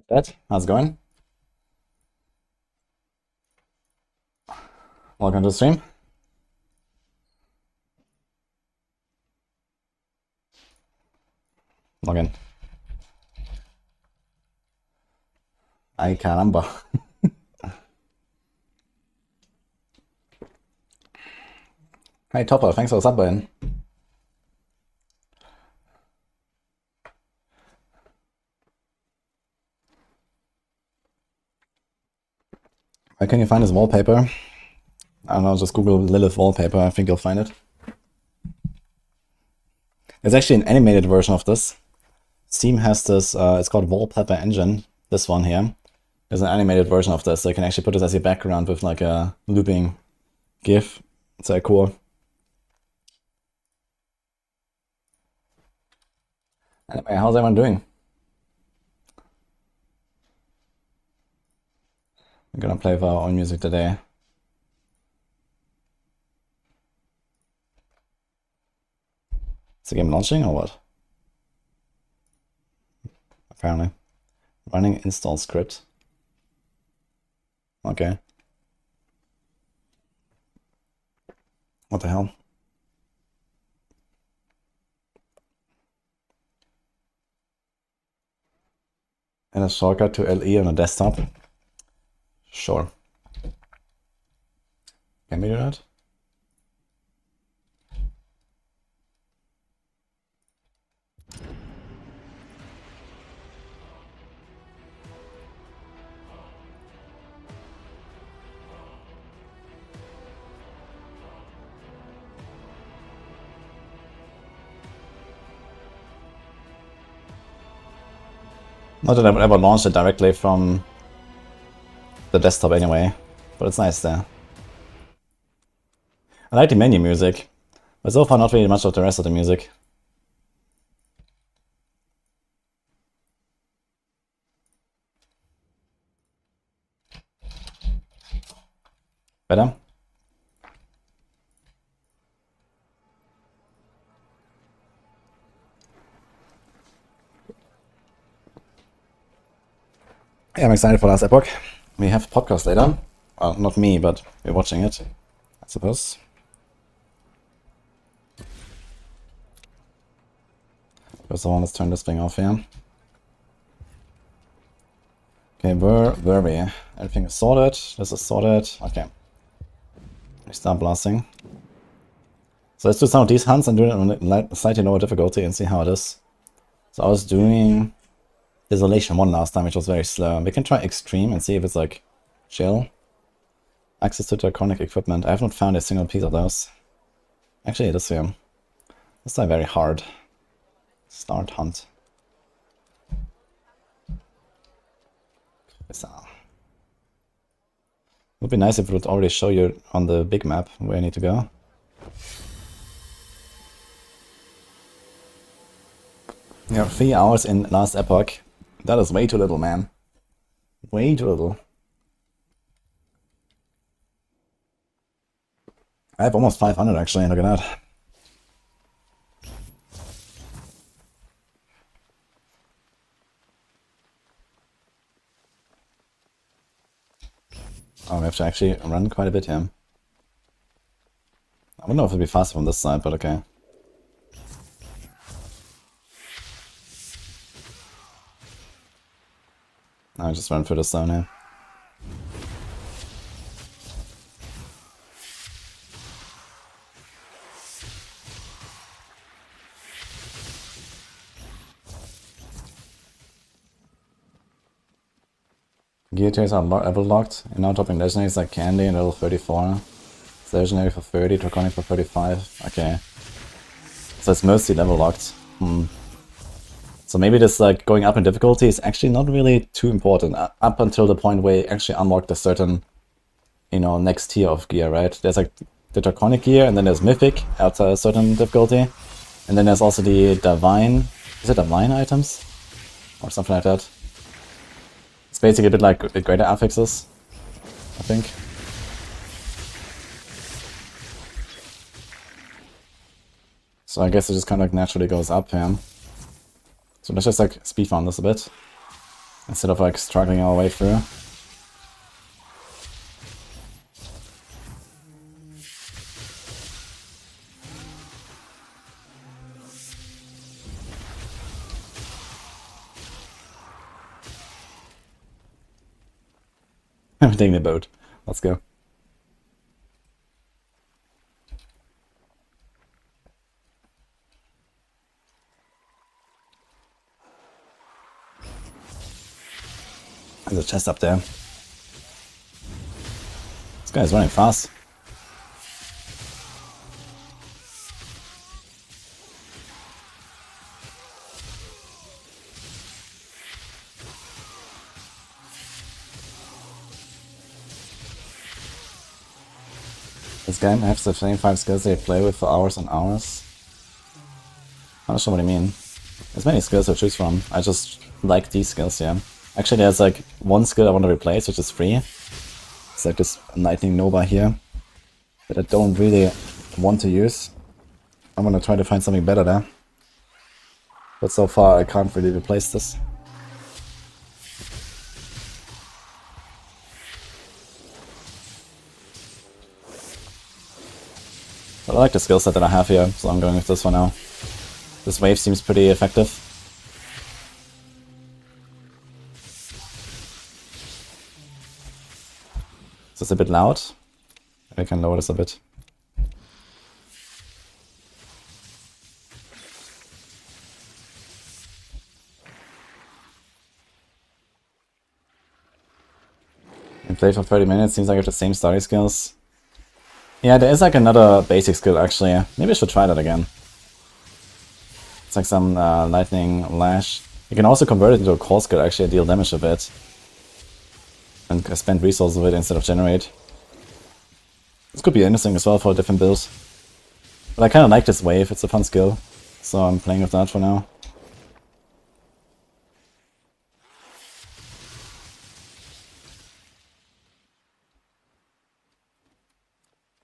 Dad, how's it going? Welcome to the stream. Log in. Ay, caramba. Hey, Topper, thanks for the sub button. Where can you find this wallpaper? I don't know, just Google Lilith wallpaper, I think you'll find it. There's actually an animated version of this. Steam has this, it's called Wallpaper Engine, this one here. There's an animated version of this, so you can actually put this as your background with like a looping GIF. It's very cool. Anyway, how's everyone doing? We're gonna play with our own music today. Is the game launching or what? Apparently. Running install script. Okay. What the hell? And a shortcut to LE on a desktop? Sure. Can we do that? Not that I would ever launch it directly from the desktop anyway, but it's nice there. I like the menu music, but so far not really much of the rest of the music. Better? Yeah, I'm excited for last Epoch. We have a podcast later. Well, not me, but we're watching it, I suppose. First of all, let's turn this thing off here. Okay, where were we? Everything is sorted. This is sorted. Okay. We start blasting. So let's do some of these hunts and do it on slightly lower difficulty and see how it is. So I was doing Isolation 1 last time, which was very slow. We can try Extreme and see if it's like chill. Access to draconic equipment. I have not found a single piece of those. Actually, it is here. Let's try very hard. Start hunt. It would be nice if it would already show you on the big map where you need to go. Yeah, 3 hours in last Epoch. That is way too little, man. Way too little. I have almost 500 actually, look at that. Oh, we have to actually run quite a bit here. I don't know if it'll be faster from this side, but okay. I'll just run through the zone here. Gear tiers are level locked, and now dropping legendaries like Candy in level 34. It's legendary for 30, Draconic for 35. Okay. So it's mostly level locked. So maybe this like going up in difficulty is actually not really too important up until the point where you actually unlock the certain, you know, next tier of gear, right? There's like the Draconic gear, and then there's Mythic at a certain difficulty. And then there's also the Divine, is it Divine items? Or something like that. It's basically a bit like the greater affixes, I think. So I guess it just kind of like naturally goes up here. So let's just like speed run this a bit. instead of like struggling our way through. I'm taking the boat. Let's go. There's a chest up there. This guy's running fast. This guy has the same 5 skills they play with for hours and hours. I'm not sure what I mean. There's many skills to choose from. I just like these skills, yeah. Actually, there's like one skill I want to replace, which is free. It's like this lightning nova here that I don't really want to use. I'm gonna try to find something better there. But so far I can't really replace this. But I like the skill set that I have here, so I'm going with this one now. This wave seems pretty effective. Is this a bit loud? I can lower this a bit. And play for 30 minutes, seems like I have the same starting skills. Yeah, there is like another basic skill actually. Maybe I should try that again. It's like some lightning lash. You can also convert it into a core skill actually, deal damage with it. And spend resources with it instead of generate. This could be interesting as well for a different build. But I kinda like this wave, it's a fun skill. So I'm playing with that for now.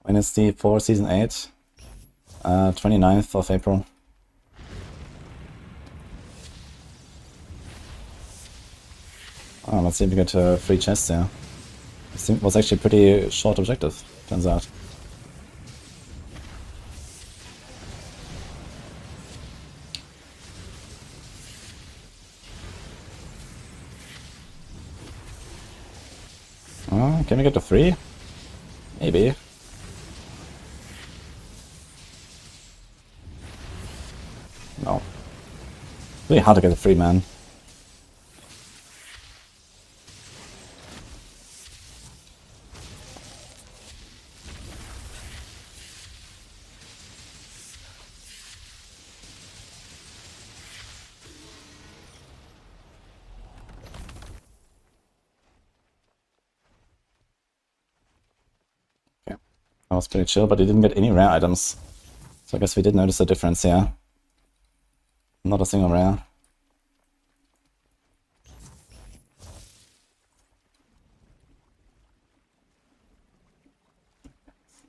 Dynasty 4 Season 8. 29th of April. Oh, let's see if we get a free chest there. It was actually a pretty short objective, turns out. Oh, can we get to 3? Maybe. No. Really hard to get a 3, man. That was pretty chill, but we didn't get any rare items. So I guess we did notice a difference here. Not a single rare.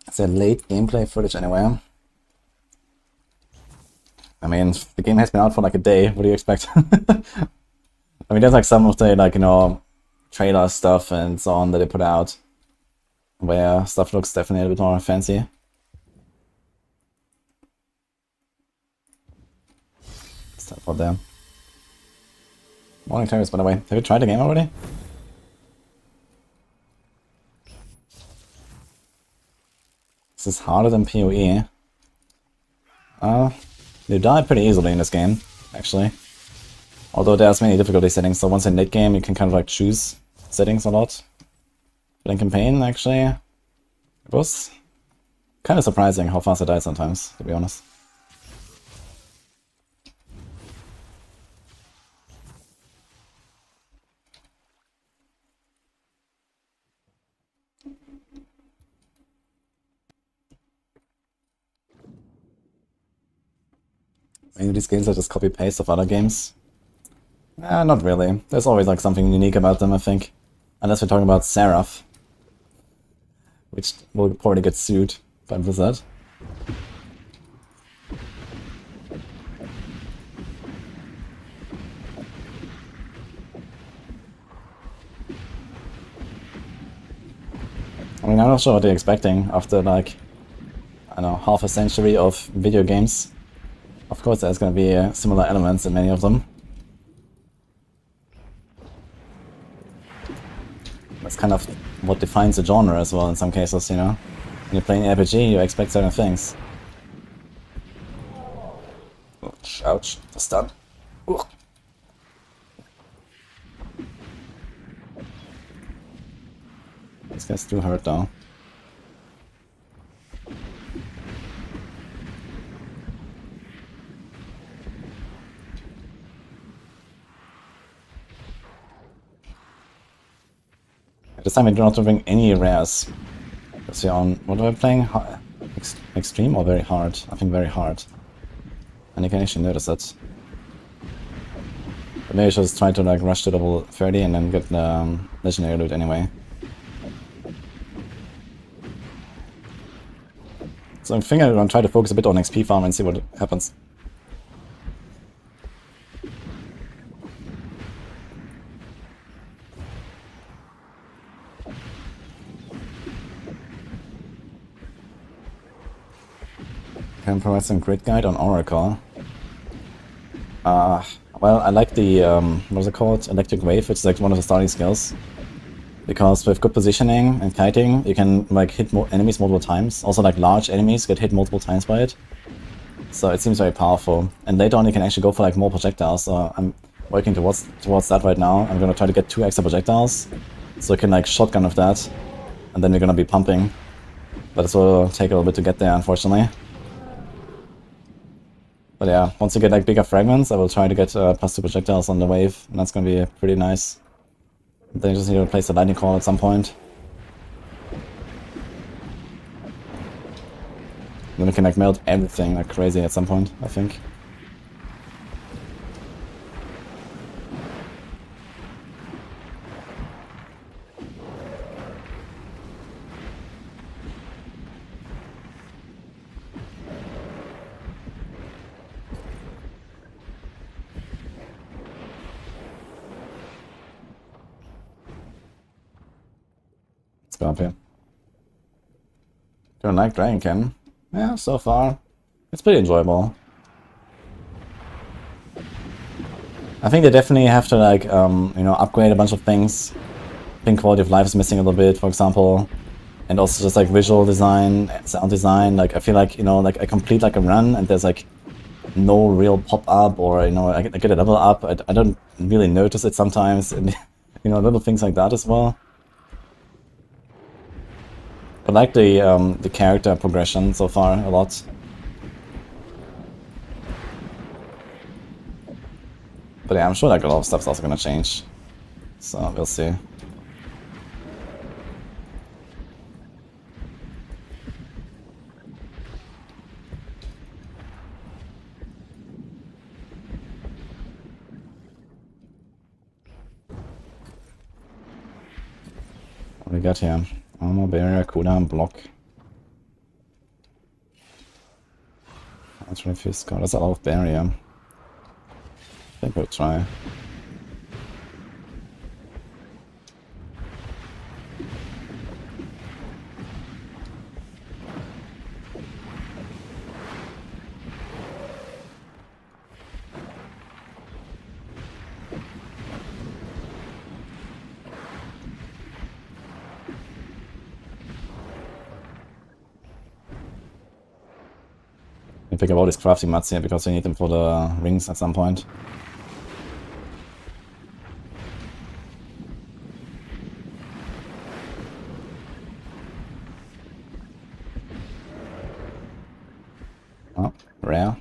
It's a late gameplay footage anyway. I mean, the game has been out for like a day, what do you expect? I mean, there's like some of the, like, you know, trailer stuff and so on that they put out, where stuff looks definitely a bit more fancy. Let's teleport there. Morning Terrace, by the way. Have you tried the game already? This is harder than PoE. You die pretty easily in this game, actually. Although there's many difficulty settings, so once in late game you can kind of like choose settings a lot. But in campaign, actually, it was kind of surprising how fast I died sometimes, to be honest. Maybe these games are just copy-paste of other games. Not really. There's always like something unique about them, I think. Unless we're talking about Seraph, which will probably get sued by Blizzard. not sure what they're expecting after like, I don't know, half a century of video games. Of course there's gonna be similar elements in many of them. That's kind of what defines a genre as well in some cases, you know? When you're playing RPG, you expect certain things. Ouch, ouch, the stun. Ugh. These guys do hurt though. This time we're not doing any rares. Because we're on, what are we playing? Extreme or very hard? I think very hard. And you can actually notice it. But maybe I should just try to like rush to level 30 and then get legendary loot anyway. So I think I'm gonna try to focus a bit on XP farm and see what happens. Can provide some grid guide on Oracle. Well, I like the, what's it called? Electric Wave, which is like one of the starting skills. Because with good positioning and kiting, you can like hit enemies multiple times. Also like large enemies get hit multiple times by it. So it seems very powerful. And later on you can actually go for like more projectiles. So I'm working towards that right now. I'm gonna try to get 2 extra projectiles. So I can like shotgun with that. And then we're gonna be pumping. But it will take a little bit to get there, unfortunately. But yeah, once you get like bigger fragments, I will try to get +2 projectiles on the wave, and that's gonna be pretty nice. Then you just need to replace the lightning core at some point. Then we can like melt everything like crazy at some point, I think. Go up here. Don't like Dragonkin. Yeah, so far it's pretty enjoyable. I think they definitely have to like you know, upgrade a bunch of things. I think quality of life is missing a little bit, for example, and also just like visual design, sound design. Like I feel like, you know, like I complete like a run and there's like no real pop up, or you know, I get a level up. I don't really notice it sometimes, and you know, little things like that as well. I like the character progression so far a lot. But yeah, I'm sure like a lot of stuff's also gonna change. So we'll see. What do we got here? Armor, barrier, cooldown, block. Let's refuse score. That's a lot of barrier. I think we'll try. Pick up all these crafting mats here because we need them for the rings at some point. Oh, rare.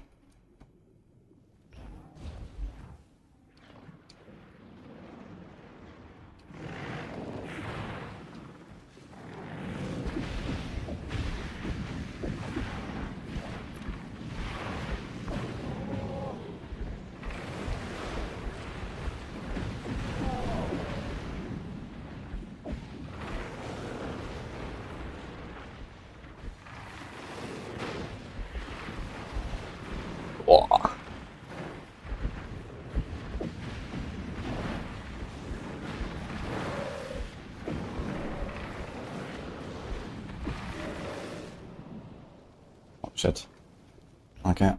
Shit. Okay.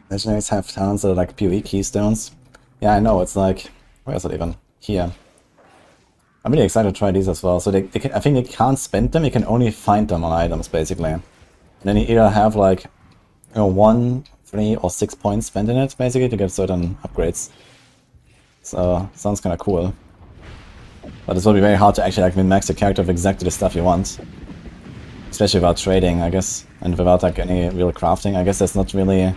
Legendaries have talents that are like PoE keystones. Yeah, I know, it's like... Where is it even? Here. I'm really excited to try these as well. So they can, I think you can't spend them, you can only find them on items, basically. And then you either have like, 1, 3, or 6 points spent in it, basically, to get certain upgrades. So, sounds kinda cool. But it will be very hard to actually like min-max your character with exactly the stuff you want. Especially without trading, I guess, and without like any real crafting. I guess there's not really...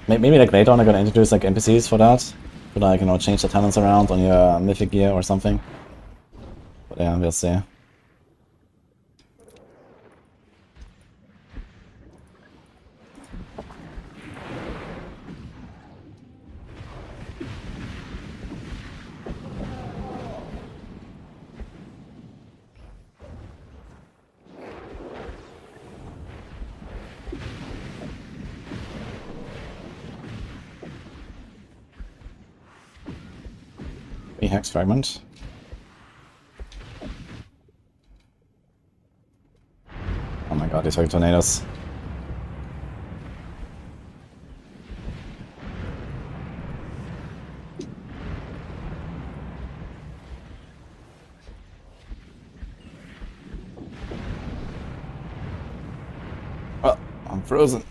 Maybe like later on I'm gonna introduce like NPCs for that. To like, change the talents around on your mythic gear or something. But yeah, we'll see. Hex fragment. Oh my god, these are tornadoes. Oh, I'm frozen.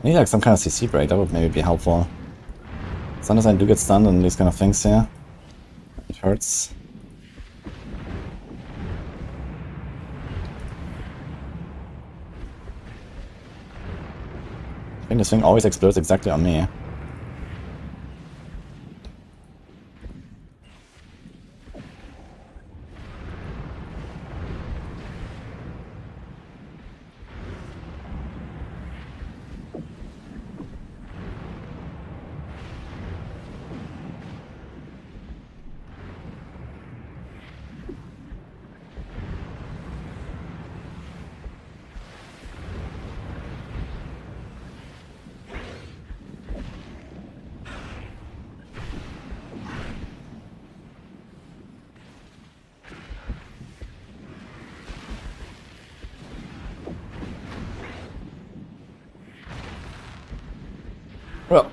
I need like some kind of CC break, that would maybe be helpful. Sometimes I do get stunned on these kind of things here. It hurts. I think this thing always explodes exactly on me. Well,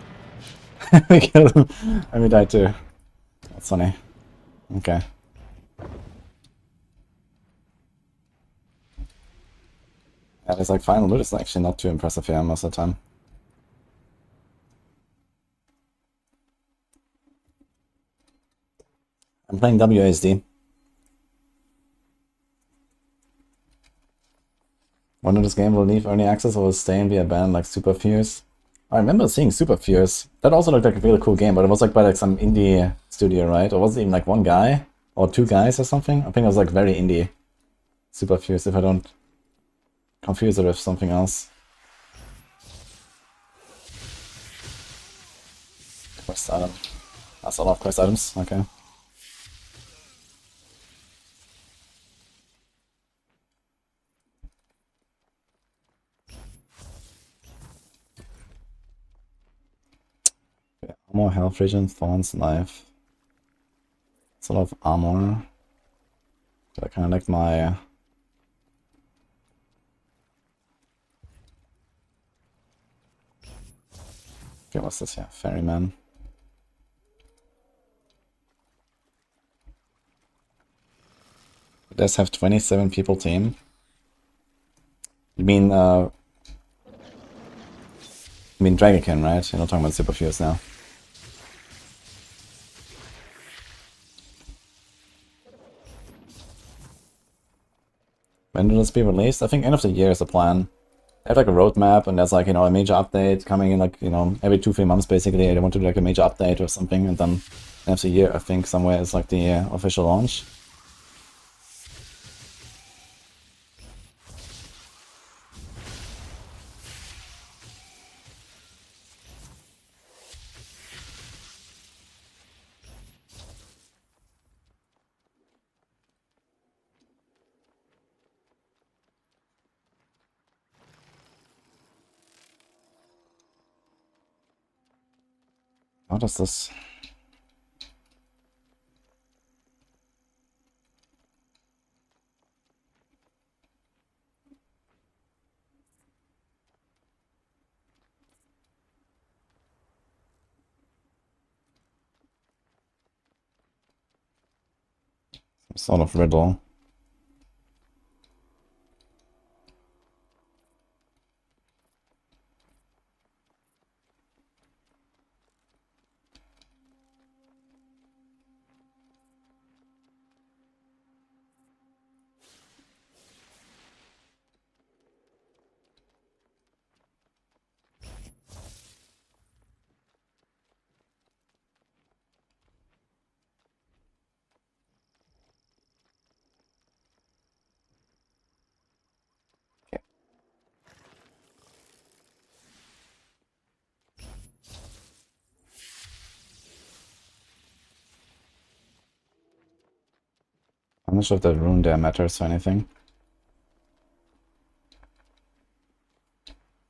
we killed him. And we died too. That's funny. Okay. Yeah, this like final loot is actually not too impressive here most of the time. I'm playing WASD. Wonder this game will leave early access or will stay and be a band like Super Fierce. I remember seeing Super Fierce. That also looked like a really cool game, but it was like by like some indie studio, right? Or was it even like one guy? Or two guys or something? I think it was like very indie. Super Fierce, if I don't confuse it with something else. Quest item. That's a lot of quest items, okay. Okay, armor, health regen, thorns, life. It's a lot of armor. I kinda like my... Okay, what's this here? Ferryman. It does have 27 people team. You mean Dragonkin, right? You're not talking about Super Fierce now. When will this be released? I think end of the year is the plan. They have like a roadmap, and there's like, a major update coming in like, every 2-3 months basically. They want to do like a major update or something, and then end of the year, I think, somewhere is like the official launch. What is this? Sort of riddle. I'm not sure if the rune there matters or anything.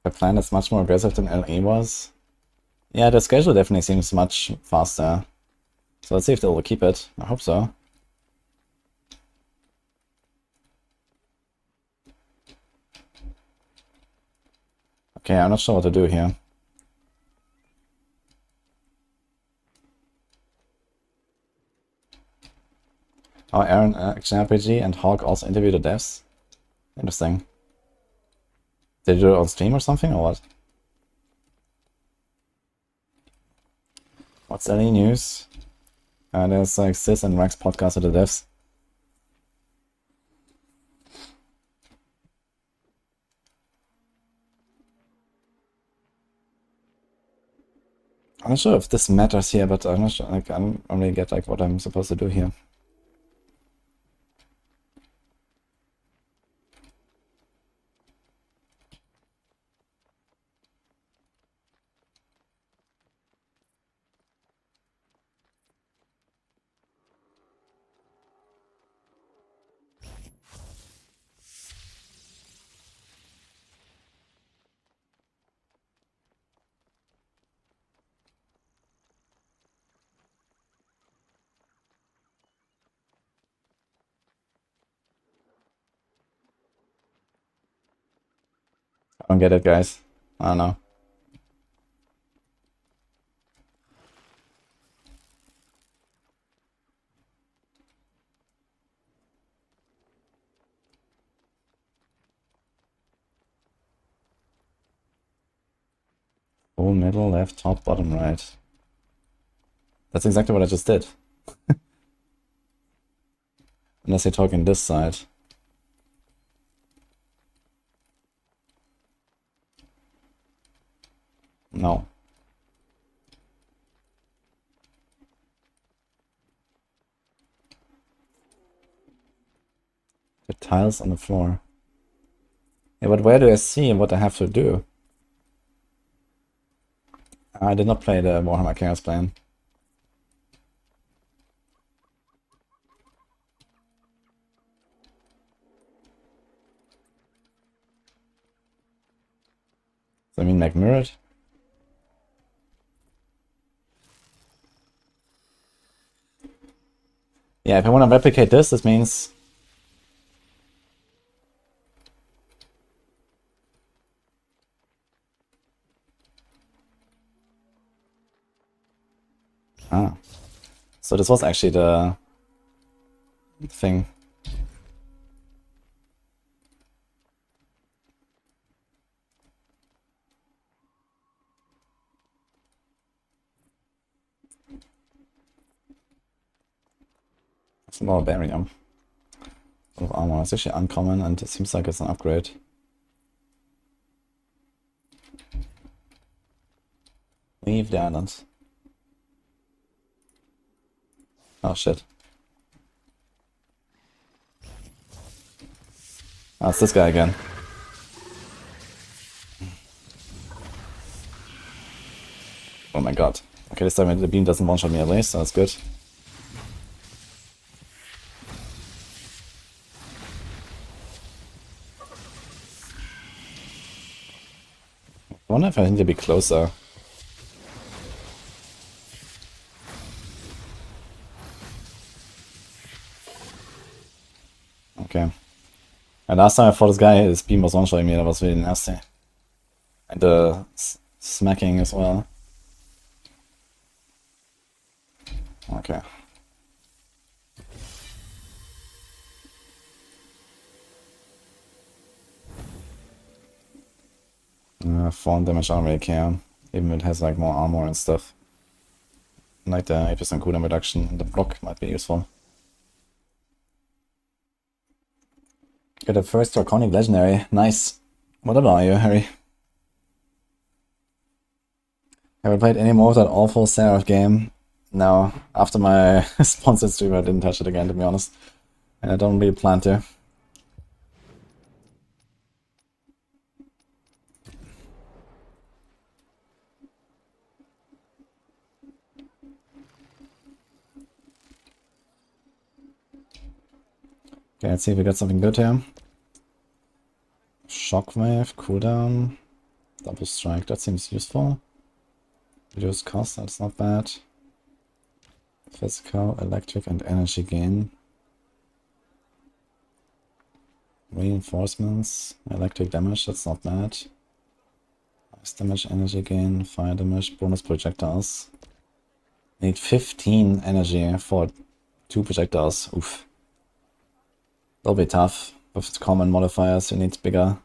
The plan is much more aggressive than LE was. Yeah, the schedule definitely seems much faster. So let's see if they will keep it. I hope so. Okay, I'm not sure what to do here. Oh, Aaron, Action RPG and Hawk also interview the devs? Interesting. Did they do it on stream or something, or what? What's any news? There's like Sis and Rex podcast with the devs. I'm not sure if this matters here, but I'm not sure. Like, I don't really get like what I'm supposed to do here. I don't get it, guys. I don't know. Full middle, left, top, bottom, right. That's exactly what I just did. Unless you're talking this side. No. The tiles on the floor. Yeah, but where do I see what I have to do? I did not play the Warhammer Chaos plan. So I mean like mirrored? Yeah, if I want to replicate this means... Ah. So this was actually the thing. It's more barium. Of armor. It's actually uncommon and it seems like it's an upgrade. Leave the island. Oh shit. Oh, it's this guy again. Oh my god. Okay, this time the beam doesn't one-shot me away, so that's good. I wonder if I need to be closer. Okay. And last time I fought this guy, his beam was one-shotting me, that was really nasty. And the smacking as well. Okay. Fallen damage, I don't really care. Even if it has like more armor and stuff. Like the 8% cooldown reduction in the block might be useful. Get a first Draconic Legendary. Nice. What level are you, Harry? Have I played any more of that awful Seraph game? No. After my sponsored stream, I didn't touch it again, to be honest. And I don't really plan to. Okay, let's see if we got something good here. Shockwave, cooldown, double strike, that seems useful. Reduce cost, that's not bad. Physical, electric, and energy gain. Reinforcements, electric damage, that's not bad. Ice damage, energy gain, fire damage, bonus projectiles. Need 15 energy for 2 projectiles. Oof. That'll be tough. With common modifiers, you need bigger.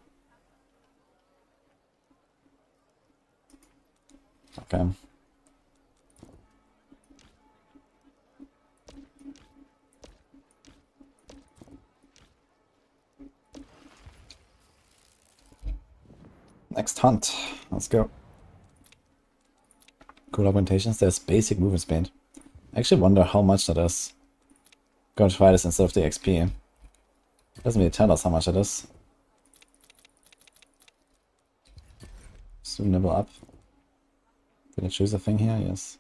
Okay. Next hunt. Let's go. Cool augmentations. There's basic movement speed. I actually wonder how much that is. Gonna try this instead of the XP. Doesn't really tell us how much it is. Soon level up. Can I choose a thing here? Yes.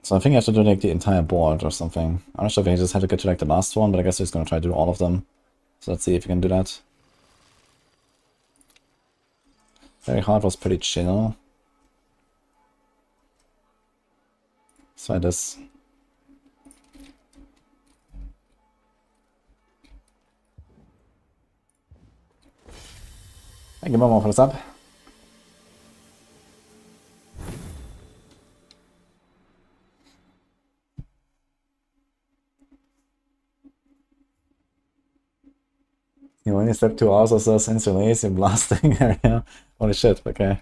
So I think I have to do like the entire board or something. I'm not sure if I just have to get to like the last one, but I guess we're just gonna try to do all of them. So let's see if we can do that. Very hard was pretty chill. Let's try this. Thank you, Momo, for the sub. You only step 2 hours or so since release in blasting area. Holy shit, okay.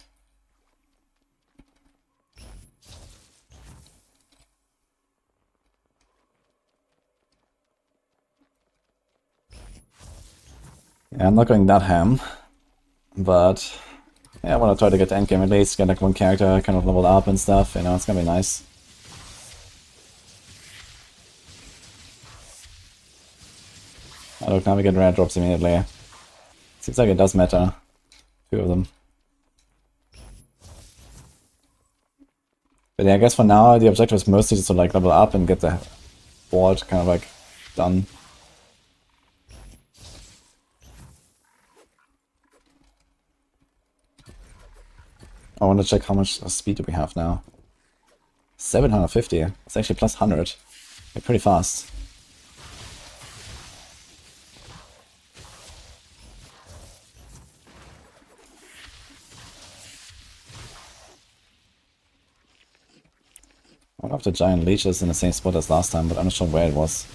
Yeah, I'm not going that ham, but yeah, I want to try to get the endgame at least, get like one character kind of leveled up and stuff, you know, it's gonna be nice. Oh, look, now we get rare drops immediately. Seems like it does matter. 2 of them. But yeah, I guess for now the objective is mostly just to like level up and get the board kind of like done. I want to check how much speed do we have now. 750. It's actually plus 100. We're pretty fast. One of the giant leeches in the same spot as last time, but I'm not sure where it was.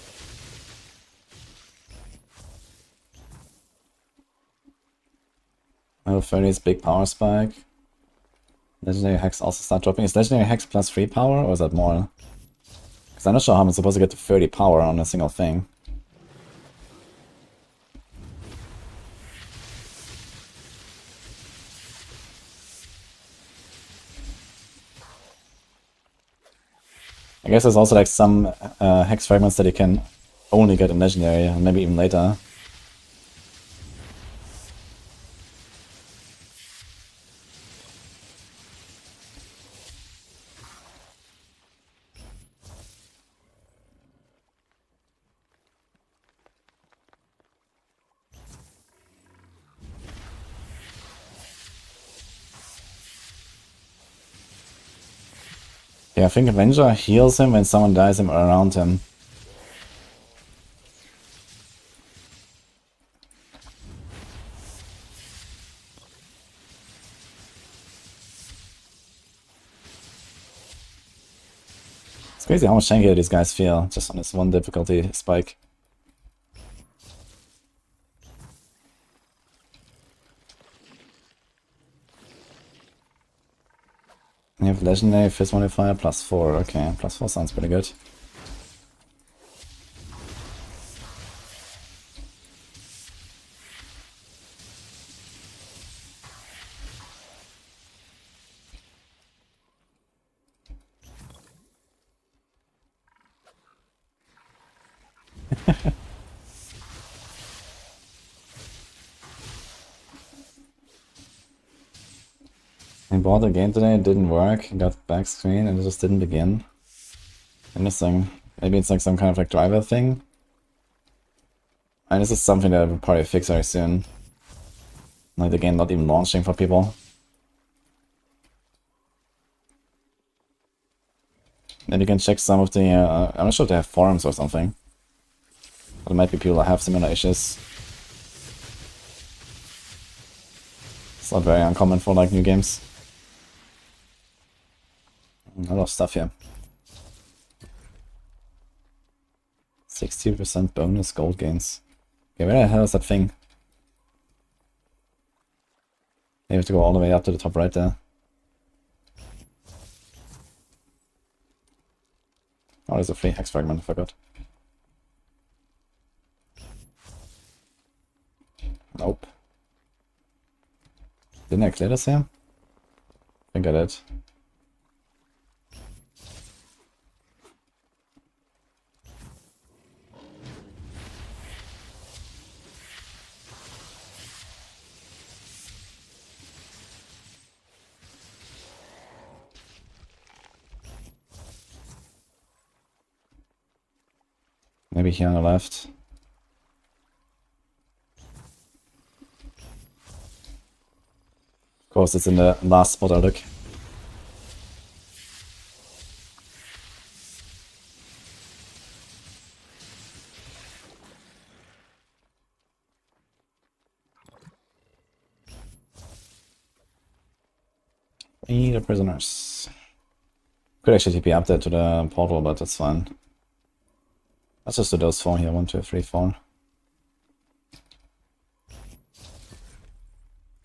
Level 30's big power spike. Legendary hacks also start dropping. Is legendary hacks plus 3 power, or is that more? Because I'm not sure how I'm supposed to get to 30 power on a single thing. I guess there's also like some hex fragments that you can only get in legendary, and maybe even later. Yeah, I think Avenger heals him when someone dies him around him. crazy how much tankier these guys feel just on this one difficulty spike. You have legendary fist modifier +4. Okay, +4 sounds pretty good. I bought a game today, it didn't work, got back screen and it just didn't begin. Interesting. Maybe it's like some kind of like driver thing. And this is something that I will probably fix very soon. Like the game not even launching for people. Then you can check some of the, I'm not sure if they have forums or something. But there might be people that have similar issues. It's not very uncommon for like new games. A lot of stuff here. 60% bonus gold gains. Okay, where the hell is that thing? You have to go all the way up to the top right there. Oh, there's a free hex fragment, I forgot. Nope. Didn't I clear this here? I think I did. Maybe here on the left. Of course, it's in the last spot I look. Free the prisoners. Could actually TP up there to the portal, but that's fine. Let's just do those 4 here. 1, 2, 3, 4.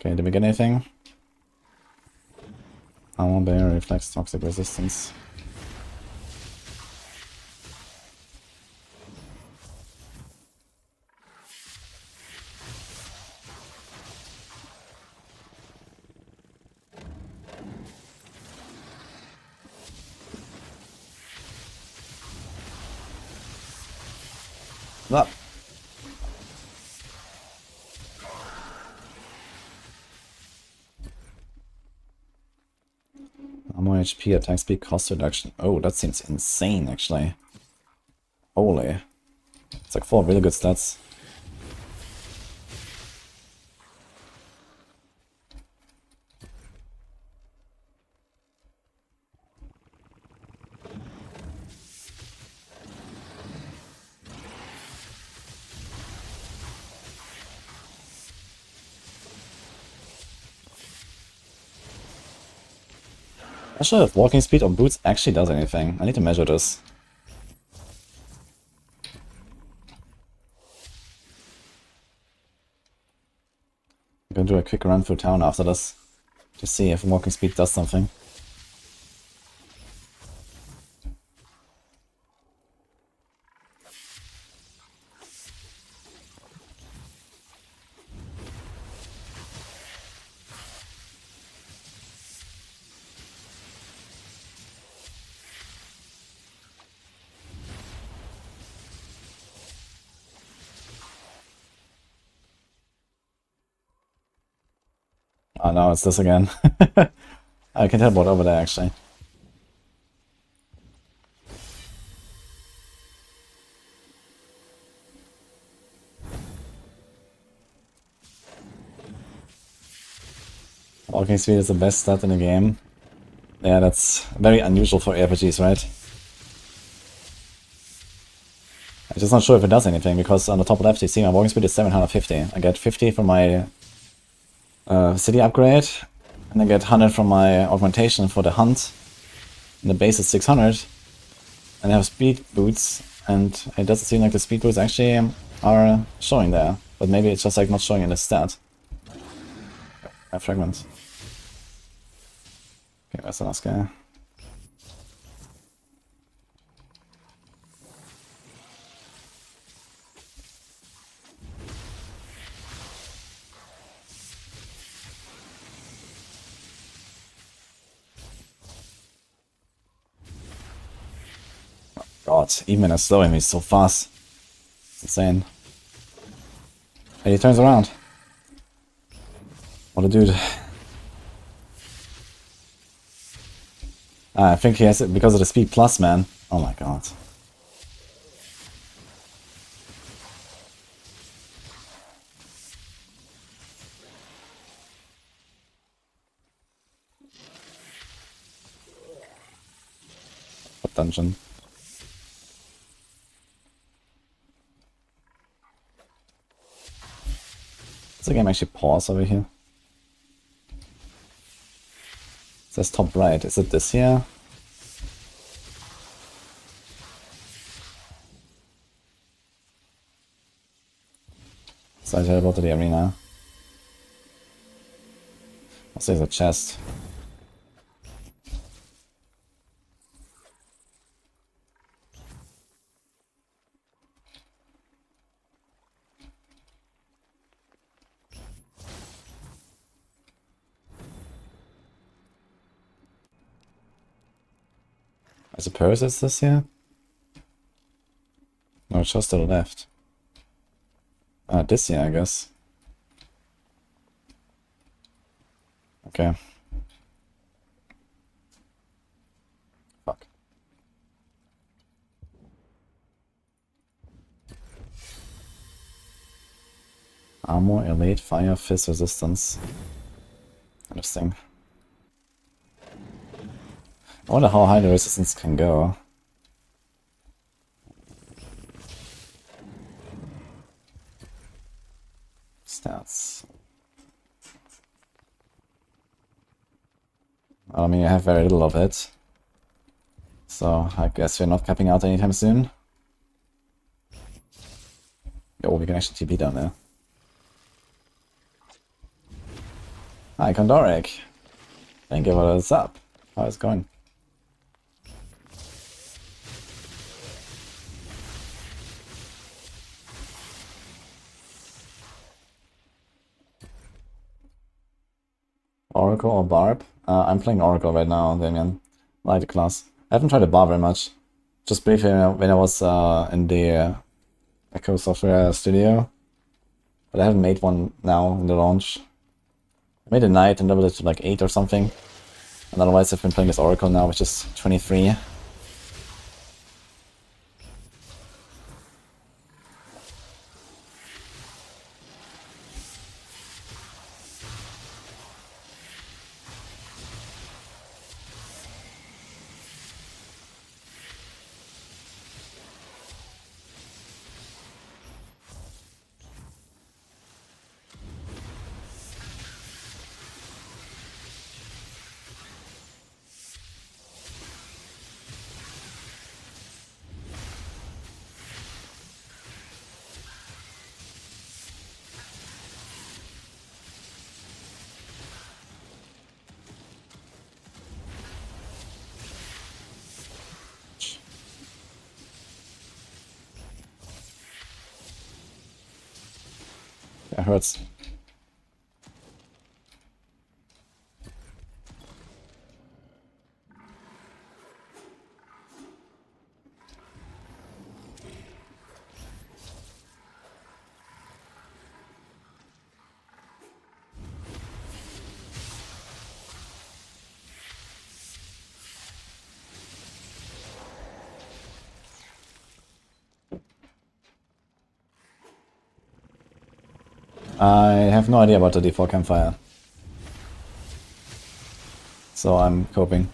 Okay, did we get anything? Armor bear, reflex, toxic resistance. Up. More HP, attack speed, cost reduction. Oh, that seems insane, actually. Holy. It's like 4 really good stats. I'm not sure if walking speed on boots actually does anything. I need to measure this. I'm gonna do a quick run through town after this to see if walking speed does something. Oh no, it's this again. I can teleport over there actually. Walking speed is the best stat in the game. Yeah, that's very unusual for RPGs, right? I'm just not sure if it does anything, because on the top left you see my walking speed is 750. I get 50 from my city upgrade, and I get 100 from my augmentation for the hunt, and the base is 600. and they have speed boots, and it doesn't seem like the speed boots actually are showing there, but maybe it's just like not showing in the stat. A fragment. Okay, where's the last guy? God, even when it's slowing me so fast. It's insane. And he turns around. What a dude. I think he has it because of the speed plus, man. Oh my god. What dungeon? Does the game actually pause over here? It says top right. Is it this here? So I teleport to the arena. Also, there's a chest. I suppose it's this here? No, it's just to the left. This here, I guess. Okay. Fuck. Armor, elite, fire, fist resistance. Interesting. I wonder how high the resistance can go. Stats. I mean, I have very little of it. So, I guess we're not capping out anytime soon. Oh, we can actually TP down there. Hi, Kondoric. Thank you for the sub. How's it going? Oracle or Barb? I'm playing Oracle right now, Damien. I like the class. I haven't tried the Barb very much. Just briefly when I was in the Echo Software Studio. But I haven't made one now in the launch. I made a knight and leveled it to like 8 or something. And otherwise I've been playing this Oracle now, which is 23. That hurts. I have no idea about the default Campfire. So I'm coping.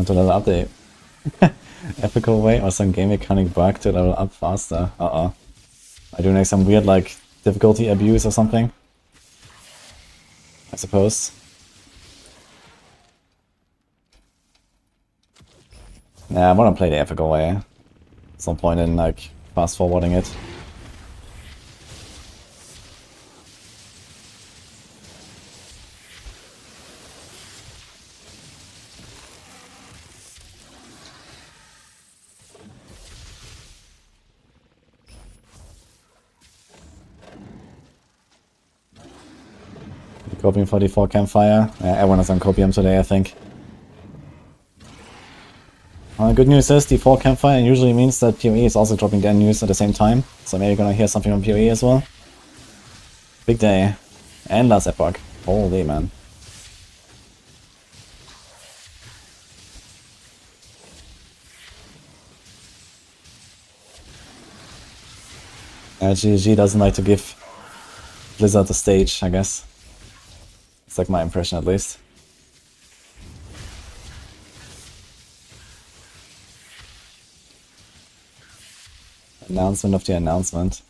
Want to level up the ethical way or some game mechanic bug to level up faster? Are you doing like some weird like difficulty abuse or something? I suppose. Yeah, I want to play the ethical way. Some point in like fast forwarding it. Copium 44 Campfire. Yeah, everyone is on Copium today, I think. Good news is D4 Campfire usually means that PoE is also dropping their news at the same time. So maybe you're gonna hear something from PoE as well. Big day. And last Epoch. Holy man. GG doesn't like to give Blizzard the stage, I guess. It's like my impression at least. Announcement of the announcement.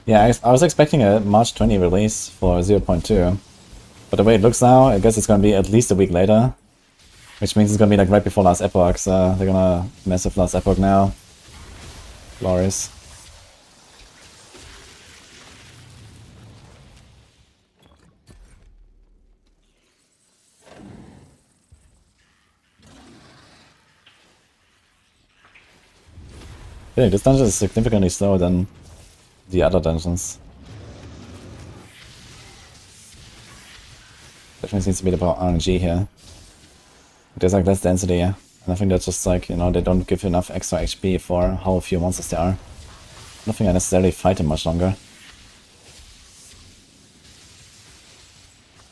Yeah, I was expecting a March 20 release for 0.2. But the way it looks now, I guess it's gonna be at least a week later. Which means it's gonna be like right before last Epoch, so they're gonna mess with last Epoch now. Glorious. Yeah, this dungeon is significantly slower than the other dungeons. Definitely seems to be about RNG here. There's like less density, and I think that's just like, you know, they don't give enough extra HP for how few monsters there are. I don't think I necessarily fight them much longer.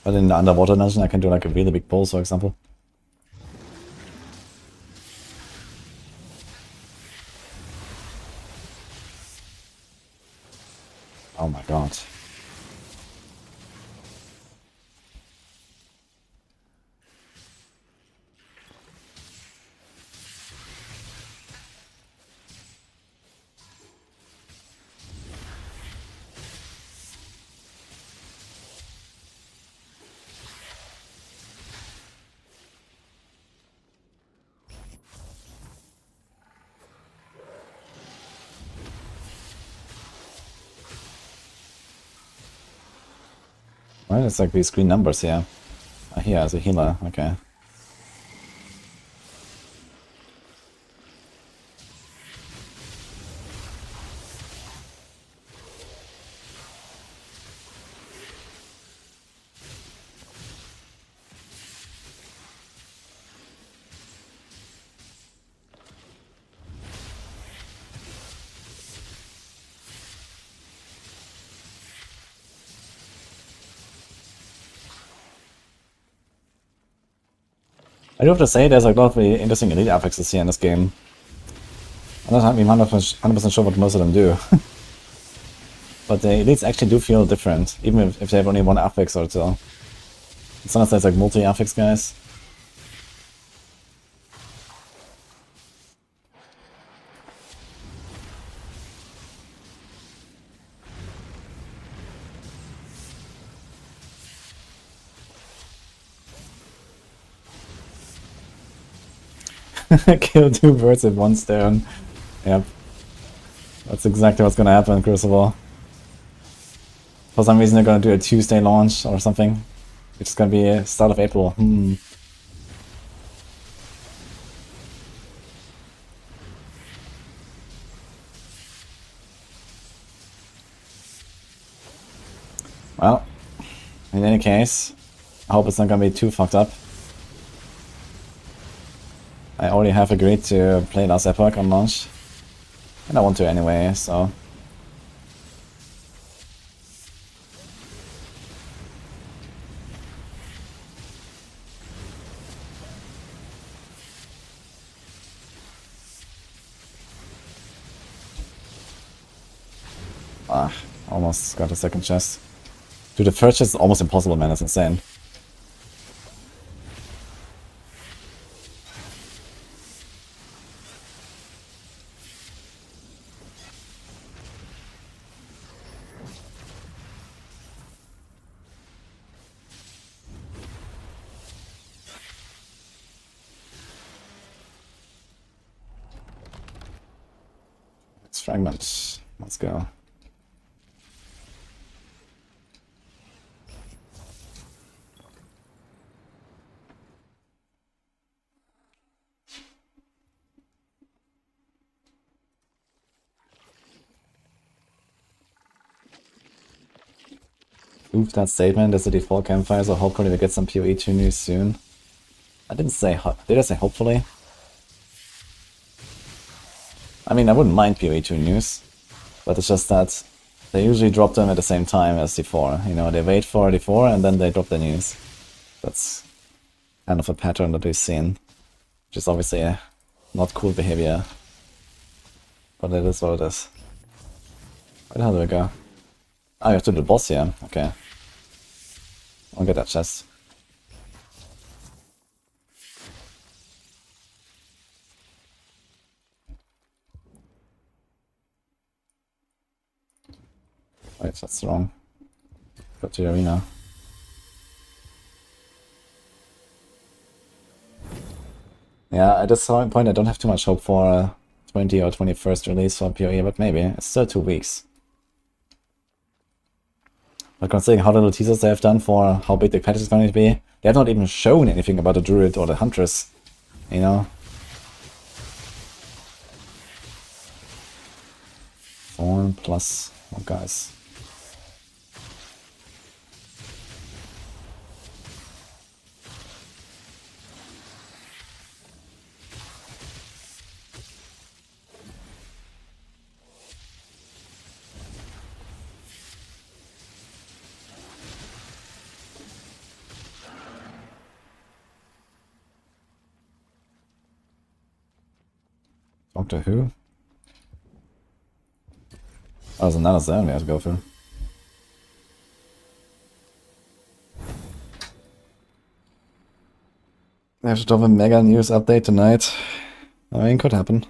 But in the underwater dungeon I can do like a really big pulse, for example. Oh my god. Right, it's like these green numbers here. Here as a healer, okay. I do have to say, there's like a lot of really interesting elite affixes here in this game. I'm not 100% sure what most of them do. But the elites actually do feel different, even if they have only one affix or so. Sometimes there's like multi-affix guys. Kill two birds with one stone. Yep. That's exactly what's gonna happen, Crucible. For some reason they're gonna do a Tuesday launch or something. Which is gonna be start of April. Well, in any case, I hope it's not gonna be too fucked up. I already have agreed to play Last Epoch on launch. And I want to anyway, so... Ah. Almost got a second chest. Dude, the third chest is almost impossible, man. That's insane. Fragment. Let's go. Oof, that statement is a default campfire, so hopefully we get some PoE 2 news soon. I didn't say did I say hopefully? I mean, I wouldn't mind PoE 2 news, but it's just that they usually drop them at the same time as D4. You know, they wait for D4 and then they drop the news. That's kind of a pattern that we've seen, which is obviously not cool behavior. But it is what it is. Where the hell do we go? Oh, you have to do the boss here. Okay. I'll get that chest. Wait, that's wrong. Go to the arena. Yeah, at this point I don't have too much hope for a 20 or 21st release for PoE, but maybe. It's still 2 weeks. But considering how little teasers they have done for how big the patch is going to be, they have not even shown anything about the Druid or the Huntress, you know? 4 plus, oh guys. Doctor Who? Oh, there's another zone we have to go through. They have to drop a mega news update tonight. I mean, could happen.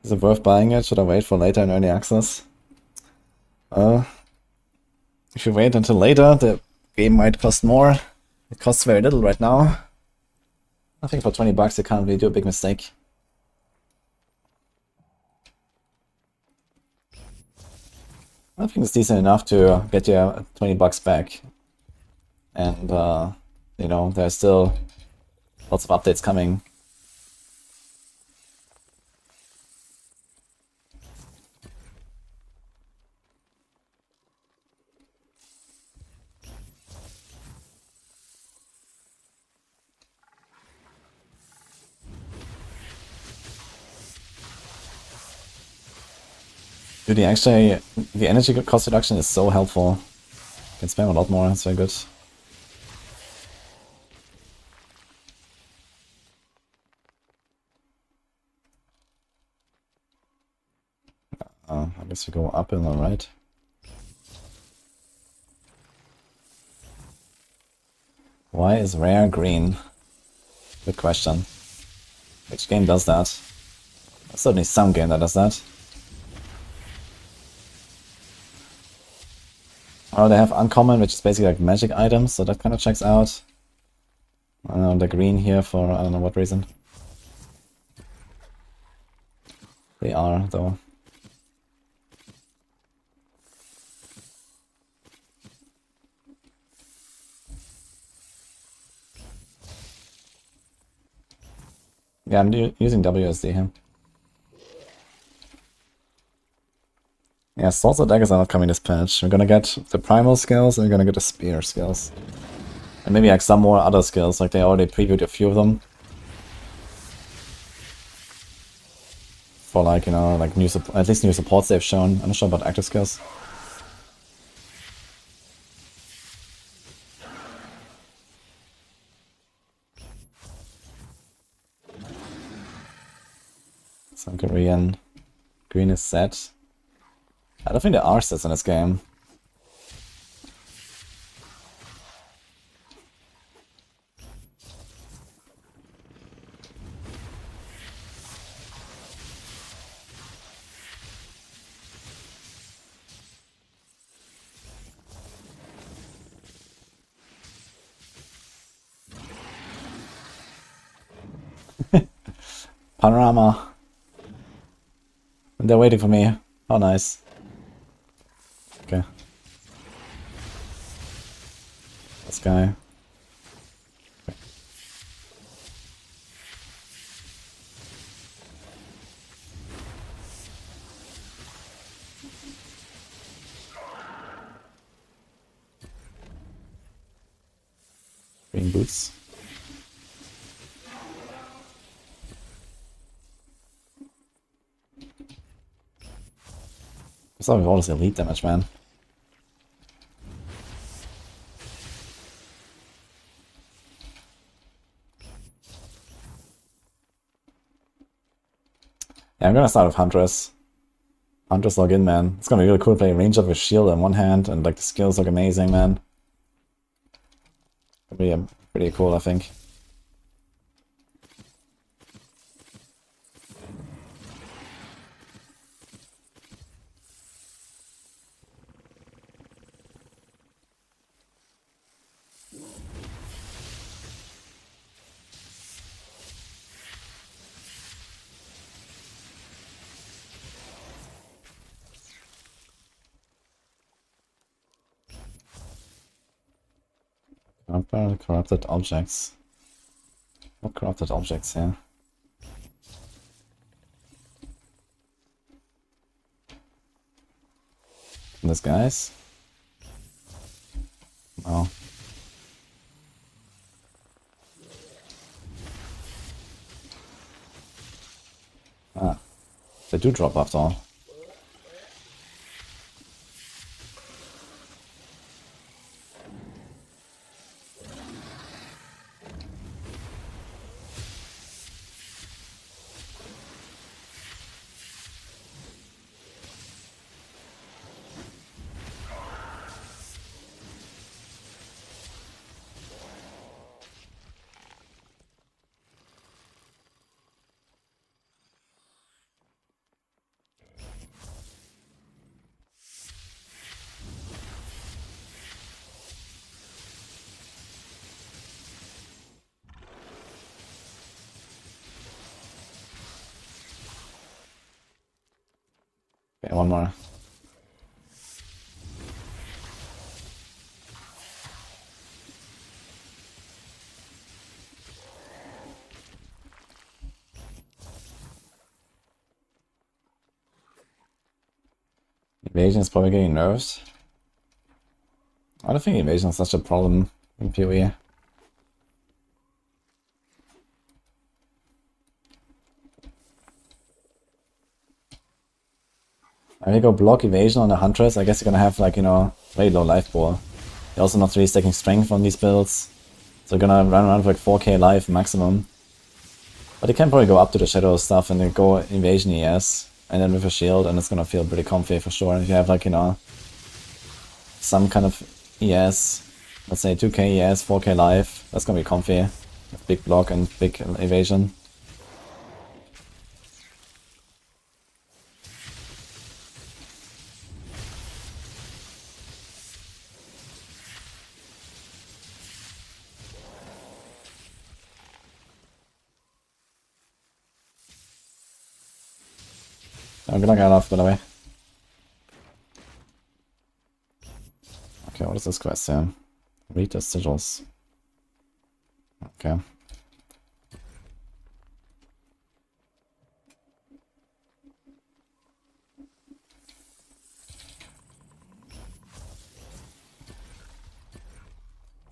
Is it worth buying it? Should I wait for later in early access? If you wait until later, the game might cost more. It costs very little right now. I think for 20 bucks you can't really do a big mistake. I think it's decent enough to get you 20 bucks back. And, you know, there's still lots of updates coming. Dude, the energy cost reduction is so helpful. You can spam a lot more, it's very good. I guess we go up and all right. Why is rare green? Good question. Which game does that? There's certainly some game that does that. Oh, they have uncommon, which is basically like magic items, so that kind of checks out. I don't know, the green here for I don't know what reason. They are, though. Yeah, I'm using WSD here. Yeah, swords and daggers are not coming this patch. We're gonna get the primal skills and we're gonna get the spear skills. And maybe like some more other skills, like they already previewed a few of them. For like, you know, like new at least new supports they've shown. I'm not sure about active skills. Some Korean. Green is set. I don't think there are sets in this game. Panorama. And they're waiting for me. Oh, nice. Okay. This guy. Okay. Green boots. I thought with all this elite damage, man. Yeah, I'm gonna start with Huntress. Huntress log in, man. It's gonna be really cool to play Ranger with shield in one hand, and like the skills look amazing, man. It'll be pretty cool, I think. Corrupted objects. What corrupted objects here? This guys? Oh. Ah. They do drop after all. Okay, one more. Evasion is probably getting nerfed. I don't think evasion is such a problem in PoE. When you go block evasion on a Huntress, I guess you're gonna have, like, you know, very low life pool. You're also not really stacking strength on these builds, so you're gonna run around with like 4k life maximum. But you can probably go up to the shadow stuff and then go invasion ES, and then with a shield, and it's gonna feel pretty comfy for sure. If you have, like, you know, some kind of ES, let's say 2k ES, 4k life, that's gonna be comfy. With big block and big evasion. I'm gonna get off, by the way. Okay, what is this quest here? Read the sigils. Okay.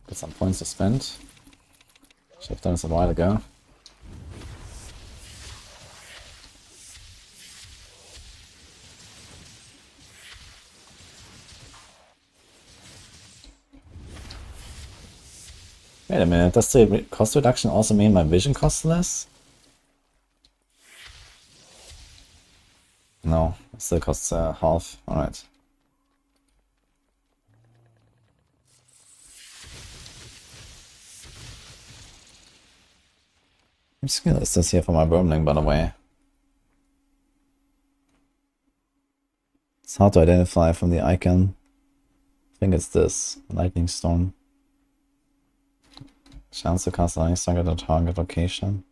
Got some points to spend. Should have done this a while ago. Wait a minute, does the cost reduction also mean my vision costs less? Still costs half. Alright. Which skill is this here for my Wormling, by the way? It's hard to identify from the icon. I think it's this. Lightning Storm. Chance to cast lightning strike at a target location.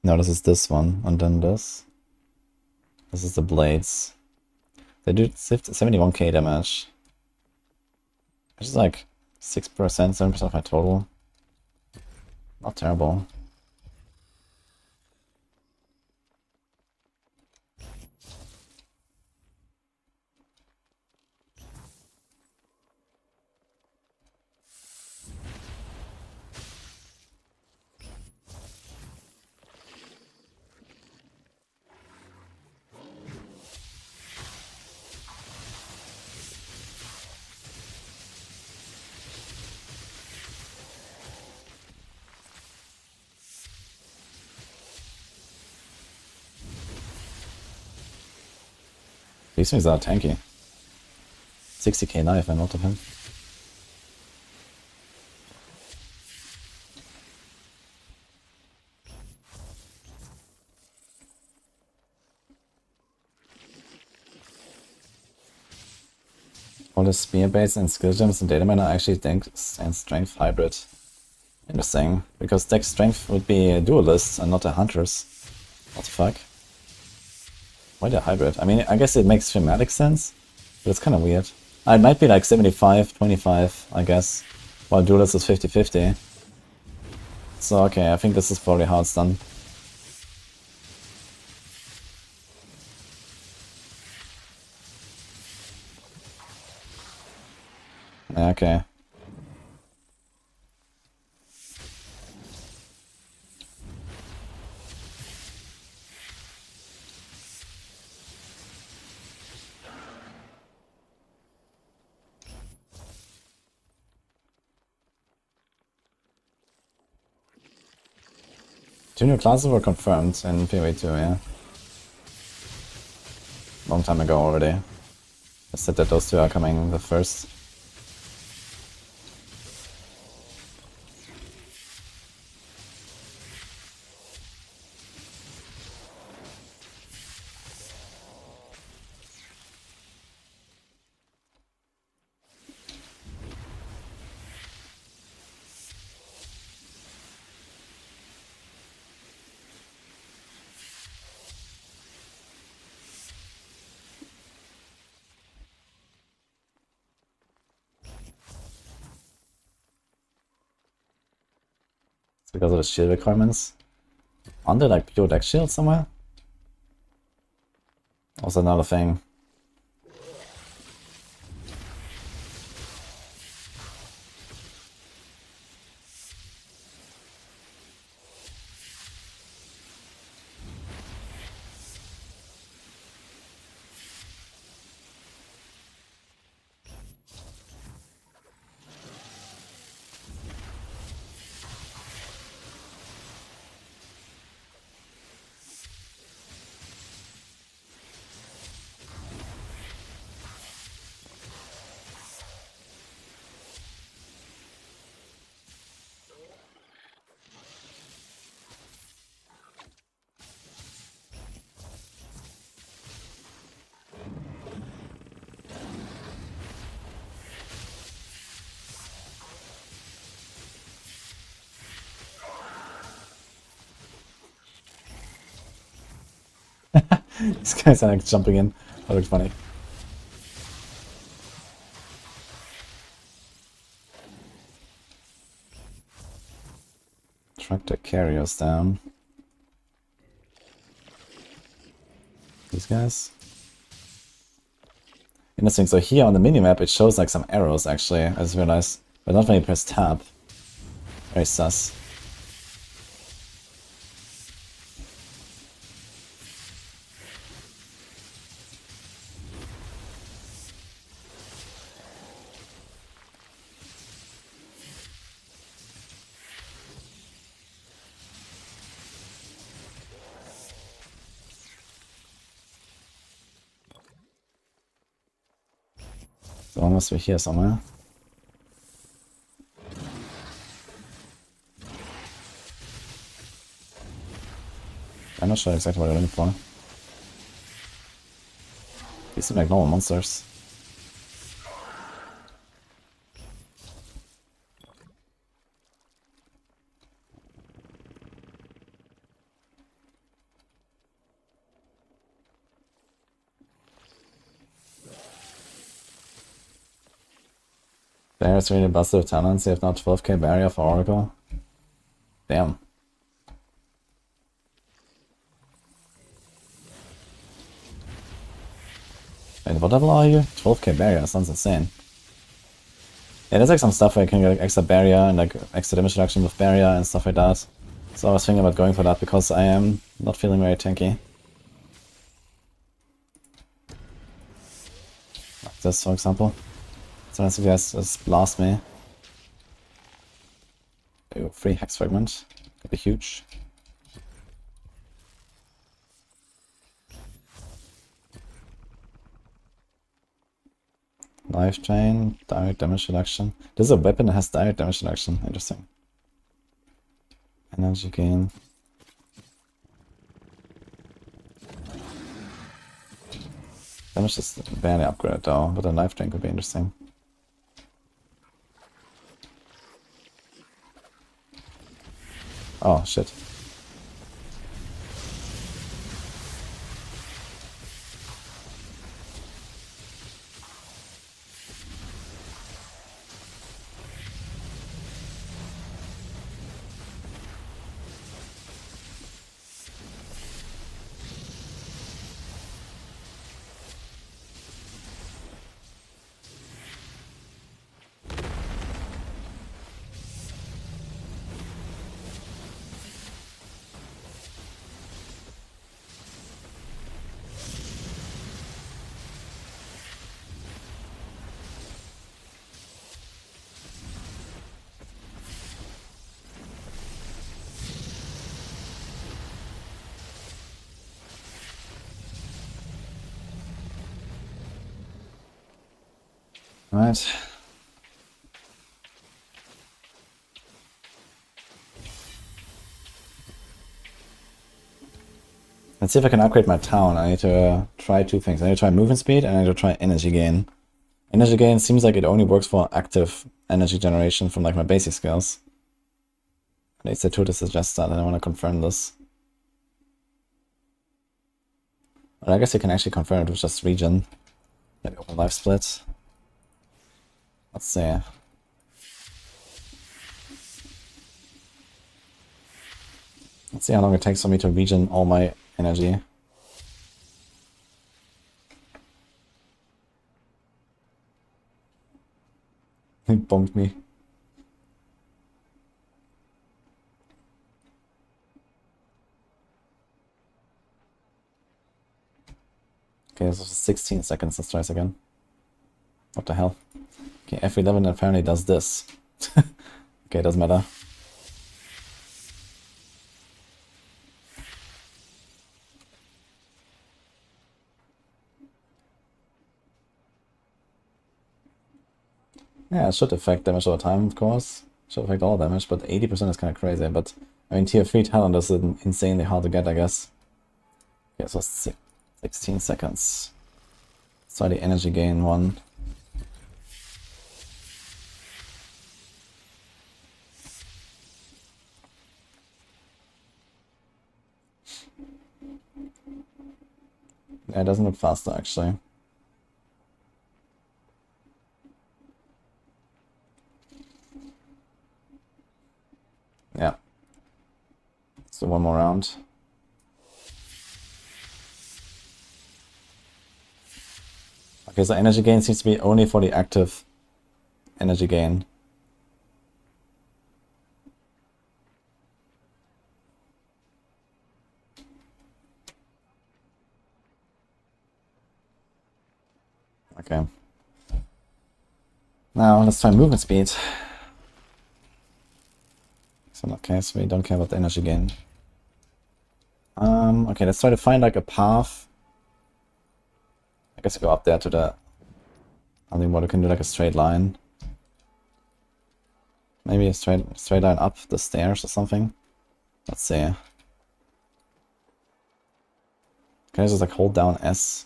No, this is this one. And then this. This is the blades. They do 71k damage. Which is like 6%, 7% of my total. Not terrible. These things are tanky. 60k life and a lot of him. All the spear baits and skill gems and data mana are actually dex and strength hybrid. Interesting, because dex strength would be a duelist and not a hunter's. What the fuck? Why the hybrid? I mean, I guess it makes thematic sense, but it's kind of weird. It might be like 75, 25, I guess, while duelist is 50-50. So okay, I think this is probably how it's done. Okay. Two new classes were confirmed in PoE 2, yeah. Long time ago already. I said that those two are coming the first. Because of the shield requirements. Aren't there like pure deck shields somewhere? Also another thing. These guys are like jumping in. That looks funny. Tractor carriers down. These guys. Interesting, so here on the minimap it shows like some arrows actually, I just realized. But not when you press tab. Very sus. So one must be here somewhere. I'm not sure exactly what I'm looking for. These seem like normal monsters. There's really busted talents. You have now 12k barrier for Oracle. Damn. Wait, what level are you? 12k barrier, sounds insane. Yeah, there's like some stuff where you can get like extra barrier and like extra damage reduction with barrier and stuff like that. So I was thinking about going for that because I am not feeling very tanky. Like this, for example. So let's just blast me. Ooh, free hex fragment. Could be huge. Life chain, direct damage reduction. This is a weapon that has direct damage reduction. Interesting. Energy gain. Damage is barely upgraded though, but a life drain could be interesting. Oh shit. Right. Let's see if I can upgrade my town. I need to try two things. I need to try movement speed and I need to try energy gain. Energy gain seems like it only works for active energy generation from like my basic skills. At least I told to suggest that and I want to confirm this. But I guess you can actually confirm it with just regen. Like open life split. Let's see. Let's see how long it takes for me to regen all my energy. He bonked me. Okay, this is 16 seconds. Let's try this again. What the hell? Okay, F11 apparently does this. Okay, it doesn't matter. Yeah, it should affect damage over time, of course. Should affect all damage, but 80% is kind of crazy. But, I mean, tier 3 talent is insanely hard to get, I guess. Okay, so 16 seconds. Let's try the energy gain one. Yeah, it doesn't look faster, actually. Yeah. Let's do one more round. Okay, so energy gain seems to be only for the active energy gain. Okay. Now let's try movement speed. So in that case, we don't care about the energy gain. Okay, let's try to find like a path. I guess go up there to the Something what we can do like a straight line. Maybe a straight line up the stairs or something. Let's see. Can I just like hold down S?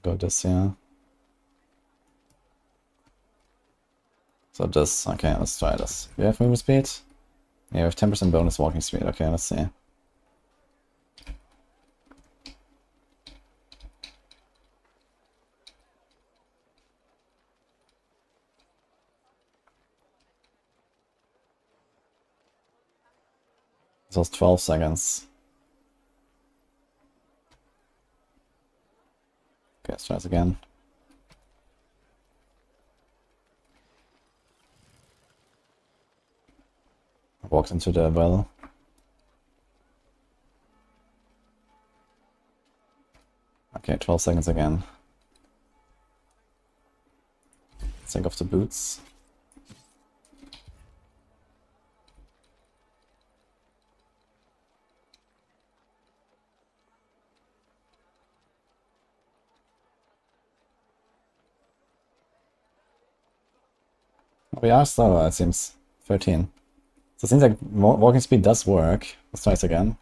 Go this here. So this, okay, let's try this. We have movement speed? Yeah, we have 10% bonus walking speed. Okay, let's see. This was 12 seconds. Okay, let's try this again. I walked into the well. Okay, 12 seconds again. Let's take off the boots. We are slower, it seems. 13. So it seems like walking speed does work. Let's try it again.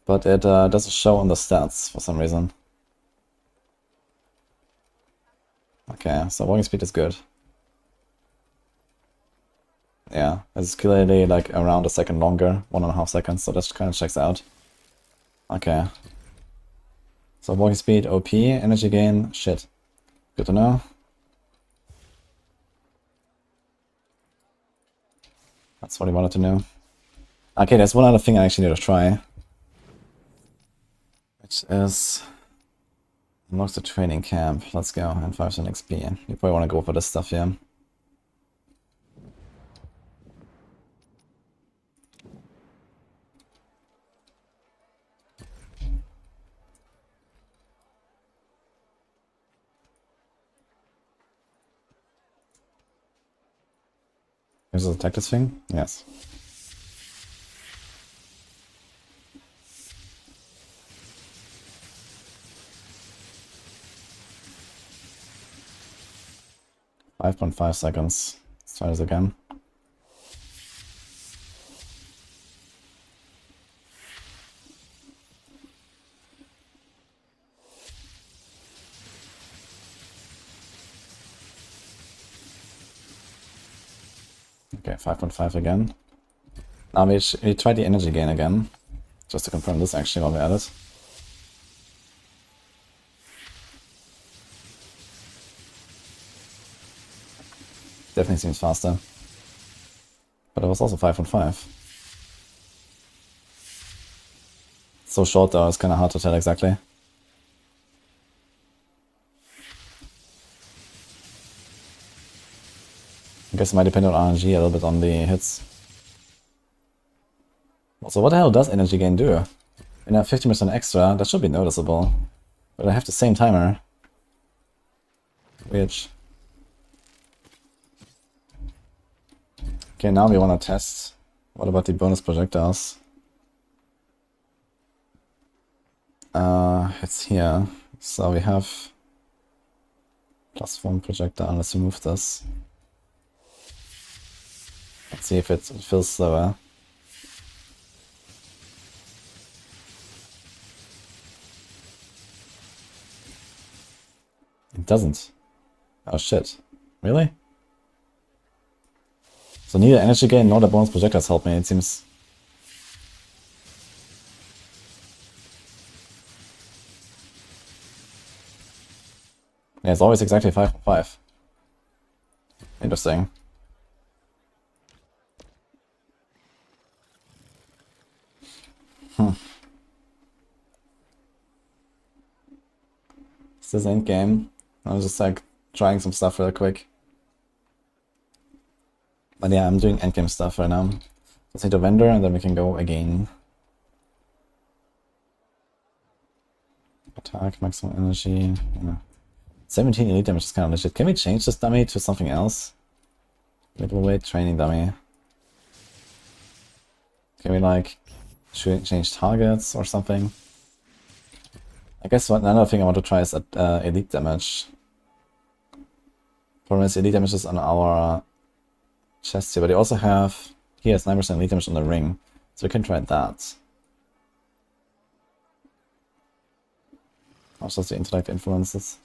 But it doesn't show on the stats for some reason. Okay, so walking speed is good. Yeah, it's clearly like around a second longer, 1.5 seconds, so that kind of checks out. Okay. So walking speed, OP, energy gain, shit. Good to know. That's what he wanted to know. Okay, there's one other thing I actually need to try. Which is... unlocks the training camp. Let's go, and 5% XP. You probably want to go for this stuff here. Is it attack this thing? Yes. .5 seconds. Let's try this again. Okay, 5.5 again. Now we try the energy gain again, just to confirm this actually while we're at it. Definitely seems faster. But it was also 5.5. So short though, it's kind of hard to tell exactly. I guess it might depend on RNG a little bit on the hits. So what the hell does energy gain do? In a 15% extra, that should be noticeable. But I have the same timer. Which... okay, now we want to test. What about the bonus projectiles? It's here. So we have +1 projectile. Let's remove this. Let's see if it feels slower. It doesn't. Oh shit. Really? So neither energy gain nor the bonus projectiles help me, it seems. Yeah, it's always exactly 5.5. Interesting. Is this end game? I was just like trying some stuff real quick. But yeah, I'm doing endgame stuff right now. Let's hit the vendor and then we can go again. Attack, maximum energy. Yeah. 17 elite damage is kind of legit. Can we change this dummy to something else? Middleweight training dummy. Can we like change targets or something? I guess another thing I want to try is elite damage. Problem is elite damage is on our chest here, but they also have... He has 9% elite damage on the ring, so we can try that. How much does the intellect influences?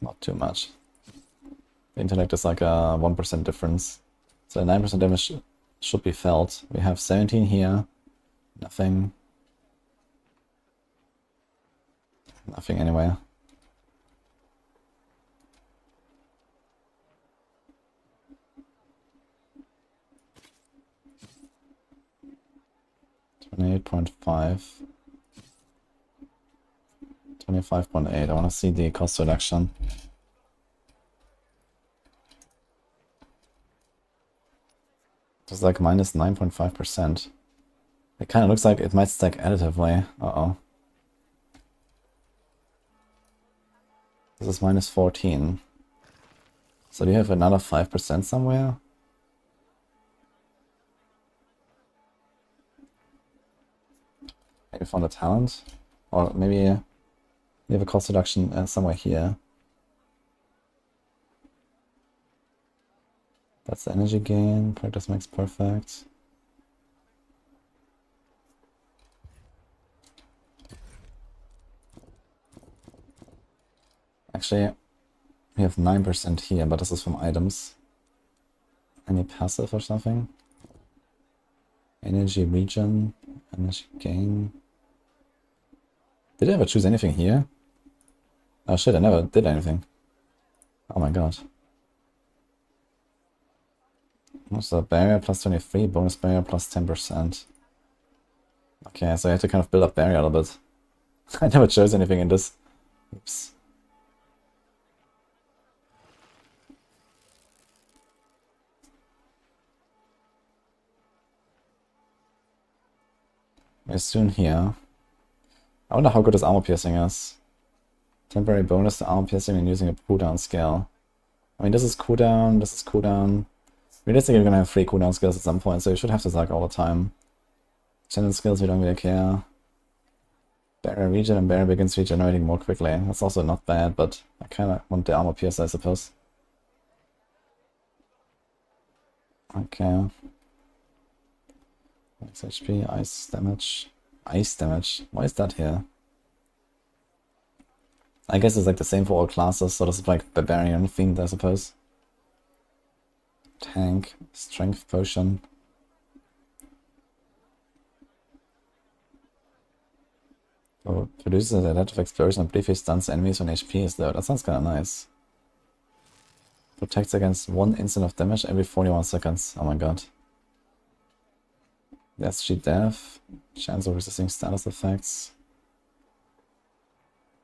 Not too much. The intellect is like a 1% difference. So 9% damage should be felt. We have 17 here. Nothing. Nothing anywhere. $28.5. 25.8. I want to see the cost reduction. It's like minus 9.5%. It kind of looks like it might stack additively. Uh-oh. This is minus 14. So do you have another 5% somewhere? Maybe found a talent? Or maybe you have a cost reduction somewhere here. That's the energy gain. Practice makes perfect. Actually, we have 9% here, but this is from items. Any passive or something? Energy regen, energy gain. Did I ever choose anything here? Oh shit, I never did anything. Oh my god. What's the barrier plus 23, bonus barrier plus 10%. Okay, so I have to kind of build up barrier a little bit. I never chose anything in this. Oops. We're soon here. I wonder how good this armor piercing is. Temporary bonus to armor piercing when using a cooldown scale. I mean, this is cooldown, this is cooldown. Realistically, we're gonna have 3 cooldown skills at some point, so you should have this like all the time. Channel skills, we don't really care. Barrier regen and barrier begins regenerating more quickly. That's also not bad, but I kinda want the armor pierce, I suppose. Okay. Max HP, ice damage. Ice damage? Why is that here? I guess it's like the same for all classes, so this is like barbarian themed, I suppose. Tank, strength potion. Oh, produces a adaptive explosion and briefly stuns enemies when HP is low. That sounds kinda nice. Protects against 1 instant of damage every 41 seconds. Oh my god. That's cheat death. Chance of resisting status effects.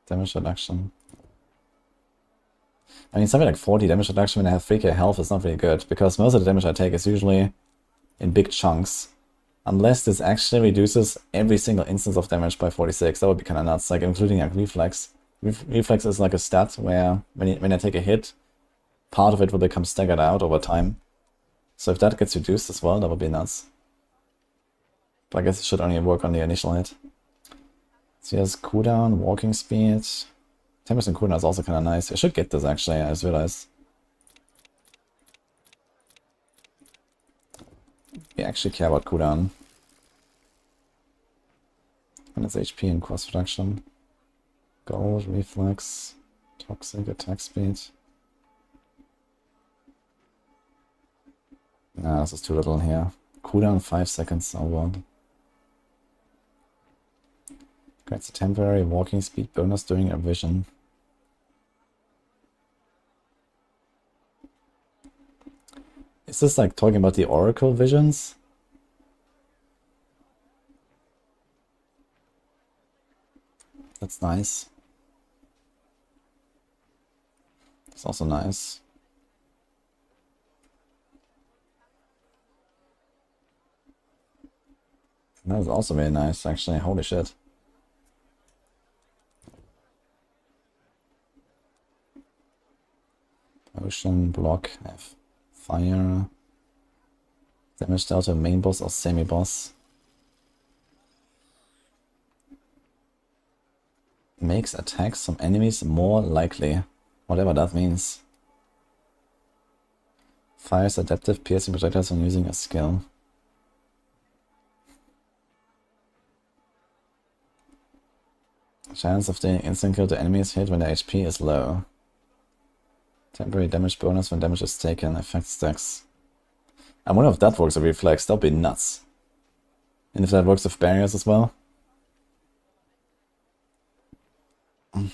Damage reduction. I mean, something like 40 damage reduction when I have 3k health is not really good, because most of the damage I take is usually in big chunks. Unless this actually reduces every single instance of damage by 46, that would be kinda nuts, like including like reflex. Reflex is like a stat where when I take a hit, part of it will become staggered out over time. So if that gets reduced as well, that would be nuts. But I guess it should only work on the initial hit. So he has cooldown, walking speed. 10% cooldown is also kind of nice. I should get this actually, I just realized. We actually care about cooldown. And it's HP and cost reduction. Gold, reflex, toxic, attack speed. Nah, this is too little here. Cooldown 5 seconds, oh god. Grants a temporary walking speed bonus during a vision. Is this like talking about the Oracle visions? That's nice. It's also nice. That is also very nice, actually. Holy shit. Ocean, block, F. Fire. Damage delta main boss or semi-boss. Makes attacks from enemies more likely. Whatever that means. Fires adaptive piercing projectiles when using a skill. Chance of doing instant kill to enemies hit when the HP is low. Temporary damage bonus when damage is taken. Effect stacks. I wonder if that works with reflex. That would be nuts. And if that works with barriers as well. Okay,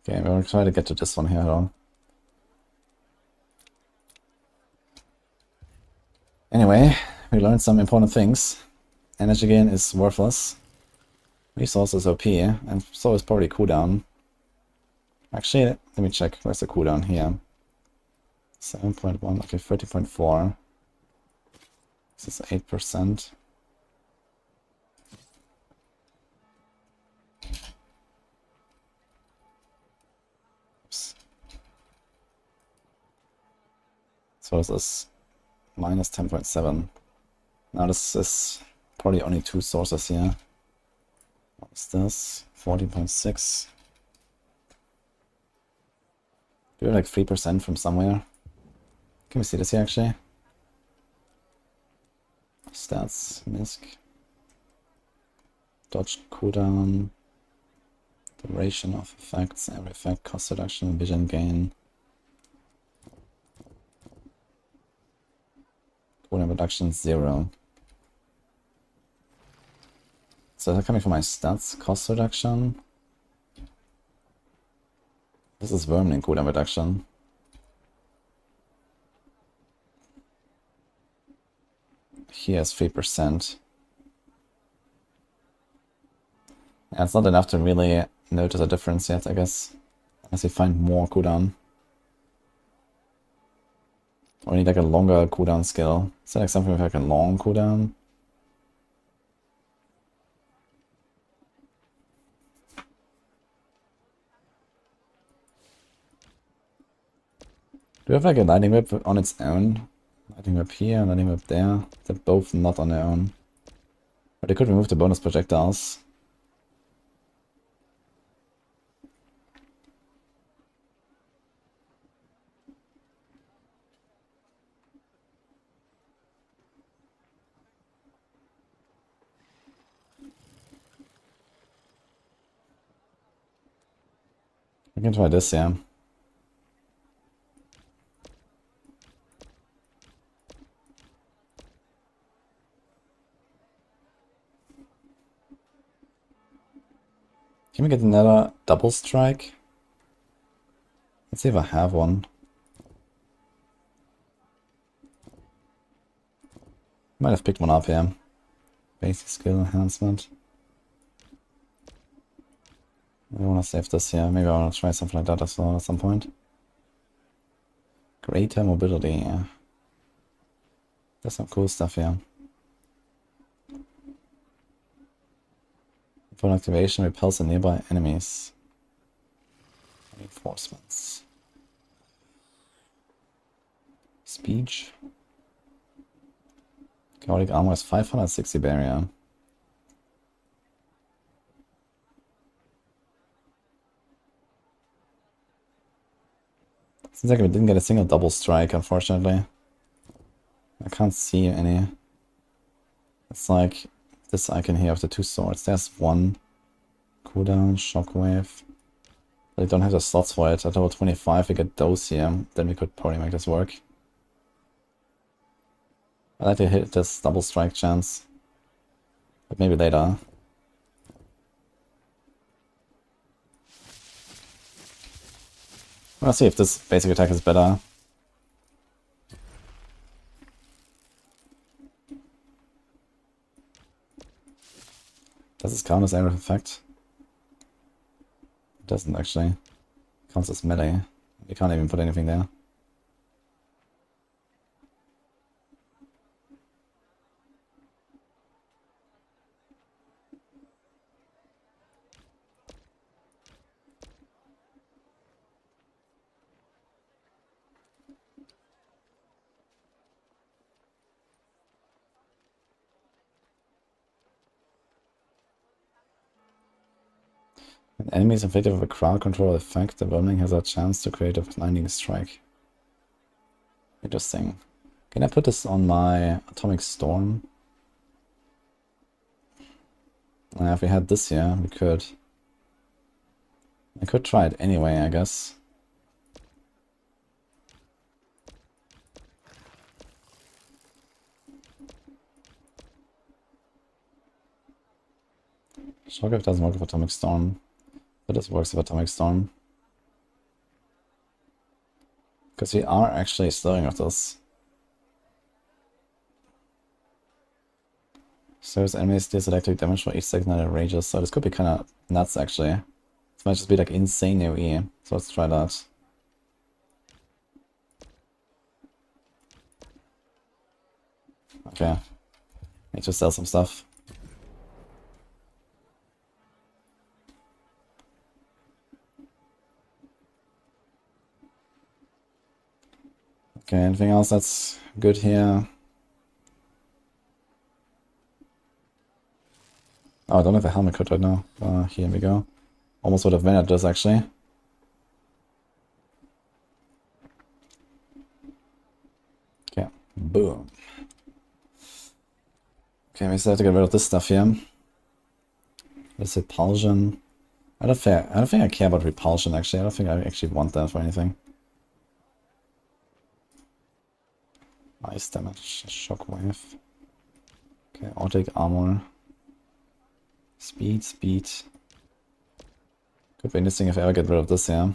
we're gonna try to get to this one here though. Anyway, we learned some important things. Energy gain is worthless. Resource is OP, and so is probably cooldown. Actually, let me check. Where's the cooldown here? 7.1, okay, 30.4. This is 8%. Oops. So this is minus 10.7. Now this is probably only 2 sources here. What is this? 14.6. Do we have like 3% from somewhere? Can we see this here actually? Stats, misc. Dodge cooldown. Duration of effects, every effect, cost reduction, vision gain. Cooldown reduction 0. So is that coming from my stats? Cost reduction? This is Vermin cooldown reduction. Here is 3%. Yeah, it's not enough to really notice a difference yet, I guess. Unless you find more cooldown. Or you need like a longer cooldown skill. Is that like something with like a long cooldown? Do we have like a lightning whip on its own? Lightning whip here, lightning whip there. They're both not on their own. But they could remove the bonus projectiles. We can try this, yeah. Can we get another double strike? Let's see if I have one. Might have picked one up here. Basic skill enhancement. I want to save this here. Maybe I want to try something like that as well at some point. Greater mobility, yeah. There's some cool stuff here. Upon activation, repels the nearby enemies. Reinforcements. Speech. Chaotic armor is 560 barrier. Seems like we didn't get a single double strike, unfortunately. I can't see any. It's like this icon here of the 2 swords. There's one. Cooldown, shockwave. But I don't have the slots for it. At level 25 we get those here. Then we could probably make this work. I'd like to hit this double strike chance. But maybe later. Let's see if this basic attack is better. Does this count as area of effect? It doesn't actually. It counts as melee. You can't even put anything there. When enemies inflicted with a crowd control effect, the Wormling has a chance to create a blinding strike. Interesting. Can I put this on my Atomic Storm? If we had this here, we could. I could try it anyway, I guess. Shockwave doesn't work with Atomic Storm, but this works with Atomic Storm. Because we are actually slowing with this. Serves enemies deals electric damage for each second that it rages, so this could be kind of nuts actually. This might just be like insane AoE, so let's try that. Okay, need to sell some stuff. Okay, anything else that's good here? Oh, I don't have a helmet coat right now. Here we go. Almost would have managed this actually. Okay, boom. Okay, we still have to get rid of this stuff here. Let's say repulsion. I don't think I care about repulsion actually. I don't think I actually want that for anything. Ice damage, shockwave. Okay, automatic armor. Speed. Could be interesting if I ever get rid of this, yeah.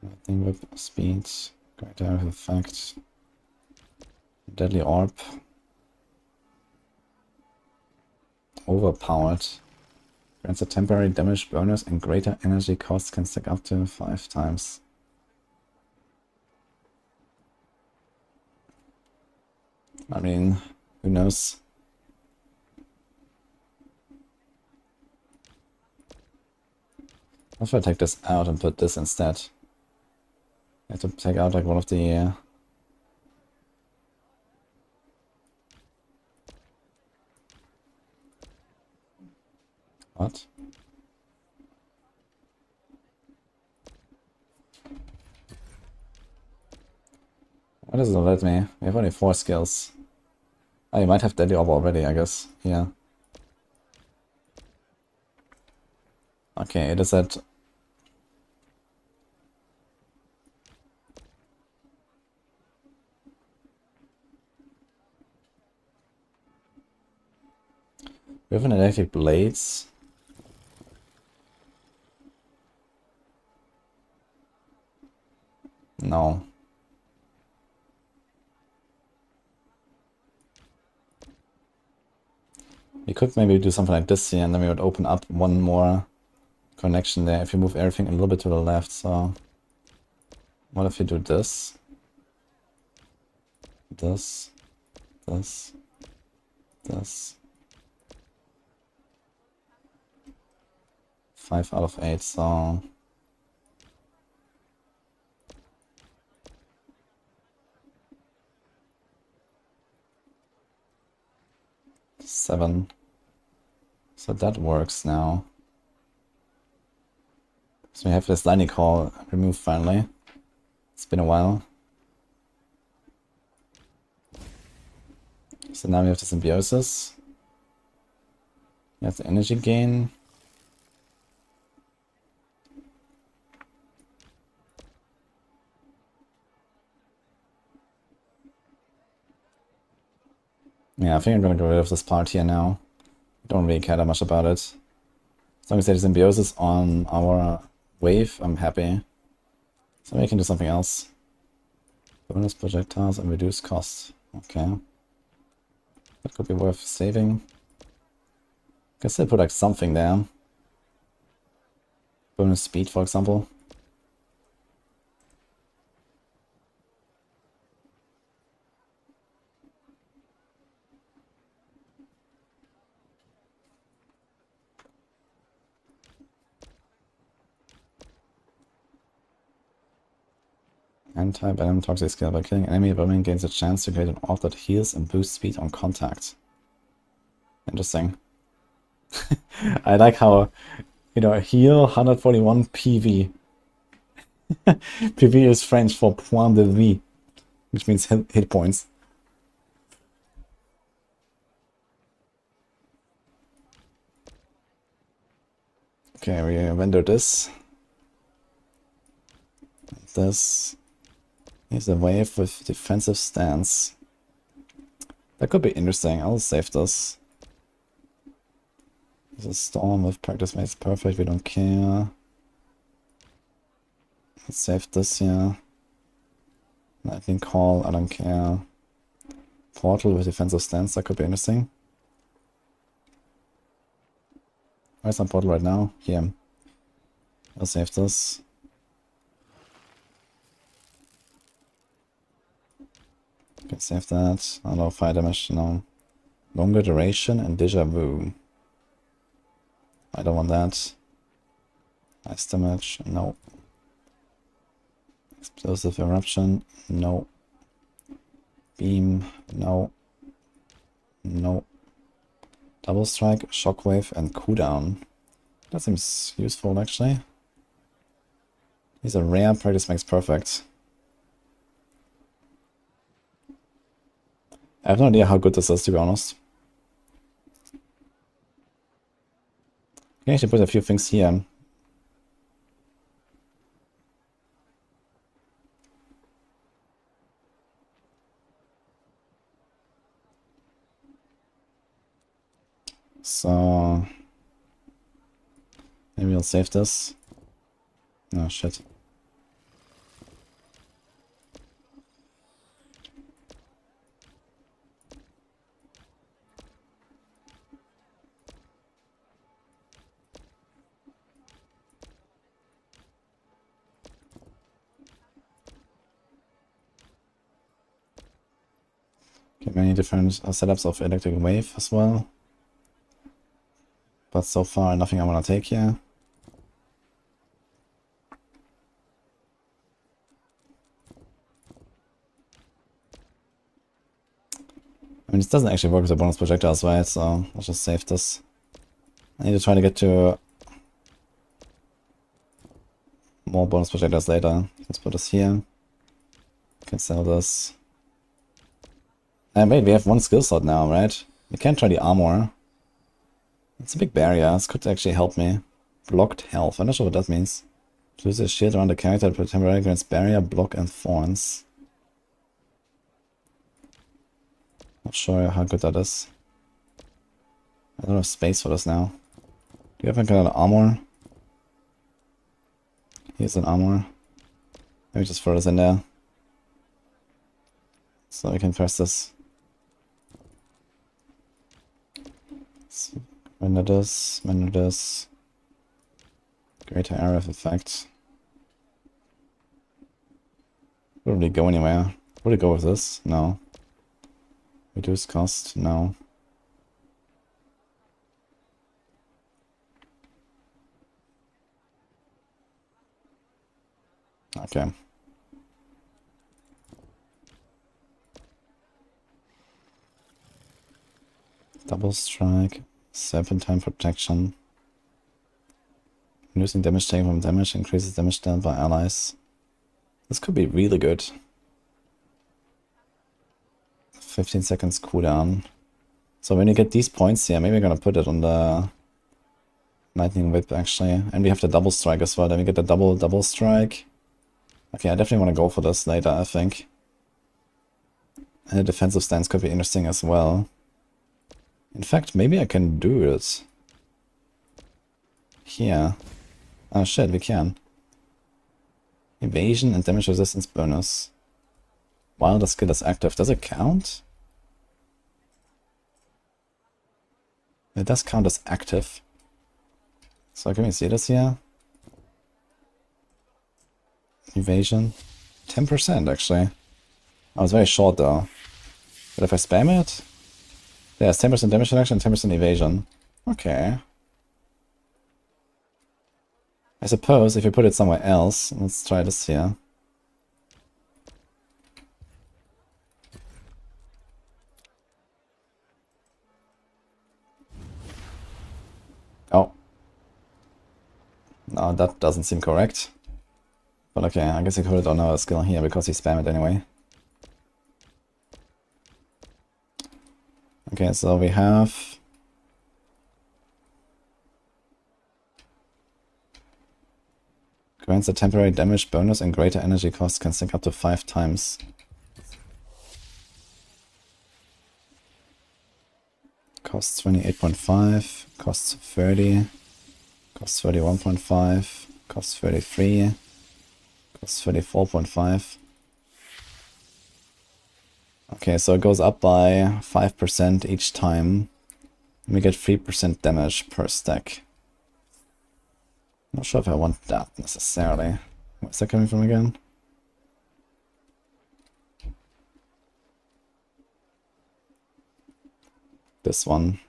Lightning whip, speed, great damage effect. Deadly orb. Overpowered. Grants a temporary damage bonus and greater energy cost can stack up to 5 times. I mean, who knows? What if I take this out and put this instead? I have to take out like one of the... What? Why does it let me? We have only 4 skills. Oh, you might have Deadly Orb already, I guess. Yeah. Okay, it is at... We have an electric blades. No. We could maybe do something like this here, and then we would open up one more connection there if you move everything a little bit to the left. So what if you do this? This. 5 out of 8, so... Seven. So that works now. So we have this lightning call removed finally. It's been a while. So now we have the symbiosis. We have the energy gain. Yeah, I think I'm gonna get rid of this part here now. Don't really care that much about it. As long as there's symbiosis on our wave, I'm happy. So we can do something else. Bonus projectiles and reduce cost. Okay. That could be worth saving. Can still put like something there. Bonus speed, for example. Fine type enemy toxic skill. By killing enemy, vermin gains a chance to create an orb that heals and boosts speed on contact. Interesting. I like how, you know, heal 141 PV. PV is French for point de vie, which means hit points. Okay, we render this. This is a wave with defensive stance. That could be interesting. I'll save this. There's a storm with practice makes perfect. We don't care. Let's save this here. Lightning call. I don't care. Portal with defensive stance. That could be interesting. Where's my portal right now? Here. I'll save this. Okay, save that. I don't know, fire damage, no. Longer duration and deja vu. I don't want that. Ice damage, no. Explosive eruption, no. Beam, no. No. Double strike, shockwave, and cooldown. That seems useful actually. These are rare, practice makes perfect. I have no idea how good this is, to be honest. I can actually put a few things here. So maybe I'll save this. Oh shit. Okay, many different setups of electric wave as well. But so far, nothing I want to take here. I mean, this doesn't actually work with the bonus projectiles, right? So I'll just save this. I need to try to get to more bonus projectiles later. Let's put this here. Can sell this. And wait, we have one skill slot now, right? We can try the armor. It's a big barrier. This could actually help me. Blocked health. I'm not sure what that means. Use a shield around the character to temporarily against barrier, block, and thorns. Not sure how good that is. I don't have space for this now. Do you have any kind of armor? Here's an armor. Maybe just throw this in there. So we can press this. So render this, render this. Greater area of effect. Would it go anywhere? Would it go with this? No. Reduce cost? No. Okay. Double strike, serpentine protection. Reducing damage taken from damage increases damage dealt by allies. This could be really good. 15 seconds cooldown. So when you get these points here, maybe we're gonna put it on the lightning whip actually. And we have the double strike as well. Then we get the double strike. Okay, I definitely want to go for this later, I think. And the defensive stance could be interesting as well. In fact, maybe I can do it here. Oh shit, we can. Evasion and damage resistance bonus. While the skill is active. Does it count? It does count as active. So can we see this here? Evasion. 10% actually. Oh, it's very short though. But if I spam it? Yeah, it's 10% damage reduction and 10% evasion. Okay. I suppose if you put it somewhere else, let's try this here. No, that doesn't seem correct. But okay, I guess he could have done another skill here because he spammed it anyway. Okay, so we have... grants a temporary damage bonus and greater energy cost, can sink up to 5 times. Costs 28.5, costs 30, costs 31.5, costs 33, costs 34.5. Okay, so it goes up by 5% each time. And we get 3% damage per stack. Not sure if I want that necessarily. Where's that coming from again? This one.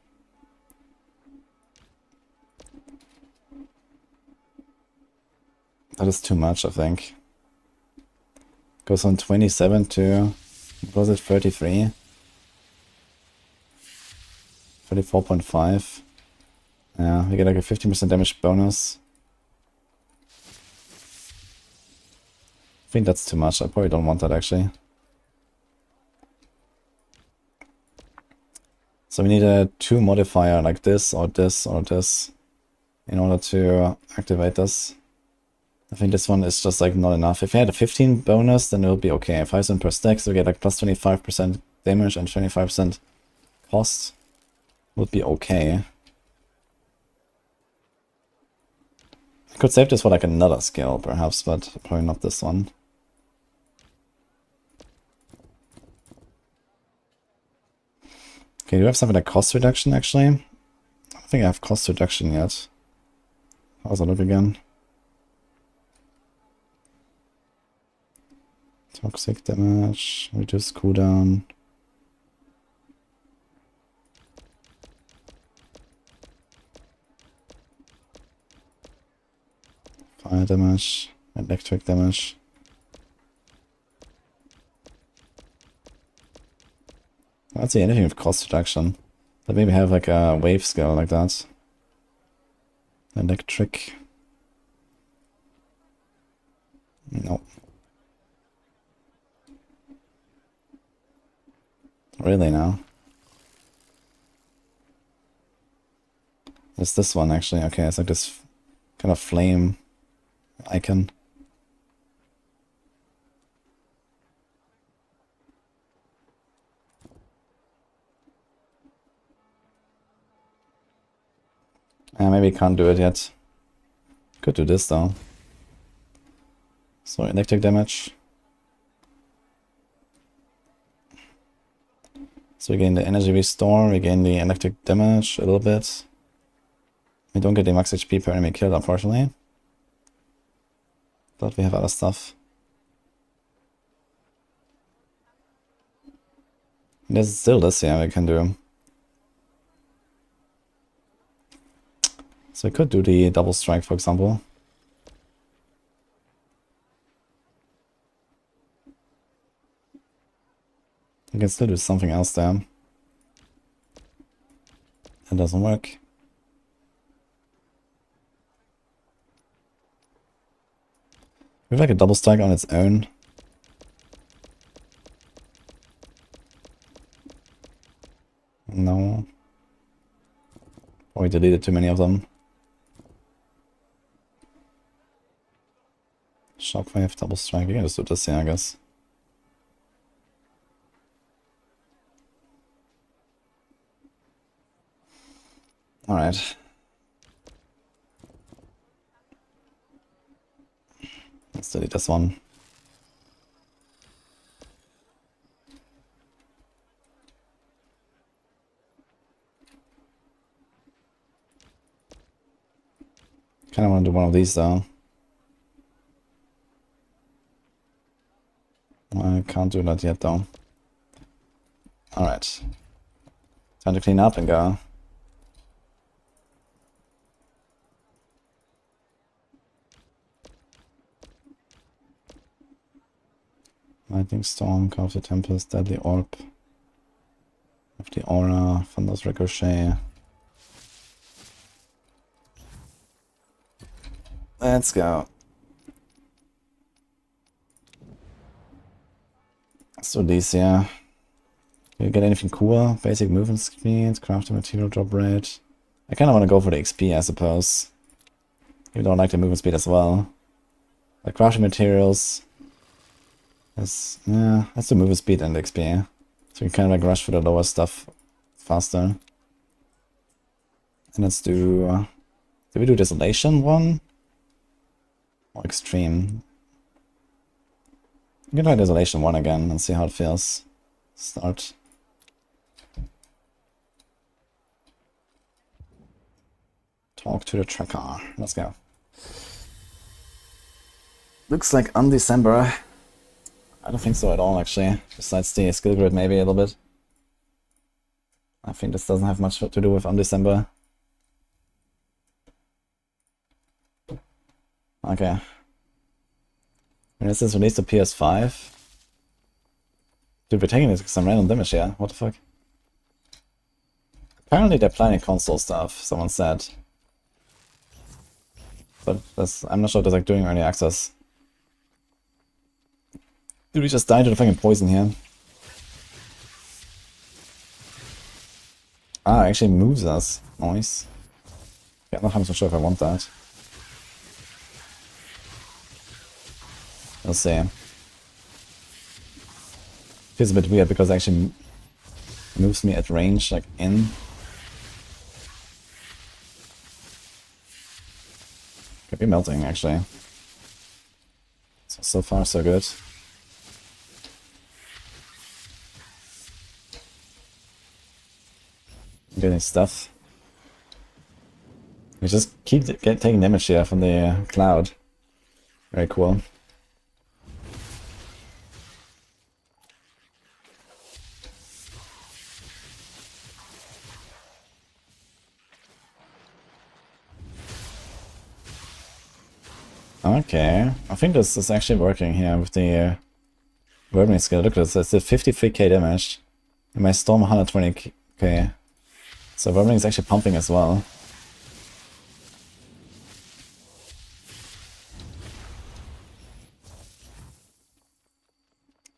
That is too much, I think. Goes from 27 to... what was it? 33? 34.5. Yeah, we get like a 15% damage bonus. I think that's too much. I probably don't want that actually. So we need a 2 modifier like this or this or this in order to activate this. I think this one is just like not enough. If we had a 15 bonus, then it would be okay. 5 cents per stack, so we get like plus 25% damage and 25% cost. Would be okay. I could save this for like another skill perhaps, but probably not this one. Okay, do you have something like cost reduction actually? I don't think I have cost reduction yet. How does it look again? Toxic damage, reduce cooldown. Fire damage, electric damage. I don't see anything with cost reduction. But maybe have like a wave skill like that. Electric. No. Really now? It's this one actually. Okay, it's like this kind of flame icon. Maybe can't do it yet. Could do this though. So electric damage. So we gain the energy restore, we gain the electric damage a little bit. We don't get the max HP per enemy killed, unfortunately. But we have other stuff. There's still this, yeah, we can do. So we could do the double strike, for example. We can still do something else there. It doesn't work. We have like a double strike on its own. No. Or we deleted too many of them. Shockwave, double strike. We can just do this here, I guess. Alright. Let's delete this one. Kinda wanna do one of these though. I can't do that yet though. Alright. Time to clean up and go. Lightning Storm, Call of the Tempest, Deadly Orb. Of the Aura, Thunder's Ricochet. Let's go. Let's do these, yeah. Can you get anything cool? Basic movement speed, crafting material drop rate. I kinda wanna go for the XP, I suppose. Even though I like the movement speed as well. Like crafting materials. Yeah, that's the movement speed and the XP. So you can kind of like rush for the lower stuff faster. And let's do... did we do Desolation 1? Or Extreme? We can try Desolation 1 again and see how it feels. Start. Talk to the tracker. Let's go. Looks like on December. I don't think so at all, actually. Besides the skill grid, maybe a little bit. I think this doesn't have much to do with Undecember. Okay. When is this released to PS5? Dude, we're taking some random damage here. What the fuck? Apparently they're planning console stuff, someone said. But I'm not sure if they're like doing early access. Dude, we just died to the fucking poison here. Ah, it actually moves us. Nice. Yeah, I'm not 100% sure if I want that. We'll see. Feels a bit weird because it actually moves me at range, like in. Could be melting, actually. So far, so good. Getting stuff. We just keep taking damage here from the cloud. Very cool. Okay, I think this is actually working here with the Vermin skill. Look at this, it's at 53k damage. And my Storm 120k. So Vermin is actually pumping as well.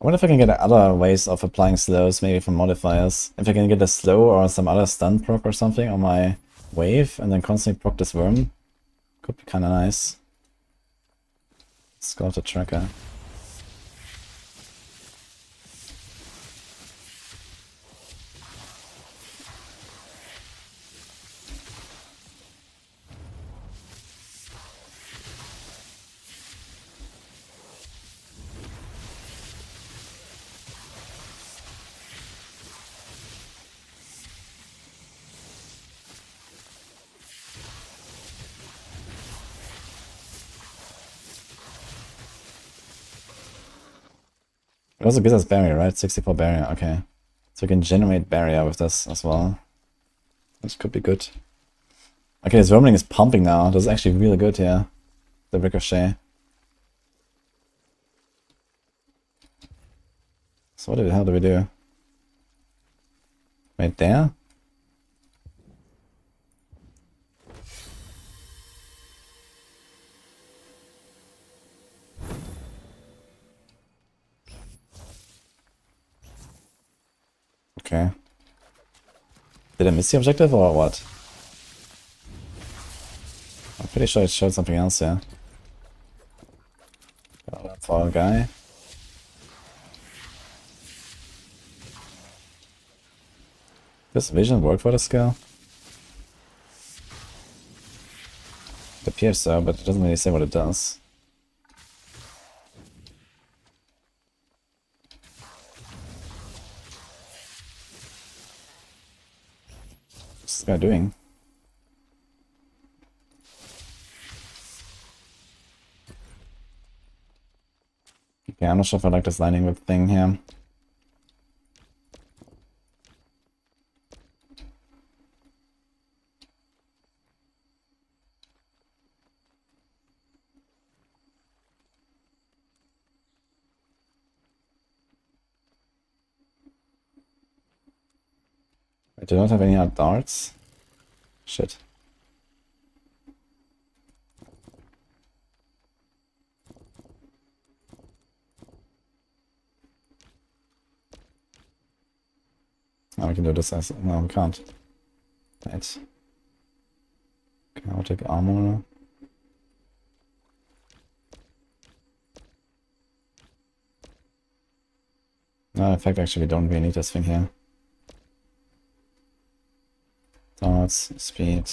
I wonder if I can get other ways of applying slows, maybe from modifiers. If I can get a slow or some other stun proc or something on my wave and then constantly proc this worm. Could be kinda nice. Scout the tracker. It also gives us barrier, right? 64 barrier, okay. So we can generate barrier with this as well. This could be good. Okay, this Vermin is pumping now. This is actually really good here. The ricochet. So what the hell do we do? Right there? Okay. Did I miss the objective or what? I'm pretty sure it showed something else here. Got that for a guy. Does vision work for the skill? It appears so, but it doesn't really say what it does. What's this guy doing? Okay, I'm not sure if I like this lightning whip thing here. I do not have any other darts. Shit. Now we can do this as... No, we can't. Right. Chaotic armor. No, in fact, actually, we don't really need this thing here. Darts, speed.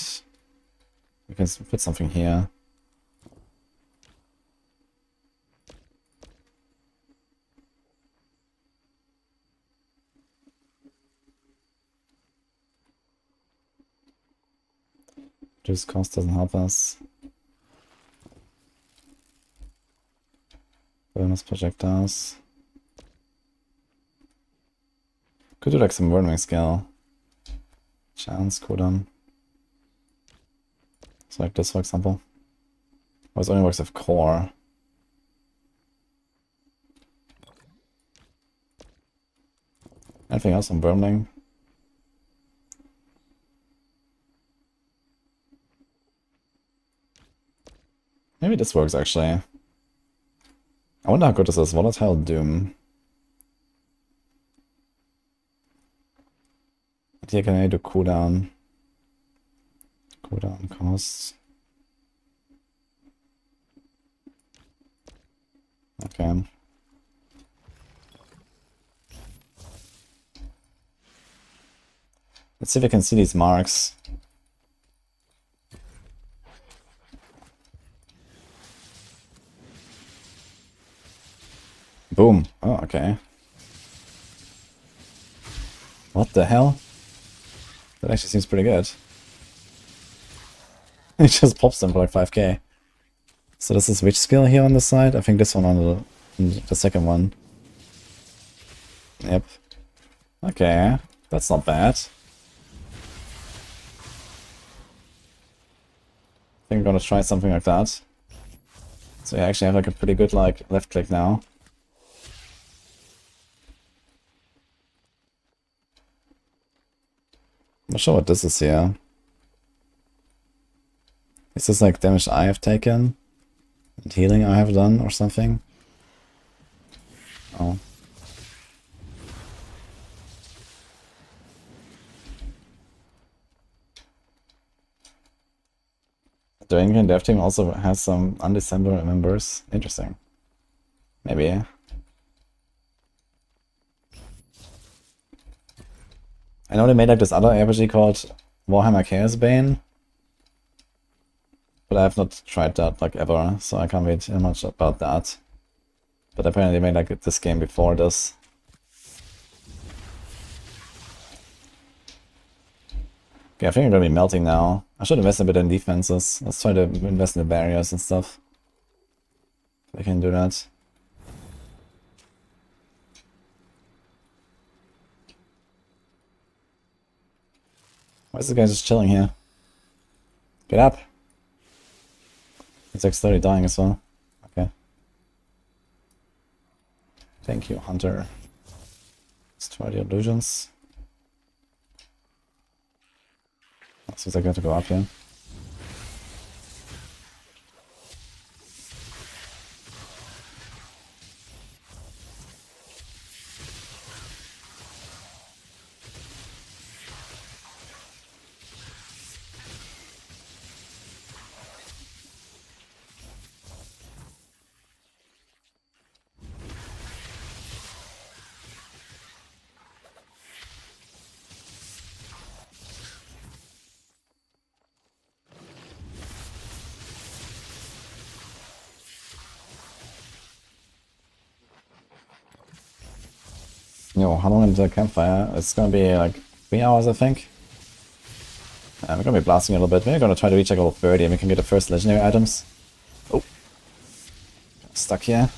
We can put something here. This cost doesn't help us. Bonus projectiles. Could do like some warning skill. Chance cooldown. So like this, for example. Oh, it only works with core. Anything else on burning? Maybe this works actually. I wonder how good this is. Volatile Doom. Here can I do cooldown? Cooldown costs. Okay. Let's see if I can see these marks. Boom. Oh, okay. What the hell? That actually seems pretty good. It just pops them for like 5k. So this is which skill here on the side? I think this one on the second one. Yep. Okay, that's not bad. I think I'm gonna try something like that. So I actually have like a pretty good like left click now. I'm not sure what this is here. Is this like damage I have taken? And healing I have done or something? Oh. The Dragonkin dev team also has some undecember members. Interesting. Maybe. I know they made like this other RPG called Warhammer Chaos Bane. But I have not tried that like ever, so I can't read too much about that. But apparently they made like this game before this. Okay, I think I'm gonna be melting now. I should invest a bit in defenses. Let's try to invest in the barriers and stuff. If I can do that. Why is this guy just chilling here? Get up! It's like slowly dying as well. Okay. Thank you, Hunter. Let's try the illusions. Seems like I have to go up here. Yo, how long until Campfire? It's gonna be like 3 hours, I think. We're gonna be blasting a little bit. We're gonna try to reach like level 30 and we can get the first legendary items. Oh. Stuck here.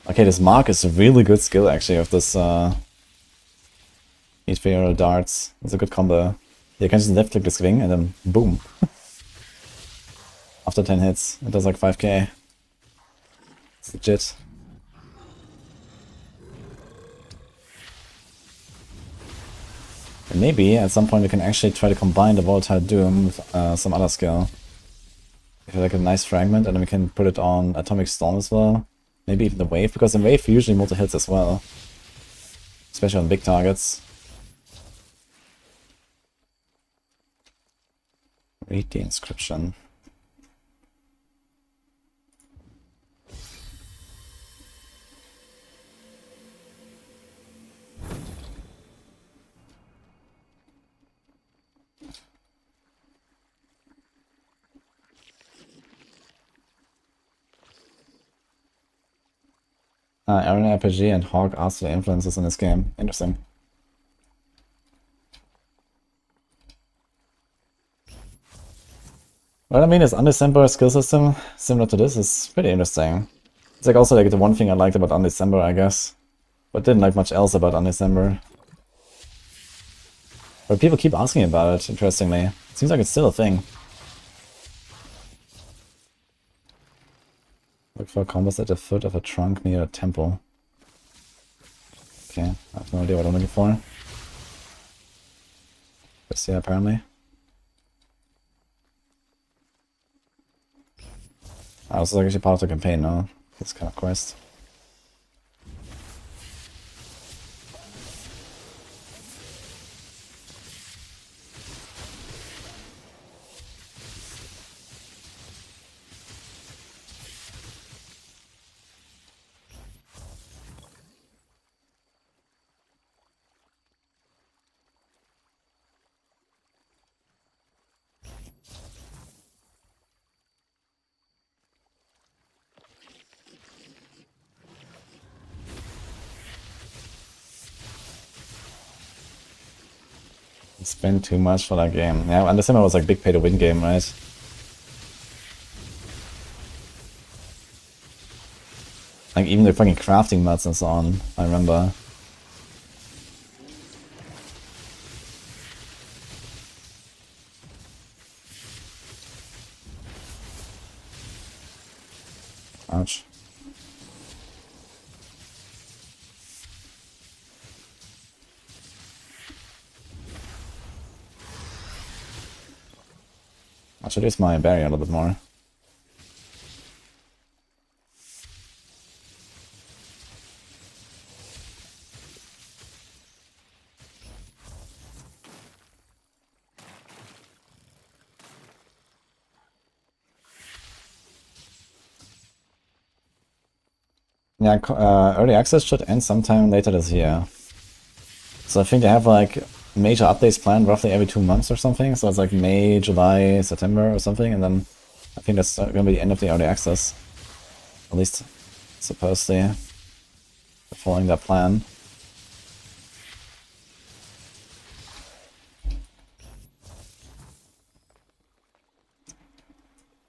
Okay, this Mark is a really good skill actually of this Ethereal darts. It's a good combo. You can just left click the swing and then boom. After 10 hits, it does like 5k. It's legit. And maybe at some point we can actually try to combine the Volatile Doom with some other skill. If like a nice fragment, and then we can put it on Atomic Storm as well. Maybe even the Wave, because the Wave usually multi-hits as well. Especially on big targets. Read the inscription. Aaron RPG and Hawk are the influences in this game. Interesting. What I mean is Undecember skill system, similar to this, is pretty interesting. It's like also like the one thing I liked about Undecember, I guess. But didn't like much else about Undecember. But people keep asking about it, interestingly. It seems like it's still a thing. Look for combos at the foot of a trunk near a temple. Okay, I have no idea what I'm looking for. But yeah, apparently. Oh, this is actually part of the campaign now. This kind of quest. Spend too much for that game. Yeah, Undecember was like big pay to win game, right? Like even the fucking crafting mods and so on, I remember. Ouch. I should use my barrier a little bit more. Yeah, early access should end sometime later this year. So I think they have like major updates planned roughly every 2 months or something. So it's like May, July, September or something, and then I think that's gonna be the end of the early access. At least supposedly. Following that plan.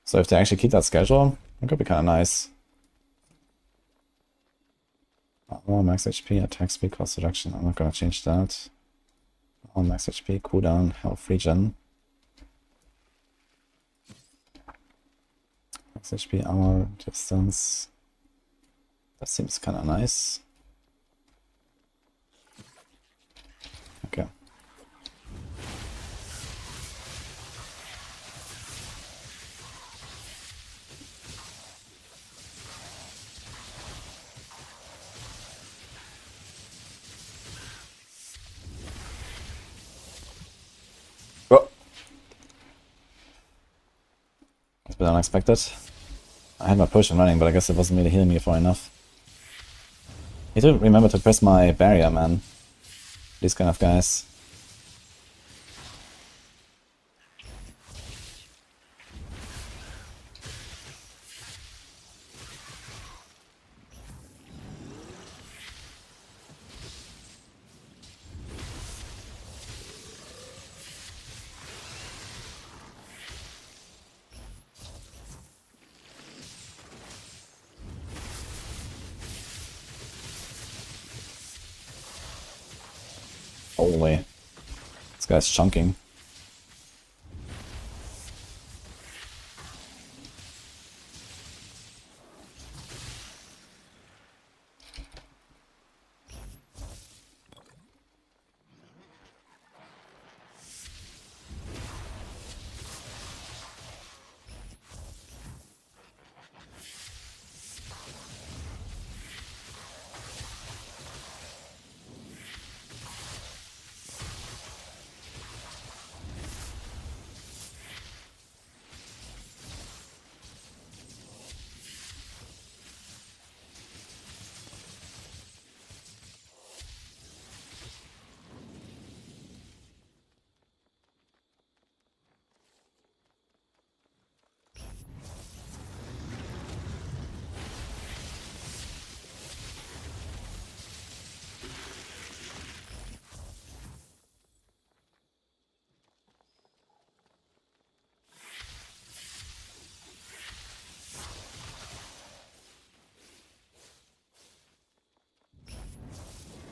So if they actually keep that schedule, it could be kind of nice. Oh, max HP, attack speed, cost reduction. I'm not gonna change that. Oh, max HP, cooldown, health regen. Max HP, armor, distance. That seems kind of nice. Okay. Oh. That's a bit unexpected. I had my potion running, but I guess it wasn't really healing me for enough. Need to remember to press my barrier, man. These kind of guys. Holy. This guy's chunking.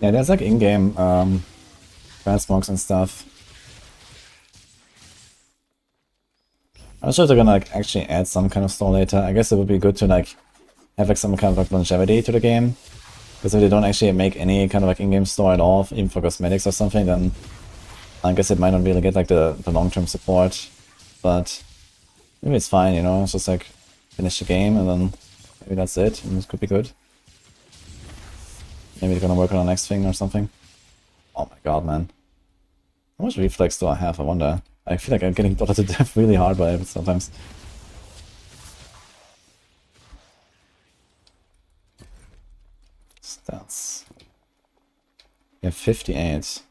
Yeah, there's like in-game transmogs and stuff. I'm sure they're gonna like actually add some kind of store later. I guess it would be good to like have like some kind of like longevity to the game. Because if they don't actually make any kind of like in-game store at all, even for cosmetics or something, then I guess it might not really get like the long-term support. But maybe it's fine, you know, it's just like finish the game and then maybe that's it, and it could be good. Maybe they're gonna work on the next thing or something. Oh my god, man. How much reflex do I have, I wonder? I feel like I'm getting dotted to death really hard by it sometimes. Stats. Yeah, 58.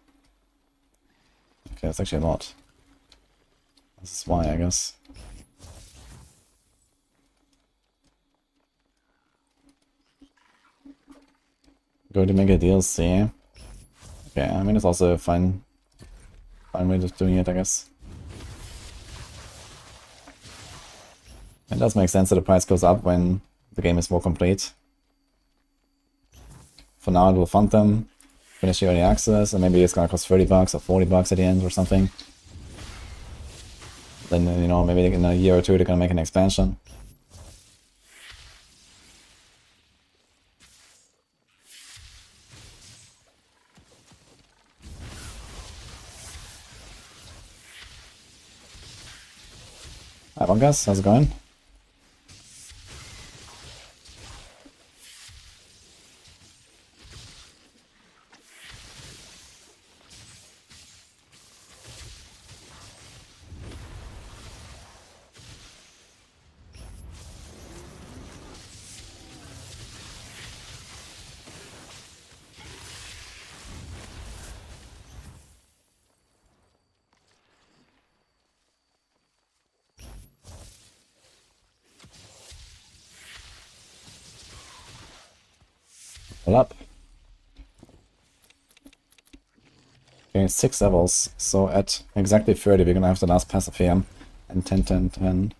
Okay, that's actually a lot. This is why, I guess. Going to make a DLC. Okay, I mean it's also a fine way of doing it, I guess. It does make sense that the price goes up when the game is more complete. For now it will fund them, finish the early access, and maybe it's gonna cost 30 bucks or 40 bucks at the end or something. Then, you know, maybe in a year or two they're gonna make an expansion. Hi Bungas, how's it going? Up. Okay, 6 levels, so at exactly 30 we're gonna have the last passive here, and 10, 10, 10.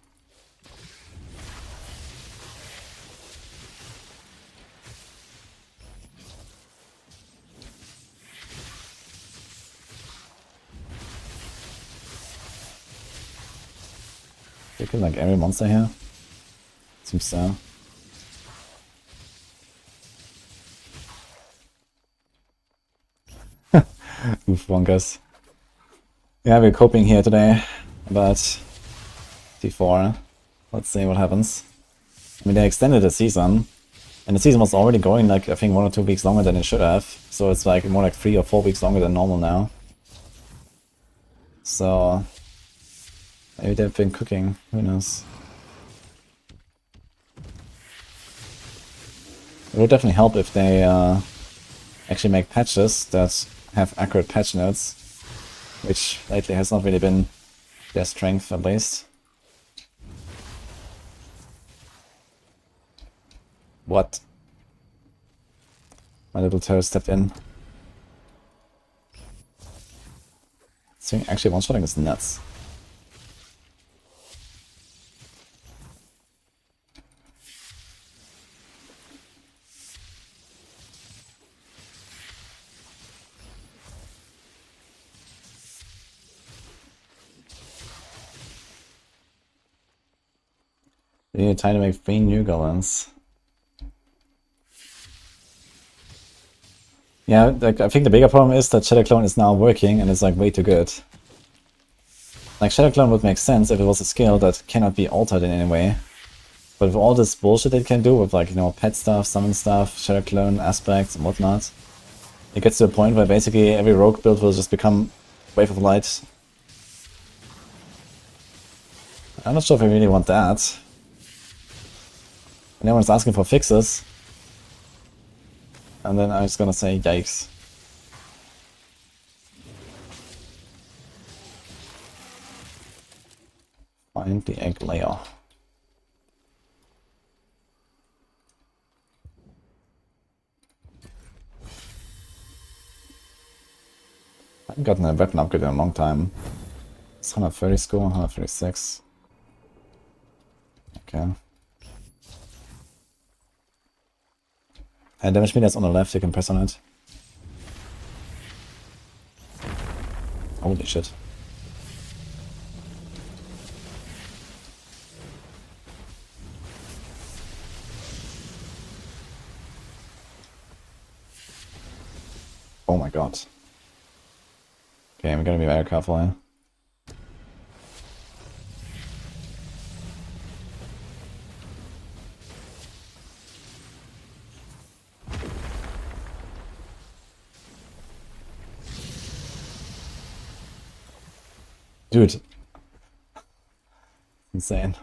You kill like every monster here? Seems so. Oof, Wonkas. Yeah, we're coping here today, but T4. Let's see what happens. I mean, they extended the season, and the season was already going like I think 1 or 2 weeks longer than it should have. So it's like more like 3 or 4 weeks longer than normal now. So maybe they've been cooking. Who knows? It would definitely help if they actually make patches that have accurate patch notes, which lately has not really been their strength, at least. What? My little toe stepped in. So actually one-shotting is nuts. We need time to make 3 new golems. Yeah, like, I think the bigger problem is that Shadow Clone is now working and it's like way too good. Like Shadow Clone would make sense if it was a skill that cannot be altered in any way. But with all this bullshit it can do with like, you know, pet stuff, summon stuff, Shadow Clone aspects and whatnot, it gets to a point where basically every rogue build will just become Wave of Light. I'm not sure if I really want that. And everyone's asking for fixes. And then I'm just gonna say yikes. Find the egg layer. I haven't gotten a weapon upgrade in a long time. It's 130 score, 136. Okay. And damage meter's on the left, you can press on it. Holy shit. Oh my god. Okay, I'm gonna be very careful here. Dude. Insane.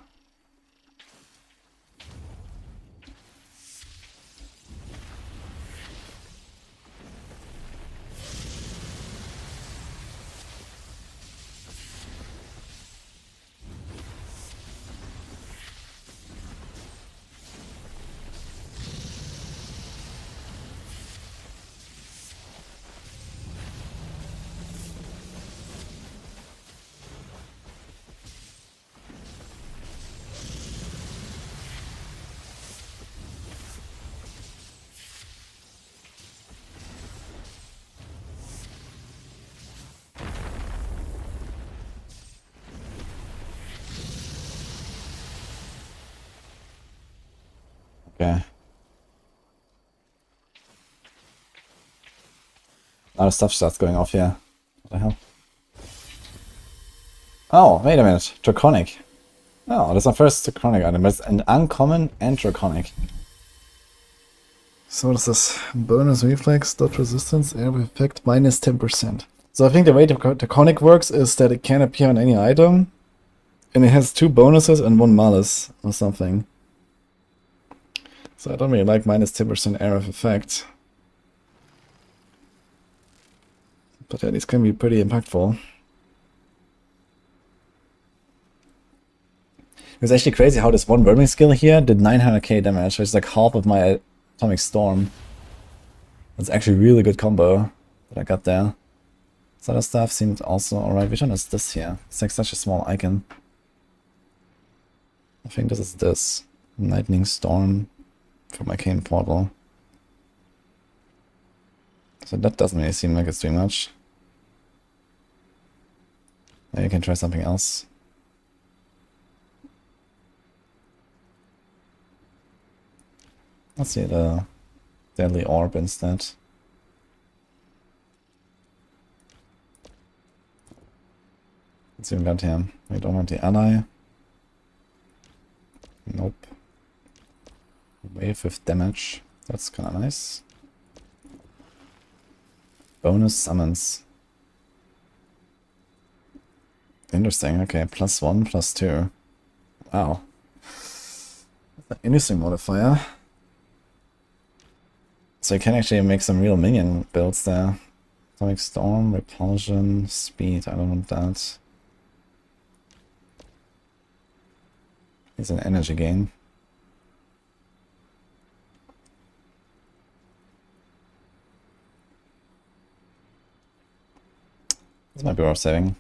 Okay. A lot of stuff starts going off here. What the hell? Oh, wait a minute. Draconic. Oh, that's my first Draconic item. It's an uncommon and Draconic. So what is this? Bonus reflex, dot resistance, air effect, minus 10%. So I think the way Draconic works is that it can appear on any item. And it has 2 bonuses and 1 malus or something. So I don't really like minus 10% air of effect. But at least can be pretty impactful. It's actually crazy how this one Worming skill here did 900k damage, which is like half of my Atomic Storm. That's actually a really good combo that I got there. This other stuff seemed also alright. Which one is this here? It's like such a small icon. I think this is this. Lightning Storm from Arcane Portal. So that doesn't really seem like it's doing much. Maybe you can try something else. Let's see the Deadly Orb instead. Let's see what we got here. We don't want the ally. Nope. Wave with damage. That's kinda nice. Bonus summons. Interesting, okay, +1, +2. Wow. That's an interesting modifier. So you can actually make some real minion builds there. Atomic Storm, Repulsion, Speed, I don't want that. It's an energy gain. This might be worth saving.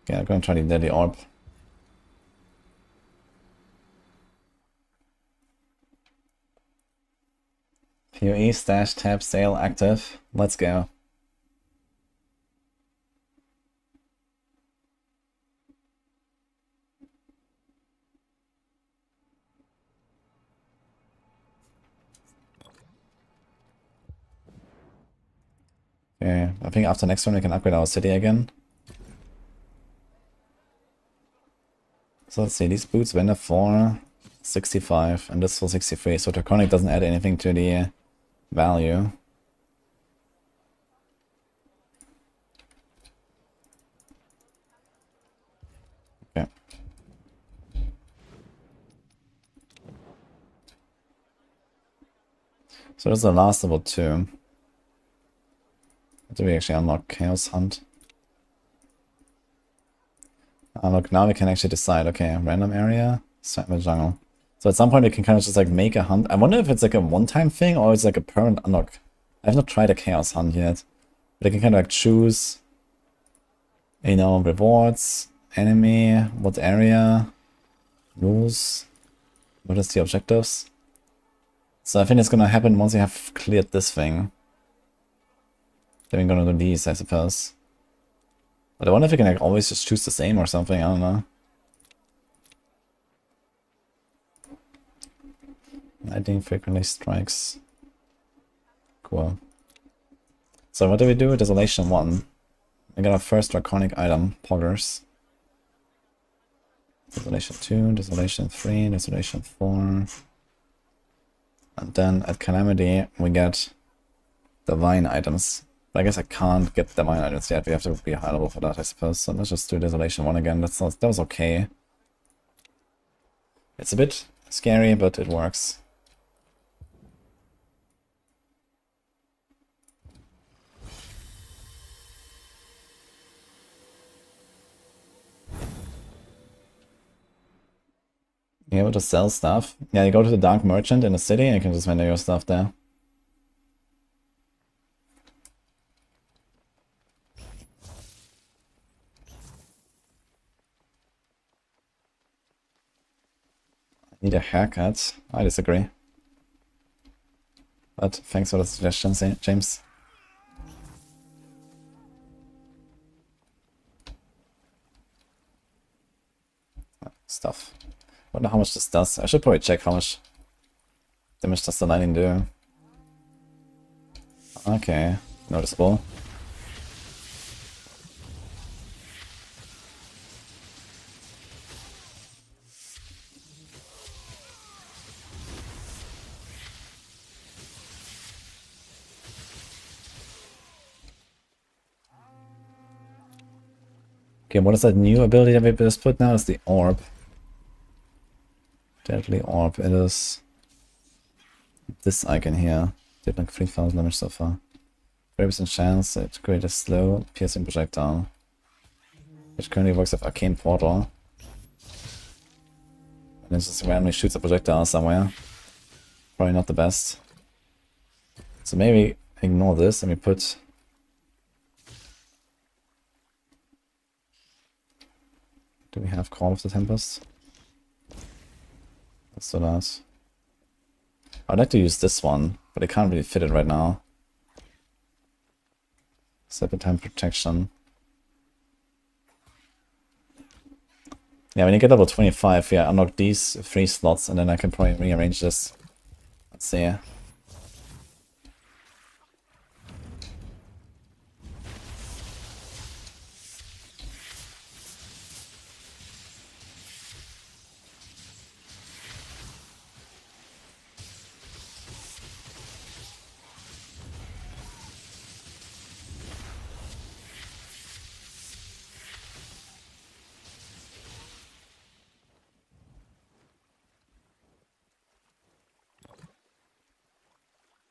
Okay, I'm gonna try the Deadly Orb. PoE stash tab sale active. Let's go. Okay, I think after next one we can upgrade our city again. So let's see, these boots went for 65 and this for 63, so Draconic doesn't add anything to the value. Okay. So this is the last level 2. Do we actually unlock Chaos Hunt? Look, now we can actually decide, okay, random area, set the jungle. So at some point we can kind of just like make a hunt. I wonder if it's like a one-time thing or it's like a permanent unlock. I have not tried a Chaos Hunt yet. But I can kind of like choose, you know, rewards, enemy, what area, rules. What is the objectives? So I think it's gonna happen once you have cleared this thing. Then we're gonna do these, I suppose. But I wonder if we can like always just choose the same or something, I don't know. Lightning frequently strikes. Cool. So what do we do? Desolation 1. We got our first draconic item, Poggers. Desolation 2, Desolation 3, Desolation 4. And then at Calamity we get Divine items. But I guess I can't get Divine items yet, we have to be high level for that I suppose. So let's just do Desolation 1 again, that was okay. It's a bit scary, but it works. You able to sell stuff? Yeah, you go to the Dark Merchant in the city and you can just vendor your stuff there. I need a haircut. I disagree. But thanks for the suggestion, James. Stuff. Wonder how much this does. I should probably check how much damage does the lightning do. Okay, noticeable. Okay, what is that new ability that we just put now? It's the orb. Deadly orb. It is this icon here. Did like 3000 damage so far. 30% chance it creates a slow piercing projectile. Which currently works with arcane portal. And it just randomly shoots a projectile somewhere. Probably not the best. So maybe ignore this and we put do we have Call of the Tempest? Let's do that. I'd like to use this one, but I can't really fit it right now. Serpentine Protection. Yeah, when you get level 25, yeah, unlock these 3 slots and then I can probably rearrange this. Let's see.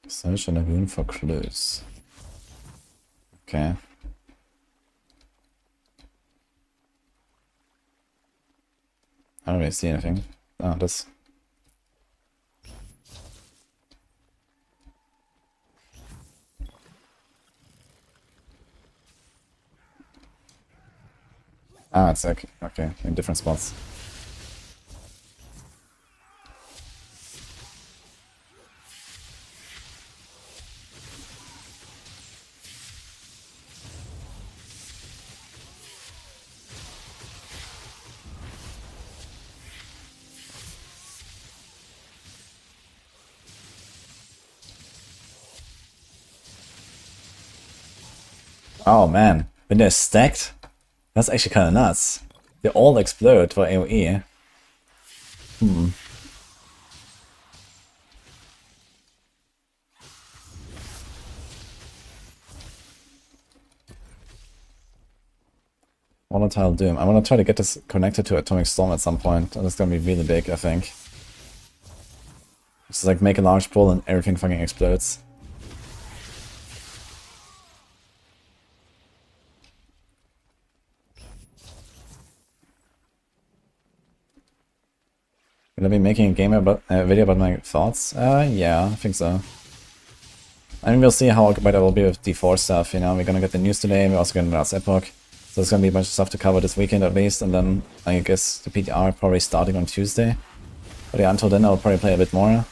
Search a lagoon for clues. Okay. I don't really see anything. Oh, this. Ah, it's okay. Okay, in different spots. Oh man, when they're stacked, that's actually kind of nuts. They all explode for AoE. Volatile Doom. I want to try to get this connected to Atomic Storm at some point. That's gonna be really big, I think. Just like make a large pull and everything fucking explodes. Will I be making a video about my thoughts? Yeah, I think so. I mean, we'll see how occupied I will be with D4 stuff, you know, we're gonna get the news today, we're also gonna announce Epoch. So there's gonna be a bunch of stuff to cover this weekend at least, and then I guess the PTR probably starting on Tuesday. But yeah, until then I'll probably play a bit more.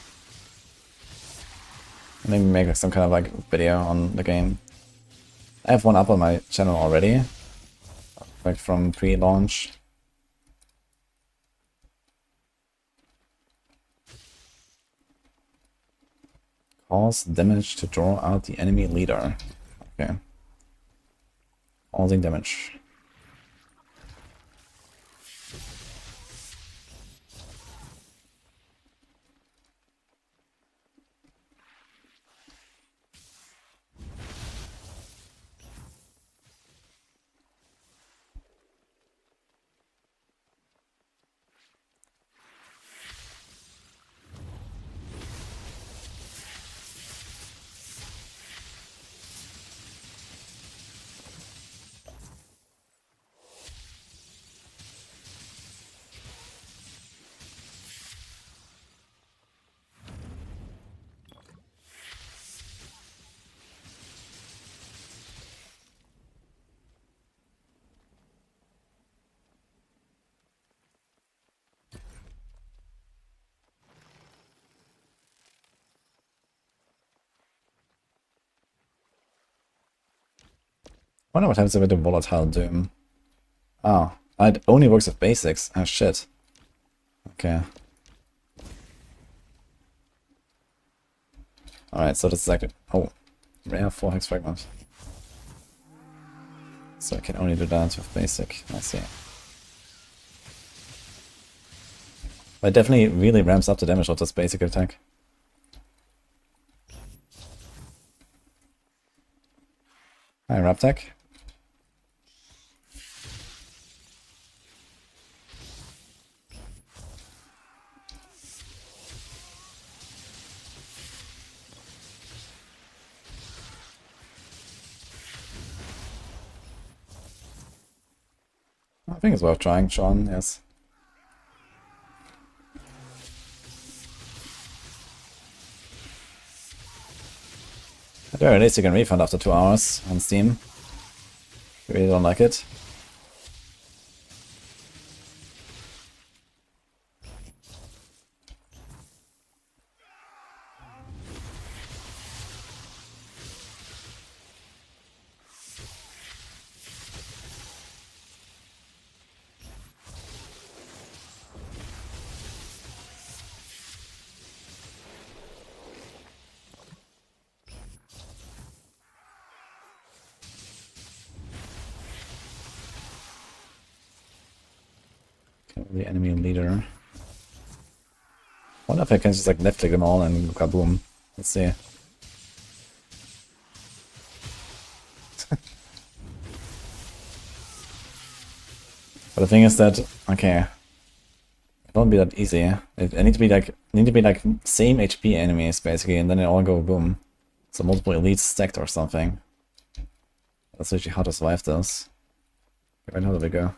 Maybe make like, some kind of like video on the game. I have one up on my channel already, like from pre-launch. Cause damage to draw out the enemy leader. Okay. Causing damage. I wonder what happens with the volatile doom. Oh, it only works with basics. Oh shit. Okay. Alright, so this is like... Oh, rare 4 hex fragment. So I can only do that with basic. I see. But it definitely really ramps up the damage of this basic attack. Hi, Raptech. I think it's worth trying, Sean, yes. At the very least you can refund after 2 hours on Steam. If you really don't like it. The enemy leader. Wonder if I can just like left click them all and kaboom. Let's see. But the thing is that okay, it won't be that easy. I need to be like same HP enemies basically, and then they all go boom. So multiple elites stacked or something. That's actually how to survive this. Right, how do we go?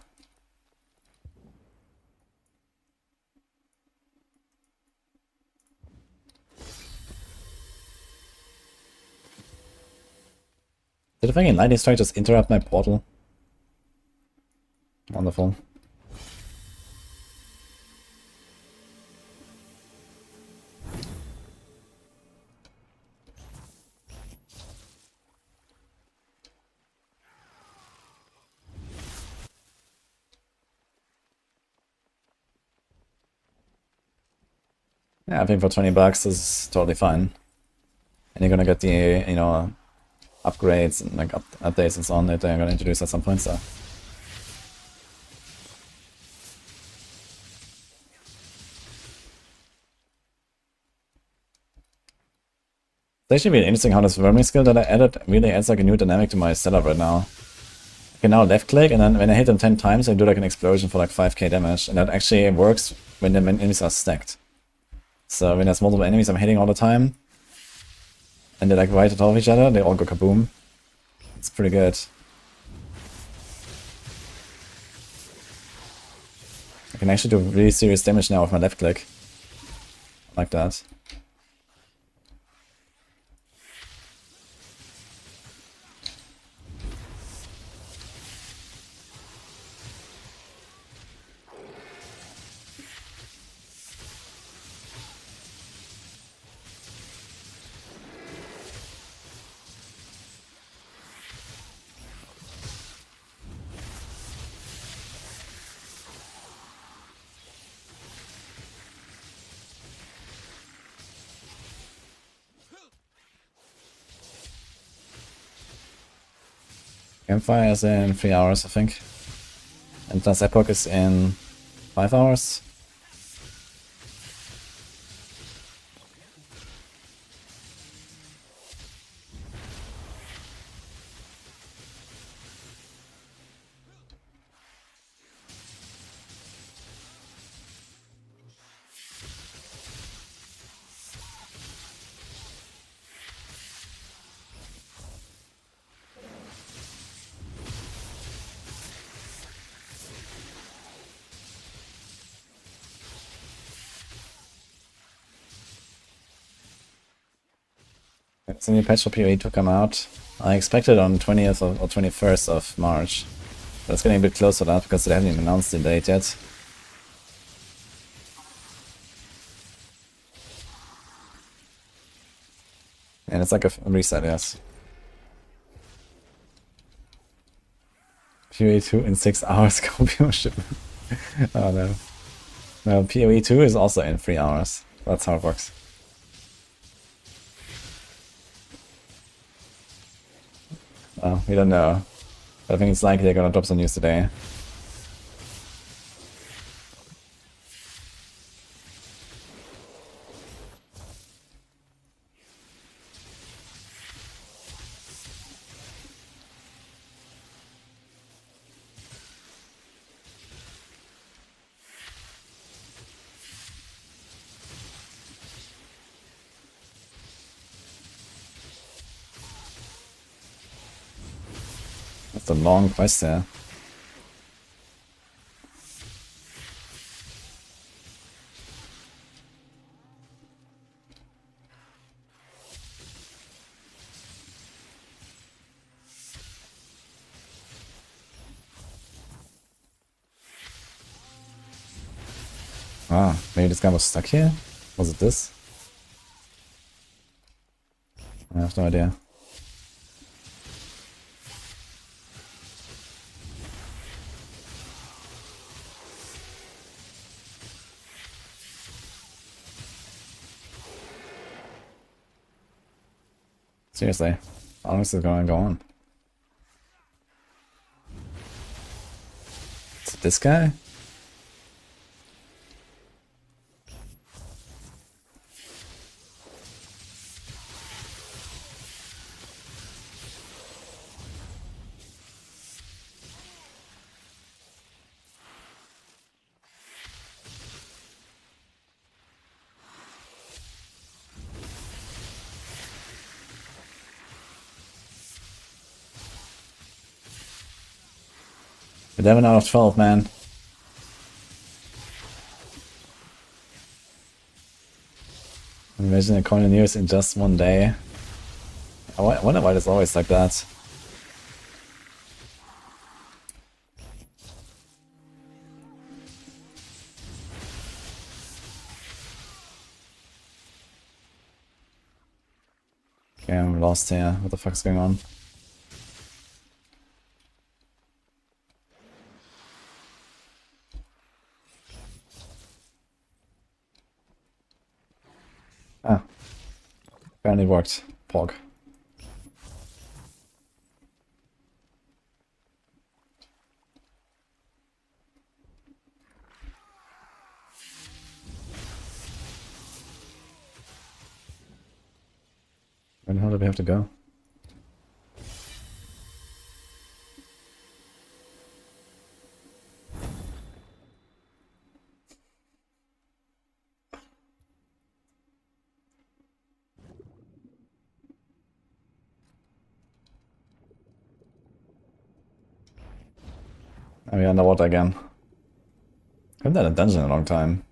Did the fucking lightning strike just interrupt my portal? Wonderful. Yeah, I think for 20 bucks this is totally fine. And you're gonna get the, you know, upgrades and like updates and so on that they're gonna introduce at some point, so. It's actually really interesting how this verming skill that I added really adds like a new dynamic to my setup right now. I can now left click and then when I hit them 10 times I do like an explosion for like 5k damage, and that actually works when the enemies are stacked. So when there's multiple enemies I'm hitting all the time, and they're like right on top of each other, they all go kaboom. It's pretty good. I can actually do really serious damage now with my left click. Like that. Campfire is in 3 hours, I think. And plus Epoch is in 5 hours. It's a new patch for PoE to come out. I expect it on 20th or 21st of March. But it's getting a bit close to that because they haven't even announced the date yet. And it's like a reset, yes. PoE 2 in 6 hours, Scorpio shipment. Oh no. No, PoE 2 is also in 3 hours. That's how it works. We don't know. But I think it's likely they're gonna drop some news today. That's a long quest there. Ah, maybe this guy was stuck here? Was it this? I have no idea. Seriously, how long is this gonna go on? Is it this guy? Eleven out of 12, man. Imagine a coin news in just one day. I wonder why it's always like that. Okay, I'm lost here. What the fuck's going on? Ah. Apparently it worked. Pog. Where the hell do we have to go? Oh, we're underwater again. I haven't done a dungeon in a long time.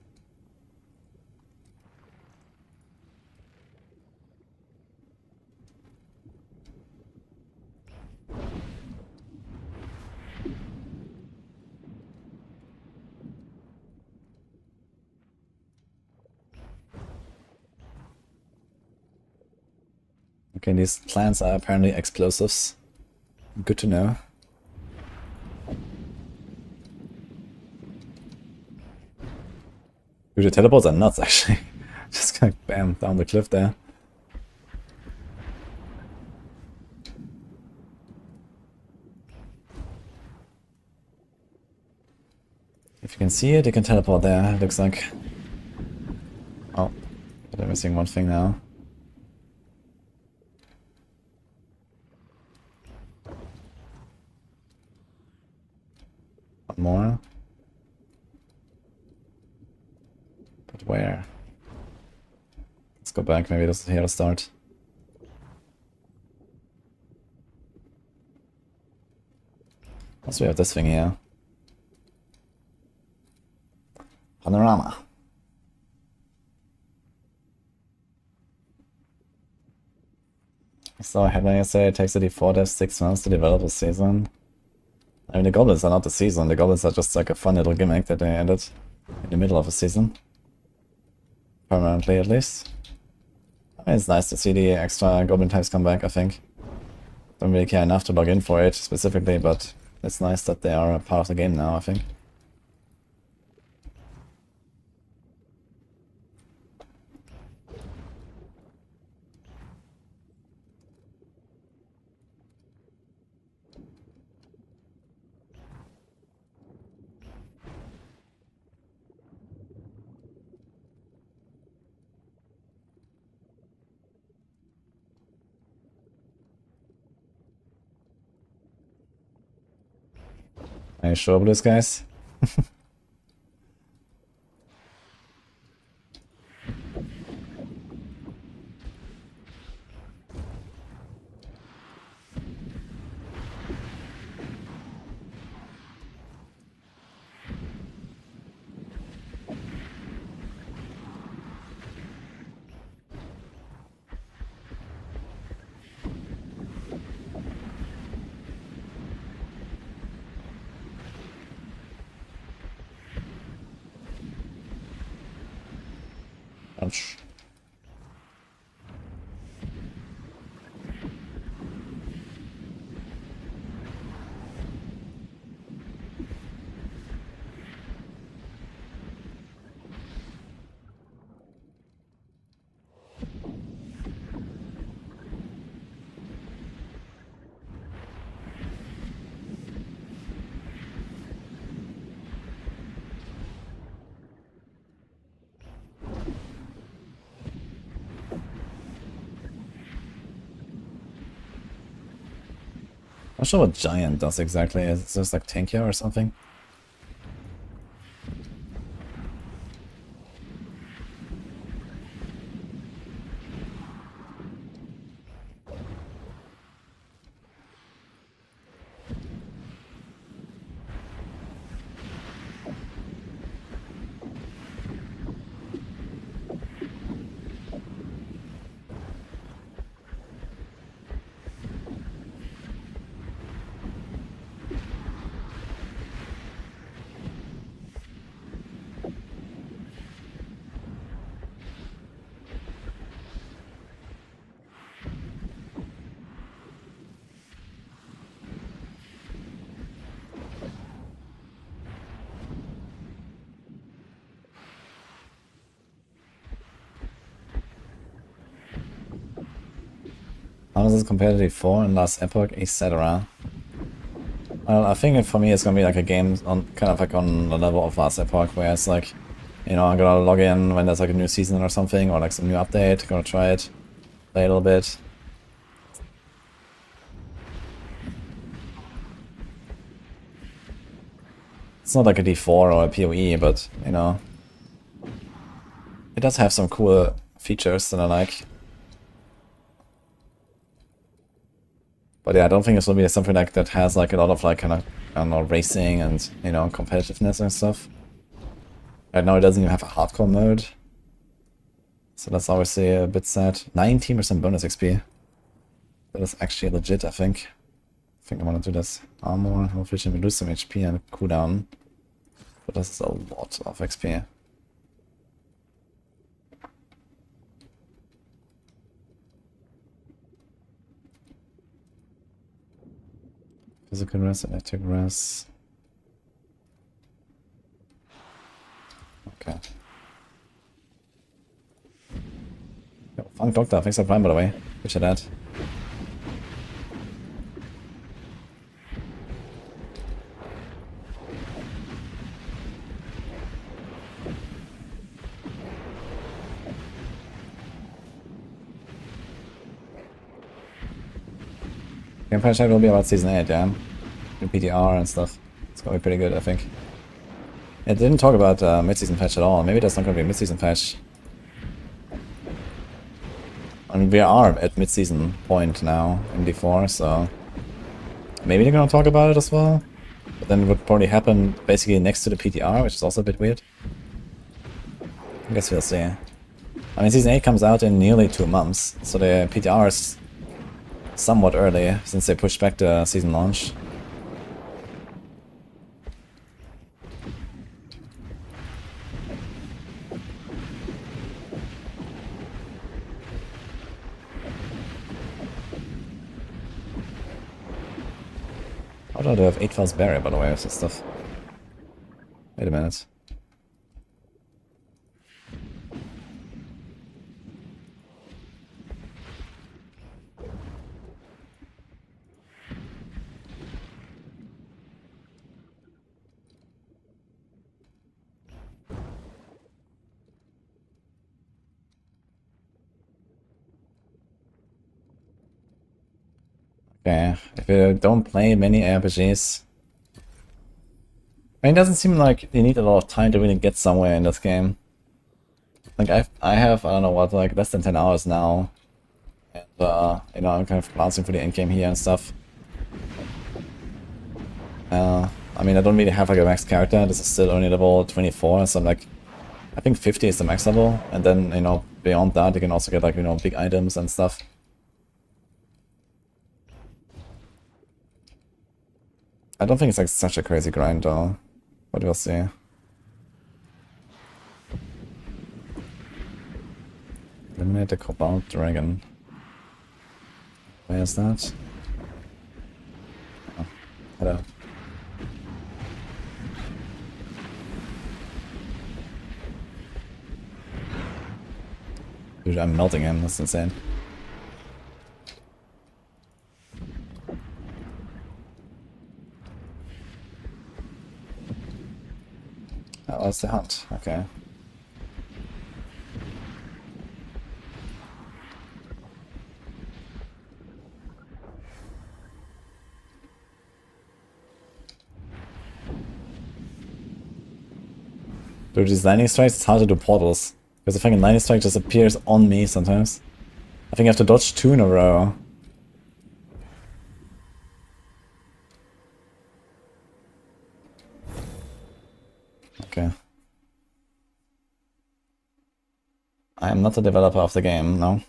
Okay, these plants are apparently explosives. Good to know. Dude, the teleports are nuts, actually. Just kind of bam, down the cliff there. If you can see it, you can teleport there, it looks like. Oh, but I'm missing one thing now. One more. But where? Let's go back, maybe this is here to start. Also we have this thing here. Panorama. So headline yesterday, it takes the D4 devs 6 months to develop a season. I mean, the goblins are not the season, the goblins are just like a fun little gimmick that they added in the middle of a season. Permanently, at least. I mean, it's nice to see the extra goblin types come back, I think. Don't really care enough to log in for it specifically, but it's nice that they are a part of the game now, I think. Are you sure about this, guys? Ouch. I'm not sure what Giant does exactly. Is it just like tankier or something? How does this compare to D4 and last Epoch, etc.? Well, I think for me it's gonna be like a game on kind of like on the level of last Epoch, where it's like, you know, I'm gonna log in when there's like a new season or something, or like some new update, gonna try it, play a little bit. It's not like a D4 or a PoE, but, you know, it does have some cool features that I like. But yeah, I don't think it's gonna be something like that has like a lot of like kind of, I don't know, racing and, you know, competitiveness and stuff. Right now it doesn't even have a hardcore mode. So that's obviously a bit sad. 19% bonus XP. That is actually legit, I think. I think I want to do this. Armor, hopefully we lose some HP and cooldown. But this is a lot of XP. Physical rest, electric rest. Okay. Yo, Funk Doctor, thanks for Prime by the way. Appreciate that. Campfire chat will be about Season 8, yeah? The PTR and stuff. It's gonna be pretty good, I think. It didn't talk about mid-season patch at all. Maybe there's not gonna be a mid-season patch. I mean, we are at mid-season point now in D4, so maybe they're gonna talk about it as well. But then it would probably happen basically next to the PTR, which is also a bit weird. I guess we'll see. I mean, Season 8 comes out in nearly 2 months, so the PTR is somewhat early since they pushed back the season launch. How do I have 8 files barrier, by the way, with this stuff? Wait a minute. Okay, if you don't play many RPGs... I mean, it doesn't seem like you need a lot of time to really get somewhere in this game. Like, I have, I don't know what, like less than 10 hours now. And, you know, I'm kind of glancing through the endgame here and stuff. I mean, I don't really have like a max character. This is still only level 24, so I'm like... I think 50 is the max level, and then, you know, beyond that you can also get like, you know, big items and stuff. I don't think it's like such a crazy grind though, but we'll see. Eliminate the Cobalt Dragon. Where is that? Oh, hello. Dude, I'm melting him, that's insane. Oh, that's the hunt, okay. Dude, these lightning strikes, it's hard to do portals. Because the fucking lightning strike just appears on me sometimes. I think I have to dodge 2 in a row. Okay. I am not the developer of the game, no.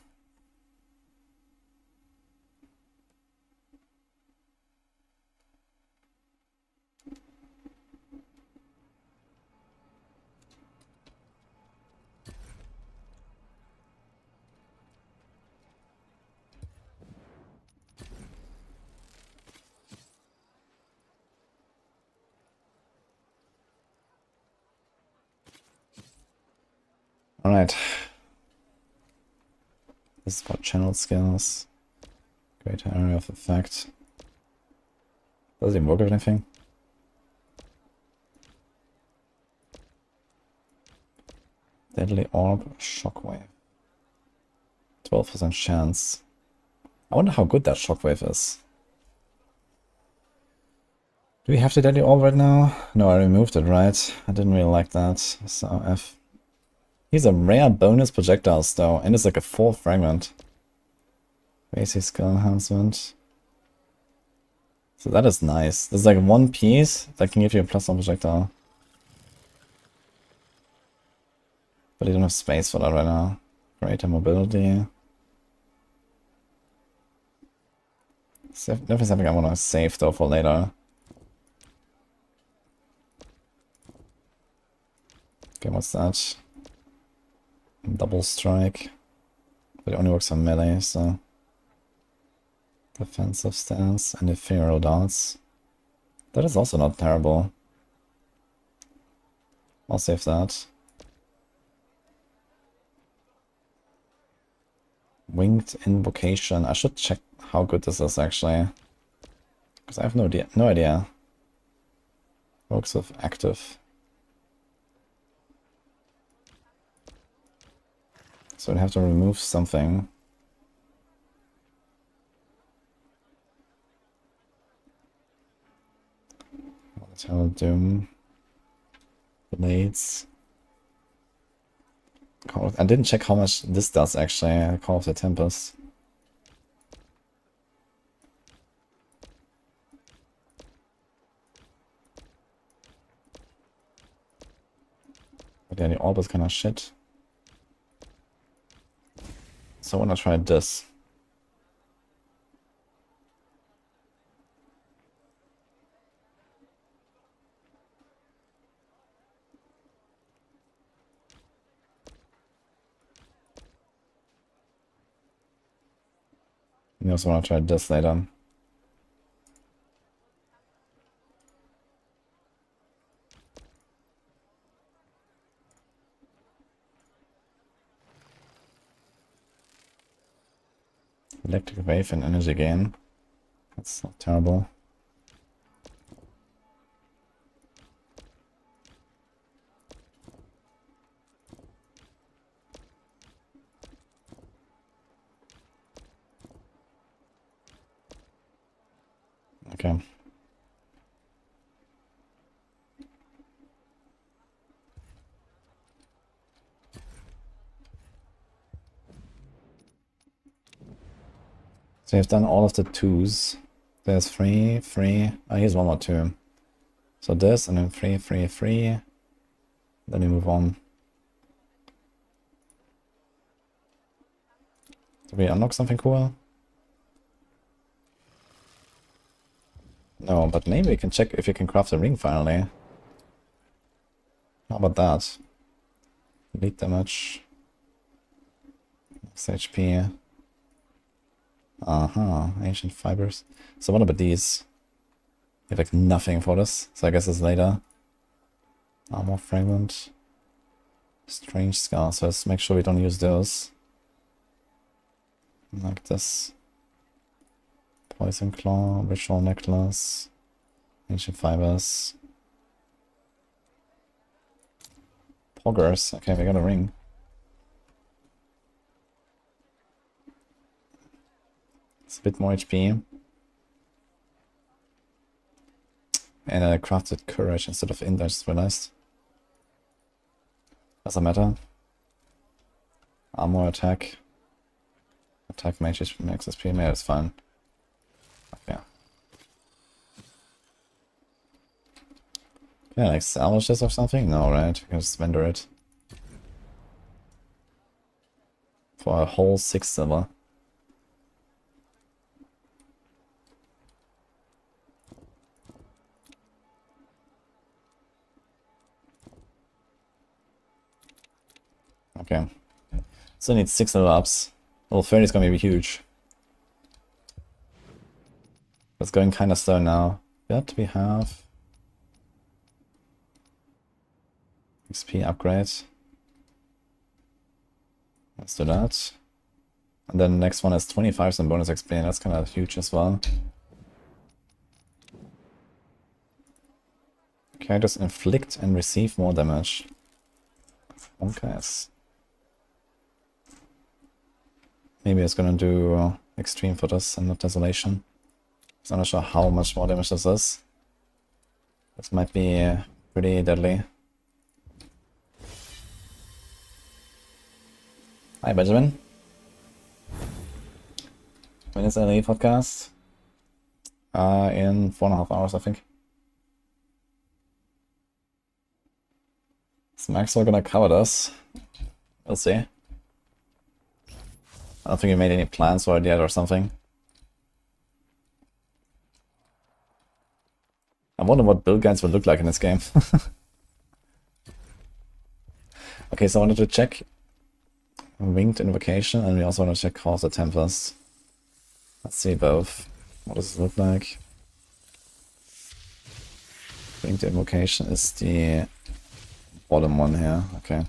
Alright. This is about channel skills. Greater area of effect. Does it even work with anything? Deadly Orb, Shockwave. 12% chance. I wonder how good that Shockwave is. Do we have the Deadly Orb right now? No, I removed it, right? I didn't really like that. So F. He's a rare bonus projectiles though, and it's like a 4 fragment. Basic skill enhancement. So that is nice. There's like 1 piece that can give you a +1 projectile. But you don't have space for that right now. Greater mobility. Definitely something I want to save though for later. Okay, what's that? Double strike. But it only works on melee, so... Defensive stance and ephemeral darts. That is also not terrible. I'll save that. Winged Invocation. I should check how good this is actually. Because I have no idea. Works with active. So I'd have to remove something. Tell Doom. Blades. I didn't check how much this does actually. Call of the Tempest. But yeah, the orb is kind of shit. So I wanna try this. I also wanna try this later. Electric wave and energy gain. That's not terrible. Okay. So you've done all of the 2s. There's 3, 3. Oh, here's 1 more 2. So this, and then 3, 3, 3. Then we move on. Did we unlock something cool? No, but maybe we can check if you can craft a ring finally. How about that? Bleed damage. Max HP. Ancient fibers. So what about these? We have like nothing for this, so I guess it's later. Armor fragment. Strange scar, so let's make sure we don't use those. Like this. Poison claw, ritual necklace. Ancient fibers. Poggers. Okay, we got a ring. It's a bit more HP. And I crafted courage instead of int, I just realized. Doesn't matter. Armor attack. Attack max SP, maybe it's fine. Okay. Yeah, like salvage this or something? No, right? You can just vendor it. For a whole 6 silver. Okay. Still need 6 level ups. Level 30 is gonna be huge. It's going kinda slow now. But we have XP upgrade. Let's do that. And then the next one is 25 some bonus XP, and that's kinda huge as well. Characters inflict and receive more damage. Okay. Maybe it's gonna do extreme for this and not desolation. So I'm not sure how much more damage this is. This might be pretty deadly. Hi Benjamin. When is LA podcast? In 4.5 hours, I think. Is Maxwell gonna cover this? We'll see. I don't think he made any plans for it yet or something. I wonder what build guides will look like in this game. Okay, so I wanted to check Winged Invocation, and we also want to check Call of the Tempest. Let's see both. What does it look like? Winged Invocation is the bottom one here, okay.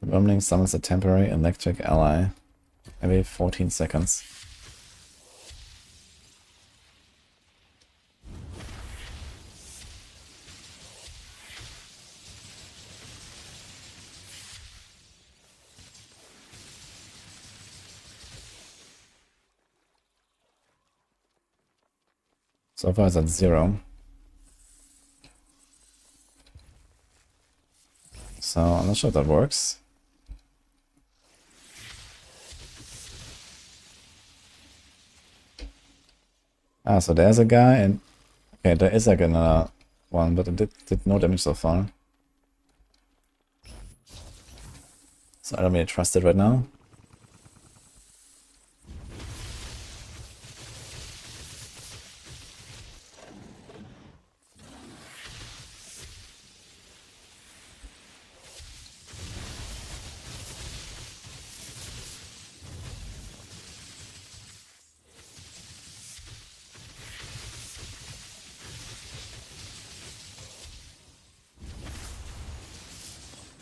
The Rumbling summons a temporary electric ally every 14 seconds. So far it's at 0. So I'm not sure if that works. Ah, so there's a guy, and okay, there is like another one, but it did no damage so far. So I don't really trust it right now.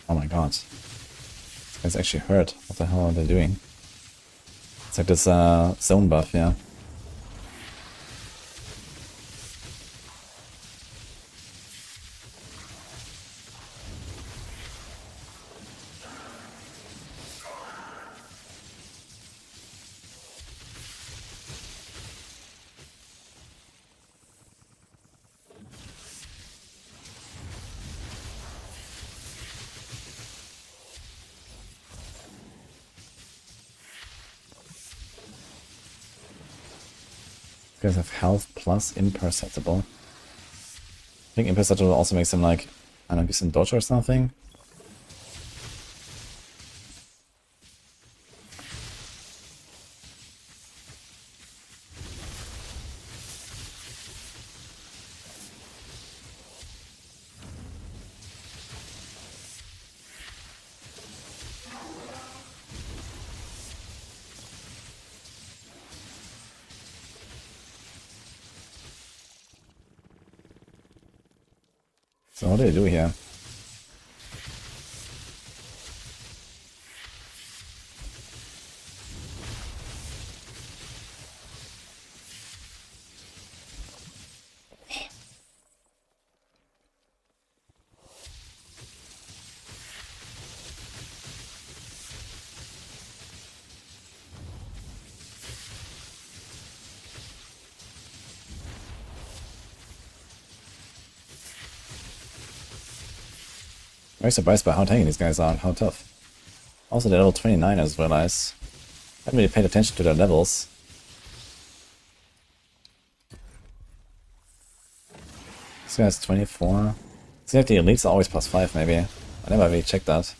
Oh my god. This guy's actually hurt. What the hell are they doing? It's like this zone buff, yeah. These guys have health plus imperceptible. I think imperceptible also makes him like, I don't know, gives him dodge or something. So what do they do here? Very surprised by how tanky these guys are and how tough. Also, they're level 29 as well as. I haven't really paid attention to their levels. This guy's 24. See if the elites are always plus 5 maybe. I never really checked that.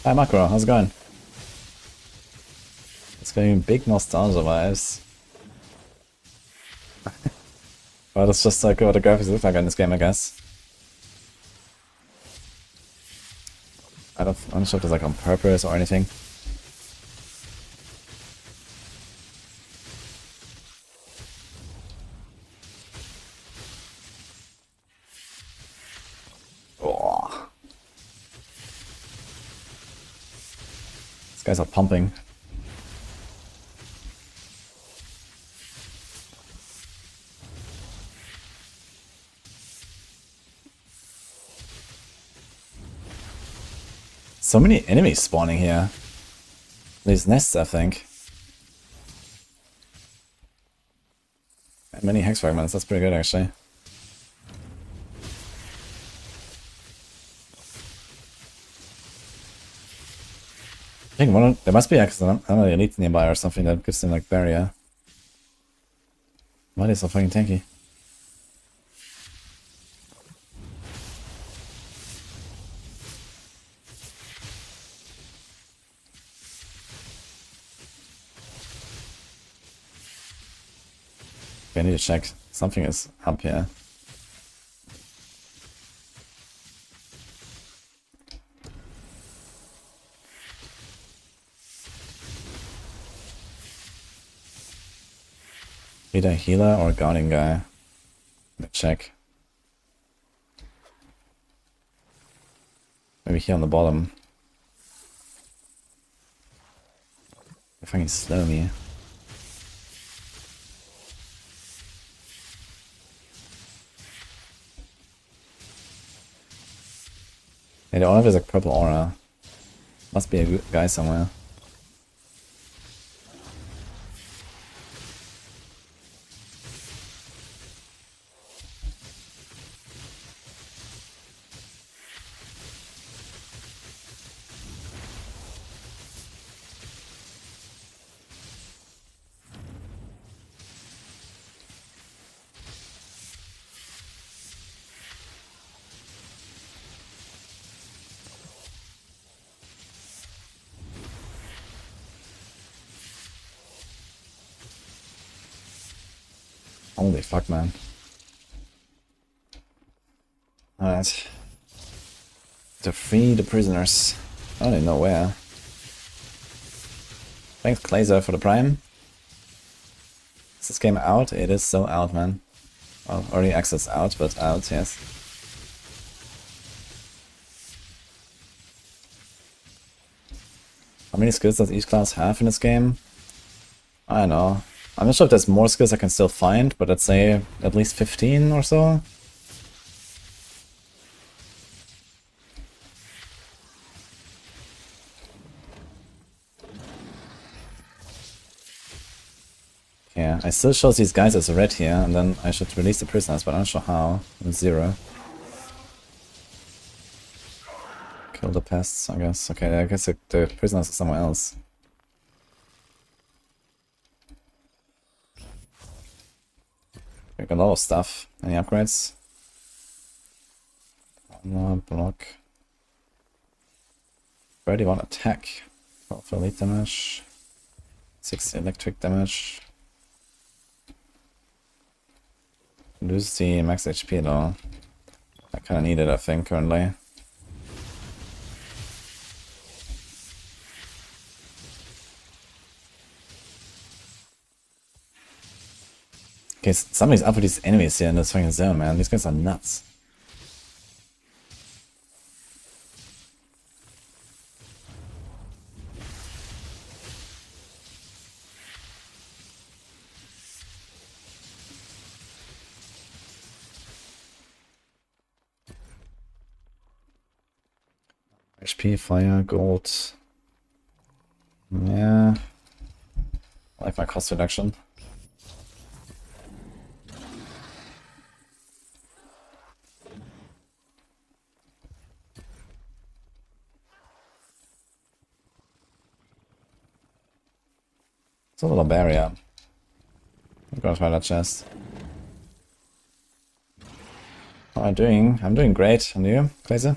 Hi Macro, how's it going? It's getting big nostalgia vibes. Well, that's just like what the graphics look like in this game, I guess. I'm not sure if it's like on purpose or anything. Oh. These guys are pumping. So many enemies spawning here. These nests, I think. And many hex fragments, that's pretty good actually. I think there must be another elite nearby or something that gives them like barrier. Why are they so fucking tanky? Okay, I need to check. Something is up here. Either a healer or a guarding guy. Let me check. Maybe here on the bottom. They fucking slow me. Yeah, they all have this like purple aura. Must be a good guy somewhere. Holy fuck, man. Alright. To free the prisoners. I don't even know where. Thanks, Glazer, for the prime. Is this game out? It is so out, man. Well, early access out, but out, yes. How many skills does each class have in this game? I don't know. I'm not sure if there's more skills I can still find, but let's say at least 15 or so. Yeah, I still show these guys as red here, and then I should release the prisoners, but I'm not sure how. With 0. Kill the pests, I guess. Okay, I guess the prisoners are somewhere else. We got a lot of stuff. Any upgrades? Block. 31 attack. 12 elite damage. 60 electric damage. Lose the max HP though. I kinda need it, I think, currently. Okay, somebody's up with these enemies here in this fucking zone, man. These guys are nuts. HP, fire, gold. Yeah. I like my cost reduction. It's a little barrier. I'm gonna try that chest. How am I doing? I'm doing great. And you, Glazer?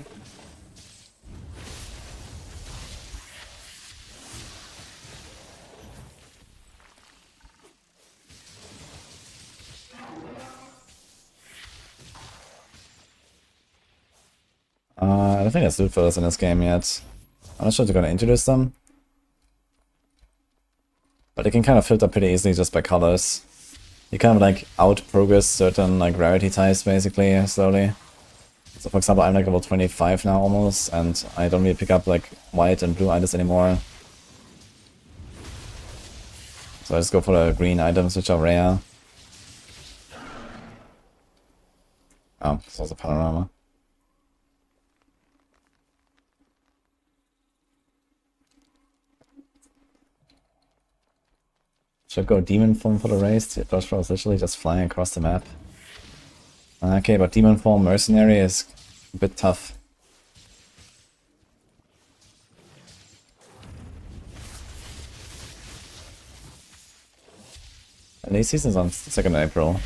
I don't think there's loot fillers in this game yet. I'm not sure if they're gonna introduce them. But you can kind of filter pretty easily just by colors. You kind of like out-progress certain like rarity types basically, slowly. So for example, I'm like level 25 now almost, and I don't really pick up like white and blue items anymore. So I just go for the green items which are rare. Oh, this was a panorama. Should go demon form for the race. The dodge roll is literally just flying across the map. Okay, but demon form mercenary is a bit tough. And these seasons on 2nd April.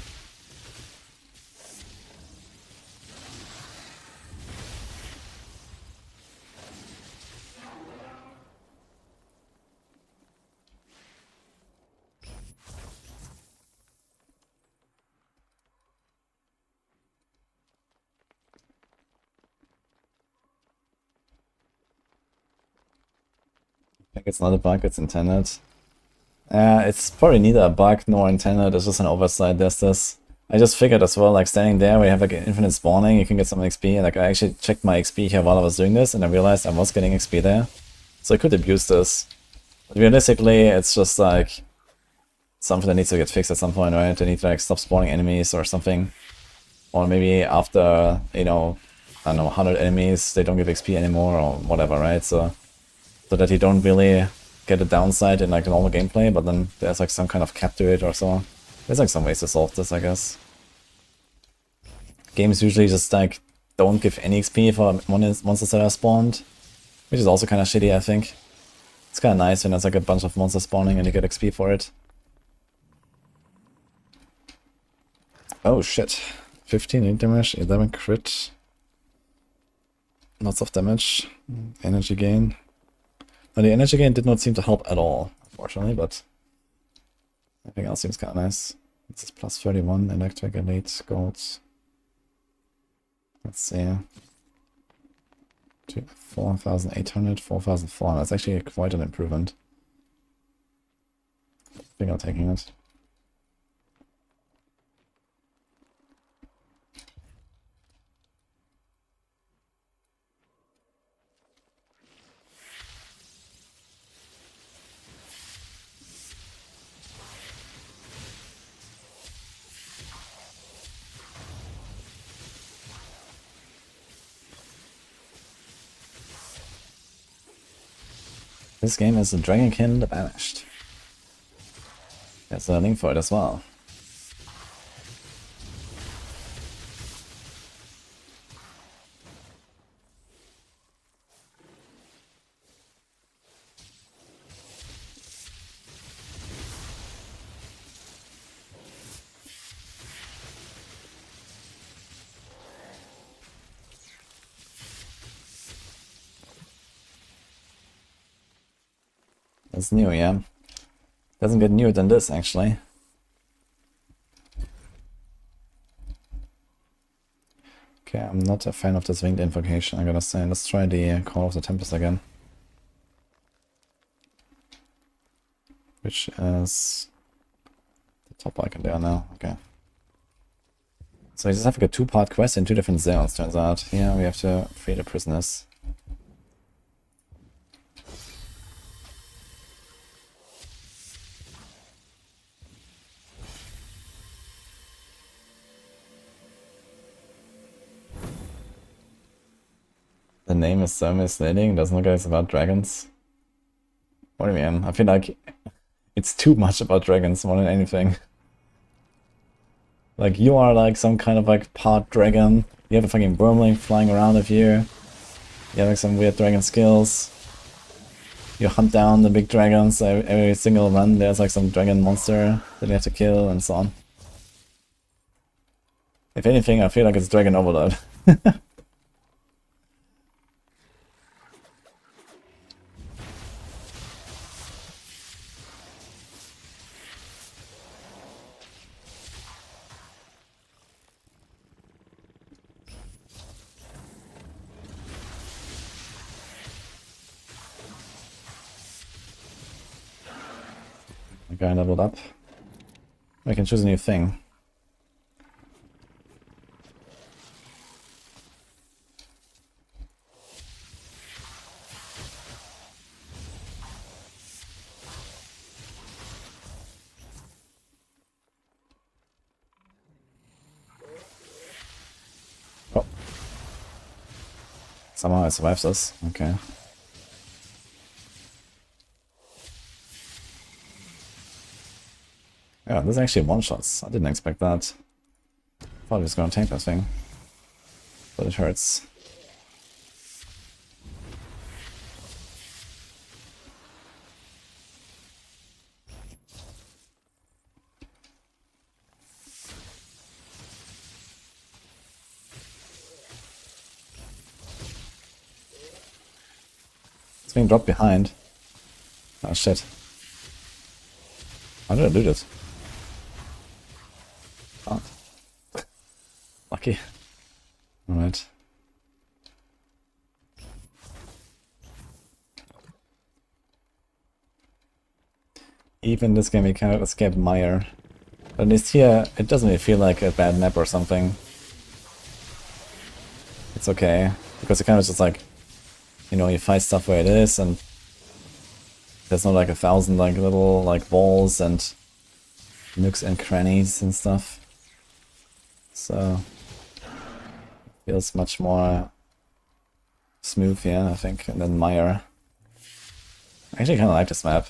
I think it's not a bug, it's intended. It's probably neither a bug nor intended, it's just an oversight. There's this. I just figured as well, like standing there where you have like an infinite spawning, you can get some XP. Like I actually checked my XP here while I was doing this and I realized I was getting XP there. So I could abuse this. But realistically, it's just like something that needs to get fixed at some point, right? They need to like stop spawning enemies or something. Or maybe after, you know, I don't know, 100 enemies, they don't give XP anymore or whatever, right? So that you don't really get a downside in like the normal gameplay, but then there's like some kind of cap to it or so. There's like some ways to solve this, I guess. Games usually just like don't give any XP for monsters that are spawned, which is also kind of shitty, I think. It's kind of nice when there's like a bunch of monsters spawning and you get XP for it. Oh shit. 15 8 damage, 11 crit. Lots of damage. Energy gain. Now the energy gain did not seem to help at all, unfortunately, but everything else seems kind of nice. This is plus 31, electric, elite, gold. Let's see. 4,800, 4,400. That's actually quite an improvement. I think I'm taking it. This game is the Dragonkin the Banished. There's a link for it as well. It's new, yeah. Doesn't get newer than this, actually. Okay, I'm not a fan of this winged invocation, I gotta say. Let's try the Call of the Tempest again. Which is the top icon there now, okay. So we just have like a two-part quest in two different zones, turns out. Here we have to free the prisoners. The name is so misleading, doesn't look like it's about dragons. What do you mean? I feel like it's too much about dragons more than anything. Like, you are like some kind of like part dragon. You have a fucking wormling flying around with you. You have like some weird dragon skills. You hunt down the big dragons. Every single run there's like some dragon monster that you have to kill and so on. If anything, I feel like it's dragon overload. Okay, I leveled up. I can choose a new thing. Oh. Somehow I survived this. Okay. Yeah, this is actually one-shots. I didn't expect that. I thought it was gonna tank that thing. But it hurts. It's being dropped behind. Oh shit. How did I do this? Oh. Lucky. Alright. Even this game we cannot escape mire. But at least here it doesn't really feel like a bad map or something. It's okay. Because it kind of just like, you know, you fight stuff where it is and There's not like 1,000 like little like walls and nooks and crannies and stuff. So feels much more smooth here, I think, than Mire. I actually kind of like this map.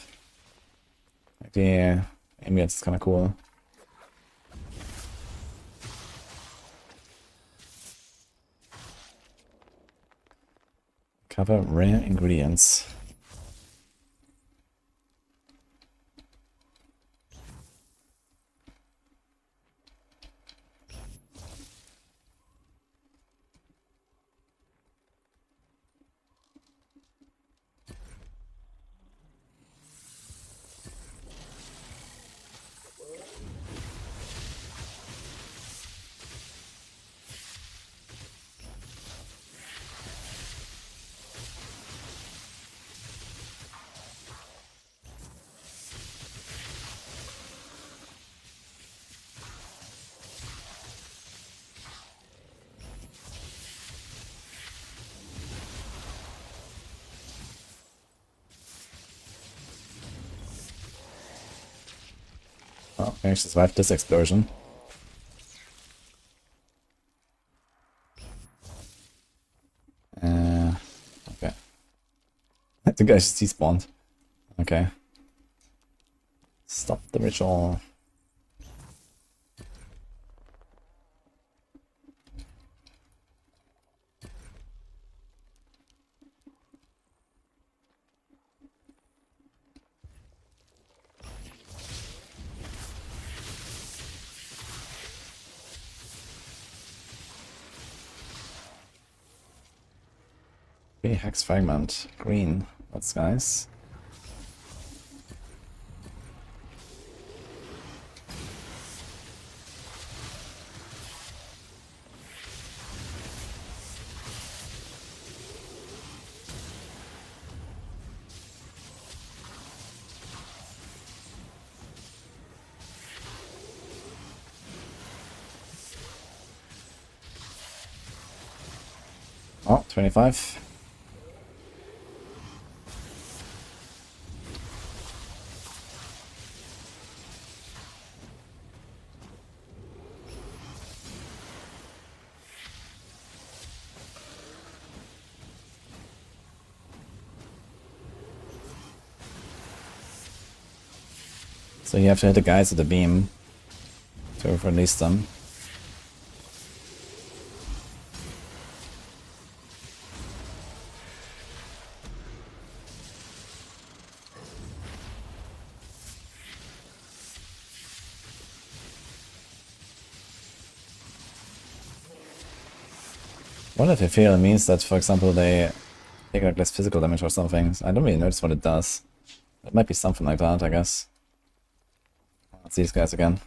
Like the ambience is kind of cool. Cover rare ingredients. Oh, we actually survived this explosion. Okay. The guy just despawned. Okay. Stop the ritual. Okay, Hex Fragment. Green. That's nice. Oh, 25. So you have to hit the guys with the beam to release them. What if I feel it means that, for example, they take like less physical damage or something? I don't really notice what it does. It might be something like that, I guess. Let's see these guys again.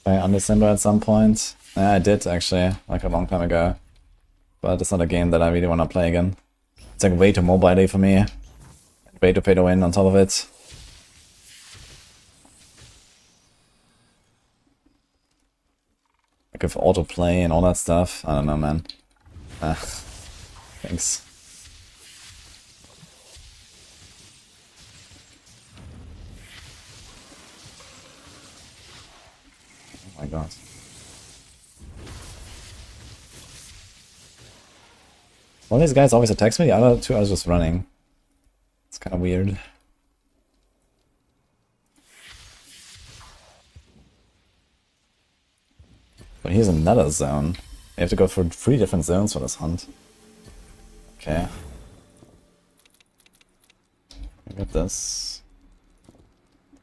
I understand at some point. Yeah, I did actually, like a long time ago. But it's not a game that I really want to play again. It's like way too mobile for me. Way too pay to win on top of it. Like with autoplay and all that stuff. I don't know, man. Thanks. Oh my god. One of these guys always attacks me, the other two are just running. It's kind of weird. But here's another zone. You have to go through 3 different zones for this hunt. Okay. I got this.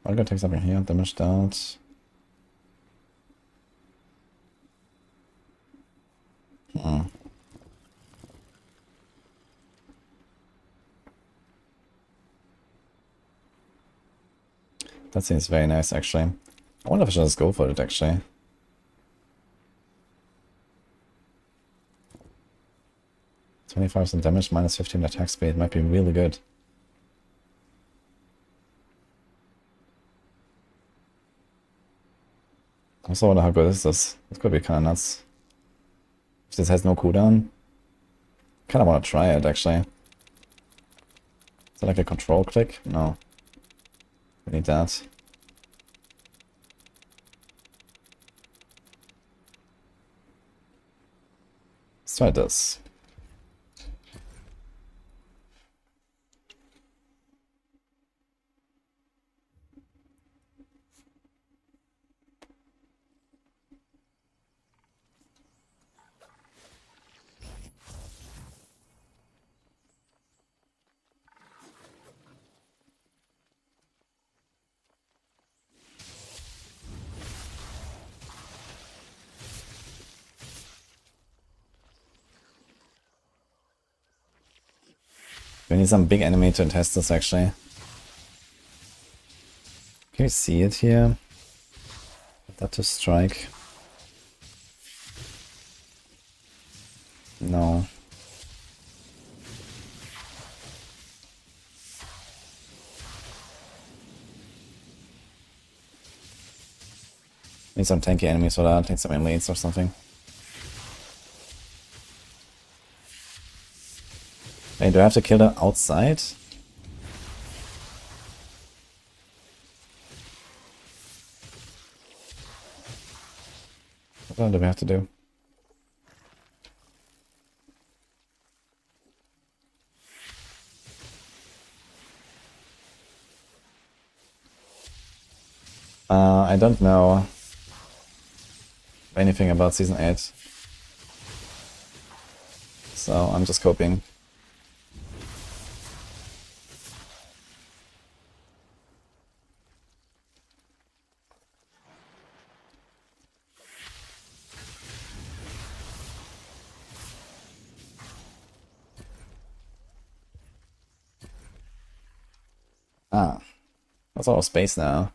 I'm gonna take something here, damaged out. That seems very nice, actually. I wonder if I should just go for it, actually. $25 damage, minus 15 attack speed might be really good. I also wonder how good is this. This could be kind of nuts. If this has no cooldown, kind of want to try it, actually. Is that like a control click? No. We need that. Let's try this. We need some big enemy to test this, actually. Can you see it here? Get that to strike. No. Need some tanky enemies for that. Need some elites or something. Wait, do I have to kill them outside? What do we have to do? I don't know anything about Season 8. So I'm just coping. Ah, that's a lot of space now.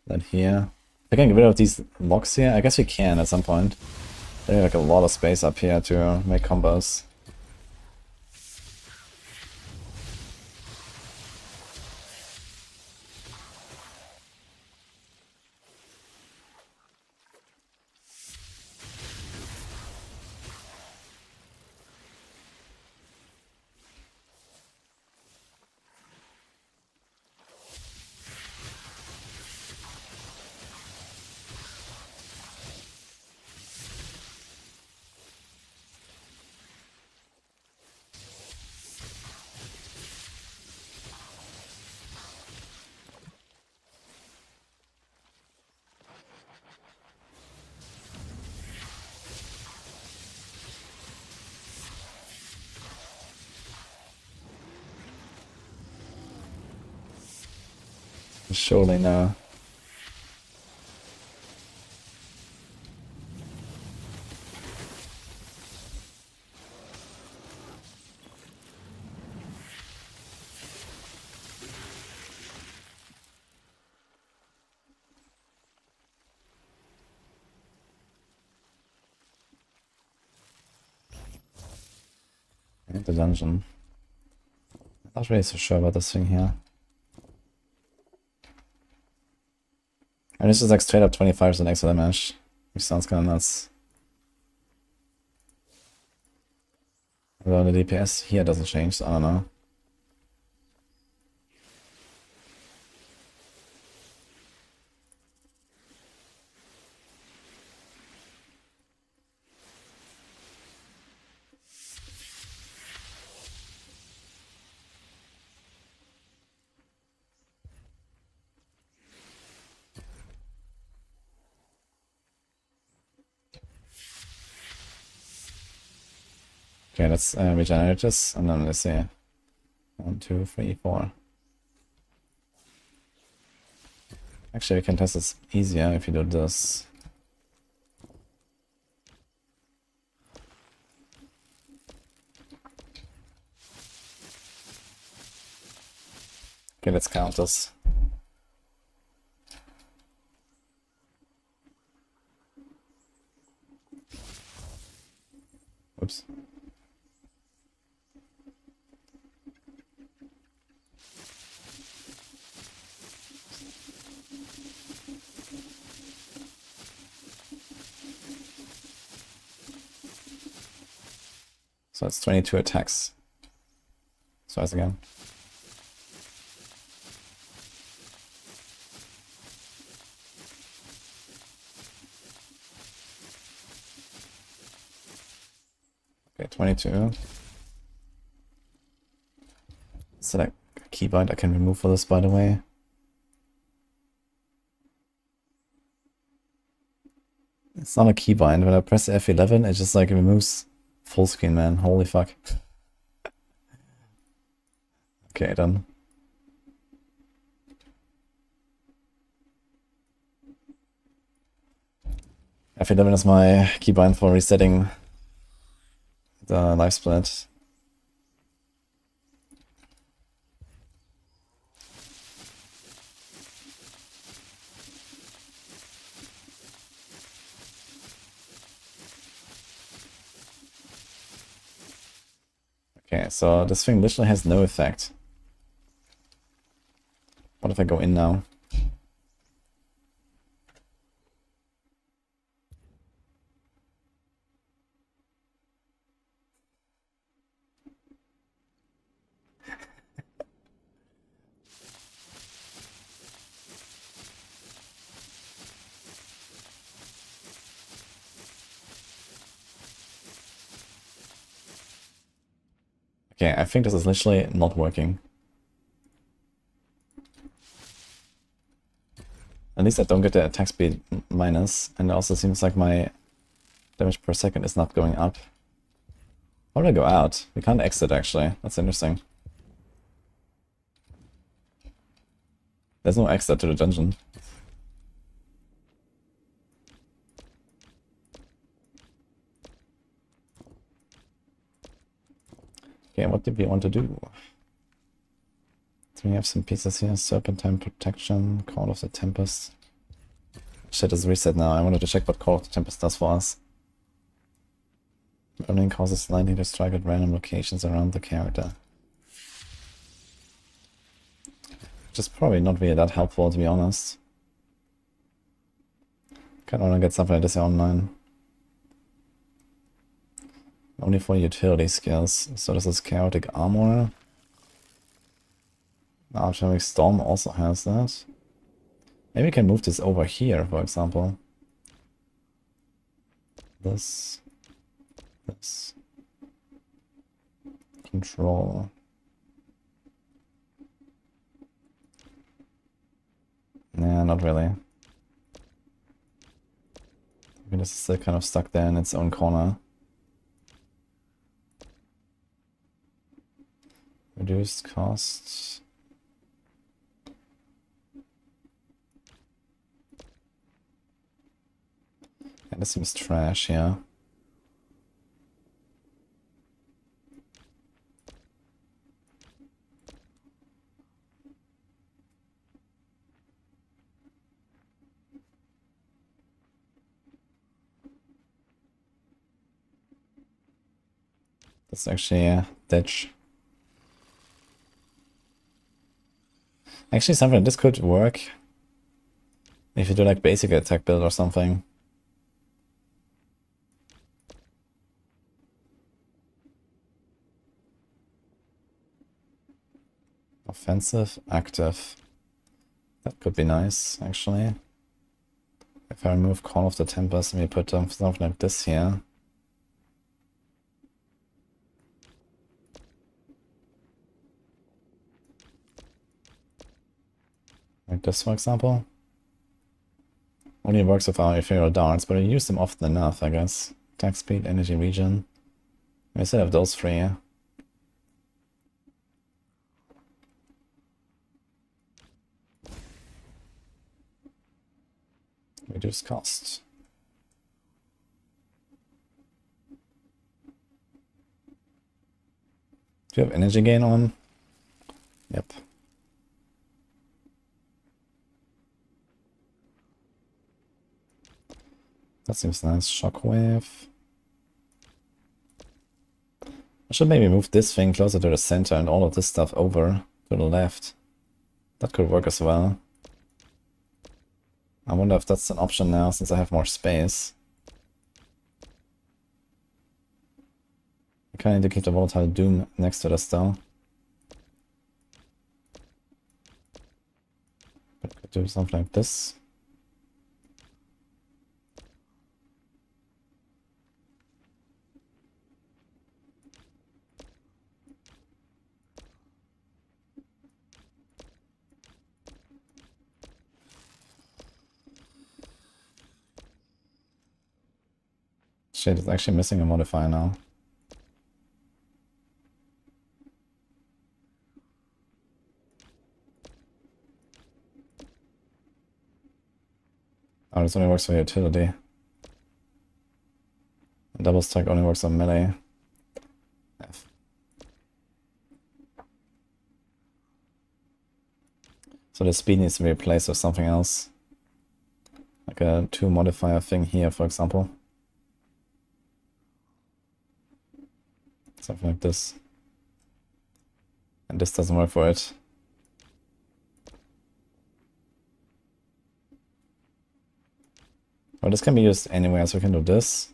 Then here. If I can get rid of these blocks here, I guess we can at some point. There's like a lot of space up here to make combos. Surely no. The dungeon. I'm not really so sure about this thing here. And this is like straight up 25% extra damage, which sounds kind of nuts. Although the DPS here doesn't change, so I don't know. Okay, let's regenerate this, and then let's see. 1, 2, 3, 4. Actually, we can test this easier if you do this. Okay, let's count this. Oops. So it's 22 attacks. So as again. Okay, 22. Select a keybind I can remove for this, by the way. It's not a keybind. When I press F11, it just like removes full screen, man. Holy fuck. Okay, done. F11 is my keybind for resetting the life split. Okay, so this thing literally has no effect. What if I go in now? Okay, I think this is literally not working. At least I don't get the attack speed minus, and it also seems like my damage per second is not going up. How do I go out? We can't exit, actually. That's interesting. There's no exit to the dungeon. Okay, what did we want to do? So we have some pieces here. Serpentine Protection, Call of the Tempest. Shit is reset now. I wanted to check what Call of the Tempest does for us. Burning causes lightning to strike at random locations around the character. Which is probably not really that helpful, to be honest. Kinda wanna get something like this online. Only for utility skills. So this is Chaotic Armor. Archaic Storm also has that. Maybe we can move this over here, for example. This. Control. Nah, not really. I mean, this is still kind of stuck there in its own corner. Reduced costs. And this seems trash, yeah. That's actually a ditch. Actually, something like this could work if you do like basic attack build or something. Offensive, active. That could be nice, actually. If I remove Call of the Tempest and we put something like this here. Like this, for example. Only works with our ethereal darts, but we use them often enough, I guess. Attack speed, energy regen. We still have those three. Reduce cost. Do you have energy gain on? Yep. That seems nice. Shockwave. I should maybe move this thing closer to the center and all of this stuff over to the left. That could work as well. I wonder if that's an option now, since I have more space. I kinda need to keep the Volatile Doom next to this though. But could do something like this. Shit, it's actually missing a modifier now. Oh, this only works for utility. Double strike only works on melee. F. So the speed needs to be replaced with something else. Like a 2 modifier thing here, for example. Something like this. And this doesn't work for it. Well, this can be used anywhere, so we can do this.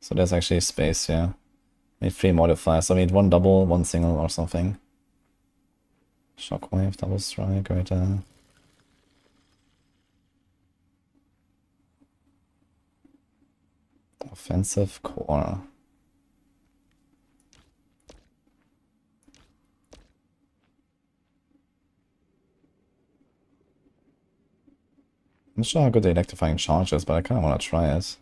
So there's actually space here. Need 3 modifiers, so I need 1 double, 1 single or something. Shockwave, double strike, right there. Offensive core. I'm not sure how good the electrifying charge is, but I kind of want to try it.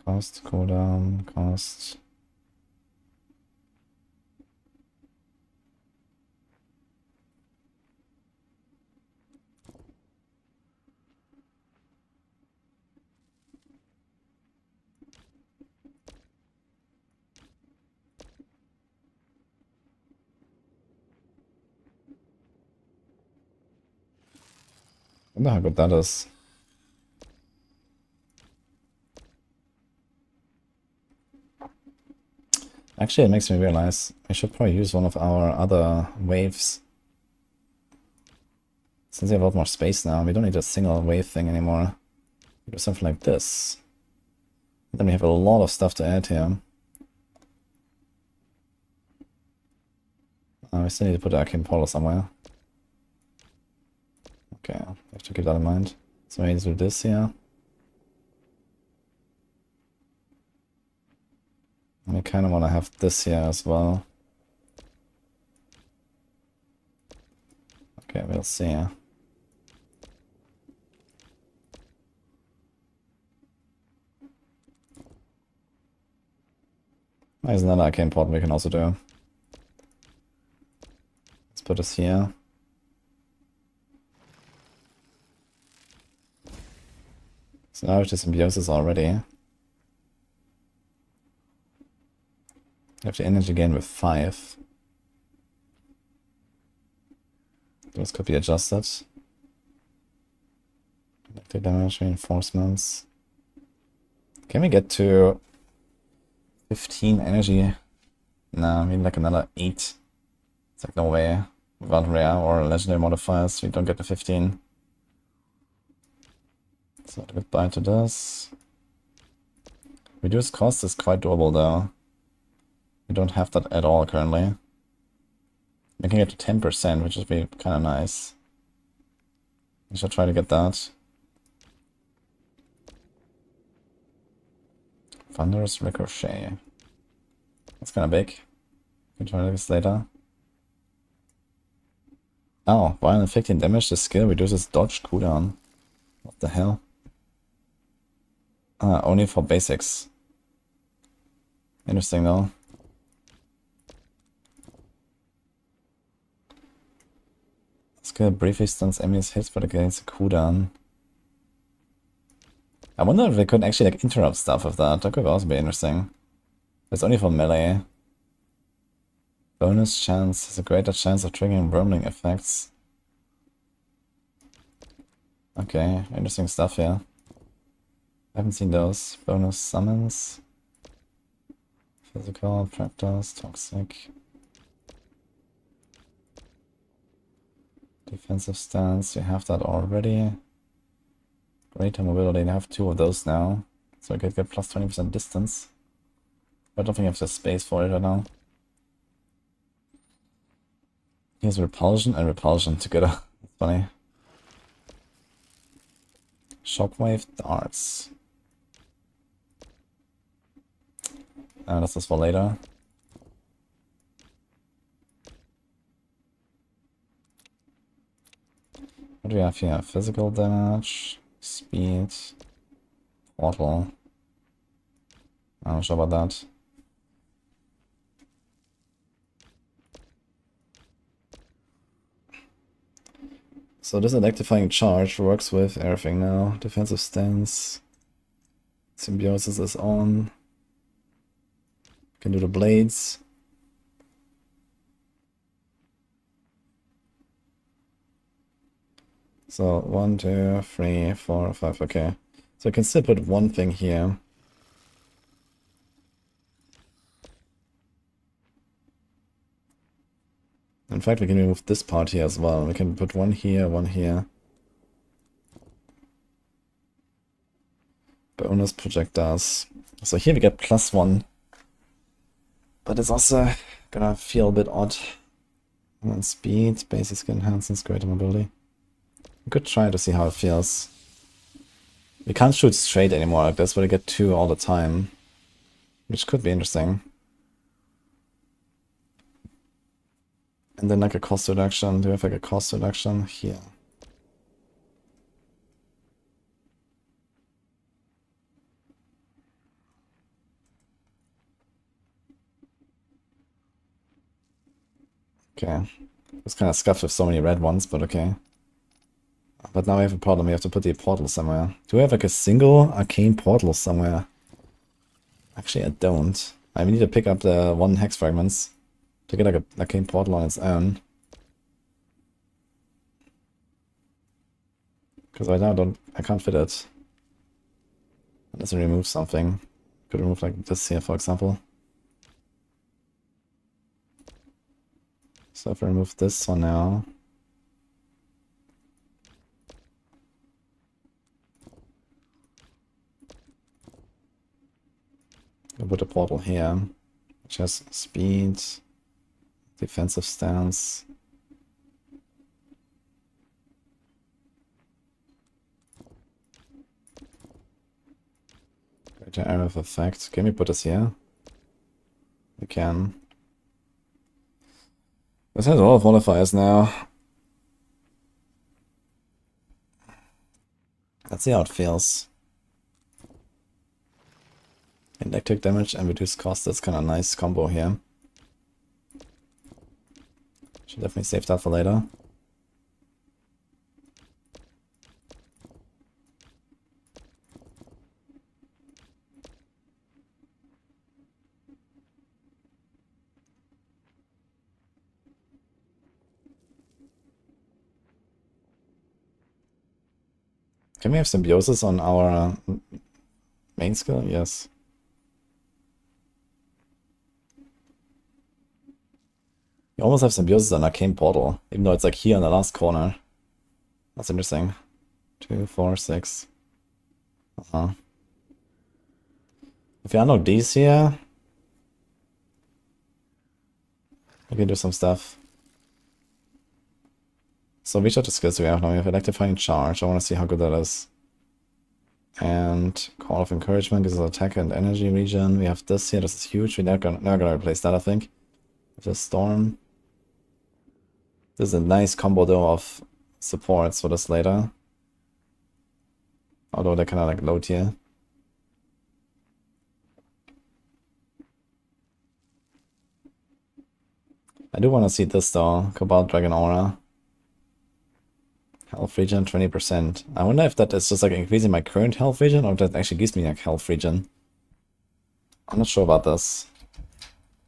Cost, cooldown, cost. I wonder how good that is. Actually, it makes me realize I should probably use one of our other waves. Since we have a lot more space now, we don't need a single wave thing anymore. We do something like this. And then we have a lot of stuff to add here. We still need to put the arcane portal somewhere. Okay, I have to keep that in mind. So we need to do this here. And I kind of want to have this here as well. Okay, we'll see. There's another arcane portal we can also do. Let's put this here. So now we have the symbiosis already. I have the energy gain with 5. This could be adjusted. Electric damage, reinforcements. Can we get to 15 energy? No, we need like another 8. It's like no way. Without rare or legendary modifiers, we don't get to 15. So goodbye to this. Reduced cost is quite doable though. We don't have that at all currently. We can get to 10%, which would be kind of nice. We should try to get that. Thunderous Ricochet. That's kind of big. We can try this later. Oh, while inflicting damage, the skill reduces dodge cooldown. What the hell? Only for basics. Interesting though. Skill briefly stuns enemies hits but against a cooldown. I wonder if they could actually like interrupt stuff with that. That could also be interesting. It's only for melee. Bonus chance has a greater chance of triggering roaming effects. Okay, interesting stuff here. I haven't seen those. Bonus summons. Physical, trapdoors, toxic. Defensive stance, you have that already. Greater mobility, I have 2 of those now. So I could get plus 20% distance. But I don't think I have the space for it right now. Here's repulsion and repulsion together. That's funny. Shockwave darts. This is for later. What do we have here? Physical damage, speed, portal. I'm not sure about that. So this electrifying charge works with everything now. Defensive stance. Symbiosis is on. Can do the blades. So 1, 2, 3, 4, 5, okay. So I can still put one thing here. In fact, we can remove this part here as well. We can put one here, one here. Bonus projectiles. So here we get +1. But it's also gonna feel a bit odd. And then speed, basic skill enhancements, greater mobility. We could try to see how it feels. We can't shoot straight anymore like this, but we get 2 all the time. Which could be interesting. And then like a cost reduction. Do we have like a cost reduction here? Okay. It's kind of scuffed with so many red ones, but okay. But now we have a problem. We have to put the portal somewhere. Do we have like a single arcane portal somewhere? Actually, I don't. I need to pick up the 1 hex fragments to get like a arcane portal on its own. Because right now I can't fit it. Unless I remove something. Could remove like this here, for example. So if I remove this one now. I'll put a portal here, which has speed, defensive stance. Greater area of effect. Can we put this here? We can. This has a lot of modifiers now. Let's see how it feels. Electric damage and reduced cost, that's kind of a nice combo here. Should definitely save that for later. Can we have symbiosis on our main skill? Yes. You almost have symbiosis on Arcane Portal, even though it's like here in the last corner. That's interesting. 2, 4, 6. If you unlock these here, we can do some stuff. So which are the skills we have now? We have Electrifying Charge. I want to see how good that is. And Call of Encouragement gives us attack and energy regen. We have this here. This is huge. We're never gonna replace that, I think. With a Storm. This is a nice combo though of supports for this later. Although they're kind of like low tier. I do want to see this though. Cobalt Dragon Aura. Health regen 20%. I wonder if that is just like increasing my current health regen or if that actually gives me like health regen. I'm not sure about this.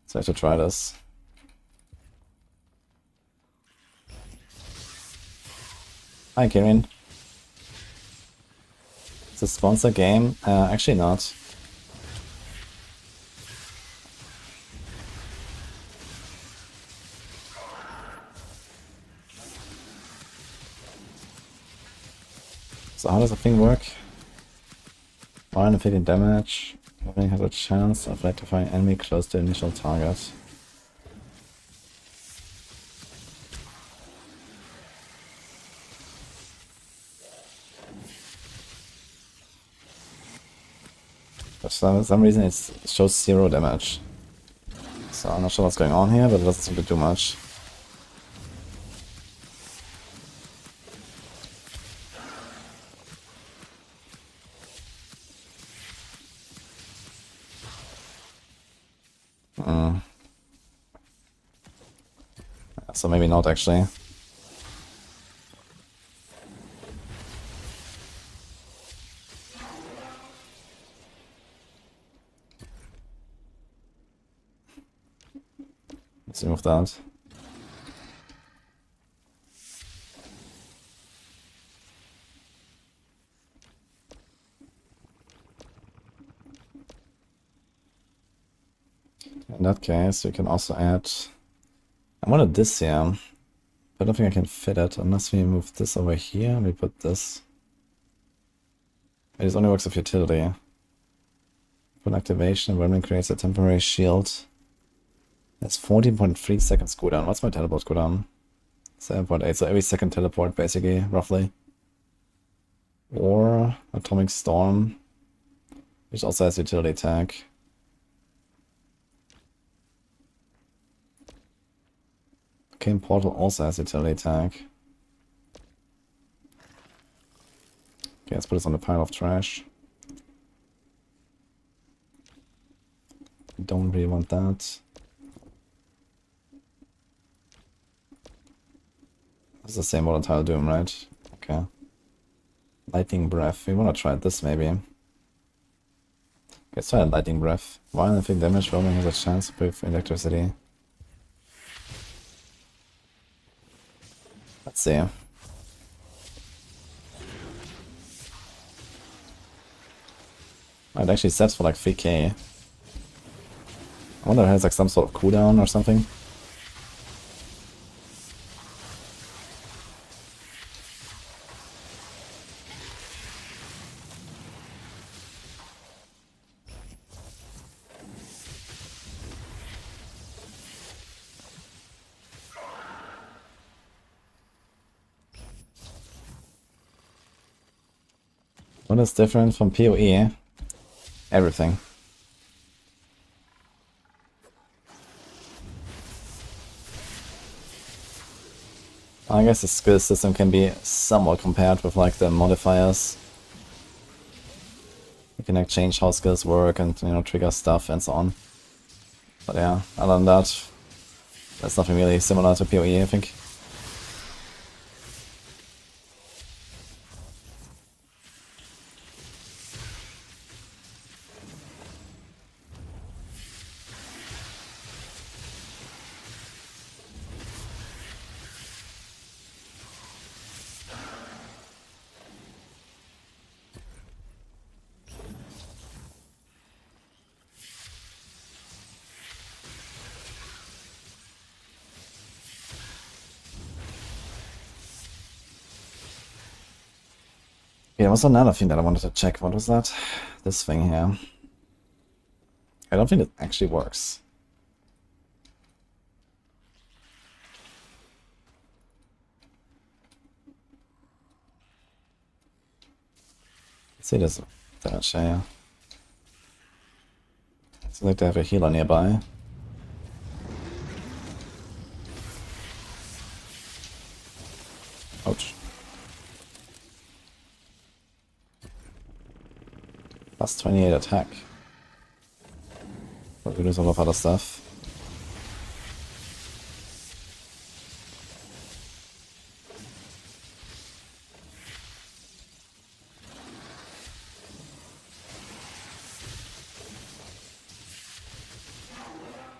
So I have to try this. Hi, Kieran. It's a sponsor game? Actually not. So how does the thing work? 150 damage. Having has a chance of electrifying enemy close to initial target. For some reason it shows 0 damage. So I'm not sure what's going on here, but it doesn't seem to do much. So maybe not actually. Let's remove that. In that case, we can also add... I wanted this here, but I don't think I can fit it unless we move this over here and we put this. It only works with utility. Full activation, environment creates a temporary shield. That's 14.3 seconds cooldown. What's my teleport cooldown? 7.8, so every second teleport basically, roughly. Or Atomic Storm, which also has utility tag. Arcane Portal also has utility tag. Okay, let's put this on the pile of trash. Don't really want that. It's the same volatile doom, right? Okay. Lightning Breath. We wanna try this maybe. Okay, let's try Lightning Breath. Violent inflict damage, roaming has a chance with electricity. Let's see. Oh, it actually sets for like 3k. I wonder if it has like some sort of cooldown or something. What is different from PoE? Everything. I guess the skill system can be somewhat compared with like the modifiers. You can like change how skills work and, you know, trigger stuff and so on. But yeah, other than that, that's nothing really similar to PoE, I think. Yeah, there was another thing that I wanted to check. What was that? This thing here. I don't think it actually works. Let's see this damage here. It's like to have a healer nearby. Ouch. Plus 28 attack. But we lose a lot of other stuff.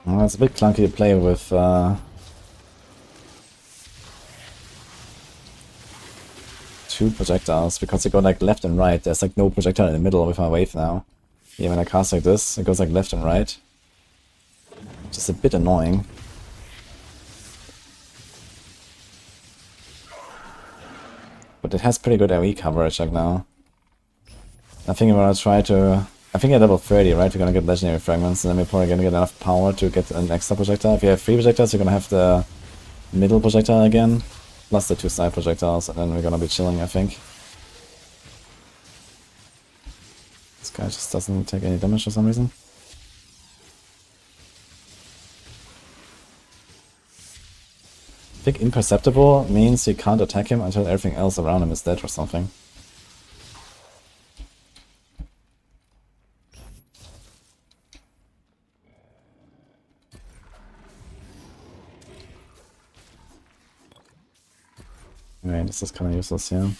Well, it's a bit clunky to play with 2 projectiles, because they go like left and right. There's like no projectile in the middle with my wave now. Yeah, when I cast like this, it goes like left and right. Which is a bit annoying. But it has pretty good AoE coverage like now. I think I'm gonna try to... I think at level 30, right, we're gonna get legendary fragments, and then we're probably gonna get enough power to get an extra projectile. If you have 3 projectiles, you're gonna have the middle projectile again, plus the 2 side projectiles, and then we're gonna be chilling, I think. This guy just doesn't take any damage for some reason. I think imperceptible means you can't attack him until everything else around him is dead or something. Right, this is kind of useless here.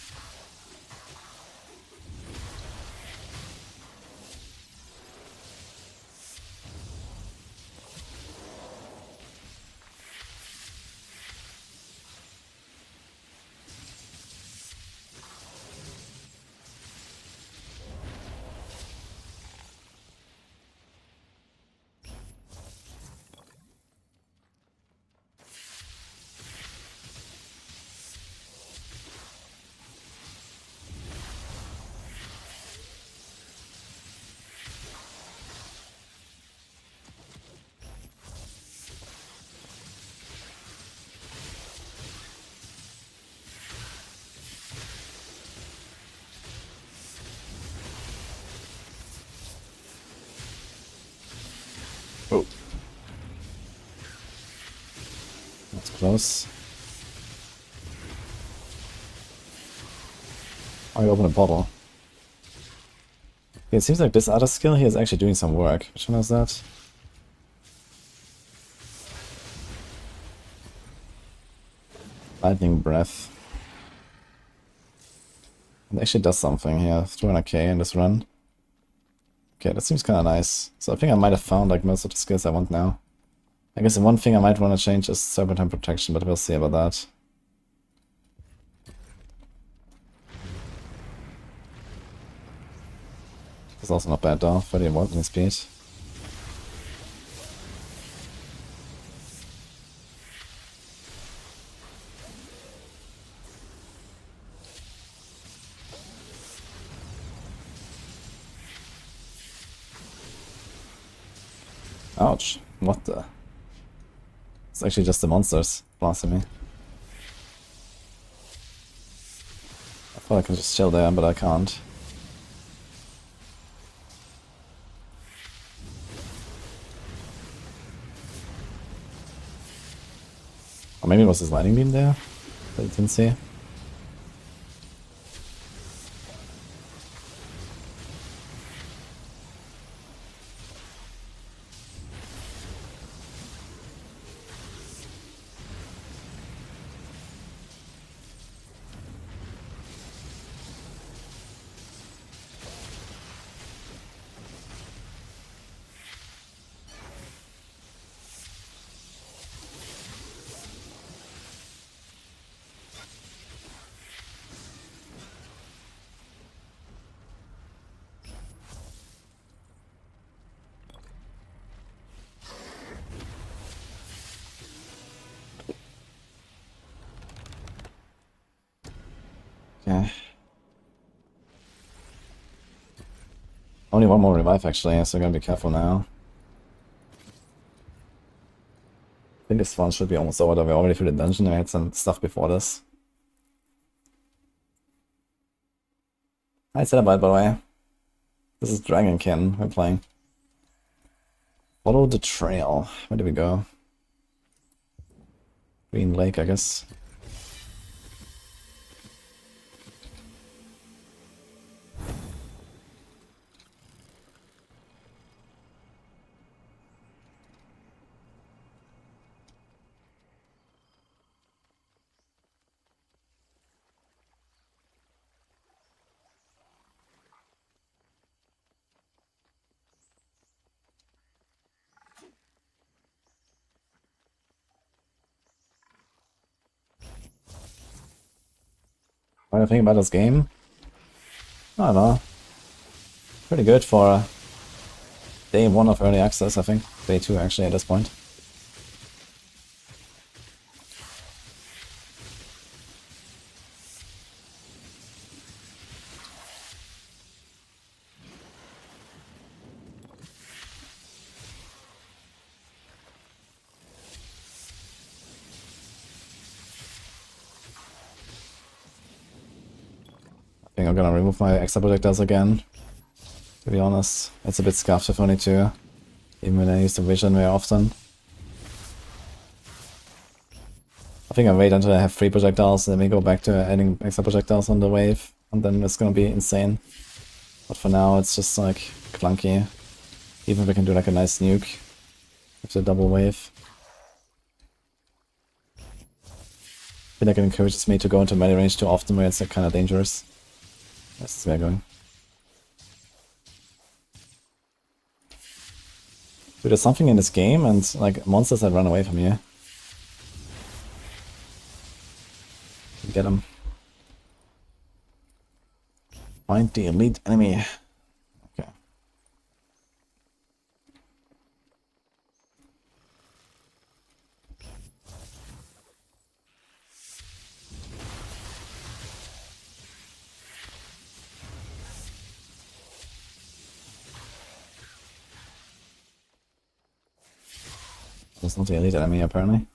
Oh. That's close. Oh, you open a bottle. Okay, it seems like this other skill here is actually doing some work. Which one is that? Lightning Breath. It actually does something here. 200k in this run. Okay, that seems kind of nice. So I think I might have found like most of the skills I want now. I guess the one thing I might want to change is Serpentine Protection, but we'll see about that. It's also not bad though, 30 walking speed. Ouch, what the? It's actually just the monsters blasting me. I thought I could just chill there, but I can't. Or maybe it was his lightning beam there that I didn't see. Okay. Only one more revive actually, so I'm gonna be careful now. I think this one should be almost over, though we're already through the dungeon and I had some stuff before this. Hi Cenobite, by the way. This is Dragonkin we're playing. Follow the trail. Where did we go? Green Lake, I guess. What do you think about this game? I don't know. Pretty good for day 1 of early access, I think. Day 2 actually at this point. I think I'm gonna remove my extra projectiles again. To be honest, it's a bit scuffed with only 2. Even when I use the vision very often. I think I wait until I have 3 projectiles, and then we go back to adding extra projectiles on the wave, and then it's gonna be insane. But for now, it's just like clunky. Even if we can do like a nice nuke with the double wave. I feel like it encourages me to go into melee range too often, where it's like kind of dangerous. That's where I'm going. Dude, there's something in this game, and like monsters that run away from you. Get them. Find the elite enemy. Okay. That's not the elite enemy, apparently.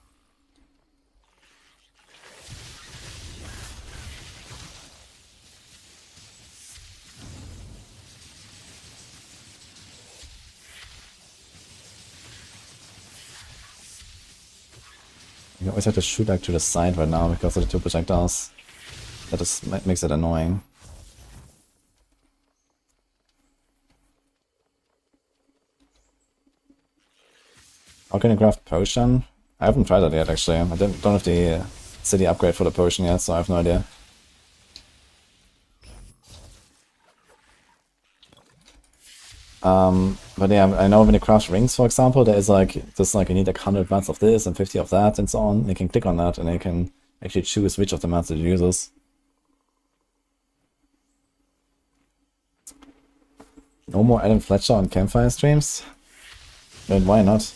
You always have to shoot like to the side right now because of the 2 projectiles. That just makes it annoying. How can you craft potion? I haven't tried that yet actually. I don't have the city upgrade for the potion yet, so I have no idea. But yeah, I know when you craft rings, for example, there is like, you need like 100 mats of this and 50 of that and so on. You can click on that and you can actually choose which of the mats it uses. No more Adam Fletcher on Campfire streams? Then why not?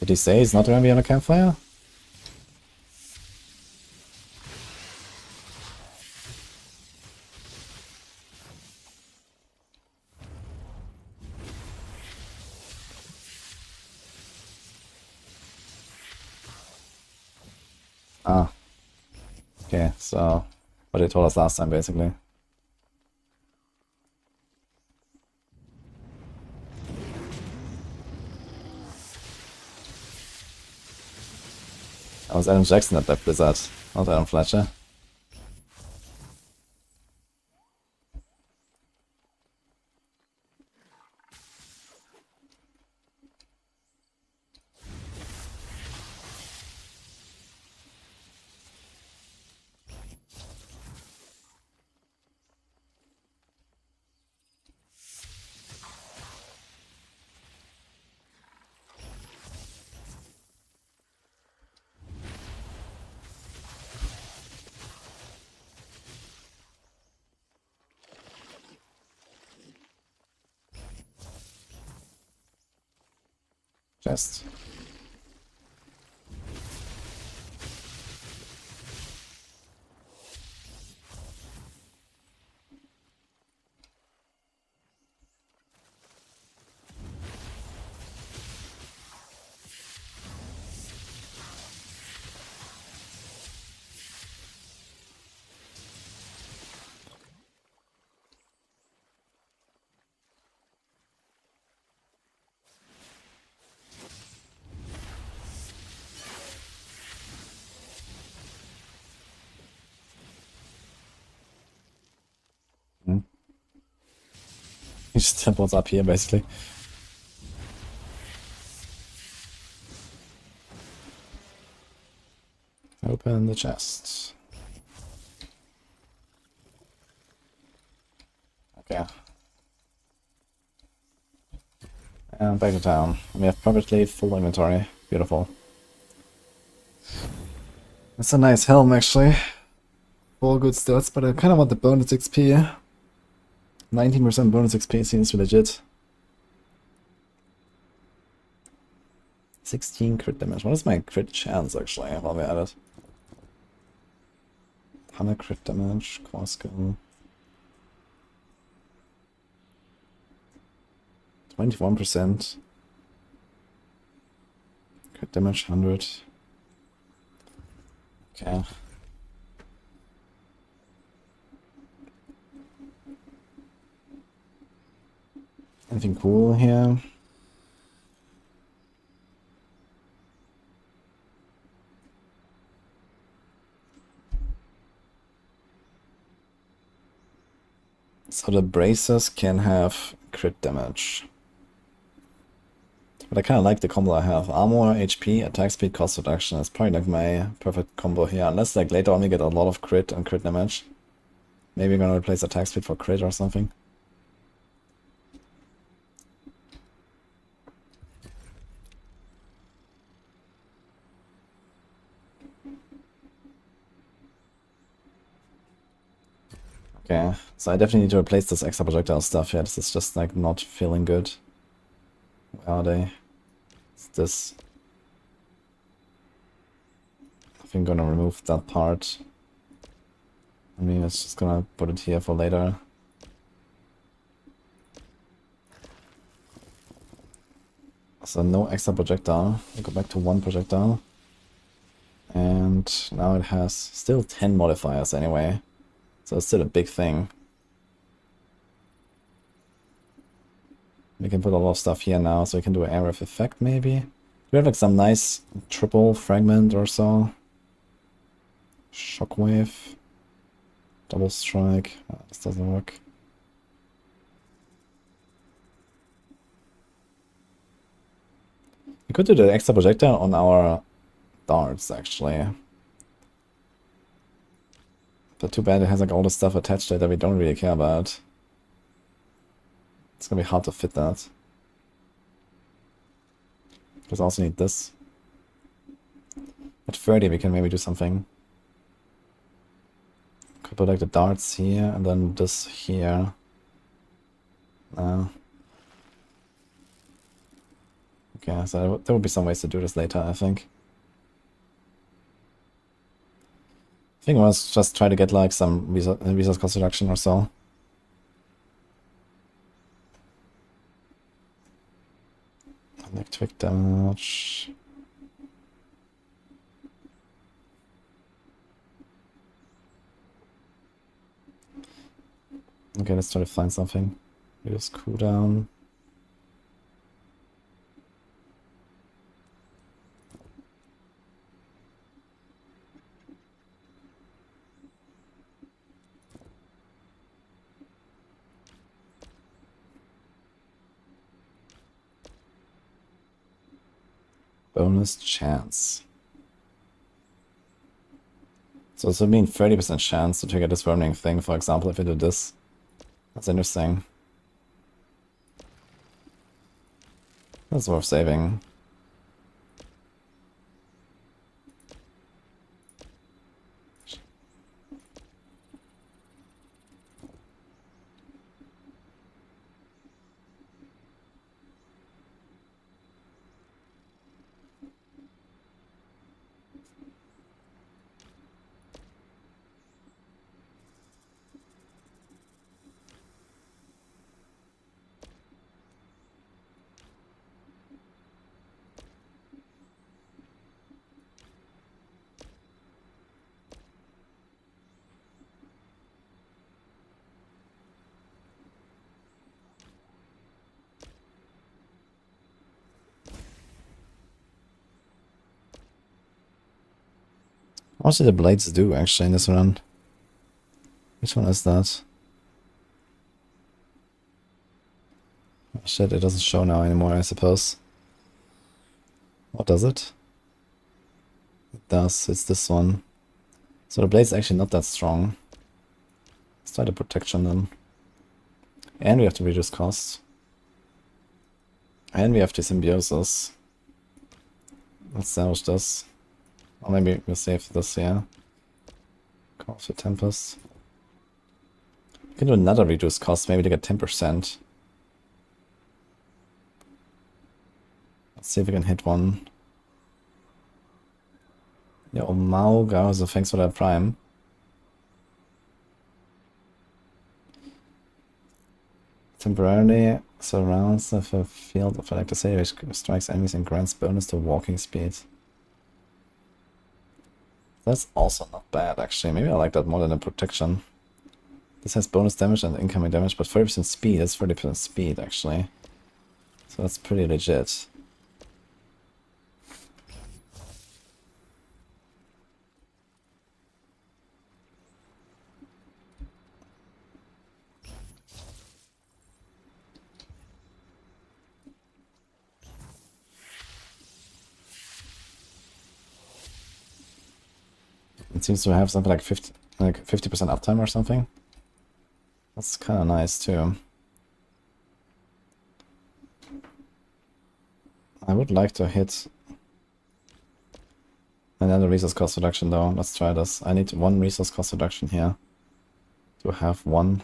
Did he say he's not gonna be on a Campfire? Ah. Okay, so what they told us last time, basically. That was Adam Jackson at that Blizzard, not Adam Fletcher. Chest. He just teleports up here, basically. Open the chest. Okay. And back to town. We have perfectly full inventory. Beautiful. It's a nice helm, actually. All good stats, but I kind of want the bonus XP. 19% bonus XP seems legit. 16 crit damage. What is my crit chance, actually, while we're at it? 100 crit damage, core skill. 21%. Crit damage, 100. Okay. Anything cool here? So the bracers can have crit damage. But I kind of like the combo I have. Armor, HP, attack speed, cost reduction. It's probably like my perfect combo here. Unless like later on we get a lot of crit and crit damage. Maybe we're gonna replace attack speed for crit or something. Okay, so I definitely need to replace this extra projectile stuff here. This is just like not feeling good. Where are they? It's this. I think I'm gonna remove that part. I mean, it's just gonna put it here for later. So no extra projectile. We'll go back to 1 projectile. And now it has still 10 modifiers anyway. So it's still a big thing. We can put a lot of stuff here now, so we can do an area of effect maybe. Do we have like some nice triple fragment or so? Shockwave. Double strike. This doesn't work. We could do the extra projectile on our darts actually. But too bad it has like all the stuff attached to it that we don't really care about. It's gonna be hard to fit that. Because I also need this. At 30 we can maybe do something. Could put like the darts here and then this here. Okay, so there will be some ways to do this later, I think. I think I was just try to get like some resource cost reduction or so. Electric damage. Okay, let's try to find something. Use cooldown. Bonus chance. So this would mean 30% chance to trigger this warning thing, for example, if we do this. That's interesting. That's worth saving. What do the blades do actually in this run? Which one is that? Oh, shit, it doesn't show now anymore, I suppose. What does it? It does, it's this one. So the blade's actually not that strong. Let's try the protection then. And we have to reduce costs. And we have the symbiosis. Let's salvage this. Or maybe we'll save this here. Call for Tempest. We can do another reduced cost, maybe to get 10%. Let's see if we can hit one. Yeah, oh Mauga, so thanks for that prime. Temporarily surrounds the field of electricity which strikes enemies and grants bonus to walking speed. That's also not bad actually. Maybe I like that more than a protection. This has bonus damage and incoming damage, but 30% speed, that's 30% speed actually. So that's pretty legit. It seems to have something like 50% uptime or something. That's kind of nice too. I would like to hit another resource cost reduction though. Let's try this. I need one resource cost reduction here to have one.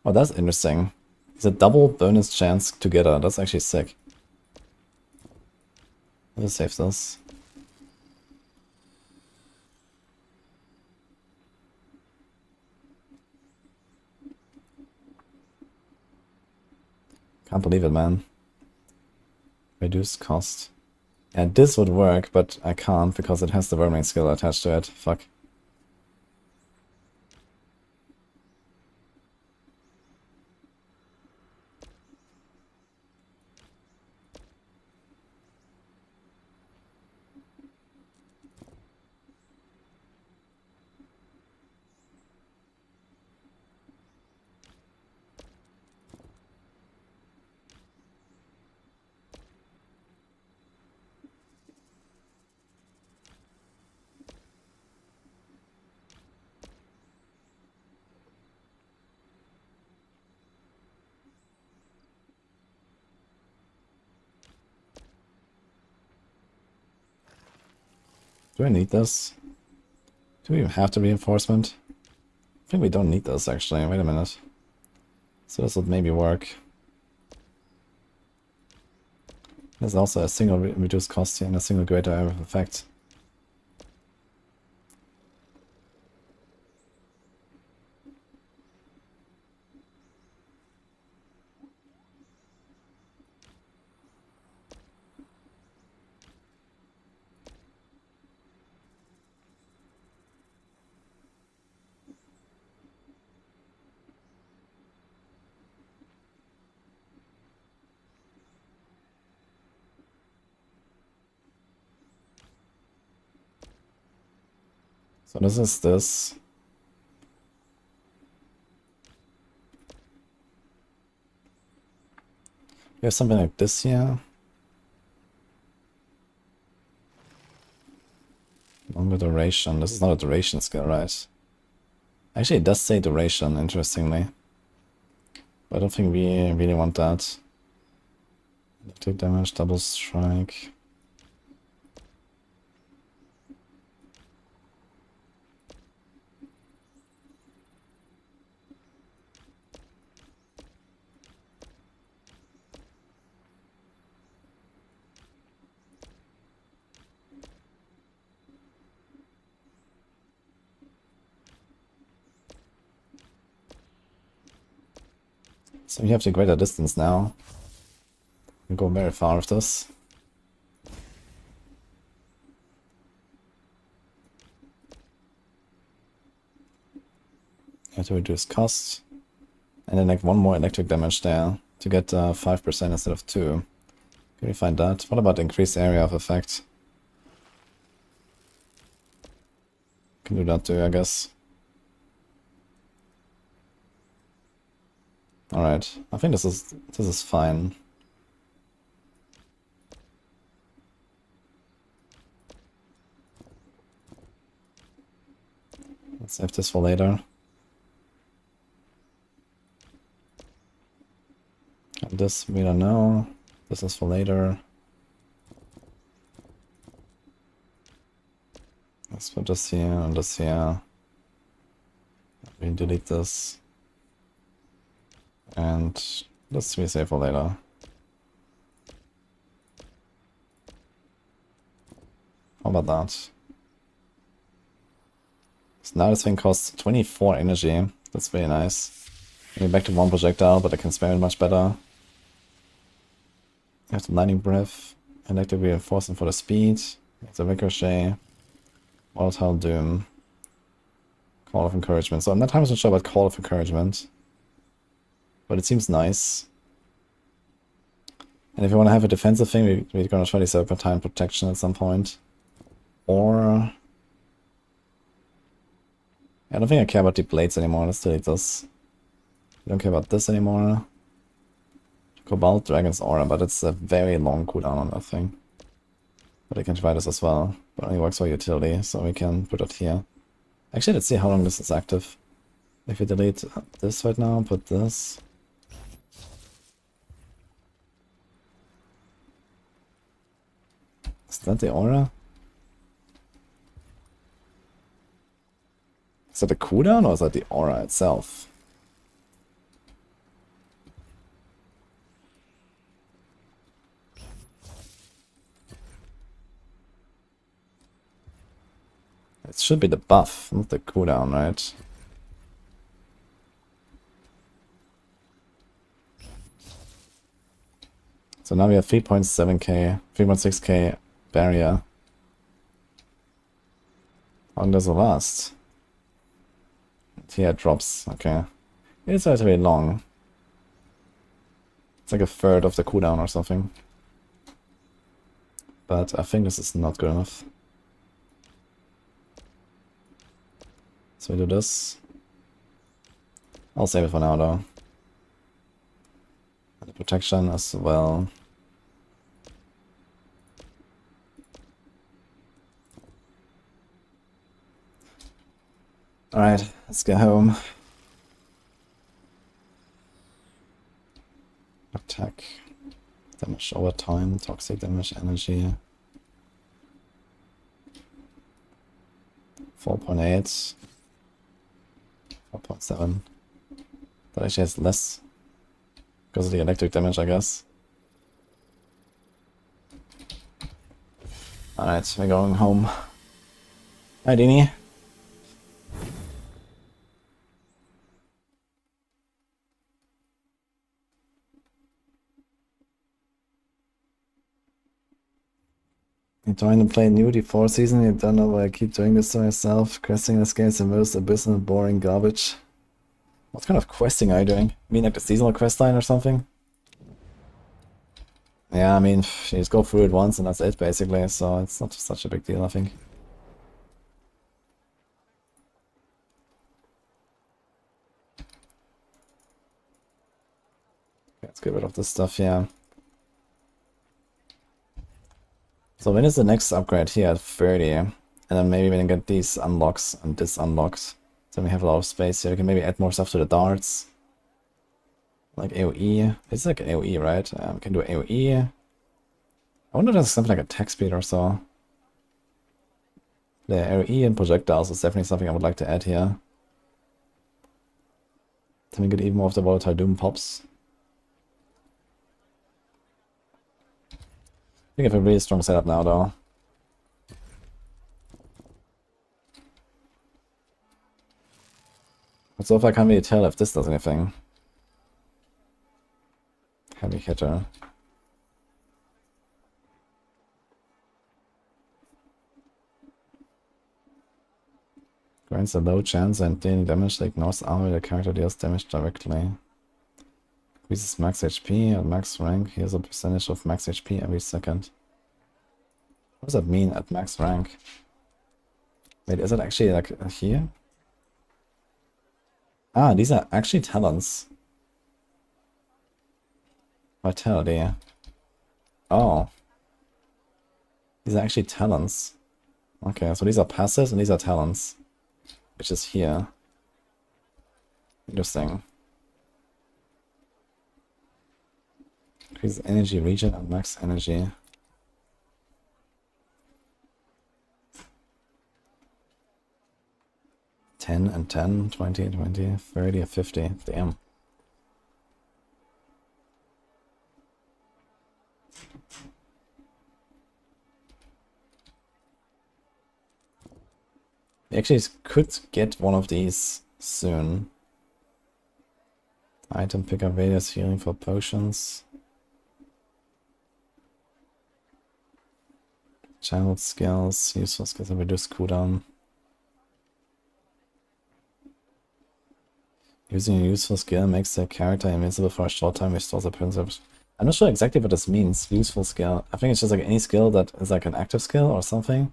Oh, that's interesting. It's a double bonus chance together. That's actually sick. Let's save this. Can't believe it, man. Reduce cost. Yeah, this would work, but I can't because it has the worming skill attached to it. Fuck. Do I need this? Do we even have the reinforcement? I think we don't need this actually. Wait a minute. So this would maybe work. There's also a single reduced cost here and a single greater area of effect. So this is this. We have something like this here. Longer duration. This is not a duration skill, right? Actually, it does say duration, interestingly. But I don't think we really want that. Electric damage, double strike. So we have the greater distance now. We go very far with this. You have to reduce cost. And then like one more electric damage there to get 5% instead of 2. Can we find that? What about increased area of effect? Can do that too, I guess. Alright, I think this is fine. Let's save this for later. And this we don't know. This is for later. Let's put this here and this here. We delete this. And this we save for later. How about that? So now this thing costs 24 energy. That's very nice. Maybe back to one projectile, but I can spam it much better. I have the lightning breath, electric reinforcement for the speed, the ricochet, volatile doom, call of encouragement. So I'm not 100% sure about call of encouragement, but it seems nice. And if you want to have a defensive thing, we're going to try to set up a time protection at some point. Or I don't think I care about the blades anymore. Let's delete this. I don't care about this anymore. Cobalt Dragon's Aura, but it's a very long cooldown on that thing. But I can try this as well. But it only works for utility, so we can put it here. Actually, let's see how long this is active. If we delete this right now, put this. Is that the aura? Is that the cooldown or is that the aura itself? It should be the buff, not the cooldown, right? So now we have 3.7k, 3.6k barrier. How long does it last? Here it drops, okay. It's relatively long. It's like a third of the cooldown or something. But I think this is not good enough. So we do this. I'll save it for now though. And the protection as well. Alright, let's go home. Attack. Damage over time, toxic damage, energy. 4.8. 4.7. That actually has less. Because of the electric damage, I guess. Alright, we're going home. Hi, Dini. You trying to play new D4 season, you don't know why I keep doing this to myself. Questing this game is the most abysmal, boring garbage. What kind of questing are you doing? You mean like the seasonal quest line or something? Yeah, I mean, you just go through it once and that's it basically, so it's not such a big deal, I think. Okay, let's get rid of this stuff here. So when is the next upgrade here at 30? And then maybe we can get these unlocks and this unlocked. So we have a lot of space here. We can maybe add more stuff to the darts. Like AoE. It's like AoE, right? We can do AoE. I wonder if there's something like attack speed or so. The AoE and projectiles is definitely something I would like to add here. Then we get even more of the volatile doom pops. I think I have a really strong setup now though. But so far I can't really tell if this does anything. Heavy hitter. Grants a low chance and dealing damage that ignores armor the character deals damage directly. Increases max HP at max rank. Here's a percentage of max HP every second. What does that mean at max rank? Wait, is it actually like here? Ah, these are actually talents. Vitality. Oh. These are actually talents. Okay, so these are passives and these are talents. Which is here. Interesting. Increase energy regen and max energy. Ten and 10, 20, 20, 30, 50. Damn. We actually could get one of these soon. Item picker radius healing for potions. Channel skills, useful skills and reduce cooldown. Using a useful skill makes the character invincible for a short time, restores appearance of... I'm not sure exactly what this means, useful skill. I think it's just like any skill that is like an active skill or something.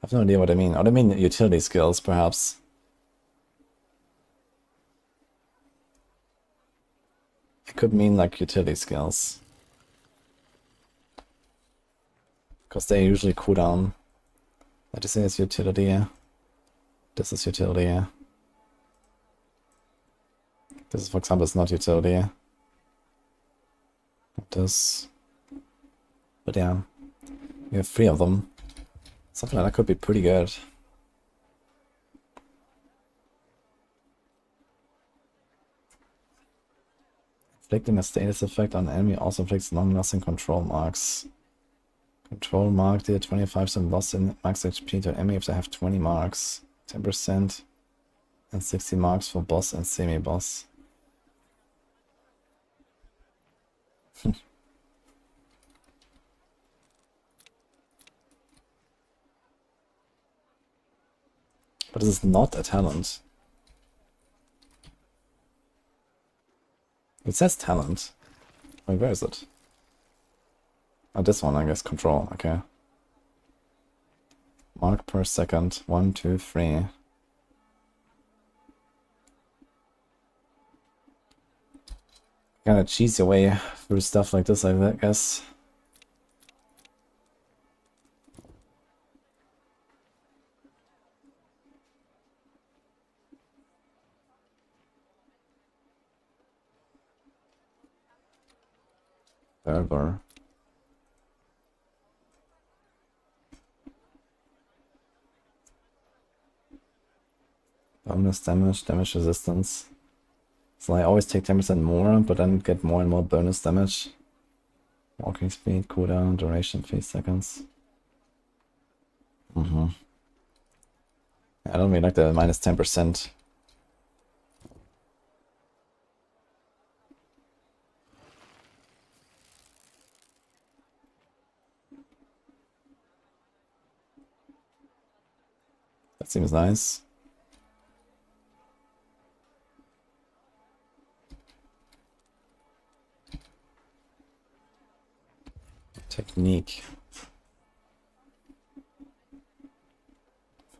I have no idea what I mean. Or I mean utility skills, perhaps. It could mean like utility skills. Because they usually cool down. Let me say it's utility. This is utility. This is, for example, is not utility. This. But yeah, we have 3 of them. Something like that could be pretty good. Inflicting a status effect on an enemy also inflicts long-lasting control marks. Control mark, deal 25% loss in max HP to enemy if they have 20 marks. 10% and 60 marks for boss and semi-boss. But this is not a talent. It says talent. Wait, where is it? Oh, this one, I guess. Control, okay. Mark per second. 1, 2, 3. Kinda cheese your way through stuff like this, I guess. Fervor. Bonus damage, damage resistance. So I always take 10% more, but then get more and more bonus damage. Walking speed, cooldown, duration, 3 seconds. I don't really like the minus 10%. That seems nice. Technique.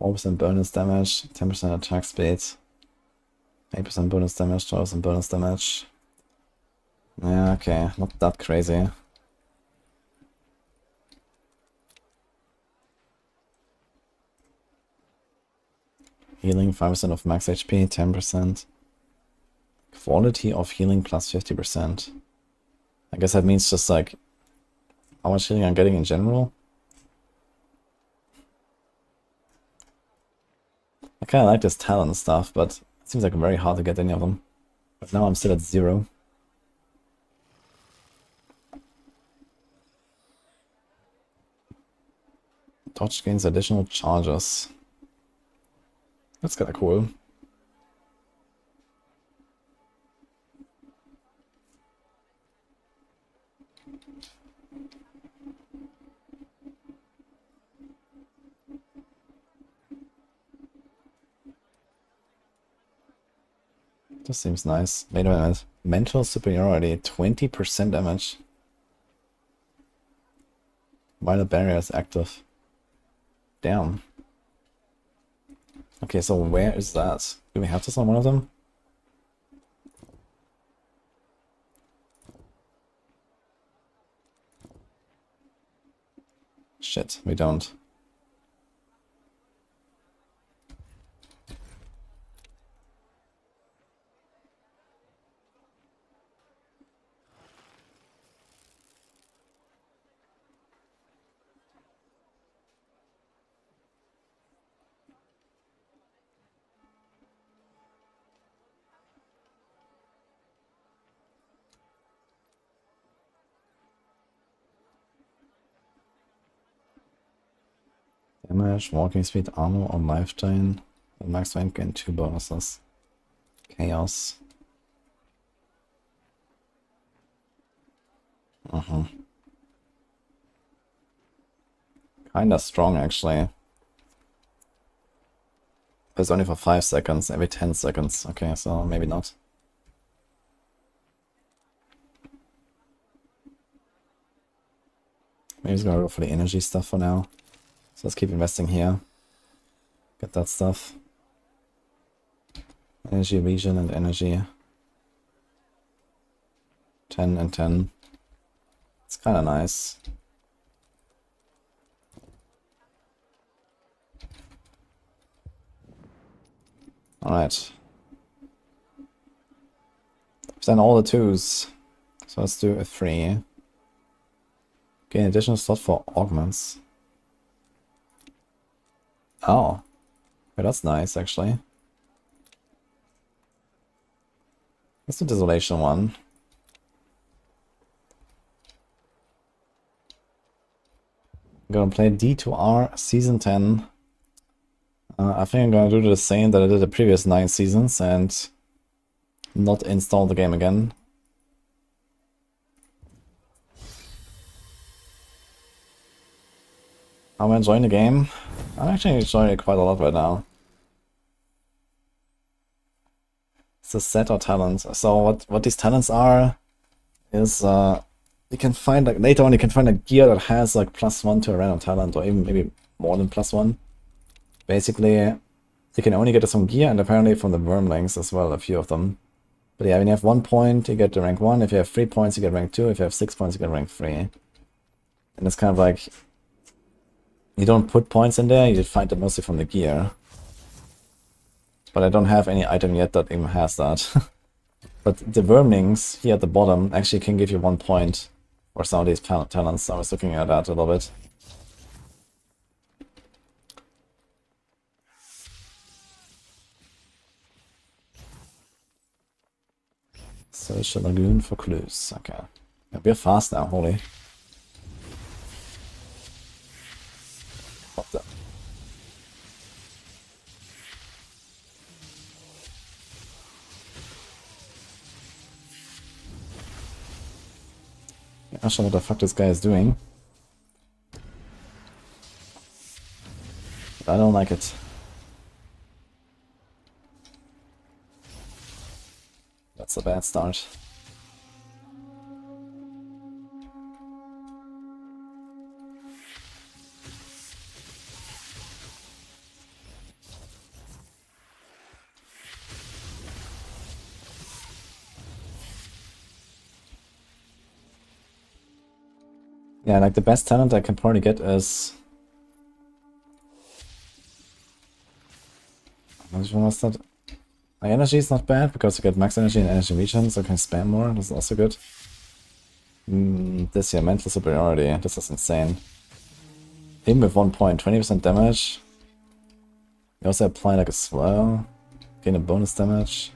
4% bonus damage, 10% attack speed, 8% bonus damage, 12% bonus damage. Yeah, okay, not that crazy. Healing 5% of max HP, 10%. Quality of healing plus 50%. I guess that means just like how much healing I'm getting in general. I kinda like this talent stuff, but it seems like very hard to get any of them. But now I'm still at 0. Dodge gains additional charges. That's kinda cool. This seems nice. Wait a minute. Mental superiority, 20% damage. While the barrier is active. Damn. Okay, so where is that? Do we have this on one of them? Shit, we don't. Damage, walking speed, armor, or life drain. And max rank gain 2 bonuses. Chaos. Kinda strong actually. But it's only for 5 seconds, every 10 seconds. Okay, so maybe not. Maybe he's gonna go for the energy stuff for now. So let's keep investing here. Get that stuff. Energy region and energy. 10 and 10. It's kinda nice. Alright. We've done all the 2s. So let's do a 3. Gain additional slot for augments. Oh. Okay, that's nice actually. Let's do Desolation one. I'm gonna play D2R Season 10. I think I'm gonna do the same that I did the previous 9 seasons and not install the game again. I'm enjoying the game. I'm actually enjoying it quite a lot right now. It's a set or talent. So what these talents are is you can find, like, later on you can find a gear that has like +1 to a random talent, or even maybe more than +1. Basically, you can only get some gear, and apparently from the wormlings as well, a few of them. But yeah, when you have 1 point, you get the rank 1. If you have 3 points, you get rank 2. If you have 6 points, you get rank 3. And it's kind of like, you don't put points in there, you find it mostly from the gear. But I don't have any item yet that even has that. But the wormlings here at the bottom actually can give you 1 point for some of these talents. I was looking at that a little bit. Search the lagoon for clues. Okay. Yeah, we're fast now, holy. What the? I'm not sure what the fuck this guy is doing. But I don't like it. That's a bad start. Yeah, like the best talent I can probably get is... Which one was that? My energy is not bad, because you get max energy and energy region, so I can spam more. This is also good. This here, mental superiority. This is insane. Even with 1 point, 20% damage. You also apply like a swell. Gain a bonus damage.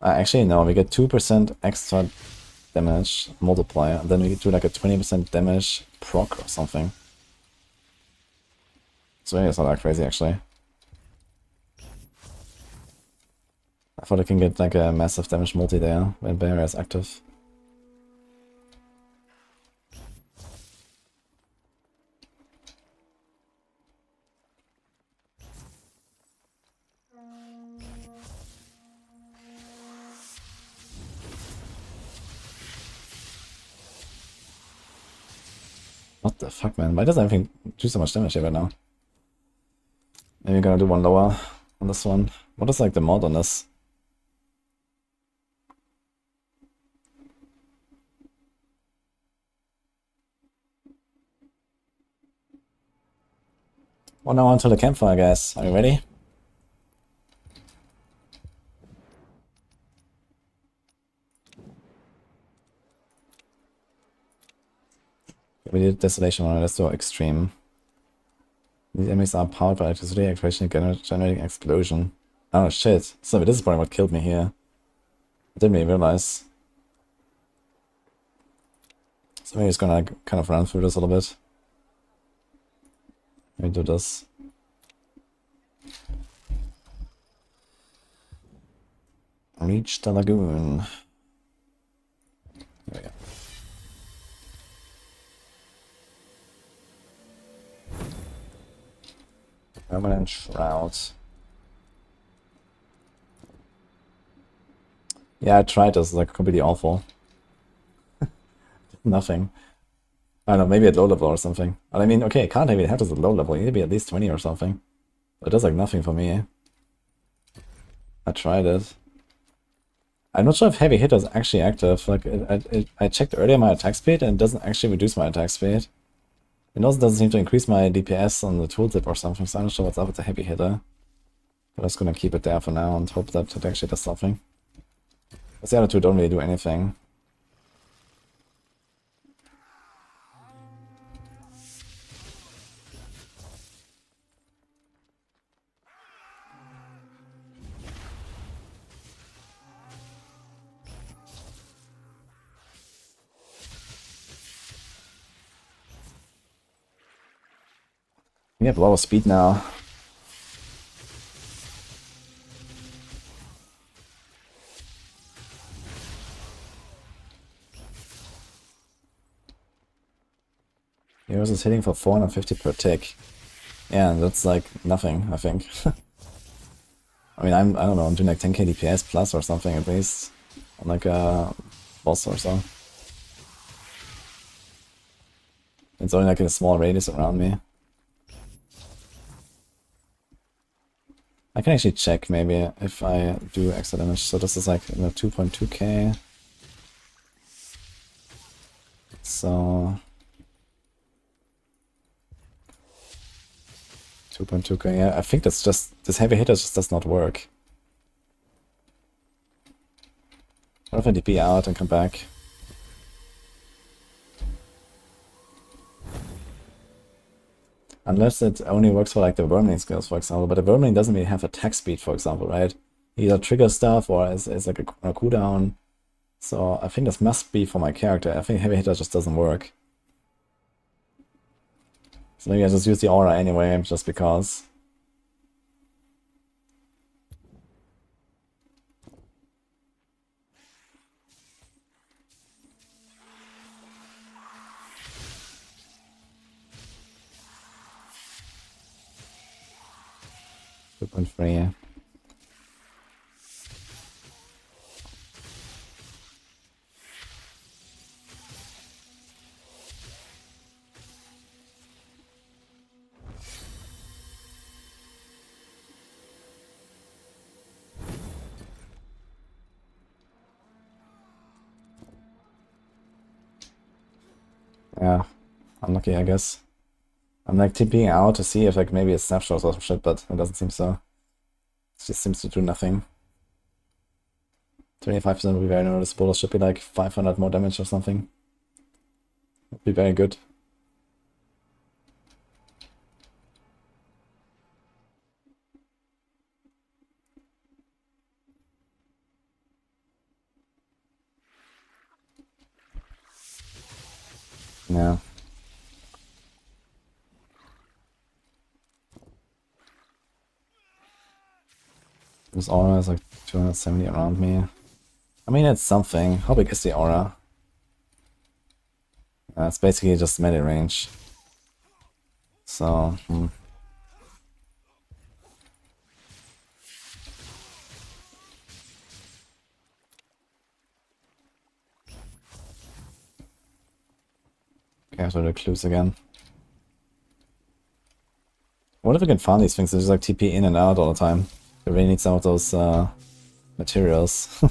Actually, no, we get 2% extra damage multiplier, and then we do like a 20% damage proc or something. So maybe it's not that crazy actually. I thought I can get like a massive damage multi there when barrier is active. What the fuck, man? Why does everything do so much damage here right now? Maybe we're gonna do one lower on this one. What is like the mod on this? Well, now onto the campfire, guys. Are you ready? We did Desolation one, let's do Extreme. These enemies are powered by electricity, activation, generating explosion. Oh shit. So this is probably what killed me here. I didn't even realize. So maybe it's gonna like, kind of run through this a little bit. Let me do this. Reach the lagoon. There we go. Permanent Shroud. Yeah, I tried this, like completely awful. Nothing. I don't know, maybe at low level or something. But I mean, okay, can't even have this at low level. You need to be at least 20 or something. But it does like nothing for me. I tried it. I'm not sure if heavy hitter is actually active. Like I checked earlier my attack speed and it doesn't actually reduce my attack speed. It also doesn't seem to increase my DPS on the tooltip or something, so I'm not sure what's up with the heavy hitter. But I'm just gonna keep it there for now and hope that it actually does something. Because the other two don't really do anything. We have lower speed now. Heroes is hitting for 450 per tick. Yeah, that's like nothing, I think. I mean, I don't know, I'm doing like 10k DPS plus or something at least. On like a boss or so. It's only like in a small radius around me. I can actually check maybe if I do extra damage. So this is like 2.2k. So 2.2k. Yeah, I think that's just this heavy hitter just does not work. What if I DP out and come back? Unless it only works for like the Wormling skills, for example, but the Wormling doesn't really have attack speed, for example, right? Either trigger stuff or is like a cooldown. So I think this must be for my character. I think heavy hitter just doesn't work. So maybe I just use the aura anyway, just because. Free. Yeah, unlucky, I guess. I'm like TPing out to see if like maybe it's snapshots or some shit, but it doesn't seem so. It just seems to do nothing. 25% would be very noticeable. It should be like 500 more damage or something. Would be very good. Yeah. This aura is like 270 around me. I mean, it's something. How big is the aura? It's basically just melee range. So, Okay, I have to recluse again. What if we can farm these things and just like TP in and out all the time? We really need some of those materials.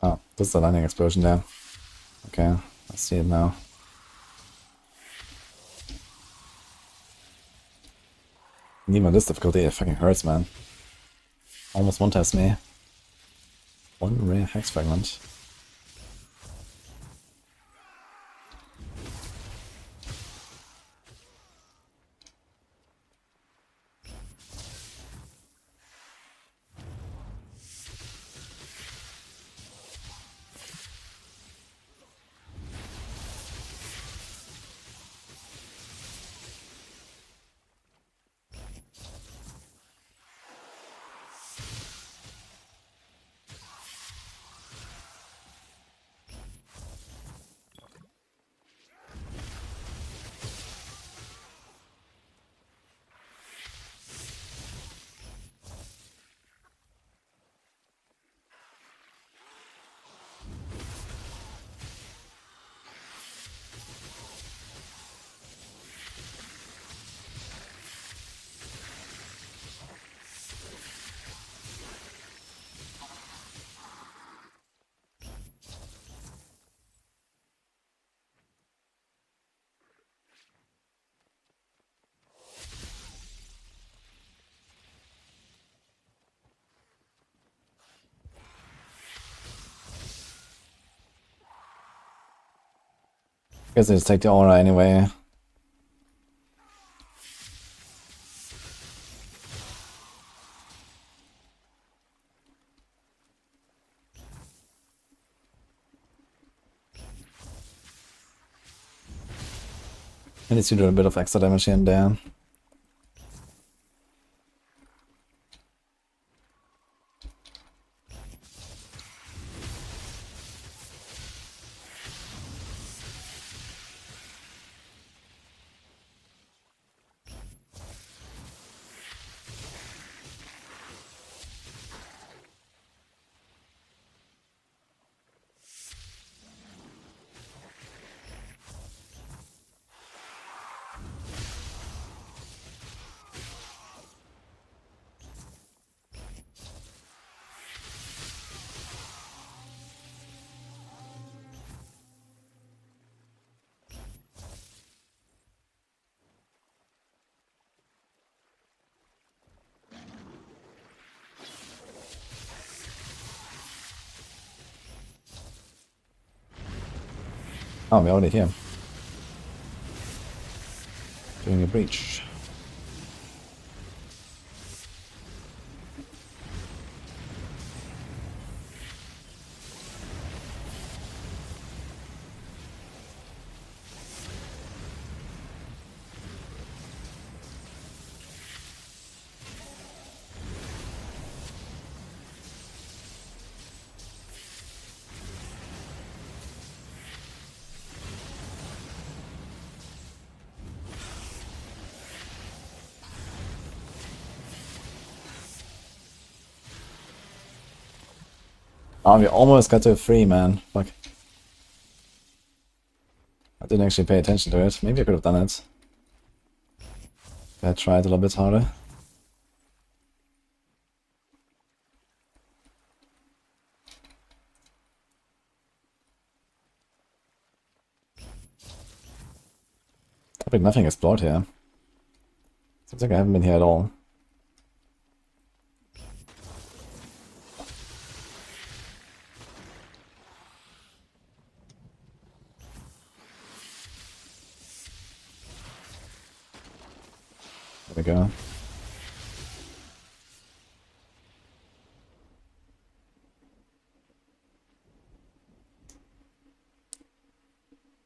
Oh, this is the lightning explosion there. Okay, I see it now. Even this difficulty, it fucking hurts, man. Almost one-taps me. One rare hex fragment. Guess I just take the aura anyway. At least you do a bit of extra damage here and there. Oh, we're already here. Doing a breach. Oh, we almost got to a 3, man. Fuck. I didn't actually pay attention to it. Maybe I could have done it. I tried a little bit harder. I think nothing explored here. Seems like I haven't been here at all. There we go.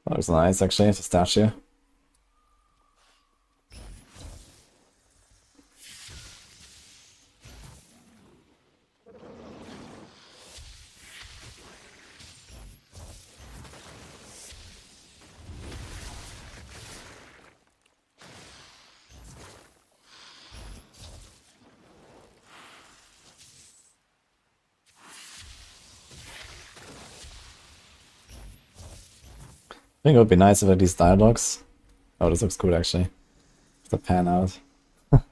That was nice, actually, the statue. I think it would be nice if at these dialogues. Oh, this looks cool actually. The pan out. It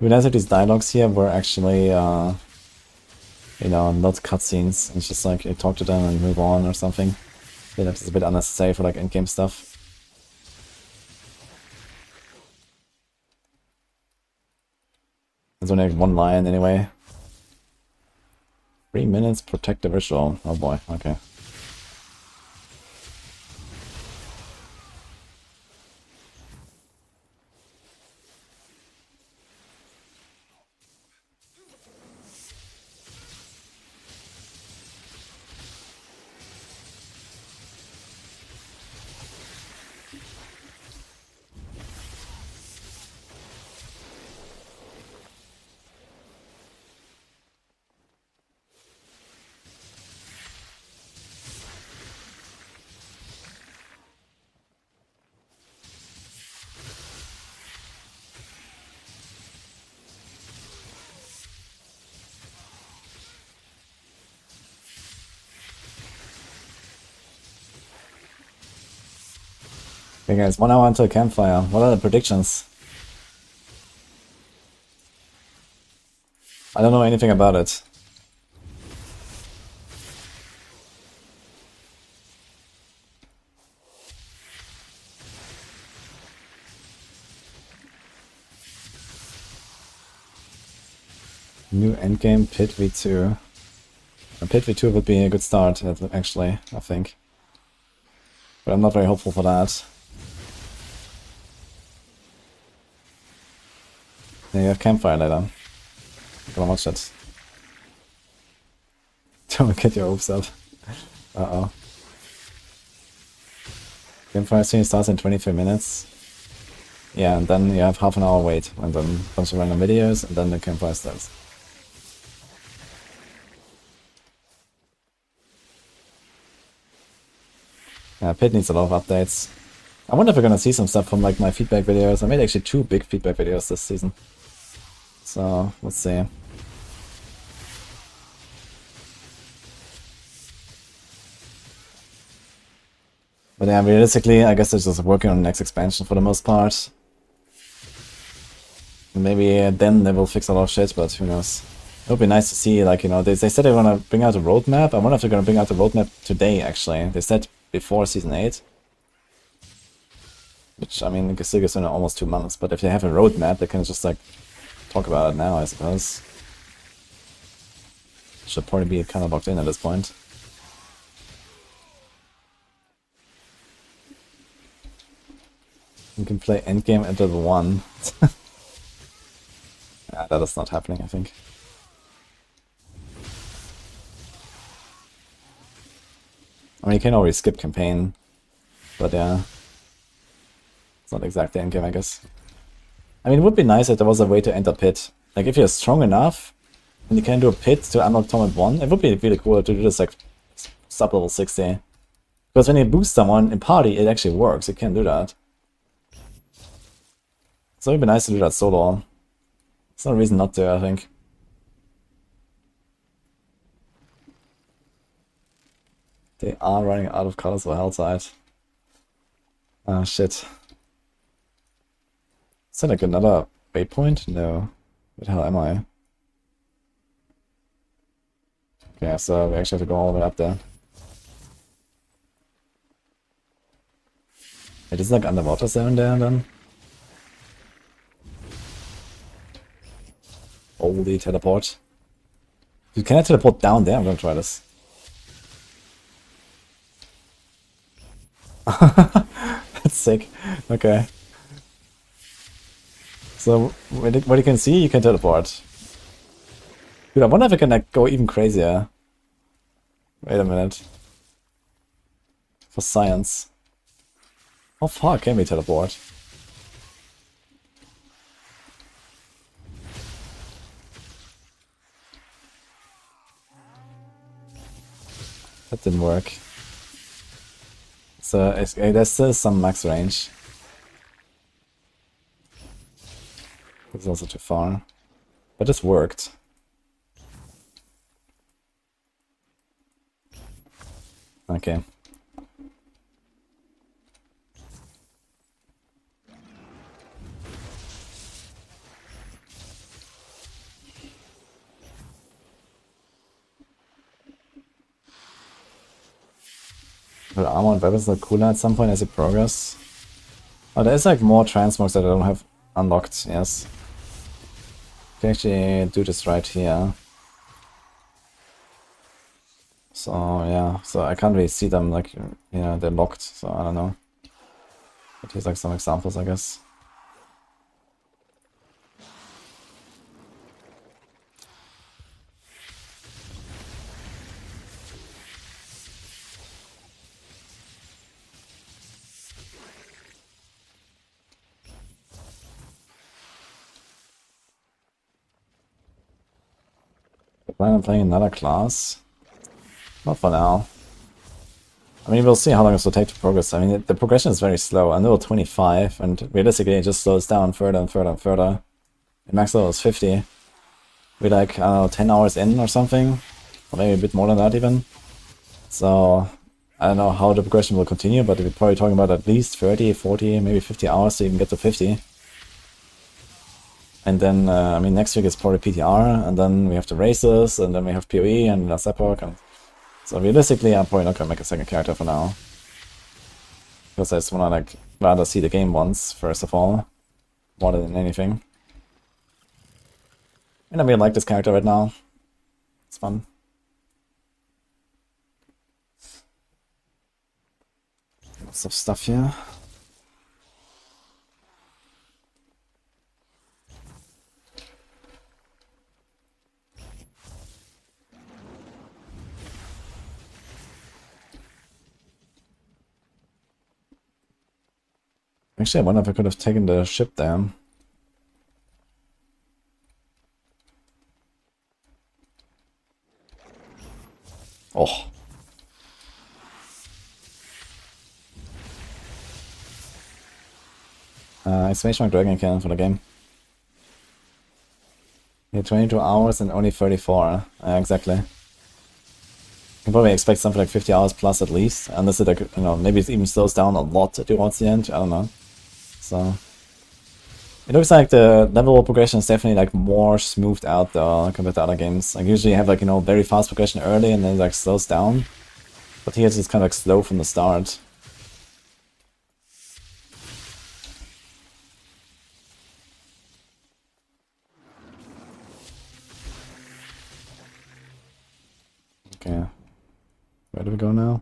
would be nice if these dialogues here were actually, you know, not cutscenes. It's just like you talk to them and move on or something. I feel like it's a bit unnecessary for like in-game stuff. There's only like one line anyway. 3 minutes, protect the visual. Oh boy, okay. Okay guys, 1 hour until Campfire. What are the predictions? I don't know anything about it. New endgame, Pit V2. A Pit V2 would be a good start, actually, I think. But I'm not very hopeful for that. Yeah, you have Campfire later. I'm gonna watch it. Don't get your hopes up. Uh-oh. Campfire scene starts in 23 minutes. Yeah, and then you have half an hour wait, and then a bunch of random videos, and then the Campfire starts. Yeah, Pit needs a lot of updates. I wonder if we're gonna see some stuff from like my feedback videos. I made actually 2 big feedback videos this season. So, let's see. But yeah, realistically, I guess they're just working on the next expansion for the most part. Maybe then they will fix a lot of shit, but who knows. It would be nice to see, like, you know, they said they want to bring out a roadmap. I wonder if they're going to bring out the roadmap today, actually. They said before Season 8. Which, I mean, it still gives them almost 2 months, but if they have a roadmap, they can just, like, talk about it now, I suppose. Should probably be kind of locked in at this point. You can play endgame at level 1. Yeah, that is not happening, I think. I mean, you can always skip campaign, but yeah. It's not exactly endgame, I guess. I mean, it would be nice if there was a way to enter pit. Like, if you're strong enough, and you can do a pit to unlock Torment 1, it would be really cool to do this, like, sub-level 60. Because when you boost someone in party, it actually works. You can do that. So it would be nice to do that solo. There's no reason not to, I think. They are running out of colors for Hellside. Ah, shit. Is that like another waypoint? No. Where the hell am I? Okay, so we actually have to go all the way up there. It is like underwater zone there then? Holy teleport. Dude, can I teleport down there? I'm gonna try this. That's sick. Okay. So, what you can see, you can teleport. Dude, I wonder if I can like go even crazier. Wait a minute. For science. How far can we teleport? That didn't work. So there's still some max range. It's also too far. But this worked. Okay. Will armor and weapons look cooler at some point as you progress? Oh, there's like more transmogs that I don't have unlocked, yes. I can actually do this right here. So yeah, so I can't really see them, like, you know, they're locked, so I don't know. But here's like some examples, I guess. I plan on playing another class. Not for now. I mean, we'll see how long it will take to progress. I mean, the progression is very slow. I'm level 25, and realistically it just slows down further and further and further. And max level is 50. We're like, I don't know, 10 hours in or something. Or maybe a bit more than that even. So, I don't know how the progression will continue, but we're probably talking about at least 30, 40, maybe 50 hours to even get to 50. And then, I mean, next week is probably PTR, and then we have the races, and then we have PoE, and that's Epoch, and so realistically, I'm probably not gonna make a second character for now. Because I just wanna, like, rather see the game once, first of all, more than anything. And I really like this character right now. It's fun. Lots of stuff here. Actually, I wonder if I could have taken the ship there. Oh. Exclamation mark Dragonkin for the game. Yeah, 22 hours and only 34. Exactly. You can probably expect something like 50 hours plus at least, unless it, like, you know, maybe it even slows down a lot towards the end. I don't know. So it looks like the level progression is definitely like more smoothed out though compared to other games. Like usually you have like, you know, very fast progression early and then it like slows down. But here it's just kind of like slow from the start. Okay. Where do we go now?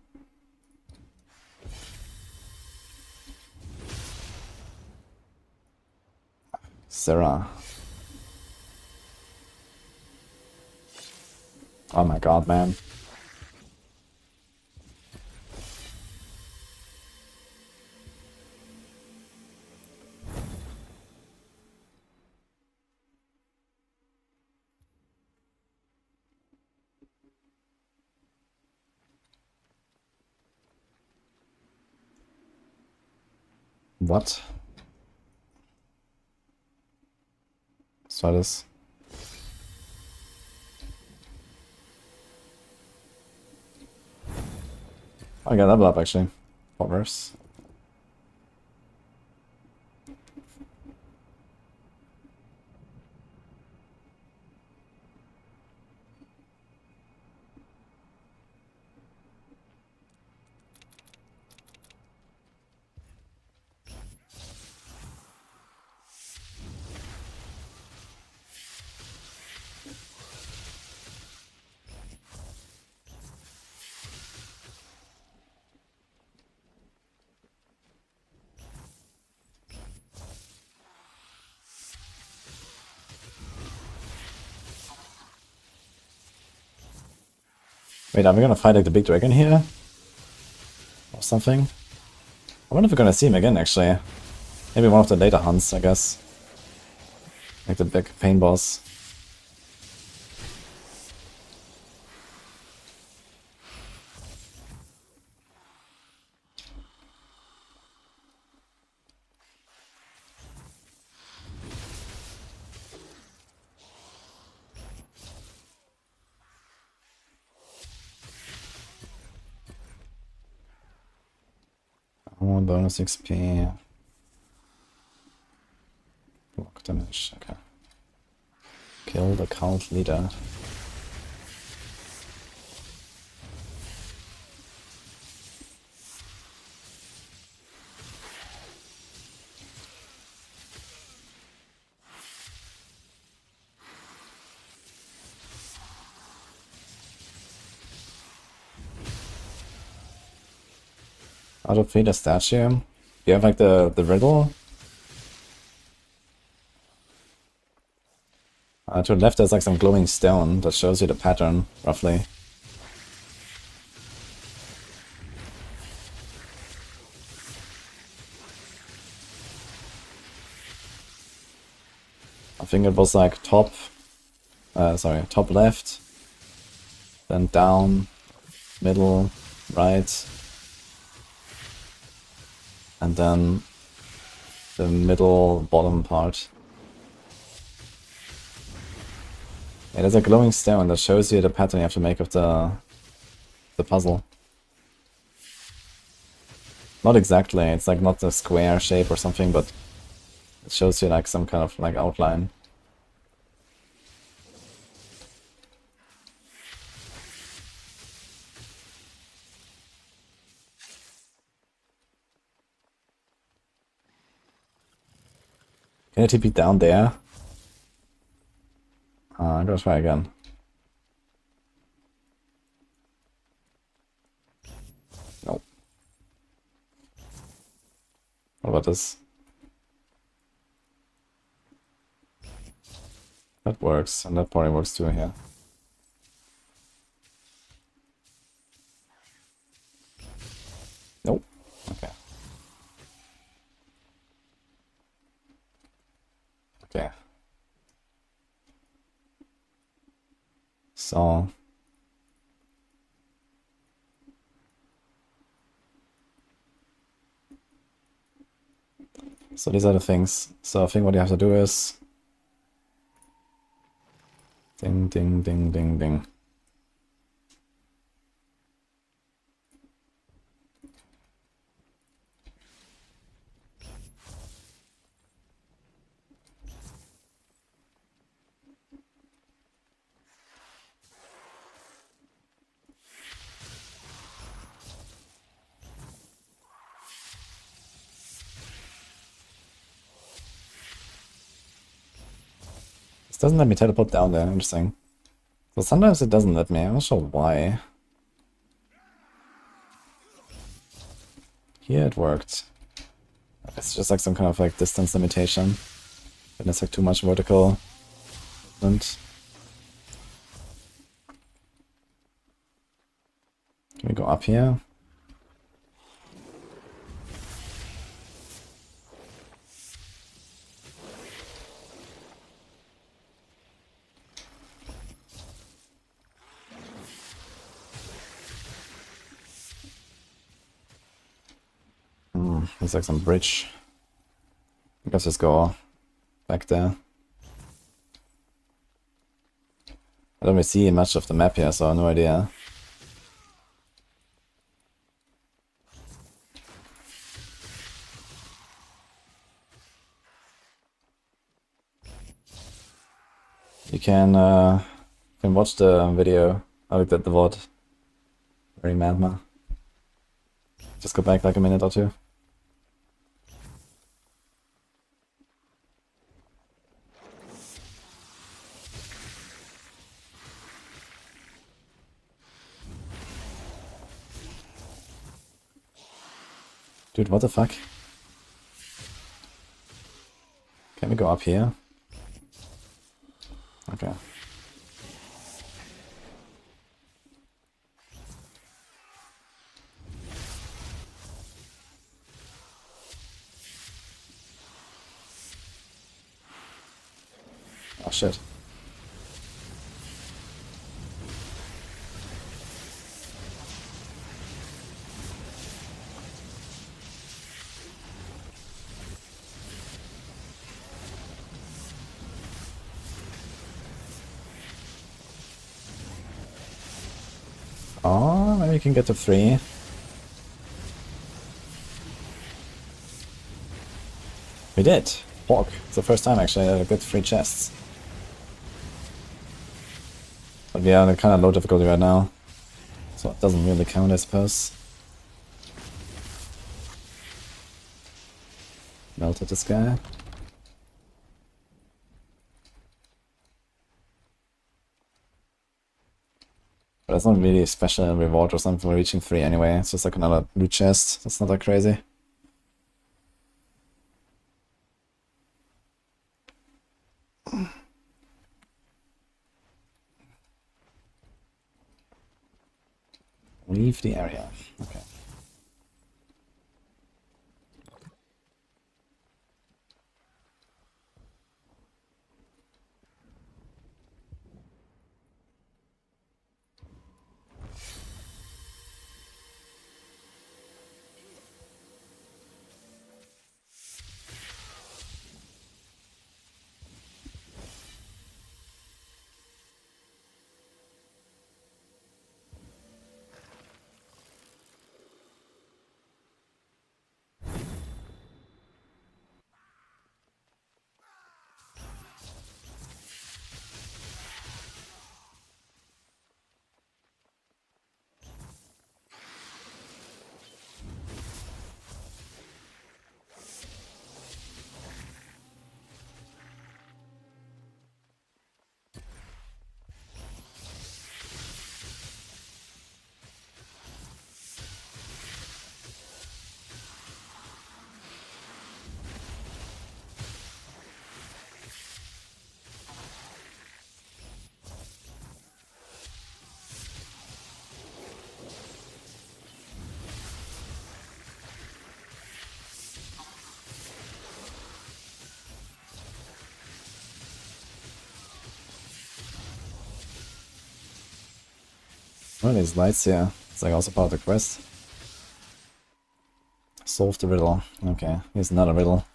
Sarah. Oh my god, man. What? Was war das? I got level up actually. Reverse. Wait, are we gonna fight like the big dragon here? Or something? I wonder if we're gonna see him again actually. Maybe one of the later hunts, I guess. Like the big pain boss. Oh, bonus XP. Block damage, okay. Kill the cult leader. Out of the statue. You have like the riddle. To the left there's like some glowing stone that shows you the pattern, roughly. I think it was like top left, then down, middle, right, and then the middle bottom part. Yeah, there's a glowing stone that shows you the pattern you have to make of the puzzle. Not exactly, it's like not a square shape or something, but it shows you like some kind of like outline. Can I TP down there? I'm gonna try again. Nope. about this. That works, and that probably works too here. Nope. Okay. Okay. So these are the things. So I think what you have to do is ding, ding, ding, ding, ding. This doesn't let me teleport down there, interesting. So sometimes it doesn't let me, I'm not sure why. Here it worked. It's just like some kind of like distance limitation. And it's like too much vertical movement. Can we go up here? Looks like some bridge. I guess just go back there. I don't really see much of the map here, so I have no idea. You can watch the video. I looked at the VOD. Very madman. Just go back like a minute or two. Dude, what the fuck? Can we go up here? Okay. Oh shit. Oh, maybe we can get to 3. We did! Walk. It's the first time actually I had a good 3 chests. But we are in kind of low difficulty right now. So it doesn't really count, I suppose. Melted this guy. But that's not really a special reward or something for reaching 3 anyway. It's just like another loot chest. That's not that crazy. Leave the area. Okay. What are these lights here? It's like also part of the quest. Solve the riddle. Okay, here's another riddle.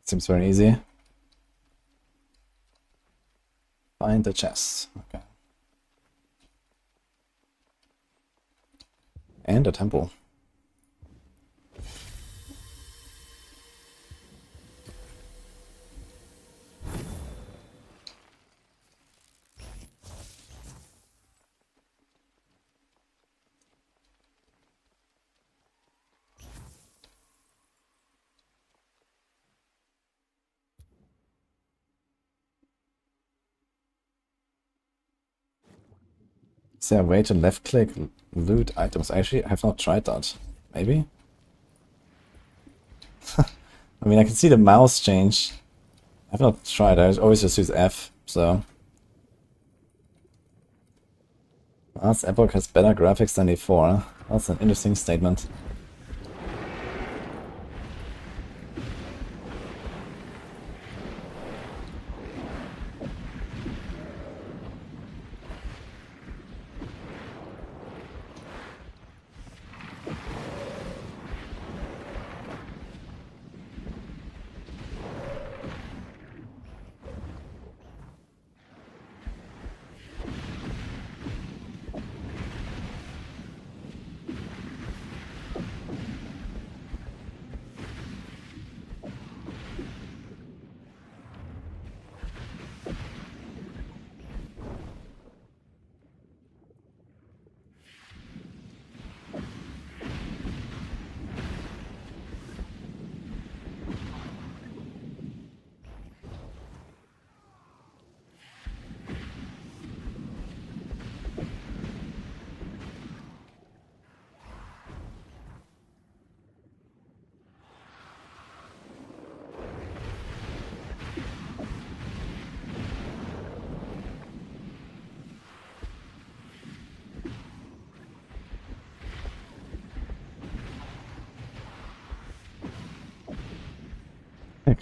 Seems very easy. Find the chest. Okay. And a temple. Is there a way to left click loot items? Actually, I have not tried that. Maybe? I mean, I can see the mouse change. I've not tried, I always just use F, so. Last Epoch has better graphics than before. That's an interesting statement.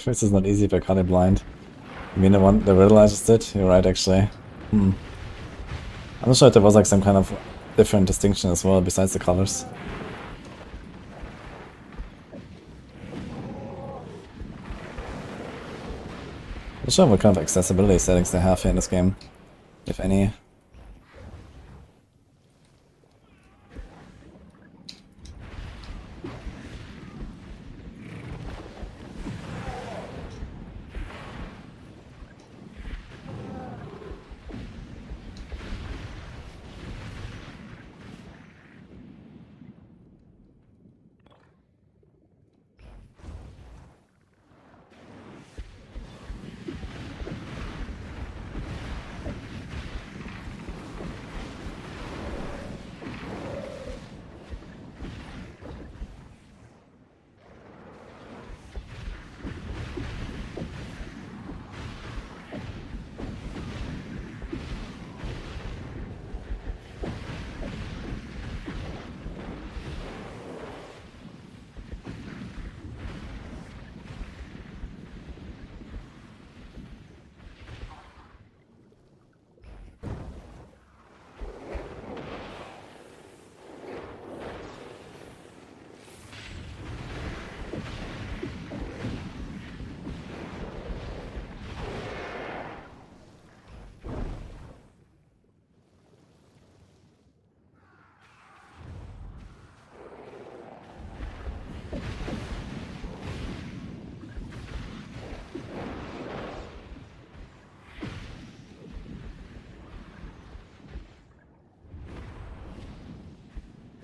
This is not easy if I cut it blind. I mean, the riddle I just did? You're right, actually. I'm not sure if there was like some kind of different distinction as well, besides the colors. I'm not sure what kind of accessibility settings they have here in this game, if any.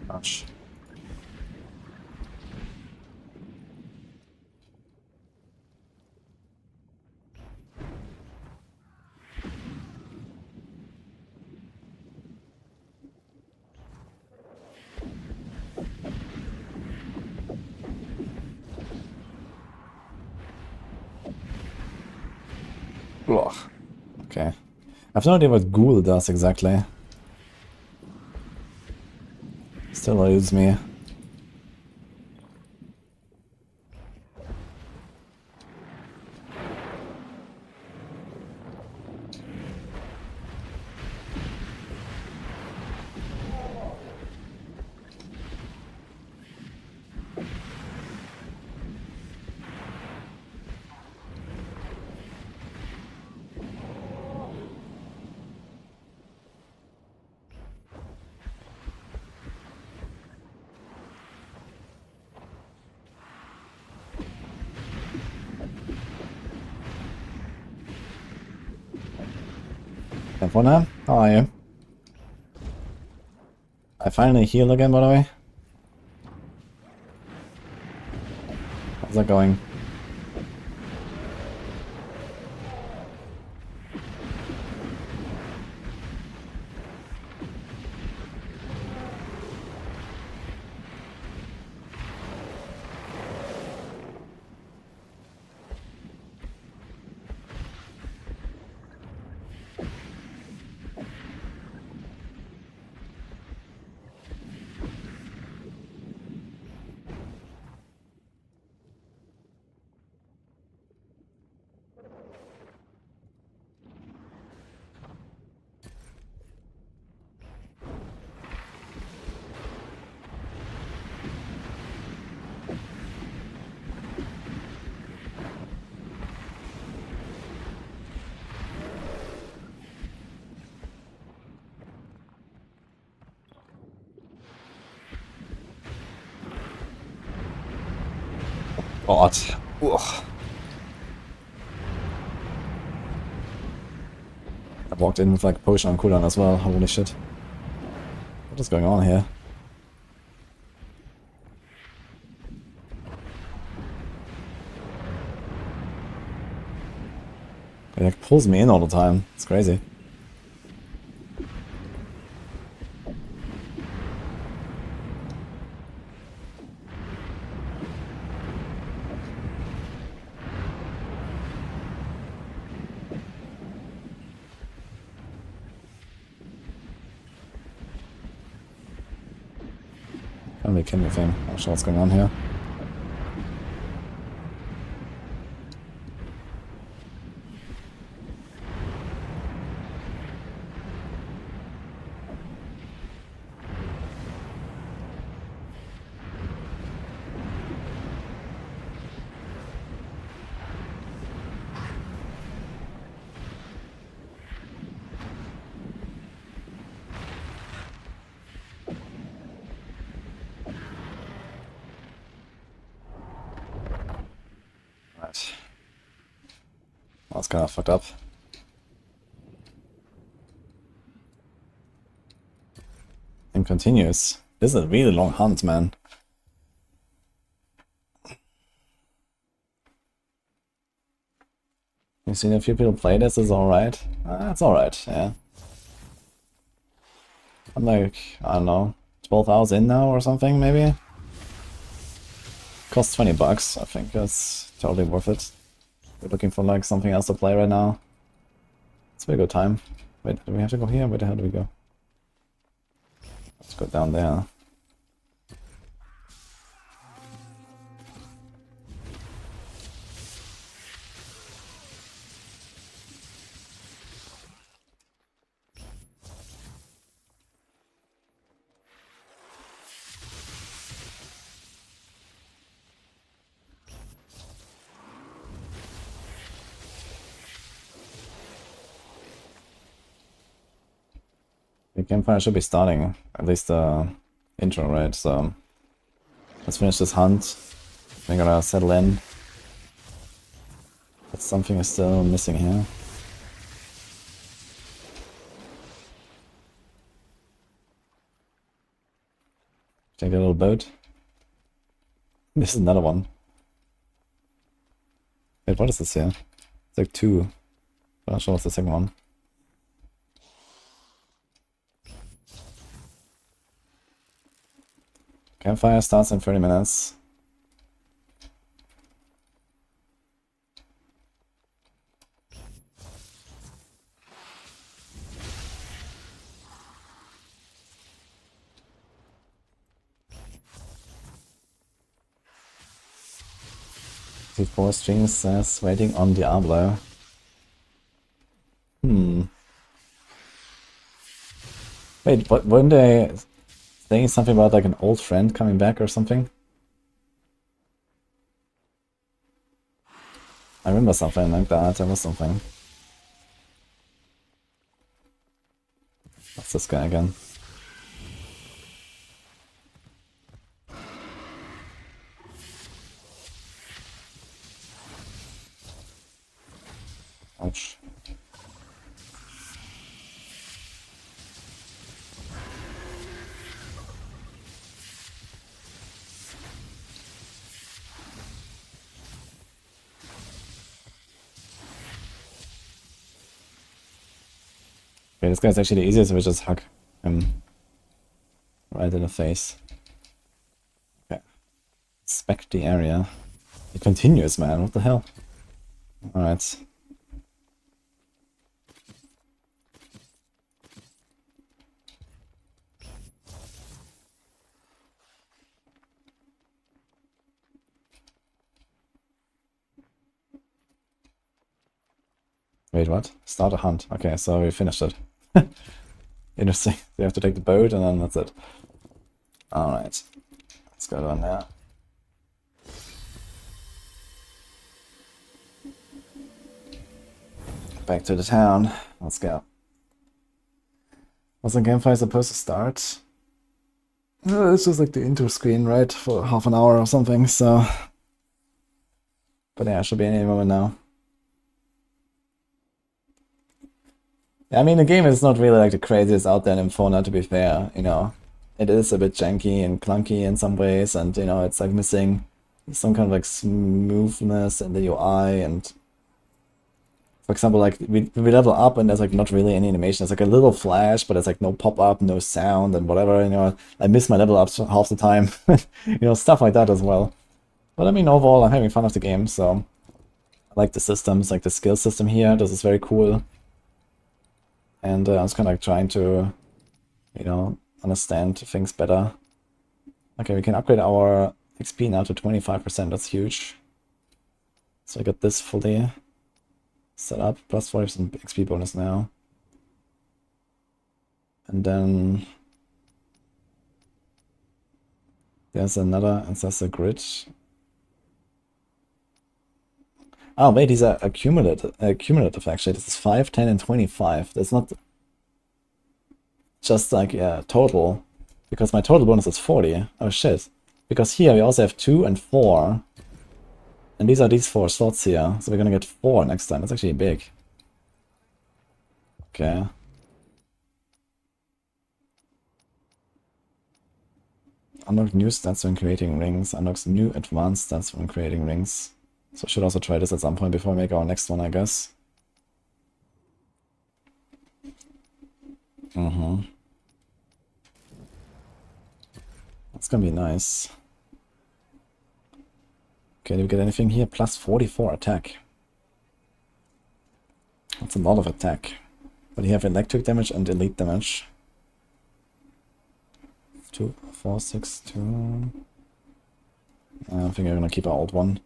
Gosh. Ugh. Okay. have no idea what Ghoul does exactly. Still eludes me. Campfire, how are you? I finally heal again, by the way. How's that going? God. Ugh. I walked in with like potion on cooldown as well, holy shit. What is going on here? It like pulls me in all the time, it's crazy. Can't be kidding with him. Not sure what's going on here. Right. That's kind of fucked up. And continues. This is a really long hunt, man. You've seen a few people play this, it's alright. It's alright, yeah. I'm like, I don't know, 12 hours in now or something, maybe? Costs 20 bucks, I think that's totally worth it. We're looking for like something else to play right now. It's a very good time. Wait, do we have to go here? Where the hell do we go? Let's go down there. The campfire should be starting, at least the intro, right? So let's finish this hunt. We're gonna settle in. But something is still missing here. Take a little boat. This is another one. Wait, what is this here? It's like two. I'm not sure what's the second one. Campfire starts in 30 minutes. Before stream says waiting on Diablo. Wait, but weren't they saying something about like an old friend coming back or something? I remember something like that. There was something. What's this guy again? Ouch. Okay, this guy's actually the easiest, we just hug him right in the face. Okay. Inspect the area. It continues, man, what the hell? Alright. Wait, what? Start a hunt. Okay, so we finished it. Interesting. You have to take the boat and then that's it. Alright. Let's go down there. Back to the town. Let's go. Was the Campfire supposed to start? It's just like the intro screen, right? For half an hour or something, so... But yeah, it should be any moment now. I mean, the game is not really like the craziest out there in Infona, to be fair, you know. It is a bit janky and clunky in some ways, and, you know, it's like missing some kind of like smoothness in the UI, and... For example, like, we level up and there's like not really any animation. It's like a little flash, but it's like no pop-up, no sound, and whatever, you know. I miss my level ups half the time. You know, stuff like that as well. But I mean, overall, I'm having fun with the game, so... I like the systems, like the skill system here. This is very cool. And I was kind of like trying to, you know, understand things better. Okay, we can upgrade our XP now to 25%, that's huge. So I got this fully set up, plus 40% XP bonus now. And then there's another, and there's a grid. Oh wait, these are cumulative actually. This is 5, 10, and 25. That's not just like, yeah, total. Because my total bonus is 40. Oh shit. Because here we also have 2 and 4. And these are these 4 slots here. So we're gonna get 4 next time. That's actually big. Okay. Unlock new stats when creating rings. Unlocks new advanced stats when creating rings. So I should also try this at some point before we make our next one, I guess. That's gonna be nice. Okay, do we get anything here? Plus 44 attack. That's a lot of attack. But you have electric damage and elite damage. 2, 4, 6, 2. I think I'm gonna keep our old one.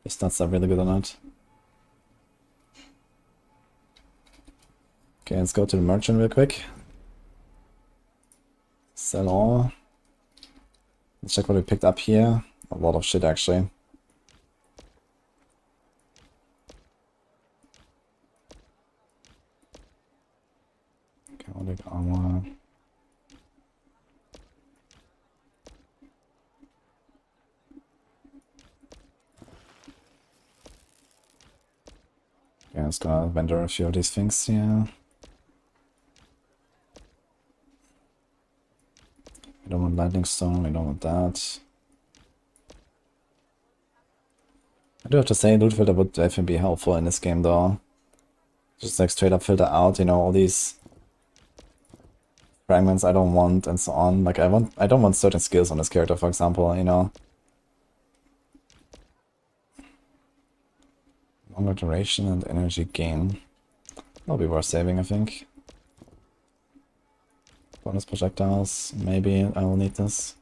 The stats are really good or not. Okay, let's go to the merchant real quick. Sell all. Let's check what we picked up here. A lot of shit actually. Chaotic armor. Yeah, let's go vendor a few of these things here. We don't want lightning stone, we don't want that. I do have to say, loot filter would definitely be helpful in this game though. Just like straight up filter out, you know, all these fragments I don't want and so on. Like I don't want certain skills on this character, for example, you know. Longer duration and energy gain. That'll be worth saving, I think. Bonus projectiles, maybe I will need this.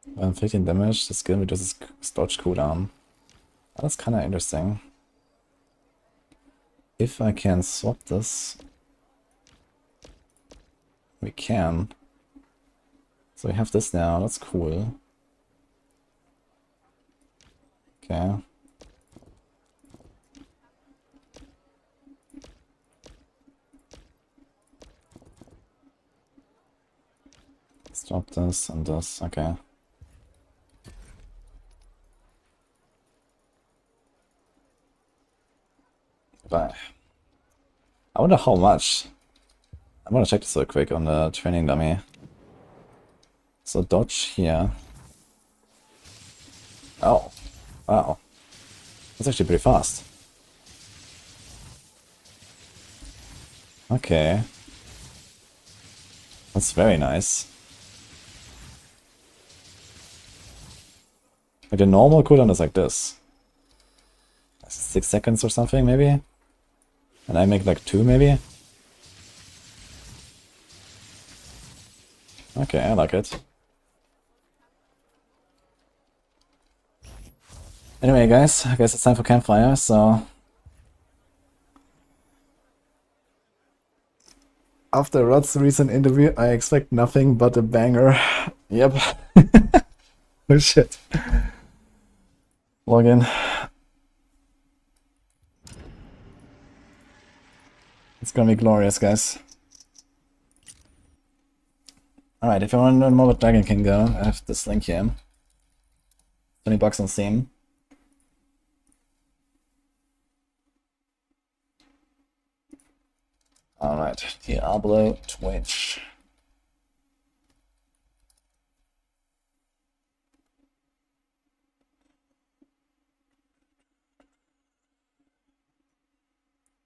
15 damage, the skill reduces dodge cooldown. That's kind of interesting. If I can swap this, we can. So we have this now, that's cool. Okay. Let's drop this and this, okay. Bye. I wonder how much. I'm gonna check this real quick on the training dummy. So dodge here. Oh, wow. That's actually pretty fast. Okay. That's very nice. Like the normal cooldown is like this. 6 seconds or something, maybe? And I make like 2, maybe? Okay, I like it. Anyway, guys, I guess it's time for Campfire, so... After Rod's recent interview, I expect nothing but a banger. Yep. Oh shit. Log in. It's gonna be glorious, guys. Alright, if you want to learn more about Dragonkin, go. I have this link here. $20 on Steam. Alright, Diablo Twitch.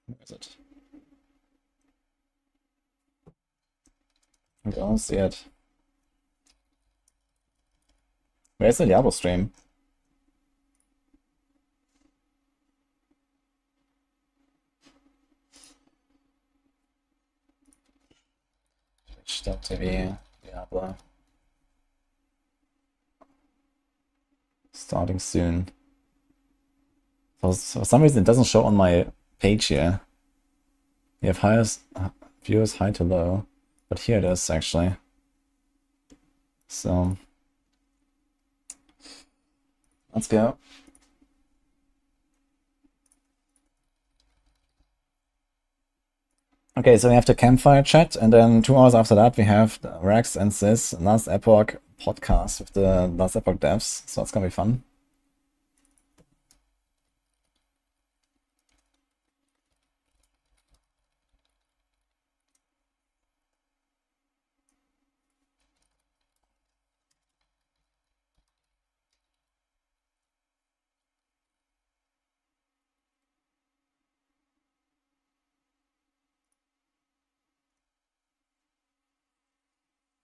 Where is it? I don't see it. Where's the Diablo stream? Twitch.tv, Diablo. Starting soon. For some reason it doesn't show on my page here. You have highest viewers high to low, but here it is actually. So let's go. Okay, so we have the Campfire chat, and then 2 hours after that we have the Rex and Sis Last Epoch podcast with the Last Epoch devs, so it's gonna be fun.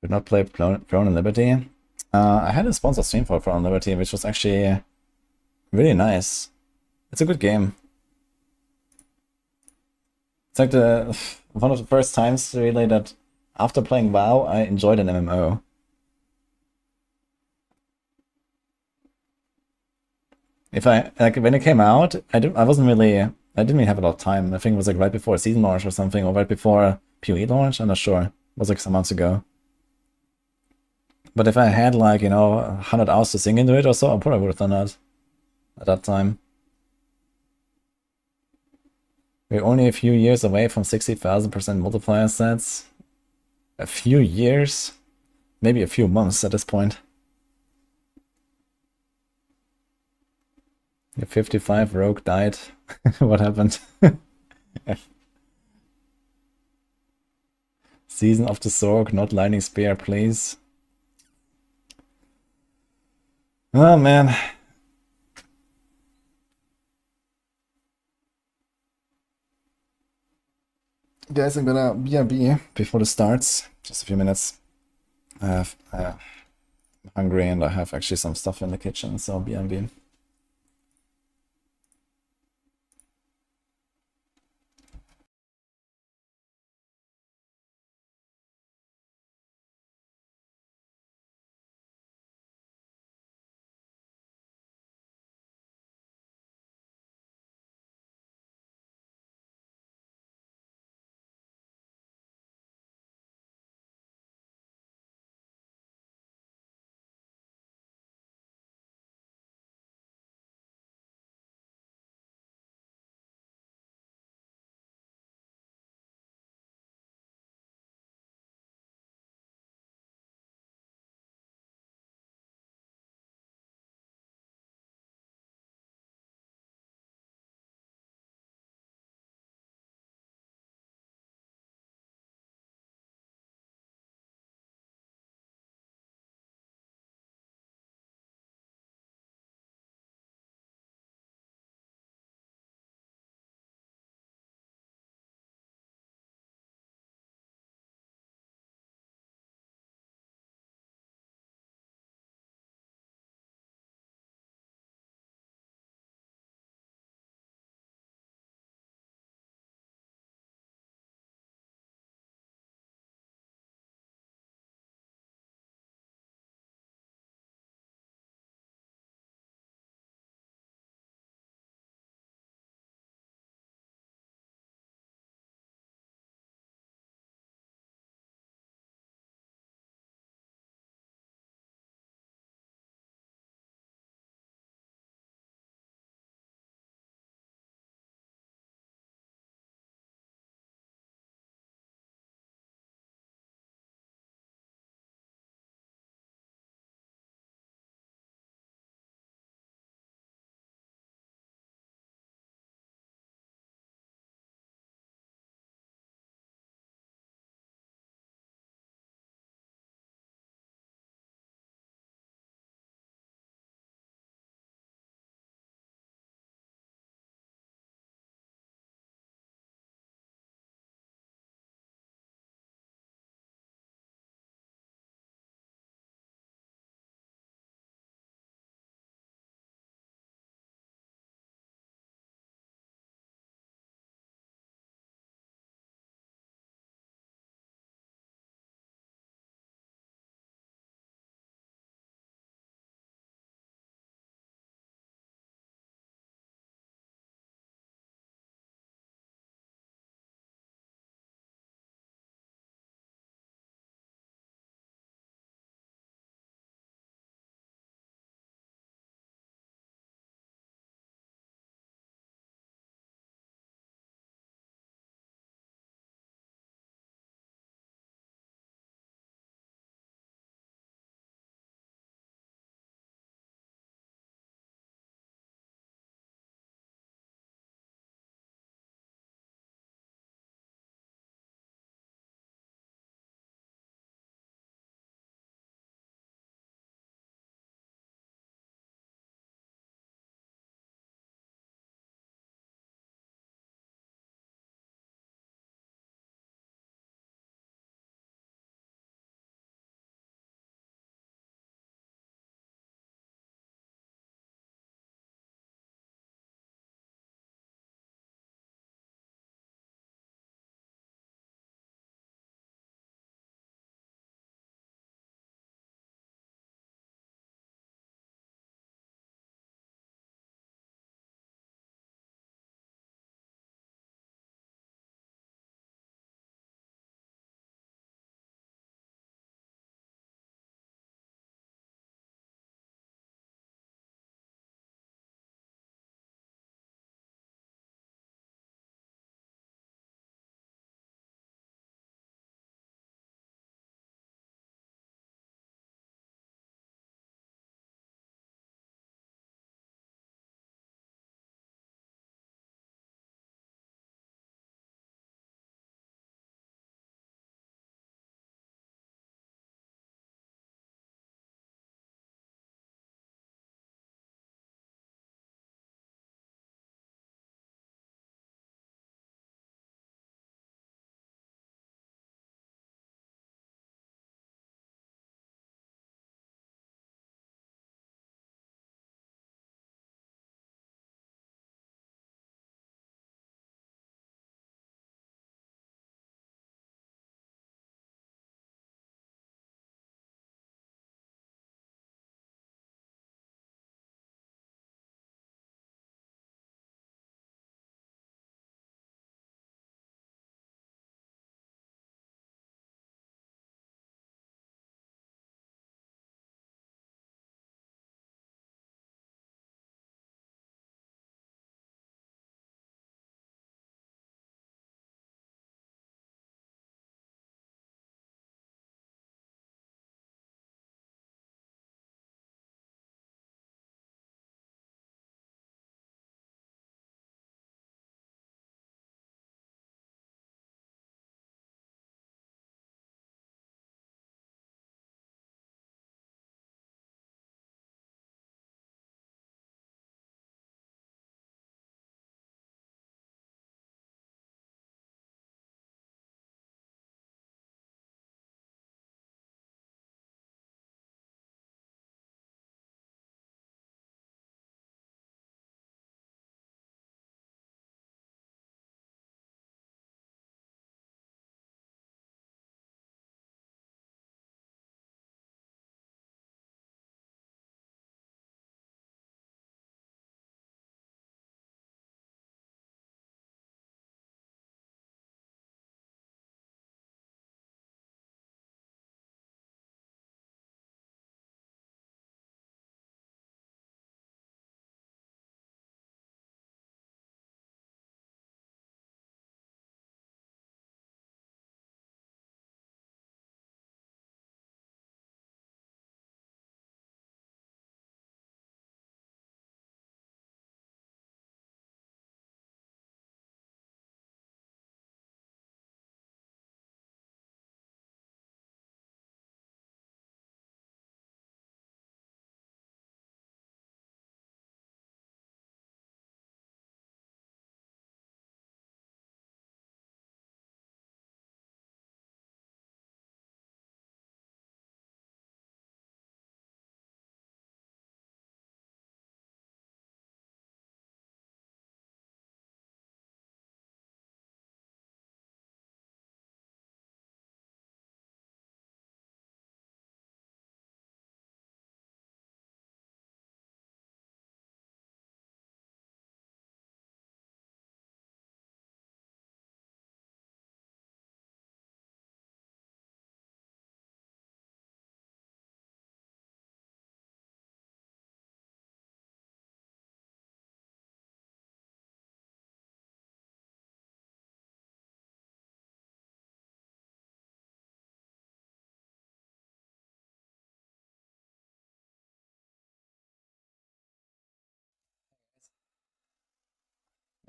Did not play Throne and Liberty. I had a sponsor stream for Throne and Liberty, which was actually really nice. It's a good game. It's like one of the first times really that after playing WoW, I enjoyed an MMO. If I like when it came out, I didn't really have a lot of time. I think it was like right before season launch or something, or right before PoE launch. I'm not sure. It was like some months ago. But if I had like, you know, 100 hours to sink into it or so, I probably would have done that at that time. We're only a few years away from 60,000% multiplier sets. A few years? Maybe a few months at this point. Your 55 rogue died. What happened? Season of the Sorg, not Lightning Spear, please. Oh man. Guys, I'm gonna BRB before the starts. Just a few minutes. I'm hungry and I have actually some stuff in the kitchen, so BRB.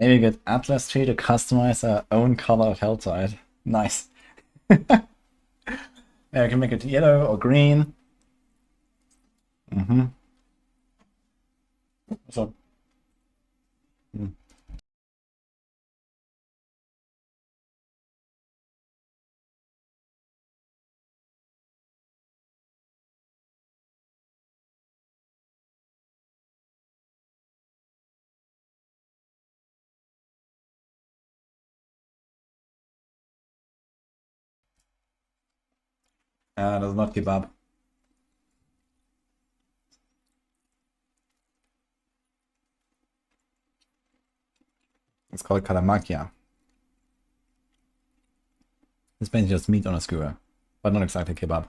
Maybe get Atlas Tree to customize our own color of Helltide. Nice. Yeah, I can make it yellow or green. Mm-hmm. So. Mm. Does not keep up. It's called Kalamakia. It's basically just meat on a skewer, but not exactly kebab.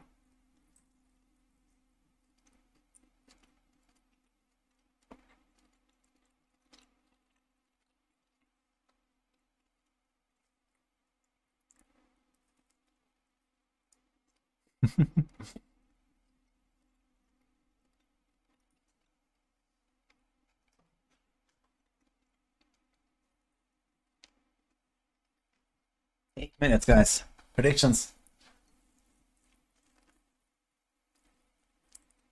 Minutes, guys. Predictions.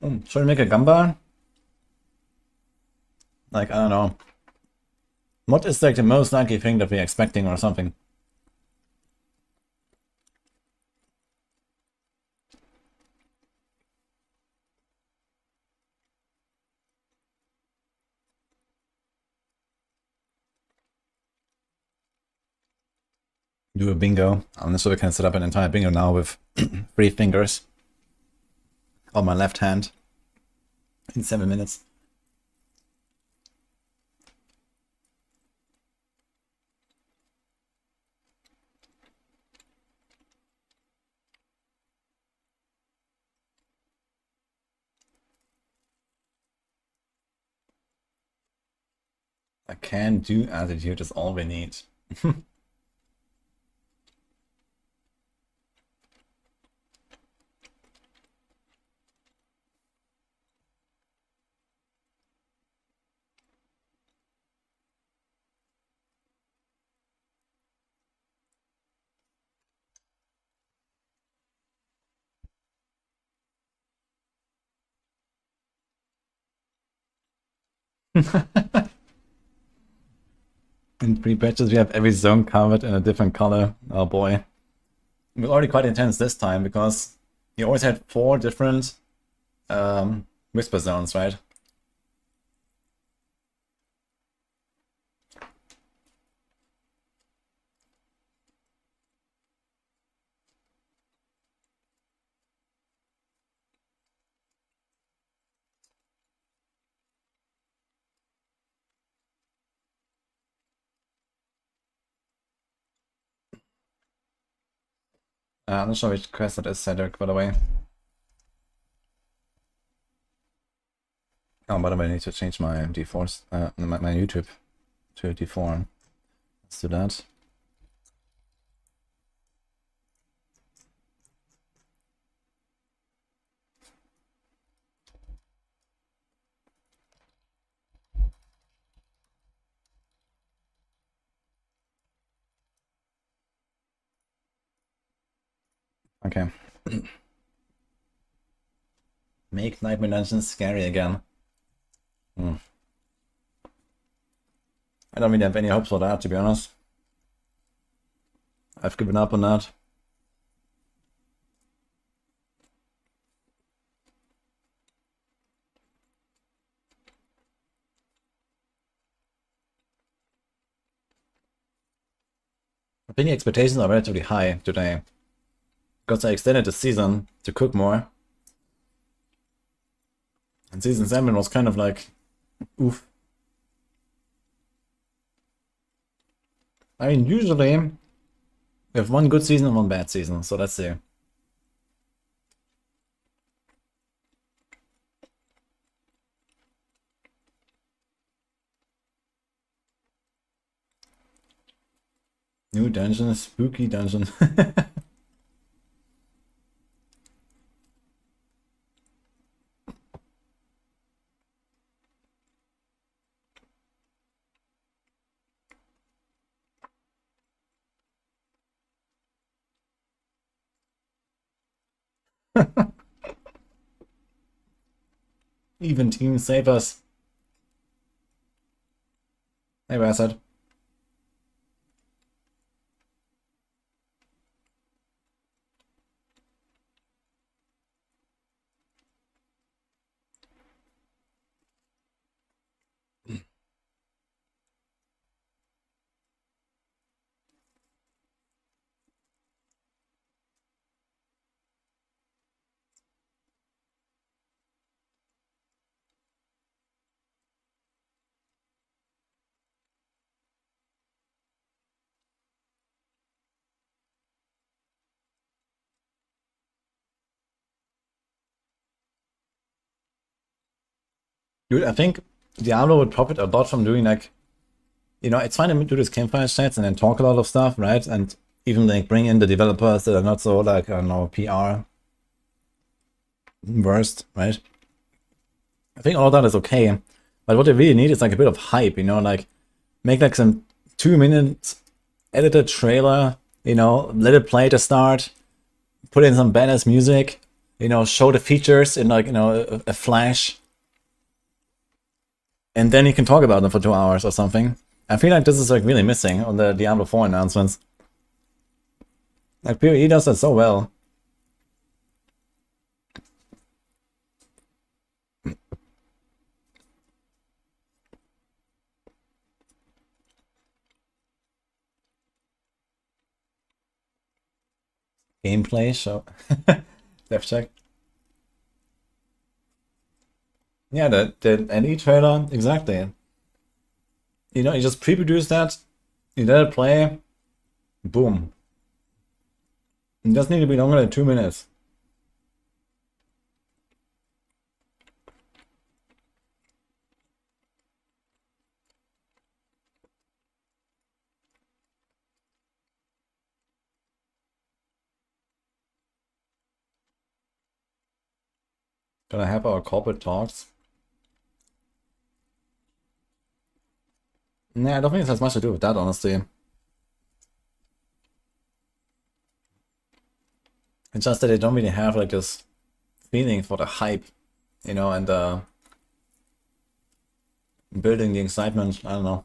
Should we make a gamba? Like, I don't know. What is like the most likely thing that we're expecting or something? Do a bingo. So we can set up an entire bingo now with 3 fingers on my left hand in 7 minutes. A can-do attitude is all we need. In 3 patches, we have every zone covered in a different color. Oh boy. It was already quite intense this time because you always had 4 different whisper zones, right? I'm not sure which quest that is, Cedric, by the way. Oh, by the way, I need to change my D4s, my YouTube to D4. Let's do that. Okay. Make Nightmare Dungeons scary again. I don't really have any hopes for that, to be honest. I've given up on that. I think the expectations are relatively high today. Because I extended the season to cook more. And season 7 was kind of like, oof. I mean, usually we have 1 good season and 1 bad season, so let's see. New dungeon, spooky dungeon. Even team save us. Hey, Bassett. Dude, I think Diablo would profit a lot from doing like, you know, it's fine to do this campfire chats and then talk a lot of stuff, right? And even like bring in the developers that are not so like, I don't know, PR versed, right? I think all that is okay. But what they really need is like a bit of hype, you know, like make like some 2-minute edited trailer, you know, let it play to start, put in some badass music, you know, show the features in like, you know, a flash. And then you can talk about them for 2 hours or something. I feel like this is like really missing on the Diablo 4 announcements. Like PoE does that so well. Gameplay show. Dev check. Yeah, the NE trailer, exactly. You know, you just pre-produce that, you let it play, boom. It doesn't need to be longer than 2 minutes. Gonna have our corporate talks. Nah, I don't think it has much to do with that, honestly. It's just that they don't really have like this feeling for the hype, you know, and building the excitement. I don't know.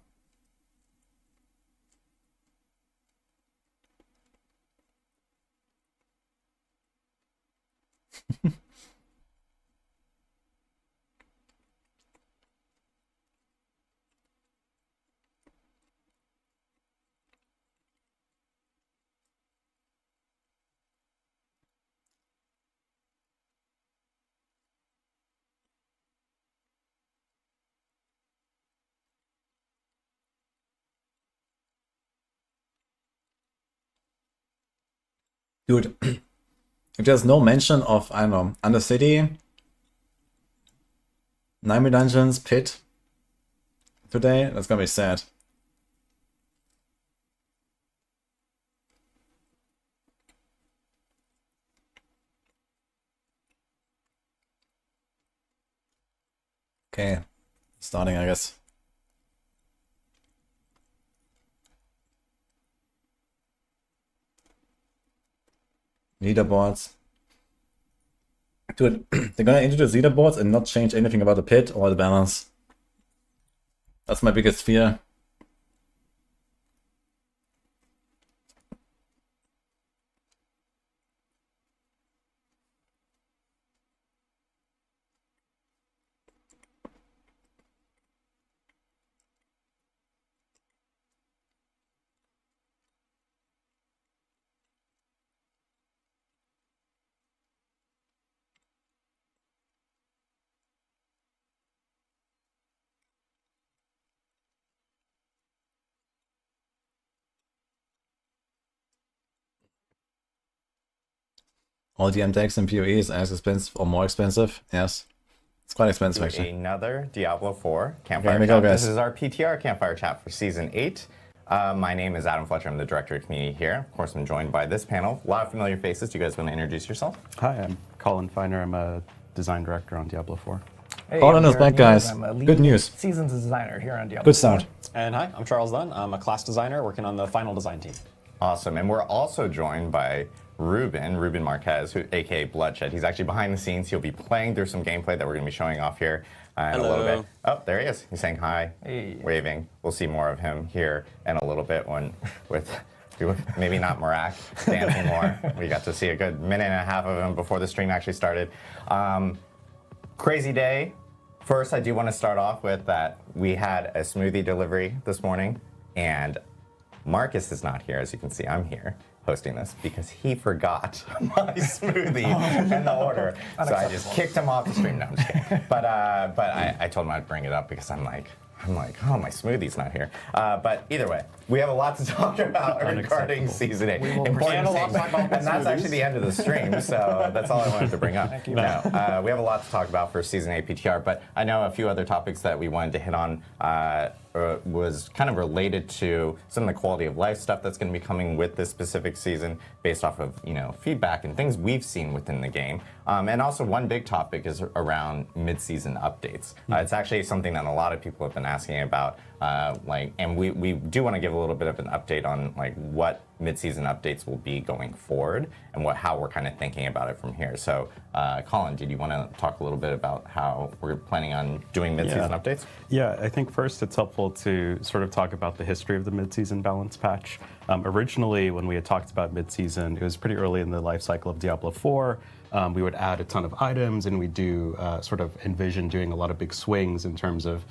Dude, if there's no mention of, I don't know, Undercity, Nightmare Dungeons, Pit today, that's gonna be sad. Okay, starting, I guess. Leaderboards. Dude, they're gonna introduce leaderboards and not change anything about the pit or the balance. That's my biggest fear. All DM decks and PoE is as expensive or more expensive. Yes. It's quite expensive, actually. Another Diablo 4 Campfire Okay, chat. go, This is our PTR Campfire chat for Season 8. My name is Adam Fletcher. I'm the Director of Community here. Of course, I'm joined by this panel. A lot of familiar faces. Do you guys want to introduce yourself? Hi, I'm Colin Feiner. I'm a design director on Diablo 4. Hey, Colin is back, guys. I'm a lead Good news. Seasons designer here on Diablo. Good start. And hi, I'm Charles Dunn. I'm a class designer working on the final design team. Awesome. And we're also joined by Ruben Marquez, aka Bloodshed. He's actually behind the scenes. He'll be playing through some gameplay that we're going to be showing off here in a little bit. Oh, there he is. He's saying hi, waving. We'll see more of him here in a little bit with maybe not Marak dancing more. We got to see a good minute and a half of him before the stream actually started. Crazy day. First, I do want to start off with that we had a smoothie delivery this morning, and Marcus is not here. As you can see, I'm here hosting this because he forgot my smoothie in the order. So I just kicked him off the stream. No, I'm just kidding. But I told him I'd bring it up because I'm like, oh, my smoothie's not here. But either way, we have a lot to talk about regarding Season 8. Important things, and that's actually the end of the stream, so that's all I wanted to bring up. Thank you. No, we have a lot to talk about for Season 8 PTR, but I know a few other topics that we wanted to hit on was kind of related to some of the quality of life stuff that's going to be coming with this specific season based off of feedback and things we've seen within the game. And also one big topic is around mid-season updates. It's actually something that a lot of people have been asking about, and we do want to give a little bit of an update on what mid-season updates will be going forward and how we're kind of thinking about it from here. So, Colin, did you want to talk a little bit about how we're planning on doing mid-season updates? Yeah, I think first it's helpful to sort of talk about the history of the mid-season balance patch. Originally, when we had talked about mid-season, it was pretty early in the life cycle of Diablo 4. We would add a ton of items, and we do sort of envision doing a lot of big swings in terms of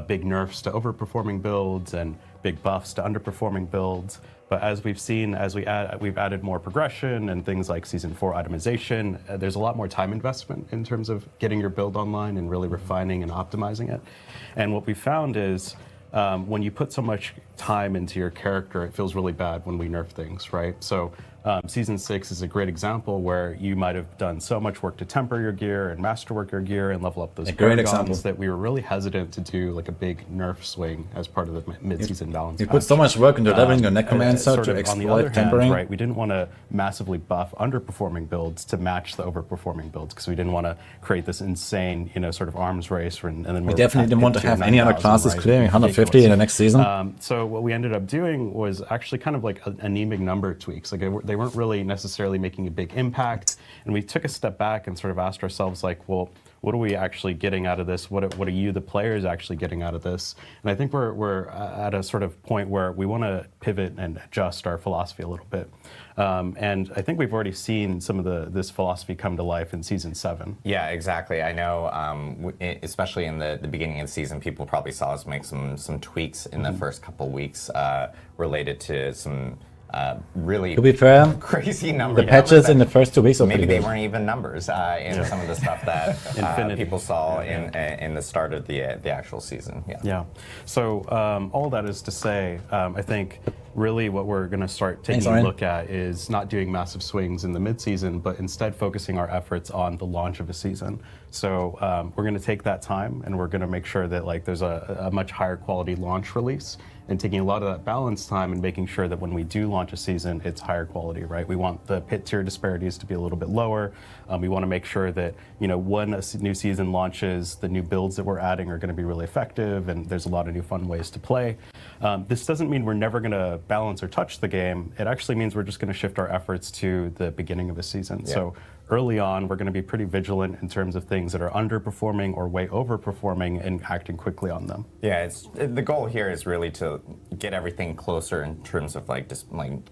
big nerfs to overperforming builds and big buffs to underperforming builds. But as we've seen, we've added more progression and things like Season 4 itemization, there's a lot more time investment in terms of getting your build online and really refining and optimizing it. And what we found is when you put so much time into your character, it feels really bad when we nerf things, right? So Season 6 is a great example where you might have done so much work to temper your gear and masterwork your gear and level up those paragons that we were really hesitant to do like a big nerf swing as part of the mid-season balance. You put so much work into leveling your necromancer to exploit tempering. Right, we didn't want to massively buff underperforming builds to match the overperforming builds because we didn't want to create this insane, sort of arms race. And then we definitely didn't want to have any other classes clearing 150 in the next season. So what we ended up doing was actually kind of like anemic number tweaks. Like they weren't really necessarily making a big impact, and we took a step back and sort of asked ourselves, well, what are we actually getting out of this? What are you, the players, actually getting out of this? And I think we're at a sort of point where we want to pivot and adjust our philosophy a little bit. And I think we've already seen some of this philosophy come to life in Season 7. Yeah, exactly. I know, especially in the beginning of the season, people probably saw us make some tweaks in the first couple weeks related to some really to be fair, crazy numbers. The patches in the first 2 weeks are maybe pretty they good. weren't even numbers in some of the stuff that people saw in the start of the actual season. Yeah. So all that is to say, I think really what we're going to start taking a look at is not doing massive swings in the mid-season, but instead focusing our efforts on the launch of a season. So we're going to take that time, and we're going to make sure that there's a much higher quality launch release, and taking a lot of that balance time and making sure that when we do launch a season, it's higher quality, right? We want the pit tier disparities to be a little bit lower. We want to make sure that, when a new season launches, the new builds that we're adding are going to be really effective, and there's a lot of new fun ways to play. This doesn't mean we're never going to balance or touch the game. It actually means we're just going to shift our efforts to the beginning of a season. Yeah. So early on, we're going to be pretty vigilant in terms of things that are underperforming or way overperforming and acting quickly on them. Yeah, the goal here is really to get everything closer in terms of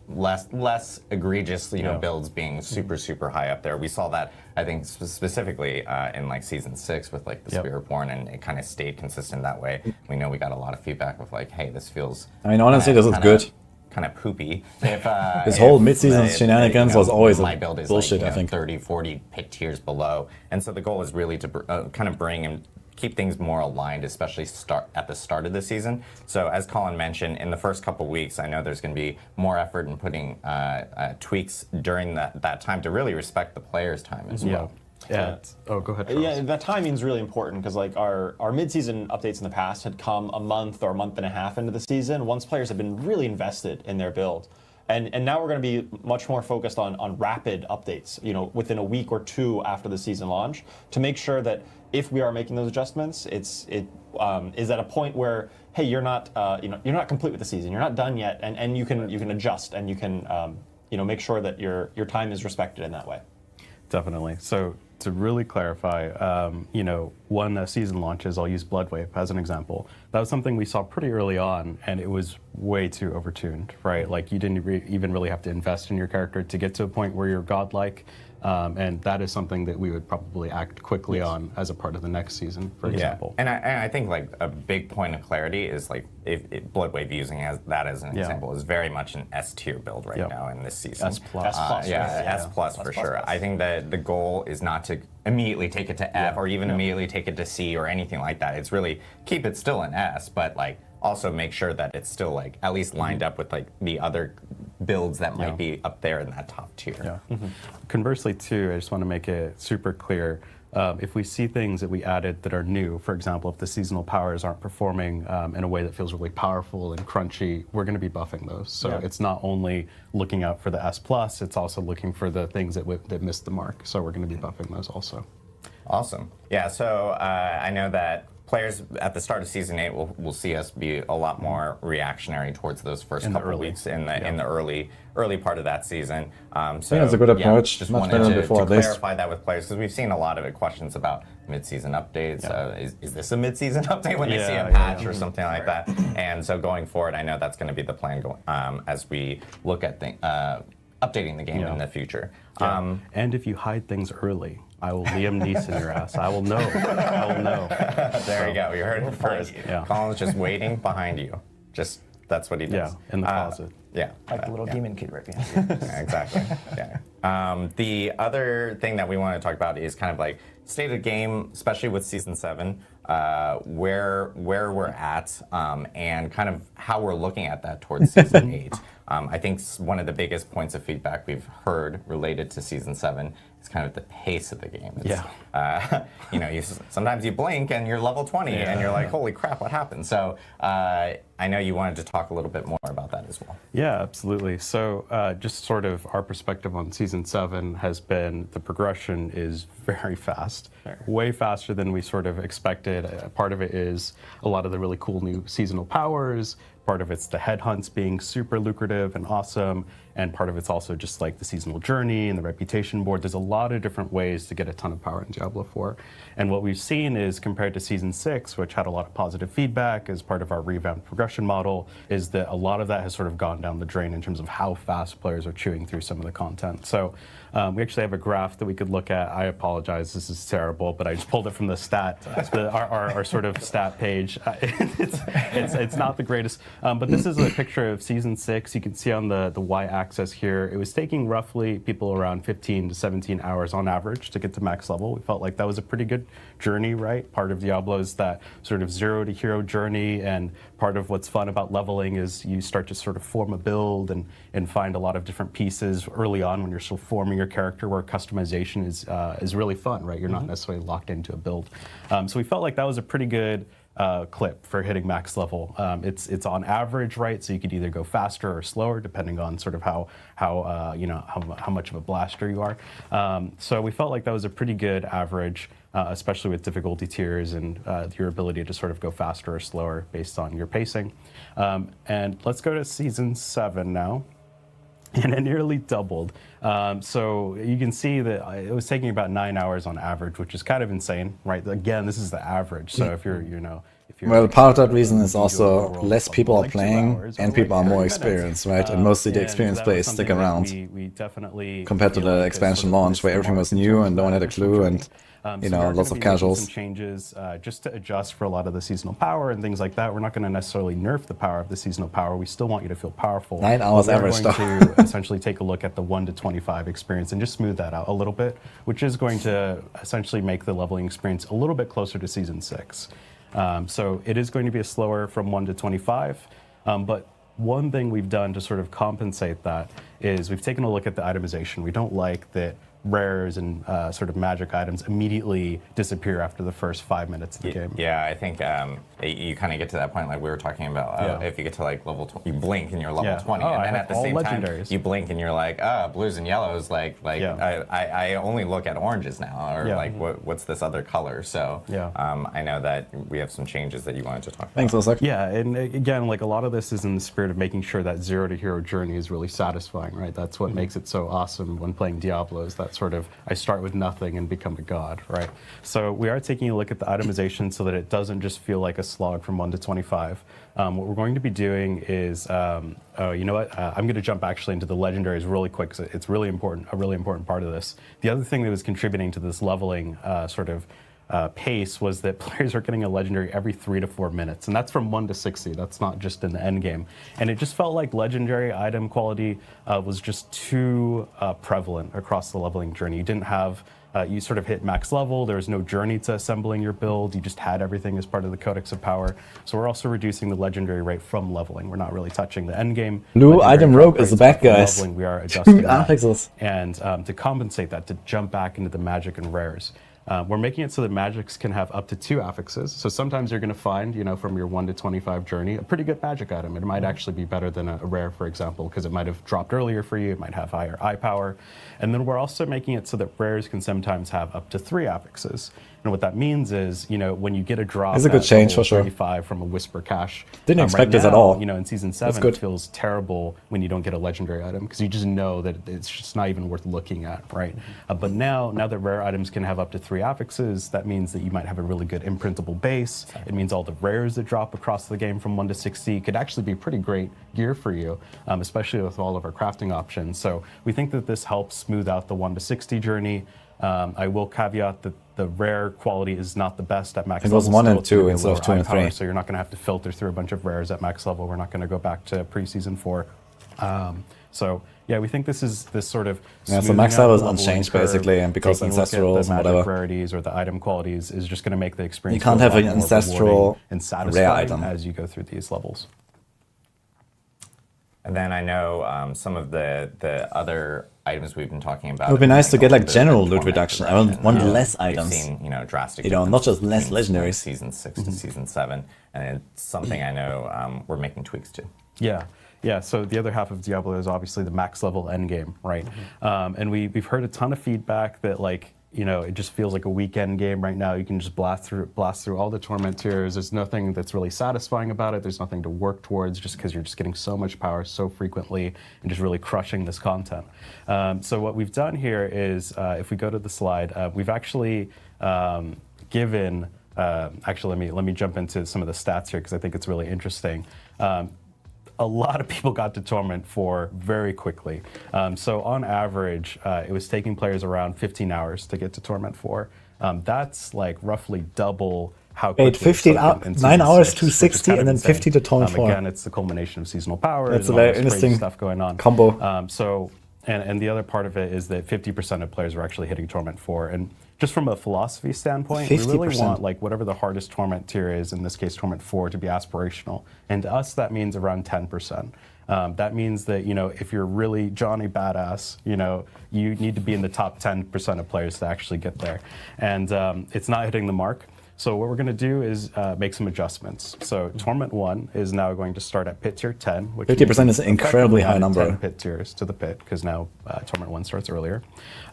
less egregious builds being super high up there. We saw that, I think, specifically in Season 6 with the Spiritborn, and it kind of stayed consistent that way. We know we got a lot of feedback with hey, this feels. I mean, honestly, this is good. Kind of poopy. This whole mid-season shenanigans was always my build is bullshit. I think 30, 40 pit tiers below, and so the goal is really to kind of bring and keep things more aligned, especially at the start of the season. So as Colin mentioned, in the first couple weeks, I know there's going to be more effort in putting tweaks during that time to really respect the players' time as well. Yeah. Oh, go ahead, Charles. Yeah, that timing is really important because our mid-season updates in the past had come a month or a month and a half into the season once players have been really invested in their build. And now we're going to be much more focused on rapid updates, within a week or two after the season launch, to make sure that if we are making those adjustments, it is at a point where, hey, you're not complete with the season, you're not done yet, and you can adjust and you can make sure that your time is respected in that way. Definitely. So to really clarify, when a season launches, I'll use Bloodwave as an example. That was something we saw pretty early on, and it was way too overtuned, right? Like you didn't even really have to invest in your character to get to a point where you're godlike. And that is something that we would probably act quickly on as a part of the next season, for example. And I think like a big point of clarity is like if Bloodwave using that as an example is very much an S tier build right now in this season. S plus. S plus for sure. I think that the goal is not to immediately take it to F or even immediately take it to C or anything like that. It's really keep it still an S, but like also make sure that it's still like at least lined up with like the other builds that might be up there in that top tier. Conversely too, I just want to make it super clear, if we see things that we added that are new, for example, if the seasonal powers aren't performing in a way that feels really powerful and crunchy, we're going to be buffing those. So it's not only looking out for the S+, it's also looking for the things that missed the mark. So we're going to be buffing those also. Awesome. Yeah, so I know that players at the start of Season 8 will see us be a lot more reactionary towards those first couple of weeks in the early part of that season. So that's a good approach. Just Much wanted better to before this. clarify that with players because we've seen a lot of questions about mid-season updates. Is this a mid-season update when they see a patch or something like that? And so going forward, I know that's going to be the plan as we look at updating the game in the future. And if you hide things early, I will Liam Neeson your ass. I will know. I will know. There you go. You heard it first. Colin's just waiting behind you. Just that's what he does. Yeah, in the closet. Like the little demon kid right behind you. Exactly. The other thing that we want to talk about is kind of like state of the game, especially with Season 7, where we're at, and kind of how we're looking at that towards Season 8. I think one of the biggest points of feedback we've heard related to Season 7 is kind of the pace of the game. Sometimes you blink and you're level 20 and you're like, holy crap, what happened? So I know you wanted to talk a little bit more about that as well. Yeah, absolutely. So just sort of our perspective on Season 7 has been the progression is very fast, way faster than we sort of expected. Part of it is a lot of the really cool new seasonal powers. Part of it's the headhunts being super lucrative and awesome, and part of it's also just like the seasonal journey and the reputation board. There's a lot of different ways to get a ton of power in Diablo 4. And what we've seen is compared to Season 6, which had a lot of positive feedback as part of our revamped progression model, is that a lot of that has sort of gone down the drain in terms of how fast players are chewing through some of the content. So we actually have a graph that we could look at. I apologize, this is terrible, but I just pulled it from the our sort of stat page. It's not the greatest, but this is a picture of Season 6. You can see on the y-axis here, it was taking roughly people around 15 to 17 hours on average to get to max level. We felt like that was a pretty good journey, right? Part of Diablo is that sort of zero to hero journey, and part of what's fun about leveling is you start to sort of form a build and find a lot of different pieces early on when you're still forming your character, where customization is really fun, right? You're not necessarily locked into a build. So we felt like that was a pretty good clip for hitting max level. It's on average, right? So you could either go faster or slower depending on sort of how much of a blaster you are. So we felt like that was a pretty good average, especially with difficulty tiers and your ability to sort of go faster or slower based on your pacing. And let's go to Season 7 now. And it nearly doubled. So you can see that it was taking about 9 hours on average, which is kind of insane, right? Again, this is the average. So if you're well, part of that reason is also less people are playing and people are more experienced, right? And mostly the experienced players stick around we definitely compared to the expansion launch where everything was new and no one had a clue and lots of casuals. Some changes just to adjust for a lot of the seasonal power and things like that. We're not going to necessarily nerf the power of the seasonal power. We still want you to feel powerful. 9 hours average. We're going to essentially take a look at the 1 to 25 experience and just smooth that out a little bit, which is going to essentially make the leveling experience a little bit closer to Season 6. So it is going to be a slower from 1 to 25, but one thing we've done to sort of compensate that is we've taken a look at the itemization. We don't like that rares and sort of magic items immediately disappear after the first 5 minutes of the game. Yeah, I think you kind of get to that point like we were talking about. If you get to like level 20, you blink and you're level 20, and then at the same time you blink and you're like, blues and yellows. I only look at oranges now, or like what's this other color? So I know that we have some changes that you wanted to talk about. Thanks, Osaka. Yeah, and again, like a lot of this is in the spirit of making sure that zero to hero journey is really satisfying, right? That's what makes it so awesome when playing Diablo, is that sort of I start with nothing and become a god, right? So we are taking a look at the itemization so that it doesn't just feel like a slog from 1 to 25. What we're going to be doing is, you know what? I'm going to jump actually into the legendaries really quick because it's really important, a really important part of this. The other thing that was contributing to this leveling pace was that players are getting a legendary every 3 to 4 minutes, and that's from 1 to 60. That's not just in the end game. And it just felt like legendary item quality was just too prevalent across the leveling journey. You didn't have, you sort of hit max level, there was no journey to assembling your build, you just had everything as part of the Codex of Power. So we're also reducing the legendary rate from leveling. We're not really touching the end game. Blue item rogue is the bad guys. Leveling, we are adjusting affixes. And to compensate that, to jump back into the magic and rares. We're making it so that magics can have up to 2 affixes. So sometimes you're going to find, you know, from your 1 to 25 journey, a pretty good magic item. It might actually be better than a rare, for example, because it might have dropped earlier for you. It might have higher eye power. And then we're also making it so that rares can sometimes have up to 3 affixes. And what that means is, you know, when you get a drop it's a good change for sure. 35 from a Whisper Cache. Didn't expect right this now, at all. You know, in Season 7, it feels terrible when you don't get a legendary item because you just know that it's just not even worth looking at, right? But now that rare items can have up to 3 affixes, that means that you might have a really good imprintable base. It means all the rares that drop across the game from 1 to 60 could actually be pretty great gear for you, especially with all of our crafting options. So we think that this helps smooth out the 1 to 60 journey. I will caveat that the rare quality is not the best at max level. It was 1 and 2 instead of 2 and 3. So you're not going to have to filter through a bunch of rares at max level. We're not going to go back to pre-season 4. So yeah, we think this is this sort of so max level is unchanged basically, and because ancestrals and whatever rarities or the item qualities is just going to make the experience. You can't have an ancestral and rare item as you go through these levels. And then I know some of the other items we've been talking about. It would be nice to get like general loot reduction. I want less items. We've seen, you know, drastic. You know, not just less legendaries. Season 6 to Season 7, and it's something I know we're making tweaks to. Yeah, so the other half of Diablo is obviously the max level endgame, right? And we've heard a ton of feedback that, like, you know, it just feels like a weekend game right now. You can just blast through all the torment tiers. There's nothing that's really satisfying about it. There's nothing to work towards just because you're just getting so much power so frequently and just really crushing this content. So what we've done here is, if we go to the slide, we've actually given, actually let me jump into some of the stats here because I think it's really interesting. A lot of people got to Torment 4 very quickly. So on average, it was taking players around 15 hours to get to Torment 4. That's like roughly double how quickly 9 hours to 60 and then 50 to Torment 4. Again, it's the culmination of seasonal power. That's a very interesting stuff going on. Combo. And the other part of it is that 50% of players are actually hitting Torment 4. And just from a philosophy standpoint, 50%. We really want like whatever the hardest Torment tier is, in this case Torment 4, to be aspirational. And to us, that means around 10%. That means that, you know, if you're really Johnny Badass, you know, you need to be in the top 10% of players to actually get there. And it's not hitting the mark. So what we're going to do is make some adjustments. So Torment 1 is now going to start at pit tier 10, which 50% is an incredibly high number. 10 pit tiers to the pit, because now Torment 1 starts earlier.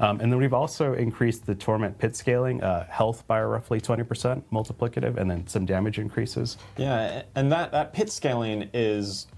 And then we've also increased the Torment pit scaling, health by roughly 20% multiplicative, and then some damage increases. Yeah, and that pit scaling is,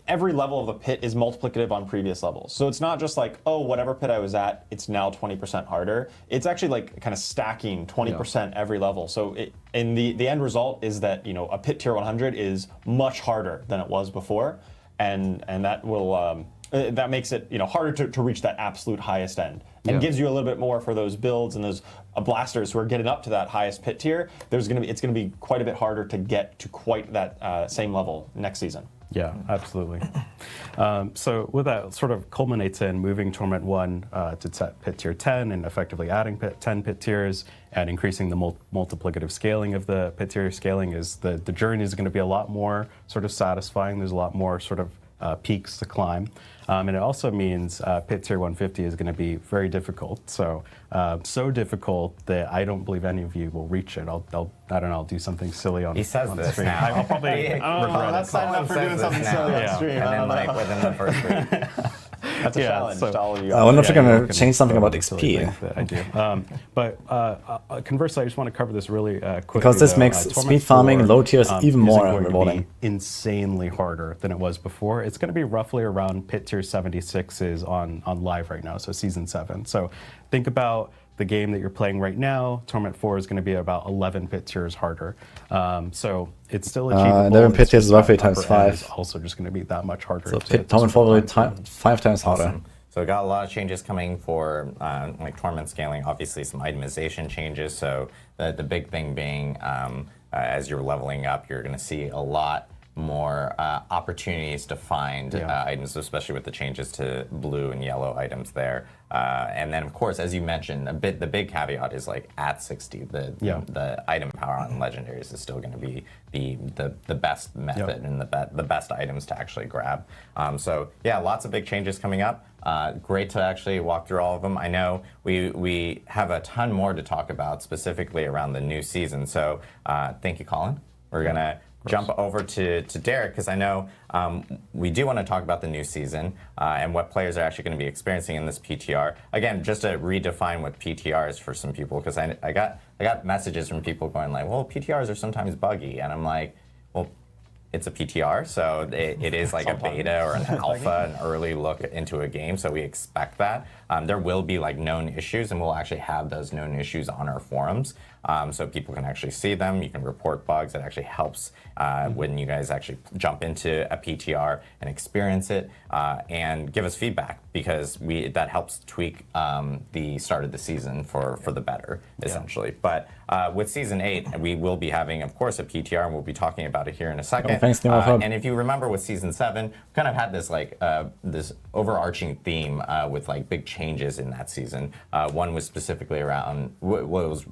every level of the pit is multiplicative on previous levels. So it's not just like, oh, whatever pit I was at, it's now 20% harder. It's actually like kind of stacking 20% every level. So and the end result is that, you know, a pit tier 100 is much harder than it was before, and that will that makes it, you know, harder to reach that absolute highest end, and gives you a little bit more for those builds and those blasters who are getting up to that highest pit tier. It's going to be quite a bit harder to get to quite that same level next season. Yeah, absolutely. So with that, sort of culminates in moving Torment 1 to pit tier 10 and effectively adding 10 pit tiers and increasing the multiplicative scaling of the pit tier scaling. Is the journey is going to be a lot more sort of satisfying. There's a lot more sort of peaks to climb. And it also means pit tier 150 is going to be very difficult. So difficult that I don't believe any of you will reach it. I don't know, I'll do something silly on. He says on this stream. now. I'll probably regret That's it. signing up for doing something silly on stream. And then like within the first week. That's a challenge to all of you. I wonder if Yeah, you're you going can to change something about go silly XP. things that I do. But conversely, I just want to cover this really quickly. Because this though. makes Torment speed farming 4, low tiers even more isn't going to rewarding. be insanely harder than it was before. It's going to be roughly around pit tier 76s on live right now, so season 7. So think about the game that you're playing right now. Torment 4 is going to be about 11 pit tiers harder. So it's still achievable. 11 pit tiers is roughly upper times end 5. is also just going to be that much harder. So to Torment 4 will be 5 times harder. Awesome. So we got a lot of changes coming for like torment scaling. Obviously, some itemization changes. So the big thing being, as you're leveling up, you're going to see a lot more opportunities to find items, especially with the changes to blue and yellow items there. And then, of course, as you mentioned, the big caveat is like at 60, the item power on legendaries is still going to be the best method and the best items to actually grab. So yeah, lots of big changes coming up. Great to actually walk through all of them. I know we have a ton more to talk about specifically around the new season. So thank you, Colin. We're gonna jump over to Derek, because I know we do want to talk about the new season and what players are actually going to be experiencing in this PTR. Again, just to redefine what PTR is for some people, because I got messages from people going like, well, PTRs are sometimes buggy, and I'm like, well, it's a PTR, so it is like a beta or an alpha, an early look into a game, so we expect that. There will be like known issues, and we'll actually have those known issues on our forums, so people can actually see them. You can report bugs. It actually helps when you guys actually jump into a PTR and experience it, and give us feedback, because that helps tweak the start of the season for the better, essentially. But with Season 8, we will be having, of course, a PTR, and we'll be talking about it here in a second. Thanks, Neil. And if you remember with Season 7, we kind of had this like this overarching theme with like big changes in that season. One was specifically around what was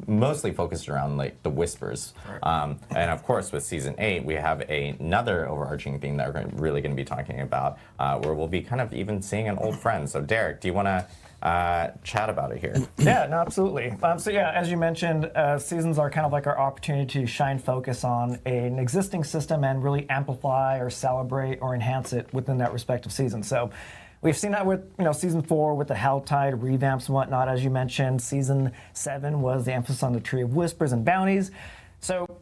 mostly focused around like the whispers. And of course with Season 8, we have another overarching theme that we're really going to be talking about, where we'll be kind of even seeing an old friend. So Derek, do you want to chat about it here? Yeah, no, absolutely. So yeah, as you mentioned, seasons are kind of like our opportunity to shine focus on an existing system and really amplify or celebrate or enhance it within that respective season. So we've seen that with Season 4 with the Helltide revamps and whatnot, as you mentioned. Season 7 was the emphasis on the Tree of Whispers and Bounties. So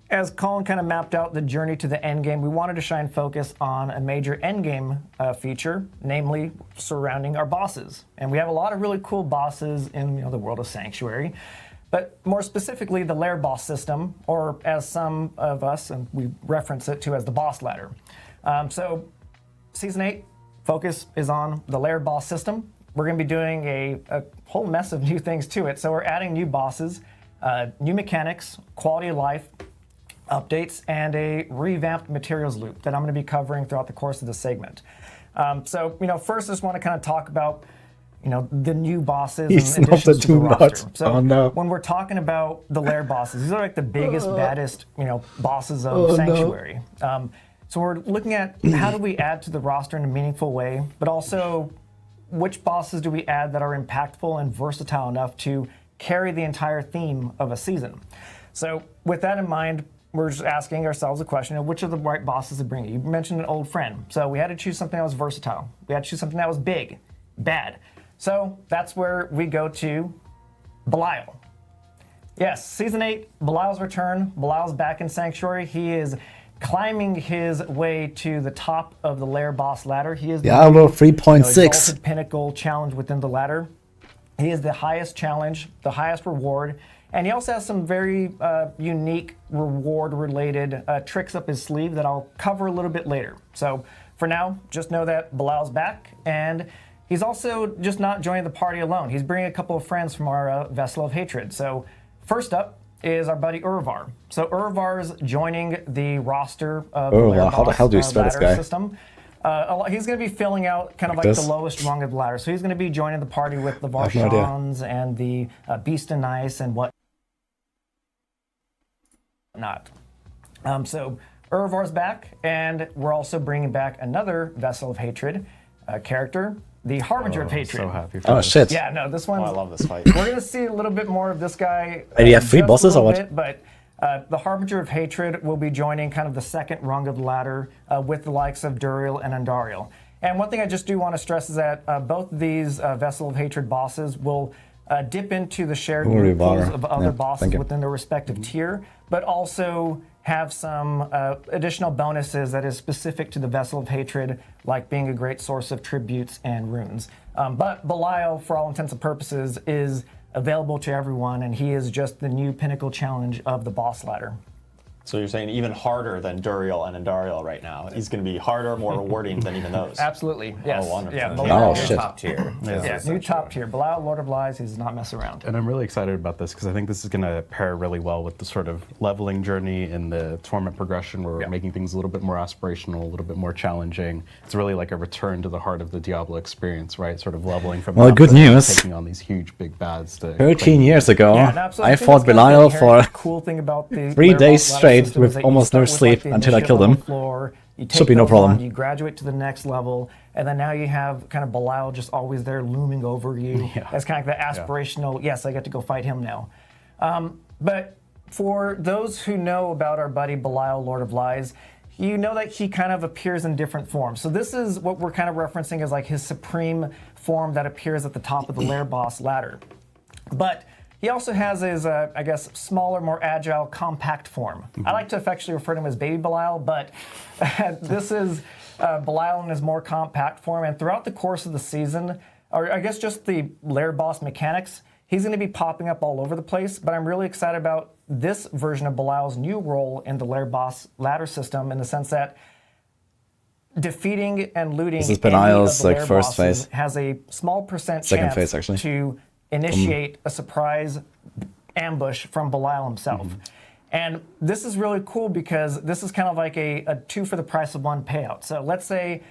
as Colin kind of mapped out the journey to the end game, we wanted to shine focus on a major end game feature, namely surrounding our bosses. And we have a lot of really cool bosses in the world of Sanctuary. But more specifically, the lair boss system, or as some of us, and we reference it to as the boss ladder. So Season 8, focus is on the lair boss system. We're going to be doing a whole mess of new things to it. So we're adding new bosses, new mechanics, quality of life updates, and a revamped materials loop that I'm going to be covering throughout the course of the segment. So first I just want to kind of talk about the new bosses He's and not the additions to the doom roster. bot. So Oh, no. when we're talking about the lair bosses, these are like the biggest, baddest bosses of Sanctuary. So we're looking at how do we add to the roster in a meaningful way, but also which bosses do we add that are impactful and versatile enough to carry the entire theme of a season. So with that in mind, we're just asking ourselves a question of which are the right bosses to bring. You mentioned an old friend. So we had to choose something that was versatile. We had to choose something that was big, bad. So that's where we go to Belial. Yes, Season 8, Belial's return. Belial's back in Sanctuary. He is climbing his way to the top of the lair boss ladder. He is the Diablo 3.6. exalted pinnacle challenge within the ladder. He is the highest challenge, the highest reward, and he also has some very unique reward-related tricks up his sleeve that I'll cover a little bit later. So for now, just know that Belial's back, and he's also just not joining the party alone. He's bringing a couple of friends from our Vessel of Hatred. So first up is our buddy Urvar. So Urvar's joining the roster of the Urvar, how the hell do you spell this ladder guy? system. He's going to be filling out kind of like this? the lowest rung of the ladder. So he's going to be joining the party with the have no idea. Varshans and the Beast and Ice and whatnot. So Urvar's back, and we're also bringing back another Vessel of Hatred character, the Harbinger of Hatred. So happy for Oh this. shit. Yeah, no, this Oh, one's... I love this fight. We're going to see a little bit more of this guy. Do you have three just a bosses or little what? bit, but the Harbinger of Hatred will be joining kind of the second rung of the ladder with the likes of Duriel and Andariel. And one thing I just do want to stress is that both of these Vessel of Hatred bosses will dip into the shared group pools of other bosses within their respective tier, but also have some additional bonuses that is specific to the Vessel of Hatred, like being a great source of tributes and runes. But Belial, for all intents and purposes, is available to everyone, and he is just the new pinnacle challenge of the boss ladder. So you're saying even harder than Duriel and Andariel right now. He's going to be harder, more rewarding than even those. Absolutely, yes. Oh, wonderful. Yeah, Oh, Belial, shit. Top tier. yeah, new top tier. Belial, Lord of Lies, he does not mess around. And I'm really excited about this because I think this is going to pair really well with the sort of leveling journey in the tournament progression where we're making things a little bit more aspirational, a little bit more challenging. It's really like a return to the heart of the Diablo experience, right? Sort of leveling from Well, good nothing, news. taking on these huge big bads. To 13 years ago, Yeah, and absolutely. I think fought that's kind of Belial the for inherent cool thing about the 3 Lair days boss ladder straight system with is that you almost no start with, sleep the until I initial killed him. level floor, you take Should be no those problem. on, you graduate to the next level, and then now you have kind of Belial just always there looming over you. Yeah. That's kind of the aspirational, yes, I get to go fight him now. But for those who know about our buddy Belial, Lord of Lies, you know that he kind of appears in different forms. So this is what we're kind of referencing as like his supreme form that appears at the top of the Lair boss ladder. But he also has his, I guess, smaller, more agile, compact form. I like to affectionately refer to him as Baby Belial, but this is Belial in his more compact form. And throughout the course of the season, or I guess just the Lair boss mechanics, he's going to be popping up all over the place. But I'm really excited about this version of Belial's new role in the Lair boss ladder system in the sense that defeating and looting This is any of Belial's, the like, Lair first bosses phase. has a small percent Second chance phase, actually. to initiate a surprise ambush from Belial himself. And this is really cool because this is kind of like a 2 for the price of 1 payout. So let's say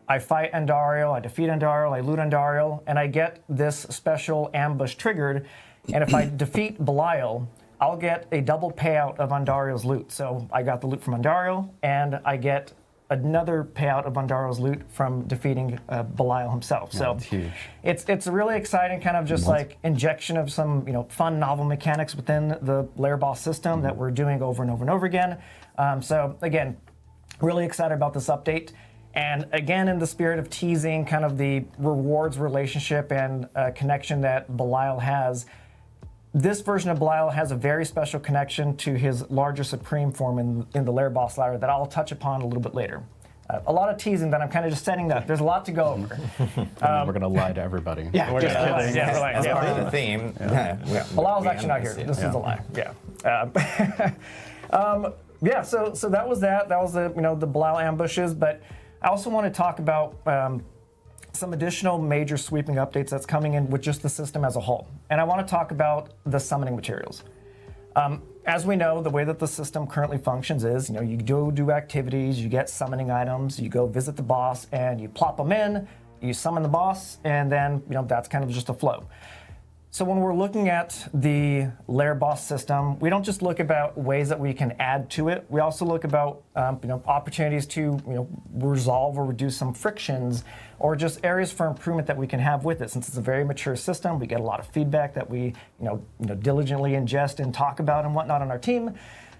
I fight Andariel, I defeat Andariel, I loot Andariel, and I get this special ambush triggered. And if I defeat Belial, I'll get a double payout of Andariel's loot. So I got the loot from Andariel, and I get another payout of Andariel's loot from defeating Belial himself. So that's huge. it's a really exciting kind of just like injection of some fun novel mechanics within the Lair boss system that we're doing over and over and over again. So again, really excited about this update. And again, in the spirit of teasing kind of the rewards relationship and connection that Belial has, this version of Belial has a very special connection to his larger supreme form in the Lair boss ladder that I'll touch upon a little bit later. A lot of teasing that I'm kind of just setting that. There's a lot to go over. And we're going to lie to everybody. Yeah, just kidding. Yeah, like, As part of yeah. the theme. Belial's actually not here. This is a lie. Yeah. Yeah. So that was that. That was the the Belial ambushes. But I also want to talk about some additional major sweeping updates that's coming in with just the system as a whole. And I want to talk about the summoning materials. As we know, the way that the system currently functions is, you go do activities, you get summoning items, you go visit the boss, and you plop them in, you summon the boss, and then, that's kind of just a flow. So when we're looking at the Lair boss system, we don't just look about ways that we can add to it. We also look about opportunities to resolve or reduce some frictions, or just areas for improvement that we can have with it. Since it's a very mature system, we get a lot of feedback that we diligently ingest and talk about and whatnot on our team.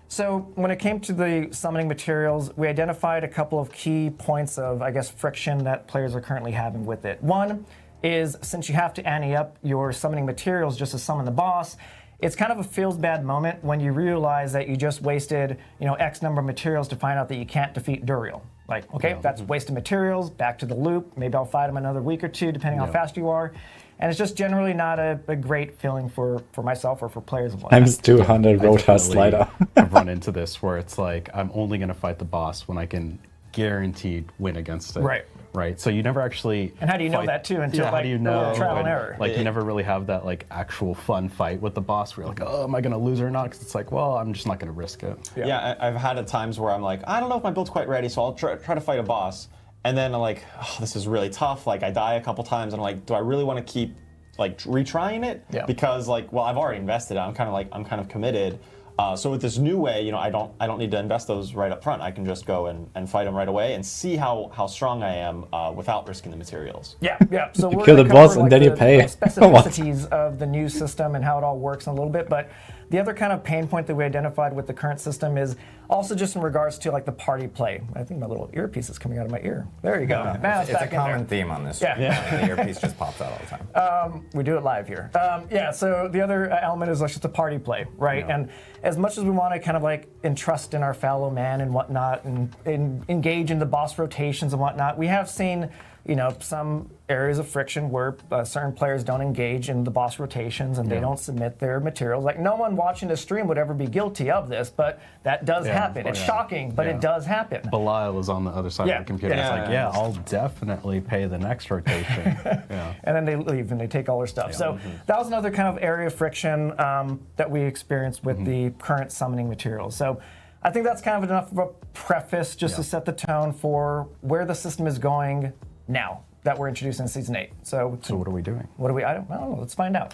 So when it came to the summoning materials, we identified a couple of key points of, I guess, friction that players are currently having with it. One is, since you have to ante up your summoning materials just to summon the boss, it's kind of a feels bad moment when you realize that you just wasted, X number of materials to find out that you can't defeat Duriel. Like, okay, that's wasted materials, back to the loop, maybe I'll fight him another week or two, depending how fast you are. And it's just generally not a great feeling for myself or for players. Times 200 Roadhouse slider. I've run into this where it's like, I'm only going to fight the boss when I can guaranteed win against it. Right. So you never actually. And how do you know that too? Until how do you know? trial and error. Like you never really have that like actual fun fight with the boss where you're like, oh, am I gonna lose or not? Because it's like, well, I'm just not gonna risk it. Yeah, I've had at times where I'm like, I don't know if my build's quite ready, so I'll try to fight a boss, and then I'm like, oh, this is really tough. Like I die a couple times, and I'm like, do I really want to keep like retrying it? Yeah. Because like, well, I've already invested. I'm kind of committed. So with this new way, I don't need to invest those right up front. I can just go and fight them right away and see how strong I am without risking the materials. Yeah. So we're kill the gonna boss cover, and then you the pay. specificities of the new system and how it all works in a little bit. But the other kind of pain point that we identified with the current system is also just in regards to like the party play. I think my little earpiece is coming out of my ear. There you go. Now It's a common theme on this. Yeah. The earpiece just pops out all the time. We do it live here. So the other element is like just the party play, right? Yeah. And as much as we want to kind of like entrust in our fellow man and whatnot and engage in the boss rotations and whatnot, we have seen, some areas of friction where certain players don't engage in the boss rotations and they don't submit their materials. Like no one watching the stream would ever be guilty of this, but that does happen. It's shocking, but it does happen. Belial is on the other side of the computer. It's like, I'll definitely pay the next rotation. And then they leave and they take all their stuff. So that was another kind of area of friction that we experienced with the current summoning materials. So I think that's kind of enough of a preface just to set the tone for where the system is going now that we're introducing in Season 8. So what are we doing? I don't know. Let's find out.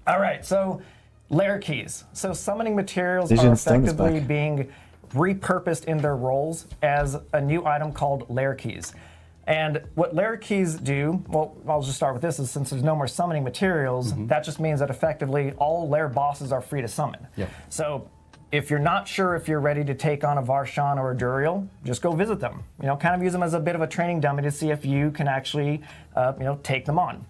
All right, so lair keys. So summoning materials are effectively being repurposed in their roles as a new item called lair keys. And what lair keys do, well, I'll just start with this, is since there's no more summoning materials, that just means that effectively all lair bosses are free to summon. So if you're not sure if you're ready to take on a Varshan or a Duriel, just go visit them. Kind of use them as a bit of a training dummy to see if you can actually, take them on.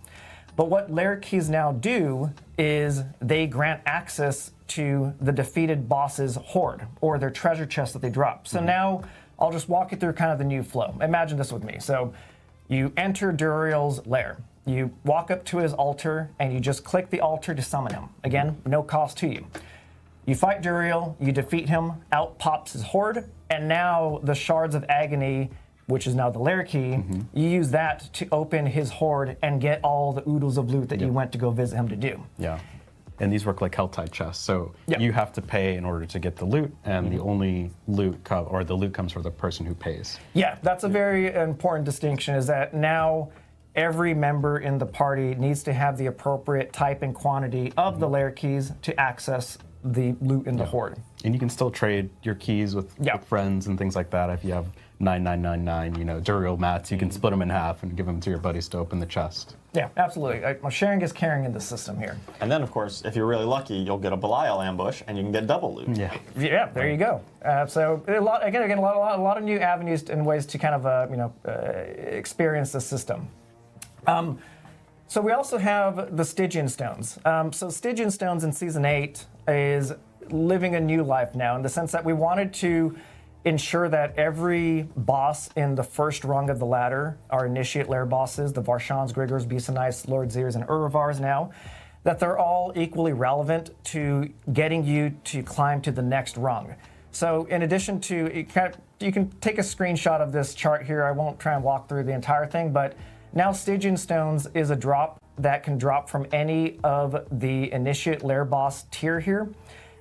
But what lair keys now do is they grant access to the defeated boss's hoard or their treasure chest that they drop. So now I'll just walk you through kind of the new flow. Imagine this with me. So you enter Duriel's lair. You walk up to his altar and you just click the altar to summon him. Again, no cost to you. You fight Duriel, you defeat him, out pops his hoard, and now the Shards of Agony, which is now the lair key, you use that to open his hoard and get all the oodles of loot that you went to go visit him to do. Yeah. And these work like Helltide chests, so you have to pay in order to get the loot, and the only loot the loot comes from the person who pays. Yeah, that's a very important distinction, is that now every member in the party needs to have the appropriate type and quantity of the lair keys to access the loot in the hoard. And you can still trade your keys with friends and things like that. If you have 9999, Duriel mats, you can split them in half and give them to your buddies to open the chest. Yeah, absolutely. Sharing is caring in the system here. And then, of course, if you're really lucky, you'll get a Belial ambush and you can get double loot. Yeah, there you go. So a lot of new avenues and ways to kind of experience the system. So we also have the Stygian Stones. So Stygian Stones in Season 8 is living a new life now, in the sense that we wanted to ensure that every boss in the first rung of the ladder, our initiate lair bosses, the Varshans, Grigors, Beastonites, Lord Zirs, and Uruvars now, that they're all equally relevant to getting you to climb to the next rung. So in addition to, you can take a screenshot of this chart here. I won't try and walk through the entire thing, but now Stygian Stones is a drop that can drop from any of the initiate lair boss tier here,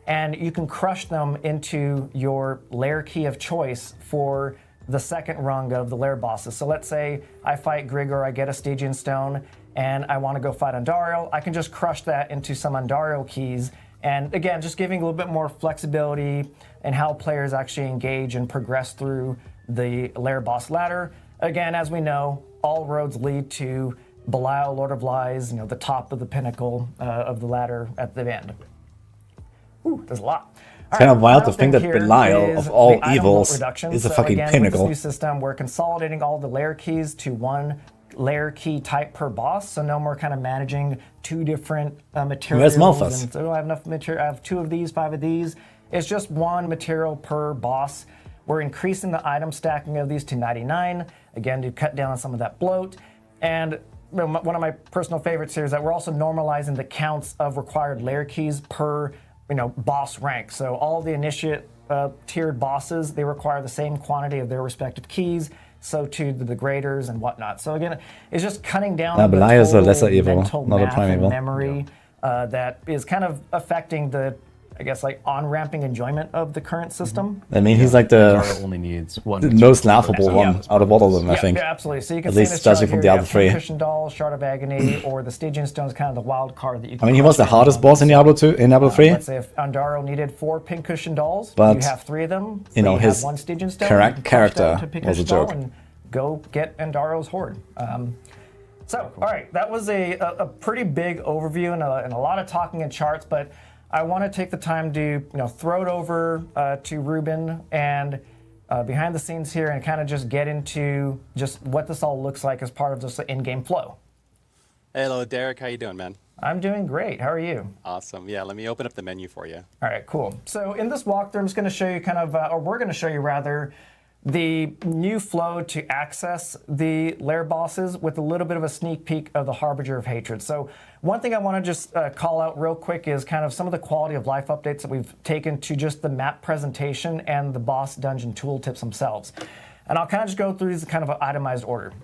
and you can crush them into your lair key of choice for the second rung of the lair bosses. So let's say I fight Grigor, I get a Stygian Stone, and I want to go fight Andariel. I can just crush that into some Andariel keys, and again, just giving a little bit more flexibility in how players actually engage and progress through the lair boss ladder. Again, as we know, all roads lead to Belial, Lord of Lies, the top of the pinnacle of the ladder at the end. Ooh, there's a lot. It's kind of wild to think that Belial, of all evils, is a fucking pinnacle. With this new system, we're consolidating all the lair keys to one lair key type per boss, so no more kind of managing two different materials. Malphas? So I have enough material. I have 2 of these, 5 of these. It's just one material per boss. We're increasing the item stacking of these to 99, again, to cut down on some of that bloat. And one of my personal favorites here is that we're also normalizing the counts of required lair keys per boss rank. So all the initiate tiered bosses, they require the same quantity of their respective keys. So too the degraders and whatnot. So again, it's just cutting down the Belial is a lesser evil, mental not a math prime and evil. memory that is kind of affecting the I guess, like on-ramping enjoyment of the current system. I mean, he's like Andaro only needs one. the most laughable one out of all of them, I think. Yeah, absolutely. So you can At see least in this chart judging from here, Diablo you have 3. Pincushion Doll, Shard of Agony, or the Stygian Stone is kind of the wild card that you can I mean, he was the crush hardest randomly. boss in Diablo 2, in Diablo 3. Let's say if Andaro needed 4 Pincushion Dolls, But, you have 3 of them. you know, have his 1 Stygian Stone, charac- you can crush character down to was a Pincushion Doll joke. and go get Andaro's Horde. So, all right, that was a pretty big overview and a lot of talking in charts, but I want to take the time to throw it over to Ruben and behind the scenes here and kind of just get into just what this all looks like as part of just the in-game flow. Hello, Derek. How you doing, man? I'm doing great. How are you? Awesome. Yeah, let me open up the menu for you. All right, cool. So in this walkthrough, I'm just going to show you kind of, or we're going to show you rather, the new flow to access the lair bosses with a little bit of a sneak peek of the Harbinger of Hatred. So one thing I want to just call out real quick is kind of some of the quality of life updates that we've taken to just the map presentation and the boss dungeon tooltips themselves. And I'll kind of just go through these in kind of an itemized order.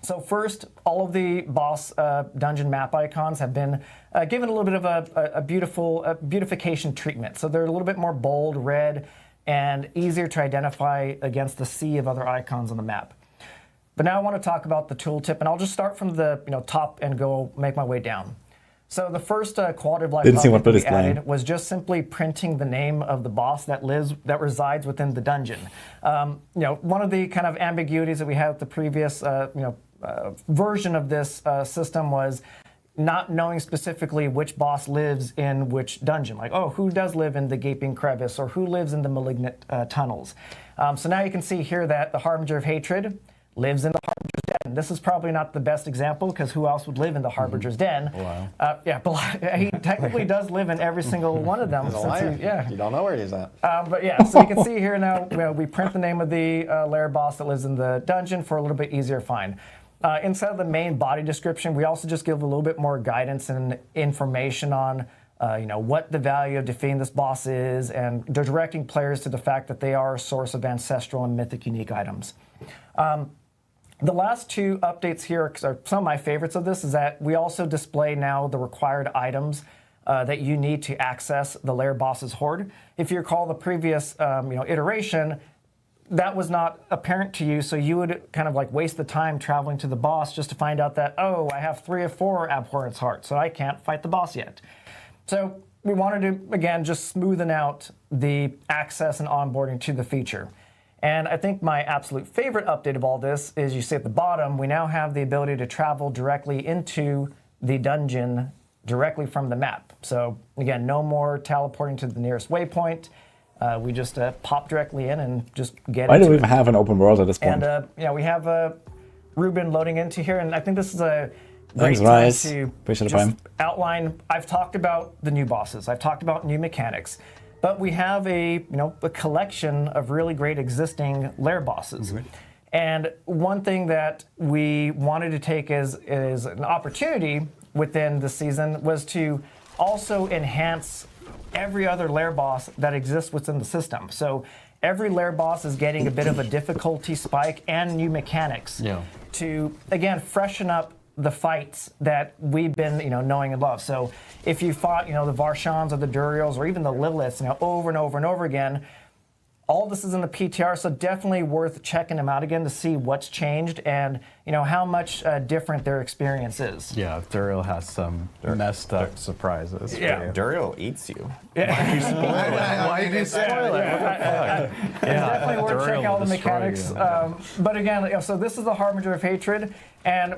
So first, all of the boss dungeon map icons have been given a little bit of a beautification treatment. So they're a little bit more bold, red, and easier to identify against the sea of other icons on the map. But now I want to talk about the tooltip, and I'll just start from the top and go make my way down. So the first quality of life Didn't see what update we Billy's playing. added was just simply printing the name of the boss that resides within the dungeon. One of the kind of ambiguities that we had with the previous version of this system was not knowing specifically which boss lives in which dungeon. Like, oh, who does live in the Gaping Crevice, or who lives in the Malignant Tunnels. So now you can see here that the Harbinger of Hatred lives in the Harbinger's Den. This is probably not the best example, because who else would live in the Harbinger's Den? Wow. He technically does live in every single one of them. He's a since liar. he- yeah. You don't know where he's at. But yeah, so you can see here now, we print the name of the lair boss that lives in the dungeon for a little bit easier find. Inside of the main body description, we also just give a little bit more guidance and information on what the value of defeating this boss is, and they're directing players to the fact that they are a source of ancestral and mythic unique items. The last 2 updates here are some of my favorites of this, is that we also display now the required items that you need to access the lair boss's horde. If you recall the previous iteration, that was not apparent to you, so you would kind of like waste the time traveling to the boss just to find out that, oh, I have 3 or 4 Abhorrence Hearts, so I can't fight the boss yet. So we wanted to, again, just smoothen out the access and onboarding to the feature. And I think my absolute favorite update of all this is, you see at the bottom, we now have the ability to travel directly into the dungeon directly from the map. So again, no more teleporting to the nearest waypoint. We just pop directly in and just get Why do into we it. even have an open world at this point? And we have Ruben loading into here, and I think this is a Thanks, great time Rise. to Appreciate the just prime. outline. I've talked about the new bosses. I've talked about new mechanics, but we have a collection of really great existing lair bosses. Mm-hmm. And one thing that we wanted to take as an opportunity within the season was to also enhance every other lair boss that exists within the system. So every lair boss is getting a bit of a difficulty spike and new mechanics to, again, freshen up the fights that we've been knowing and love. So if you fought the Varshans or the Duriels or even the Liliths over and over and over again, all this is in the PTR, so definitely worth checking them out again to see what's changed and how much different their experience is. Yeah, Duriel has some messed up surprises. for Yeah. you. Duriel eats you. Why did you spoil it? It's definitely worth Duriel checking out the will destroy mechanics. you. But again, so this is the Harbinger of Hatred, and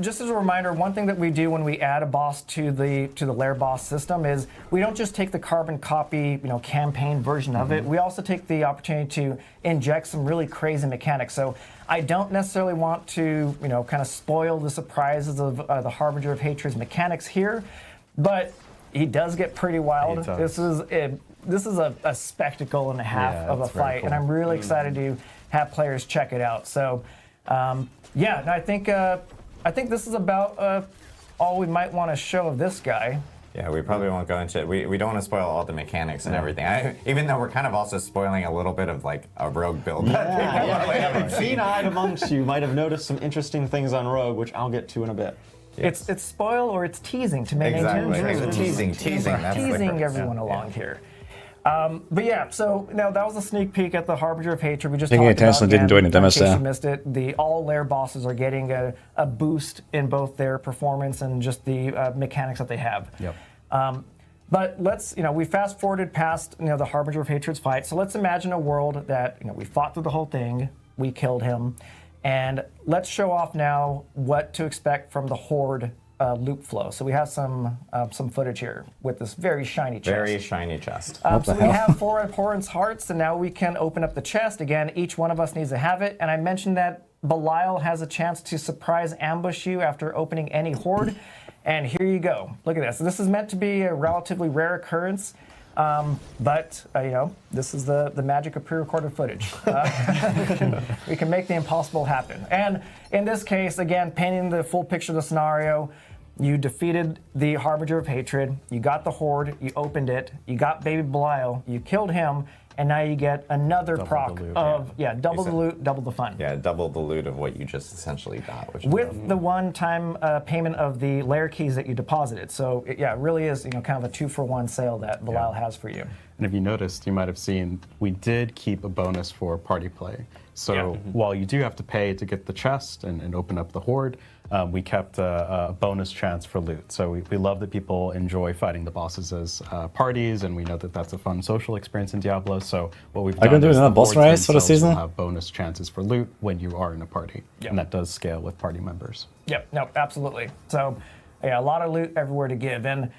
just as a reminder, one thing that we do when we add a boss to the lair boss system is we don't just take the carbon copy, campaign version of it. We also take the opportunity to inject some really crazy mechanics. So I don't necessarily want to, kind of spoil the surprises of the Harbinger of Hatred's mechanics here, but he does get pretty wild. He does. This is a spectacle and a half of a it's very fight, and cool. I'm really excited to have players check it out. So, and I think this is about all we might want to show of this guy. Yeah, we probably won't go into it. We don't want to spoil all the mechanics and everything. Even though we're kind of also spoiling a little bit of like a rogue build. Keen-eyed amongst you might have noticed some interesting things on Rogue, which I'll get to in a bit. It's spoil or it's teasing to maintain Exactly. tension. Teasing. That's the Teasing phrase. everyone along here. But yeah, so now that was a sneak peek at the Harbinger of Hatred. We just Paying talked attention about, didn't do any damage in case there. you missed it, the all lair bosses are getting a boost in both their performance and just the mechanics that they have. Yep. But let's, we fast forwarded past, the Harbinger of Hatred's fight. So let's imagine a world that, we fought through the whole thing, we killed him, and let's show off now what to expect from the Horde loop flow. So we have some footage here with this very shiny chest. Very shiny chest. So we have 4 abhorrence hearts, and now we can open up the chest. Again, each one of us needs to have it. And I mentioned that Belial has a chance to surprise ambush you after opening any horde. And here you go. Look at this. This is meant to be a relatively rare occurrence. But this is the magic of pre-recorded footage. We can make the impossible happen. And in this case, again, painting the full picture of the scenario, you defeated the Harbinger of Hatred, you got the Horde, you opened it, you got Baby Belial, you killed him, and now you get another proc the loot, of, double the loot, double the fun. Yeah, double the loot of what you just essentially got. Which With the one-time payment of the lair keys that you deposited. So, it really is, kind of a 2-for-1 sale that Belial has for you. And if you noticed, you might have seen, we did keep a bonus for party play. So while you do have to pay to get the chest and open up the Horde, we kept a bonus chance for loot. So we love that people enjoy fighting the bosses as parties, and we know that that's a fun social experience in Diablo. So what we've done gonna do is another the boss Hordes race for the themselves will season? have bonus chances for loot when you are in a party. And that does scale with party members. Yep, no, absolutely. So, a lot of loot everywhere to give. And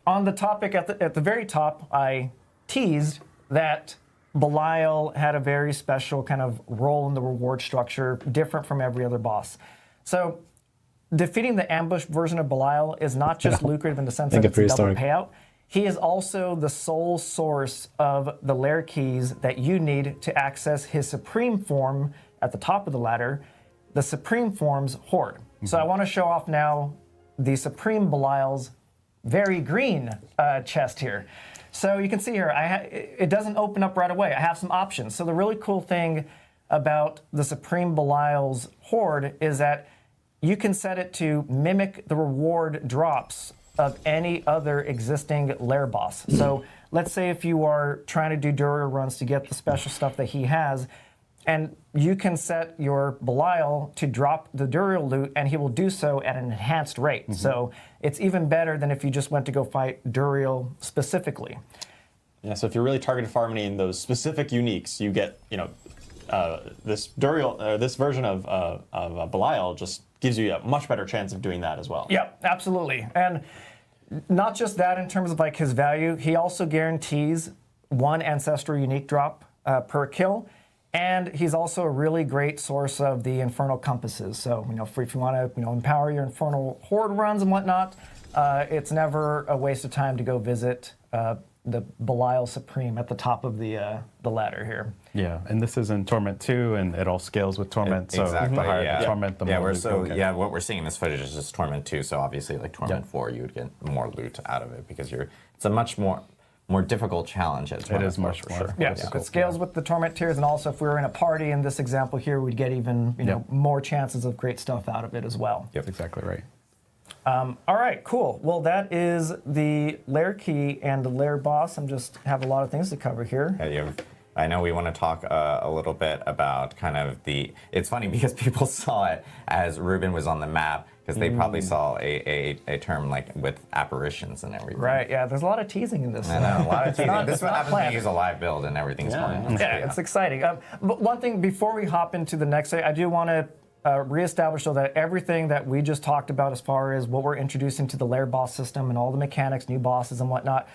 on the topic, at the very top, I teased that Belial had a very special kind of role in the reward structure, different from every other boss. So, defeating the ambush version of Belial is not just lucrative in the sense that it's a double payout. He is also the sole source of the lair keys that you need to access his supreme form at the top of the ladder, the supreme form's Horde. So I want to show off now the supreme Belial's very green chest here. So you can see here, it doesn't open up right away. I have some options. So the really cool thing about the supreme Belial's Horde is that you can set it to mimic the reward drops of any other existing lair boss. So let's say if you are trying to do Duriel runs to get the special stuff that he has, and you can set your Belial to drop the Duriel loot, and he will do so at an enhanced rate. So it's even better than if you just went to go fight Duriel specifically. Yeah, so if you're really targeted farming those specific uniques, you get, this Duriel, this version of Belial just gives you a much better chance of doing that as well. Yeah, absolutely. And not just that in terms of like his value, he also guarantees 1 ancestral unique drop per kill. And he's also a really great source of the Infernal Compasses. So, if you want to, empower your Infernal Horde runs and whatnot, it's never a waste of time to go visit the Belial Supreme at the top of the ladder here. Yeah, and this is in Torment 2, and it all scales with Torment. So Exactly, the higher yeah. the Torment, the more loot you'll get. what we're seeing in this footage is just Torment 2. So obviously, like Torment 4, you would get more loot out of it because it's a much more difficult challenge at Torment 4. It is much more. Sure. Yeah, so it scales with the Torment tiers, and also if we were in a party in this example here, we'd get even more chances of great stuff out of it as well. That's exactly right. All right, cool. Well, that is the lair key and the lair boss. I'm just have a lot of things to cover here. Yeah, I know we want to talk a little bit about kind of it's funny because people saw it as Ruben was on the map because they probably saw a term like with apparitions and everything. Right, yeah, there's a lot of teasing in this. I know, a lot of teasing. This is what not happens when planned. you use a live build and everything's fine. Yeah, it's exciting. But one thing before we hop into the next thing, I do want to reestablish so that everything that we just talked about as far as what we're introducing to the lair boss system and all the mechanics, new bosses and whatnot,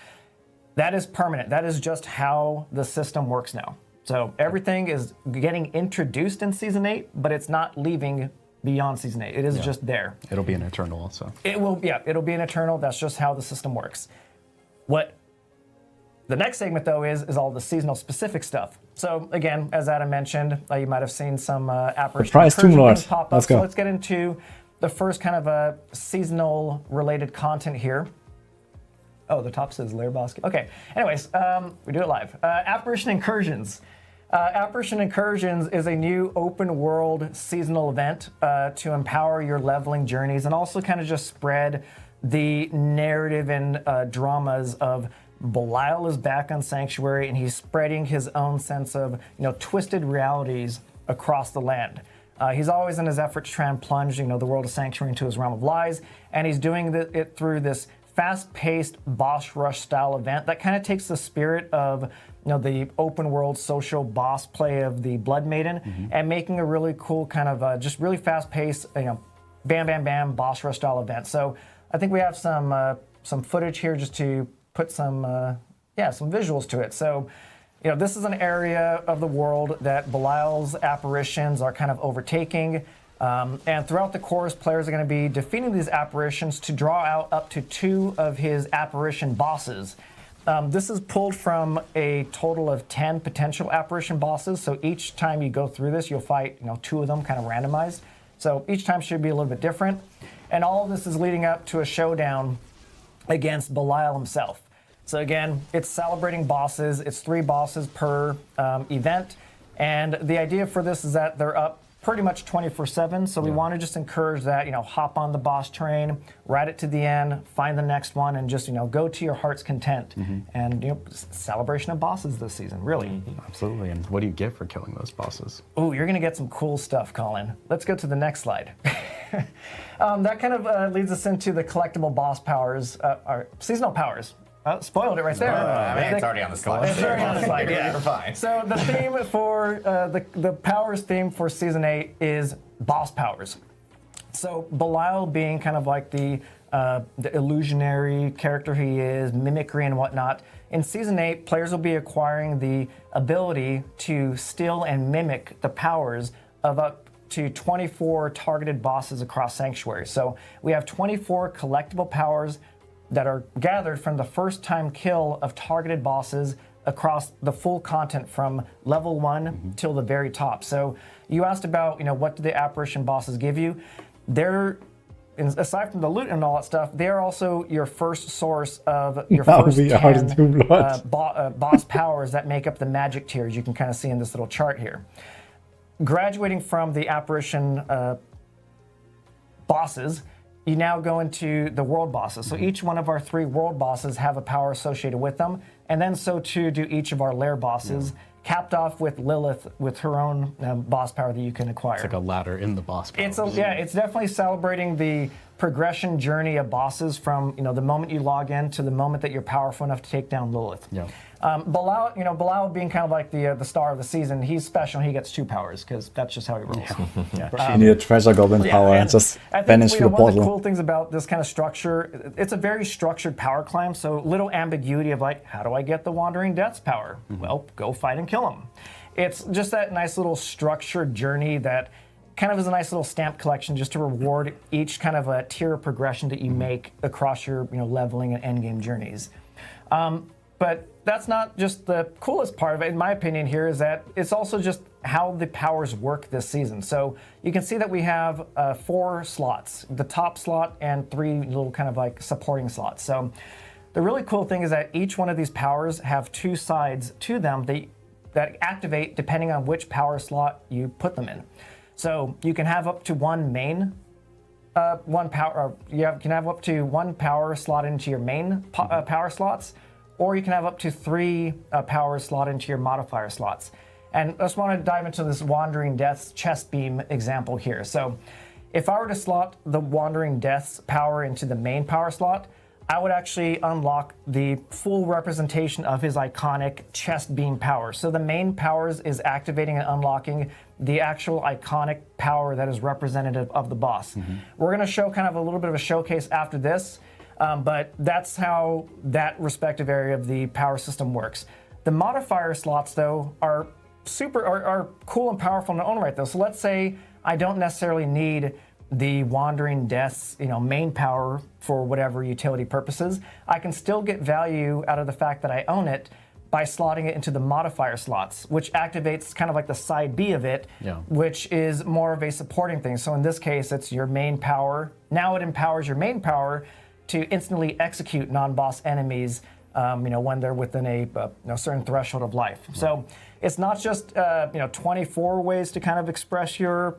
that is permanent. That is just how the system works now. So everything is getting introduced in Season 8, but it's not leaving beyond Season 8. It is just there. It'll be an Eternal also. It'll be an Eternal. That's just how the system works. What the next segment, though, is all the seasonal specific stuff. So, again, as Adam mentioned, you might have seen some apparition Prize Tomb Lord. things pop up. Let's go. So let's get into the first kind of seasonal related content here. Oh, the top says Lair Boss. Okay. Anyways, we do it live. Apparition incursions. Apparition Incursions is a new open world seasonal event to empower your leveling journeys and also kind of just spread the narrative and dramas of Belial is back on Sanctuary and he's spreading his own sense of twisted realities across the land. He's always in his effort to try and plunge the world of Sanctuary into his realm of lies, and he's doing it through this fast-paced boss rush style event that kind of takes the spirit of the open world social boss play of the Blood Maiden and making a really cool kind of just really fast-paced bam bam bam boss rush style event. So I think we have some footage here just to put some visuals to it. So this is an area of the world that Belial's apparitions are kind of overtaking. And throughout the course, players are going to be defeating these apparitions to draw out up to 2 of his apparition bosses. This is pulled from a total of 10 potential apparition bosses. So each time you go through this, you'll fight 2 of them kind of randomized. So each time should be a little bit different. And all of this is leading up to a showdown against Belial himself. So again, it's celebrating bosses. It's 3 bosses per event. And the idea for this is that they're up pretty much 24/7. So we want to just encourage that, hop on the boss train, ride it to the end, find the next one, and just, go to your heart's content. And, celebration of bosses this season, really. Absolutely. And what do you get for killing those bosses? Oh, you're going to get some cool stuff, Colin. Let's go to the next slide. That kind of leads us into the collectible boss powers, our seasonal powers. Spoiled it right there. It's already on the slide. It's already on the slide, yeah. You're fine. So the theme for, the powers theme for Season 8 is boss powers. So Belial being kind of like the illusionary character he is, mimicry and whatnot. In Season 8, players will be acquiring the ability to steal and mimic the powers of up to 24 targeted bosses across Sanctuary. So we have 24 collectible powers that are gathered from the first time kill of targeted bosses across the full content from level 1 till the very top. So you asked about, what do the apparition bosses give you? They're, aside from the loot and all that stuff, they're also your first source of your first 10 boss powers that make up the magic tiers. You can kind of see in this little chart here. Graduating from the apparition bosses, you now go into the world bosses. So each one of our 3 world bosses have a power associated with them, and then so too do each of our lair bosses, capped off with Lilith with her own boss power that you can acquire. It's like a ladder in the boss power. It's definitely celebrating the progression journey of bosses from the moment you log in to the moment that you're powerful enough to take down Lilith. Yeah. Belial being kind of like the star of the season, he's special. He gets 2 powers because that's just how he rolls. You need a treasure goblin power and just vanish through the one of the portal. cool things about this kind of structure, it's a very structured power climb. So little ambiguity of like, how do I get the Wandering Death's power? Well, go fight and kill him. It's just that nice little structured journey that kind of is a nice little stamp collection just to reward each kind of a tier of progression that you make across your leveling and endgame journeys. But that's not just the coolest part of it, in my opinion here, is that it's also just how the powers work this season. So you can see that we have 4 slots, the top slot and 3 little kind of like supporting slots. So the really cool thing is that each one of these powers have 2 sides to them that activate depending on which power slot you put them in. So you can have up to one main you can have up to 1 power slot into your main power slots, or you can have up to 3 powers slot into your modifier slots. And I just want to dive into this Wandering Death's chest beam example here. So if I were to slot the Wandering Death's power into the main power slot, I would actually unlock the full representation of his iconic chest beam power. So the main powers is activating and unlocking the actual iconic power that is representative of the boss. We're going to show kind of a little bit of a showcase after this. But that's how that respective area of the power system works. The modifier slots, though, are cool and powerful in their own right, though. So let's say I don't necessarily need the Wandering Death's main power for whatever utility purposes. I can still get value out of the fact that I own it by slotting it into the modifier slots, which activates kind of like the side B of it, which is more of a supporting thing. So in this case, it's your main power. Now it empowers your main power to instantly execute non-boss enemies when they're within a certain threshold of life. So it's not just 24 ways to kind of express your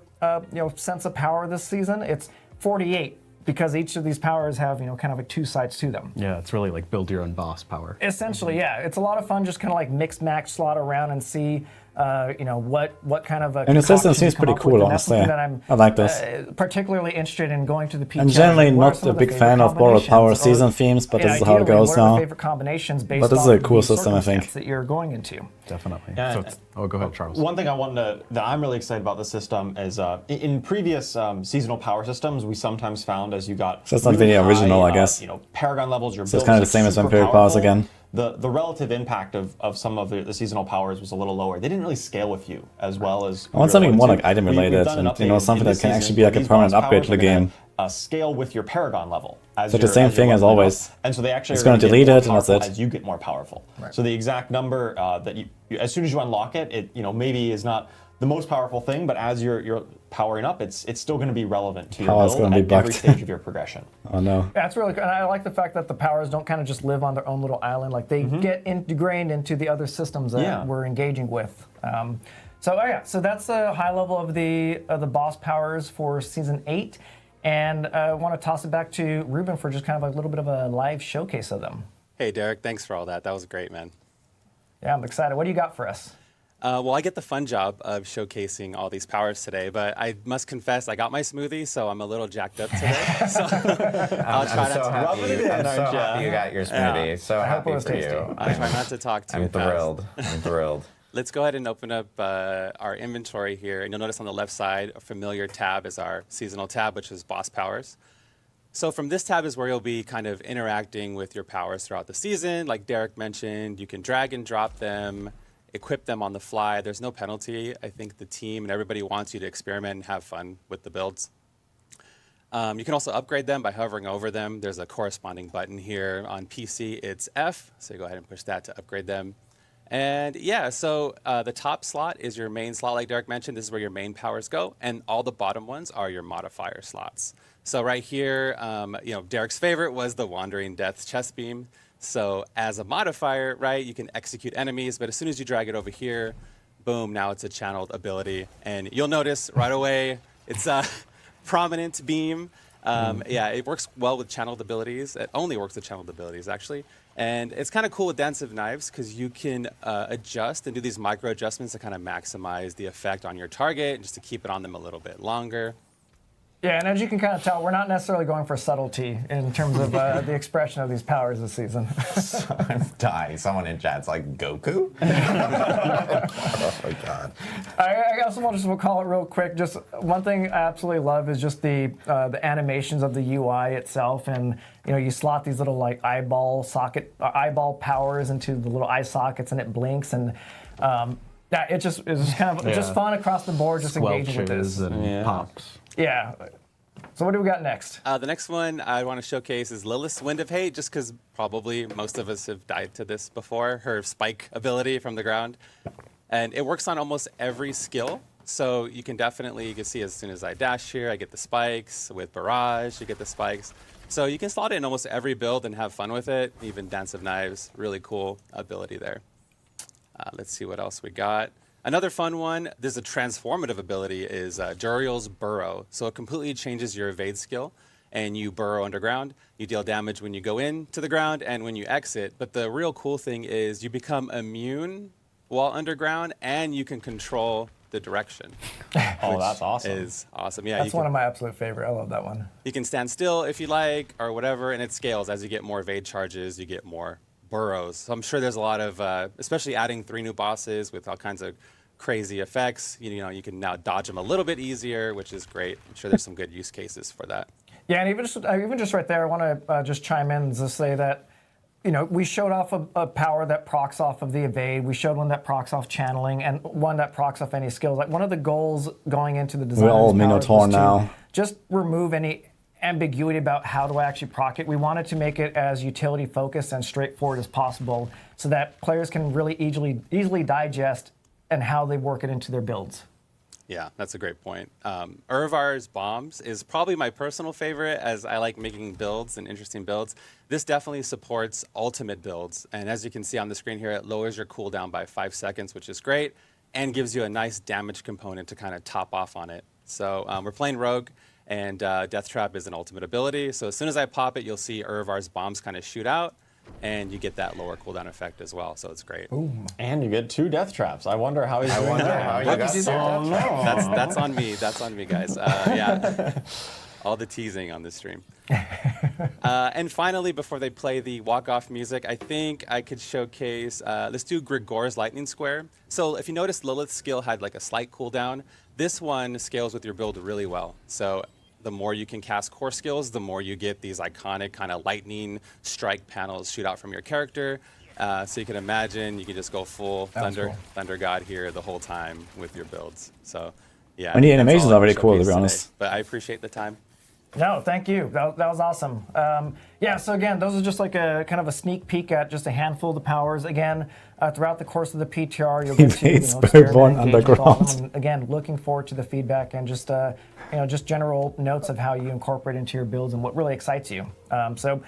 sense of power this season. It's 48 because each of these powers have kind of two sides to them. Yeah, it's really like build your own boss power. Essentially, yeah, it's a lot of fun just kind of like mix match slot around and see what kind of a And the system concoction seems you come pretty up cool, with, and that's honestly. something that I'm I like this. Particularly interested in going to the PK. I'm generally What are not some a of the big favorite fan of borrowed power combinations, or, season themes, but this is how it ideally, goes what are the now. favorite combinations based But this is off a of cool the system, I think. circumstance that you're going into. Definitely. Yeah, So go ahead, Charles. One thing that I'm really excited about this system is in previous seasonal power systems, we sometimes found as you got So it's not really original, I guess. Paragon levels, your So it's build kind of was the same as super Vampiric powers powerful. again. The relative impact of some of the seasonal powers was a little lower. They didn't really scale with you as well as. I want something more like item related, and something that can actually be like a permanent upgrade to the game. Scale with your Paragon level. So the same thing as always. And so they actually It's are going to get delete more it, and that's powerful it. as you get more powerful. Right. So the exact number that you as soon as you unlock it, it maybe is not the most powerful thing, but as you're powering up, it's still going to be relevant to your Power's build gonna be at every bugged. stage of your progression. Oh no. That's really good. And I like the fact that the powers don't kind of just live on their own little island. Like they get ingrained into the other systems that we're engaging with. So that's the high level of the boss powers for season 8. And I want to toss it back to Ruben for just kind of a little bit of a live showcase of them. Hey, Derek, thanks for all that. That was great, man. Yeah, I'm excited. What do you got for us? Well, I get the fun job of showcasing all these powers today, but I must confess I got my smoothie, so I'm a little jacked up today. So I'll try not to happy you got your smoothie. So happy was for tasty. you. I try not to talk too I'm fast. thrilled. I'm thrilled. Let's go ahead and open up our inventory here, and you'll notice on the left side a familiar tab is our seasonal tab, which is boss powers. So from this tab is where you'll be kind of interacting with your powers throughout the season. Like Derek mentioned, you can drag and drop them, equip them on the fly. There's no penalty. I think the team and everybody wants you to experiment and have fun with the builds. You can also upgrade them by hovering over them. There's a corresponding button here. On PC, it's F, so you go ahead and push that to upgrade them. And yeah, so the top slot is your main slot, like Derek mentioned. This is where your main powers go, and all the bottom ones are your modifier slots. So right here, Derek's favorite was the Wandering Death's chest beam. So as a modifier, right, you can execute enemies, but as soon as you drag it over here, boom, now it's a channeled ability. And you'll notice right away, it's a prominent beam. Yeah, it works well with channeled abilities. It only works with channeled abilities, actually. And it's kind of cool with Dance of Knives because you can adjust and do these micro adjustments to kind of maximize the effect on your target, just to keep it on them a little bit longer. Yeah, and as you can kind of tell, we're not necessarily going for subtlety in terms of the expression of these powers this season. I'm dying. Someone in chat's like, Goku? Oh my god. I also want to just call it real quick. Just one thing I absolutely love is just the animations of the UI itself, and you slot these little like eyeball powers into the little eye sockets, and it blinks, and it's just kind of just fun across the board, just engaging with this. And pops. Yeah. So what do we got next? The next one I want to showcase is Lilith's Wind of Hate, just because probably most of us have died to this before, her spike ability from the ground. And it works on almost every skill. So you can see as soon as I dash here, I get the spikes. With Barrage, you get the spikes. So you can slot it in almost every build and have fun with it. Even Dance of Knives, really cool ability there. Let's see what else we got. Another fun one, there's a transformative ability, is Juriel's Burrow. So it completely changes your evade skill, and you burrow underground. You deal damage when you go into the ground and when you exit. But the real cool thing is you become immune while underground, and you can control the direction. Oh, that's awesome. Is awesome. Yeah, That's one of my absolute favorite. I love that one. You can stand still if you like, or whatever, and it scales. As you get more evade charges, you get more burrows. So I'm sure there's a lot of, especially adding 3 new bosses with all kinds of crazy effects. You can now dodge them a little bit easier, which is great. I'm sure there's some good use cases for that. Yeah, and even just right there, I want to just chime in and just say that, we showed off a power that procs off of the evade. We showed one that procs off channeling, and one that procs off any skills. Like one of the goals going into the design We're all of these powers Minotaur was to now. just remove any ambiguity about how do I actually proc it. We wanted to make it as utility focused and straightforward as possible, so that players can really easily digest and how they work it into their builds. Yeah, that's a great point. Urvar's bombs is probably my personal favorite, as I like making builds and interesting builds. This definitely supports ultimate builds, and as you can see on the screen here, it lowers your cooldown by 5 seconds, which is great, and gives you a nice damage component to kind of top off on it. So we're playing Rogue, and Death Trap is an ultimate ability, so as soon as I pop it, you'll see Urvar's bombs kind of shoot out, and you get that lower cooldown effect as well, so it's great. Ooh. And you get 2 death traps. I wonder how he's doing that. How you got so That's on me. That's on me, guys. Yeah, all the teasing on this stream. And finally, before they play the walk-off music, I think I could showcase. Let's do Grigor's Lightning Square. So if you notice, Lilith's skill had like a slight cooldown. This one scales with your build really well. So the more you can cast core skills, the more you get these iconic kind of lightning strike panels shoot out from your character. So you can imagine you can just go full Thunder God here the whole time with your builds. So yeah. And the animations are really cool, to be honest. But I appreciate the time. No, thank you. That was awesome. Yeah, so again, those are just like a kind of a sneak peek at just a handful of the powers. Again, throughout the course of the PTR, you'll get to Spiritborn Underground. And again, looking forward to the feedback and just just general notes of how you incorporate into your builds and what really excites you. So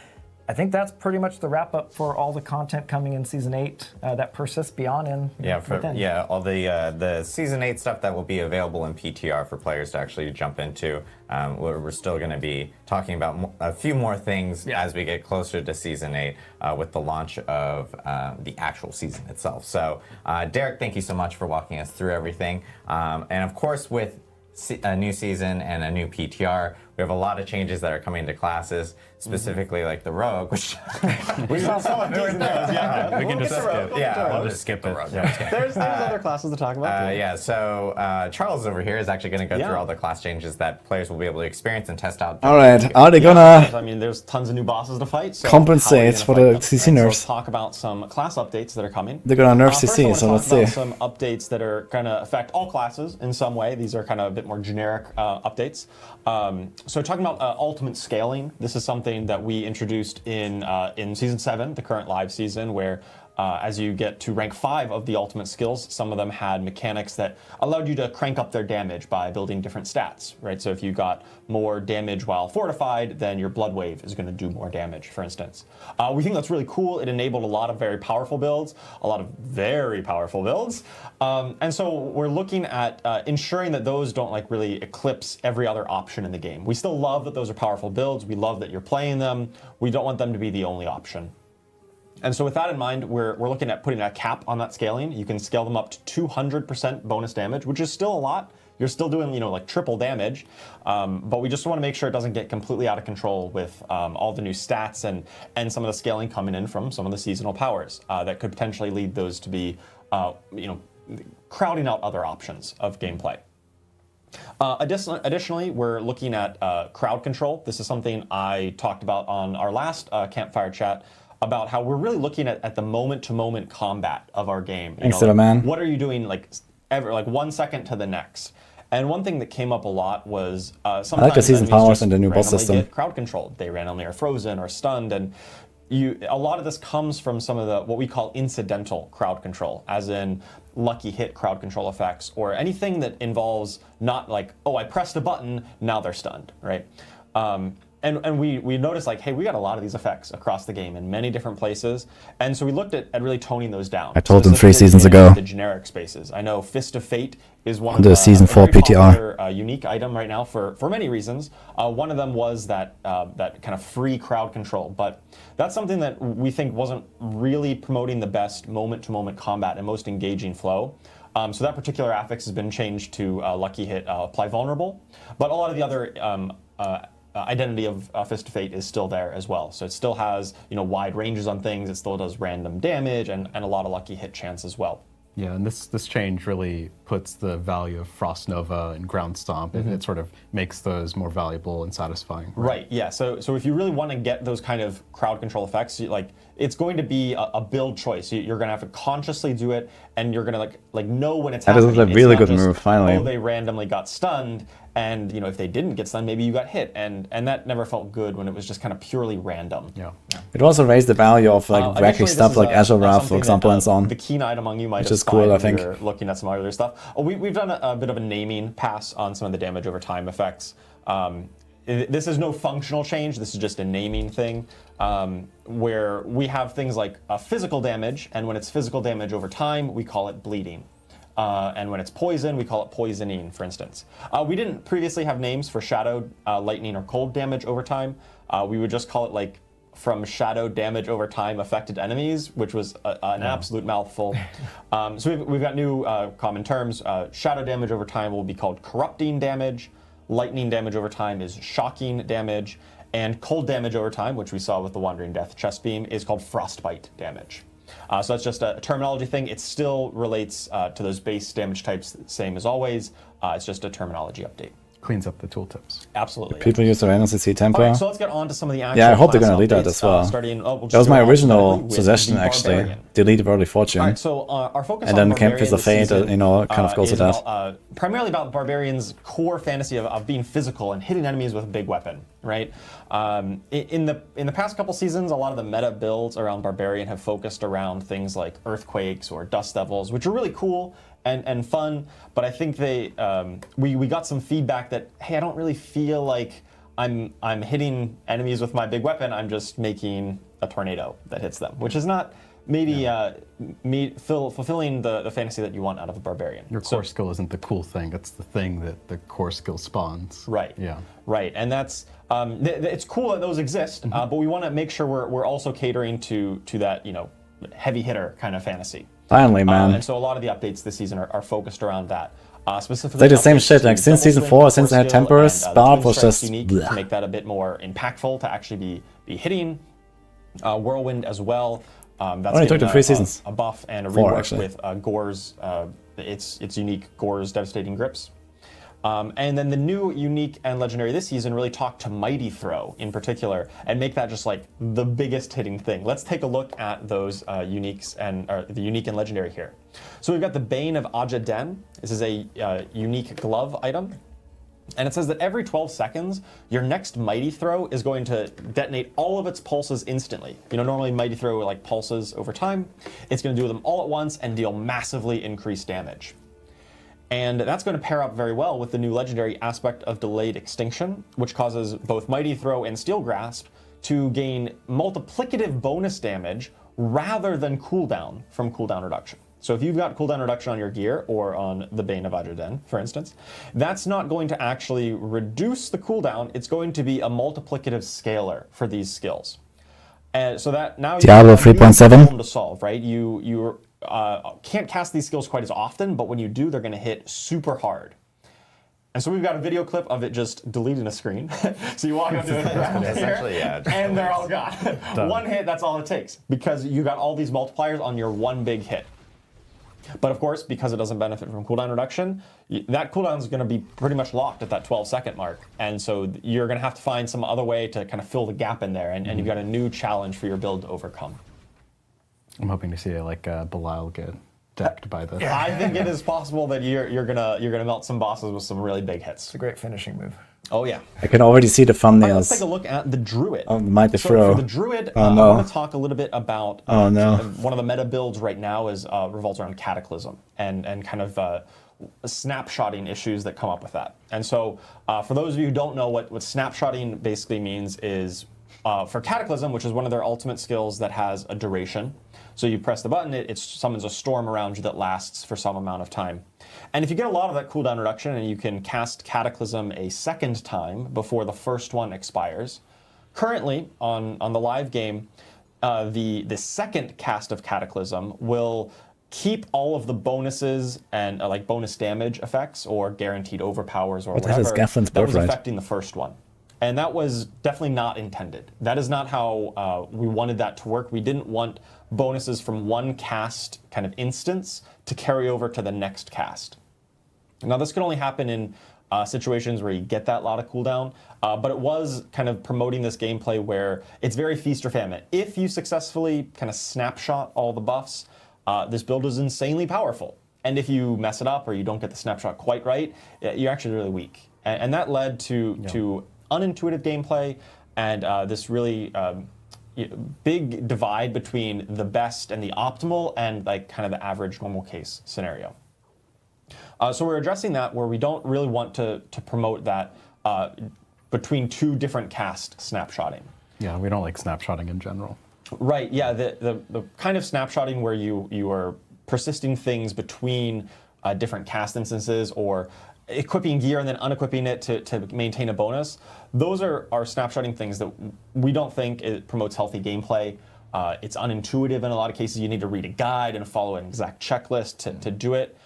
I think that's pretty much the wrap up for all the content coming in Season 8 that persists beyond and within. All the Season 8 stuff that will be available in PTR for players to actually jump into. We're still going to be talking about a few more things as we get closer to Season 8 with the launch of the actual season itself. So Derek, thank you so much for walking us through everything. And of course, with a new season and a new PTR, we have a lot of changes that are coming to classes, specifically like the Rogue, which we saw someone doing those. Yeah, we can just skip. Yeah, we'll just skip it. There's other classes to talk about. Yeah, so Charles over here is actually going to go through all the class changes that players will be able to experience and test out. All right, are they gonna I mean, there's tons of new bosses to fight. So compensate for the CC nerfs? So talk about some class updates that are coming. They're gonna nerf First, CC, so let's see. Some updates that are going to affect all classes in some way. These are kind of a bit more generic updates. So talking about ultimate scaling, this is something that we introduced in Season 7, the current live season, where as you get to rank 5 of the ultimate skills, some of them had mechanics that allowed you to crank up their damage by building different stats, right? So if you got more damage while fortified, then your blood wave is going to do more damage, for instance. We think that's really cool. It enabled a lot of very powerful builds, and so we're looking at ensuring that those don't like really eclipse every other option in the game. We still love that those are powerful builds. We love that you're playing them. We don't want them to be the only option. And so with that in mind, we're looking at putting a cap on that scaling. You can scale them up to 200% bonus damage, which is still a lot. You're still doing, like triple damage, but we just want to make sure it doesn't get completely out of control with all the new stats and some of the scaling coming in from some of the seasonal powers that could potentially lead those to be, crowding out other options of gameplay. Additionally, we're looking at crowd control. This is something I talked about on our last Campfire chat, about how we're really looking at the moment-to-moment combat of our game. Man. What are you doing like 1 second to the next? And one thing that came up a lot was sometimes I like the season powers and the new boss system. Get crowd controlled. They randomly are frozen or stunned, and a lot of this comes from some of the what we call incidental crowd control, as in lucky hit crowd control effects, or anything that involves not like, oh, I pressed a button, now they're stunned, right? And we noticed like, hey, we got a lot of these effects across the game in many different places, and so we looked at really toning those down. I told them 3 seasons ago. The generic spaces. I know Fist of Fate is one of the Season 4 PTR. Popular, unique item right now for many reasons. One of them was that kind of free crowd control, but that's something that we think wasn't really promoting the best moment-to-moment combat and most engaging flow. So that particular affix has been changed to lucky hit apply vulnerable, but a lot of the other identity of Fist of Fate is still there as well. So it still has wide ranges on things. It still does random damage and a lot of lucky hit chance as well. Yeah, and this change really puts the value of Frost Nova and Ground Stomp, and it sort of makes those more valuable and satisfying. Right, yeah. So if you really want to get those kind of crowd control effects, it's going to be a build choice. You're going to have to consciously do it, and you're going to like know when it's happening. That is a really good move, finally. Oh, they randomly got stunned, And if they didn't get stunned, maybe you got hit, and that never felt good when it was just kind of purely random. Yeah. It also raised the value of like wacky stuff like Azure Wrath, for example, and so on. The keen-eyed among you might Which have is cool, I when think. we were looking at some other stuff. We've done a bit of a naming pass on some of the damage over time effects. This is no functional change. This is just a naming thing, where we have things like physical damage, and when it's physical damage over time, we call it bleeding. And when it's poison, we call it poisoning, for instance. We didn't previously have names for shadow, lightning, or cold damage over time. We would just call it like from shadow damage over time affected enemies, which was an absolute mouthful. So we've got new common terms. Shadow damage over time will be called corrupting damage. Lightning damage over time is shocking damage. And cold damage over time, which we saw with the Wandering Death chest beam, is called frostbite damage. So that's just a terminology thing. It still relates to those base damage types, same as always. It's just a terminology update. Cleans up the tooltips. Absolutely. People use the random CC tempo. All right, so let's get on to some of the actual Yeah, I hope they're class going to lead that updates, as well. we'll just That was go my on original automatically with suggestion, the actually. Barbarian. Delete Worldly Fortune. All right, so our focus And on then Campfire Barbarian this Fate, season, kind of goes is with that. about, primarily about Barbarian's core fantasy of being physical and hitting enemies with a big weapon, right? In the past couple seasons, a lot of the meta builds around Barbarian have focused around things like Earthquakes or Dust Devils, which are really cool and fun, but I think we got some feedback that, hey, I don't really feel like I'm hitting enemies with my big weapon. I'm just making a tornado that hits them, which is not maybe fulfilling the fantasy that you want out of a Barbarian. Your core skill isn't the cool thing; it's the thing that the core skill spawns. Right. Yeah. Right, and that's it's cool that those exist, but we want to make sure we're also catering to that heavy hitter kind of fantasy. Finally, man. And so a lot of the updates this season are focused around that. Specifically, They did the same updates shit, to like, since Double season Swing, 4, since they had Core Skill, Temperous, and the Barb Twin was Strikes just unique bleh. to make that a bit more impactful to actually be hitting. Whirlwind as well. That's Only took given them 3 seasons. a buff and a 4, rework actually. with Gore's its unique Gore's devastating grips. And then the new unique and legendary this season really talk to Mighty Throw in particular and make that just like the biggest hitting thing. Let's take a look at those uniques or the unique and legendary here. So we've got the Bane of Aja Den. This is a unique glove item. And it says that every 12 seconds, your next Mighty Throw is going to detonate all of its pulses instantly. Normally Mighty Throw like pulses over time. It's going to do them all at once and deal massively increased damage. And that's going to pair up very well with the new legendary aspect of Delayed Extinction, which causes both Mighty Throw and Steel Grasp to gain multiplicative bonus damage rather than cooldown from cooldown reduction. So if you've got cooldown reduction on your gear or on the Bane of Adraden, for instance, that's not going to actually reduce the cooldown. It's going to be a multiplicative scalar for these skills. And so that now Diablo you have a new 3.7 problem to solve, right? You can't cast these skills quite as often, but when you do, they're going to hit super hard. And so we've got a video clip of it just deleting a screen. So you walk up to the ground Essentially, here, yeah. and they're all gone. One hit, that's all it takes, because you got all these multipliers on your one big hit. But of course, because it doesn't benefit from cooldown reduction, that cooldown is going to be pretty much locked at that 12-second mark. And so you're going to have to find some other way to kind of fill the gap in there, and you've got a new challenge for your build to overcome. I'm hoping to see Belial get decked by this. I think it is possible that you're gonna melt some bosses with some really big hits. It's a great finishing move. Oh yeah. I can already see the All right, let's take a thumbnails. look at the Druid. Oh, Mighty So Throw. for the Druid, Oh, I no. want to talk a little bit about Oh, no. one of the meta builds right now is revolves around Cataclysm and kind of snapshotting issues that come up with that. And so for those of you who don't know what snapshotting basically means is for Cataclysm, which is one of their ultimate skills that has a duration. So you press the button, it summons a storm around you that lasts for some amount of time. And if you get a lot of that cooldown reduction and you can cast Cataclysm a second time before the first one expires, currently on the live game, the second cast of Cataclysm will keep all of the bonuses and like bonus damage effects or guaranteed overpowers or What the hell whatever is Gafflin's that was birthright? affecting the first one. And that was definitely not intended. That is not how we wanted that to work. We didn't want bonuses from one cast kind of instance to carry over to the next cast. Now this can only happen in situations where you get that lot of cooldown, but it was kind of promoting this gameplay where it's very feast or famine. If you successfully kind of snapshot all the buffs, this build is insanely powerful. And if you mess it up or you don't get the snapshot quite right, you're actually really weak. And that led to unintuitive gameplay and this really big divide between the best and the optimal and like kind of the average normal case scenario. So we're addressing that where we don't really want to promote that between two different cast snapshotting. Yeah, we don't like snapshotting in general. Right, yeah, the kind of snapshotting where you are persisting things between different cast instances or equipping gear and then unequipping it to maintain a bonus. Those are snapshotting things that we don't think it promotes healthy gameplay. It's unintuitive in a lot of cases. You need to read a guide and follow an exact checklist to do it.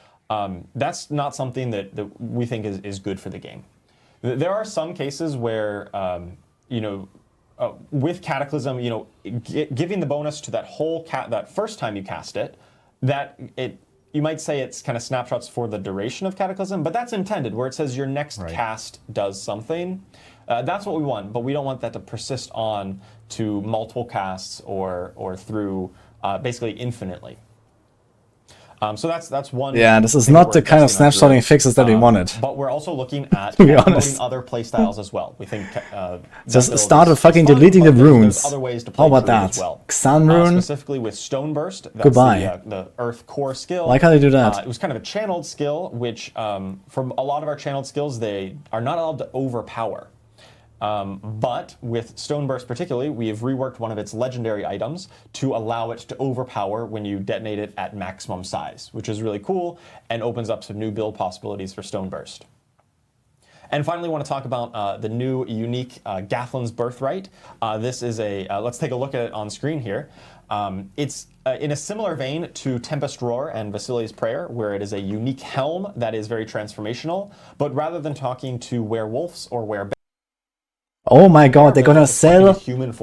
That's not something that we think is good for the game. There are some cases where, with Cataclysm, giving the bonus to that whole that first time you cast it, you might say it's kind of snapshots for the duration of Cataclysm, but that's intended, where it says your next cast does something. That's what we want, but we don't want that to persist on to multiple casts or through basically infinitely. So that's one. Yeah, this is not the kind of snapshotting fixes that we wanted. But we're also looking at be honest. promoting other playstyles as well. We think just start with fucking deleting the runes. Other ways to play How about Druid that? as well. Xan rune. Specifically with Stoneburst. That's Goodbye. The Earth Core skill. Why can't they do that? It was kind of a channeled skill, which from a lot of our channeled skills, they are not allowed to overpower. But with Stoneburst particularly, we have reworked one of its legendary items to allow it to overpower when you detonate it at maximum size, which is really cool and opens up some new build possibilities for Stoneburst. And finally, I want to talk about the new unique Gathlin's Birthright. This is let's take a look at it on screen here. It's in a similar vein to Tempest Roar and Vasili's Prayer, where it is a unique helm that is very transformational, but rather than talking to werewolves or werebears, Oh my god, they're gonna sell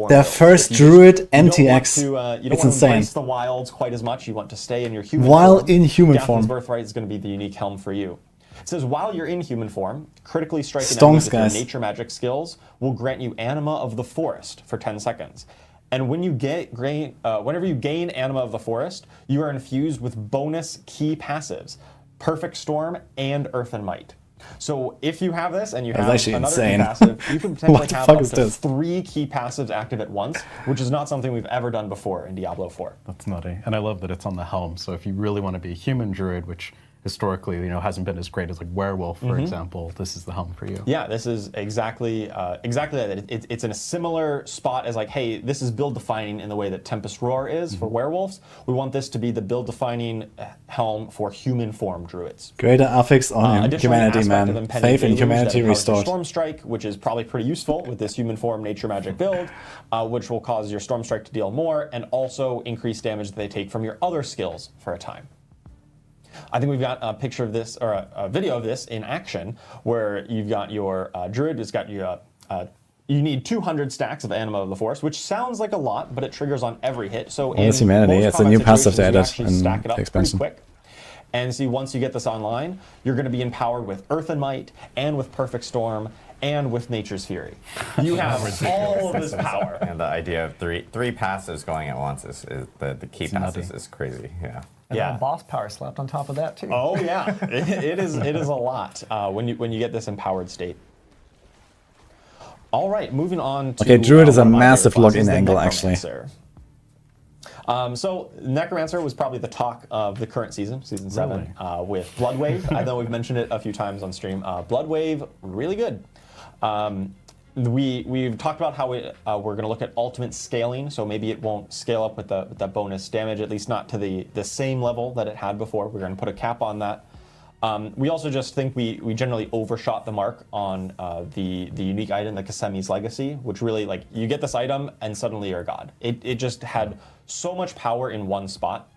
their first Druid MTX. You don't It's want to insane. embrace the wilds quite as much. You want to stay in your human While form. in human Gathlin's form. Birthright is going to be the unique helm for you. It says, while you're in human form, critically striking Stonks, enemies with your guys. nature magic skills will grant you Anima of the Forest for 10 seconds. And when you whenever you gain Anima of the Forest, you are infused with bonus key passives, Perfect Storm and Earth and Might. So if you have this and you have actually another insane. key passive, you can potentially What the have fuck up is to this? 3 key passives active at once, which is not something we've ever done before in Diablo 4. That's nutty. And I love that it's on the helm. So if you really want to be a human druid, which historically, hasn't been as great as like werewolf, for example, this is the helm for you. Yeah, this is exactly that. It's in a similar spot as like, hey, this is build defining in the way that Tempest Roar is for werewolves. We want this to be the build defining helm for human form druids. Greater affix on Additionally, an humanity, aspect of man. impending Faith in deluge humanity that empowers your restored. Storm Strike, which is probably pretty useful with this human form nature magic build, which will cause your Storm Strike to deal more and also increase damage that they take from your other skills for a time. I think we've got a picture of this, or a video of this in action, where you've got your druid. It's got you. You need 200 stacks of Anima of the Forest, which sounds like a lot, but it triggers on every hit. So Well, it's in humanity. most It's a combat new passive they situations, you added actually in stack it the up pretty expansion. quick. And see, once you get this online, you're going to be empowered with Earth and Might, and with Perfect Storm, and with Nature's Fury. You have all of this power. And the idea of three passives going at once is the key passives is crazy. Yeah. And then boss power slapped on top of that too. Oh yeah, it is a lot when you get this empowered state. All right, moving on to... Okay, Druid is a one of my massive favorite login classes, the angle, actually. Necromancer. So Necromancer was probably the talk of the current season 7, with Bloodwave. I know we've mentioned it a few times on stream. Bloodwave, really good. We've talked about how we're going to look at ultimate scaling, so maybe it won't scale up with the bonus damage, at least not to the same level that it had before. We're going to put a cap on that. We also just think we generally overshot the mark on the unique item, the Kasemi's Legacy, which really, like, you get this item and suddenly you're a god. It just had so much power in one spot.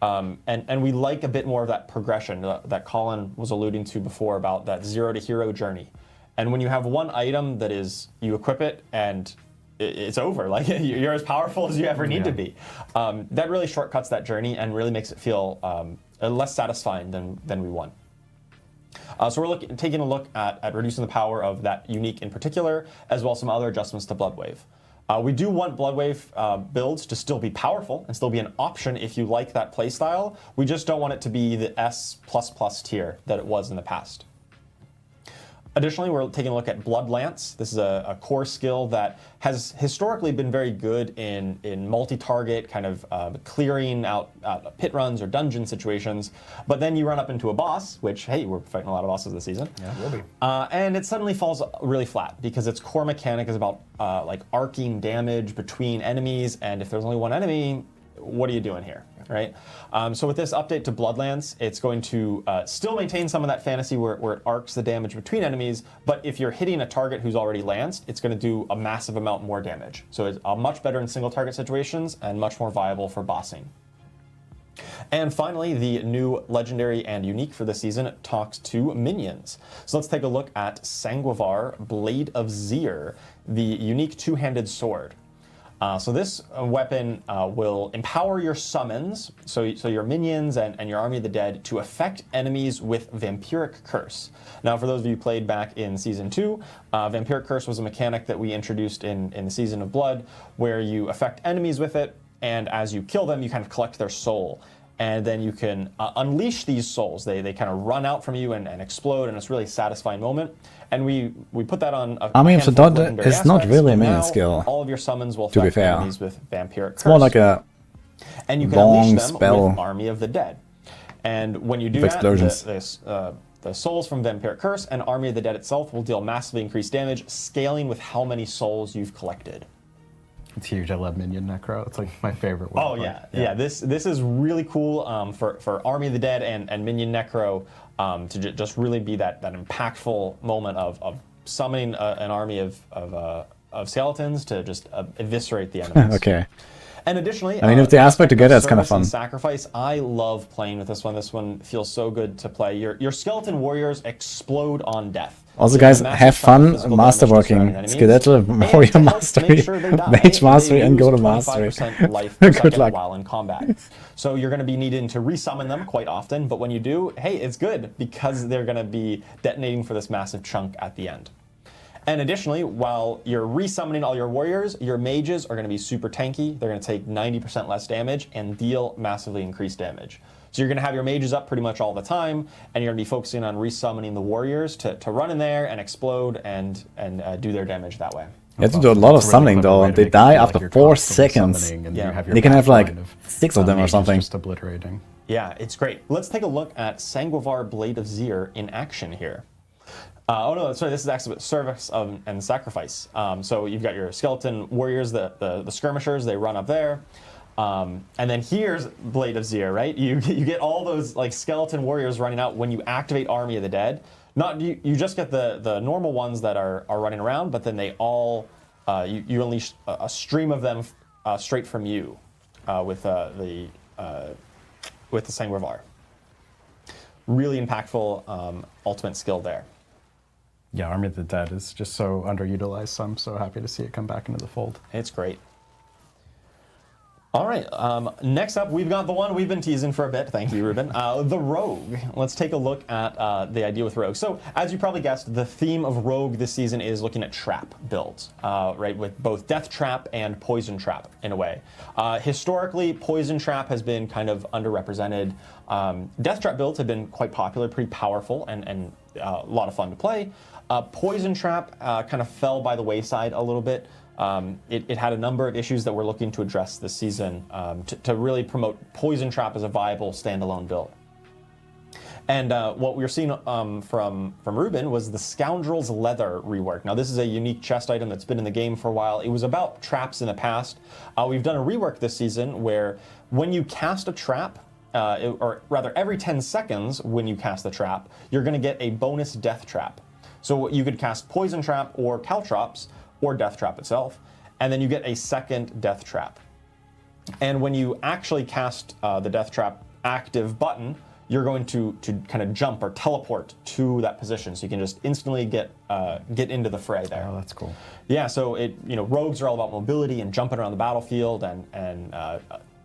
And we like a bit more of that progression that Colin was alluding to before about that 0 to hero journey. And when you have one item that is, you equip it and it's over, like you're as powerful as you ever need to be. That really shortcuts that journey and really makes it feel less satisfying than we want. So we're taking a look at reducing the power of that unique in particular, as well as some other adjustments to Bloodwave. We do want Bloodwave builds to still be powerful and still be an option if you like that playstyle. We just don't want it to be the S++ tier that it was in the past. Additionally, we're taking a look at Blood Lance. This is a core skill that has historically been very good in multi-target, kind of clearing out pit runs or dungeon situations. But then you run up into a boss, which, hey, we're fighting a lot of bosses this season. Yeah, we'll be. And it suddenly falls really flat because its core mechanic is about like arcing damage between enemies. And if there's only one enemy, what are you doing here, right? So with this update to Bloodlands, it's going to still maintain some of that fantasy where it arcs the damage between enemies, but if you're hitting a target who's already lanced, it's going to do a massive amount more damage. So it's much better in single target situations and much more viable for bossing. And finally, the new legendary and unique for this season talks to minions. So let's take a look at Sanguivar Blade of Zir, the unique two-handed sword. So this weapon will empower your summons, so your minions and your Army of the Dead, to affect enemies with Vampiric Curse. Now, for those of you who played back in Season 2, Vampiric Curse was a mechanic that we introduced in the Season of Blood, where you affect enemies with it, and as you kill them, you kind of collect their soul. And then you can unleash these souls. They kind of run out from you and explode, and it's a really satisfying moment. And we put that on a I mean, so handful of that legendary is not aspects, really a and minion now skill, all of your summons will to be affect fair. enemies with Vampiric Curse. It's more like a and you can long unleash them spell with Army of the Dead. And when you do with that, explosions. the souls from Vampiric Curse and Army of the Dead itself will deal massively increased damage, scaling with how many souls you've collected. It's huge. I love Minion Necro. It's like my favorite one. Oh yeah. This is really cool for Army of the Dead and Minion Necro to just really be that impactful moment of summoning an army of skeletons to just eviscerate the enemies. okay. And additionally, I mean, if the aspect together, it's kind of service and fun. Sacrifice. I love playing with this one. This one feels so good to play. Your skeleton warriors explode on death. Also, So guys, massive have chunk of fun physical masterworking, damage to surrounding skeletal, enemies. And warrior to help mastery, make sure they die, mage mastery, they and go to lose mastery. 25% life per Good second luck. while in combat. So you're going to be needing to resummon them quite often, but when you do, hey, it's good because they're going to be detonating for this massive chunk at the end. And additionally, while you're resummoning all your warriors, your mages are going to be super tanky. They're going to take 90% less damage and deal massively increased damage. So you're going to have your mages up pretty much all the time, and you're going to be focusing on resummoning the warriors to run in there and explode and do their damage that way. You have to do a lot of It's a really summoning clever though, way and to they make it feel die like after you're 4 constantly seconds. summoning, and Yeah. you have You can have like backline of 6 of them or mages something. just obliterating. Yeah, it's great. Let's take a look at Sanguivar Blade of Zir in action here. Oh no, sorry, this is actually service and sacrifice. So you've got your skeleton warriors, the skirmishers, they run up there. And then here's Blade of Zir, right? You get all those like skeleton warriors running out when you activate Army of the Dead. Not you just get the normal ones that are running around, but then they all you unleash a stream of them straight from you with the Sanguivar. Really impactful ultimate skill there. Yeah, Army of the Dead is just so underutilized, so I'm so happy to see it come back into the fold. It's great. All right, next up, we've got the one we've been teasing for a bit. Thank you, Ruben. The Rogue. Let's take a look at the idea with Rogue. So, as you probably guessed, the theme of Rogue this season is looking at trap builds, right, with both Death Trap and Poison Trap, in a way. Historically, Poison Trap has been kind of underrepresented. Death Trap builds have been quite popular, pretty powerful, and a lot of fun to play. Poison Trap kind of fell by the wayside a little bit. It had a number of issues that we're looking to address this season to really promote Poison Trap as a viable standalone build. And what we were seeing from Ruben was the Scoundrel's Leather rework. Now this is a unique chest item that's been in the game for a while. It was about traps in the past. We've done a rework this season where when you cast a trap, or rather every 10 seconds when you cast the trap, you're going to get a bonus Death Trap. So you could cast Poison Trap or Caltrops or Death Trap itself, and then you get a second Death Trap. And when you actually cast the Death Trap active button, you're going to kind of jump or teleport to that position, so you can just instantly get into the fray there. Oh, that's cool. Yeah, so rogues are all about mobility and jumping around the battlefield and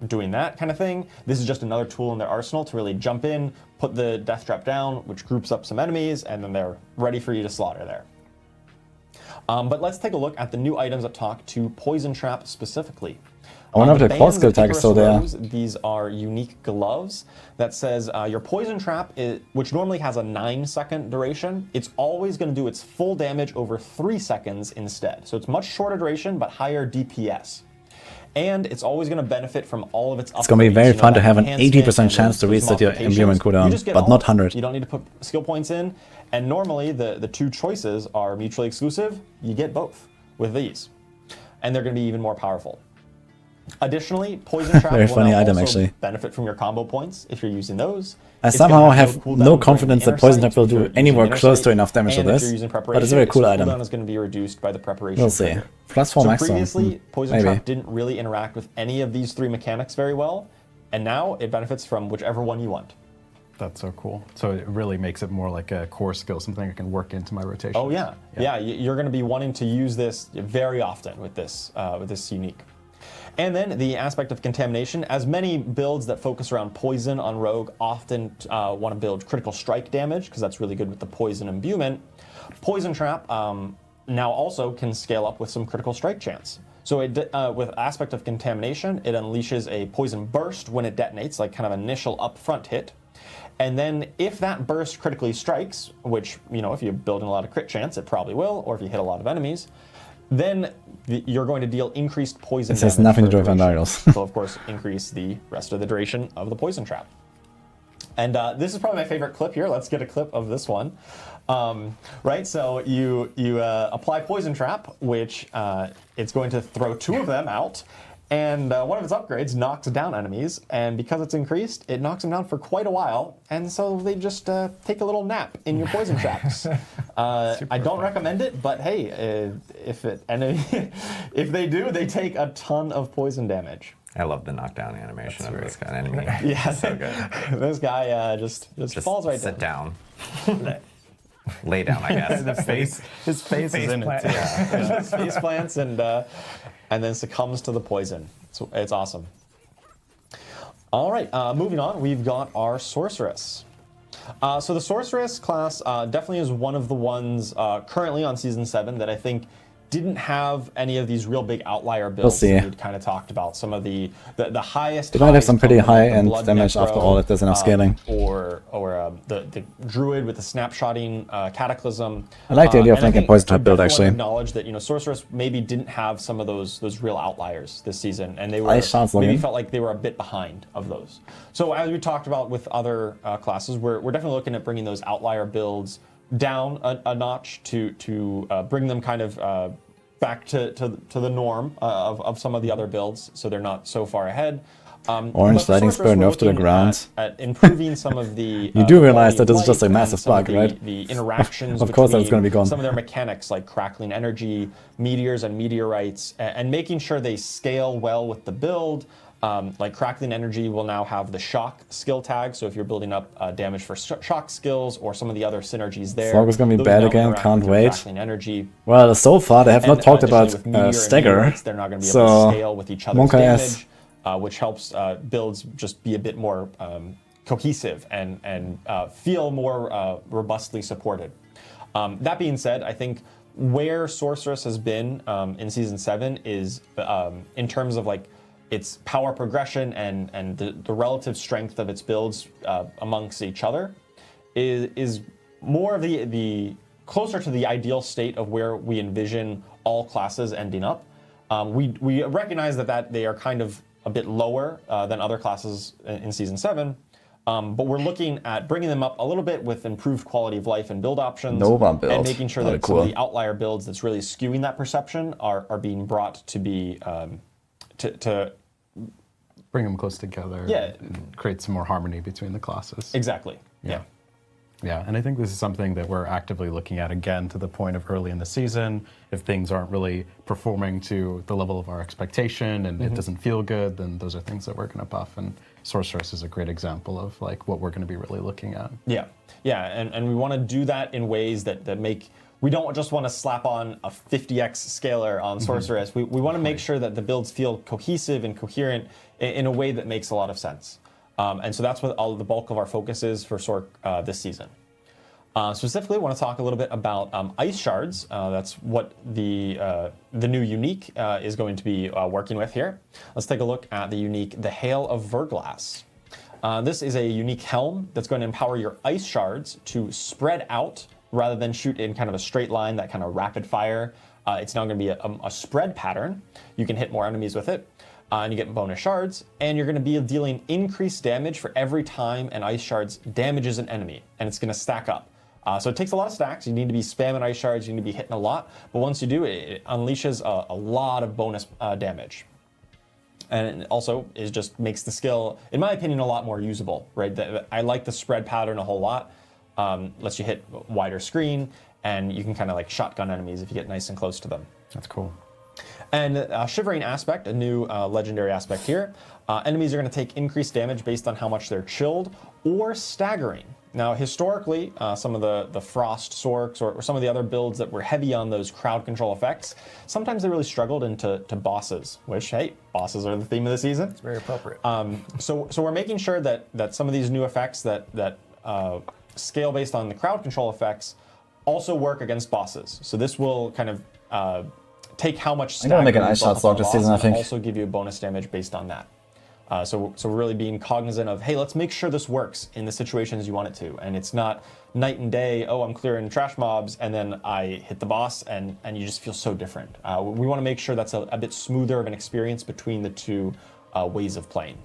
doing that kind of thing. This is just another tool in their arsenal to really jump in, put the Death Trap down, which groups up some enemies, and then they're ready for you to slaughter there. But let's take a look at the new items that talk to Poison Trap specifically. I wonder if the the core bands skill of tag is still Icarus there. Rose, these are unique gloves that says your poison trap, which normally has a 9-second duration, it's always going to do its full damage over 3 seconds instead. So it's much shorter duration, but higher DPS. And it's always going to benefit from all of its upgrades. It's going to be very fun to have an enhancement 80% and chance to those reset your modifications. imbuement You cooldown, just get but all not of it. 100. You don't need to put skill points in. And normally the two choices are mutually exclusive. You get both with these. And they're going to be even more powerful. Additionally, Poison Trap Very will funny now item, also actually. benefit from your combo points if you're using those. I It's somehow gonna have cooldown no during confidence the that Poison inner Trap will sight if do you're using anywhere inner close sight, to enough damage to and if this, you're using but it's a preparation, very cool its item. cooldown is going to be reduced by the preparation. We'll see. trigger. Plus 4 So max zone. previously, Poison Maybe. Trap didn't really interact with any of these 3 mechanics very well, and now it benefits from whichever one you want. That's so cool. So it really makes it more like a core skill, something I can work into my rotation. Oh yeah, you're going to be wanting to use this very often with this unique. And then the aspect of contamination, as many builds that focus around poison on rogue often want to build critical strike damage because that's really good with the poison imbuement. Poison Trap now also can scale up with some critical strike chance. So with aspect of contamination, it unleashes a poison burst when it detonates, like kind of initial upfront hit. And then if that burst critically strikes, which, if you build in a lot of crit chance, it probably will, or if you hit a lot of enemies, then you're going to deal increased poison damage. This has nothing to for do with duration. Vandals. So of course, increase the rest of the duration of the Poison Trap. And this is probably my favorite clip here. Let's get a clip of this one. Right, so you apply Poison Trap, which it's going to throw 2 of them out. And one of its upgrades knocks down enemies, and because it's increased, it knocks them down for quite a while, and so they just take a little nap in your poison traps. I don't recommend it, but hey, if they do, they take a ton of poison damage. I love the knockdown animation of this kind of enemy. Yeah, So good. this guy just falls right sit down. Lay down, I guess. His face is in it. His face plants and then succumbs to the poison. It's awesome. All right, moving on, we've got our Sorceress. So the Sorceress class definitely is one of the ones currently on Season 7 that I think didn't have any of these real big outlier builds that we'd kind of talked about. Some of the highest. It might have some pretty high-end blood damage necro, after all if there's enough scaling. Or the Druid with the snapshotting Cataclysm. I like the idea of and I making a think Poison Trap I build, definitely actually. acknowledge that Sorceress maybe didn't have some of those real outliers this season, and they were Ice shots maybe login. felt like they were a bit behind of those. So as we talked about with other classes, we're definitely looking at bringing those outlier builds down a notch to bring them kind of back to the norm of some of the other builds, so they're not so far ahead. Orange Sliding Spur nerfed to the ground. At improving some of the You do realize quality that of this is just a life massive and some of bug, right? The interactions Of course that's between gonna be gone. some of their mechanics like crackling energy, meteors and meteorites, and making sure they scale well with the build. Like crackling energy will now have the shock skill tag, so if you're building up damage for shock skills or some of the other synergies there. Slog is gonna be those bad now again, interact can't with your wait. Crackling energy. Well, so far they have not And talked additionally about with meteor and Stagger, meteorites, they're not going to be able to so scale with each other's Monka damage, S. which helps builds just be a bit more cohesive and feel more robustly supported. That being said, I think where Sorceress has been in Season 7 is in terms of like its power progression and the relative strength of its builds amongst each other is more of the closer to the ideal state of where we envision all classes ending up. We recognize that they are kind of a bit lower than other classes in Season 7, but we're looking at bringing them up a little bit with improved quality of life and build options. Nova build. And making sure Very that some cool. of the outlier builds that's really skewing that perception are being brought to be to Bring them close together. Yeah. And create some more harmony between the classes. exactly. Yeah. Yeah, and I think this is something that we're actively looking at again to the point of early in the season. If things aren't really performing to the level of our expectation and it doesn't feel good, then those are things that we're going to buff. And Sorceress is a great example of like what we're going to be really looking at. Yeah, and we want to do that in ways that make. We don't just want to slap on a 50x scaler on Sorceress. We want to make sure that the builds feel cohesive and coherent in a way that makes a lot of sense. And so that's what all the bulk of our focus is for Sorc this season. Specifically, I want to talk a little bit about ice shards. That's what the new unique is going to be working with here. Let's take a look at the unique, the Hail of Verglass. This is a unique helm that's going to empower your ice shards to spread out rather than shoot in kind of a straight line, that kind of rapid fire. It's now going to be a spread pattern. You can hit more enemies with it, and you get bonus shards, and you're going to be dealing increased damage for every time an ice shards damages an enemy, and it's going to stack up. So it takes a lot of stacks. You need to be spamming ice shards. You need to be hitting a lot. But once you do, it unleashes a lot of bonus damage. And it also just makes the skill, in my opinion, a lot more usable. Right? I like the spread pattern a whole lot. Lets you hit wider screen, and you can kind of like shotgun enemies if you get nice and close to them. That's cool. And Shivering Aspect, a new legendary aspect here. Enemies are going to take increased damage based on how much they're chilled or staggering. Now, historically, some of the Frost Sorks or some of the other builds that were heavy on those crowd control effects, sometimes they really struggled into bosses, which, hey, bosses are the theme of the season. It's very appropriate. So we're making sure that some of these new effects that scale based on the crowd control effects also work against bosses. So this will kind of take how much I'm gonna make an staggering ice shot buff slog on the this boss season, I and think. also give you bonus damage based on that. So we're really being cognizant of, hey, let's make sure this works in the situations you want it to. And it's not night and day, oh, I'm clearing trash mobs, and then I hit the boss, and you just feel so different. We want to make sure that's a bit smoother of an experience between the two ways of playing.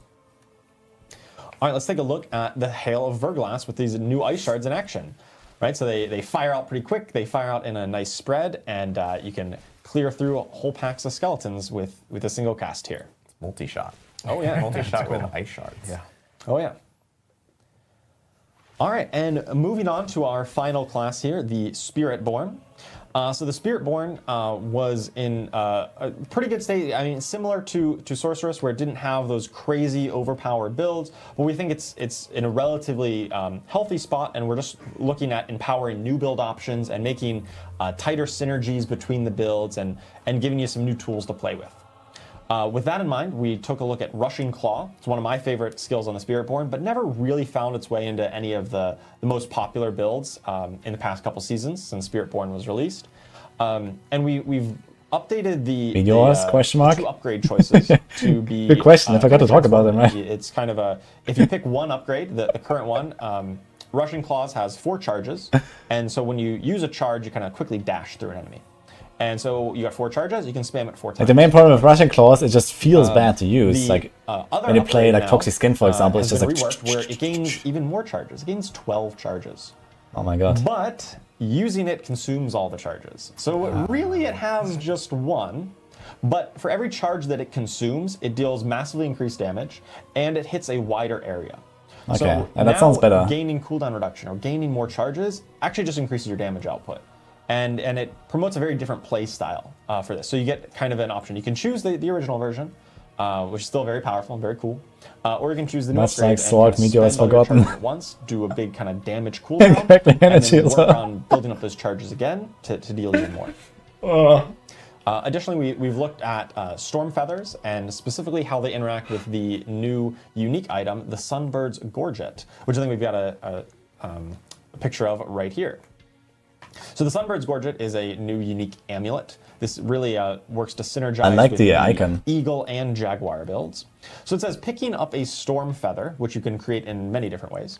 All right, let's take a look at the Hail of Verglass with these new ice shards in action. Right, so they fire out pretty quick, they fire out in a nice spread, and you can clear through whole packs of skeletons with a single cast here. Multi-shot. Oh yeah, Multi-shot with ice shards. Yeah. Oh yeah. All right, and moving on to our final class here, the Spiritborn. So the Spiritborn was in a pretty good state. I mean, similar to Sorceress, where it didn't have those crazy overpowered builds, but we think it's in a relatively healthy spot, and we're just looking at empowering new build options and making tighter synergies between the builds and giving you some new tools to play with. With that in mind, we took a look at Rushing Claw. It's one of my favorite skills on the Spiritborn, but never really found its way into any of the most popular builds in the past couple seasons since Spiritborn was released. And we've updated the question mark? two upgrade choices to be... Good question, I forgot to talk about them, right? It's kind of a... If you pick one upgrade, the current one, Rushing Claws has 4 charges, and so when you use a charge, you kind of quickly dash through an enemy. And so you got 4 charges, you can spam it 4 times. Like the main problem with Rushing Claws, it just feels bad to use. Like when you play like Toxic Skin, for example, it's just like reworked where it gains even more charges. It gains 12 charges. Oh my god. But using it consumes all the charges. So really it has just 1. But for every charge that it consumes, it deals massively increased damage, and it hits a wider area. Okay, So and that sounds better. Gaining cooldown reduction or gaining more charges actually just increases your damage output. And it promotes a very different play style for this. So you get kind of an option. You can choose the original version, which is still very powerful and very cool. Or you can choose the new Much upgrade like and Sword kind of Meteor has spend all your forgotten. charges at once, do a big kind of damage cooldown, Exactly, and energy then as work well. on building up those charges again to deal even more. Additionally, we've looked at Storm Feathers and specifically how they interact with the new unique item, the Sunbird's Gorget, which I think we've got a picture of right here. So the Sunbird's Gorget is a new unique amulet. This really works to synergize with the icon. Eagle and Jaguar builds. So it says picking up a Storm Feather, which you can create in many different ways,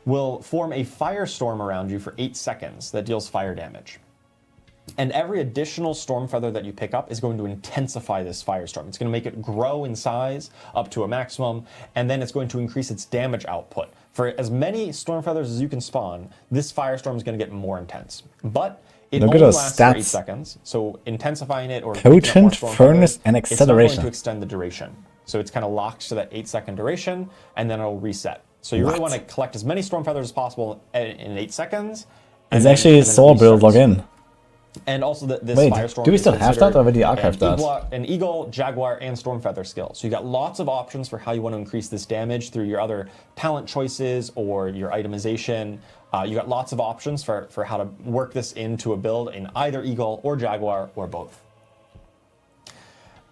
will form a firestorm around you for 8 seconds that deals fire damage. And every additional Storm Feather that you pick up is going to intensify this firestorm. It's going to make it grow in size up to a maximum, and then it's going to increase its damage output. For as many Storm Feathers as you can spawn, this firestorm is going to get more intense. But it Look at only those lasts for 8 stats. seconds, so intensifying it or picking up more Potent, Storm furnace, Feathers, and it's not going acceleration. to extend the duration. So it's kind of locked to that 8-second duration, and then it'll reset. So you really want to collect as many Storm Feathers as possible in 8 seconds. It's then- actually and a then it sword build restarts. login. And also this Wait, Firestorm do we is still have considered that, or did you archive that? An Eagle, Jaguar, and Stormfeather skill. So you got lots of options for how you want to increase this damage through your other talent choices or your itemization. You got lots of options for how to work this into a build in either Eagle or Jaguar or both.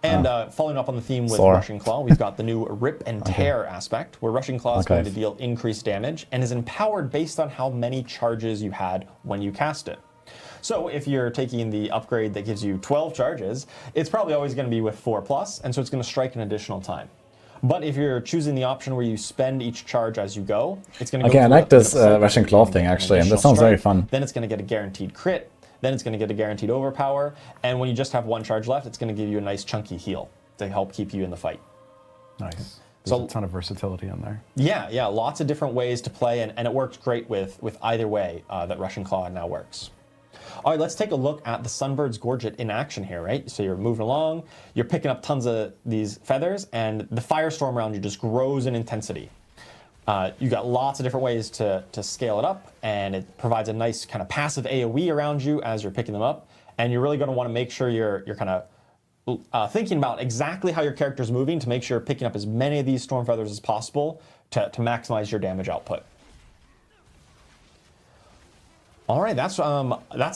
And following up on the theme with Sore. Rushing Claw, we've got the new Rip and Tear aspect, where Rushing Claw is going to deal increased damage and is empowered based on how many charges you had when you cast it. So if you're taking the upgrade that gives you 12 charges, it's probably always going to be with 4+, and so it's going to strike an additional time. But if you're choosing the option where you spend each charge as you go, it's going to go Okay, I through like a this cycle Rushing where Claw you're gonna thing, get an actually, and that additional sounds very strike, fun. Then it's going to get a guaranteed crit, then it's going to get a guaranteed overpower, and when you just have 1 charge left, it's going to give you a nice chunky heal to help keep you in the fight. Nice. There's a ton of versatility in there. Yeah, lots of different ways to play, and it works great with either way that Rushing Claw now works. All right, let's take a look at the Sunbird's Gorget in action here, right? So you're moving along, you're picking up tons of these feathers, and the firestorm around you just grows in intensity. You got lots of different ways to scale it up, and it provides a nice kind of passive AoE around you as you're picking them up, and you're really going to want to make sure you're kind of thinking about exactly how your character's moving to make sure you're picking up as many of these storm feathers as possible to maximize your damage output. All right, that's a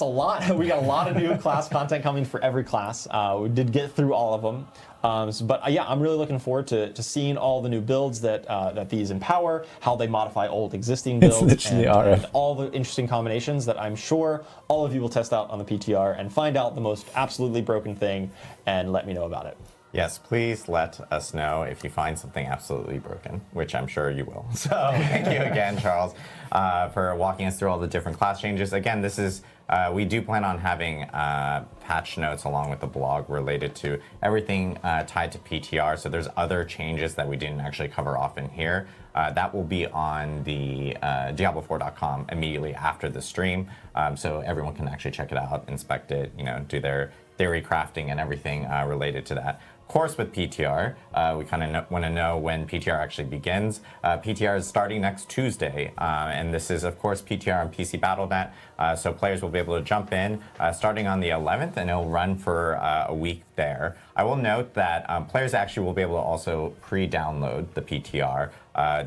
lot. We got a lot of new class content coming for every class. We did get through all of them. But yeah, I'm really looking forward to seeing all the new builds that these empower, how they modify old existing builds, and all the interesting combinations that I'm sure all of you will test out on the PTR and find out the most absolutely broken thing and let me know about it. Yes, please let us know if you find something absolutely broken, which I'm sure you will. So thank you again, Charles, for walking us through all the different class changes. Again, this is, we do plan on having patch notes along with the blog related to everything tied to PTR. So there's other changes that we didn't actually cover off in here. That will be on the Diablo4.com immediately after the stream. So everyone can actually check it out, inspect it, do their theory crafting and everything related to that. Of course, with PTR, we kind of want to know when PTR actually begins. PTR is starting next Tuesday, and this is, of course, PTR on PC Battle.net, so players will be able to jump in starting on the 11th, and it'll run for a week there. I will note that players actually will be able to also pre-download the PTR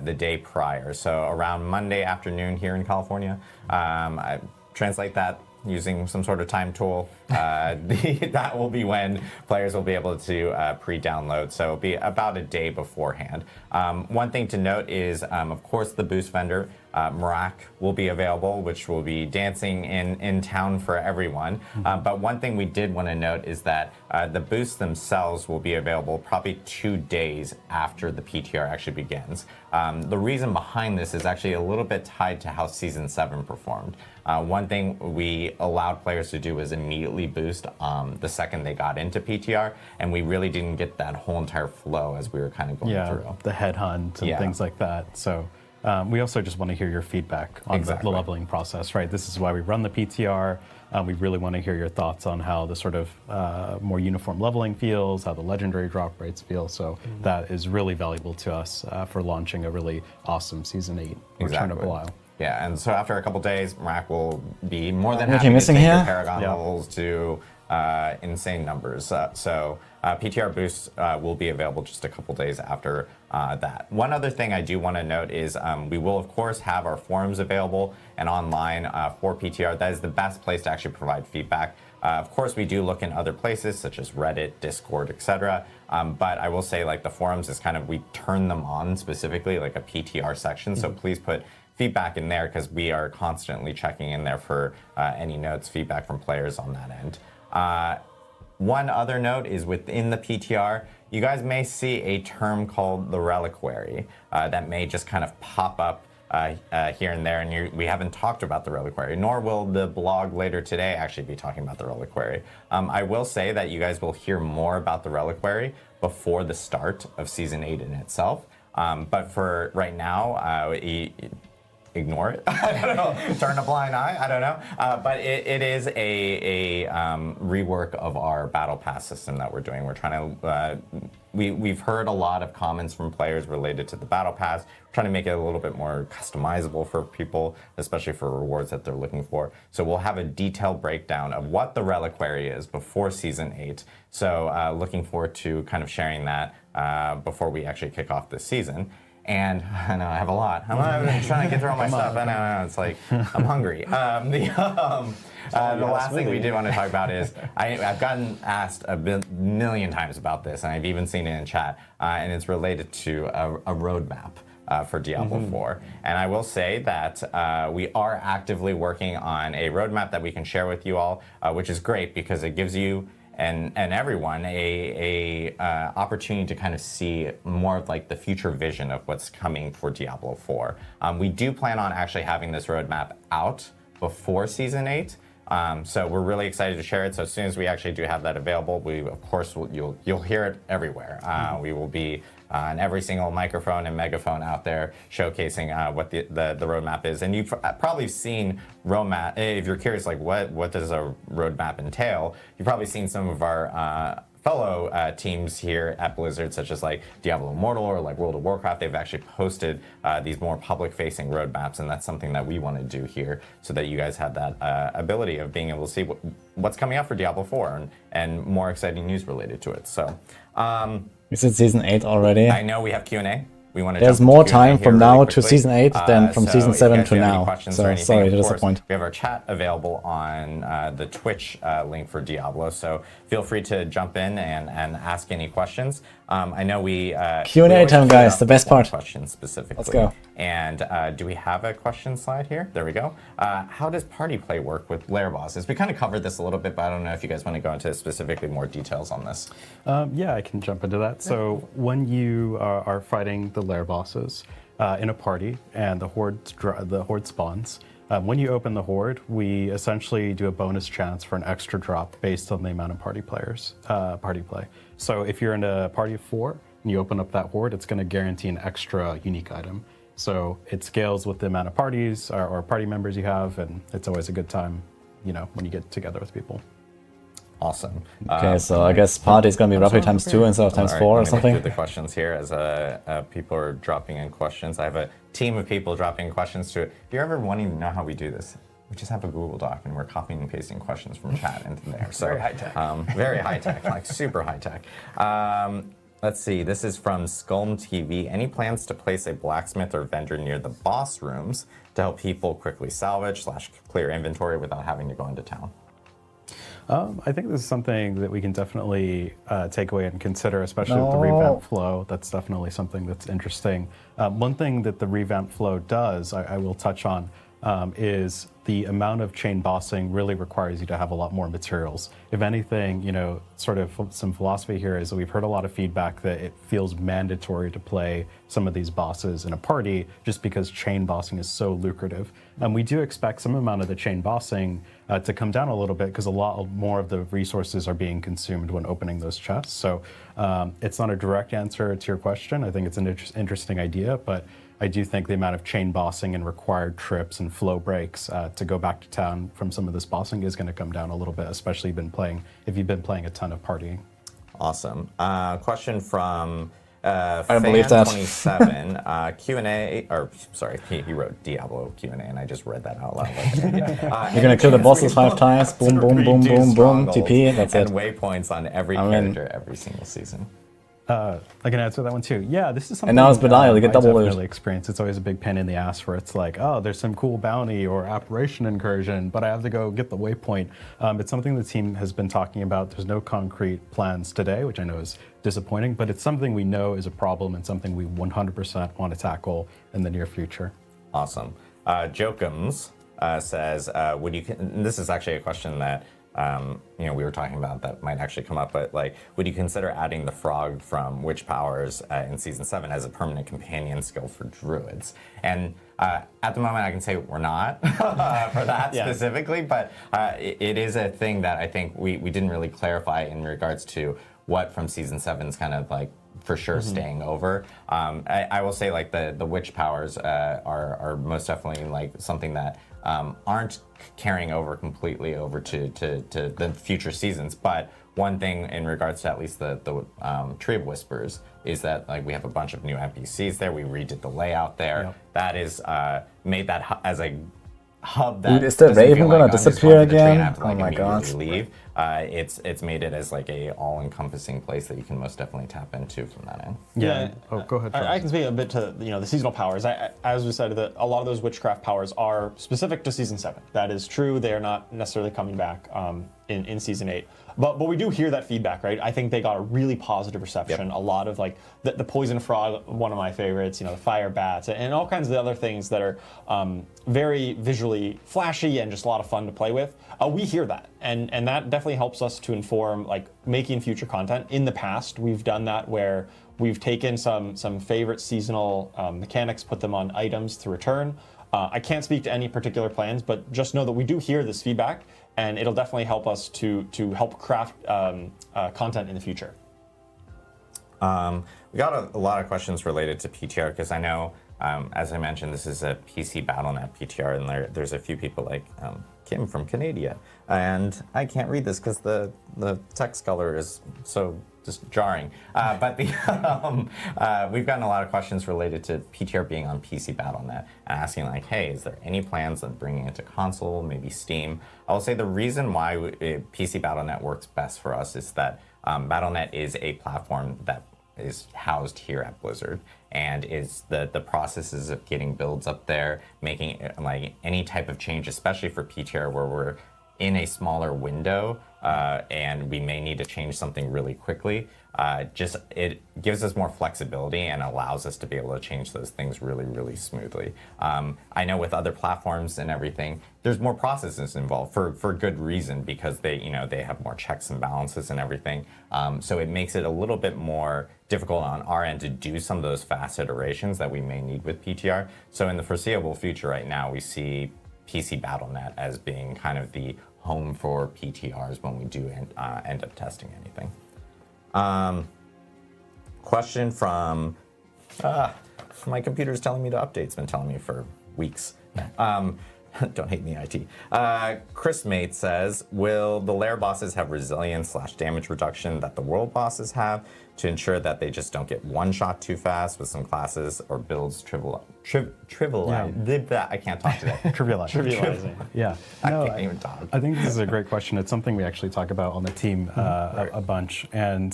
the day prior, so around Monday afternoon here in California. I translate that using some sort of time tool. That will be when players will be able to pre-download, so it'll be about a day beforehand. One thing to note is, of course, the boost vendor, Marak, will be available, which will be dancing in town for everyone. But one thing we did want to note is that the boosts themselves will be available probably 2 days after the PTR actually begins. The reason behind this is actually a little bit tied to how Season 7 performed. One thing we allowed players to do was immediately boost the second they got into PTR, and we really didn't get that whole entire flow as we were kind of going through. The headhunt and things like that. So we also just want to hear your feedback on the leveling process, right? This is why we run the PTR. We really want to hear your thoughts on how the sort of more uniform leveling feels, how the legendary drop rates feel. So that is really valuable to us for launching a really awesome Season 8 Return of Belial. Yeah, and so after a couple days, Marak will be more than happy to take your Paragon levels to insane numbers. So PTR boosts will be available just a couple days after that. One other thing I do want to note is we will, of course, have our forums available and online for PTR. That is the best place to actually provide feedback. Of course, we do look in other places such as Reddit, Discord, etc. But I will say, like, the forums is kind of, we turn them on specifically, like a PTR section. So please put feedback in there, because we are constantly checking in there for any notes, feedback from players on that end. One other note is within the PTR, you guys may see a term called the reliquary that may just kind of pop up here and there, and we haven't talked about the reliquary, nor will the blog later today actually be talking about the reliquary. I will say that you guys will hear more about the reliquary before the start of Season 8 in itself, but for right now, ignore it. I don't know. Turn a blind eye. I don't know. But it is a rework of our battle pass system that we're doing. We're trying to. We've heard a lot of comments from players related to the battle pass. We're trying to make it a little bit more customizable for people, especially for rewards that they're looking for. So we'll have a detailed breakdown of what the reliquary is before Season 8. So looking forward to kind of sharing that before we actually kick off this season. And I know I have a lot. I'm trying to get through all my stuff. I know, it's like I'm hungry. The last thing we did want to talk about is I've gotten asked a million times about this, and I've even seen it in chat, and it's related to a roadmap for Diablo 4. And I will say that we are actively working on a roadmap that we can share with you all, which is great because it gives you and everyone a opportunity to kind of see more of like the future vision of what's coming for Diablo 4. We do plan on actually having this roadmap out before Season 8. So we're really excited to share it. So as soon as we actually do have that available, we of course you'll hear it everywhere. We will be on every single microphone and megaphone out there showcasing what the roadmap is. And you've probably seen roadmap. If you're curious, like what does a roadmap entail? You've probably seen some of our fellow teams here at Blizzard, such as like Diablo Immortal or like World of Warcraft. They've actually posted these more public-facing roadmaps, and that's something that we want to do here, so that you guys have that ability of being able to see what's coming up for Diablo 4 and more exciting news related to it. So, is it Season 8 already? I know we have Q&A. We want to There's more time from now to Season 8 than from Season 7 to now. So sorry to disappoint. We have our chat available on the Twitch link for Diablo, so feel free to jump in and ask any questions. I know we Q&A time, guys, the best part. Questions specifically. Let's go. And do we have a question slide here? There we go. How does party play work with lair bosses? We kind of covered this a little bit, but I don't know if you guys want to go into specifically more details on this. Yeah, I can jump into that. So when you are fighting the lair bosses in a party and the horde spawns, when you open the horde, we essentially do a bonus chance for an extra drop based on the amount of party play. So if you're in a party of 4 and you open up that horde, it's going to guarantee an extra unique item. So it scales with the amount of parties or party members you have, and it's always a good time, when you get together with people. Awesome. Okay, so I guess party is going to be roughly times 2 instead of times 4 or something. Through the questions here as people are dropping in questions. I have a team of people dropping questions to it. If you're ever wanting to know how we do this, we just have a Google Doc and we're copying and pasting questions from chat into there. So very high tech. Very high tech, like super high tech. Let's see, this is from Skulm TV. Any plans to place a blacksmith or vendor near the boss rooms to help people quickly salvage / clear inventory without having to go into town? I think this is something that we can definitely take away and consider, especially with the revamp flow. That's definitely something that's interesting. One thing that the revamp flow does, I will touch on, is the amount of chain bossing really requires you to have a lot more materials. If anything, sort of some philosophy here is that we've heard a lot of feedback that it feels mandatory to play some of these bosses in a party just because chain bossing is so lucrative. And we do expect some amount of the chain bossing to come down a little bit because a lot more of the resources are being consumed when opening those chests. So it's not a direct answer to your question. I think it's an interesting idea, but I do think the amount of chain bossing and required trips and flow breaks to go back to town from some of this bossing is going to come down a little bit, especially if you've been playing a ton of partying. Awesome. Question from Fan27 Q&A, or sorry, he wrote Diablo Q&A, and I just read that out loud. You're going to kill the bosses 5 times, boom, boom, boom, boom, boom, TP, that's it. And waypoints on every character every single season. I can answer that one too. Yeah, this is something. And now it's Belial, you get double loot. Definitely experience. It's always a big pain in the ass where it's like, oh, there's some cool bounty or apparition incursion, but I have to go get the waypoint. It's something the team has been talking about. There's no concrete plans today, which I know is disappointing, but it's something we know is a problem and something we 100% want to tackle in the near future. Awesome. Jokums says, and this is actually a question that we were talking about that might actually come up, but would you consider adding the frog from Witch Powers in Season 7 as a permanent companion skill for druids? And at the moment I can say we're not for that specifically, but it is a thing that I think we didn't really clarify in regards to what from Season 7's kind of for sure staying over. I will say the Witch Powers are most definitely something that aren't carrying over completely over to the future seasons. But one thing in regards to at least the Tree of Whispers is that we have a bunch of new NPCs there. We redid the layout there. Yep. That is made that as a hub that Dude, is the Raven gonna disappear again? Oh my god! Leave. it's made it as like a all-encompassing place that you can most definitely tap into from that end. Yeah. Oh, go ahead. I can speak a bit to the seasonal powers. As we said, a lot of those witchcraft powers are specific to season 7. That is true. They are not necessarily coming back in season 8. But we do hear that feedback, right? I think they got a really positive reception. Yep. A lot of like the poison frog, one of my favorites. The fire bats, and all kinds of the other things that are very visually flashy and just a lot of fun to play with. We hear that, and that definitely helps us to inform like making future content. In the past, we've done that where we've taken some favorite seasonal mechanics, put them on items to return. I can't speak to any particular plans, but just know that we do hear this feedback, and it'll definitely help us to help craft content in the future. We got a lot of questions related to PTR because I know, as I mentioned, this is a PC BattleNet PTR, and there's a few people like Kim from Canada, and I can't read this because the text color is so just jarring. But we've gotten a lot of questions related to PTR being on PC BattleNet and asking like, hey, is there any plans on bringing it to console, maybe Steam? I will say the reason why PC BattleNet works best for us is that BattleNet is a platform that is housed here at Blizzard, and is the processes of getting builds up there, making like any type of change, especially for PTR where we're in a smaller window and we may need to change something really quickly. It gives us more flexibility and allows us to be able to change those things really, really smoothly. I know with other platforms and everything, there's more processes involved for good reason, because they have more checks and balances and everything. So it makes it a little bit more difficult on our end to do some of those fast iterations that we may need with PTR. So in the foreseeable future right now, we see PC BattleNet as being kind of the home for PTRs when we do end up testing anything. Question from my computer's telling me to update. It's been telling me for weeks. Don't hate me, IT. Chris Mate says, will the lair bosses have resilience/damage reduction that the world bosses have to ensure that they just don't get one-shot too fast with some classes or builds trivialize? I can't talk today. Trivializing. Yeah. I can't even talk. I think this is a great question. It's something we actually talk about on the team a bunch. And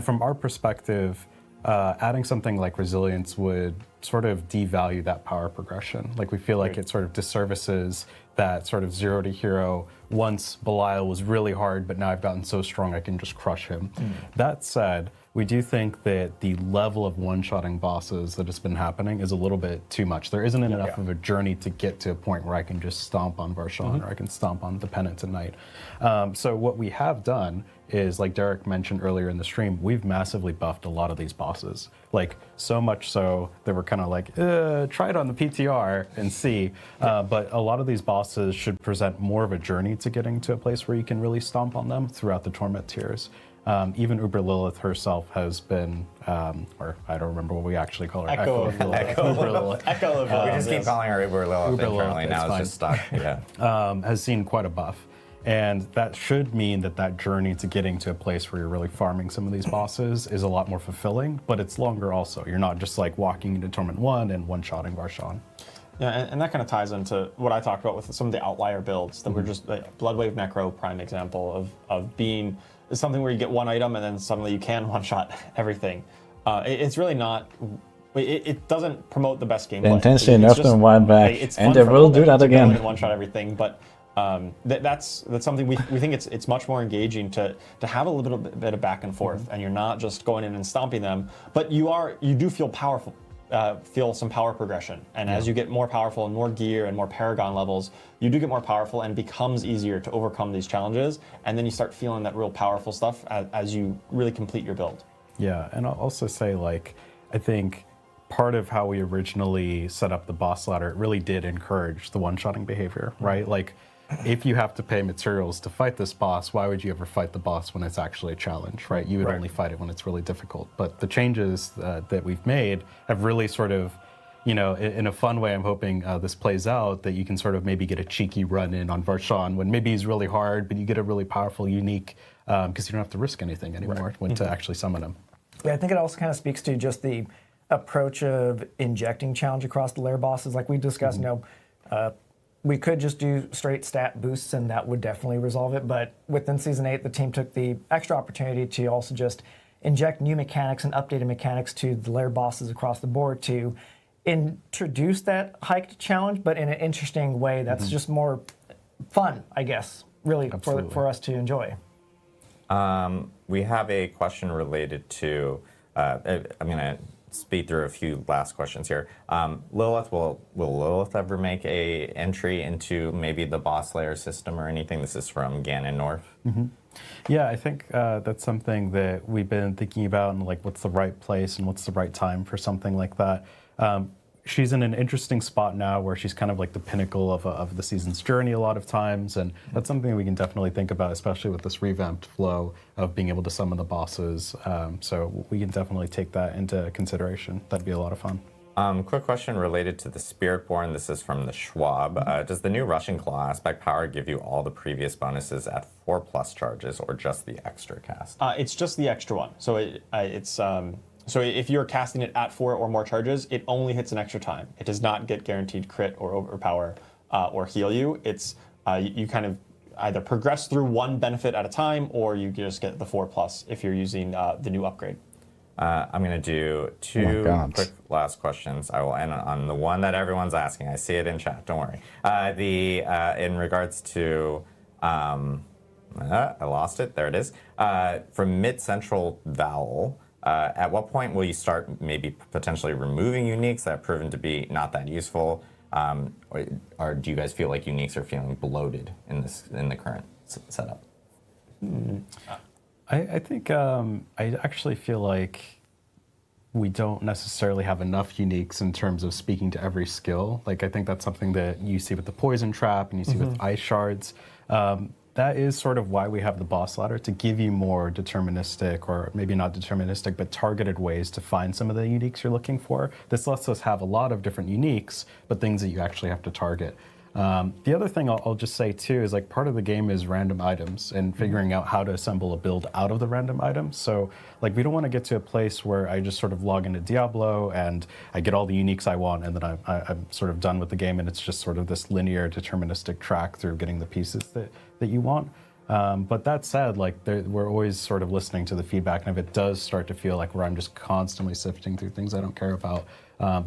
from our perspective, adding something like resilience would sort of devalue that power progression. Like we feel like it sort of disservices that sort of 0 to hero. Once Belial was really hard, but now I've gotten so strong I can just crush him. That said, we do think that the level of one-shotting bosses that has been happening is a little bit too much. There isn't enough of a journey to get to a point where I can just stomp on Varshan or I can stomp on the Penance at night. So what we have done is, like Derek mentioned earlier in the stream, we've massively buffed a lot of these bosses. Like, so much so that we're kind of like, try it on the PTR and see. But a lot of these bosses should present more of a journey to getting to a place where you can really stomp on them throughout the Torment tiers. Even Uber Lilith herself has been, or I don't remember what we actually call her. Echo of Lilith. Uber Lilith. Echo of We just keep calling her Uber Lilith internally. Now it's just stuck. Yeah. Has seen quite a buff. And that should mean that journey to getting to a place where you're really farming some of these bosses is a lot more fulfilling, but it's longer also. You're not just like walking into Torment 1 and one-shotting Varshan. Yeah, and that kind of ties into what I talked about with some of the outlier builds that were just like Bloodwave Necro, prime example of being something where you get one item and then suddenly you can one-shot everything. It's really not. It doesn't promote the best gameplay. The intensity nerfed them a while back, and they will do that again. One-shot everything, but that's something we think it's much more engaging to have a little bit of back and forth, and you're not just going in and stomping them, but you do feel powerful. Feel some power progression, and as you get more powerful and more gear and more Paragon levels, you do get more powerful, and it becomes easier to overcome these challenges, and then you start feeling that real powerful stuff as you really complete your build. Yeah, and I'll also say, like, I think part of how we originally set up the boss ladder, it really did encourage the one-shotting behavior, right? Like, if you have to pay materials to fight this boss, why would you ever fight the boss when it's actually a challenge, right? You would only fight it when it's really difficult. But the changes that we've made have really sort of, in a fun way, I'm hoping this plays out, that you can sort of maybe get a cheeky run in on Varshan when maybe he's really hard, but you get a really powerful, unique, because you don't have to risk anything anymore when to actually summon him. Yeah, I think it also kind of speaks to just the approach of injecting challenge across the lair bosses. Like we discussed, we could just do straight stat boosts and that would definitely resolve it. But within Season 8, the team took the extra opportunity to also just inject new mechanics and updated mechanics to the lair bosses across the board to introduce that hiked challenge, but in an interesting way that's just more fun, I guess, really, for us to enjoy. We have a question related to, I'm going to speed through a few last questions here. Lilith, will Lilith ever make a entry into maybe the boss layer system or anything? This is from Ganon North. Yeah, I think that's something that we've been thinking about, and like what's the right place and what's the right time for something like that. She's in an interesting spot now where she's kind of like the pinnacle of the season's journey a lot of times, and that's something we can definitely think about, especially with this revamped flow of being able to summon the bosses. So we can definitely take that into consideration. That'd be a lot of fun. Quick question related to the Spiritborn. This is from the Schwab. Does the new Russian Claw aspect power give you all the previous bonuses at 4+ charges, or just the extra cast? It's just the extra one. So so if you're casting it at 4 or more charges, it only hits an extra time. It does not get guaranteed crit or overpower or heal you. It's you kind of either progress through one benefit at a time, or you just get the 4+ if you're using the new upgrade. I'm going to do two quick last questions. I will end on the one that everyone's asking. I see it in chat. Don't worry. In regards to, I lost it. There it is. From Mid Central Vowel. At what point will you start maybe potentially removing uniques that have proven to be not that useful, or do you guys feel like uniques are feeling bloated in the current setup? I think I actually feel like we don't necessarily have enough uniques in terms of speaking to every skill. Like I think that's something that you see with the poison trap and you see with ice shards. That is sort of why we have the boss ladder, to give you more deterministic, or maybe not deterministic, but targeted ways to find some of the uniques you're looking for. This lets us have a lot of different uniques, but things that you actually have to target. The other thing I'll just say too is like part of the game is random items and figuring out how to assemble a build out of the random items. So like we don't want to get to a place where I just sort of log into Diablo and I get all the uniques I want and then I'm sort of done with the game, and it's just sort of this linear deterministic track through getting the pieces that you want. But that said, like we're always sort of listening to the feedback, and if it does start to feel like where I'm just constantly sifting through things I don't care about,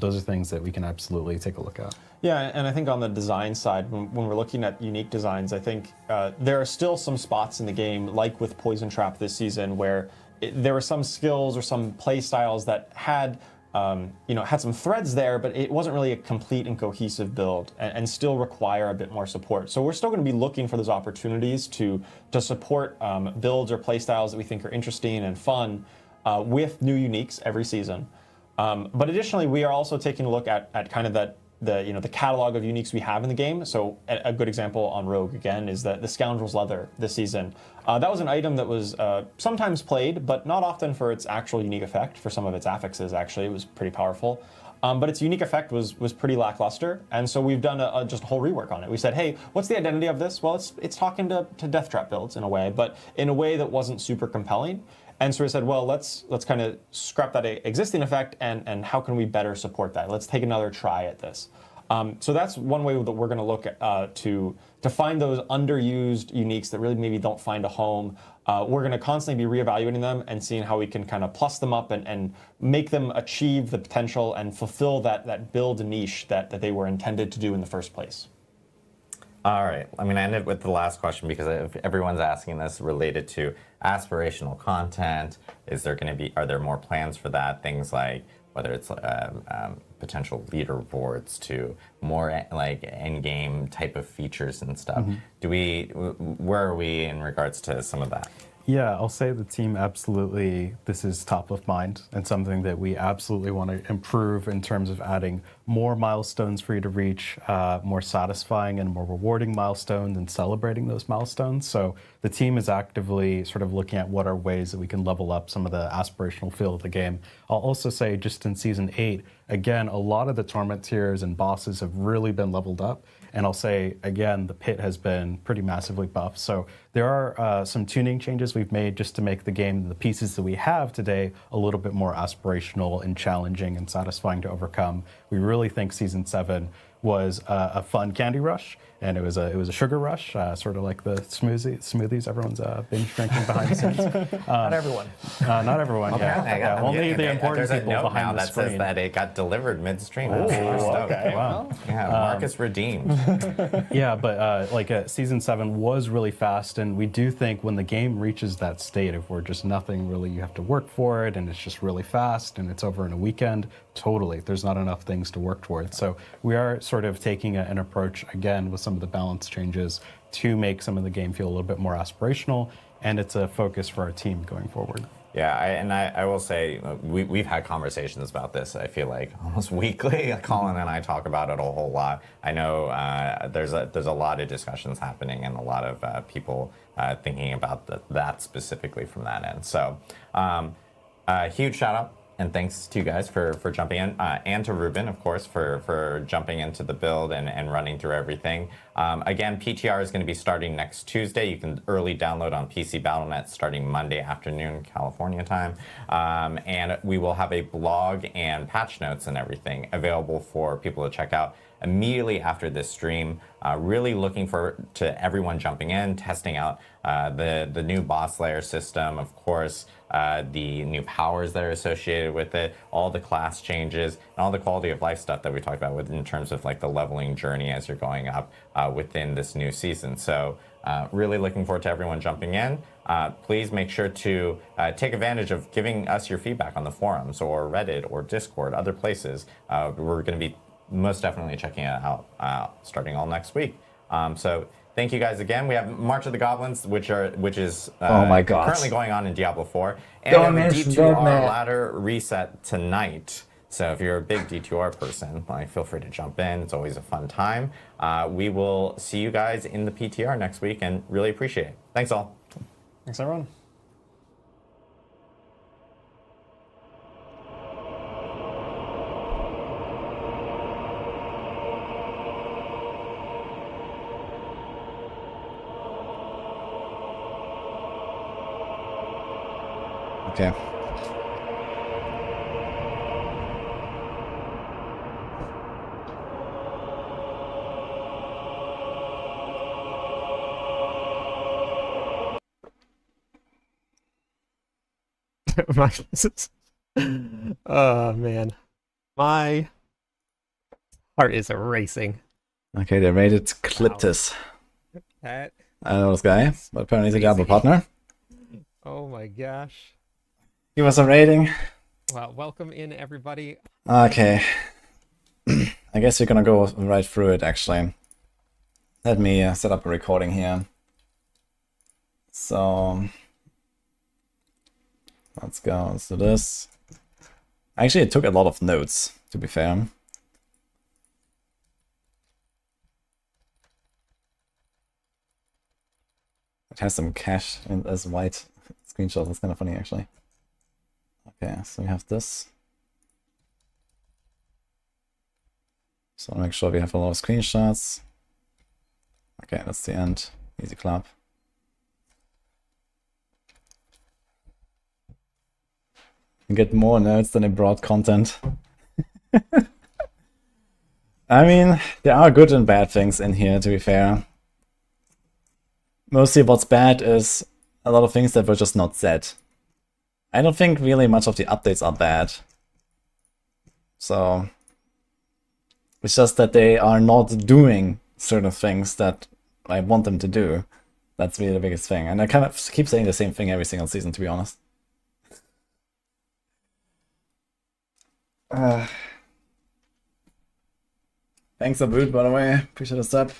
those are things that we can absolutely take a look at. Yeah, and I think on the design side, when we're looking at unique designs, I think there are still some spots in the game, like with Poison Trap this season, where there were some skills or some play styles that had had some threads there, but it wasn't really a complete and cohesive build, and still require a bit more support. So we're still going to be looking for those opportunities to support builds or play styles that we think are interesting and fun with new uniques every season. But additionally, we are also taking a look at kind of the catalog of uniques we have in the game. So a good example on Rogue again is the Scoundrel's Leather this season. That was an item that was sometimes played, but not often for its actual unique effect. For some of its affixes, actually, it was pretty powerful. But its unique effect was pretty lackluster, and so we've done just a whole rework on it. We said, hey, what's the identity of this? Well, it's talking to Death Trap builds in a way, but in a way that wasn't super compelling. And so we said, well, let's kind of scrap that existing effect, and how can we better support that? Let's take another try at this. So that's one way that we're going to look at to find those underused uniques that really maybe don't find a home. We're going to constantly be reevaluating them and seeing how we can kind of plus them up and make them achieve the potential and fulfill that build niche that they were intended to do in the first place. All right, I'm going to end it with the last question, because everyone's asking this related to aspirational content. Are there more plans for that? Things like whether it's potential leaderboards to more like end-game type of features and stuff. Where are we in regards to some of that? Yeah, I'll say the team absolutely, this is top of mind and something that we absolutely want to improve in terms of adding more milestones for you to reach, more satisfying and more rewarding milestones, and celebrating those milestones. So the team is actively sort of looking at what are ways that we can level up some of the aspirational feel of the game. I'll also say just in Season 8, again, a lot of the torment tiers and bosses have really been leveled up. And I'll say, again, the pit has been pretty massively buffed. So there are some tuning changes we've made just to make the game, the pieces that we have today, a little bit more aspirational and challenging and satisfying to overcome. We really think Season 7 was a fun candy rush, and it was a sugar rush, sort of like the smoothies everyone's binge drinking behind the scenes. Not everyone. Not everyone. Yeah, only the important There's a people note behind now the that screen. says that it got delivered midstream. Oh, Super stoked. okay. Wow. Yeah, Marcus redeemed. Yeah, but season 7 was really fast, and we do think when the game reaches that state of where just nothing really, you have to work for it, and it's just really fast, and it's over in a weekend, totally, there's not enough things to work towards. So we are sort of taking an approach, again, with some of the balance changes to make some of the game feel a little bit more aspirational, and it's a focus for our team going forward. Yeah, I will say we've had conversations about this. I feel like almost weekly. Colin and I talk about it a whole lot. I know there's a lot of discussions happening and a lot of people thinking about that specifically from that end. So, huge shout out and thanks to you guys for jumping in, and to Ruben, of course, for jumping into the build and running through everything. Again, PTR is going to be starting next Tuesday. You can early download on PC Battle.net starting Monday afternoon, California time. And we will have a blog and patch notes and everything available for people to check out immediately after this stream. Really looking to everyone jumping in, testing out the new boss layer system, of course, the new powers that are associated with it, all the class changes, and all the quality of life stuff that we talked about in terms of like the leveling journey as you're going up within this new season. So really looking forward to everyone jumping in. Please make sure to take advantage of giving us your feedback on the forums or Reddit or Discord, other places. We're going to be most definitely checking it out starting all next week. So thank you guys again. We have March of the Goblins, which is Oh my God. currently going on in Diablo 4. And Don't we have a mention D2R that. ladder reset tonight. So if you're a big D2R person, feel free to jump in. It's always a fun time. We will see you guys in the PTR next week and really appreciate it. Thanks all. Thanks, everyone. Okay. Oh man, my heart is racing. Okay, they rated Cliptus. That, I don't know this guy, but apparently he's a Diablo partner. oh my gosh. Give us a rating. Well, welcome in everybody. Okay. I guess we're gonna go right through it actually. Let me set up a recording here. So let's go, let's do this. Actually, it took a lot of notes, to be fair. It has some cache as white screenshots, that's kind of funny actually. Okay, so we have this. So I'll make sure we have a lot of screenshots. Okay, that's the end. Easy clap. You get more notes than it brought content. I mean, there are good and bad things in here, to be fair. Mostly what's bad is a lot of things that were just not said. I don't think really much of the updates are bad. So it's just that they are not doing certain things that I want them to do. That's really the biggest thing. And I kind of keep saying the same thing every single season, to be honest. Thanks, Abood, by the way. Appreciate the sub.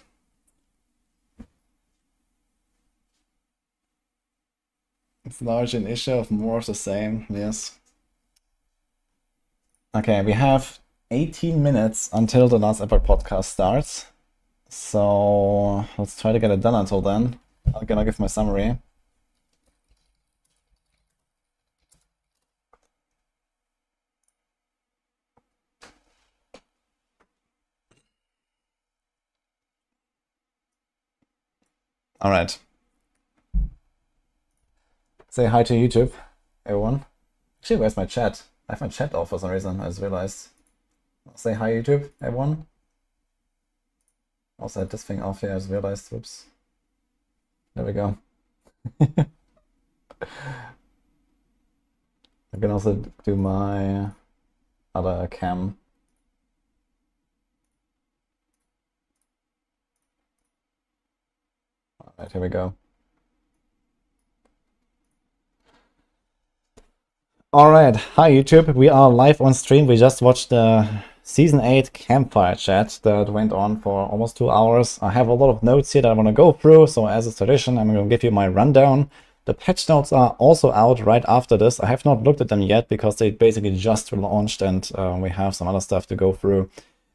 It's largely an issue of more of the same, yes. Okay, we have 18 minutes until the last Epoch podcast starts. So let's try to get it done until then. I'm gonna give my summary. All right. Say hi to YouTube, everyone. Actually, where's my chat? I have my chat off for some reason, I just realized. Say hi, YouTube, everyone. Also had this thing off here, I just realized, whoops. There we go. I can also do my other cam. Alright, here we go. Alright, hi YouTube, we are live on stream. We just watched the Season 8 Campfire chat that went on for almost 2 hours. I have a lot of notes here that I want to go through, so as is tradition, I'm going to give you my rundown. The patch notes are also out right after this. I have not looked at them yet because they basically just launched and we have some other stuff to go through.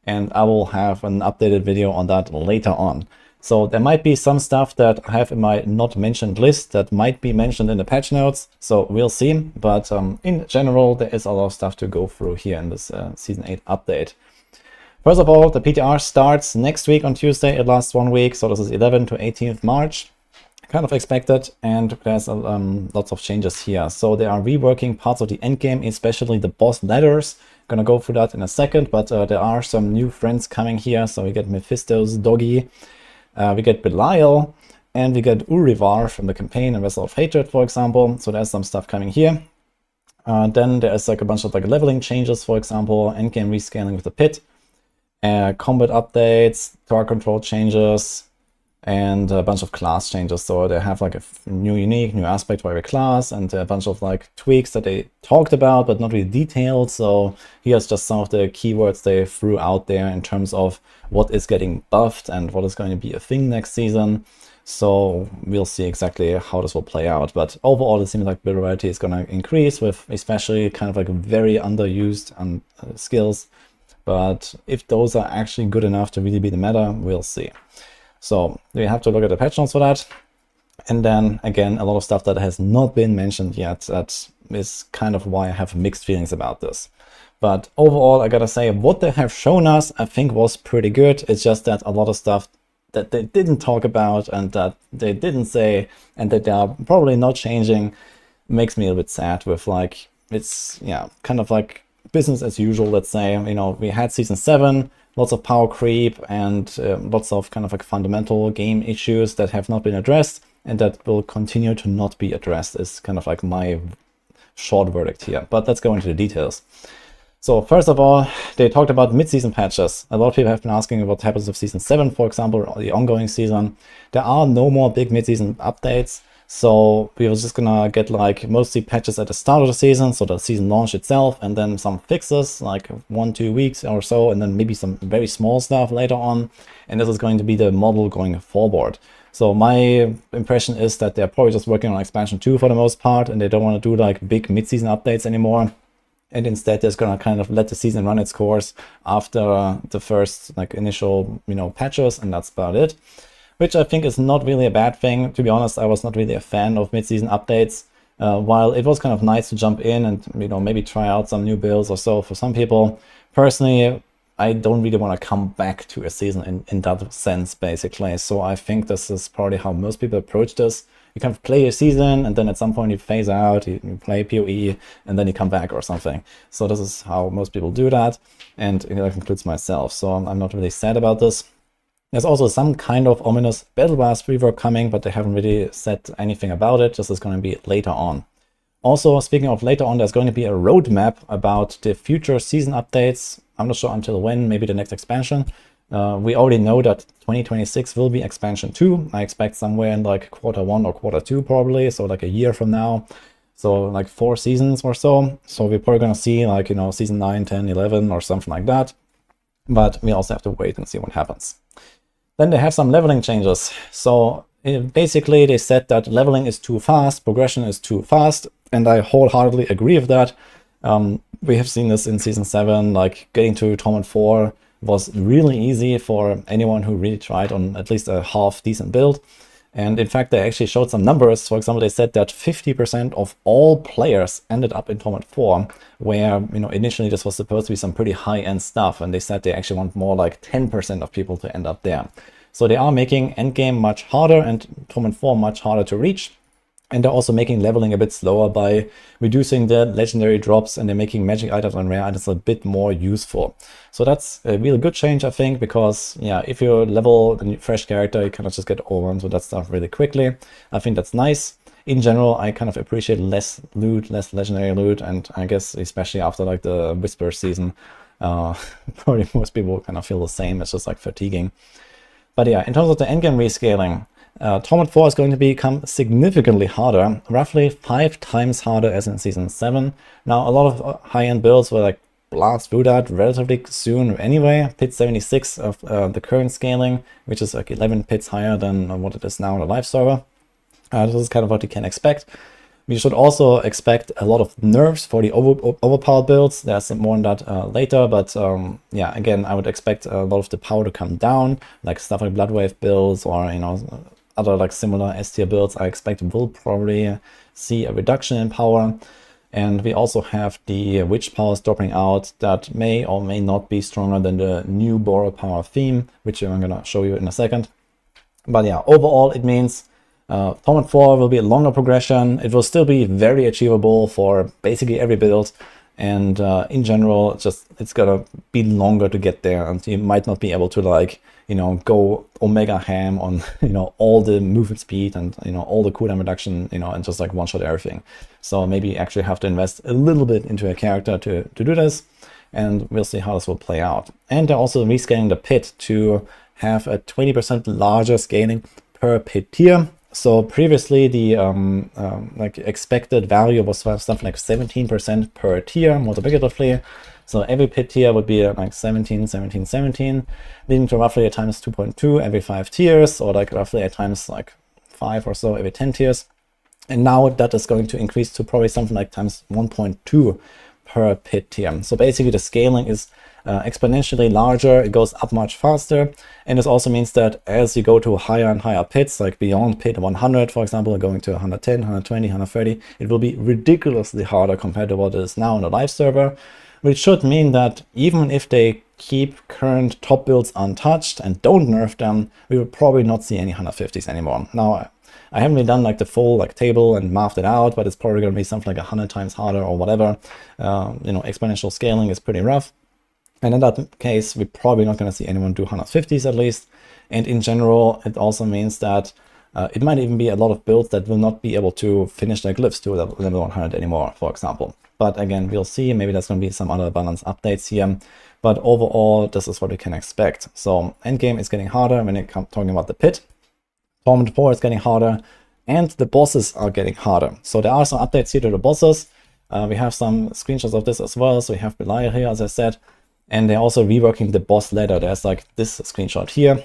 And I will have an updated video on that later on. So there might be some stuff that I have in my not mentioned list that might be mentioned in the patch notes. So we'll see. But in general, there is a lot of stuff to go through here in this Season 8 update. First of all, the PTR starts next week on Tuesday. It lasts 1 week. So this is 11th to 18th March. Kind of expected, and there's lots of changes here. So they are reworking parts of the endgame, especially the boss ladders. Gonna go through that in a second, but there are some new friends coming here. So we get Mephisto's doggy, we get Belial, and we get Urivar from the campaign and Vessel of Hatred, for example. So there's some stuff coming here. Then there's like a bunch of like leveling changes, for example, endgame rescaling with the pit, combat updates, tower control changes, and a bunch of class changes. So they have like a new unique, new aspect for every class, and a bunch of like tweaks that they talked about but not really detailed. So here's just some of the keywords they threw out there in terms of what is getting buffed and what is going to be a thing next season. So we'll see exactly how this will play out. But overall, it seems like build variety is going to increase with especially kind of like very underused skills. But if those are actually good enough to really be the meta, we'll see. So we have to look at the patch notes for that. And then again, a lot of stuff that has not been mentioned yet. That is kind of why I have mixed feelings about this. But overall, I gotta say, what they have shown us, I think was pretty good. It's just that a lot of stuff that they didn't talk about and that they didn't say and that they are probably not changing makes me a bit sad with like, it's, yeah, kind of like business as usual, let's say. You know, we had Season 7, lots of power creep and lots of kind of like fundamental game issues that have not been addressed and that will continue to not be addressed is kind of like my short verdict here. But let's go into the details. So first of all, they talked about mid-season patches. A lot of people have been asking what happens with Season 7, for example, or the ongoing season. There are no more big mid-season updates. So we were just gonna get like mostly patches at the start of the season, so the season launch itself, and then some fixes like 1-2 weeks or so, and then maybe some very small stuff later on. And this is going to be the model going forward. So my impression is that they're probably just working on expansion 2 for the most part, and they don't want to do like big mid-season updates anymore. And instead, they're just gonna kind of let the season run its course after the first like initial, you know, patches, and that's about it. Which I think is not really a bad thing. To be honest, I was not really a fan of mid-season updates. While it was kind of nice to jump in and, you know, maybe try out some new builds or so for some people, personally, I don't really want to come back to a season in that sense, basically. So I think this is probably how most people approach this. You kind of play a season and then at some point you phase out, you play PoE, and then you come back or something. So this is how most people do that, and that includes myself. So I'm not really sad about this. There's also some kind of ominous Battle Pass rework coming, but they haven't really said anything about it. This is going to be later on. Also, speaking of later on, there's going to be a roadmap about the future season updates. I'm not sure until when, maybe the next expansion. We already know that 2026 will be expansion 2. I expect somewhere in like Q1 or Q2 probably, so like a year from now. So like 4 seasons or so. So we're probably going to see like, you know, season 9, 10, 11 or something like that. But we also have to wait and see what happens. Then they have some leveling changes. So basically they said that leveling is too fast, progression is too fast, and I wholeheartedly agree with that. We have seen this in Season 7, like getting to Torment 4 was really easy for anyone who really tried on at least a half decent build. And in fact, they actually showed some numbers. For example, they said that 50% of all players ended up in Torment 4, where, you know, initially this was supposed to be some pretty high-end stuff, and they said they actually want more like 10% of people to end up there. So they are making endgame much harder and Torment 4 much harder to reach. And they're also making leveling a bit slower by reducing the legendary drops, and they're making magic items and rare items a bit more useful. So that's a really good change, I think, because yeah, if you level a fresh character, you kind of just get overwhelmed with that stuff really quickly. I think that's nice. In general, I kind of appreciate less loot, less legendary loot, and I guess especially after like the Whisper season, probably most people kind of feel the same. It's just like fatiguing. But yeah, in terms of the endgame rescaling, Torment 4 is going to become significantly harder, roughly 5 times harder as in Season 7. Now, a lot of high-end builds will like blast through that relatively soon anyway. Pit 76 of the current scaling, which is like 11 pits higher than what it is now on the live server. This is kind of what you can expect. We should also expect a lot of nerfs for the overpowered builds. There's more on that later, but yeah, again, I would expect a lot of the power to come down, like stuff like Bloodwave builds or, you know, other like similar S-tier builds I expect will probably see a reduction in power. And we also have the witch powers dropping out that may or may not be stronger than the new borrow power theme, which I'm gonna show you in a second. But yeah, overall it means Torment 4 will be a longer progression. It will still be very achievable for basically every build. And in general, it's gonna be longer to get there, and you might not be able to, like, you know, go omega ham on, you know, all the movement speed and, you know, all the cooldown reduction, you know, and just like one-shot everything. So maybe you actually have to invest a little bit into a character to do this, and we'll see how this will play out. And they're also rescaling the pit to have a 20% larger scaling per pit tier. So previously the like expected value was something like 17% per tier multiplicatively. So every pit tier would be like 17, 17, 17, leading to roughly a times 2.2 every 5 tiers, or like roughly a times like 5 or so every 10 tiers. And now that is going to increase to probably something like times 1.2 per pit tier. So basically the scaling is exponentially larger, it goes up much faster, and this also means that as you go to higher and higher pits, like beyond pit 100, for example, going to 110, 120, 130, it will be ridiculously harder compared to what it is now on the live server, which should mean that even if they keep current top builds untouched and don't nerf them, we will probably not see any 150s anymore. Now, I haven't really done like the full like table and mathed it out, but it's probably going to be something like 100 times harder or whatever. You know, exponential scaling is pretty rough. And in that case, we're probably not going to see anyone do 150s at least. And in general, it also means that it might even be a lot of builds that will not be able to finish their glyphs to level 100 anymore, for example. But again, we'll see. Maybe there's going to be some other balance updates here. But overall, this is what we can expect. So endgame is getting harder when it comes talking about the pit. Torment 4 is getting harder, and the bosses are getting harder. So there are some updates here to the bosses. We have some screenshots of this as well. So we have Belial here, as I said. And they're also reworking the boss ladder. There's like this screenshot here.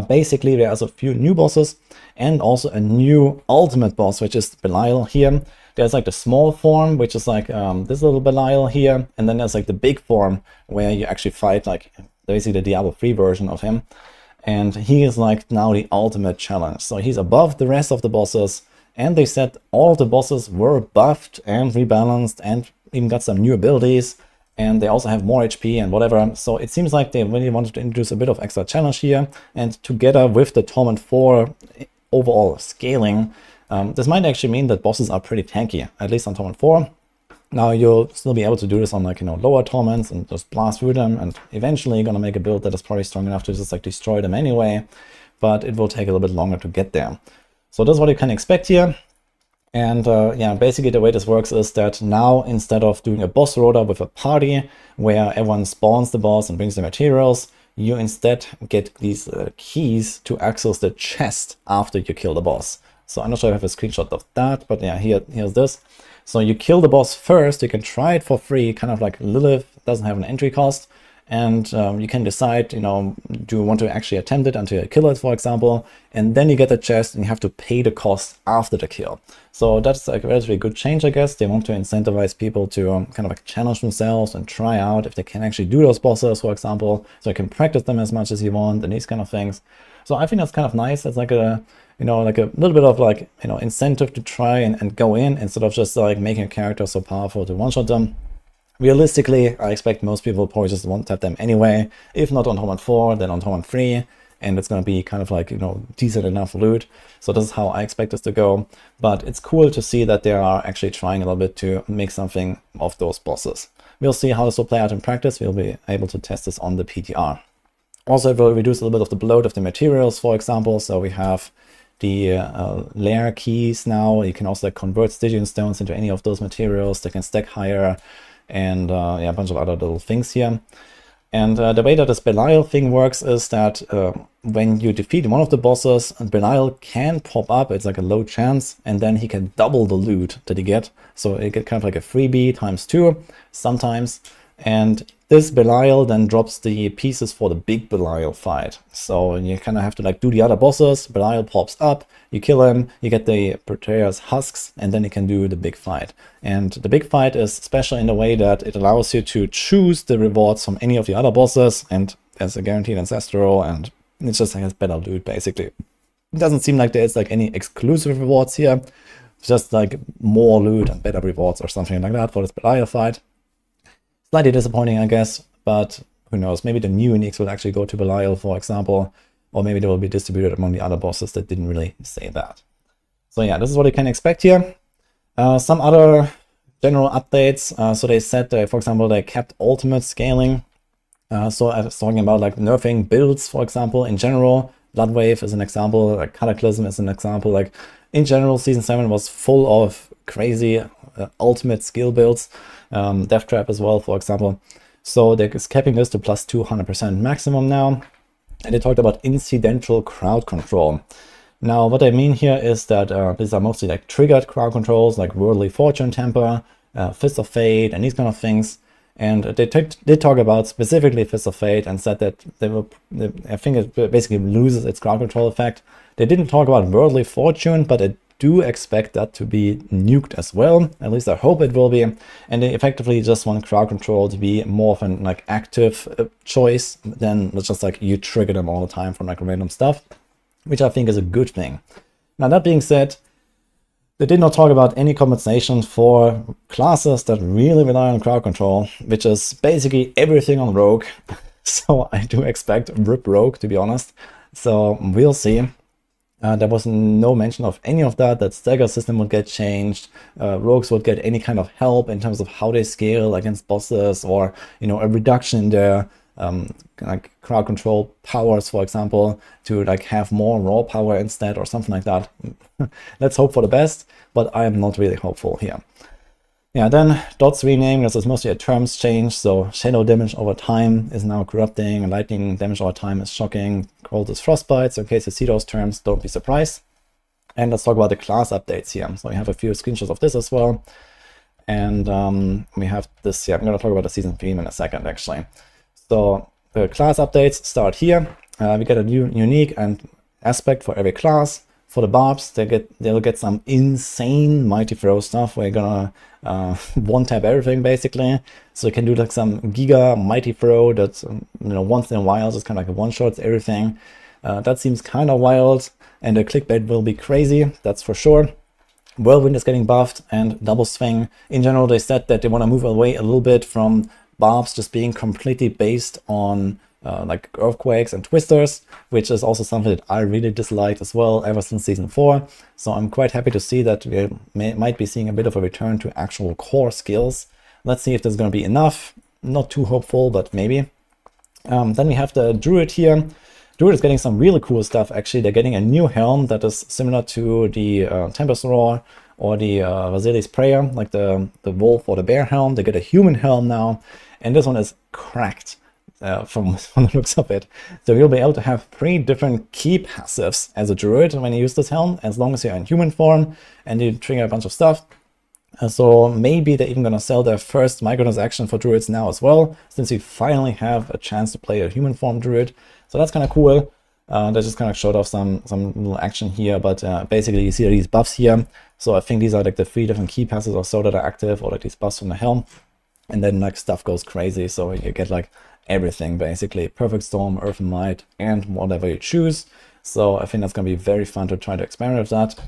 Basically, there's a few new bosses and also a new ultimate boss, which is Belial here. There's like the small form, which is like this little Belial here. And then there's like the big form where you actually fight like basically the Diablo 3 version of him. And he is like now the ultimate challenge. So he's above the rest of the bosses. And they said all of the bosses were buffed and rebalanced and even got some new abilities. And they also have more HP and whatever. So it seems like they really wanted to introduce a bit of extra challenge here. And together with the Torment 4 overall scaling, this might actually mean that bosses are pretty tanky, at least on Torment 4. Now you'll still be able to do this on like, you know, lower torments and just blast through them. And eventually you're going to make a build that is probably strong enough to just like destroy them anyway. But it will take a little bit longer to get there. So that's what you can expect here. And yeah, basically the way this works is that now instead of doing a boss rota with a party where everyone spawns the boss and brings the materials, you instead get these keys to access the chest after you kill the boss. So I'm not sure if I have a screenshot of that, but yeah, here's this. So you kill the boss first, you can try it for free, kind of like Lilith, doesn't have an entry cost. And you can decide, you know, do you want to actually attempt it until you kill it, for example, and then you get the chest and you have to pay the cost after the kill. So that's like a relatively good change, I guess. They want to incentivize people to kind of like challenge themselves and try out if they can actually do those bosses, for example, so you can practice them as much as you want and these kind of things. So I think that's kind of nice. It's like a, you know, like a little bit of like, you know, incentive to try and go in instead of just like making a character so powerful to one-shot them. Realistically, I expect most people will probably just one-tap them anyway. If not on Torment 4, then on Torment 3. and it's going to be kind of like, you know, decent enough loot. So this is how I expect this to go. But it's cool to see that they are actually trying a little bit to make something of those bosses. We'll see how this will play out in practice. We'll be able to test this on the PTR. Also, it will reduce a little bit of the bloat of the materials, for example. So we have the layer keys now. You can also like, convert Stygian stones into any of those materials. They can stack higher, and yeah, a bunch of other little things here. And the way that this Belial thing works is that when you defeat one of the bosses, Belial can pop up. It's like a low chance, and then he can double the loot that you get. So you get kind of like a freebie times 2 sometimes. And this Belial then drops the pieces for the big Belial fight. So you kind of have to like do the other bosses. Belial pops up, you kill him, you get the Protea's husks, and then you can do the big fight. And the big fight is special in the way that it allows you to choose the rewards from any of the other bosses, and there's a guaranteed ancestral, and it just has better loot basically. It doesn't seem like there's like any exclusive rewards here. It's just like more loot and better rewards or something like that for this Belial fight. Slightly disappointing, I guess, but who knows? Maybe the new uniques will actually go to Belial, for example, or maybe they will be distributed among the other bosses that didn't really say that. So yeah, this is what you can expect here. Some other general updates. So they said, for example, they kept ultimate scaling. So I was talking about like nerfing builds, for example, in general. Bloodwave is an example, like Cataclysm is an example. Like in general, Season 7 was full of crazy ultimate skill builds. Death Trap as well, for example. So they're capping this to plus 200% maximum now. And they talked about incidental crowd control. Now, what I mean here is that these are mostly like triggered crowd controls, like Worldly Fortune Temper, Fist of Fate, and these kind of things. And they talk about specifically Fist of Fate and said that I think it basically loses its crowd control effect. They didn't talk about Worldly Fortune, but I do expect that to be nuked as well. At least I hope it will be. And they effectively just want crowd control to be more of an like active choice than just like you trigger them all the time from like random stuff, which I think is a good thing. Now that being said, they did not talk about any compensation for classes that really rely on crowd control, which is basically everything on Rogue. So I do expect RIP Rogue, to be honest. So we'll see. There was no mention of any of that stagger system would get changed, rogues would get any kind of help in terms of how they scale against bosses, or, you know, a reduction in their like crowd control powers, for example, to like have more raw power instead or something like that. Let's hope for the best, but I am not really hopeful here. Yeah, then Dot's rename, this is mostly a terms change, so shadow damage over time is now corrupting, lightning damage over time is shocking, cold is frostbite, so in case you see those terms, don't be surprised. And let's talk about the class updates here. So we have a few screenshots of this as well. And we have this here, I'm going to talk about the season theme in a second actually. So the class updates start here. We get a new unique and aspect for every class. For the Barbs, they'll get some insane Mighty Throw stuff where you're gonna one-tap everything basically. So you can do like some Giga Mighty Throw that's, you know, once in a while, just kind of like one-shots everything. That seems kind of wild, and the clickbait will be crazy, that's for sure. Whirlwind is getting buffed, and Double Swing. In general, they said that they want to move away a little bit from Barbs just being completely based on like Earthquakes and Twisters, which is also something that I really disliked as well ever since Season 4. So I'm quite happy to see that we might be seeing a bit of a return to actual core skills. Let's see if there's going to be enough. Not too hopeful, but maybe. Then we have the Druid here. Druid is getting some really cool stuff actually. They're getting a new helm that is similar to the Tempest Roar or the Vasili's Prayer, like the wolf or the bear helm. They get a human helm now, and this one is cracked. From the looks of it. So you'll be able to have 3 different key passives as a druid when you use this helm, as long as you're in human form and you trigger a bunch of stuff. So maybe they're even going to sell their first microtransaction for druids now as well, since you finally have a chance to play a human form druid. So that's kind of cool. They just kind of showed off some little action here, but basically you see these buffs here. So I think these are like the 3 different key passives or so that are active, or like these buffs from the helm. And then like stuff goes crazy, so you get like everything basically, Perfect Storm, Earth and Might, and whatever you choose. So I think that's going to be very fun to try to experiment with that.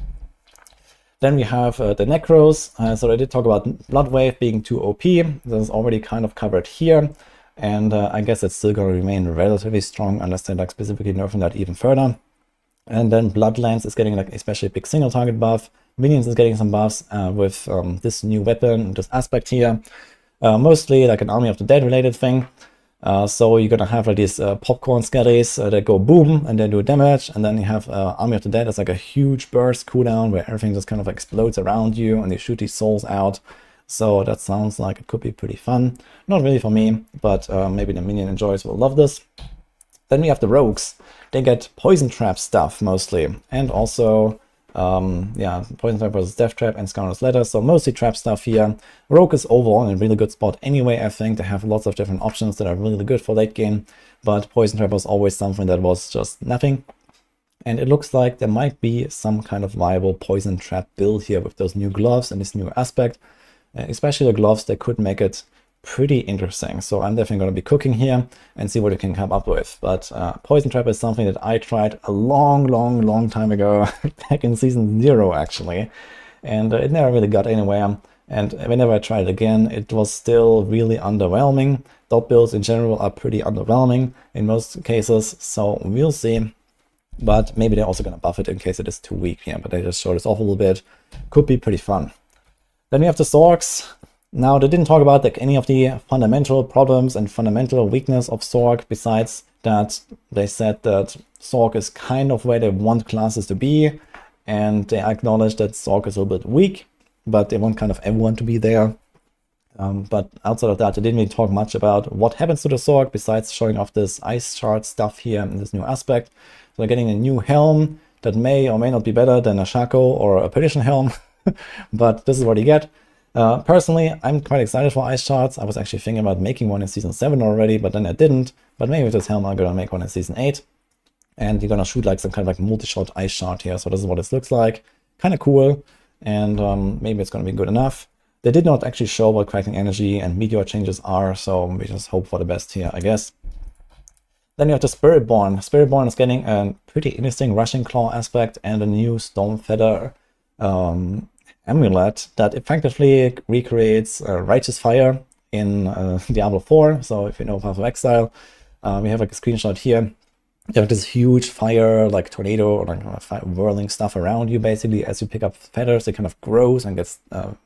Then we have the Necros. So I did talk about Bloodwave being too OP. This is already kind of covered here. and I guess it's still going to remain relatively strong unless they like specifically nerfing that even further. And then Bloodlands is getting like especially a big single target buff. Minions is getting some buffs with this new weapon, this aspect here. Mostly like an Army of the Dead related thing. So you're gonna have like these popcorn skellies that go boom and then do damage, and then you have Army of the Dead as like a huge burst cooldown where everything just kind of explodes around you and you shoot these souls out. So that sounds like it could be pretty fun. Not really for me, but maybe the minion enjoyers will love this. Then we have the rogues. They get poison trap stuff mostly, and also yeah, poison trap versus death trap and scoundrel's ladder, so mostly trap stuff here. Rogue is overall in a really good spot anyway. I think they have lots of different options that are really good for late game, but poison trap was always something that was just nothing. And it looks like there might be some kind of viable poison trap build here with those new gloves and this new aspect. Especially the gloves, they could make it pretty interesting. So I'm definitely going to be cooking here and see what we can come up with. But poison trap is something that I tried a long time ago, back in season 0 actually, and it never really got anywhere. And whenever I tried it again, it was still really underwhelming. Dot builds in general are pretty underwhelming in most cases, so we'll see. But maybe they're also going to buff it in case it is too weak here, but they just showed us off a little bit. Could be pretty fun. Then we have the Zorgs. Now, they didn't talk about like any of the fundamental problems and fundamental weakness of Zorg, besides that they said that Zorg is kind of where they want classes to be, and they acknowledge that Zorg is a little bit weak, but they want kind of everyone to be there. But outside of that, they didn't really talk much about what happens to the Zorg, besides showing off this ice shard stuff here in this new aspect. So they're getting a new helm that may or may not be better than a Shaco or a Perdition helm. But this is what you get. Personally, I'm quite excited for ice shards. I was actually thinking about making one in season 7 already, but then I didn't. But maybe with this helm I'm gonna make one in season 8. And you're gonna shoot like some kind of like multi-shot ice shard here. So this is what this looks like. Kind of cool. And maybe it's gonna be good enough. They did not actually show what cracking energy and meteor changes are, so we just hope for the best here, I guess. Then you have the Spiritborn. Spiritborn is getting a pretty interesting Rushing Claw aspect and a new Stormfeather amulet that effectively recreates Righteous Fire in Diablo 4. So if you know Path of Exile, we have like a screenshot here. You have this huge fire, like tornado or like whirling stuff around you. Basically, as you pick up feathers, it kind of grows and gets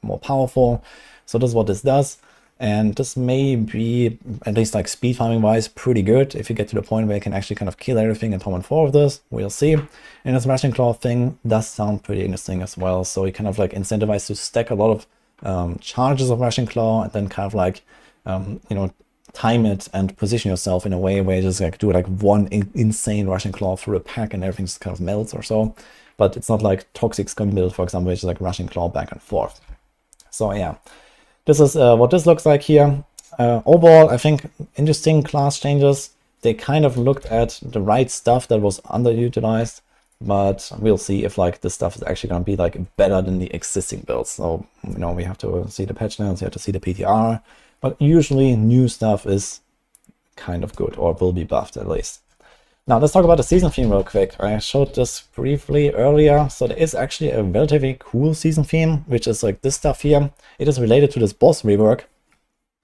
more powerful. So this is what this does. And this may be, at least like speed farming wise, pretty good if you get to the point where you can actually kind of kill everything in Torment 4 of this. We'll see. And this Rushing Claw thing does sound pretty interesting as well. So you kind of like incentivize to stack a lot of charges of Rushing Claw and then kind of like, you know, time it and position yourself in a way where you just like do like one insane Rushing Claw through a pack and everything just kind of melts or so. But it's not like Toxic Scum build, for example, which is like Rushing Claw back and forth. So yeah. This is what this looks like here. Overall, I think interesting class changes. They kind of looked at the right stuff that was underutilized, but we'll see if like this stuff is actually going to be like better than the existing builds. So, you know, we have to see the patch notes, we have to see the PTR, but usually new stuff is kind of good or will be buffed at least. Now let's talk about the season theme real quick. I showed this briefly earlier. So there is actually a relatively cool season theme, which is like this stuff here. It is related to this boss rework.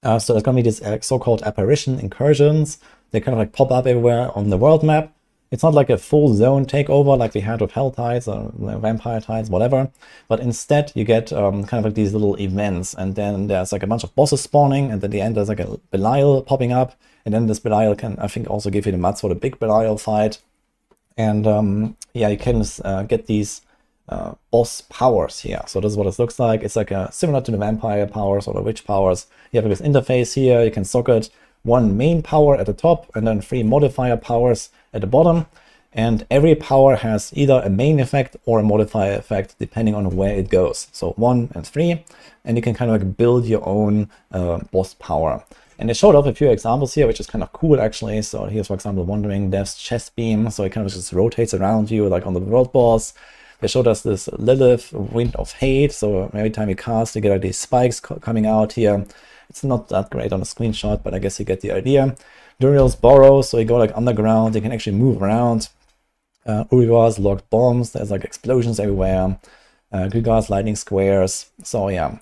So there's gonna be these so-called apparition incursions. They kind of like pop up everywhere on the world map. It's not like a full zone takeover like we had with Hell Tides or Vampire Tides, whatever. But instead you get kind of like these little events, and then there's like a bunch of bosses spawning, and at the end there's like a Belial popping up. And then this Belial can, I think, also give you the mats for the big Belial fight. And yeah, you can get these boss powers here. So this is what it looks like. It's like similar to the vampire powers or the witch powers. You have this interface here. You can socket one main power at the top and then 3 modifier powers at the bottom. And every power has either a main effect or a modifier effect depending on where it goes. So 1 and 3. And you can kind of like build your own boss power. And they showed off a few examples here, which is kind of cool actually. So here's, for example, Wandering Death's chest beam. So it kind of just rotates around you like on the world boss. They showed us this Lilith Wind of Hate. So every time you cast, you get like these spikes coming out here. It's not that great on the screenshot, but I guess you get the idea. Duriel's Burrow. So you go like underground. You can actually move around. Urivar's Locked Bombs. There's like explosions everywhere. Gilgas lightning squares. So yeah,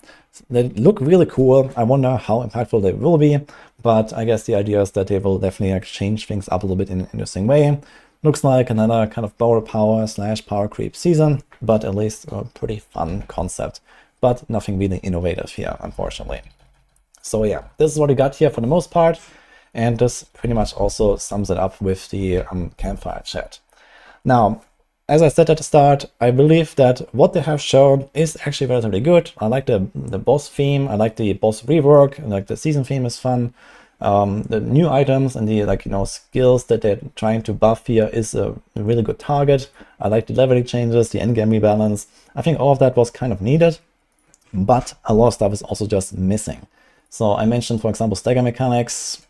they look really cool. I wonder how impactful they will be, but I guess the idea is that they will definitely like change things up a little bit in an interesting way. Looks like another kind of borrow power / power creep season, but at least a pretty fun concept, but nothing really innovative here, unfortunately. So yeah, this is what we got here for the most part, and this pretty much also sums it up with the Campfire chat. Now, as I said at the start, I believe that what they have shown is actually relatively good. I like the boss theme, I like the boss rework, and like the season theme is fun. The new items and the skills that they're trying to buff here is a really good target. I like the leveling changes, the endgame rebalance. I think all of that was kind of needed, but a lot of stuff is also just missing. So I mentioned, for example, stagger mechanics.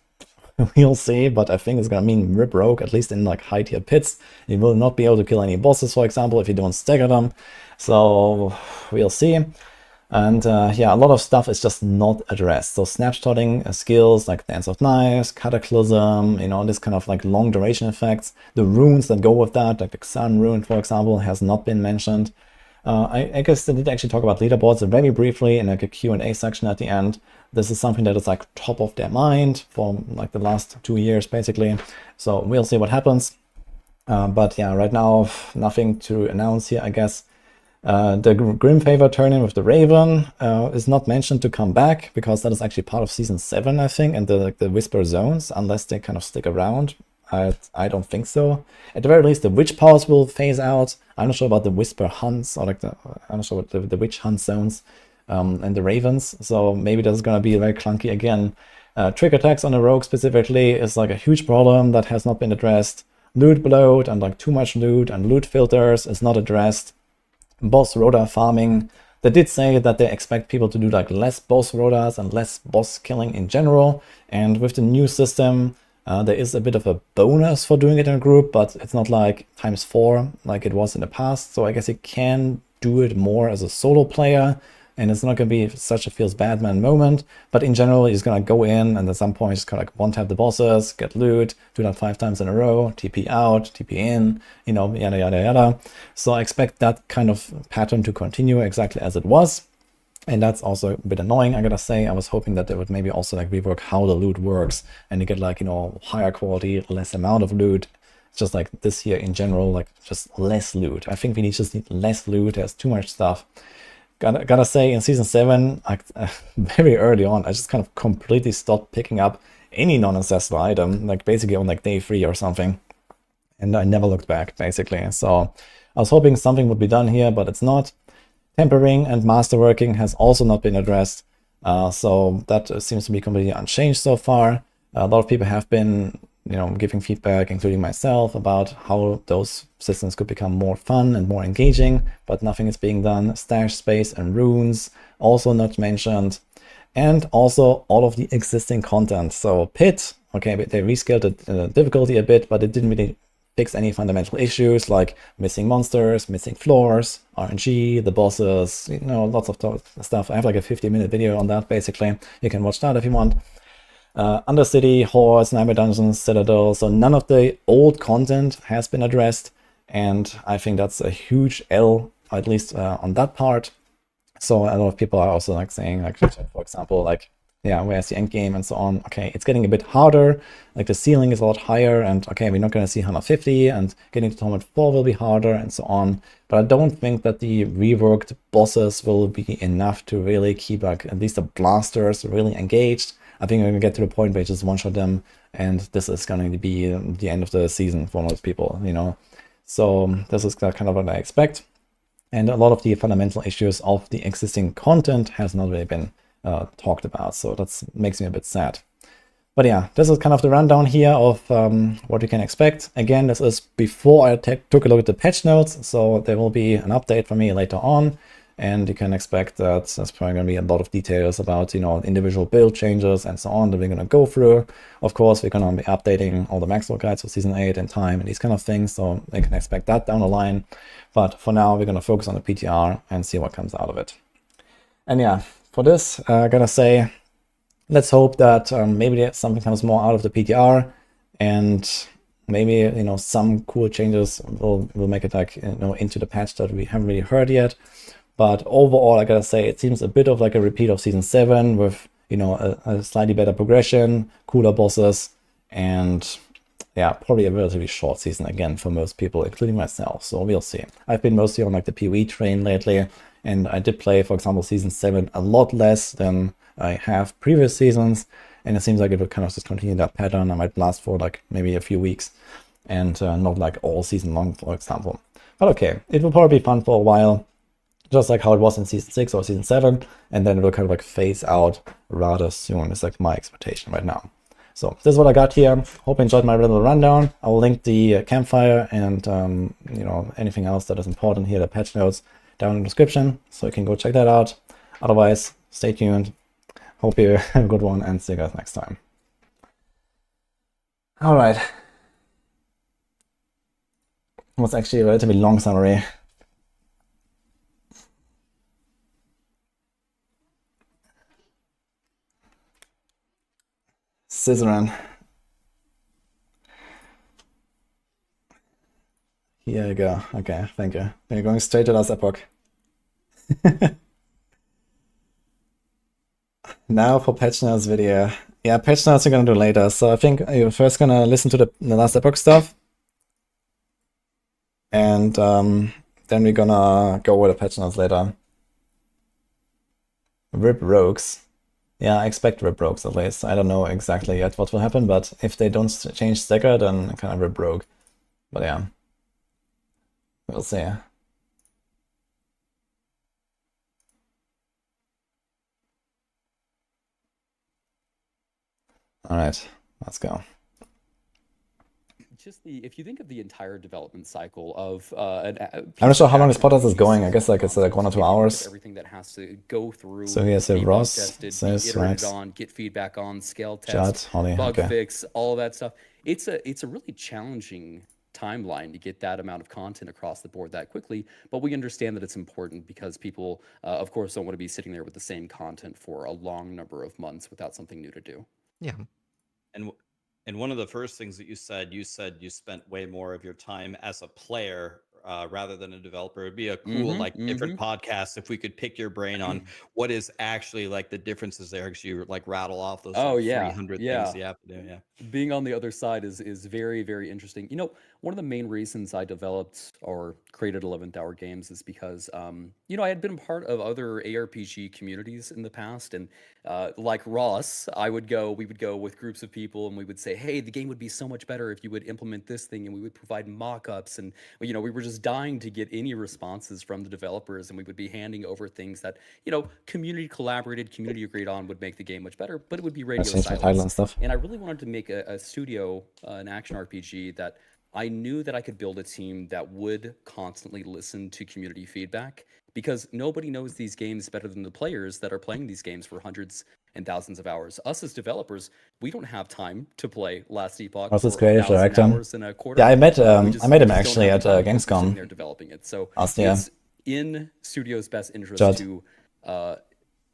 We'll see, but I think it's gonna mean rip rogue, at least in like high tier pits. You will not be able to kill any bosses, for example, if you don't stagger them. So we'll see. And yeah, a lot of stuff is just not addressed. So snapshotting skills like Dance of Knives, Cataclysm, this kind of like long duration effects. The runes that go with that, like the Sun rune, for example, has not been mentioned. I guess they did actually talk about leaderboards very briefly in like a Q&A section at the end. This is something that is like top of their mind for like the last 2 years, basically. So we'll see what happens. But yeah, right now, nothing to announce here, I guess. The Grim Favor turn-in with the Raven is not mentioned to come back, because that is actually part of Season 7, I think, and the Whisper Zones, unless they kind of stick around. I don't think so. At the very least, the Witch Powers will phase out. I'm not sure about the Whisper Hunts, or like I'm not sure about the Witch Hunt Zones and the Ravens, so maybe that's gonna be very clunky again. Trick attacks on the Rogue specifically is like a huge problem that has not been addressed. Loot bloat and like too much loot and loot filters is not addressed. Boss rota farming. They did say that they expect people to do like less boss rotas and less boss killing in general. And with the new system, there is a bit of a bonus for doing it in a group, but it's not like ×4 like it was in the past. So I guess you can do it more as a solo player, and it's not going to be such a feels bad man moment. But in general, he's going to go in and at some point just kind of like one-tap the bosses, get loot, do that 5 times in a row, TP out, TP in, yada, yada, yada. So I expect that kind of pattern to continue exactly as it was. And that's also a bit annoying, I gotta say. I was hoping that they would maybe also like rework how the loot works and you get like, higher quality, less amount of loot. It's just like this year in general, like just less loot. I think we just need less loot. There's too much stuff. Gotta say, in Season 7, very early on, I just kind of completely stopped picking up any non-ancestral item, like basically on like day 3 or something. And I never looked back, basically. So I was hoping something would be done here, but it's not. Tempering and masterworking has also not been addressed. So that seems to be completely unchanged so far. A lot of people have been giving feedback, including myself, about how those systems could become more fun and more engaging, but nothing is being done. Stash space and runes also not mentioned. And also all of the existing content. So Pit, okay, they rescaled the difficulty a bit, but it didn't really fix any fundamental issues like missing monsters, missing floors, RNG, the bosses, lots of stuff. I have like a 50-minute video on that, basically. You can watch that if you want. Undercity, Hordes, Nightmare Dungeons, Citadel, so none of the old content has been addressed, and I think that's a huge L, at least on that part. So a lot of people are also like saying, like, for example, like, yeah, where's the end game and so on. Okay, it's getting a bit harder, like the ceiling is a lot higher, and okay, we're not going to see 150, and getting to Tournament 4 will be harder, and so on. But I don't think that the reworked bosses will be enough to really keep like at least the blasters really engaged. I think we're going to get to the point where you just one-shot them, and this is going to be the end of the season for most people, So this is kind of what I expect. And a lot of the fundamental issues of the existing content has not really been talked about, so that makes me a bit sad. But yeah, this is kind of the rundown here of what you can expect. Again, this is before I took a look at the patch notes, so there will be an update for me later on. And you can expect that there's probably going to be a lot of details about, individual build changes and so on that we're going to go through. Of course, we're going to be updating all the Maxwell guides for Season 8 in time and these kind of things, so they can expect that down the line. But for now, we're going to focus on the PTR and see what comes out of it. And yeah, for this, I gotta say, let's hope that maybe something comes more out of the PTR, and maybe, some cool changes will make it like, into the patch that we haven't really heard yet. But overall, I gotta say, it seems a bit of like a repeat of Season 7 with, you know, a slightly better progression, cooler bosses, and yeah, probably a relatively short season again for most people, including myself. So we'll see. I've been mostly on like the PoE train lately, and I did play, for example, Season 7 a lot less than I have previous seasons, and it seems like it will kind of just continue that pattern. I might last for like maybe a few weeks, and not like all season long, for example. But okay, it will probably be fun for a while, just like how it was in Season 6 or Season 7, and then it will kind of like phase out rather soon. It's like my expectation right now. So this is what I got here. Hope you enjoyed my little rundown. I will link the Campfire and you know, anything else that is important here, the patch notes, down in the description, so you can go check that out. Otherwise, stay tuned. Hope you have a good one, and see you guys next time. All right. It was actually a relatively long summary. Scissoring. Here you go. Okay, thank you. Then you're going straight to last Epoch. Now for patch notes video. Yeah, patch notes we're gonna do later. So I think you're first gonna listen to the last Epoch stuff. And then we're gonna go with the patch notes later. Rip rogues. Yeah, I expect rip rogues at least. I don't know exactly yet what will happen, but if they don't change Stacker, then I kind of rip rogue. But yeah. We'll see. Alright, let's go. Just if you think of the entire development cycle of I'm not sure how long this podcast is going. I guess like it's like 1 or 2 hours. Everything that has to go through. So here's a Ross, tested, says iterated on, get feedback on, scale test, Chat, Holly, bug okay. fix, all of that stuff. It's a really challenging timeline to get that amount of content across the board that quickly, but we understand that it's important because people, of course, don't want to be sitting there with the same content for a long number of months without something new to do. Yeah. And one of the first things that you said you spent way more of your time as a player rather than a developer. It'd be a cool, different podcast if we could pick your brain on what is actually like the differences there, because you like rattle off those 300 things you have to do. Yeah. Being on the other side is very, very interesting. You know, one of the main reasons I developed or created 11th Hour Games is because, you know, I had been a part of other ARPG communities in the past, and like Ross, we would go with groups of people, and we would say, hey, the game would be so much better if you would implement this thing, and we would provide mock-ups, and you know, we were just dying to get any responses from the developers, and we would be handing over things that, you know, community collaborated, community agreed on would make the game much better, but it would be radio silence. And I really wanted to make a studio, an action RPG that I knew that I could build a team that would constantly listen to community feedback, because nobody knows these games better than the players that are playing these games for hundreds and thousands of hours. Us as developers, we don't have time to play Last Epoch for 1,000 hours in a quarter. Yeah, I met him actually at Gamescom. They're developing it, so it's in studio's best interest to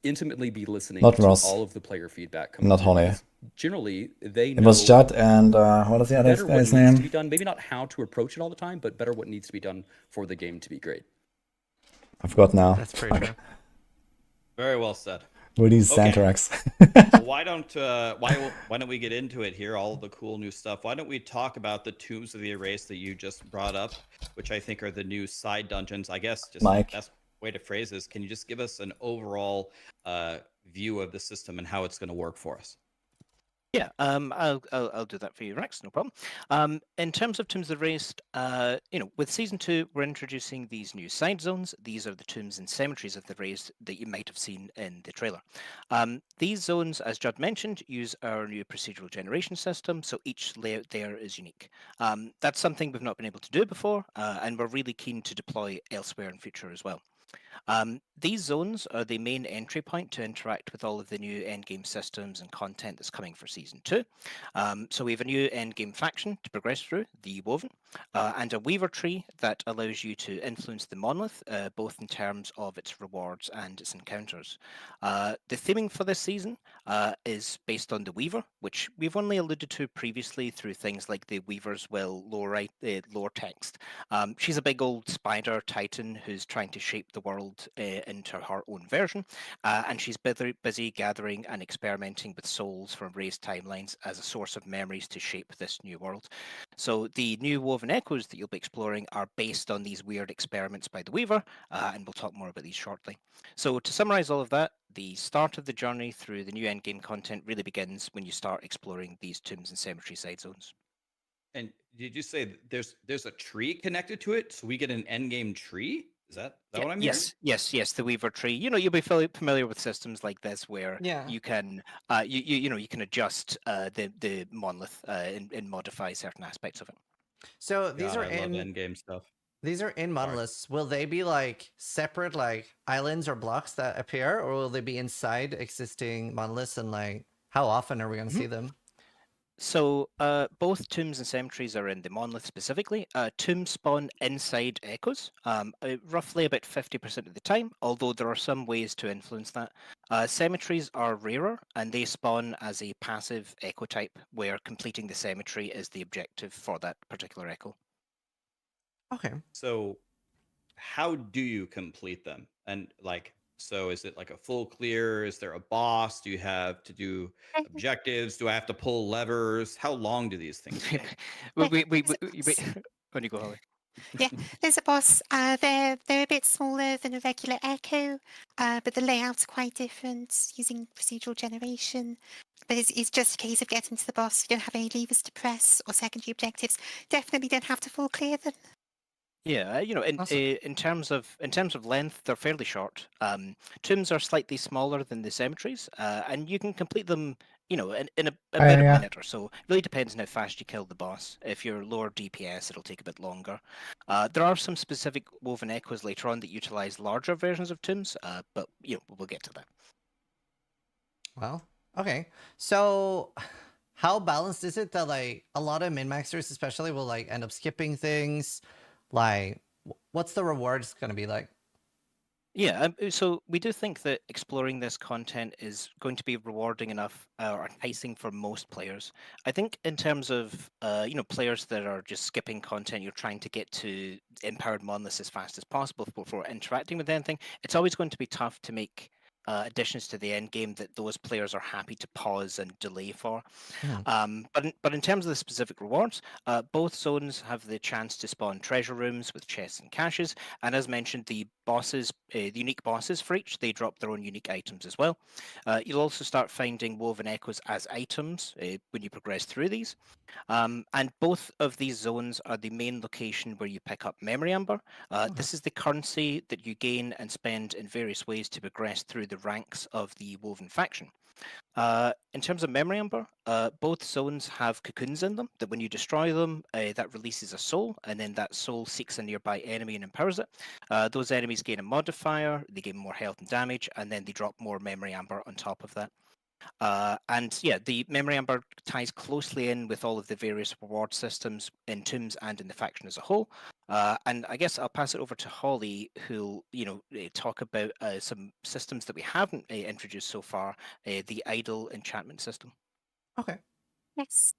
intimately be listening to all of the player feedback. Not Holly. Generally, they know it was Judd and what is the other guy's name? To be done. Maybe not how to approach it all the time, but better what needs to be done for the game to be great. I forgot now. That's pretty true. Very well said. Woody's Santorax. Why don't we get into it here? All the cool new stuff. Why don't we talk about the Tombs of the Erased that you just brought up, which I think are the new side dungeons? I guess just Mike. The best way to phrase this. Can you just give us an overall view of the system and how it's going to work for us? Yeah, I'll do that for you, Rex. No problem. In terms of Tombs of the Erased, you know, with Season 2, we're introducing these new side zones. These are the tombs and cemeteries of the Erased that you might have seen in the trailer. These zones, as Judd mentioned, use our new procedural generation system, so each layout there is unique. That's something we've not been able to do before, and we're really keen to deploy elsewhere in future as well. These zones are the main entry point to interact with all of the new endgame systems and content that's coming for Season 2. So we have a new endgame faction to progress through, the Woven, and a Weaver tree that allows you to influence the monolith, both in terms of its rewards and its encounters. The theming for this season is based on the Weaver, which we've only alluded to previously through things like the Weaver's Will lore text. She's a big old spider titan who's trying to shape the the world into her own version, and she's busy gathering and experimenting with souls from raised timelines as a source of memories to shape this new world. So the new woven echoes that you'll be exploring are based on these weird experiments by the Weaver, and we'll talk more about these shortly. So to summarize all of that, the start of the journey through the new endgame content really begins when you start exploring these tombs and cemetery side zones. And did you say there's a tree connected to it, so we get an endgame tree? Is that what I'm hearing? Yes, the Weaver tree. You know, you'll be familiar with systems like this where you can, you can adjust the monolith and modify certain aspects of it. So these are I love endgame stuff. These are in monoliths. Will they be like separate, like islands or blocks that appear, or will they be inside existing monoliths? And like, how often are we going to see them? So both tombs and cemeteries are in the monolith specifically. Tombs spawn inside echoes, roughly about 50% of the time, although there are some ways to influence that. Cemeteries are rarer, and they spawn as a passive echo type, where completing the cemetery is the objective for that particular echo. Okay. So how do you complete them? And like, so is it like a full clear? Is there a boss? Do you have to do objectives? Do I have to pull levers? How long do these things take? Wait. When you go, Holly. Yeah, there's a boss. They're a bit smaller than a regular echo, but the layout's quite different using procedural generation. But it's just a case of getting to the boss. You don't have any levers to press or secondary objectives. Definitely don't have to full clear them. Yeah, in terms of length, they're fairly short. Tombs are slightly smaller than the cemeteries, and you can complete them, in about a minute or so. It really depends on how fast you kill the boss. If you're lower DPS, it'll take a bit longer. There are some specific woven echoes later on that utilize larger versions of tombs, but we'll get to that. Well, okay. So how balanced is it that like a lot of min-maxers especially will like end up skipping things? Like, what's the rewards going to be like? Yeah, so we do think that exploring this content is going to be rewarding enough or enticing for most players. I think in terms of players that are just skipping content, you're trying to get to empowered monoliths as fast as possible before interacting with anything. It's always going to be tough to make additions to the end game that those players are happy to pause and delay for. But in terms of the specific rewards, both zones have the chance to spawn treasure rooms with chests and caches, and as mentioned, the bosses, the unique bosses for each, they drop their own unique items as well. You'll also start finding woven echoes as items when you progress through these. And both of these zones are the main location where you pick up memory amber. This is the currency that you gain and spend in various ways to progress through the ranks of the woven faction. In terms of memory amber, both zones have cocoons in them that when you destroy them, that releases a soul, and then that soul seeks a nearby enemy and empowers it. Those enemies gain a modifier, they gain more health and damage, and then they drop more memory amber on top of that. The memory amber ties closely in with all of the various reward systems in Tombs and in the faction as a whole. And I guess I'll pass it over to Holly, who'll talk about some systems that we haven't introduced so far, the idle enchantment system. Okay. Yes.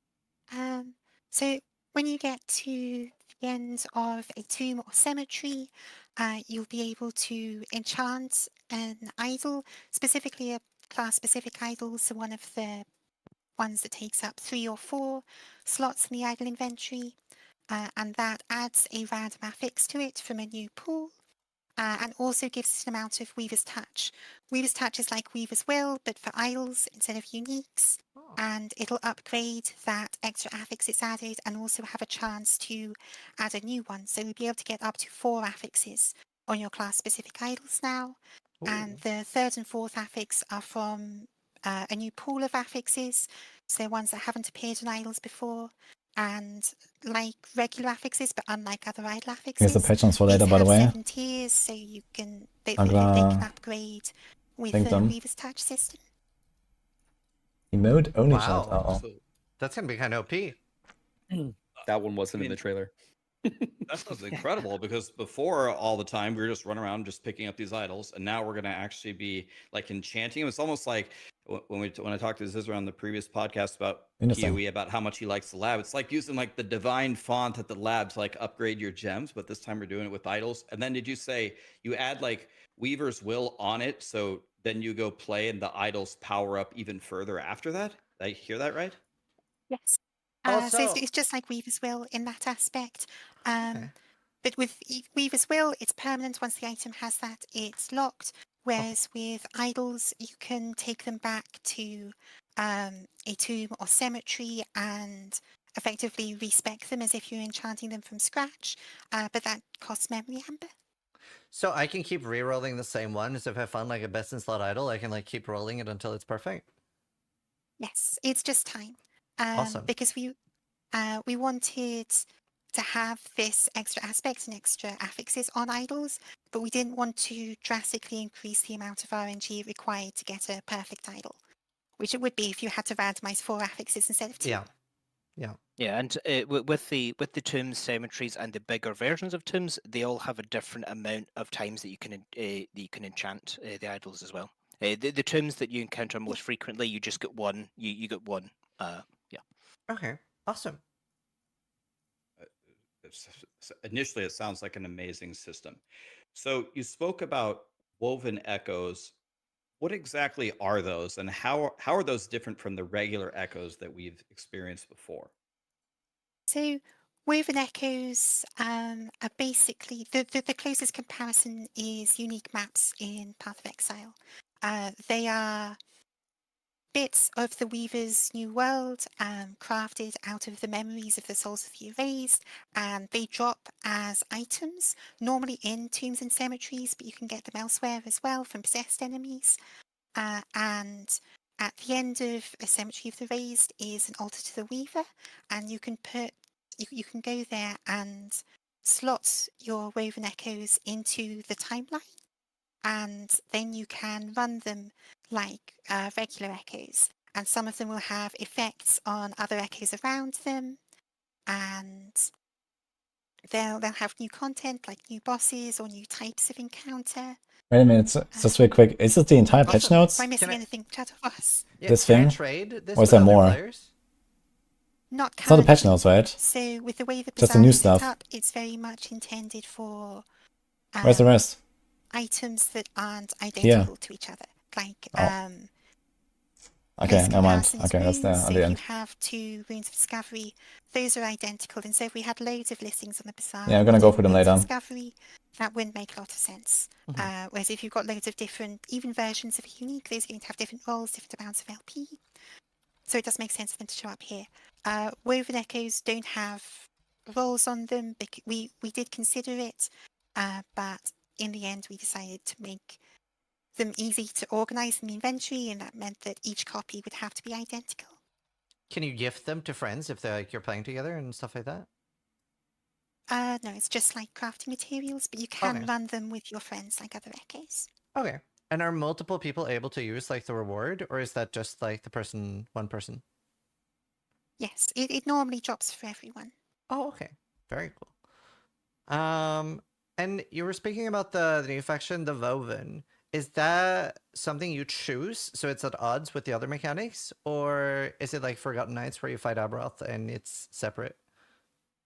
So when you get to the end of a tomb or cemetery, you'll be able to enchant an idol, specifically a class-specific idol, so one of the ones that takes up 3 or 4 slots in the idol inventory, and that adds a random affix to it from a new pool, and also gives it an amount of Weaver's Touch. Weaver's Touch is like Weaver's Will, but for idols instead of uniques, and it'll upgrade that extra affix it's added and also have a chance to add a new one, so you'll be able to get up to 4 affixes on your class-specific idols now. And the 3rd and 4th affix are from a new pool of affixes, so ones that haven't appeared in idols before, and like regular affixes, but unlike other idol affixes. Here's the patterns for later, by the way. 7 tiers, so you can they can upgrade with the Weaver's Touch system. Emote only Wow. shot. Uh-oh. That's going to be kind of OP. That one wasn't in the trailer. That sounds incredible, because before all the time we were just running around just picking up these idols, and now we're going to actually be like enchanting them. It's almost like when I talked to Zizra on the previous podcast about Interesting. PoE, about how much he likes the lab, it's like using like the divine font at the lab to like upgrade your gems, but this time we're doing it with idols. And then did you say you add like Weaver's Will on it, so then you go play and the idols power up even further after that? Did I hear that right? Yes. Also, So it's just like Weaver's Will in that aspect. okay. But with Weaver's Will, it's permanent. Once the item has that, it's locked. Whereas with idols, you can take them back to a tomb or cemetery and effectively respec them as if you're enchanting them from scratch. But that costs memory amber. So I can keep re-rolling the same one. So if I found like a best in slot idol, I can like keep rolling it until it's perfect. Yes, it's just time. Awesome. Because we wanted to have this extra aspect and extra affixes on idols, but we didn't want to drastically increase the amount of RNG required to get a perfect idol, which it would be if you had to randomize 4 affixes instead of 2. Yeah. Yeah. Yeah, and with the tombs, cemeteries, and the bigger versions of tombs, they all have a different amount of times that you can enchant the idols as well. The tombs that you encounter most frequently, you just get one. You get one. Yeah. Okay. Awesome. Initially, it sounds like an amazing system. So you spoke about woven echoes. What exactly are those, and how are those different from the regular echoes that we've experienced before? So woven echoes are basically the closest comparison is unique maps in Path of Exile. They are bits of the Weaver's new world, crafted out of the memories of the souls of the erased, and they drop as items, normally in tombs and cemeteries, but you can get them elsewhere as well from possessed enemies. And at the end of a Cemetery of the Raised is an altar to the Weaver, and you can go there and slot your woven echoes into the timeline, and then you can run them like regular echoes, and some of them will have effects on other echoes around them, and they'll have new content like new bosses or new types of encounter. Wait a minute, just very quick. Is it the entire patch Awesome. notes? Am I missing anything? Chat of us. Yeah, This can I thing? trade this Or is with there other more? players? Not It's not the patch currently. notes, right? So with the way the Just the bazaar new is set stuff. up, it's very much intended for Where's the rest? items that aren't Here. identical to each other. Like Oh. Okay, place never mind. comparisons Okay, that's there runes. at So the if you end. have 2 runes of discovery, those are identical. And so if we had loads of listings on the bazaar, Yeah, I'm gonna go with for them runes of later. discovery, that wouldn't make a lot of sense. Whereas if you've got loads of different, even versions of a unique, those are going to have different roles, different amounts of LP. So it does make sense for them to show up here. Woven Echoes don't have roles on them. We did consider it, but in the end we decided to make them easy to organize in the inventory, and that meant that each copy would have to be identical. Can you gift them to friends if they're like you're playing together and stuff like that? No, it's just like crafting materials, but you can run them with your friends like other echoes. Okay. And are multiple people able to use like the reward, or is that just like the one person? Yes, it normally drops for everyone. Oh, okay. Very cool. And you were speaking about the new faction, the Woven. Is that something you choose, so it's at odds with the other mechanics? Or is it like Forgotten Knights where you fight Aberoth and it's separate?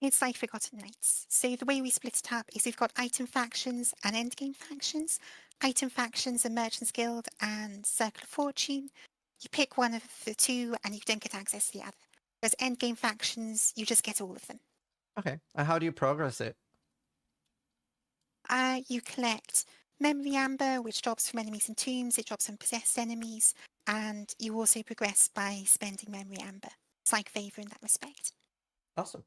It's like Forgotten Knights. So the way we split it up is we've got item factions and endgame factions. Item factions are Merchant's Guild and Circle of Fortune. You pick one of the 2 and you don't get access to the other. Whereas endgame factions, you just get all of them. Okay. And how do you progress it? You collect Memory Amber, which drops from enemies in tombs, it drops from possessed enemies, and you also progress by spending Memory Amber. It's like Favor in that respect. Awesome.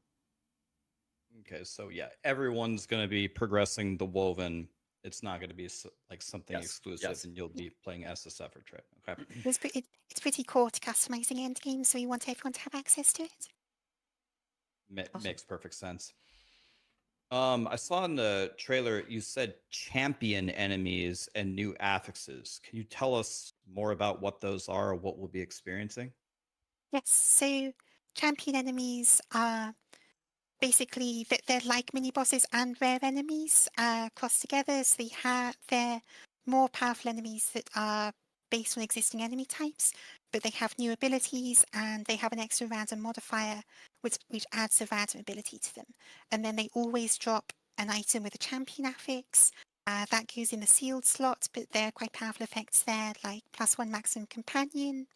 Okay, so yeah, everyone's going to be progressing the woven. It's not going to be like something exclusive, and you'll be playing SSF or Trip. Okay. It's pretty core to customizing endgames, so we want everyone to have access to it. Makes perfect sense. I saw in the trailer you said champion enemies and new affixes. Can you tell us more about what those are or what we'll be experiencing? Yes, so champion enemies are basically they're like mini bosses and rare enemies crossed together. So they're more powerful enemies that are based on existing enemy types, but they have new abilities and they have an extra random modifier which adds a random ability to them. And then they always drop an item with a champion affix. That goes in the sealed slot, but there are quite powerful effects there, like +1 maximum companion,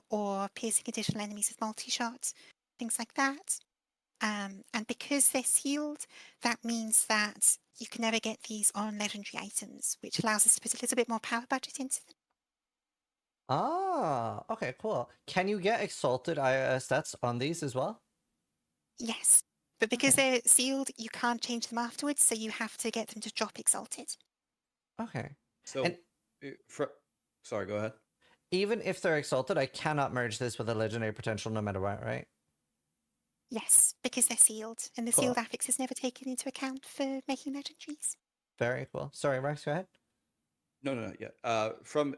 or piercing additional enemies with multi-shot, things like that. And because they're sealed, that means that you can never get these on legendary items, which allows us to put a little bit more power budget into them. Ah, okay, cool. Can you get exalted stats on these as well? Yes, but because they're sealed, you can't change them afterwards, so you have to get them to drop exalted. Okay. So, And sorry, go ahead. even if they're exalted, I cannot merge this with a legendary potential no matter what, right? Yes, because they're sealed, and the Cool. sealed affix is never taken into account for making legendaries. Very cool. Sorry, Rex, go ahead. No, yeah. From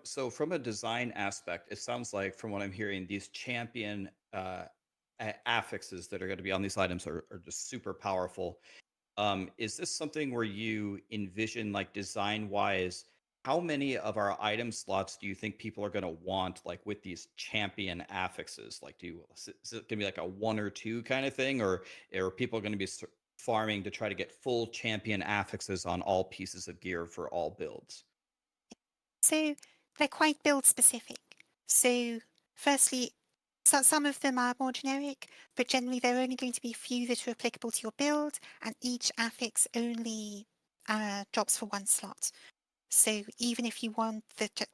a design aspect, it sounds like from what I'm hearing, these champion affixes that are going to be on these items are just super powerful. Is this something where you envision, like design-wise, how many of our item slots do you think people are going to want, like with these champion affixes? Like, is it going to be like a 1 or 2 kind of thing, or are people going to be farming to try to get full champion affixes on all pieces of gear for all builds? So they're quite build specific. So firstly, some of them are more generic, but generally there are only going to be a few that are applicable to your build, and each affix only drops for 1 slot. So even if you want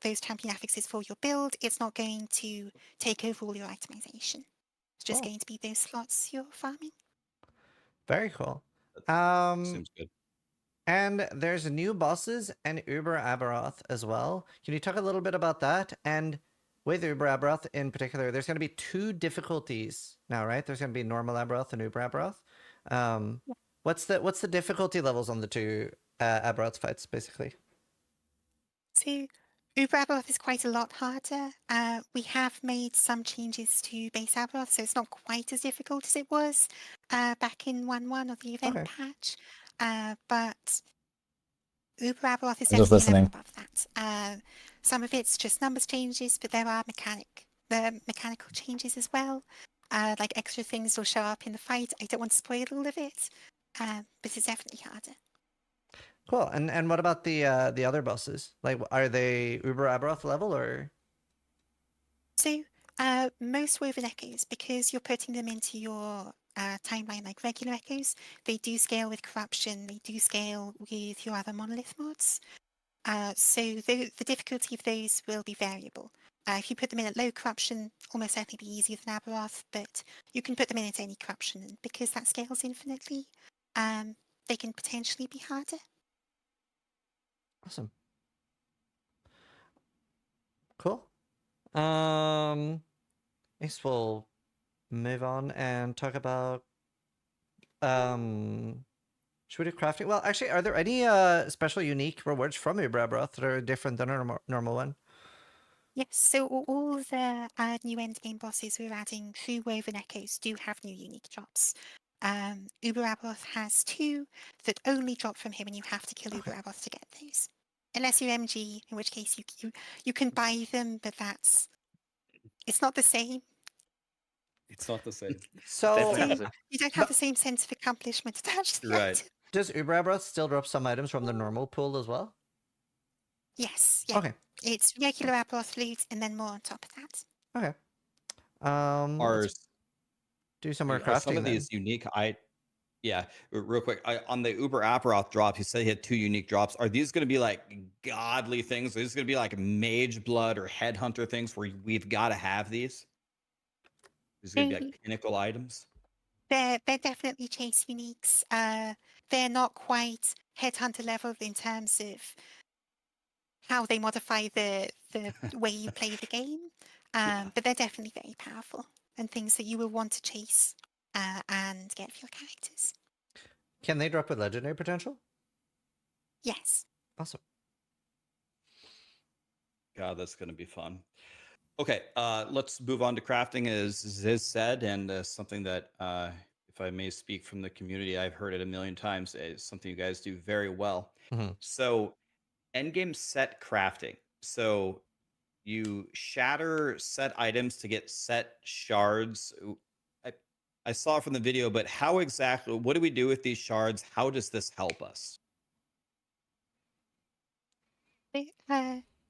those champion affixes for your build, it's not going to take over all your itemization. It's just going to be those slots you're farming. Very cool. Seems good. And there's new bosses and Uber Aberoth as well. Can you talk a little bit about that? And with Uber Aberoth in particular, there's going to be 2 difficulties now, right? There's going to be normal Aberoth and Uber Aberoth. What's the difficulty levels on the 2 Aberoth fights, basically? So Uber Aberoth is quite a lot harder. We have made some changes to base Aberoth, so it's not quite as difficult as it was back in 1.1 of the event patch. But Uber Aberoth is I'm just definitely a listening. level above that. Some of it's just numbers changes, but there are mechanical changes as well. Like extra things will show up in the fight. I don't want to spoil all of it, but it's definitely harder. Cool. And what about the other bosses? Like, are they Uber Aberoth level or? So most woven echoes, because you're putting them into your timeline like regular echoes, they do scale with corruption. They do scale with your other monolith mods. So the difficulty of those will be variable. If you put them in at low corruption, almost certainly be easier than Aberoth, but you can put them in at any corruption, and because that scales infinitely, they can potentially be harder. Awesome. Cool. I guess we'll move on and talk about should we do crafting? Well, actually, are there any special unique rewards from Uber Aberoth that are different than a normal one? Yes, so all the new endgame bosses we're adding through Woven Echoes do have new unique drops. Uber Aberoth has 2 that only drop from him, and you have to kill Uber Aberoth to get those. Unless you're MG, in which case you can buy them, but it's not the same. It's not the same. So You don't have the same sense of accomplishment attached to it. Does Uber Aberoth still drop some items from the normal pool as well? Yes. Yeah. Okay. It's regular Aberoth loot and then more on top of that. Okay. Let's do some more crafting. Some of these unique yeah, real quick. On the Uber Aberoth drops, you said he had 2 unique drops. Are these going to be like godly things? Are these going to be like mage blood or headhunter things where we've got to have these? These going to be like pinnacle items? They're definitely chase uniques. They're not quite headhunter level in terms of how they modify the way you play the game, but they're definitely very powerful and things that you will want to chase and get for your characters. Can they drop with legendary potential? Yes. Awesome. God, that's going to be fun. Okay, let's move on to crafting, as Ziz said, and something that, if I may speak from the community, I've heard it a million times, is something you guys do very well. So, endgame set crafting. So, you shatter set items to get set shards. I saw it from the video, but how exactly, what do we do with these shards? How does this help us? This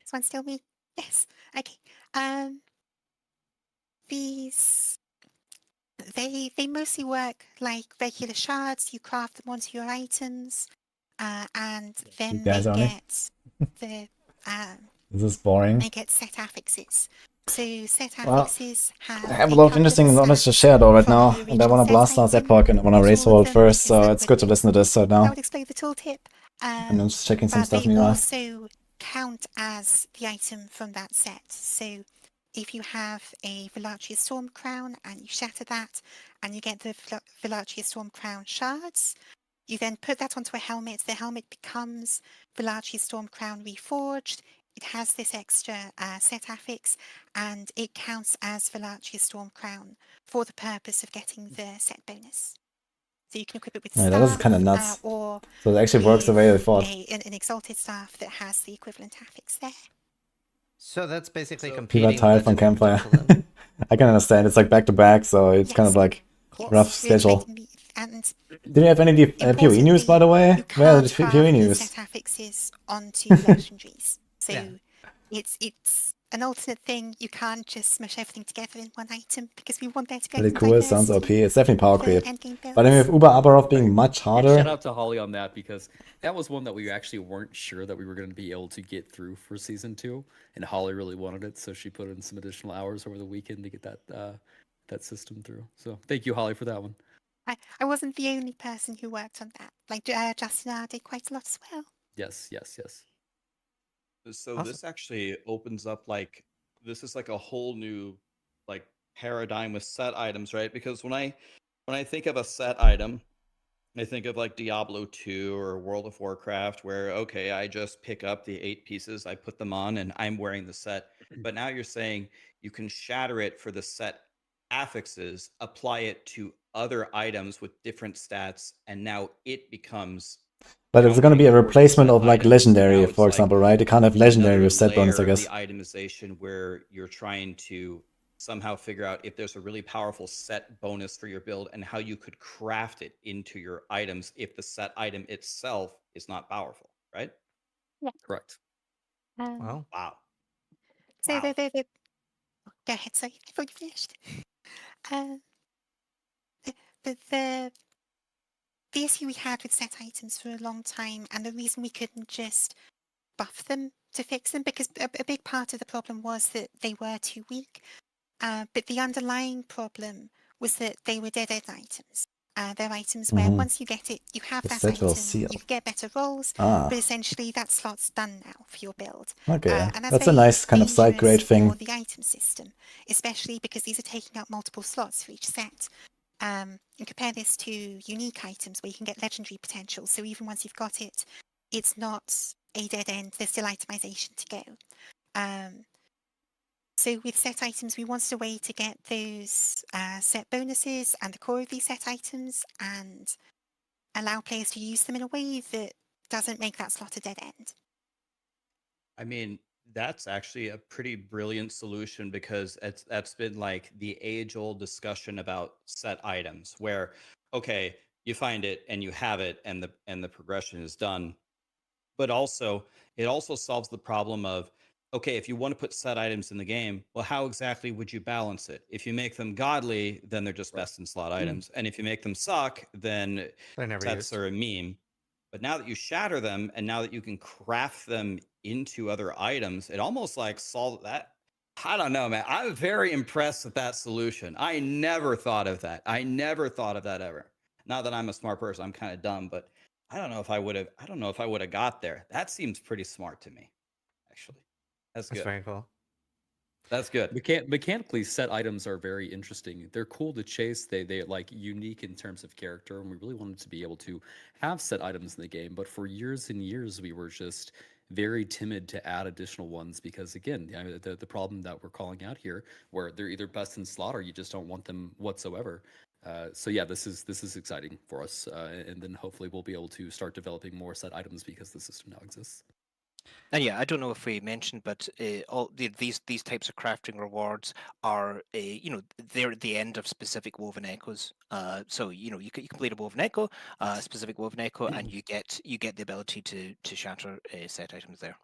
one still me? Yes. Okay. These they mostly work like regular shards. You craft them onto your items, and then they guys only? get the This is boring. they get set affixes. So set Well, affixes have. I have a they lot of come with interesting knowledge to share though right now, from the and I want to original blast set last item. Epoch and I want to Not race all hold of them, first, because so that it's good to would listen to this right that now. would explain the tooltip. And I'm just checking some But stuff they meanwhile. also count as the item from that set. So if you have a Velachia's Storm Crown and you shatter that and you get the Velachia's Storm Crown shards, you then put that onto a helmet. The helmet becomes Velachia's Storm Crown Reforged. It has this extra set affix and it counts as Velachia's Storm Crown for the purpose of getting the set bonus. So you can equip it with Yeah, that is staff, kind of nuts. or So it actually works the way I thought. an exalted staff that has the equivalent affix there. So that's basically People competing are tired with from the Campfire. Javelin. I can understand. It's like back to back, so it's kind of like rough schedule. And Do you have any PoE news, by the way? you Where are can't the craft PoE the news? set affixes onto legendaries. So Yeah. it's an alternate thing. You can't just smush everything together in one item because we want there to be Really some cool. Sounds OP. diversity It's definitely power for creep. endgame builds. But I mean, with Uber Abarov being much Yeah, harder. shout out to Holly on that, because that was one that we actually weren't sure that we were going to be able to get through for season 2, and Holly really wanted it, so she put in some additional hours over the weekend to get that system through. So thank you, Holly, for that one. I wasn't the only person who worked on that. Like Justin did quite a lot as well. Yes, yes, yes. So Awesome. this actually opens up like, this is like a whole new like paradigm with set items, right? Because when I think of a set item, I think of like Diablo 2 or World of Warcraft, where okay, I just pick up the 8 pieces, I put them on, and I'm wearing the set. But now you're saying you can shatter it for the set affixes, apply it to other items with different stats, and now it becomes. But it's going to be a counting towards replacement set of like items. legendary, Now it's for like example, right? You can't have legendary another with set bonus, I layer of guess. the itemization where you're trying to somehow figure out if there's a really powerful set bonus for your build and how you could craft it into your items if the set item itself is not powerful, right? Yeah. Correct. Wow. Wow. So Wow. go ahead, sorry, I thought you finished. The issue we had with set items for a long time, and the reason we couldn't just buff them to fix them, because a big part of the problem was that they were too weak. But the underlying problem was that they were dead-end items. They're items where once you get it, you have The that set will item, seal. you can get better rolls, Ah. but essentially that slot's done now for your build. Okay, And that's a very nice kind of side grade dangerous thing. for the item system, especially because these are taking up multiple slots for each set. And compare this to unique items where you can get legendary potential. So even once you've got it, it's not a dead end. There's still itemization to go. So with set items, we wanted a way to get those set bonuses and the core of these set items and allow players to use them in a way that doesn't make that slot a dead end. I mean, that's actually a pretty brilliant solution, because that's been like the age-old discussion about set items where, okay, you find it and you have it and the progression is done. But also, it also solves the problem of, okay, if you want to put set items in the game, well, how exactly would you balance it? If you make them godly, then they're just best in slot items. And if you make them suck, then They're never sets used. are a meme. But now that you shatter them and now that you can craft them into other items, it almost like solves that. I don't know, man. I'm very impressed with that solution. I never thought of that. I never thought of that ever. Not that I'm a smart person. I'm kind of dumb, but I don't know if I would have got there. That seems pretty smart to me, actually. That's good. That's very cool. That's good. Mechanically, set items are very interesting. They're cool to chase. They're like unique in terms of character, and we really wanted to be able to have set items in the game. But for years and years, we were just very timid to add additional ones because, again, the problem that we're calling out here, where they're either best in slot or you just don't want them whatsoever. So yeah, this is exciting for us, and then hopefully we'll be able to start developing more set items because the system now exists. And yeah, I don't know if we mentioned, but these types of crafting rewards are, they're at the end of specific woven echoes. So you complete a woven echo, specific woven echo, and you get the ability to shatter set items there.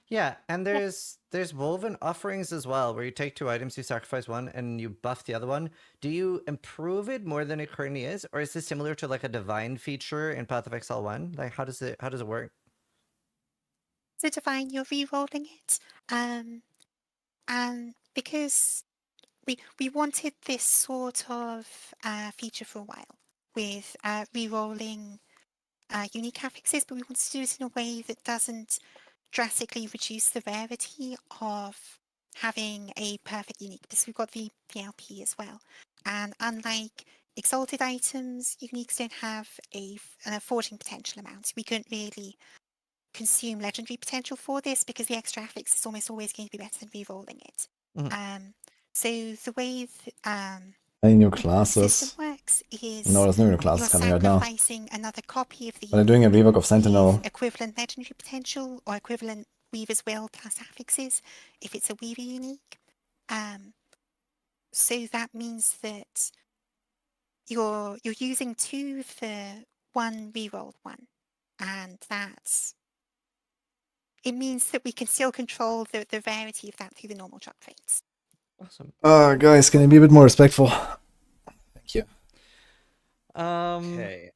Yeah, and there's woven offerings as well, where you take 2 items, you sacrifice one, and you buff the other one. Do you improve it more than it currently is, or is this similar to like a divine feature in Path of Exile 1? Like, how does it work? So divine, you're re-rolling it, and because we wanted this sort of feature for a while with re-rolling unique affixes, but we wanted to do it in a way that doesn't drastically reduce the rarity of having a perfect unique, because we've got the LP as well. And unlike exalted items, uniques don't have an forging potential amount. We couldn't really consume legendary potential for this because the extra affix is almost always going to be better than re-rolling it. So the way Any new the classes? system works is No, there's no new you're classes coming out now. sacrificing another copy of the But they're doing a rework of Sentinel. with equivalent legendary potential or equivalent Weaver's Will plus affixes if it's a Weaver unique. So that means that you're using 2 for 1 rerolled one, and it means that we can still control the rarity of that through the normal drop rates. Awesome. Guys, can you be a bit more respectful? Thank you. Okay.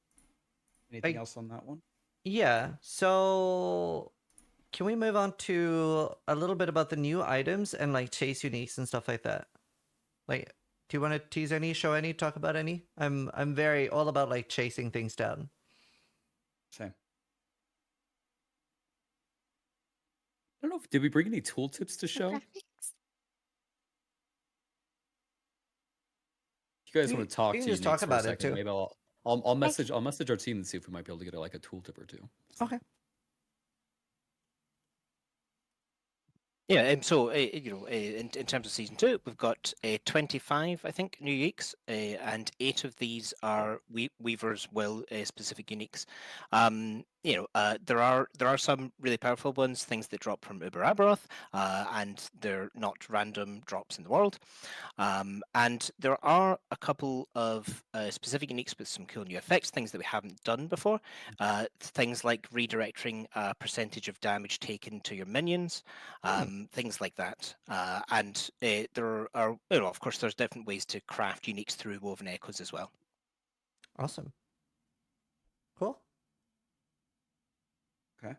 Anything else on that one? Yeah. So, can we move on to a little bit about the new items and like chase uniques and stuff like that? Like, do you want to tease any, show any, talk about any? I'm very all about like chasing things down. Same. I don't know did we bring any tooltips to show? If you guys want to talk to just uniques talk for a about it second, too. maybe I'll message our team and see if we might be able to get like a tooltip or 2. Okay. Yeah, so in terms of season 2, we've got 25, I think, new uniques, and 8 of these are Weaver's Will specific uniques. There are some really powerful ones, things that drop from Uber Aberoth, and they're not random drops in the world. And there are a couple of specific uniques with some cool new effects, things that we haven't done before. Things like redirecting a percentage of damage taken to your minions, things like that. And there are, of course, there's different ways to craft uniques through woven echoes as well. Awesome. Cool. Okay.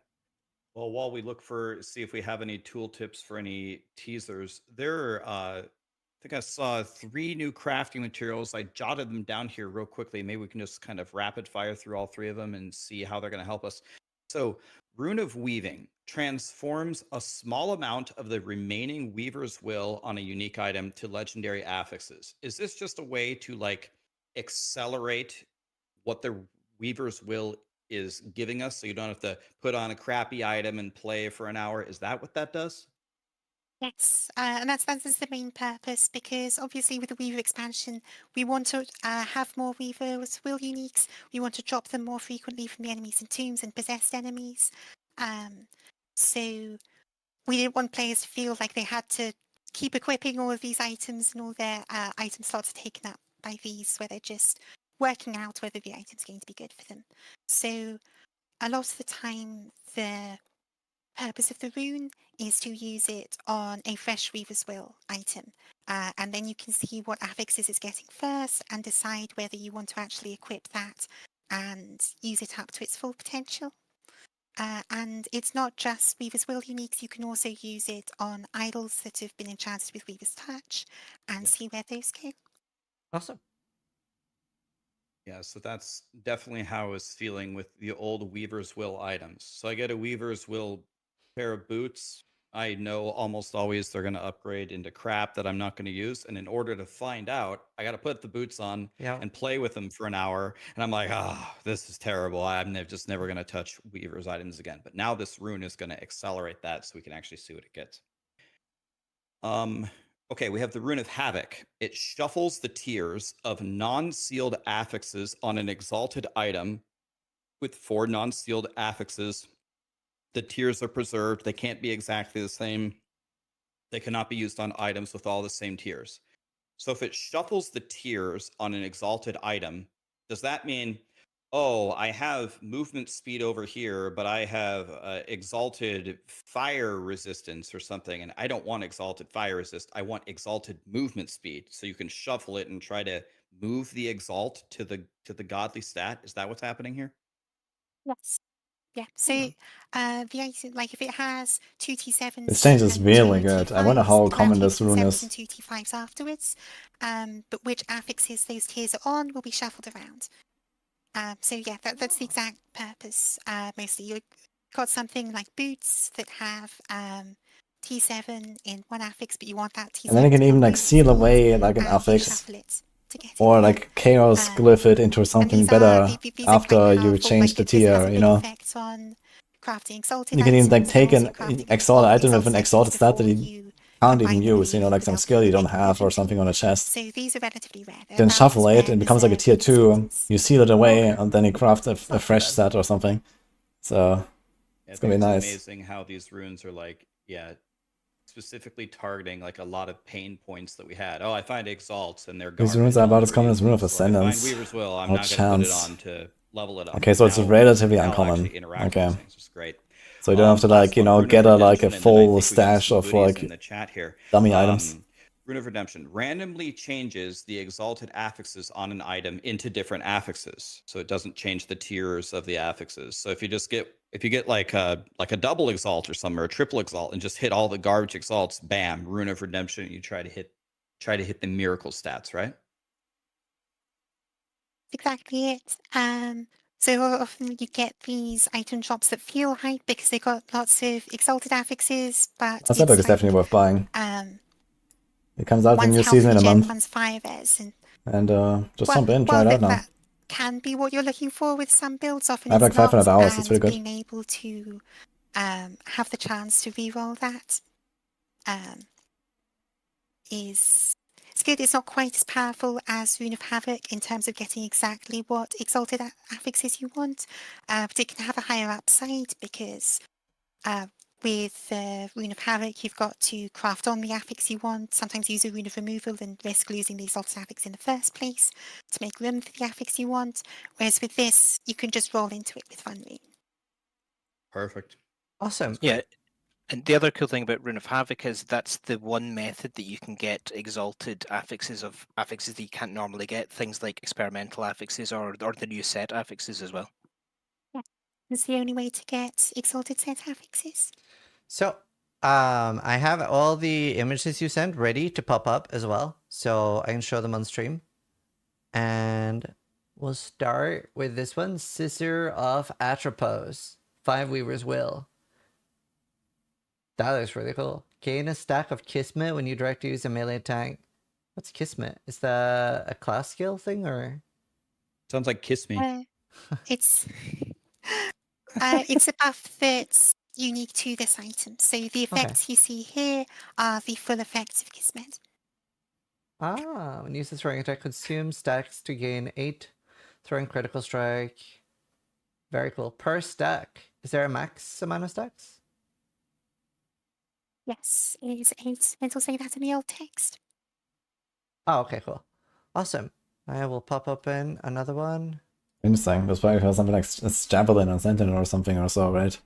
Well, while we look see if we have any tooltips for any teasers, there I think I saw 3 new crafting materials. I jotted them down here real quickly. Maybe we can just kind of rapid fire through all 3 of them and see how they're going to help us. So, Rune of Weaving transforms a small amount of the remaining Weaver's Will on a unique item to legendary affixes. Is this just a way to like accelerate what the Weaver's Will is giving us, so you don't have to put on a crappy item and play for an hour? Is that what that does? Yes, and that's the main purpose, because obviously with the Weaver expansion, we want to have more Weaver's Will uniques. We want to drop them more frequently from the enemies in tombs and possessed enemies. So we didn't want players to feel like they had to keep equipping all of these items and all their item slots are taken up by these, where they're just working out whether the item's going to be good for them. So a lot of the time, the purpose of the rune is to use it on a fresh Weaver's Will item. And then you can see what affixes it's getting first and decide whether you want to actually equip that and use it up to its full potential. And it's not just Weaver's Will uniques, you can also use it on idols that have been enchanted with Weaver's Touch and see where those go. Awesome. Yeah, so that's definitely how I was feeling with the old Weaver's Will items. So I get a Weaver's Will pair of boots. I know almost always they're going to upgrade into crap that I'm not going to use. And in order to find out, I got to put the boots on and play with them for an hour. And I'm like, this is terrible. I'm just never going to touch Weaver's items again. But now this rune is going to accelerate that so we can actually see what it gets. Okay, we have the Rune of Havoc. It shuffles the tiers of non-sealed affixes on an exalted item with 4 non-sealed affixes the tiers are preserved. They can't be exactly the same. They cannot be used on items with all the same tiers. So if it shuffles the tiers on an exalted item, does that mean, oh, I have movement speed over here, but I have exalted fire resistance or something, and I don't want exalted fire resist. I want exalted movement speed. So you can shuffle it and try to move the exalt to the godly stat. Is that what's happening here? Yes. Yeah. So the item, like if it has two T7s, This change is and really two good. I T5s, wonder how it'll common activate this rune T7s is. and two T5s afterwards. But which affixes those tiers are on will be shuffled around. So yeah, that's the exact purpose. Mostly you've got something like boots that have T7 in one affix, but you want that T7 And then you can to even be like on seal both, away like an and you affix, shuffle it to get it or there. like chaos glyph it into something These better are these are quite after you powerful. change Like the this has tier, a you big know? effect on crafting exalted You can even like items, take and an also crafting exalted all item with an exalted exalted items stat that before you can't even combine them use, you know, with like some the skill you don't Dragonkin have or legendary. something on a chest. So these are relatively rare. They're Then about shuffle as it, rare it as becomes like a tier 2, you seal it away, and then you craft a fresh set or something. So I it's gonna think be it's nice. amazing how these runes are like, yeah, specifically targeting like a lot of pain points that we had. Oh, I find exalts and they're These garbage. runes are I'll about as never common use as Rune them. of So I find Ascendance. Weaver's Will. I'm No not going to put it chance. on to level it up. Okay, so it's Now- relatively now I'll uncommon. actually interact with Okay. these things. It's great. So you don't have to like, Last you one, know, Rune of get a like a Redemption, and then I full think we got stash some of goodies in like the chat here. dummy items. Rune of Redemption randomly changes the exalted affixes on an item into different affixes, so it doesn't change the tiers of the affixes. So if you get like a double exalt or something, or a triple exalt, and just hit all the garbage exalts, bam, Rune of Redemption. You try to hit the miracle stats, right? Exactly it. So often you get these item shops that feel hype because they got lots of exalted affixes, but That's Epoch is definitely worth buying. It comes out with a one's new health season in a regen, month. one's fire res, And just jump in, try it out now. that can be what you're looking for with some builds. Often I have like it's not, 500 hours, it's and pretty good. being able to have the chance to reroll that is it's good. It's not quite as powerful as Rune of Havoc in terms of getting exactly what exalted affixes you want, but it can have a higher upside because with Rune of Havoc, you've got to craft on the affix you want, sometimes use a Rune of Removal and risk losing the exalted affix in the first place to make room for the affix you want, whereas with this, you can just roll into it with one rune. Perfect. Awesome. Yeah. And the other cool thing about Rune of Havoc is that's the one method that you can get exalted affixes of affixes that you can't normally get, things like experimental affixes or the new set affixes as well. Yeah, it's the only way to get exalted set affixes. So, I have all the images you sent ready to pop up as well, so I can show them on stream. And we'll start with this one, Scissor of Atropos, 5 Weaver's Will. That looks really cool. Gain a stack of Kismet when you direct use a melee attack. What's Kismet? Is that a class skill thing or? Sounds like Kiss Me. It's a buff that's unique to this item. So the effects you see here are the full effects of Kismet. Ah, when used as throwing attack, consume stacks to gain 8 throwing critical strike. Very cool. Per stack. Is there a max amount of stacks? Yes, it is 8. It'll say that in the old text. Oh, okay, cool. Awesome. I will pop open another one. Interesting. That's probably for something like Javelin or Sentinel or something or so, right?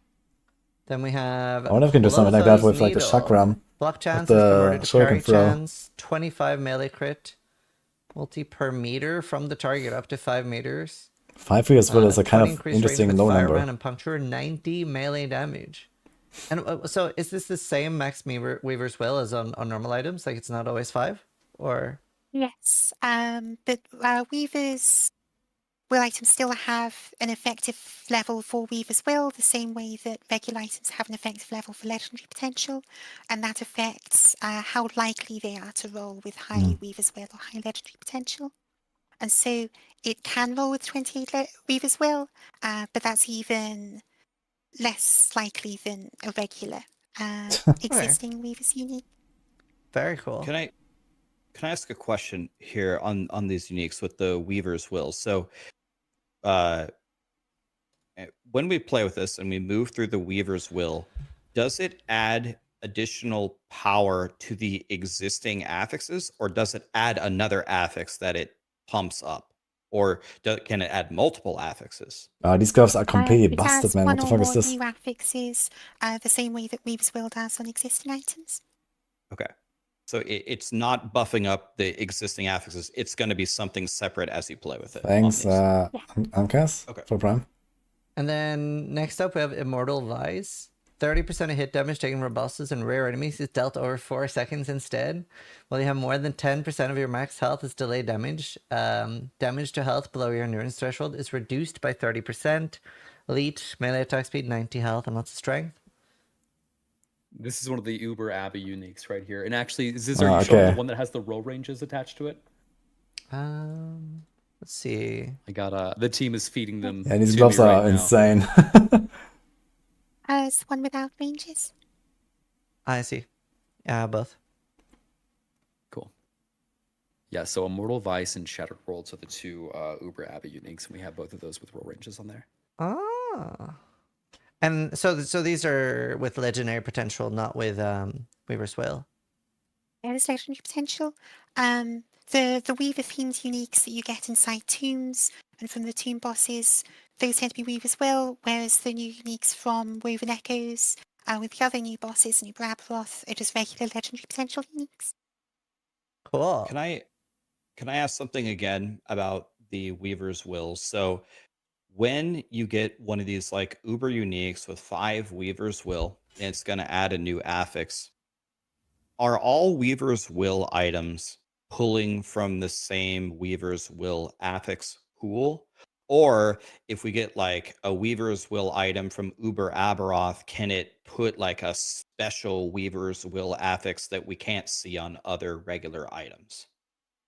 Then we have. I wonder if we can do something like that with like the Needle. Chakram. Block chance with is the converted to parry shuriken throw. chance. 25 melee crit. Multi per meter from the target up to 5 meters. 5 Weaver's Will is a 20 kind of increased range interesting with low Fireman number. and puncture, 90 melee damage. And so is this the same max Weaver's Will as on normal items? Like it's not always 5? Or? Yes, but Weaver's Will items still have an effective level for Weaver's Will, the same way that regular items have an effective level for legendary potential, and that affects how likely they are to roll with high Weaver's Will or high legendary potential. And so it can roll with 28 Weaver's Will, but that's even less likely than a regular existing Weaver's Unique. Very cool. Can I ask a question here on these uniques with the Weaver's Will? So when we play with this and we move through the Weaver's Will, does it add additional power to the existing affixes, or does it add another affix that it pumps up? Or can it add multiple affixes? These gloves are completely It busted, has man. What one the or fuck more is this? new affixes, the same way that Weaver's Will does on existing items. Okay. So it's not buffing up the existing affixes. It's going to be something separate as you play with it. Thanks, Amcas, for Prime. And then next up we have Immortal Vice. 30% of hit damage taken from bosses and rare enemies is dealt over 4 seconds instead. While you have more than 10% of your max health is delayed damage. Damage to health below your endurance threshold is reduced by 30%. Elite, melee attack speed, 90 health, and lots of strength. This is one of the Uber Abbey uniques right here. And actually, is this, are you showing the one that has the roll ranges attached to it? Let's see. I got the team is feeding them. Yeah, these gloves are insane. It's the one without ranges. I see. Yeah, both. Cool. Yeah, so Immortal Vice and Shattered Worlds are the two Uber Abbey uniques, and we have both of those with roll ranges on there. Ah. And so these are with legendary potential, not with Weaver's Will. Yeah, there's legendary potential. The Weaver themed uniques that you get inside tombs and from the tomb bosses, those tend to be Weaver's Will, whereas the new uniques from Woven Echoes, with the other new bosses, new Brabloth, are just regular legendary potential uniques. Cool. Can I ask something again about the Weaver's Will? So when you get one of these like Uber uniques with 5 Weaver's Will, and it's going to add a new affix, are all Weaver's Will items pulling from the same Weaver's Will affix pool? Or if we get like a Weaver's Will item from Uber Aberoth, can it put like a special Weaver's Will affix that we can't see on other regular items?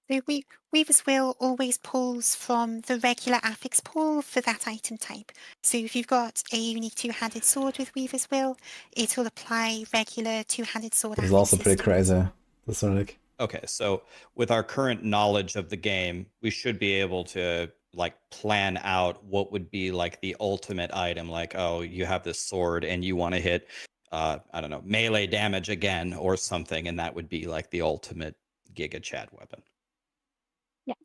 The Weaver's Will always pulls from the regular affix pool for that item type. So if you've got a unique 2-handed sword with Weaver's Will, it will apply regular 2-handed sword This is also pretty crazy. This one, like. Okay, so with our current knowledge of the game, we should be able to like plan out what would be like the ultimate item. Like, oh, you have this sword and you want to hit, I don't know, melee damage again or something, and that would be like the ultimate Giga Chad weapon. Yeah.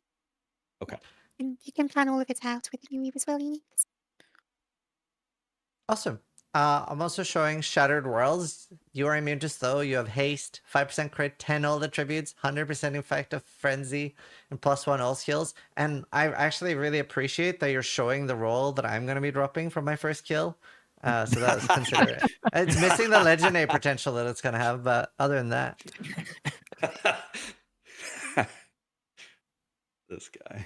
Okay. And you can plan all of it out with the new Weaver's Will uniques. Awesome. I'm also showing Shattered Worlds. You are immune to slow. You have haste, 5% crit, 10 ult attributes, 100% effect of frenzy, and +1 ult skills. And I actually really appreciate that you're showing the roll that I'm going to be dropping from my first kill. So that was considerate. It's missing the legendary potential that it's going to have, but other than that. This guy.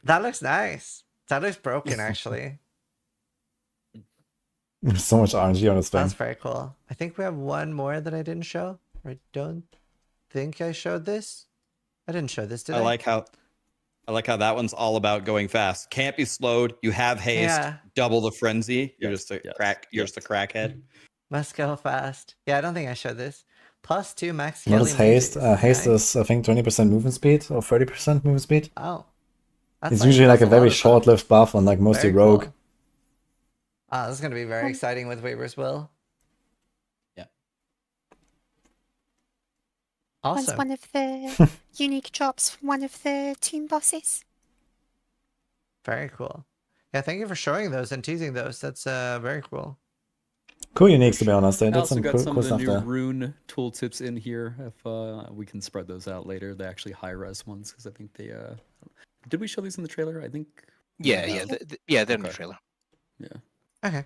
That looks nice. That looks broken, actually. There's so much RNG on this thing. That's very cool. I think we have one more that I didn't show. I don't think I showed this. I didn't show this, did I? I like how that one's all about going fast. Can't be slowed. You have haste. Yeah. Double the frenzy. You're just a crackhead. Must go fast. Yeah, I don't think I showed this. +2 max killing. What is haste? Haste Nice. is, I think, 20% movement speed or 30% movement speed. Oh. It's usually like a very short-lived buff on like mostly Very rogue. cool. This is going to be very exciting with Weaver's Will. Yeah. Awesome. One's one of the unique drops from one of the tomb bosses. Very cool. Yeah, thank you for showing those and teasing those. That's very cool. Cool uniques, to be honest. They I did also some got cool, some cool of the stuff new there. rune tooltips in here. If we can spread those out later, they're actually high-res ones because I think they. Did we show these in the trailer? I think. Yeah, they're in the trailer. Yeah. Okay.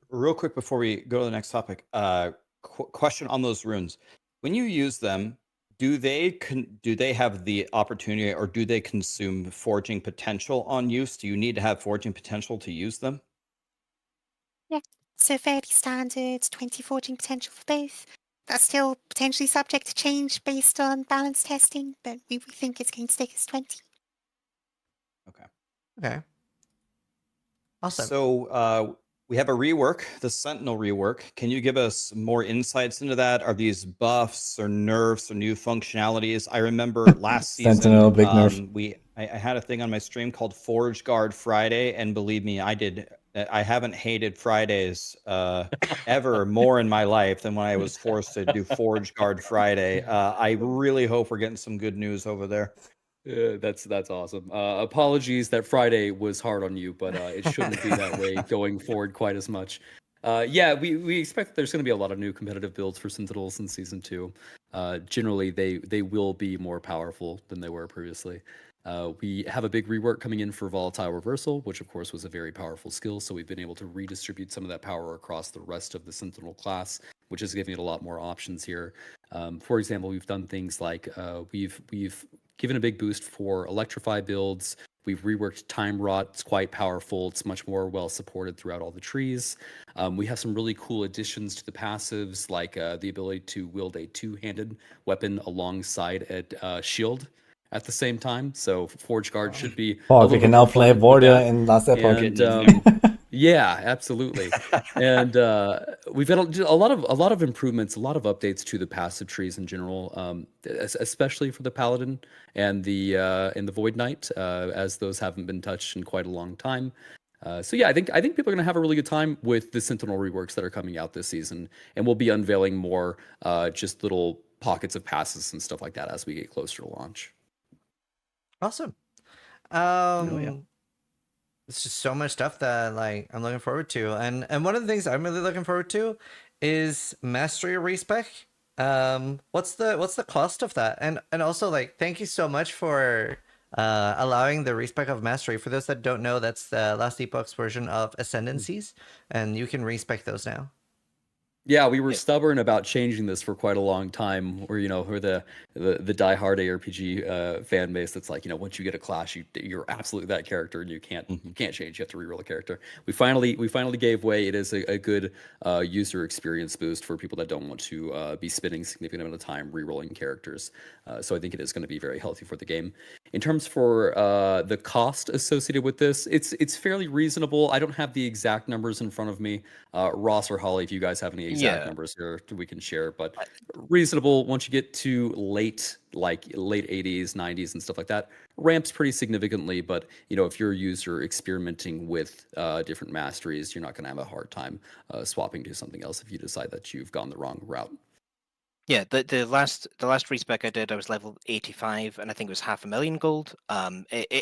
Real quick before we go to the next topic, question on those runes. When you use them, do they have the opportunity, or do they consume forging potential on use? Do you need to have forging potential to use them? Yeah, so fairly standard 20 forging potential for both. That's still potentially subject to change based on balance testing, but we think it's going to stick as 20. Okay. Awesome. So we have a rework, the Sentinel rework. Can you give us more insights into that? Are these buffs or nerfs or new functionalities? I remember last season Sentinel, big nerf. I had a thing on my stream called Forge Guard Friday, and believe me, I haven't hated Fridays ever more in my life than when I was forced to do Forge Guard Friday. I really hope we're getting some good news over there. That's awesome. Apologies that Friday was hard on you, but it shouldn't be that way going forward quite as much. Yeah, we expect that there's going to be a lot of new competitive builds for Sentinels in Season 2. Generally, they will be more powerful than they were previously. We have a big rework coming in for Volatile Reversal, which of course was a very powerful skill, so we've been able to redistribute some of that power across the rest of the Sentinel class, which is giving it a lot more options here. For example, we've done things like we've given a big boost for Electrify builds. We've reworked Time Rot. It's quite powerful. It's much more well supported throughout all the trees. We have some really cool additions to the passives, like the ability to wield a two-handed weapon alongside a shield at the same time. So Forge Guard should be. Oh, we can now play Warrior in last Epoch. And, yeah, absolutely. And we've had a lot of improvements, a lot of updates to the passive trees in general, especially for the Paladin and the Void Knight, as those haven't been touched in quite a long time. So yeah, I think people are going to have a really good time with the Sentinel reworks that are coming out this season, and we'll be unveiling more just little pockets of passes and stuff like that as we get closer to launch. Awesome. It's just so much stuff that like I'm looking forward to, and one of the things I'm really looking forward to is Mastery respec. What's the cost of that? And also like thank you so much for allowing the respec of Mastery. For those that don't know, that's the last Epoch's version of Ascendancies, and you can respec those now. Yeah, we were stubborn about changing this for quite a long time. We're the diehard ARPG fan base that's like, once you get a class, you're absolutely that character, and you can't change. You have to reroll a character. We finally gave way. It is a good user experience boost for people that don't want to be spending a significant amount of time rerolling characters. So I think it is going to be very healthy for the game. In terms for the cost associated with this, it's fairly reasonable. I don't have the exact numbers in front of me. Ross or Holly, if you guys have any exact numbers here, we can share. But reasonable once you get to late 80s, 90s, and stuff like that, ramps pretty significantly. But if you're a user experimenting with different masteries, you're not going to have a hard time swapping to something else if you decide that you've gone the wrong route. Yeah, the last respec I did, I was level 85, and I think it was 500,000 gold.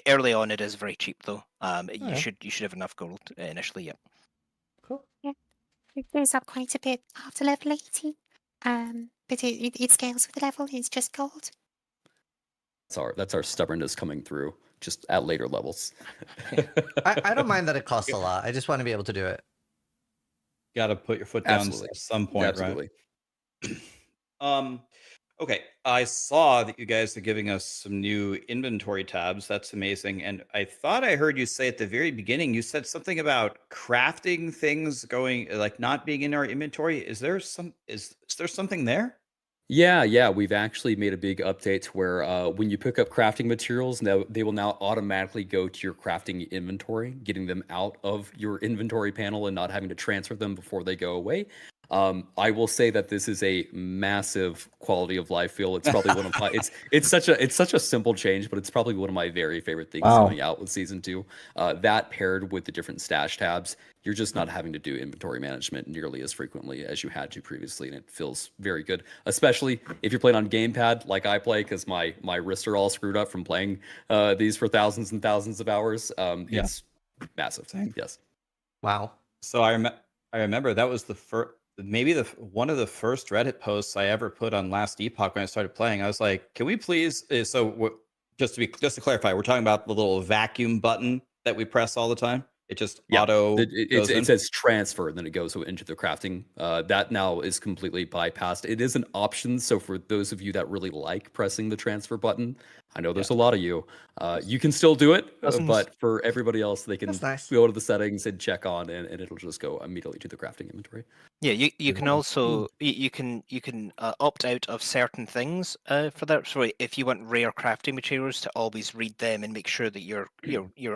Early on, it is very cheap though. You should have enough gold initially. Yeah. Cool. Yeah, it goes up quite a bit after level 80. But it scales with the level. It's just gold. That's our stubbornness coming through, just at later levels. I don't mind that it costs a lot. I just want to be able to do it. Got to put your foot down Absolutely. at some point, Absolutely. right? Okay, I saw that you guys are giving us some new inventory tabs. That's amazing. And I thought I heard you say at the very beginning, you said something about crafting things going like not being in our inventory. Is there something there? Yeah, we've actually made a big update where when you pick up crafting materials, they will now automatically go to your crafting inventory, getting them out of your inventory panel and not having to transfer them before they go away. I will say that this is a massive quality of life feel. It's probably one of my it's such a simple change, but it's probably one of my very favorite things coming out with Season 2. That paired with the different stash tabs, you're just not having to do inventory management nearly as frequently as you had to previously, and it feels very good, especially if you're playing on gamepad like I play, because my wrists are all screwed up from playing these for thousands and thousands of hours. It's massive. Yes. Wow. So I remember that was maybe one of the first Reddit posts I ever put on last Epoch when I started playing. I was like, can we please, just to clarify, we're talking about the little vacuum button that we press all the time. It just it says transfer, and then it goes into the crafting. That now is completely bypassed. It is an option, so for those of you that really like pressing the transfer button, I know there's a lot of you. You can still do it, but for everybody else, they can go to the settings and check on, and it'll just go immediately to the crafting inventory. Yeah, you can Beautiful. also you can opt out of certain things for that. So if you want rare crafting materials to always read them and make sure that you're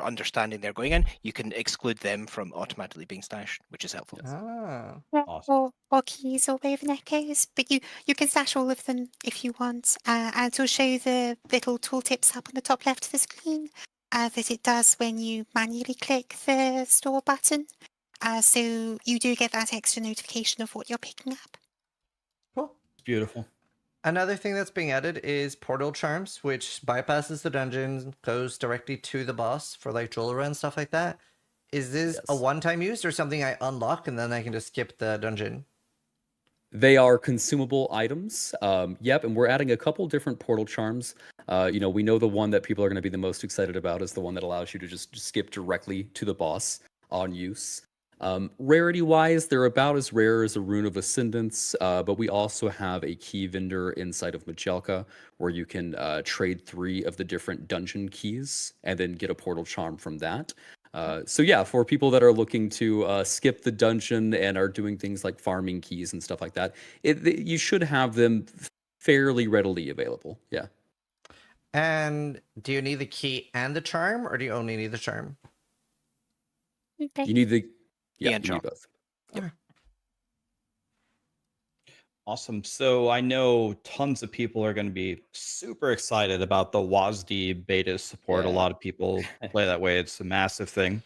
understanding they're going in, you can exclude them from automatically being stashed, which is helpful. Ah. Awesome. Or keys or wave and echoes, but you can stash all of them if you want, and it'll show the little tooltips up on the top left of the screen that it does when you manually click the store button. So you do get that extra notification of what you're picking up. Cool. Beautiful. Another thing that's being added is portal charms, which bypasses the dungeon, goes directly to the boss for like Jolera and stuff like that. Is this a one-time use or something I unlock and then I can just skip the dungeon? They are consumable items. Yep, and we're adding a couple different portal charms. We know the one that people are going to be the most excited about is the one that allows you to just skip directly to the boss on use. Rarity-wise, they're about as rare as a Rune of Ascendance, but we also have a key vendor inside of Majelka where you can trade 3 of the different dungeon keys and then get a portal charm from that. So yeah, for people that are looking to skip the dungeon and are doing things like farming keys and stuff like that, you should have them fairly readily available. Yeah. And do you need the key and the charm, or do you only need the charm? You need the Yeah, you need charm. both. Awesome. So I know tons of people are going to be super excited about the WASD beta support. A lot of people play that way. It's a massive thing.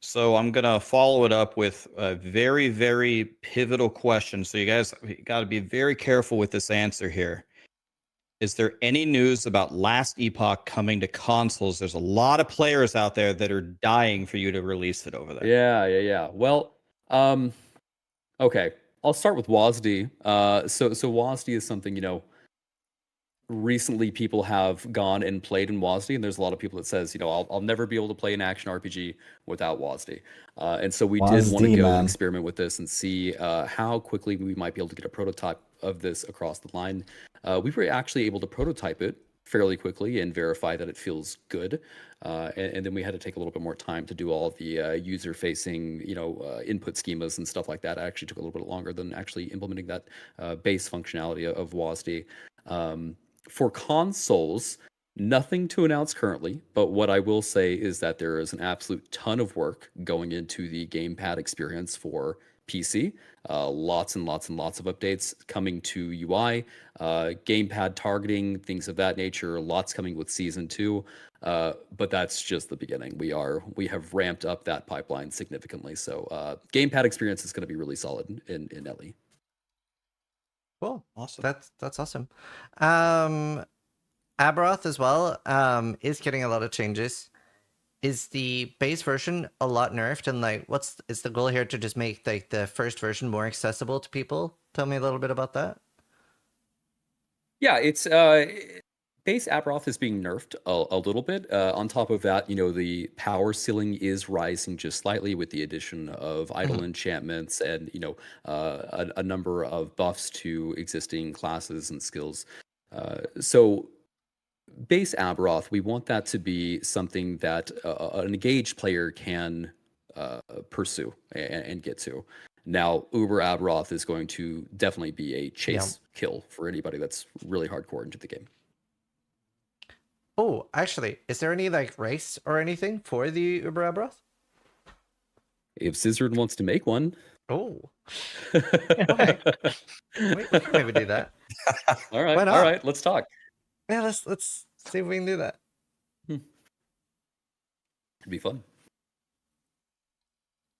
So I'm going to follow it up with a very, very pivotal question. So you guys got to be very careful with this answer here. Is there any news about Last Epoch coming to consoles? There's a lot of players out there that are dying for you to release it over there. Yeah. Well, okay. I'll start with WASD. So WASD is something, recently people have gone and played in WASD, and there's a lot of people that says, I'll never be able to play an action RPG without WASD. And so we did want to go and experiment with this and see how quickly we might be able to get a prototype of this across the line. We were actually able to prototype it fairly quickly and verify that it feels good. And then we had to take a little bit more time to do all of the user-facing, input schemas and stuff like that. It actually took a little bit longer than actually implementing that base functionality of WASD. For consoles, nothing to announce currently, but what I will say is that there is an absolute ton of work going into the gamepad experience for PC. Lots and lots and lots of updates coming to UI, gamepad targeting, things of that nature. Lots coming with Season 2, but that's just the beginning. We have ramped up that pipeline significantly. So gamepad experience is going to be really solid in Ellie. Cool. Awesome. That's awesome. Aberoth as well is getting a lot of changes. Is the base version a lot nerfed, and like is the goal here to just make like the first version more accessible to people? Tell me a little bit about that. Yeah, it's base Aberoth is being nerfed a little bit. On top of that, the power ceiling is rising just slightly with the addition of idle enchantments and a number of buffs to existing classes and skills. So base Aberoth, we want that to be something that an engaged player can pursue and get to. Now, Uber Aberoth is going to definitely be a chase kill for anybody that's really hardcore into the game. Oh, actually, is there any like race or anything for the Uber Aberoth? If Scissorin wants to make one. Oh. Okay. We can maybe do that. All right, let's talk. Yeah, let's see if we can do that. It'd be fun.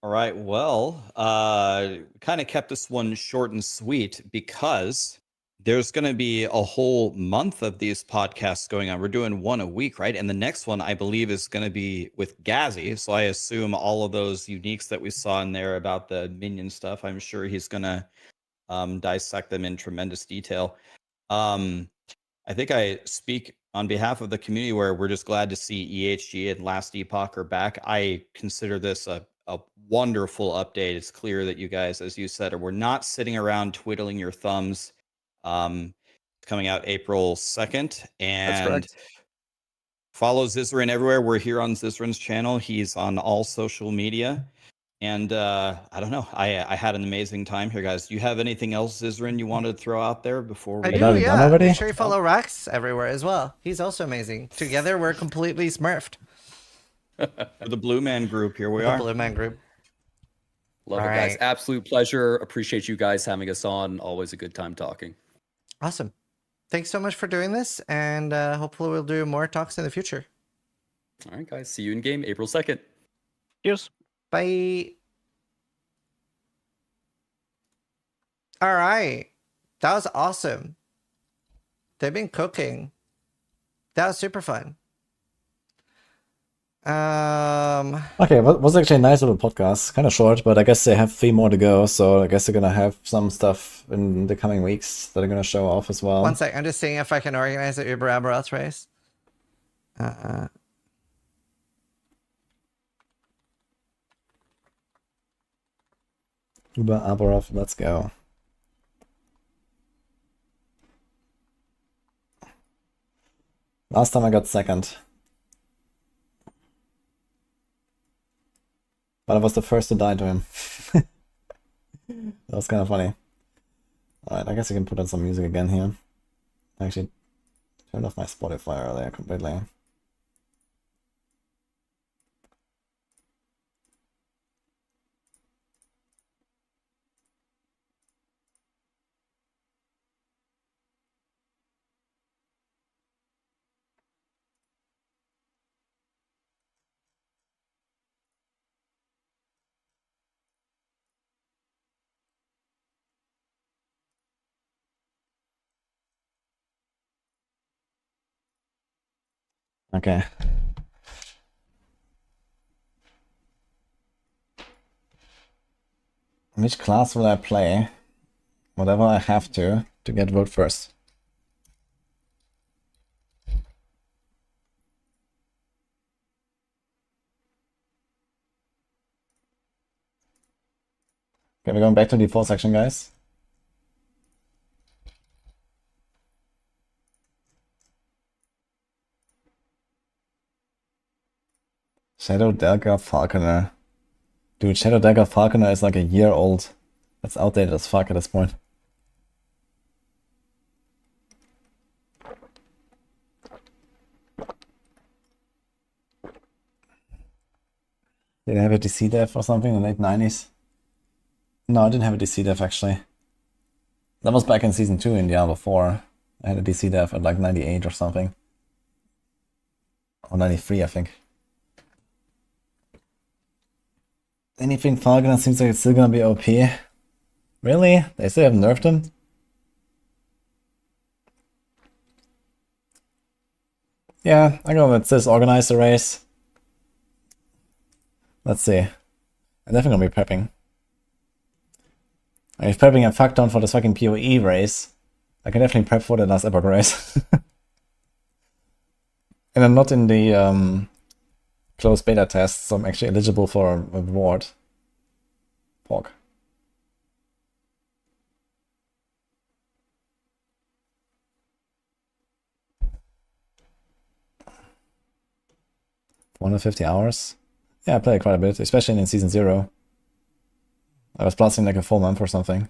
All right. Well, kind of kept this one short and sweet because there's going to be a whole month of these podcasts going on. We're doing one a week, right? And the next one, I believe, is going to be with Gazzy. So I assume all of those uniques that we saw in there about the minion stuff, I'm sure he's going to dissect them in tremendous detail. I think I speak on behalf of the community where we're just glad to see EHG and Last Epoch are back. I consider this a wonderful update. It's clear that you guys, as you said, we're not sitting around twiddling your thumbs. Coming out April 2nd. And follow Zizrin everywhere. We're here on Zizrin's channel. He's on all social media. And I don't know. I had an amazing time here, guys. Do you have anything else, Zizrin, you wanted to throw out there before we? I do, yeah. Make sure you follow Rax everywhere as well. He's also amazing. Together, we're completely smurfed. The Blue Man Group, here we The are. Blue Man Group. Love it, guys. Absolute pleasure. Appreciate you guys having us on. Always a good time talking. Awesome. Thanks so much for doing this, and hopefully we'll do more talks in the future. All right, guys. See you in game April 2nd. Cheers. Bye. All right. That was awesome. They've been cooking. That was super fun. Okay, well, was actually a nice little podcast. Kind of short, but I guess they have 3 more to go, so I guess they're gonna have some stuff in the coming weeks that are gonna show off as well. One sec, I'm just seeing if I can organize the Uber Aberoth race. Uber Aberoth, let's go. Last time I got second. But I was the first to die to him. That was kind of funny. Alright, I guess I can put on some music again here. I actually turned off my Spotify earlier completely. Okay. Which class will I play? Whatever I have to get vote first. Okay, we're going back to the default section, guys. Shadow Dagger Falconer. Dude, Shadow Dagger Falconer is like a year old. That's outdated as fuck at this point. Did I have a DC dev or something in the late 90s? No, I didn't have a DC dev actually. That was back in season 2 in Diablo 4. I had a DC dev at like 98 or something. Or 93, I think. Anything Falconer seems like it's still gonna be OP. Really? They still haven't nerfed him? Yeah, I go with this organize the race. Let's see. I'm definitely gonna be prepping. If prepping a fuck ton for this fucking PoE race, I can definitely prep for the last Epoch race. And I'm not in the closed beta test, so I'm actually eligible for a reward. Pork. $150 Yeah, I played quite a bit, especially in season 0. I was blasting like a full month or something.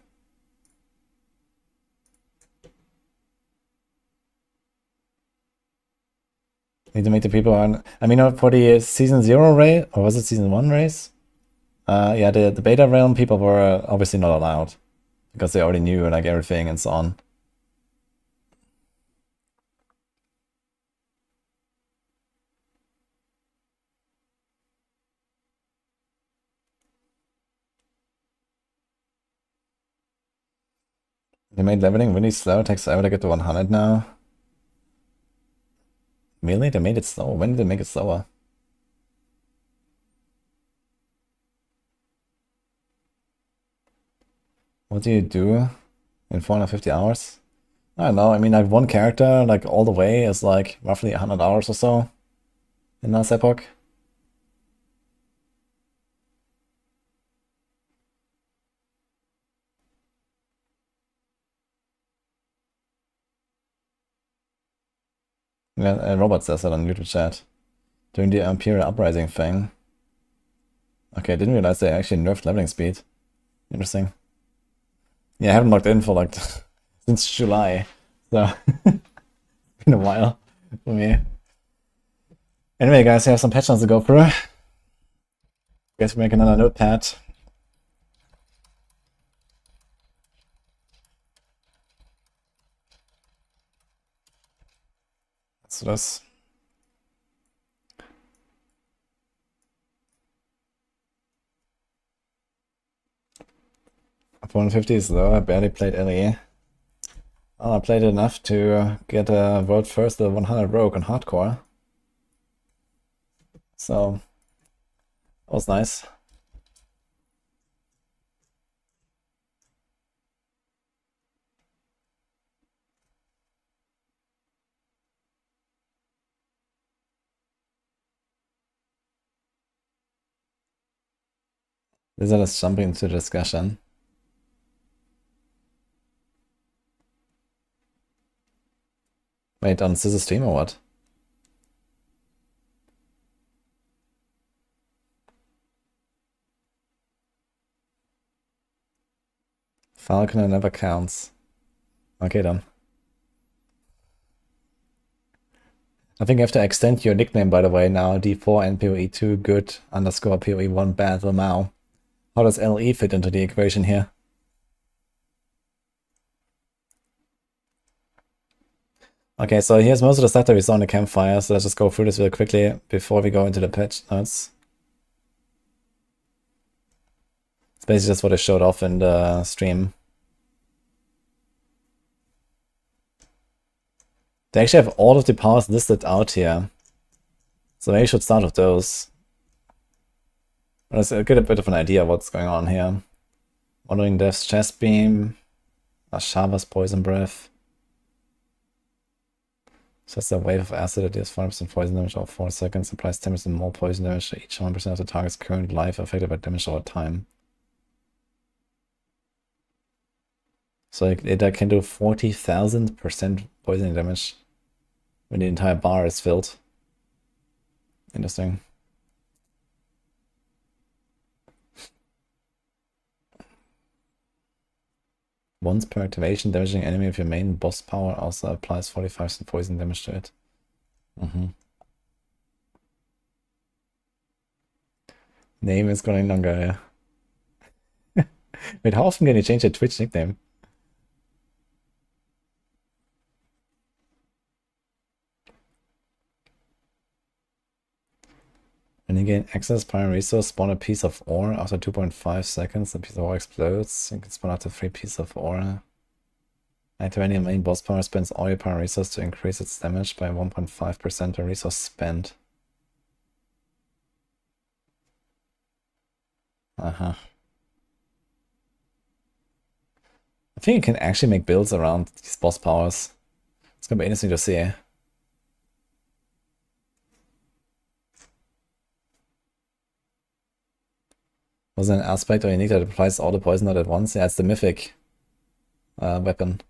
Need to make the people on. I mean, for the season 0 race, or was it season 1 race? Yeah, the beta realm people were obviously not allowed because they already knew like everything and so on. They made leveling really slow. It takes forever to get to 100 now. Really? They made it slow? When did they make it slower? What do you do in 450 hours? I don't know. I mean, like one character, like all the way, is like roughly 100 hours or so in last Epoch. Yeah, Robert says that on YouTube chat. During the Imperial Uprising thing. Okay, I didn't realize they actually nerfed leveling speed. Interesting. Yeah, I haven't logged in for like since July, so been a while for me. Anyway, guys, I have some patch notes to go through. Guess we make another notepad. Let's do this. Up 150 is low. I barely played LE. Well, I played enough to get a world first 100 rogue on hardcore. So that was nice. Lizard is jumping into discussion. Wait, on Scissor stream or what? Falconer never counts. Okay then. I think you have to extend your nickname, by the way, now. D4 and PoE2 good underscore PoE1 bad Lamau. How does LE fit into the equation here? Okay, so here's most of the stuff that we saw in the Campfire, so let's just go through this real quickly before we go into the patch notes. It's basically just what I showed off in the stream. They actually have all of the powers listed out here. So maybe you should start with those. Let's get a bit of an idea of what's going on here. Wandering Death's Chest Beam. Ashava's Poison Breath. So that's a wave of acid that deals 40% poison damage over 4 seconds. Applies 10% more poison damage to each 1% of the target's current life affected by damage over time. So it can do 40,000% poison damage when the entire bar is filled. Interesting. Once per activation, damaging enemy of your main boss power also applies 45% poison damage to it. Name is going longer, yeah. Wait, how often can you change your Twitch nickname? When you gain access primary resource, spawn a piece of ore. After 2.5 seconds, the piece of ore explodes. You can spawn up to 3 pieces of ore. Activating your main boss power spends all your primary resource to increase its damage by 1.5% of resource spent. I think you can actually make builds around these boss powers. It's gonna be interesting to see. Was there an aspect or unique that applies all the poison out at once? Yeah, it's the mythic weapon.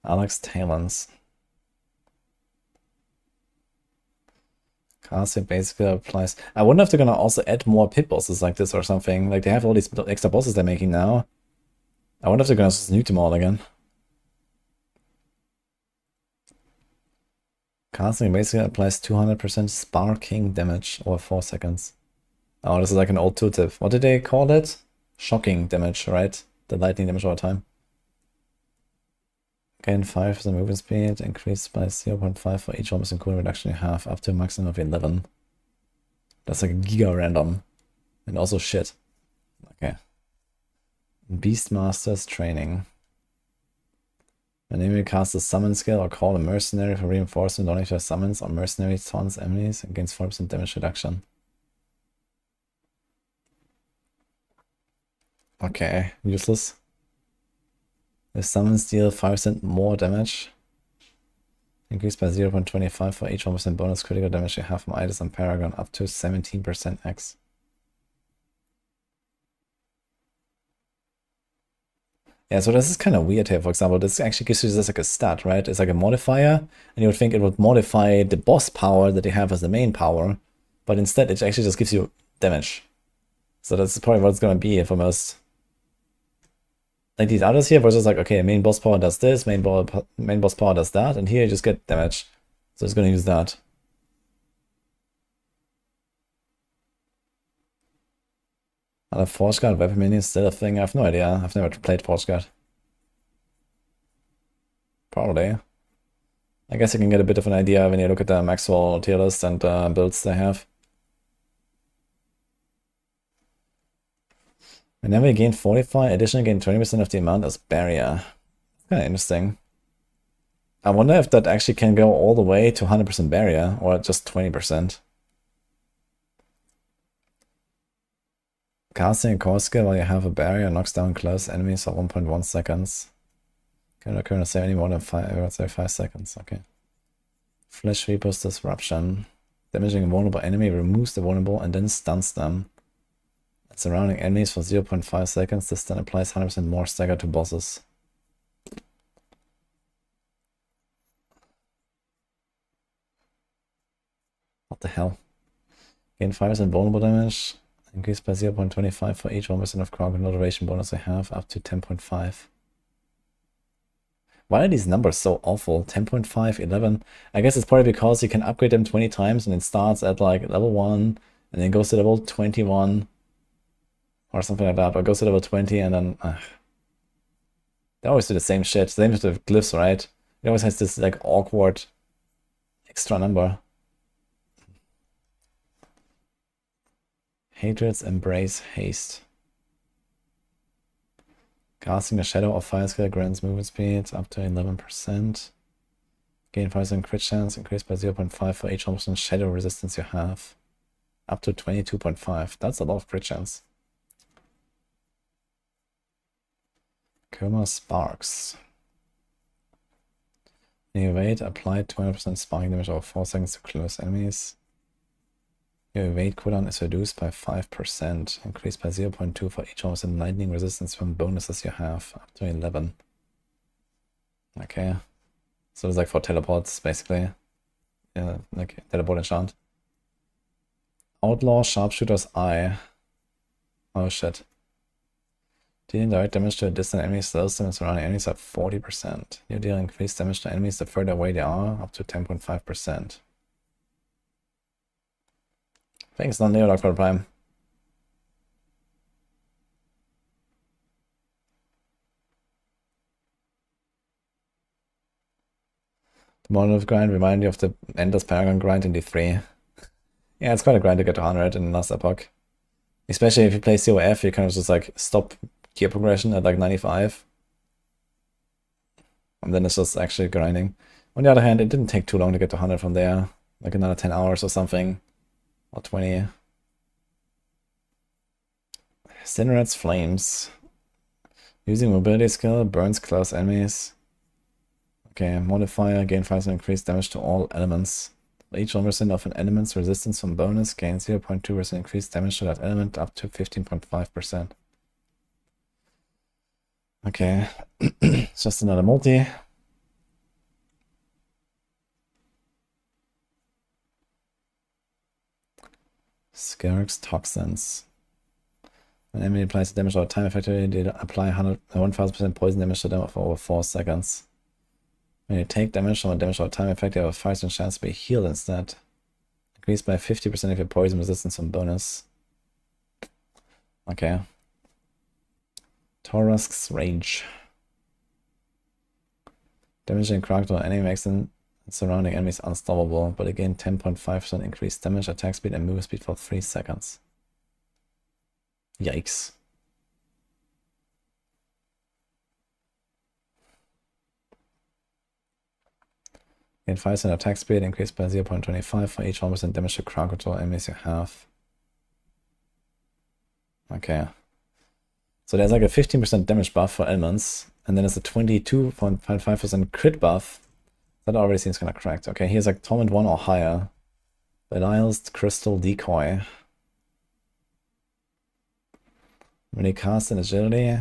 Alex Talons. Casting basically applies. I wonder if they're gonna also add more pit bosses like this or something. Like they have all these extra bosses they're making now. I wonder if they're gonna just nuke them all again. Casting basically applies 200% sparking damage over 4 seconds. Oh, this is like an old tooltip. What did they call it? Shocking damage, right? The lightning damage over time. Gain 5% movement speed, increased by 0.5 for each almost cooldown reduction you have, up to a maximum of 11. That's like giga random. And also shit. Okay. Beastmaster's training. An enemy casts a summon skill or call a mercenary for reinforcement only if your summons or mercenary taunts enemies and gains 4% damage reduction. Okay, useless. If summons deal 5% more damage, increased by 0.25 for each 1% bonus critical damage you have from items on Paragon, up to 17% X. Yeah, so this is kind of weird here. For example, this actually gives you just like a stat, right? It's like a modifier, and you would think it would modify the boss power that you have as the main power, but instead it actually just gives you damage. So that's probably what it's gonna be for most. Like these others here, were just like, okay, main boss power does this, main boss power does that, and here you just get damage. So it's gonna use that. A Forge Guard weapon mini is still a thing? I have no idea. I've never played Forge Guard. Probably. I guess you can get a bit of an idea when you look at the Maxwell tier list and builds they have. Whenever you gain Fortify, additionally gain 20% of the amount as barrier. Kind of interesting. I wonder if that actually can go all the way to 100% barrier, or just 20%. Casting a core skill while you have a barrier knocks down close enemies for 1.1 seconds. Can occur in any more than 5 seconds. Okay. Flash Reaper's Disruption. Damaging a vulnerable enemy removes the vulnerable and then stuns them. And surrounding enemies for 0.5 seconds. This then applies 100% more stagger to bosses. What the hell? Gain 5% vulnerable damage. Increase by 0.25 for each 1% of crowd control duration bonus I have, up to 10.5. Why are these numbers so awful? 10.5, 11. I guess it's probably because you can upgrade them 20 times and it starts at like level 1 and then goes to level 21 or something like that, or goes to level 20 and then they always do the same shit. Same with the glyphs, right? It always has this like awkward extra number. Hatreds embrace haste. Casting the Shadow of Fire skill grants movement speed up to 11%. Gain 5% crit chance, increased by 0.5 for each 1% shadow resistance you have. Up to 22.5. That's a lot of crit chance. Coma Sparks. When you evade, apply 200% sparking damage over 4 seconds to close enemies. Your evade cooldown is reduced by 5%, increased by 0.2 for each almost lightning resistance from bonuses you have, up to 11. Okay. So it's like for teleports, basically. Yeah, like teleport enchant. Outlaw Sharpshooter's Eye. Oh shit. Dealing direct damage to a distant enemy slows them and surrounding enemies at 40%. You deal increased damage to enemies the further away they are, up to 10.5%. Thanks, non-Neo for the Prime. The Monolith grind remind you of the Ender's Paragon grind in D3. Yeah, it's quite a grind to get to 100 in the last epoch. Especially if you play COF, you kind of just like stop gear progression at like 95. And then it's just actually grinding. On the other hand, it didn't take too long to get to 100 from there. Like another 10 hours or something. Or 20. Cinerat's Flames. Using mobility skill, burns close enemies. Okay, modifier, gain 5% increased damage to all elements. For each 1% of an element's resistance from bonus, gain 0.2% increased damage to that element up to 15.5%. Okay, it's just another multi. Scarix Toxins. When enemy applies damage or time effectively, they apply 1000% poison damage to them for over 4 seconds. When you take damage from a damage or time effect, you have a 5% chance to be healed instead. Increased by 50% of your poison resistance on bonus. Okay. Taurusk's Rage. Damaging character or enemy makes them surrounding enemies unstoppable, but again 10.5% increased damage, attack speed, and move speed for 3 seconds. Yikes. Gain 5% attack speed, increased by 0.25 for each 1% damage to crowd control enemies you have. Okay. So there's like a 15% damage buff for elements, and then there's a 22.5% crit buff. That already seems kind of cracked. Okay, here's like Torment 1 or higher. Belial's Crystal Decoy. When you cast an agility,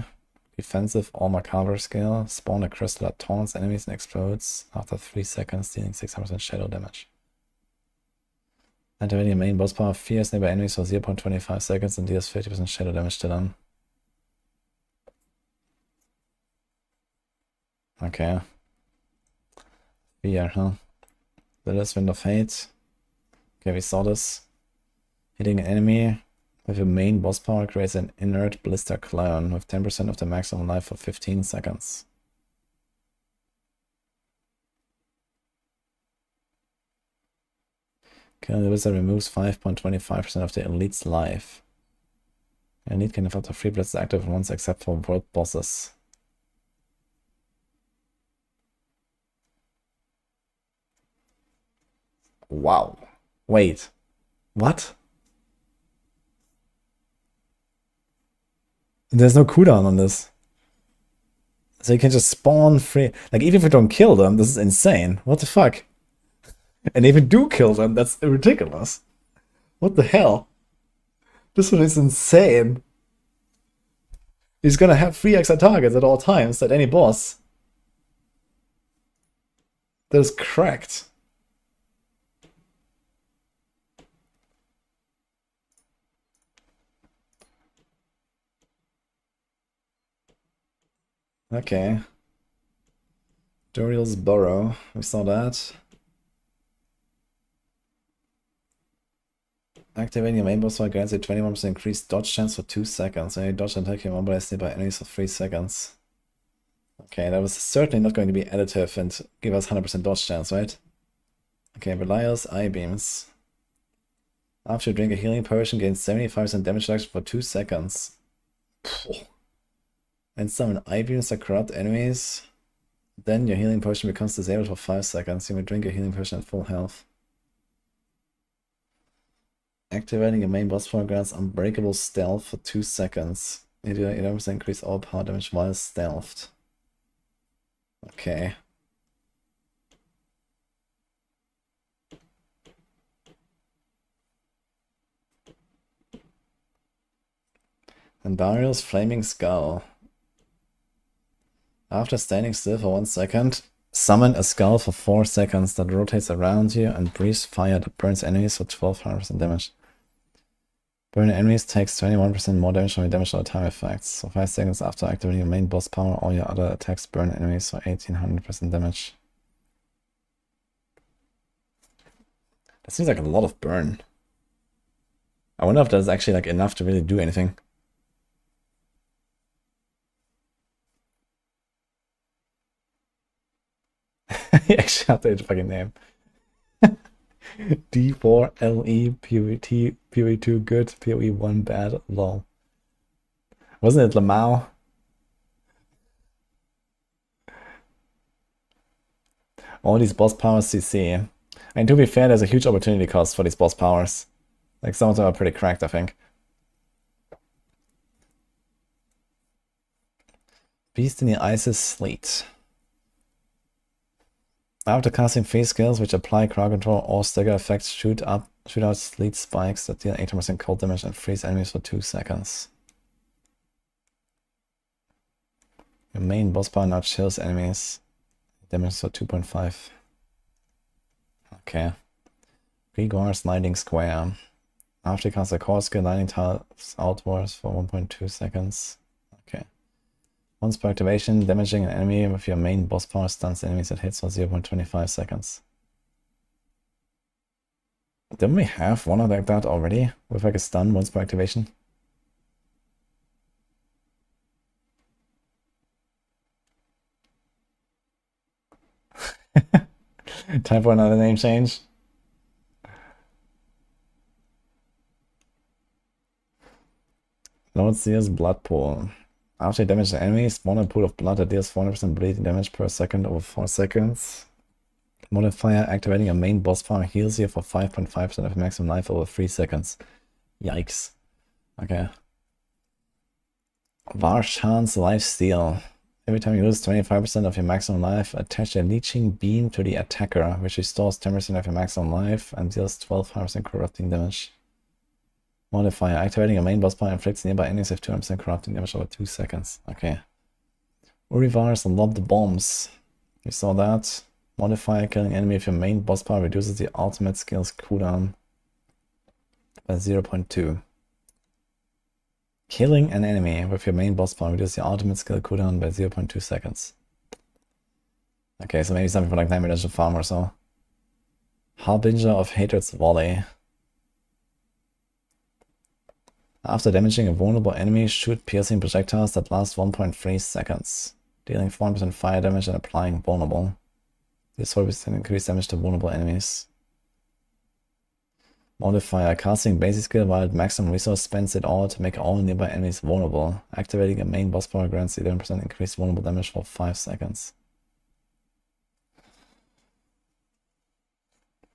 Defensive armor cover skill. Spawn a crystal that taunts enemies and explodes after 3 seconds, dealing 600% shadow damage. Activating a main boss power. Fierce nearby enemies for 0.25 seconds and deals 50% shadow damage to them. Okay. Fear, huh? Lilith's Wind of Fate. Okay, we saw this. Hitting an enemy with a main boss power creates an inert blister clone with 10% of the maximum life for 15 seconds. Killing the wizard removes 5.25% of the elite's life. Elite can have up to 3 blisters active once except for world bosses. Wow. Wait. What? There's no cooldown on this. So you can just spawn free. Like, even if you don't kill them, this is insane. What the fuck? And if you do kill them, that's ridiculous. What the hell? This one is insane. He's gonna have 3 extra targets at all times at any boss. That is cracked. Okay. Duriel's Burrow. We saw that. Activating a main boss fight grants a 21% increased dodge chance for 2 seconds. And you dodge and attack your mobilized nearby enemies for 3 seconds. Okay, that was certainly not going to be additive and give us 100% dodge chance, right? Okay, Belial's Eye Beams. After you drink a healing potion, gain 75% damage reduction for 2 seconds. And summon Eye Beams that corrupt enemies. Then your healing potion becomes disabled for 5 seconds. You may drink a healing potion at full health. Activating a main boss fight grants unbreakable stealth for 2 seconds. You do 11% increase all power damage while stealthed. Okay. And Dariel's Flaming Skull. After standing still for 1 second, summon a skull for 4 seconds that rotates around you and breathes fire that burns enemies for 1200% damage. Burning enemies takes 21% more damage from your damage or time effects. So 5 seconds after activating your main boss power, all your other attacks burn enemies for 1800% damage. That seems like a lot of burn. I wonder if that's actually like enough to really do anything. He actually updated the fucking name. D4LE PoE2 PoE2 good, PoE1 bad, lol. Wasn't it Lamau? All these boss powers CC. And to be fair, there's a huge opportunity cost for these boss powers. Like, some of them are pretty cracked, I think. Beast in the Ice's Sleet. After casting phase skills which apply crowd control or stagger effects, shoot out sleet spikes that deal 80% cold damage and freeze enemies for 2 seconds. Your main boss power now chills enemies. Damage for 2.5. Okay. Grigor's Lightning Square. After you cast a core skill, lightning tiles outwards for 1.2 seconds. Okay. Once per activation, damaging an enemy with your main boss power stuns enemies that hits for 0.25 seconds. Didn't we have one like that already? With like a stun once per activation? Time for another name change. Lord Seer's Blood Pool. After you damage the enemy, spawn a pool of blood that deals 400% bleeding damage per second over 4 seconds. Modifier activating a main boss power heals you for 5.5% of maximum life over 3 seconds. Yikes. Okay. Varshan's Lifesteal. Every time you lose 25% of your maximum life, attach a leeching beam to the attacker, which restores 10% of your maximum life and deals 1200% corrupting damage. Modifier activating a main boss power inflicts nearby enemies with 200% corrupting damage over 2 seconds. Okay. Urivars lob the bombs. You saw that. Modifier killing enemy if your main boss power reduces the ultimate skill's cooldown by 0.2. Killing an enemy with your main boss power reduces the ultimate skill cooldown by 0.2 seconds. Okay, so maybe something for like 9 minutes of farm or so. Harbinger of Hatred's Volley. After damaging a vulnerable enemy, shoot piercing projectiles that last 1.3 seconds, dealing 4% fire damage and applying vulnerable. This will increase damage to vulnerable enemies. Modifier, casting basic skill while at maximum resource spends it all to make all nearby enemies vulnerable. Activating a main boss power grants 11% increased vulnerable damage for 5 seconds.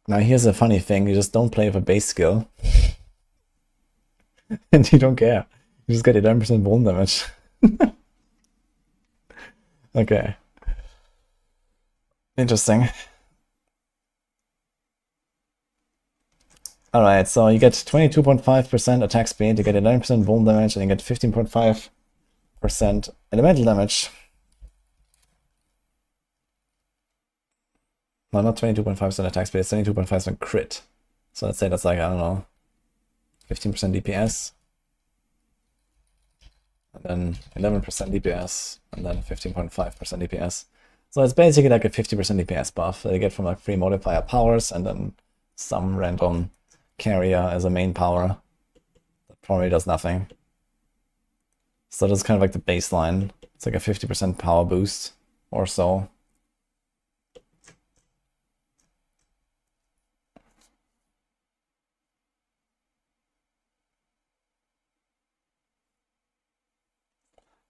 Now here's a funny thing, you just don't play with a base skill. And you don't care. You just get 11% vuln damage. Okay. Interesting. Alright, so you get 22.5% attack speed, you get 11% vuln damage, and you get 15.5% elemental damage. No, not 22.5% attack speed, it's 22.5% crit. So let's say that's like, I don't know, 15% DPS. And then 11% DPS, and then 15.5% DPS. So it's basically like a 50% DPS buff that you get from like 3 modifier powers, and then some random carrier as a main power that probably does nothing. So that's kind of like the baseline. It's like a 50% power boost or so.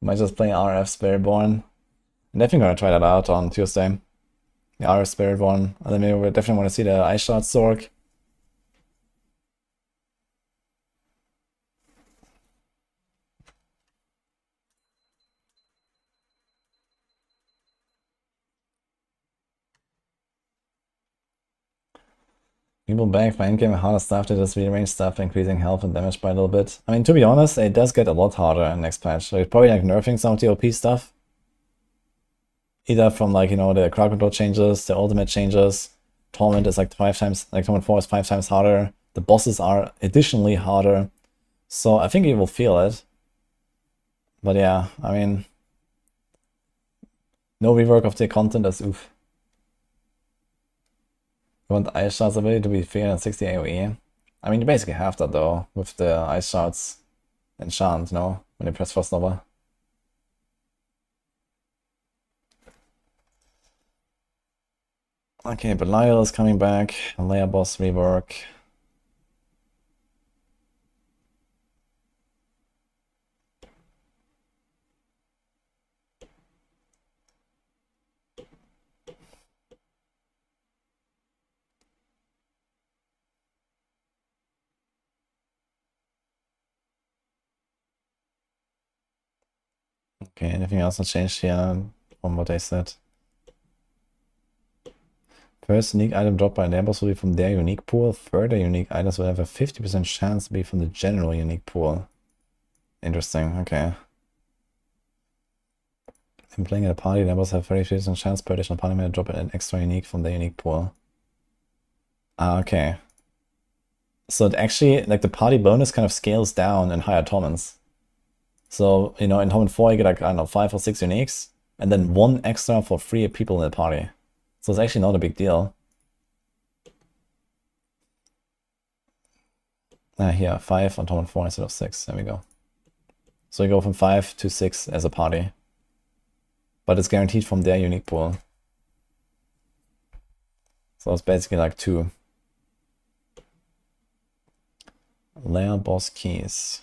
Might just play RF Spiritborn. I'm definitely gonna try that out on Tuesday. The RF Spiritborn. And then maybe we definitely want to see the Ice Shard Sork. People back my endgame harder stuff to just rearrange stuff, increasing health and damage by a little bit. I mean, to be honest, it does get a lot harder in next patch. So it's probably like nerfing some of the OP stuff. Either from like, you know, the crowd control changes, the ultimate changes. Torment is like 5 times, like Torment 4 is 5 times harder. The bosses are additionally harder. So I think you will feel it. But yeah, I mean, no rework of the content, that's oof. You want Ice Shards ability to be 360 AoE? I mean, you basically have that though, with the Ice Shards enchant, no? When you press Frost Nova. Okay, Belial is coming back. Layer boss rework. Okay, anything else that changed here from what they said? First unique item dropped by neighbors will be from their unique pool. Further unique items will have a 50% chance to be from the general unique pool. Interesting, okay. When playing at a party, neighbors have 30% chance per additional party member to drop an extra unique from their unique pool. Ah, okay. So it actually, like the party bonus kind of scales down in higher torments. So, you know, in Torment 4 you get like, I don't know, 5 or 6 uniques, and then 1 extra for 3 people in the party. So it's actually not a big deal. Here, 5 on Torment 4 instead of 6, there we go. So you go from 5 to 6 as a party. But it's guaranteed from their unique pool. So it's basically like 2. Layer boss keys.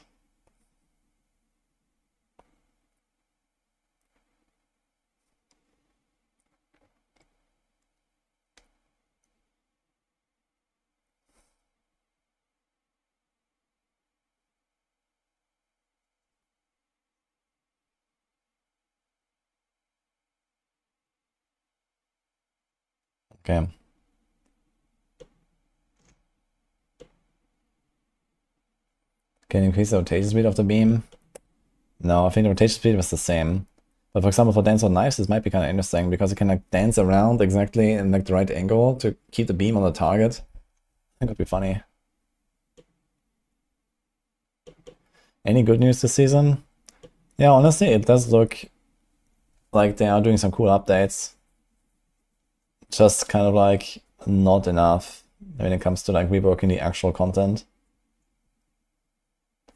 Okay. Can you increase the rotation speed of the beam? No, I think the rotation speed was the same. But for example, for Dance on Knives, this might be kind of interesting because you can like dance around exactly in like the right angle to keep the beam on the target. I think it'd be funny. Any good news this season? Yeah, honestly, it does look like they are doing some cool updates. Just kind of like not enough when it comes to like reworking the actual content.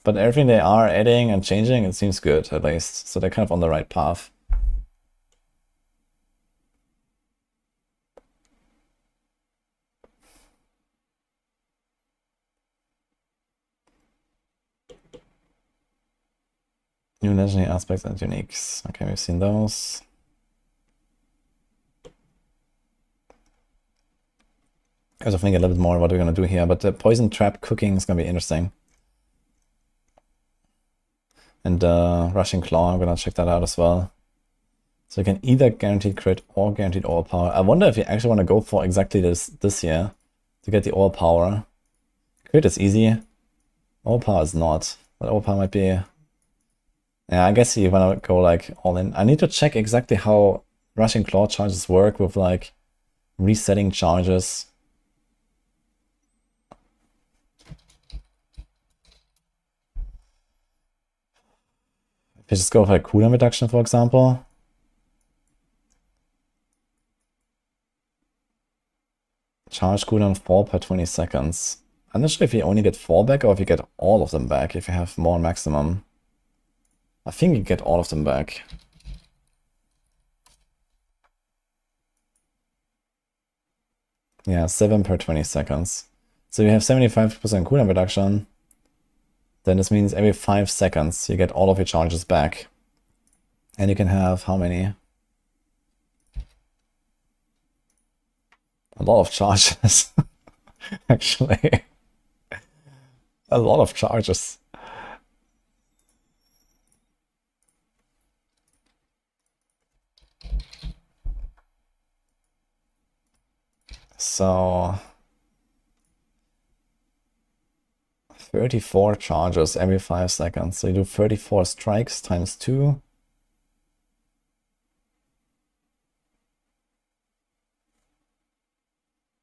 But everything they are adding and changing, it seems good at least. So they're kind of on the right path. New legendary aspects and uniques. Okay, we've seen those. I was thinking a little bit more what we're going to do here, but the poison trap cooking is going to be interesting. And rushing claw, I'm going to check that out as well. So you can either guaranteed crit or guaranteed overpower. I wonder if you actually want to go for exactly this here to get the overpower. Crit is easy. Overpower is not. But overpower might be... Yeah, I guess you want to go like all in. I need to check exactly how rushing claw charges work with like resetting charges. If you just go for a cooldown reduction, for example. Charge cooldown 4 per 20 seconds. I'm not sure if you only get 4 back or if you get all of them back if you have more maximum. I think you get all of them back. Yeah, 7 per 20 seconds. So you have 75% cooldown reduction. Then this means every 5 seconds you get all of your charges back. And you can have how many? A lot of charges. Actually. A lot of charges. So 34 charges every 5 seconds. So you do 34 strikes times 2.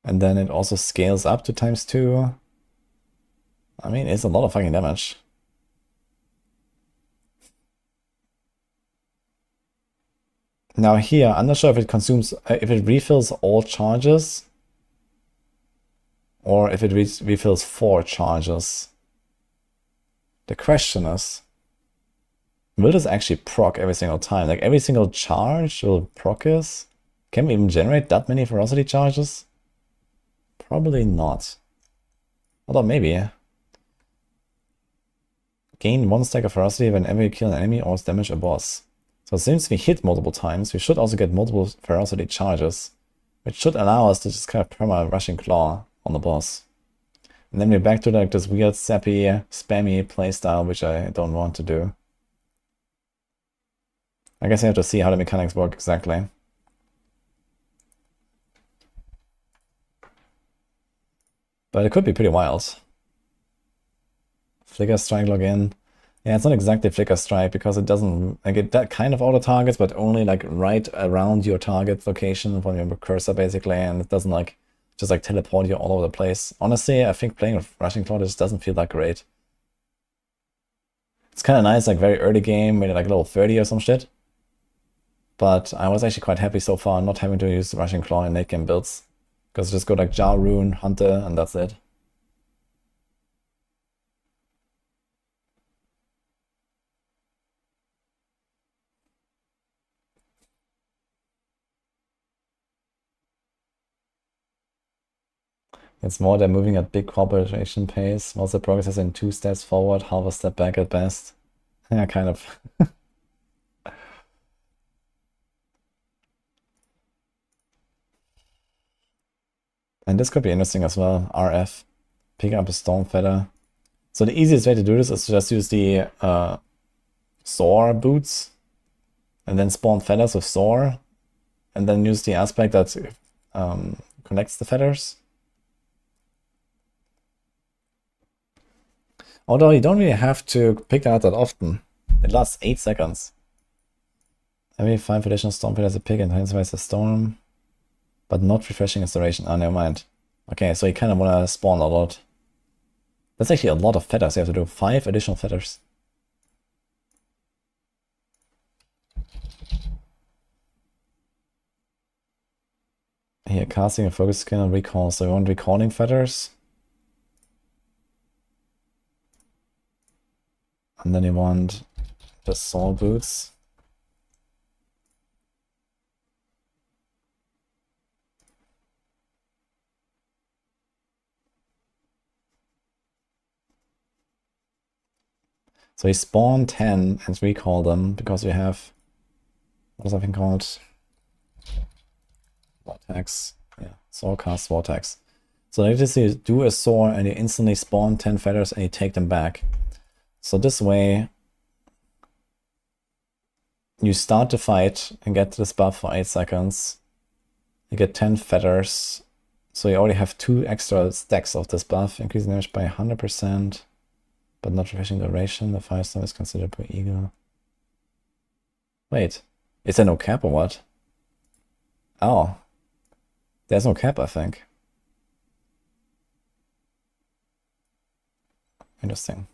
And then it also scales up to times 2. I mean, it's a lot of fucking damage. Now here, I'm not sure if it consumes, if it refills all charges, or if it refills 4 charges. The question is, will this actually proc every single time? Like every single charge will proc this? Can we even generate that many ferocity charges? Probably not. Although maybe. Gain 1 stack of ferocity whenever you kill an enemy or damage a boss. So since we hit multiple times, we should also get multiple ferocity charges, which should allow us to just kind of perma rushing claw on the boss. And then we're back to like this weird sappy, spammy playstyle, which I don't want to do. I guess I have to see how the mechanics work exactly. But it could be pretty wild. Flicker strike login. Yeah, it's not exactly flicker strike because it doesn't like it that kind of auto targets, but only like right around your target location from your cursor basically, and it doesn't like just like teleport you all over the place. Honestly, I think playing with Rushing Claw just doesn't feel that great. It's kind of nice, like very early game, maybe like level 30 or some shit. But I was actually quite happy so far not having to use Rushing Claw in late game builds. Because just go like Jar Rune, Hunter, and that's it. It's more than moving at big corporation pace. Most of the progress is in 2 steps forward, half a step back at best. Yeah, kind of. And this could be interesting as well. RF. Pick up a Storm Feather. So the easiest way to do this is to just use the Soar boots. And then spawn feathers with Soar. And then use the aspect that connects the feathers. Although you don't really have to pick that out that often. It lasts 8 seconds. Every 5 additional storm pit has a pig and intensifies the storm, but not refreshing its duration. Oh, never mind. Okay, so you kind of want to spawn a lot. That's actually a lot of feathers you have to do. 5 additional feathers. Here, casting a focus skill and recall. So you want recalling feathers. And then you want the soul boots. So you spawn 10 and recall them because we have, what is that thing called? Vortex. Yeah, Soul cast Vortex. So like this, you do a soar and you instantly spawn 10 feathers and you take them back. So this way, you start the fight and get this buff for 8 seconds. You get 10 feathers. So you already have 2 extra stacks of this buff, increasing damage by 100. But not refreshing duration. The firestorm is considered per eagle. Wait, is there no cap or what? Oh, there's no cap, I think. Interesting.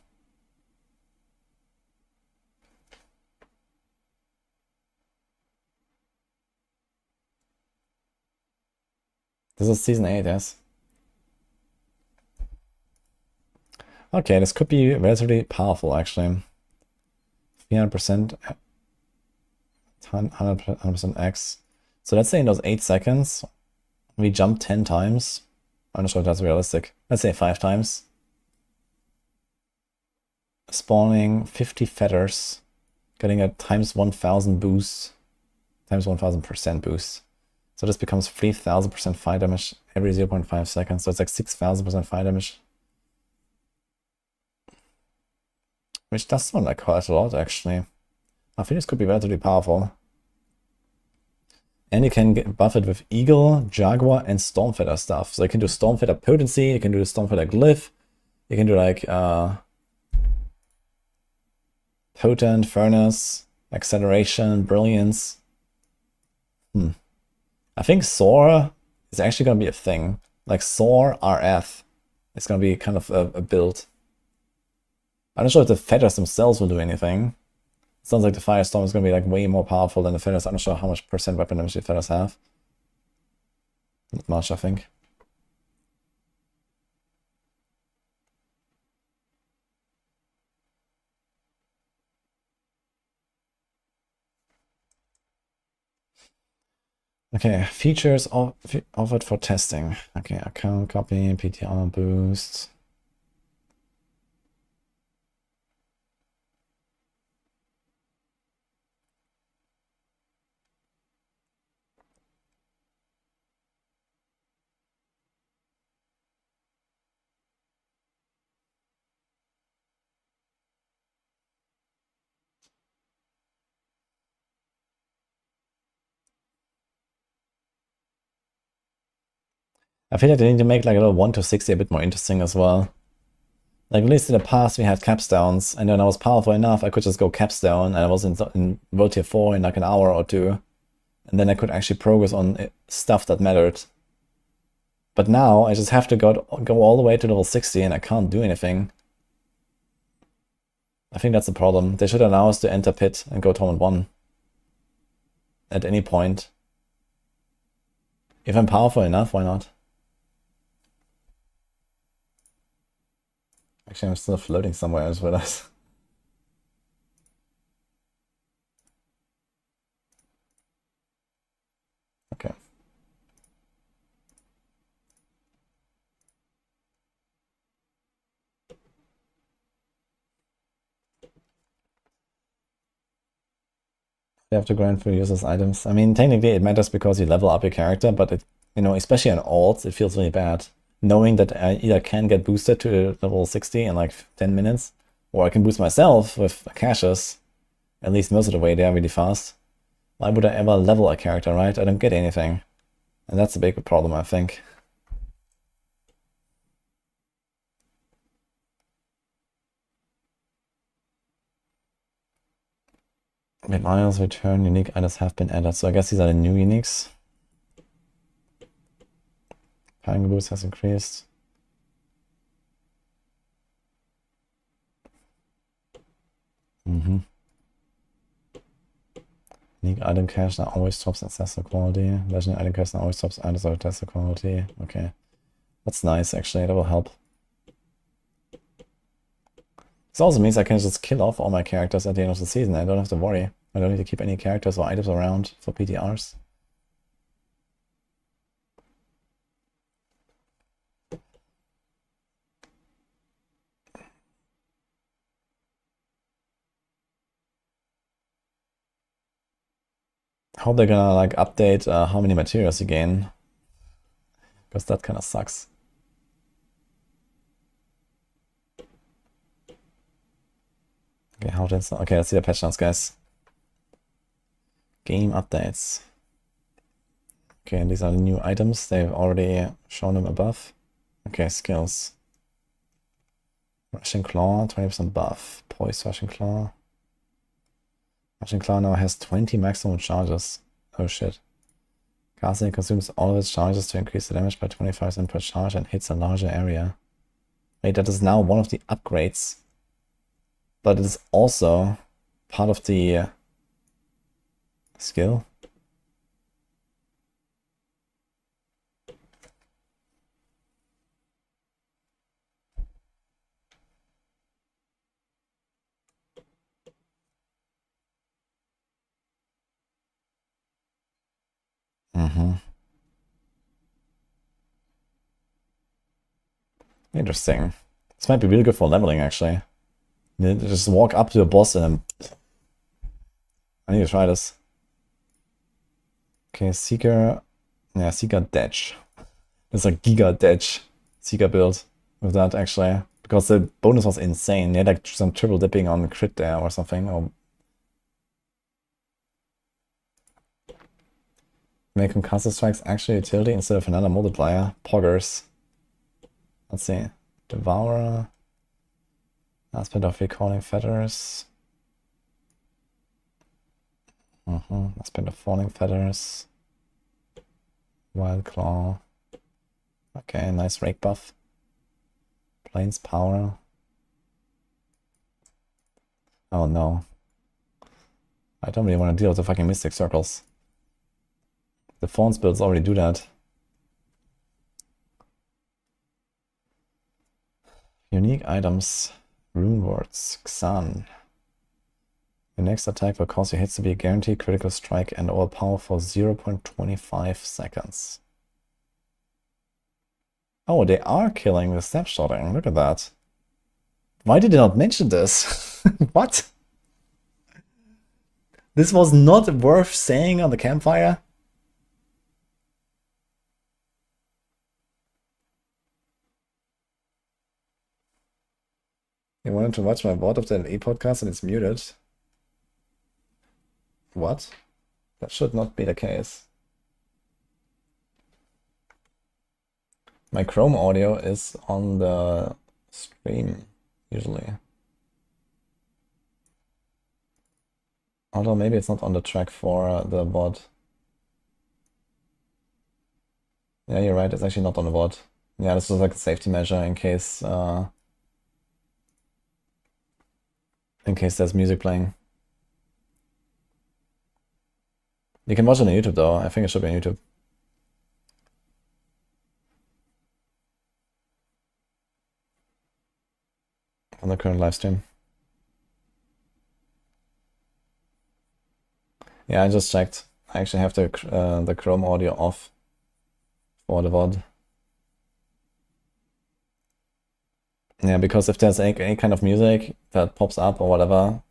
This is season 8, yes. Okay, this could be relatively powerful, actually. 300%, 100% X. So let's say in those 8 seconds, we jump 10 times. I'm not sure if that's realistic. Let's say 5 times. Spawning 50 feathers, getting a times 1000 boost, times 1000% boost. So this becomes 3000% fire damage every 0.5 seconds. So it's like 6000% fire damage. Which does sound like quite a lot, actually. I think this could be relatively powerful. And you can buff it with Eagle, Jaguar, and Stormfeather stuff. So you can do Stormfeather Potency, you can do the Stormfeather Glyph, you can do like Potent, Furnace, Acceleration, Brilliance. I think Soar is actually going to be a thing. Like Soar RF is going to be kind of a build. I'm not sure if the feathers themselves will do anything. It sounds like the Firestorm is going to be like way more powerful than the feathers. I'm not sure how much percent weapon damage the feathers have. Not much, I think. Okay, features offered for testing. Okay, account copy, PTR boost. I feel like they need to make like a little 1 to 60 a bit more interesting as well. Like at least in the past we had capstones, and when I was powerful enough I could just go capstone and I was in World Tier 4 in like an hour or 2. And then I could actually progress on stuff that mattered. But now I just have to go all the way to level 60 and I can't do anything. I think that's the problem. They should allow us to enter pit and go tournament 1. At any point. If I'm powerful enough, why not? Actually, I'm still floating somewhere as well as. Okay. You have to grind for users' items. I mean, technically it matters because you level up your character, but it, you know, especially on alts, it feels really bad. Knowing that I either can get boosted to level 60 in like 10 minutes, or I can boost myself with caches, at least most of the way there really fast. Why would I ever level a character, right? I don't get anything. And that's a big problem, I think. Miles return, unique items have been added. So I guess these are the new uniques. Firing boost has increased. Unique item cache now always drops accessor quality. Legendary item cache now always drops items of accessor quality. Okay. That's nice, actually. That will help. This also means I can just kill off all my characters at the end of the season. I don't have to worry. I don't need to keep any characters or items around for PTRs. Hope they're gonna like update how many materials you gain, because that kind of sucks. Okay, how does okay? Let's see the patch notes, guys. Game updates. Okay, and these are the new items. They've already shown them above. Okay, skills. Rushing Claw, 20% buff. Poise Rushing Claw. Rushing Claw now has 20 maximum charges. Oh shit. Casting consumes all of its charges to increase the damage by 25% per charge and hits a larger area. Wait, that is now one of the upgrades. But it is also part of the skill. Interesting. This might be really good for leveling, actually. You just walk up to a boss and then... I need to try this. Okay, Seeker... Yeah, Seeker Detch. It's a Giga Detch Seeker build with that, actually. Because the bonus was insane. You had like some triple dipping on crit there or something. Or... Make concussive strikes actually utility instead of another multiplier. Poggers. Let's see. Devourer. Aspect of recalling feathers. Aspect of falling feathers. Wild claw. Okay, nice rake buff. Plains power. Oh no. I don't really want to deal with the fucking mystic circles. The Fawns builds already do that. Unique items. Rune words. Xan. Your next attack will cause your hits to be a guaranteed critical strike and overpower for 0.25 seconds. Oh, they are killing with snapshotting. Look at that. Why did they not mention this? What? This was not worth saying on the Campfire? You wanted to watch my Board of the LE podcast and it's muted. What? That should not be the case. My Chrome audio is on the stream, usually. Although maybe it's not on the track for the VOD. Yeah, you're right, it's actually not on the VOD. Yeah, this was like a safety measure in case there's music playing. You can watch it on YouTube though. I think it should be on YouTube. On the current live stream. Yeah, I just checked. I actually have the Chrome audio off for the VOD. Yeah, because if there's any kind of music that pops up or whatever,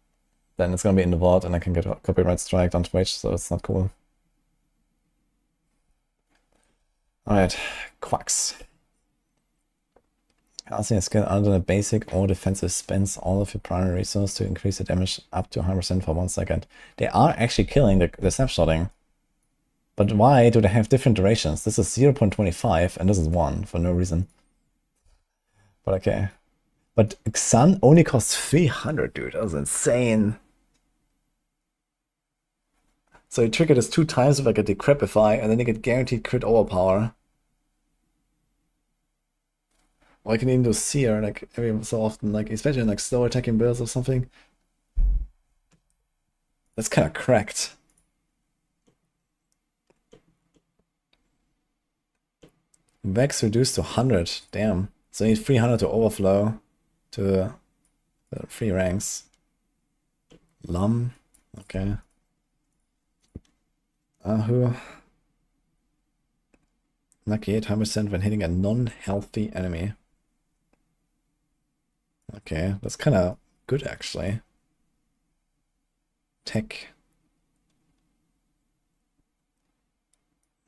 then it's gonna be in the VOD and I can get copyright striked on Twitch, so it's not cool. Alright, Quacks. Casting a skill other than a basic or defensive spends all of your primary resources to increase the damage up to 100% for 1 second. They are actually killing the snapshotting. But why do they have different durations? This is 0.25 and this is 1 for no reason. But okay. But Xan only costs 300, dude. That was insane. So you trigger this 2 times with like a Decrepify, and then you get guaranteed crit overpower. Or I can even do Seer, like every so often, like especially in like slow attacking builds or something. That's kind of cracked. Vex reduced to 100, damn. So you need 300 to overflow to the 3 ranks. Lum, okay. Ahu. Lucky 800% when hitting a non-healthy enemy. Okay, that's kind of good actually. Tech.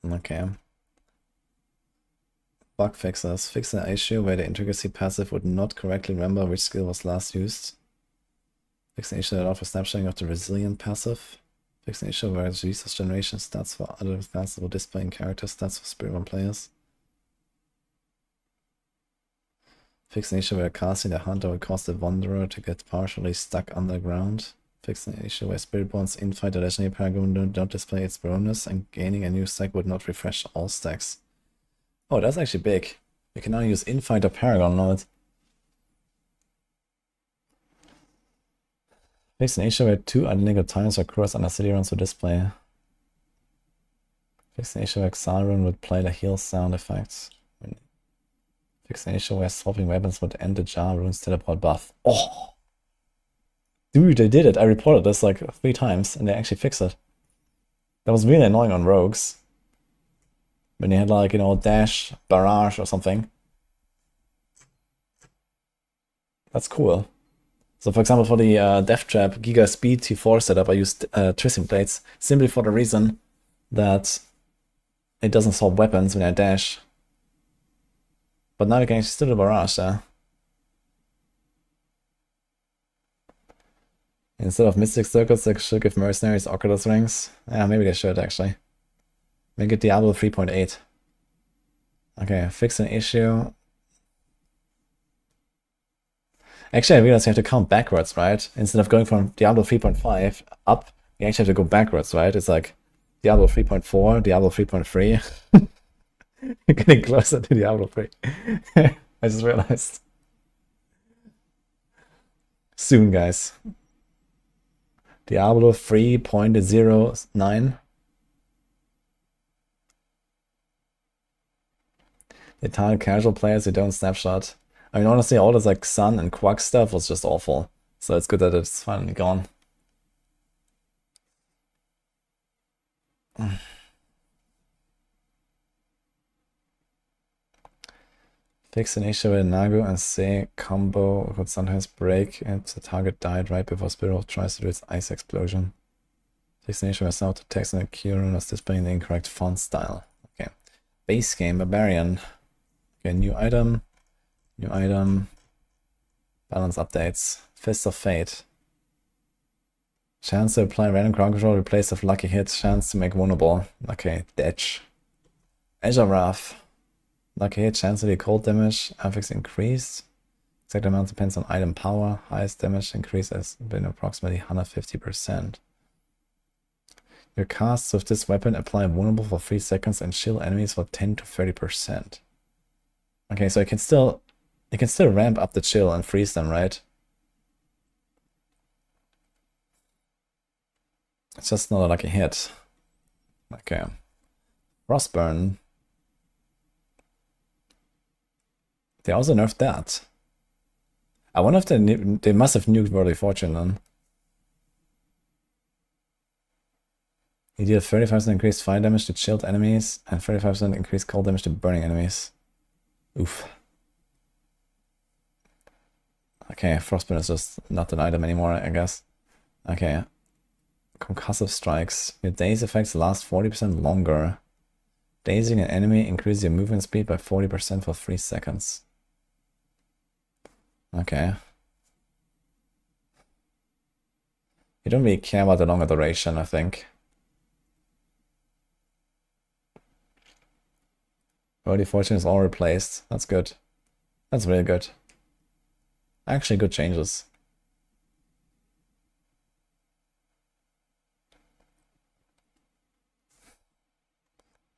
Okay. Bug fixes. Fix an issue where the intricacy passive would not correctly remember which skill was last used. Fix an issue that offers snapshotting of the resilient passive. Fix an issue where resource generation stats for other classes will displaying character stats for Spirit 1 players. Fix an issue where casting the hunter will cause the wanderer to get partially stuck underground. Fix an issue where Spirit Bonds infight the legendary paragon do not display its bonus, and gaining a new stack would not refresh all stacks. Oh, that's actually big. You can now use infight or paragon on it. Fix an issue where 2 identical times occurs on a city runs to display. Fix an issue where Exile rune would play the heal sound effects. Fix an issue where swapping weapons would end the jar runes teleport buff. Oh! Dude, they did it. I reported this like 3 times and they actually fixed it. That was really annoying on rogues. When you had like, you know, dash, barrage or something. That's cool. So for example, for the Death Trap Giga Speed T4 setup, I used Twisting Blades simply for the reason that it doesn't swap weapons when I dash. But now you can actually still do barrage there. Instead of Mystic Circles, they should give Mercenaries Oculus Rings. Yeah, maybe they should actually. Make it Diablo 3.8. Okay, fix an issue. Actually, I realized you have to count backwards, right? Instead of going from Diablo 3.5 up, you actually have to go backwards, right? It's like Diablo 3.4, Diablo 3.3. You're getting closer to Diablo 3. I just realized. Soon, guys. Diablo 3.09. The target casual players who don't snapshot. I mean, honestly, all this like Sun and Quack stuff was just awful. So it's good that it's finally gone. Fix an issue with Nago and say combo could sometimes break and the target died right before Spirit tries to do its ice explosion. Fix an issue with some to text in a key rune was displaying the incorrect font style. Okay. Base game, Barbarian. Okay, new item. New item. Balance updates. Fist of Fate. Chance to apply random ground control, replace with lucky hit. Chance to make vulnerable. Okay, Detch. Azure Wrath. Lucky hit, chance to do cold damage. Affix increased. Exact amount depends on item power. Highest damage increase has been approximately 150%. Your casts with this weapon apply vulnerable for 3 seconds and chill enemies for 10 to 30%. Okay, so you can still ramp up the chill and freeze them, right? It's just not a lucky hit. Okay. Frostburn. They also nerfed that. I wonder if they must have nuked Worldly Fortune then. You deal 35% increased fire damage to chilled enemies and 35% increased cold damage to burning enemies. Oof. Okay, Frostburn is just not an item anymore, I guess. Okay. Concussive Strikes. Your daze effects last 40% longer. Dazing an enemy increases your movement speed by 40% for 3 seconds. Okay. You don't really care about the longer duration, I think. Worldly Fortune is all replaced. That's good. That's really good. Actually, good changes.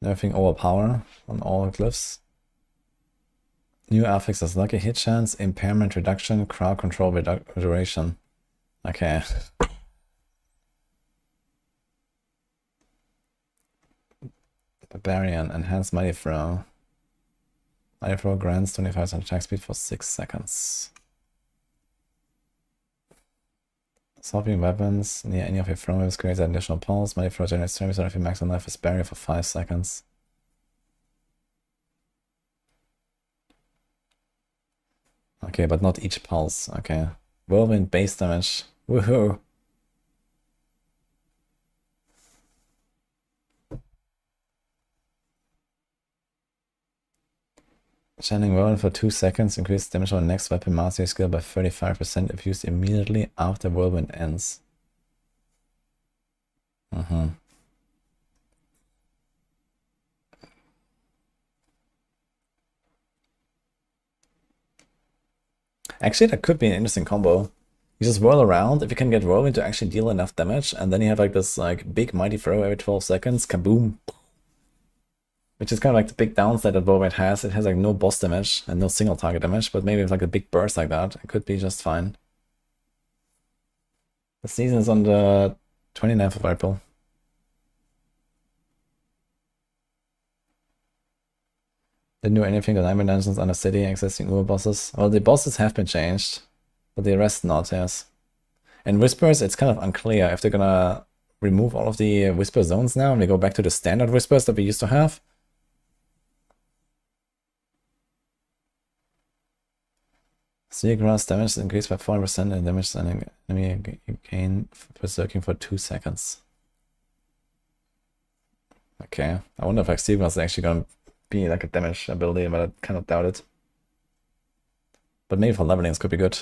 Nerfing overpower on all glyphs. New affixes, lucky hit chance, impairment reduction, crowd control duration. Okay. Barbarian, enhanced mighty throw. Mighty throw grants 25% attack speed for 6 seconds. Swapping weapons near any of your throw waves creates an additional pulse. Mighty throw generates 20% of your maximum life as barrier for 5 seconds. Okay, but not each pulse. Okay. Whirlwind base damage. Woohoo! Channeling Whirlwind for 2 seconds increases damage on the next weapon mastery skill by 35% if used immediately after Whirlwind ends. Actually, that could be an interesting combo. You just whirl around, if you can get Whirlwind to actually deal enough damage, and then you have like this like big mighty throw every 12 seconds, kaboom! Which is kind of like the big downside that Whirlwind has. It has like no boss damage and no single target damage, but maybe with like a big burst like that, it could be just fine. The season is on the 29th of April. Didn't do anything to Nightmare Dungeons on the city existing Uber bosses. Well, the bosses have been changed, but the rest not, yes. And Whispers, it's kind of unclear if they're gonna remove all of the Whisper zones now and we go back to the standard Whispers that we used to have. Seagrass damage is increased by 40% and damage on enemy gain berserking for 2 seconds. Okay, I wonder if like Seagrass is actually gonna be like a damage ability, but I kind of doubt it. But maybe for leveling this could be good.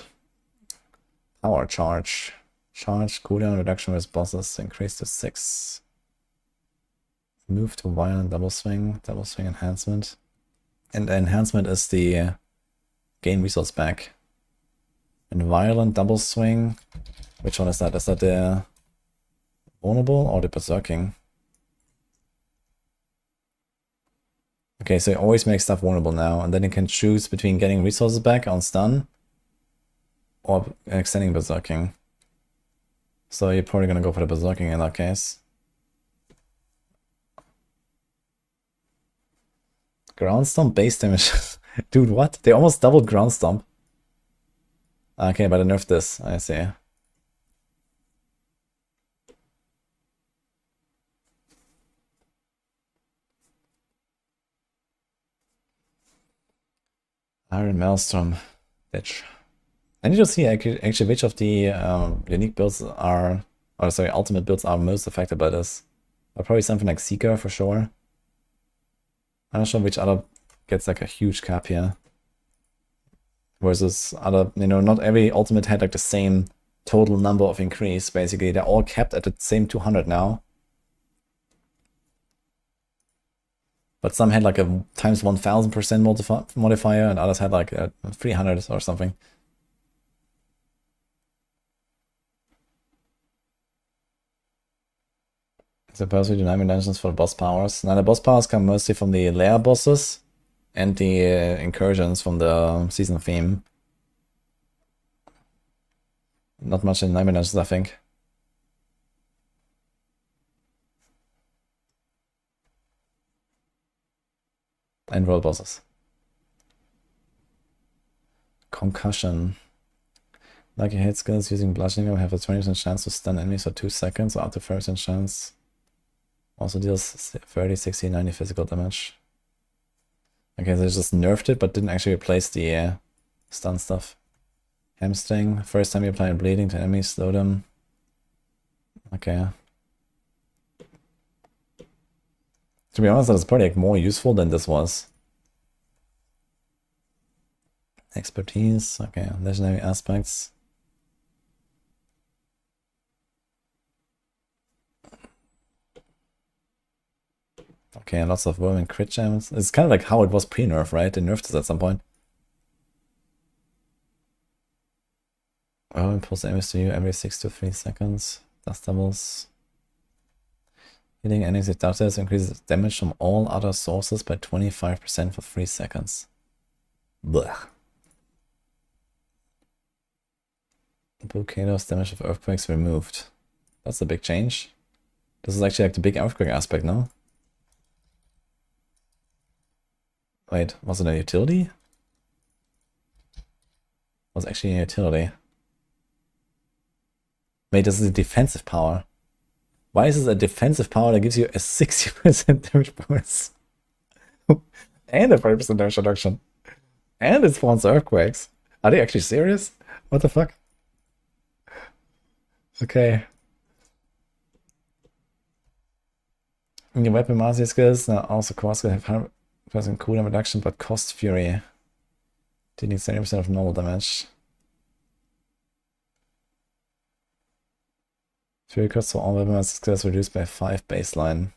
Power charge. Charge cooldown reduction with bosses increased to 6. Move to violent double swing enhancement. And the enhancement is the gain resource back. And violent double swing, which one is that? Is that the vulnerable or the berserking? Okay, so you always make stuff vulnerable now, and then you can choose between getting resources back on stun or extending berserking. So you're probably gonna go for the berserking in that case. Ground stomp base damage. Dude, what? They almost doubled ground stomp. Okay, but I nerfed this, I see. Iron Maelstrom, bitch. I need to see actually which of the unique builds are, or sorry, ultimate builds are most affected by this. Probably something like Seeker for sure. I'm not sure which other gets like a huge cap here. Versus other, you know, not every ultimate had like the same total number of increase, basically. They're all capped at the same 200 now. But some had like a times 1000% modifier and others had like a 300 or something. Suppose we do Nightmare Dungeons for the boss powers. Now the boss powers come mostly from the lair bosses and the incursions from the season theme. Not much in Nightmare Dungeons, I think. And world bosses. Concussion. Lucky hit skills using bludgeoning will have a 20% chance to stun enemies for 2 seconds, or up to 30% chance. Also deals 30, 60, 90 physical damage. Okay, so they just nerfed it, but didn't actually replace the stun stuff. Hamstring. First time you apply bleeding to enemies, slow them. Okay. To be honest, that's probably like more useful than this was. Expertise. Okay, legendary aspects. Okay, lots of whirlwind crit gems. It's kind of like how it was pre-nerf, right? They nerfed it at some point. Oh, impulse enemies to you every 6 to 3 seconds. Dust doubles. Hitting enemies with downstairs increases damage from all other sources by 25% for 3 seconds. Blech. Volcanoes, damage of earthquakes removed. That's a big change. This is actually like the big earthquake aspect, no? Wait, was it a utility? It was actually a utility. Wait, this is a defensive power. Why is this a defensive power that gives you a 60% damage bonus? And a 5% damage reduction. And it spawns earthquakes. Are they actually serious? What the fuck? Okay. In your weapon mastery skills, now also core skill have 100% cooldown reduction, but cost fury. Dealing 70% of normal damage. Fury cost for all weapon mastery skills reduced by 5 baseline.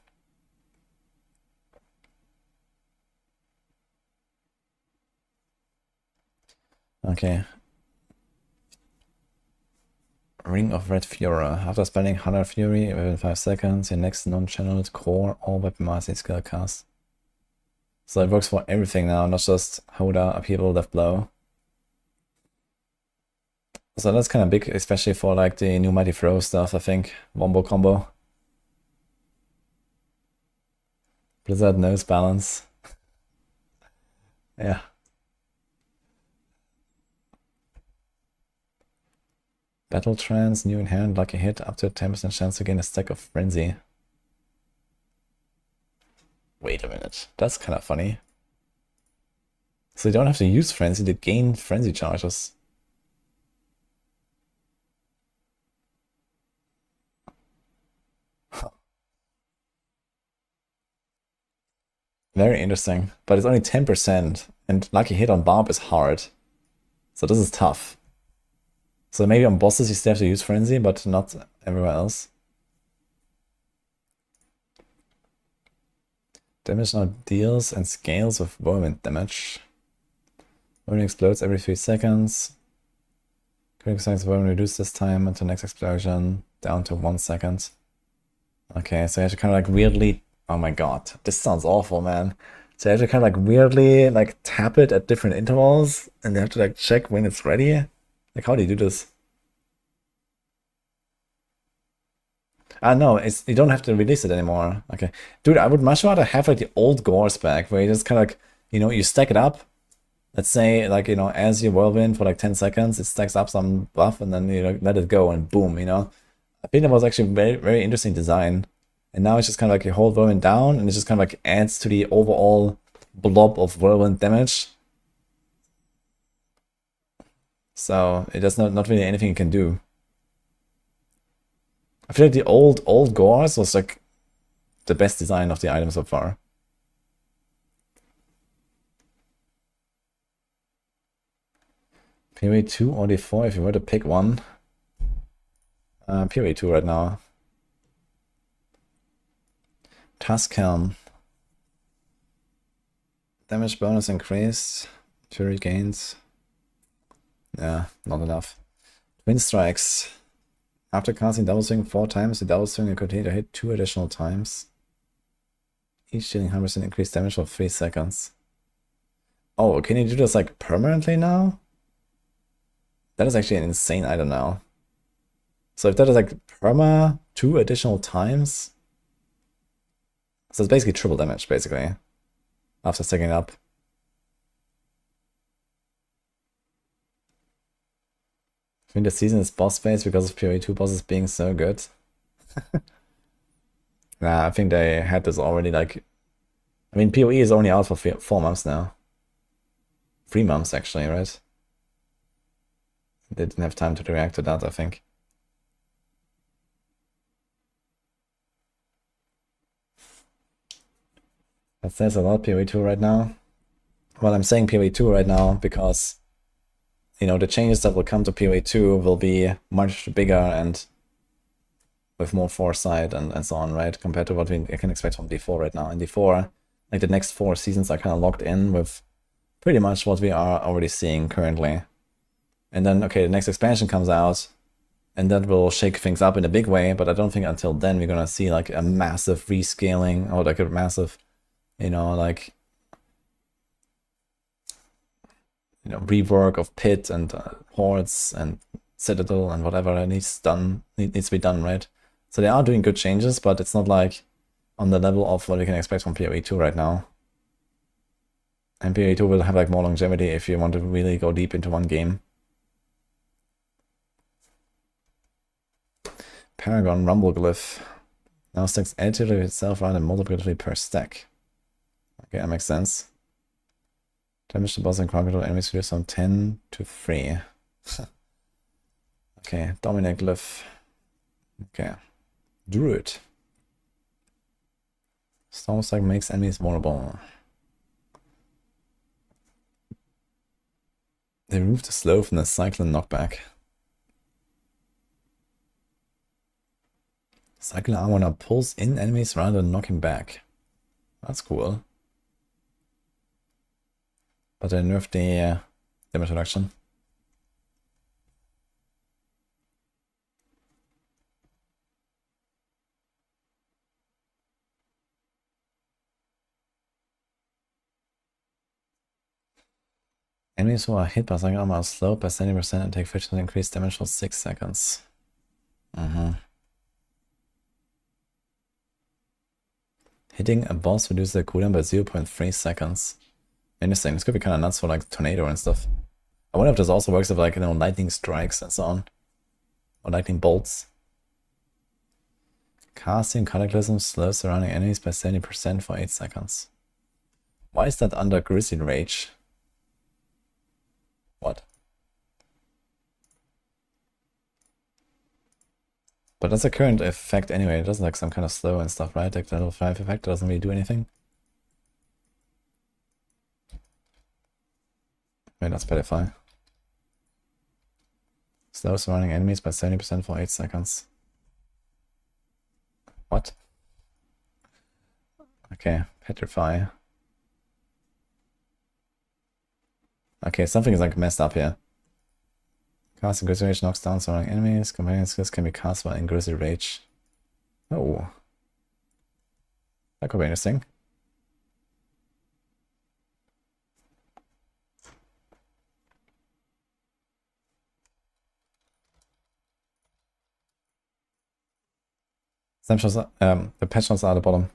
Okay. Ring of Red Fury. After spending 100 Fury within 5 seconds, your next non-channeled core or weapon mastery skill cast. So it works for everything now, not just Hoda, upheaval, left blow. So that's kind of big, especially for like the new Mighty Throw stuff, I think. Wombo combo. Blizzard knows balance. Yeah. Battle Trance, new inherent lucky hit, up to a 10% chance to gain a stack of Frenzy. Wait a minute, that's kind of funny. So you don't have to use Frenzy to gain Frenzy charges. Huh. Very interesting, but it's only 10%, and lucky hit on Barb is hard. So this is tough. So maybe on bosses you still have to use Frenzy, but not everywhere else. Damage now deals and scales with whirlwind damage. Whirlwind explodes every 3 seconds. Critical strength of whirlwind reduced this time until next explosion, down to 1 second. Okay, so you have to kind of like weirdly... Oh my god, this sounds awful, man. So you have to kind of like weirdly like tap it at different intervals, and you have to like check when it's ready. Like, how do you do this? No, you don't have to release it anymore. Okay. Dude, I would much rather have like the old Gores back, where you just kind of like, you know, you stack it up. Let's say, like, you know, as you whirlwind for like 10 seconds, it stacks up some buff, and then, you know, let it go, and boom, you know? I think that was actually very, very interesting design. And now it's just kind of like you hold whirlwind down, and it just kind of like adds to the overall blob of whirlwind damage. So it does not really anything you can do. I feel like the old Gores was like the best design of the item so far. PoE 2 or D4 if you were to pick one. PoE 2 right now. Tuscan. Damage bonus increased. Fury gains. Yeah, not enough. Twin Strikes. After casting Double Swing 4 times, the Double Swing will continue to hit 2 additional times. Each dealing 100% increased damage for 3 seconds. Oh, can you do this like permanently now? That is actually an insane item now. So if that is like perma 2 additional times, so it's basically triple damage, basically, after stacking it up. I think the season is boss based because of PoE 2 bosses being so good. Nah, I think they had this already, like... I mean, PoE is only out for 4 months now. 3 months, actually, right? They didn't have time to react to that, I think. That says a lot, PoE 2 right now. Well, I'm saying PoE 2 right now because, you know, the changes that will come to PoE 2 will be much bigger and with more foresight and so on, right? Compared to what we can expect from D4 right now. In D4, like the next 4 seasons are kind of locked in with pretty much what we are already seeing currently. And then, okay, the next expansion comes out, And that will shake things up in a big way, but I don't think until then we're gonna see like a massive rescaling or like a massive, you know, like, you know, rework of Pit and Hordes and Citadel and whatever that needs to be done, right? So they are doing good changes, but it's not like on the level of what we can expect from PoE 2 right now. And PoE 2 will have like more longevity if you want to really go deep into one game. Paragon Rumble Glyph now stacks additively itself rather than multiplicatively per stack. Okay, that makes sense. Damage to boss and crocodile enemies reduce from 10 to 3. Okay, Dominate Glyph. Okay. Druid. Storm Strike makes enemies vulnerable. They remove the slow from the Cyclone knockback. Cyclone armor now pulls in enemies rather than knocking back. That's cool. But I nerfed the damage reduction. Enemies who are hit by Cyclone armor are slowed by 70% and take 50% increased damage for 6 seconds. Hitting a boss reduces the cooldown by 0.3 seconds. Interesting. This could be kind of nuts for like Tornado and stuff. I wonder if this also works with like, you know, lightning strikes and so on. Or lightning bolts. Casting Cataclysm slows surrounding enemies by 70% for 8 seconds. Why is that under Grizzly Rage? What? But that's a current effect anyway. It doesn't like some kind of slow and stuff, right? Like the level 5 effect doesn't really do anything. Wait, that's Pedify. Slow surrounding enemies by 70% for 8 seconds. What? Okay, Petrify. Okay, something is like messed up here. Casting Grizzly Rage knocks down surrounding enemies. Companion skills can be cast while in Grizzly Rage. Oh. That could be interesting. Snapshots, the patch notes are at the bottom.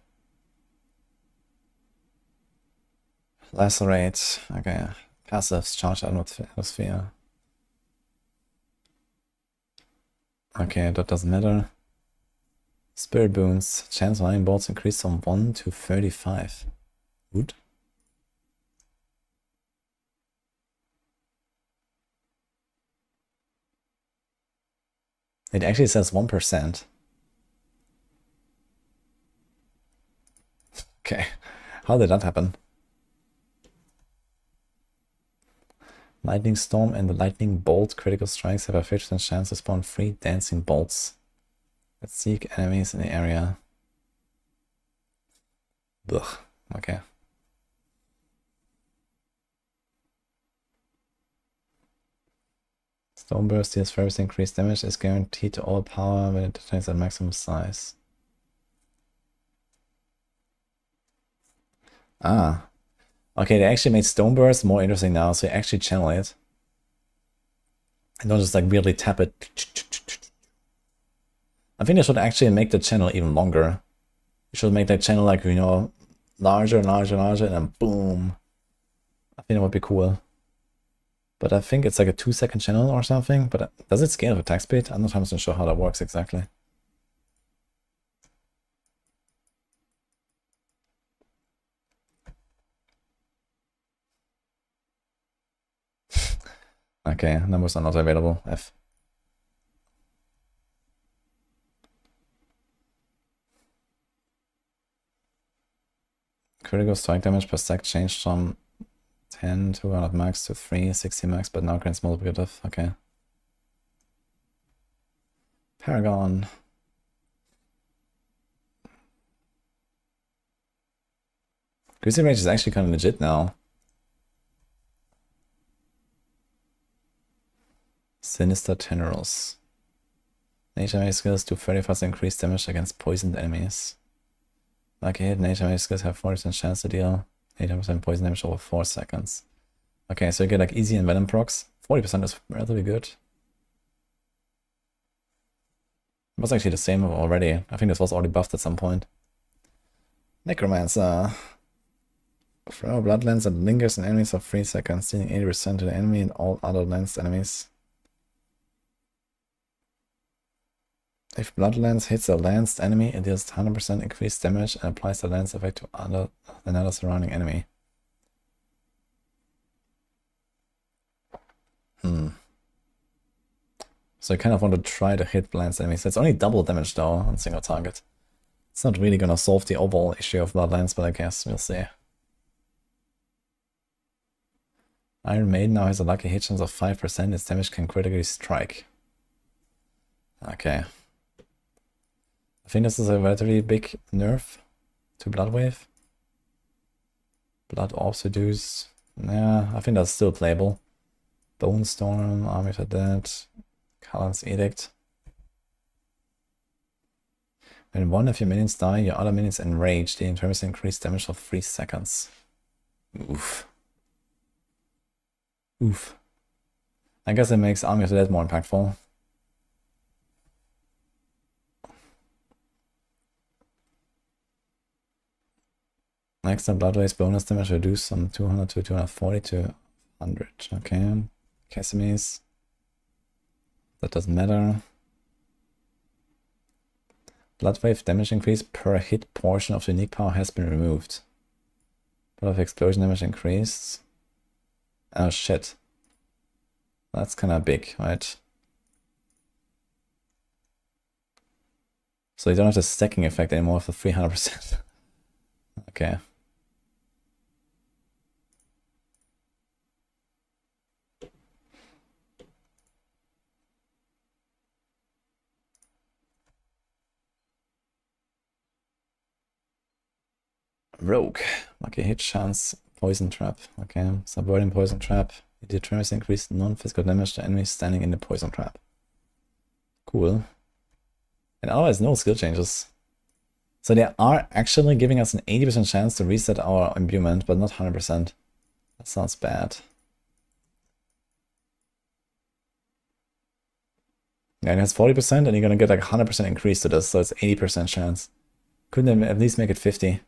Lacerate. Okay. Passives, charge atmosphere. Okay, that doesn't matter. Spirit boons. Chance of lightning bolts increased from 1 to 35. Good. It actually says 1%. Okay, how did that happen? Lightning Storm and the Lightning Bolt critical strikes have a 50% chance to spawn 3 dancing bolts that seek enemies in the area. Ugh, okay. Stoneburst deals first increased damage, is guaranteed to all power when it detonates at maximum size. Ah. Okay, they actually made Stoneburst more interesting now, so you actually channel it. And don't just like weirdly tap it. I think they should actually make the channel even longer. You should make that channel like, you know, larger and larger and larger, and then boom. I think that would be cool. But I think it's like a 2-second channel or something. But does it scale with attack speed? I'm not 100% sure how that works exactly. Okay, numbers are not available. F. Critical strike damage per stack changed from 10, 200 max to 3, 60 max, but now grants multiplicative. Okay. Paragon. Grizzly Rage is actually kind of legit now. Sinister Tendrils. HMA skills do 30% increased damage against poisoned enemies. Lucky hit and HMA skills have 40% chance to deal 80% poison damage over 4 seconds. Okay, so you get like easy and venom procs. 40% is relatively good. It was actually the same already. I think this was already buffed at some point. Necromancer. Throw a blood lens that lingers in enemies for 3 seconds, dealing 80% to the enemy and all other lensed enemies. If blood lens hits a lanced enemy, it deals 100% increased damage and applies the lens effect to another surrounding enemy. So I kind of want to try to hit lanced enemies. It's only double damage though on single target. It's not really gonna solve the overall issue of blood lens, but I guess we'll see. Iron Maiden now has a lucky hit chance of 5%. Its damage can critically strike. Okay. I think this is a relatively big nerf to Blood Wave. Blood Orbs reduce. Yeah, I think that's still playable. Bone Storm, Army for Dead, Kalan's Edict. When one of your minions die, your other minions enrage. They in turn increase damage for 3 seconds. Oof. Oof. I guess it makes Army of the Dead more impactful. Next up, Blood Wave's bonus damage reduced from 200 to 240 to 100. Okay. Casimies. That doesn't matter. Blood Wave damage increase per hit portion of the unique power has been removed. Blood Wave explosion damage increased. Oh shit. That's kinda big, right? So you don't have the stacking effect anymore for 300%. Okay. Rogue. Lucky hit chance. Poison trap. Okay. Subverting poison trap. It determines increased non-physical damage to enemies standing in the poison trap. Cool. And otherwise no skill changes. So they are actually giving us an 80% chance to reset our imbuement, but not 100%. That sounds bad. Yeah, it has 40% and you're gonna get like 100% increase to this, so it's 80% chance. Couldn't they at least make it 50?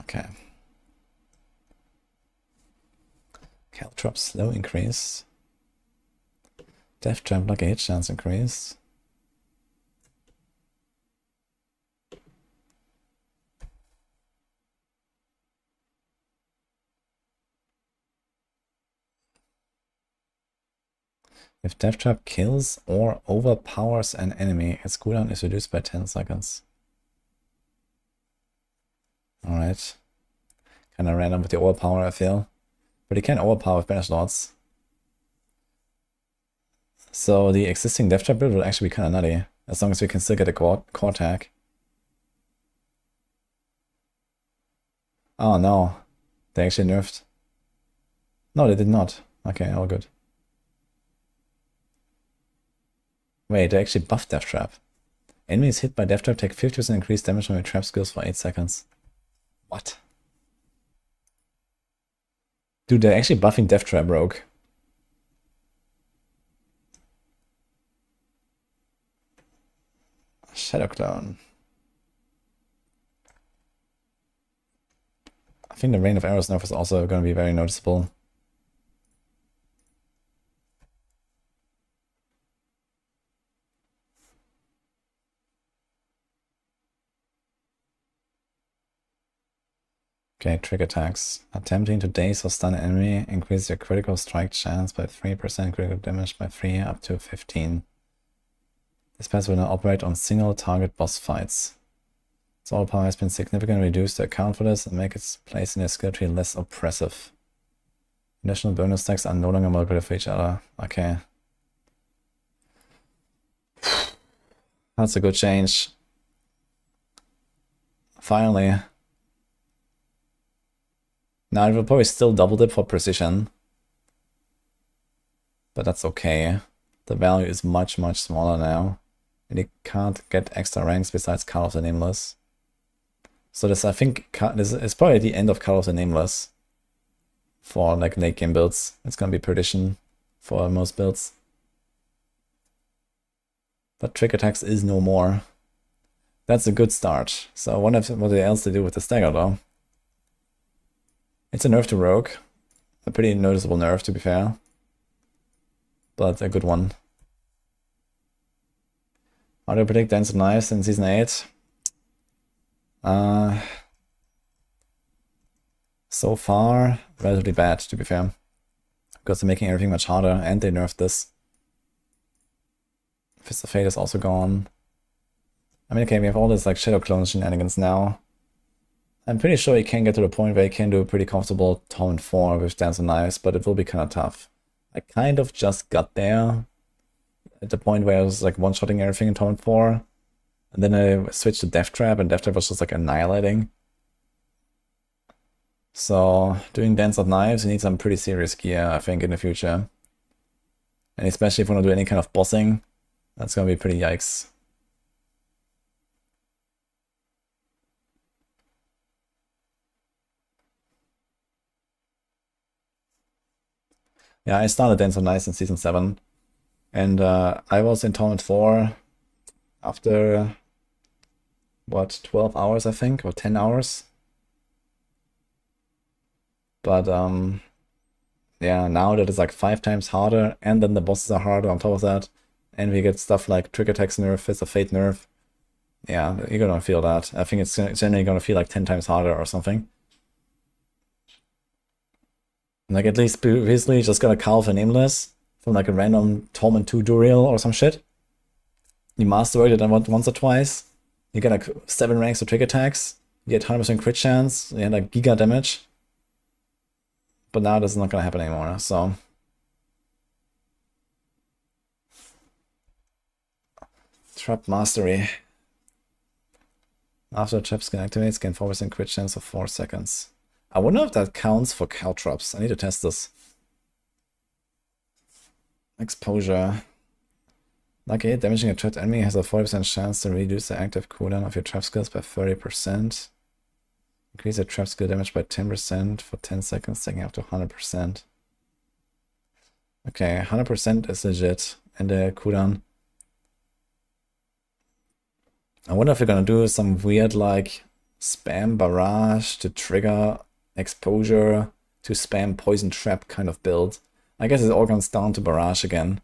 Okay. Caltrop slow increase. Death Trap lucky hit chance increase. If Death Trap kills or overpowers an enemy, its cooldown is reduced by 10 seconds. Alright. Kinda random with the overpower, I feel. But you can overpower with Banish Lords. So the existing Death Trap build will actually be kinda nutty, as long as we can still get a core tag. Oh no. They actually nerfed. No, they did not. Okay, all good. Wait, they actually buffed Death Trap. Enemies hit by Death Trap take 50% increased damage from your trap skills for 8 seconds. What? Dude, they're actually buffing Death Trap Rogue. Shadow Clone. I think the Rain of Arrows nerf is also going to be very noticeable. Okay, trick attacks. Attempting to daze or stun an enemy increases your critical strike chance by 3%, critical damage by 3 up to 15. This pass will now operate on single target boss fights. Its all power has been significantly reduced to account for this and make its place in your skill tree less oppressive. Additional bonus stacks are no longer multiplied for each other. Okay. That's a good change. Finally. Now it will probably still double dip for precision. But that's okay. The value is much, much smaller now. And you can't get extra ranks besides Call of the Nameless. So this, I think, this is probably the end of Call of the Nameless. For like late game builds. It's gonna be perdition for most builds. But trick attacks is no more. That's a good start. So I wonder what else to do with the stagger though. It's a nerf to Rogue. A pretty noticeable nerf to be fair. But a good one. How do I predict Dance of Knives in Season 8? So far, relatively bad to be fair. Because they're making everything much harder and they nerfed this. Fist of Fate is also gone. I mean, okay, we have all this like Shadow Clone shenanigans now. I'm pretty sure you can get to the point where you can do a pretty comfortable Torment 4 with Dance of Knives, but it will be kind of tough. I kind of just got there at the point where I was like one-shotting everything in Torment 4. And then I switched to Death Trap, and Death Trap was just like annihilating. So doing Dance of Knives, you need some pretty serious gear, I think, in the future. And especially if you want to do any kind of bossing, that's gonna be pretty yikes. Yeah, I started Dance of Knives in Season 7. And I was in Torment 4 after, what, 12 hours, I think, or 10 hours. But, yeah, now that it's like 5 times harder, and then the bosses are harder on top of that, and we get stuff like Trick Attacks nerf, Fist of Fate nerf. Yeah, you're gonna feel that. I think it's generally gonna feel like 10 times harder or something. Like, at least previously, just got a Call of the Nameless from like a random Torment 2 Duriel or some shit. You master it once or twice. You get like 7 ranks of trick attacks. You get 100% crit chance. You get like giga damage. But now this is not gonna happen anymore, so. Trap Mastery. After the trap skin activates, gain 4% crit chance for 4 seconds. I wonder if that counts for caltrops. I need to test this. Exposure. Lucky 8, damaging a trapped enemy has a 40% chance to reduce the active cooldown of your trap skills by 30%. Increase your trap skill damage by 10% for 10 seconds, taking up to 100%. Okay, 100% is legit, and the cooldown. I wonder if we're gonna do some weird, like, spam barrage to trigger exposure to spam poison trap kind of build. I guess it all comes down to barrage again.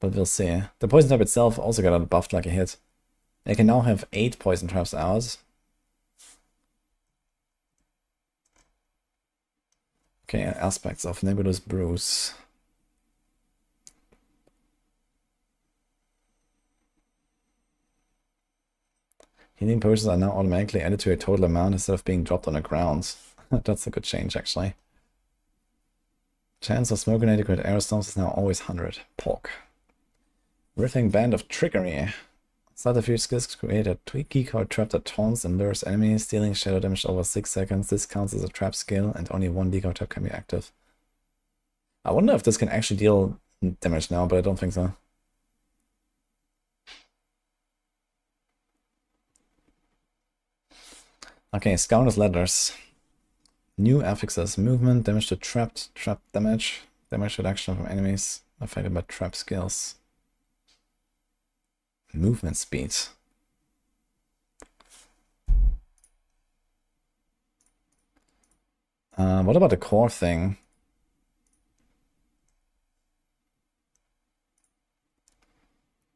But we'll see. The poison trap itself also got buffed like a hit. I can now have 8 poison traps out. Okay, aspects of Nebulous Bruise. Healing potions are now automatically added to a total amount instead of being dropped on the ground. That's a good change, actually. Chance of smoke grenade crit aerostorms is now always 100. Pork. Riffing Band of Trickery. Start a few skills to create a key card trap that taunts and lures enemies, dealing shadow damage over 6 seconds. This counts as a trap skill, and only 1 decoy trap can be active. I wonder if this can actually deal damage now, but I don't think so. Okay, Scoundrel's Letters. New affixes. Movement, damage to trapped, trap damage, damage reduction from enemies affected by trap skills. Movement speed. What about the core thing?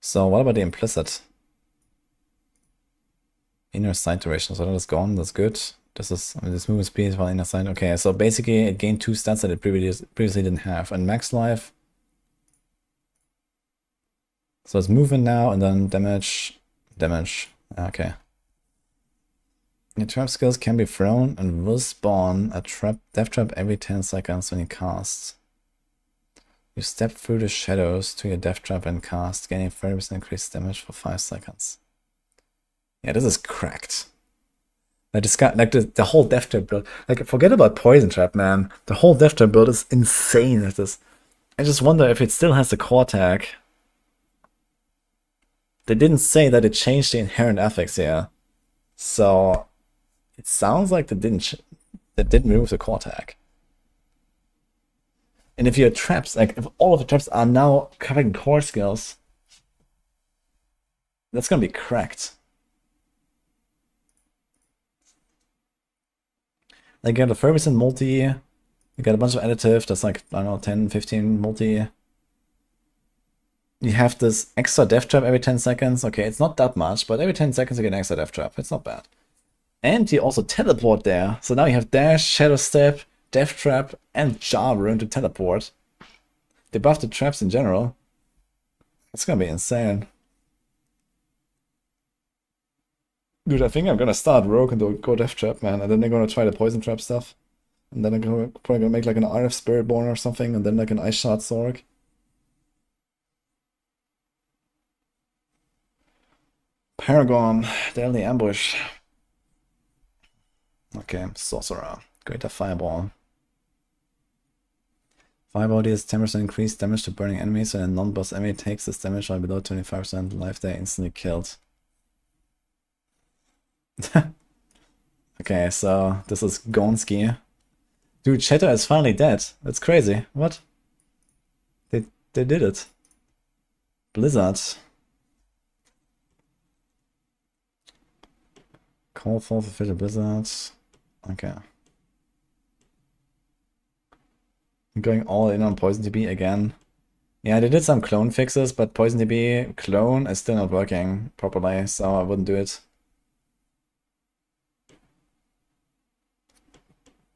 So what about the implicit? Inner sight duration, so that is gone, that's good. This is, I mean, this movement speed while inner sight. Okay, so basically it gained 2 stats that it previously didn't have. And max life. So it's movement now, and then damage. Okay. Your trap skills can be thrown and will spawn a death trap every 10 seconds when you cast. You step through the shadows to your death trap and cast, gaining 30% increased damage for 5 seconds. Yeah, this is cracked. Like this guy, like the whole Death Trap build. Like forget about Poison Trap, man. The whole Death Trap build is insane at this. I just wonder if it still has the core tag. They didn't say that it changed the inherent affix here. So it sounds like they didn't remove the core tag. And if your traps, like if all of the traps are now covering core skills, that's gonna be cracked. Like you got a 30% multi, you got a bunch of additive, that's like, I don't know, 10, 15 multi. You have this extra death trap every 10 seconds. Okay, it's not that much, but every 10 seconds you get an extra death trap. It's not bad. And you also teleport there. So now you have dash, shadow step, death trap, and jar rune to teleport. They buffed the traps in general. It's gonna be insane. Dude, I think I'm gonna start Rogue and go Death Trap, man, and then they're gonna try the Poison Trap stuff. And then I'm probably gonna make like an RF Spiritborn or something, and then like an Ice Shard Sorg. Paragon, Deadly Ambush. Okay, Sorcerer. Greater Fireball. Fireball deals 10% increased damage to burning enemies, and a non-boss enemy takes this damage while below 25% life, they are instantly killed. Okay, so this is Gonski. Dude, Shadow is finally dead. That's crazy. What? They did it. Blizzard. Call for Fisher Blizzard. Okay. I'm going all in on Poison TB again. Yeah, they did some clone fixes, but Poison TB clone is still not working properly, so I wouldn't do it.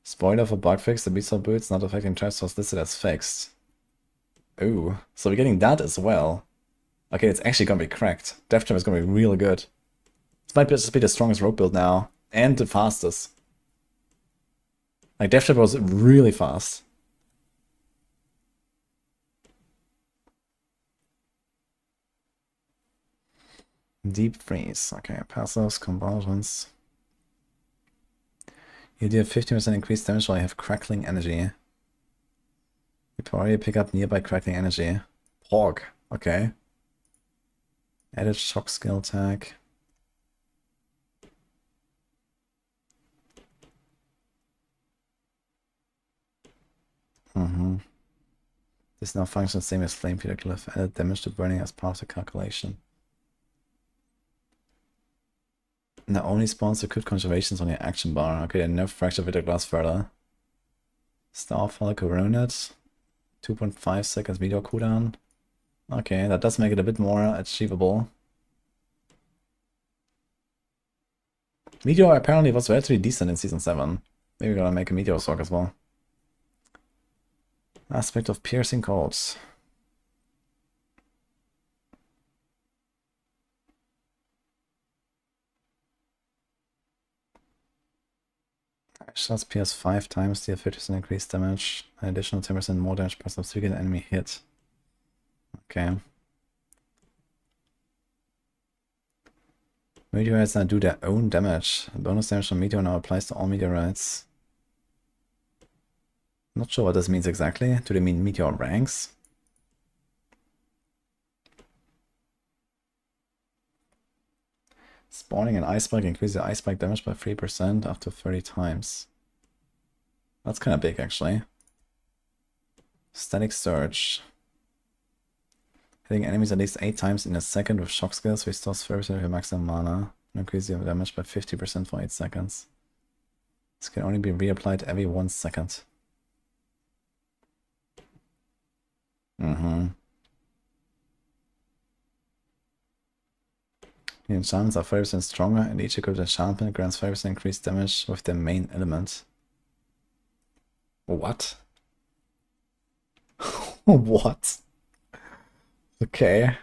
Spoiler for bug fix, the beast boots not affecting traps was listed as fixed. Ooh, so we're getting that as well. Okay, it's actually gonna be cracked. Death Trap is gonna be really good. This might just be the strongest rogue build now, and the fastest. Like, Death Trap was really fast. Deep Freeze, okay, passives, combatants. You deal 50% increased damage while you have crackling energy. You probably pick up nearby crackling energy. Porg, okay. Added shock skill tag. This now functions the same as Flame Peter Glyph. Added damage to burning as part of the calculation. Now only spawns the crit conservations on your action bar. Okay, and nerf Fracture Bitter Glass further. Starfall Coronet. 2.5 seconds meteor cooldown. Okay, that does make it a bit more achievable. Meteor apparently was relatively decent in Season 7. Maybe we're gonna make a Meteor Sorc as well. Aspect of Piercing Colds. Shots pierce 5 times, deal 50% increased damage, an additional 10% more damage per subsequent enemy hit. Okay. Meteorites now do their own damage. Bonus damage from meteor now applies to all meteorites. Not sure what this means exactly. Do they mean meteor ranks? Spawning an ice spike increases the ice spike damage by 3% up to 30 times. That's kind of big, actually. Static Surge. Hitting enemies at least 8 times in a second with shock skills restores 30% of your maximum mana and increases your damage by 50% for 8 seconds. This can only be reapplied every 1 second. The enchantments are 30% stronger, and each equipped enchantment grants 30% increased damage with their main element. What? What? Okay.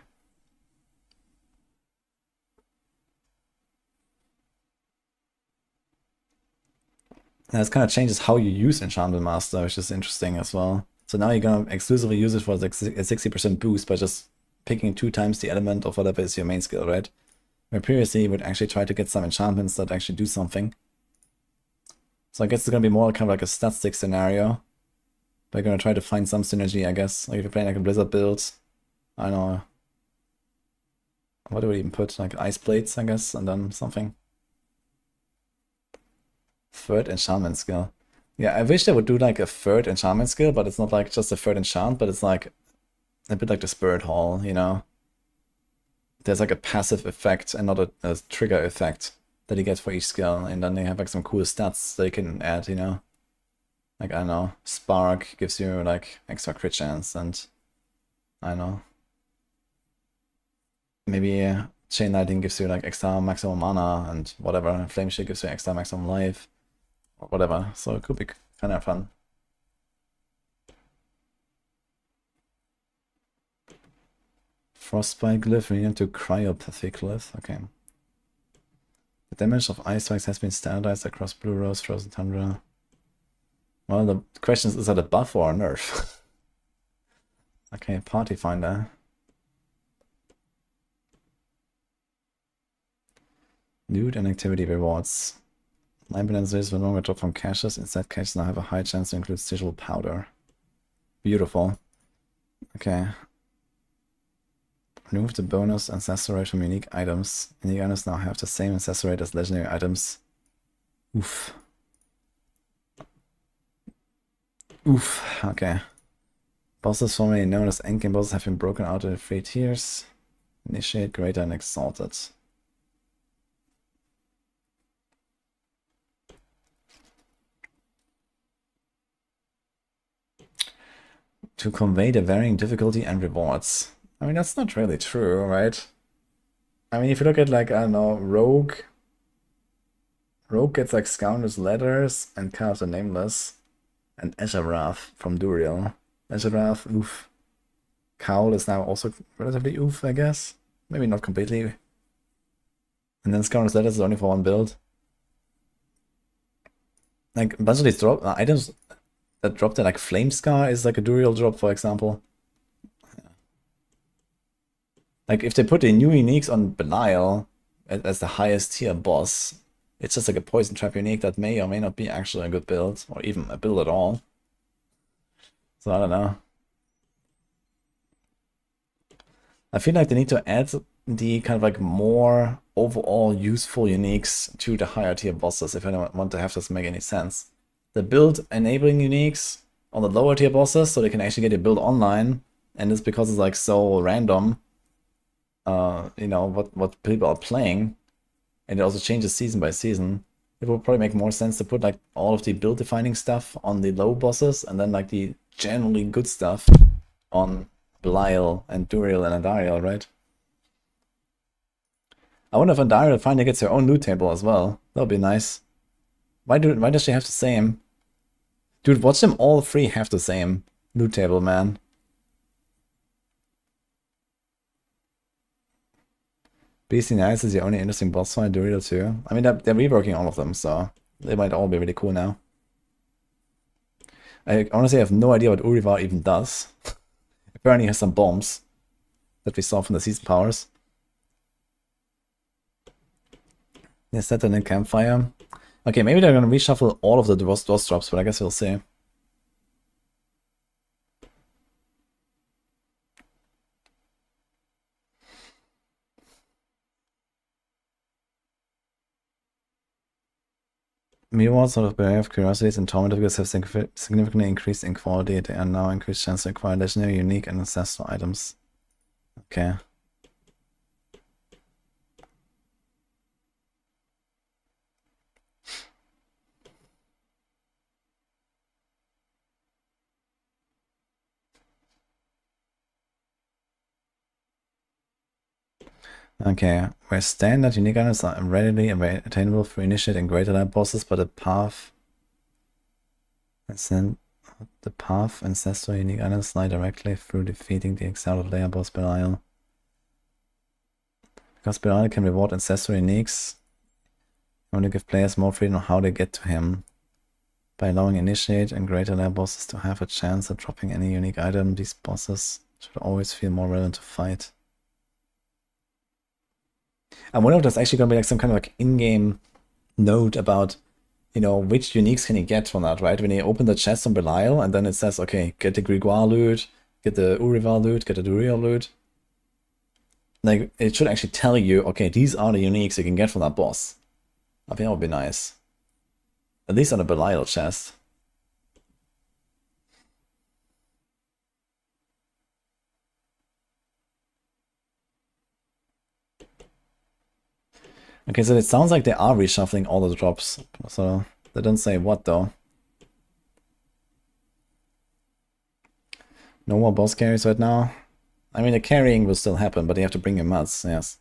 And this kind of changes how you use Enchantment Master, which is interesting as well. So now you're gonna exclusively use it for like a 60% boost by just picking 2 times the element of whatever is your main skill, right? Where previously you would actually try to get some enchantments that actually do something. So I guess it's gonna be more kind of like a stat stick scenario. But I'm gonna try to find some synergy, I guess. Like if you're playing like a Blizzard build, I don't know. What do we even put? Like ice plates, I guess, and then something. Third enchantment skill. Yeah, I wish they would do like a third enchantment skill, but it's not like just a third enchant, but it's like a bit like the Spirit Hall, you know? There's like a passive effect and not a trigger effect that you get for each skill, and then they have like some cool stats they can add, you know? Like, I don't know, Spark gives you like extra crit chance, and I don't know. Maybe Chain Lightning gives you like extra maximum mana and whatever. Flame Shield gives you extra maximum life or whatever. So it could be kind of fun. Frostbite Glyph, we need to Cryopathy Glyph. Okay. The damage of ice strikes has been standardized across Blue Rose, Frozen Tundra. Well, the question is that a buff or a nerf? Okay, Party Finder. Loot and activity rewards. 9% says no longer drop from caches. Instead, caches now have a high chance to include sigil powder. Beautiful. Okay. Remove the bonus ancestor rate from unique items. Unique items now have the same ancestor rate as legendary items. Oof. Oof. Okay. Bosses formerly known as endgame bosses have been broken out into 3 tiers. Initiate, Greater, and Exalted. To convey the varying difficulty and rewards. I mean, that's not really true, right? I mean, if you look at, like, I don't know, Rogue gets, like, Scoundrel's Letters and Kind of the Nameless, and Ezharath from Duriel. Ezharath, oof. Cowl is now also relatively oof, I guess. Maybe not completely. And then Scoundrel's Letters is only for 1 build. Like, a bunch of these items that dropped in, like Flame Scar is like a Duriel drop, for example. Like, if they put the new uniques on Belial as the highest tier boss, it's just like a poison trap unique that may or may not be actually a good build, or even a build at all. So I don't know. I feel like they need to add the kind of like more overall useful uniques to the higher tier bosses if I don't want to have this make any sense. The build enabling uniques on the lower tier bosses so they can actually get a build online, and it's because it's like so random, you know, what people are playing, and it also changes season by season. It would probably make more sense to put like all of the build defining stuff on the low bosses and then like the generally good stuff on Belial and Duriel and Andariel, right? I wonder if Andariel finally gets her own loot table as well. That would be nice. Why does she have the same? Dude, watch them all 3 have the same loot table, man. Beastie Nice is the only interesting boss fight, Duriel too. I mean, they're reworking all of them, so they might all be really cool now. I honestly have no idea what Urivar even does. Apparently he has some bombs that we saw from the season powers. They set that in Campfire. Okay, maybe they're gonna reshuffle all of the DOS drops, but I guess we'll see. Meanwhile, sort of barrier of curiosities and torment figures have significantly increased in quality. They are now increased chance to acquire legendary, unique, and ancestral items. Okay. Okay, where standard unique items are readily attainable for initiate and greater level bosses, but the path ancestral unique items slide directly through defeating the exiled layer boss Belial. Because Belial can reward ancestral uniques, you want to give players more freedom on how they get to him. By allowing initiate and greater level bosses to have a chance at dropping any unique item, these bosses should always feel more relevant to fight. I wonder if there's actually going to be like some kind of like in-game note about you know, which uniques can you get from that, right? When you open the chest on Belial, and then it says, okay, get the Grégoire loot, get the Urival loot, get the Duriel loot. Like, it should actually tell you, okay, these are the uniques you can get from that boss. I think that would be nice. At least on the Belial chest. Okay, so it sounds like they are reshuffling all the drops. So they don't say what though. No more boss carries right now. I mean, the carrying will still happen, but you have to bring your mats, yes.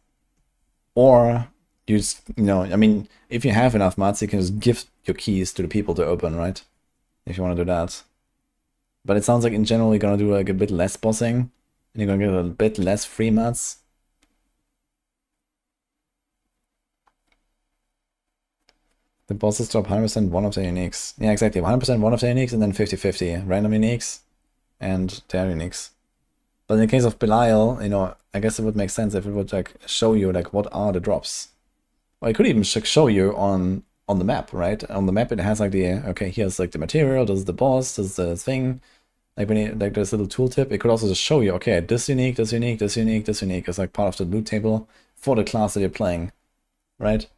Or you just, you know, I mean, if you have enough mats, you can just give your keys to the people to open, right? If you want to do that. But it sounds like in general you're gonna do like a bit less bossing, and you're gonna get a bit less free mats. The bosses drop 100% one of their uniques. Yeah, exactly. 100% one of their uniques and then 50-50 random uniques and their uniques. But in the case of Belial, you know, I guess it would make sense if it would like show you like what are the drops. Or it could even show you on the map, right? On the map it has like the, okay, here's like the material, this is the boss, this is the thing. Like when you, like this little tooltip, it could also just show you, okay, this unique, this unique, this unique, this unique is like part of the loot table for the class that you're playing, right?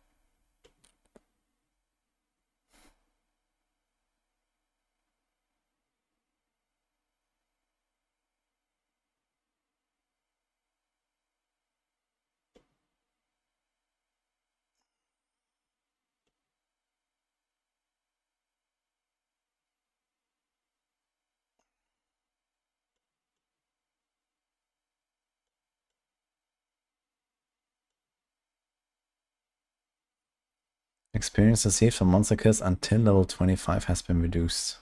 Experience received from monster kills until level 25 has been reduced.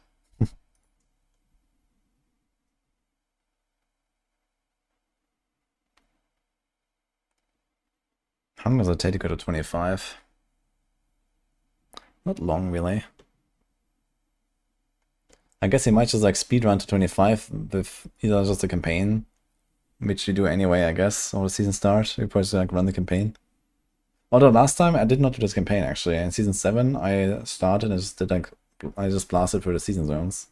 How long does it take to go to 25? Not long, really. I guess you might just like speedrun to 25 with either just a campaign, which you do anyway, I guess, or the season start. You probably just like run the campaign. Although last time I did not do this campaign actually. In season 7 I started and just did like, I just blasted through the season zones.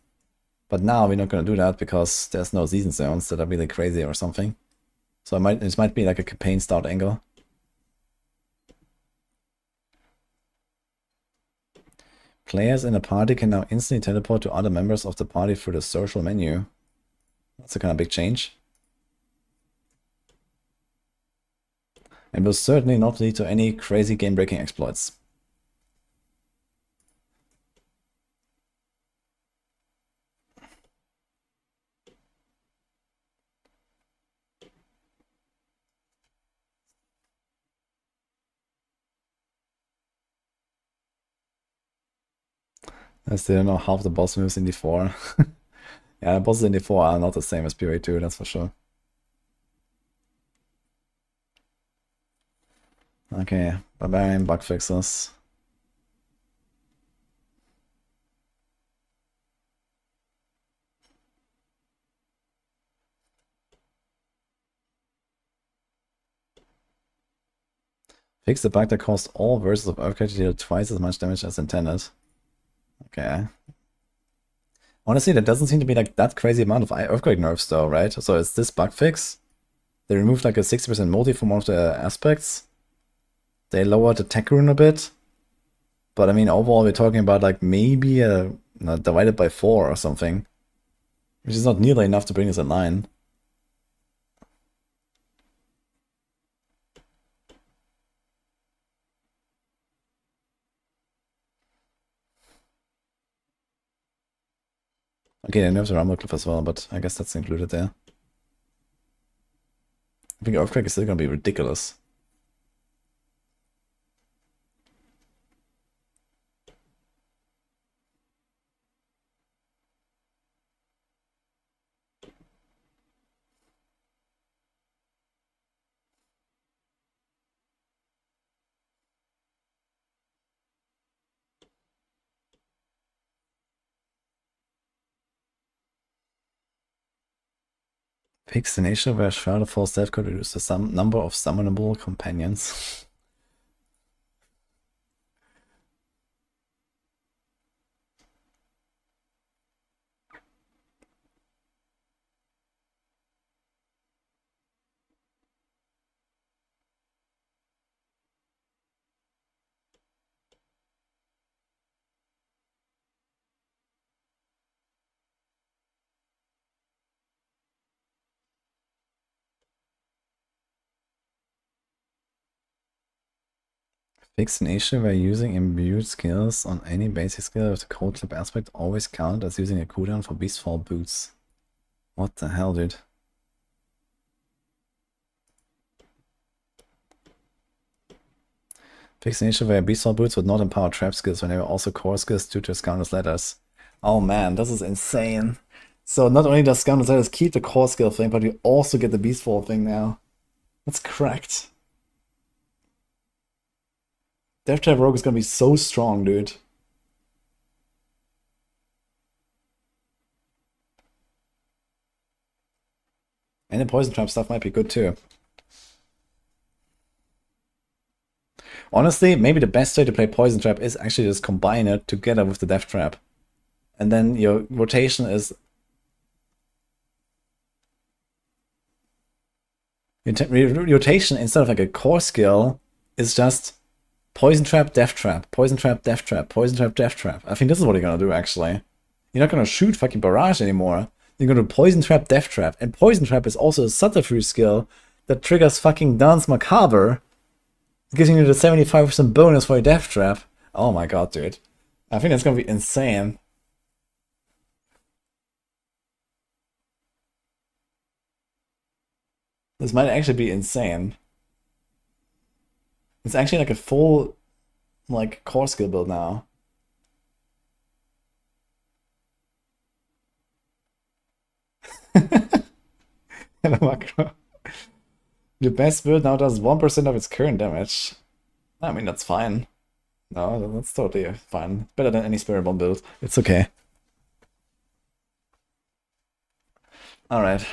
But now we're not gonna do that because there's no season zones that are really crazy or something. So it might be like a campaign start angle. Players in a party can now instantly teleport to other members of the party through the social menu. That's a kind of big change. And will certainly not lead to any crazy game-breaking exploits. I still don't know half the boss moves in D4. Yeah, the bosses in D4 are not the same as PoE 2, that's for sure. Okay, barbarian bug fixes. Fix the bug that caused all versions of Earthquake to deal twice as much damage as intended. Okay. Honestly, that doesn't seem to be like that crazy amount of Earthquake nerfs though, right? So it's this bug fix. They removed like a 60% multi from one of the aspects. They lowered the tech rune a bit. But I mean, overall, we're talking about like maybe divided by 4 or something. Which is not nearly enough to bring us in line. Okay, they nerfed the Rumble Cliff as well, but I guess that's included there. I think Earthquake is still gonna be ridiculous. Fix the nature where Shroud of False Death could reduce the number of summonable companions. Fix an issue by using imbued skills on any basic skill with the cold clip aspect always count as using a cooldown for Beastfall boots. What the hell, dude? Fix an issue where Beastfall boots would not empower trap skills when they were also core skills due to Scoundrel's Letters. Oh man, this is insane. So not only does Scoundrel's Letters keep the core skill thing, but you also get the Beastfall thing now. That's cracked. Death Trap Rogue is gonna be so strong, dude. And the Poison Trap stuff might be good too. Honestly, maybe the best way to play Poison Trap is actually just combine it together with the Death Trap. And then your rotation is... Rotation, instead of like a core skill, is just Poison Trap, Death Trap, Poison Trap, Death Trap, Poison Trap, Death Trap. I think this is what you're gonna do, actually. You're not gonna shoot fucking Barrage anymore. You're gonna do Poison Trap, Death Trap. And Poison Trap is also a subterfuge skill that triggers fucking Dance Macabre, giving you the 75% bonus for your Death Trap. Oh my god, dude. I think that's gonna be insane. This might actually be insane. It's actually like a full, like, core skill build now. Hello, Macro. The best build now does 1% of its current damage. I mean, that's fine. No, that's totally fine. Better than any Spirit Bomb build. It's okay. Alright.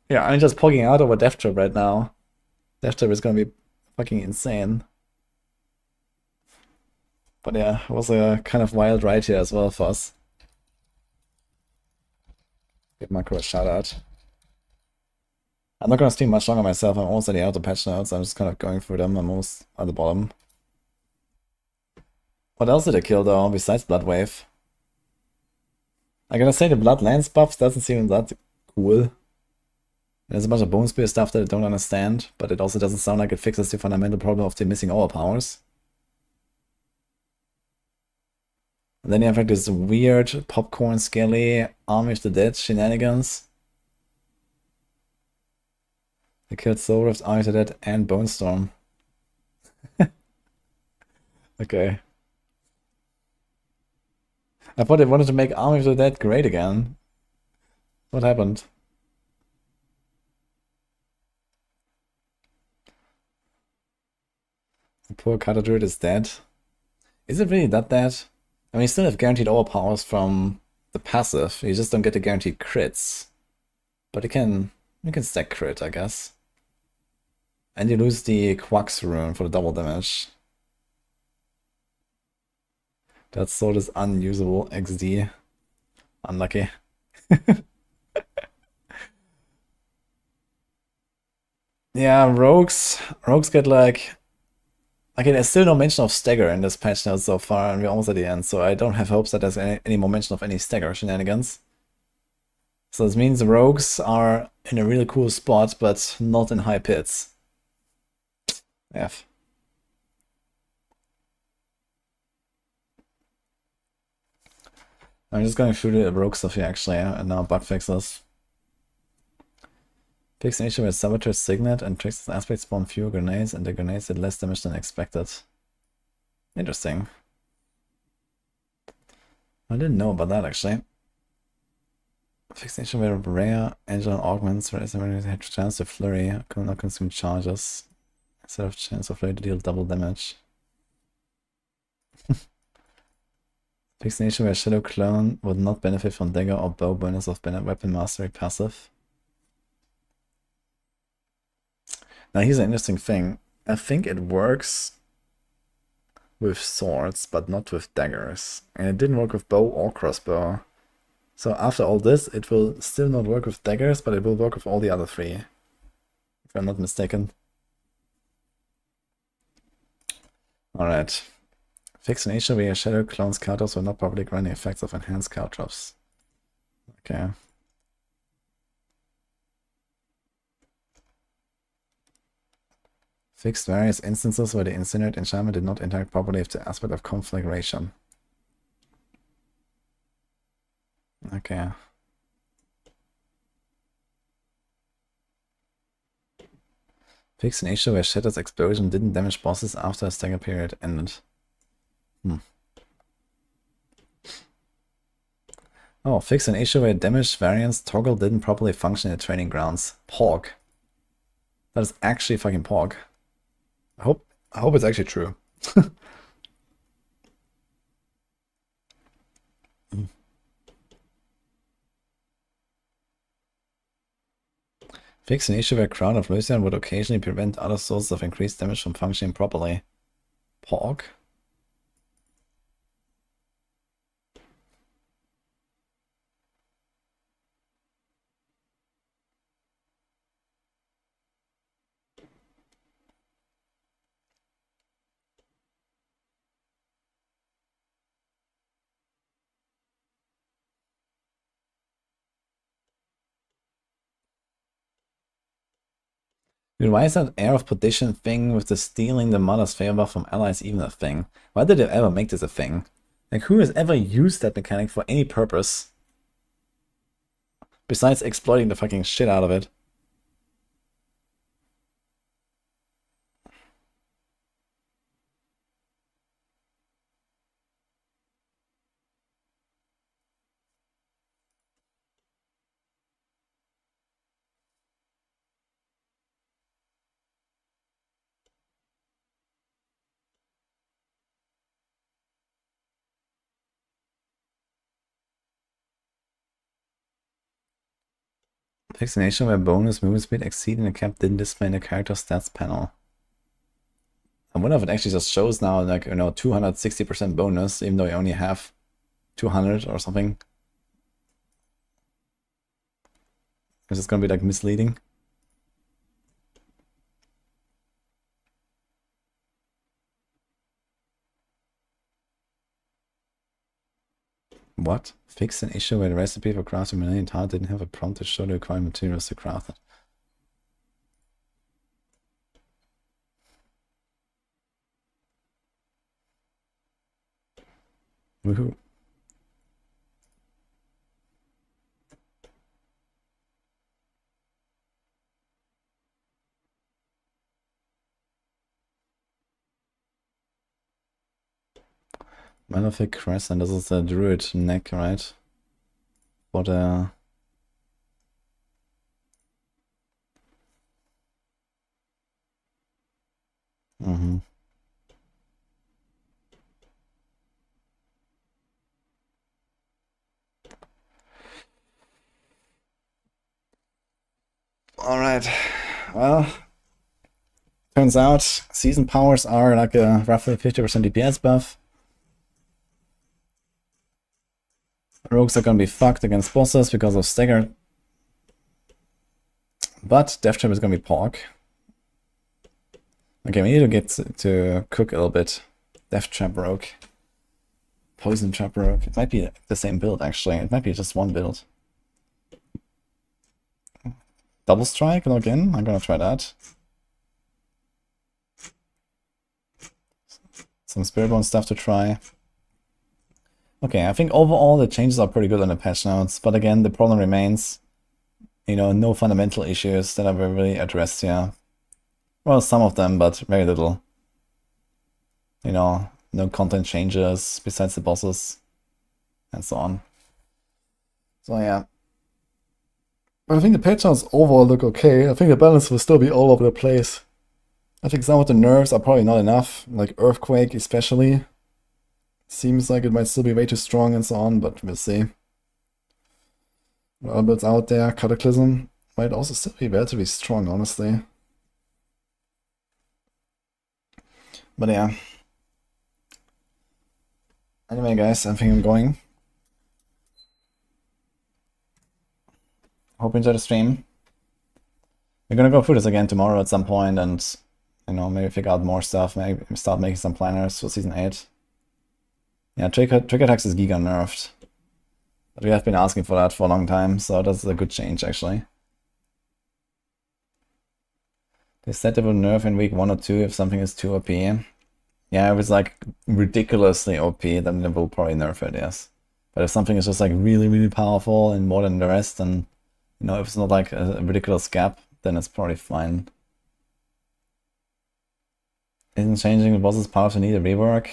Yeah, I'm just poking out over Death Trap right now. Death Trap is gonna be fucking insane. But yeah, it was a kind of wild ride here as well for us. Give Macro a shout out. I'm not gonna stream much longer myself. I'm almost at the outer patch notes. I'm just kind of going through them. I'm almost at the bottom. What else did I kill though, besides Blood Wave? I gotta say the Blood Lance buffs doesn't seem that cool. There's a bunch of Bone Spear stuff that I don't understand, but it also doesn't sound like it fixes the fundamental problem of the missing overpowers. And then you have like this weird popcorn skelly Army of the Dead shenanigans. They killed Soul Rift, Army of the Dead, and Bone Storm. Okay. I thought they wanted to make Army of the Dead great again. What happened? The poor Cutter Druid is dead. Is it really that dead? I mean, you still have guaranteed overpowers from the passive. You just don't get the guaranteed crits. But you can stack crit, I guess. And you lose the Quax rune for the double damage. That sword is unusable. XD. Unlucky. Yeah, rogues get like... Okay, there's still no mention of stagger in this patch note so far, and we're almost at the end, so I don't have hopes that there's any more mention of any stagger shenanigans. So this means the rogues are in a really cool spot, but not in high pits. F. I'm just going through the rogue stuff here actually, and now bug fixes. Fix an issue with Saboteur Signet and Trickster's aspect spawn fewer grenades, and the grenades did less damage than expected. Interesting. I didn't know about that actually. Fix an issue where rare angel augments where SMR had chance to flurry, could not consume charges. Instead of chance of flurry to deal double damage. Fix an issue where Shadow Clone would not benefit from dagger or bow bonus of weapon mastery passive. Now here's an interesting thing. I think it works with swords, but not with daggers. And it didn't work with bow or crossbow. So after all this, it will still not work with daggers, but it will work with all the other three. If I'm not mistaken. Alright. Fix an issue where Shadow Clone's counters will not properly grant the effects of enhanced count drops. Okay. Fixed various instances where the incinerate enchantment did not interact properly with the aspect of conflagration. Okay. Fix an issue where Shatter's explosion didn't damage bosses after a stagger period ended. Oh, fix an issue where damage variance toggle didn't properly function in the training grounds. Porg. That is actually fucking porg. I hope it's actually true. Fix an issue where Crown of Lucian would occasionally prevent other sources of increased damage from functioning properly. Porg? Dude, why is that Air of Perdition thing with the stealing the mother's favor from allies even a thing? Why did they ever make this a thing? Like, who has ever used that mechanic for any purpose? Besides exploiting the fucking shit out of it. Vaccination where bonus movement speed exceeding the cap didn't display in the character stats panel. I wonder if it actually just shows now, like, 260% bonus, even though you only have 200 or something. Is this gonna be like misleading? What? Fix an issue where the recipe for crafting Millennium Tart didn't have a prompt to show the required materials to craft it. Woohoo. Malefic Crescent, this is the druid neck, right? For the... Alright, well, turns out season powers are like a roughly 50% DPS buff. Rogues are gonna be fucked against bosses because of stagger. But Death Trap is gonna be pork. Okay, we need to get to cook a little bit. Death Trap Rogue. Poison Trap Rogue. It might be the same build actually. It might be just one build. Double Strike again. I'm gonna try that. Some Spiritborn stuff to try. Okay, I think overall the changes are pretty good on the patch notes, but again, the problem remains, no fundamental issues that are really addressed here. Well, some of them, but very little. No content changes besides the bosses, and so on. So yeah. But I think the patch notes overall look okay. I think the balance will still be all over the place. I think some of the nerfs are probably not enough, like Earthquake especially. Seems like it might still be way too strong and so on, but we'll see. What builds out there? Cataclysm might also still be relatively strong, honestly. But yeah. Anyway, guys, I think I'm going. Hope you enjoyed the stream. We're gonna go through this again tomorrow at some point and, maybe figure out more stuff. Maybe start making some planners for Season 8. Yeah, Trick Attacks is Giga nerfed. But we have been asking for that for a long time, so that's a good change, actually. They said they will nerf in week 1 or 2 if something is too OP. Yeah, if it's like ridiculously OP, then they will probably nerf it, yes. But if something is just like really, really powerful and more than the rest, then, you know, if it's not like a ridiculous gap, then it's probably fine. Isn't changing the boss's power to need a rework?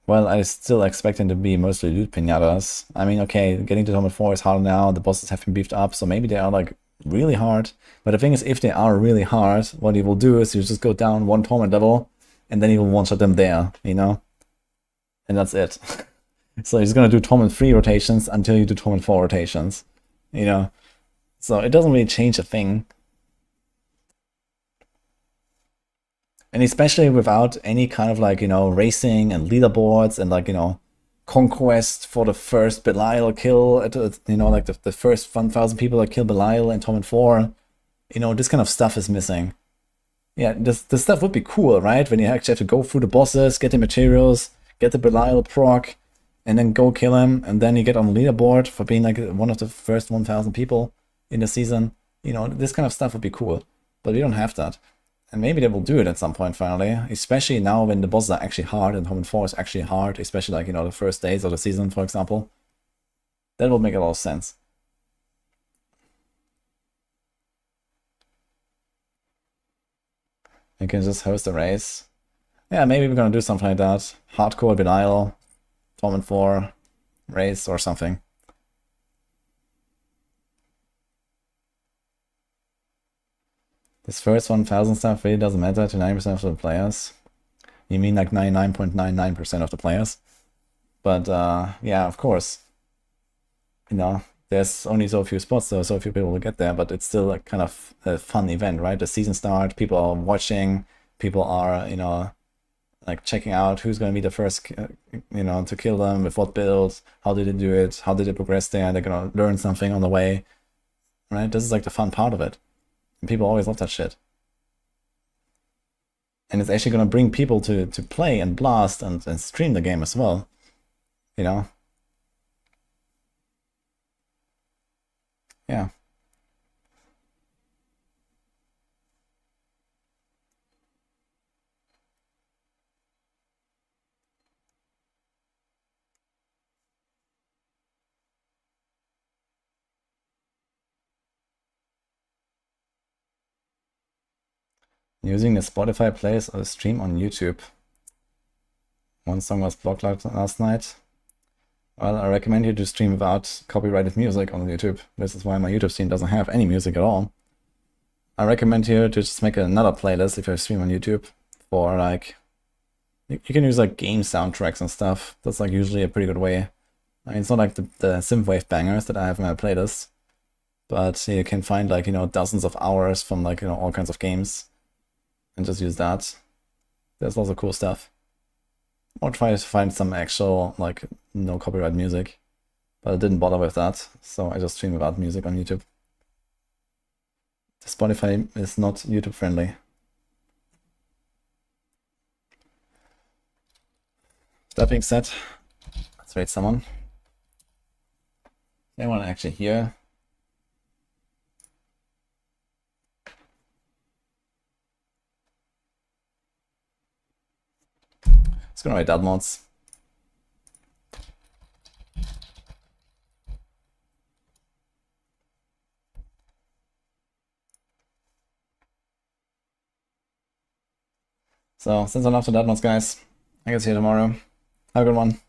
Well, I still expect them to be mostly loot pinatas. I mean, okay, getting to Tournament 4 is harder now, the bosses have been beefed up, so maybe they are like really hard. But the thing is, if they are really hard, what you will do is you just go down 1 tournament level, and then you will one-shot them there, you know? And that's it. So he's gonna do tournament 3 rotations until you do tournament 4 rotations, you know? So it doesn't really change a thing. And especially without any kind of like, you know, racing and leaderboards and like, you know, conquest for the first Belial kill, at, you know, like the first 1,000 people that kill Belial in Tournament 4. You know, this kind of stuff is missing. Yeah, this stuff would be cool, right? When you actually have to go through the bosses, get the materials, get the Belial proc, and then go kill him, and then you get on the leaderboard for being like one of the first 1,000 people in the season. You know, this kind of stuff would be cool. But we don't have that. And maybe they will do it at some point finally, especially now when the bosses are actually hard and Tournament 4 is actually hard, especially like, you know, the first days of the season, for example. That will make a lot of sense. You can just host a race. Yeah, maybe we're gonna do something like that. Hardcore Belial, Tournament 4 race or something. This first 1,000 stuff really doesn't matter to 90% of the players. You mean like 99.99% of the players. But yeah, of course. You know, there's only so few spots, so few people will get there, but it's still a kind of a fun event, right? The season start, people are watching, people are, you know, like checking out who's going to be the first, you know, to kill them, with what build, how did they do it, how did they progress there, they're going to learn something on the way, right? This is like the fun part of it. And people always love that shit. And it's actually going to bring people to play and blast and stream the game as well, you know? Yeah. Using the Spotify playlist or stream on YouTube. One song was blocked last night. Well, I recommend you to stream without copyrighted music on YouTube. This is why my YouTube stream doesn't have any music at all. I recommend you to just make another playlist if you stream on YouTube for like... You can use like game soundtracks and stuff. That's like usually a pretty good way. I mean, it's not like the synthwave bangers that I have in my playlist. But you can find like, you know, dozens of hours from like, you know, all kinds of games. And just use that. There's lots of cool stuff. Or try to find some actual, like, no copyright music. But I didn't bother with that, so I just stream without music on YouTube. Spotify is not YouTube friendly. That being said, let's rate someone. Is anyone actually here? It's gonna write that mods. So, since I'm after that mods, guys, I can see you tomorrow. Have a good one.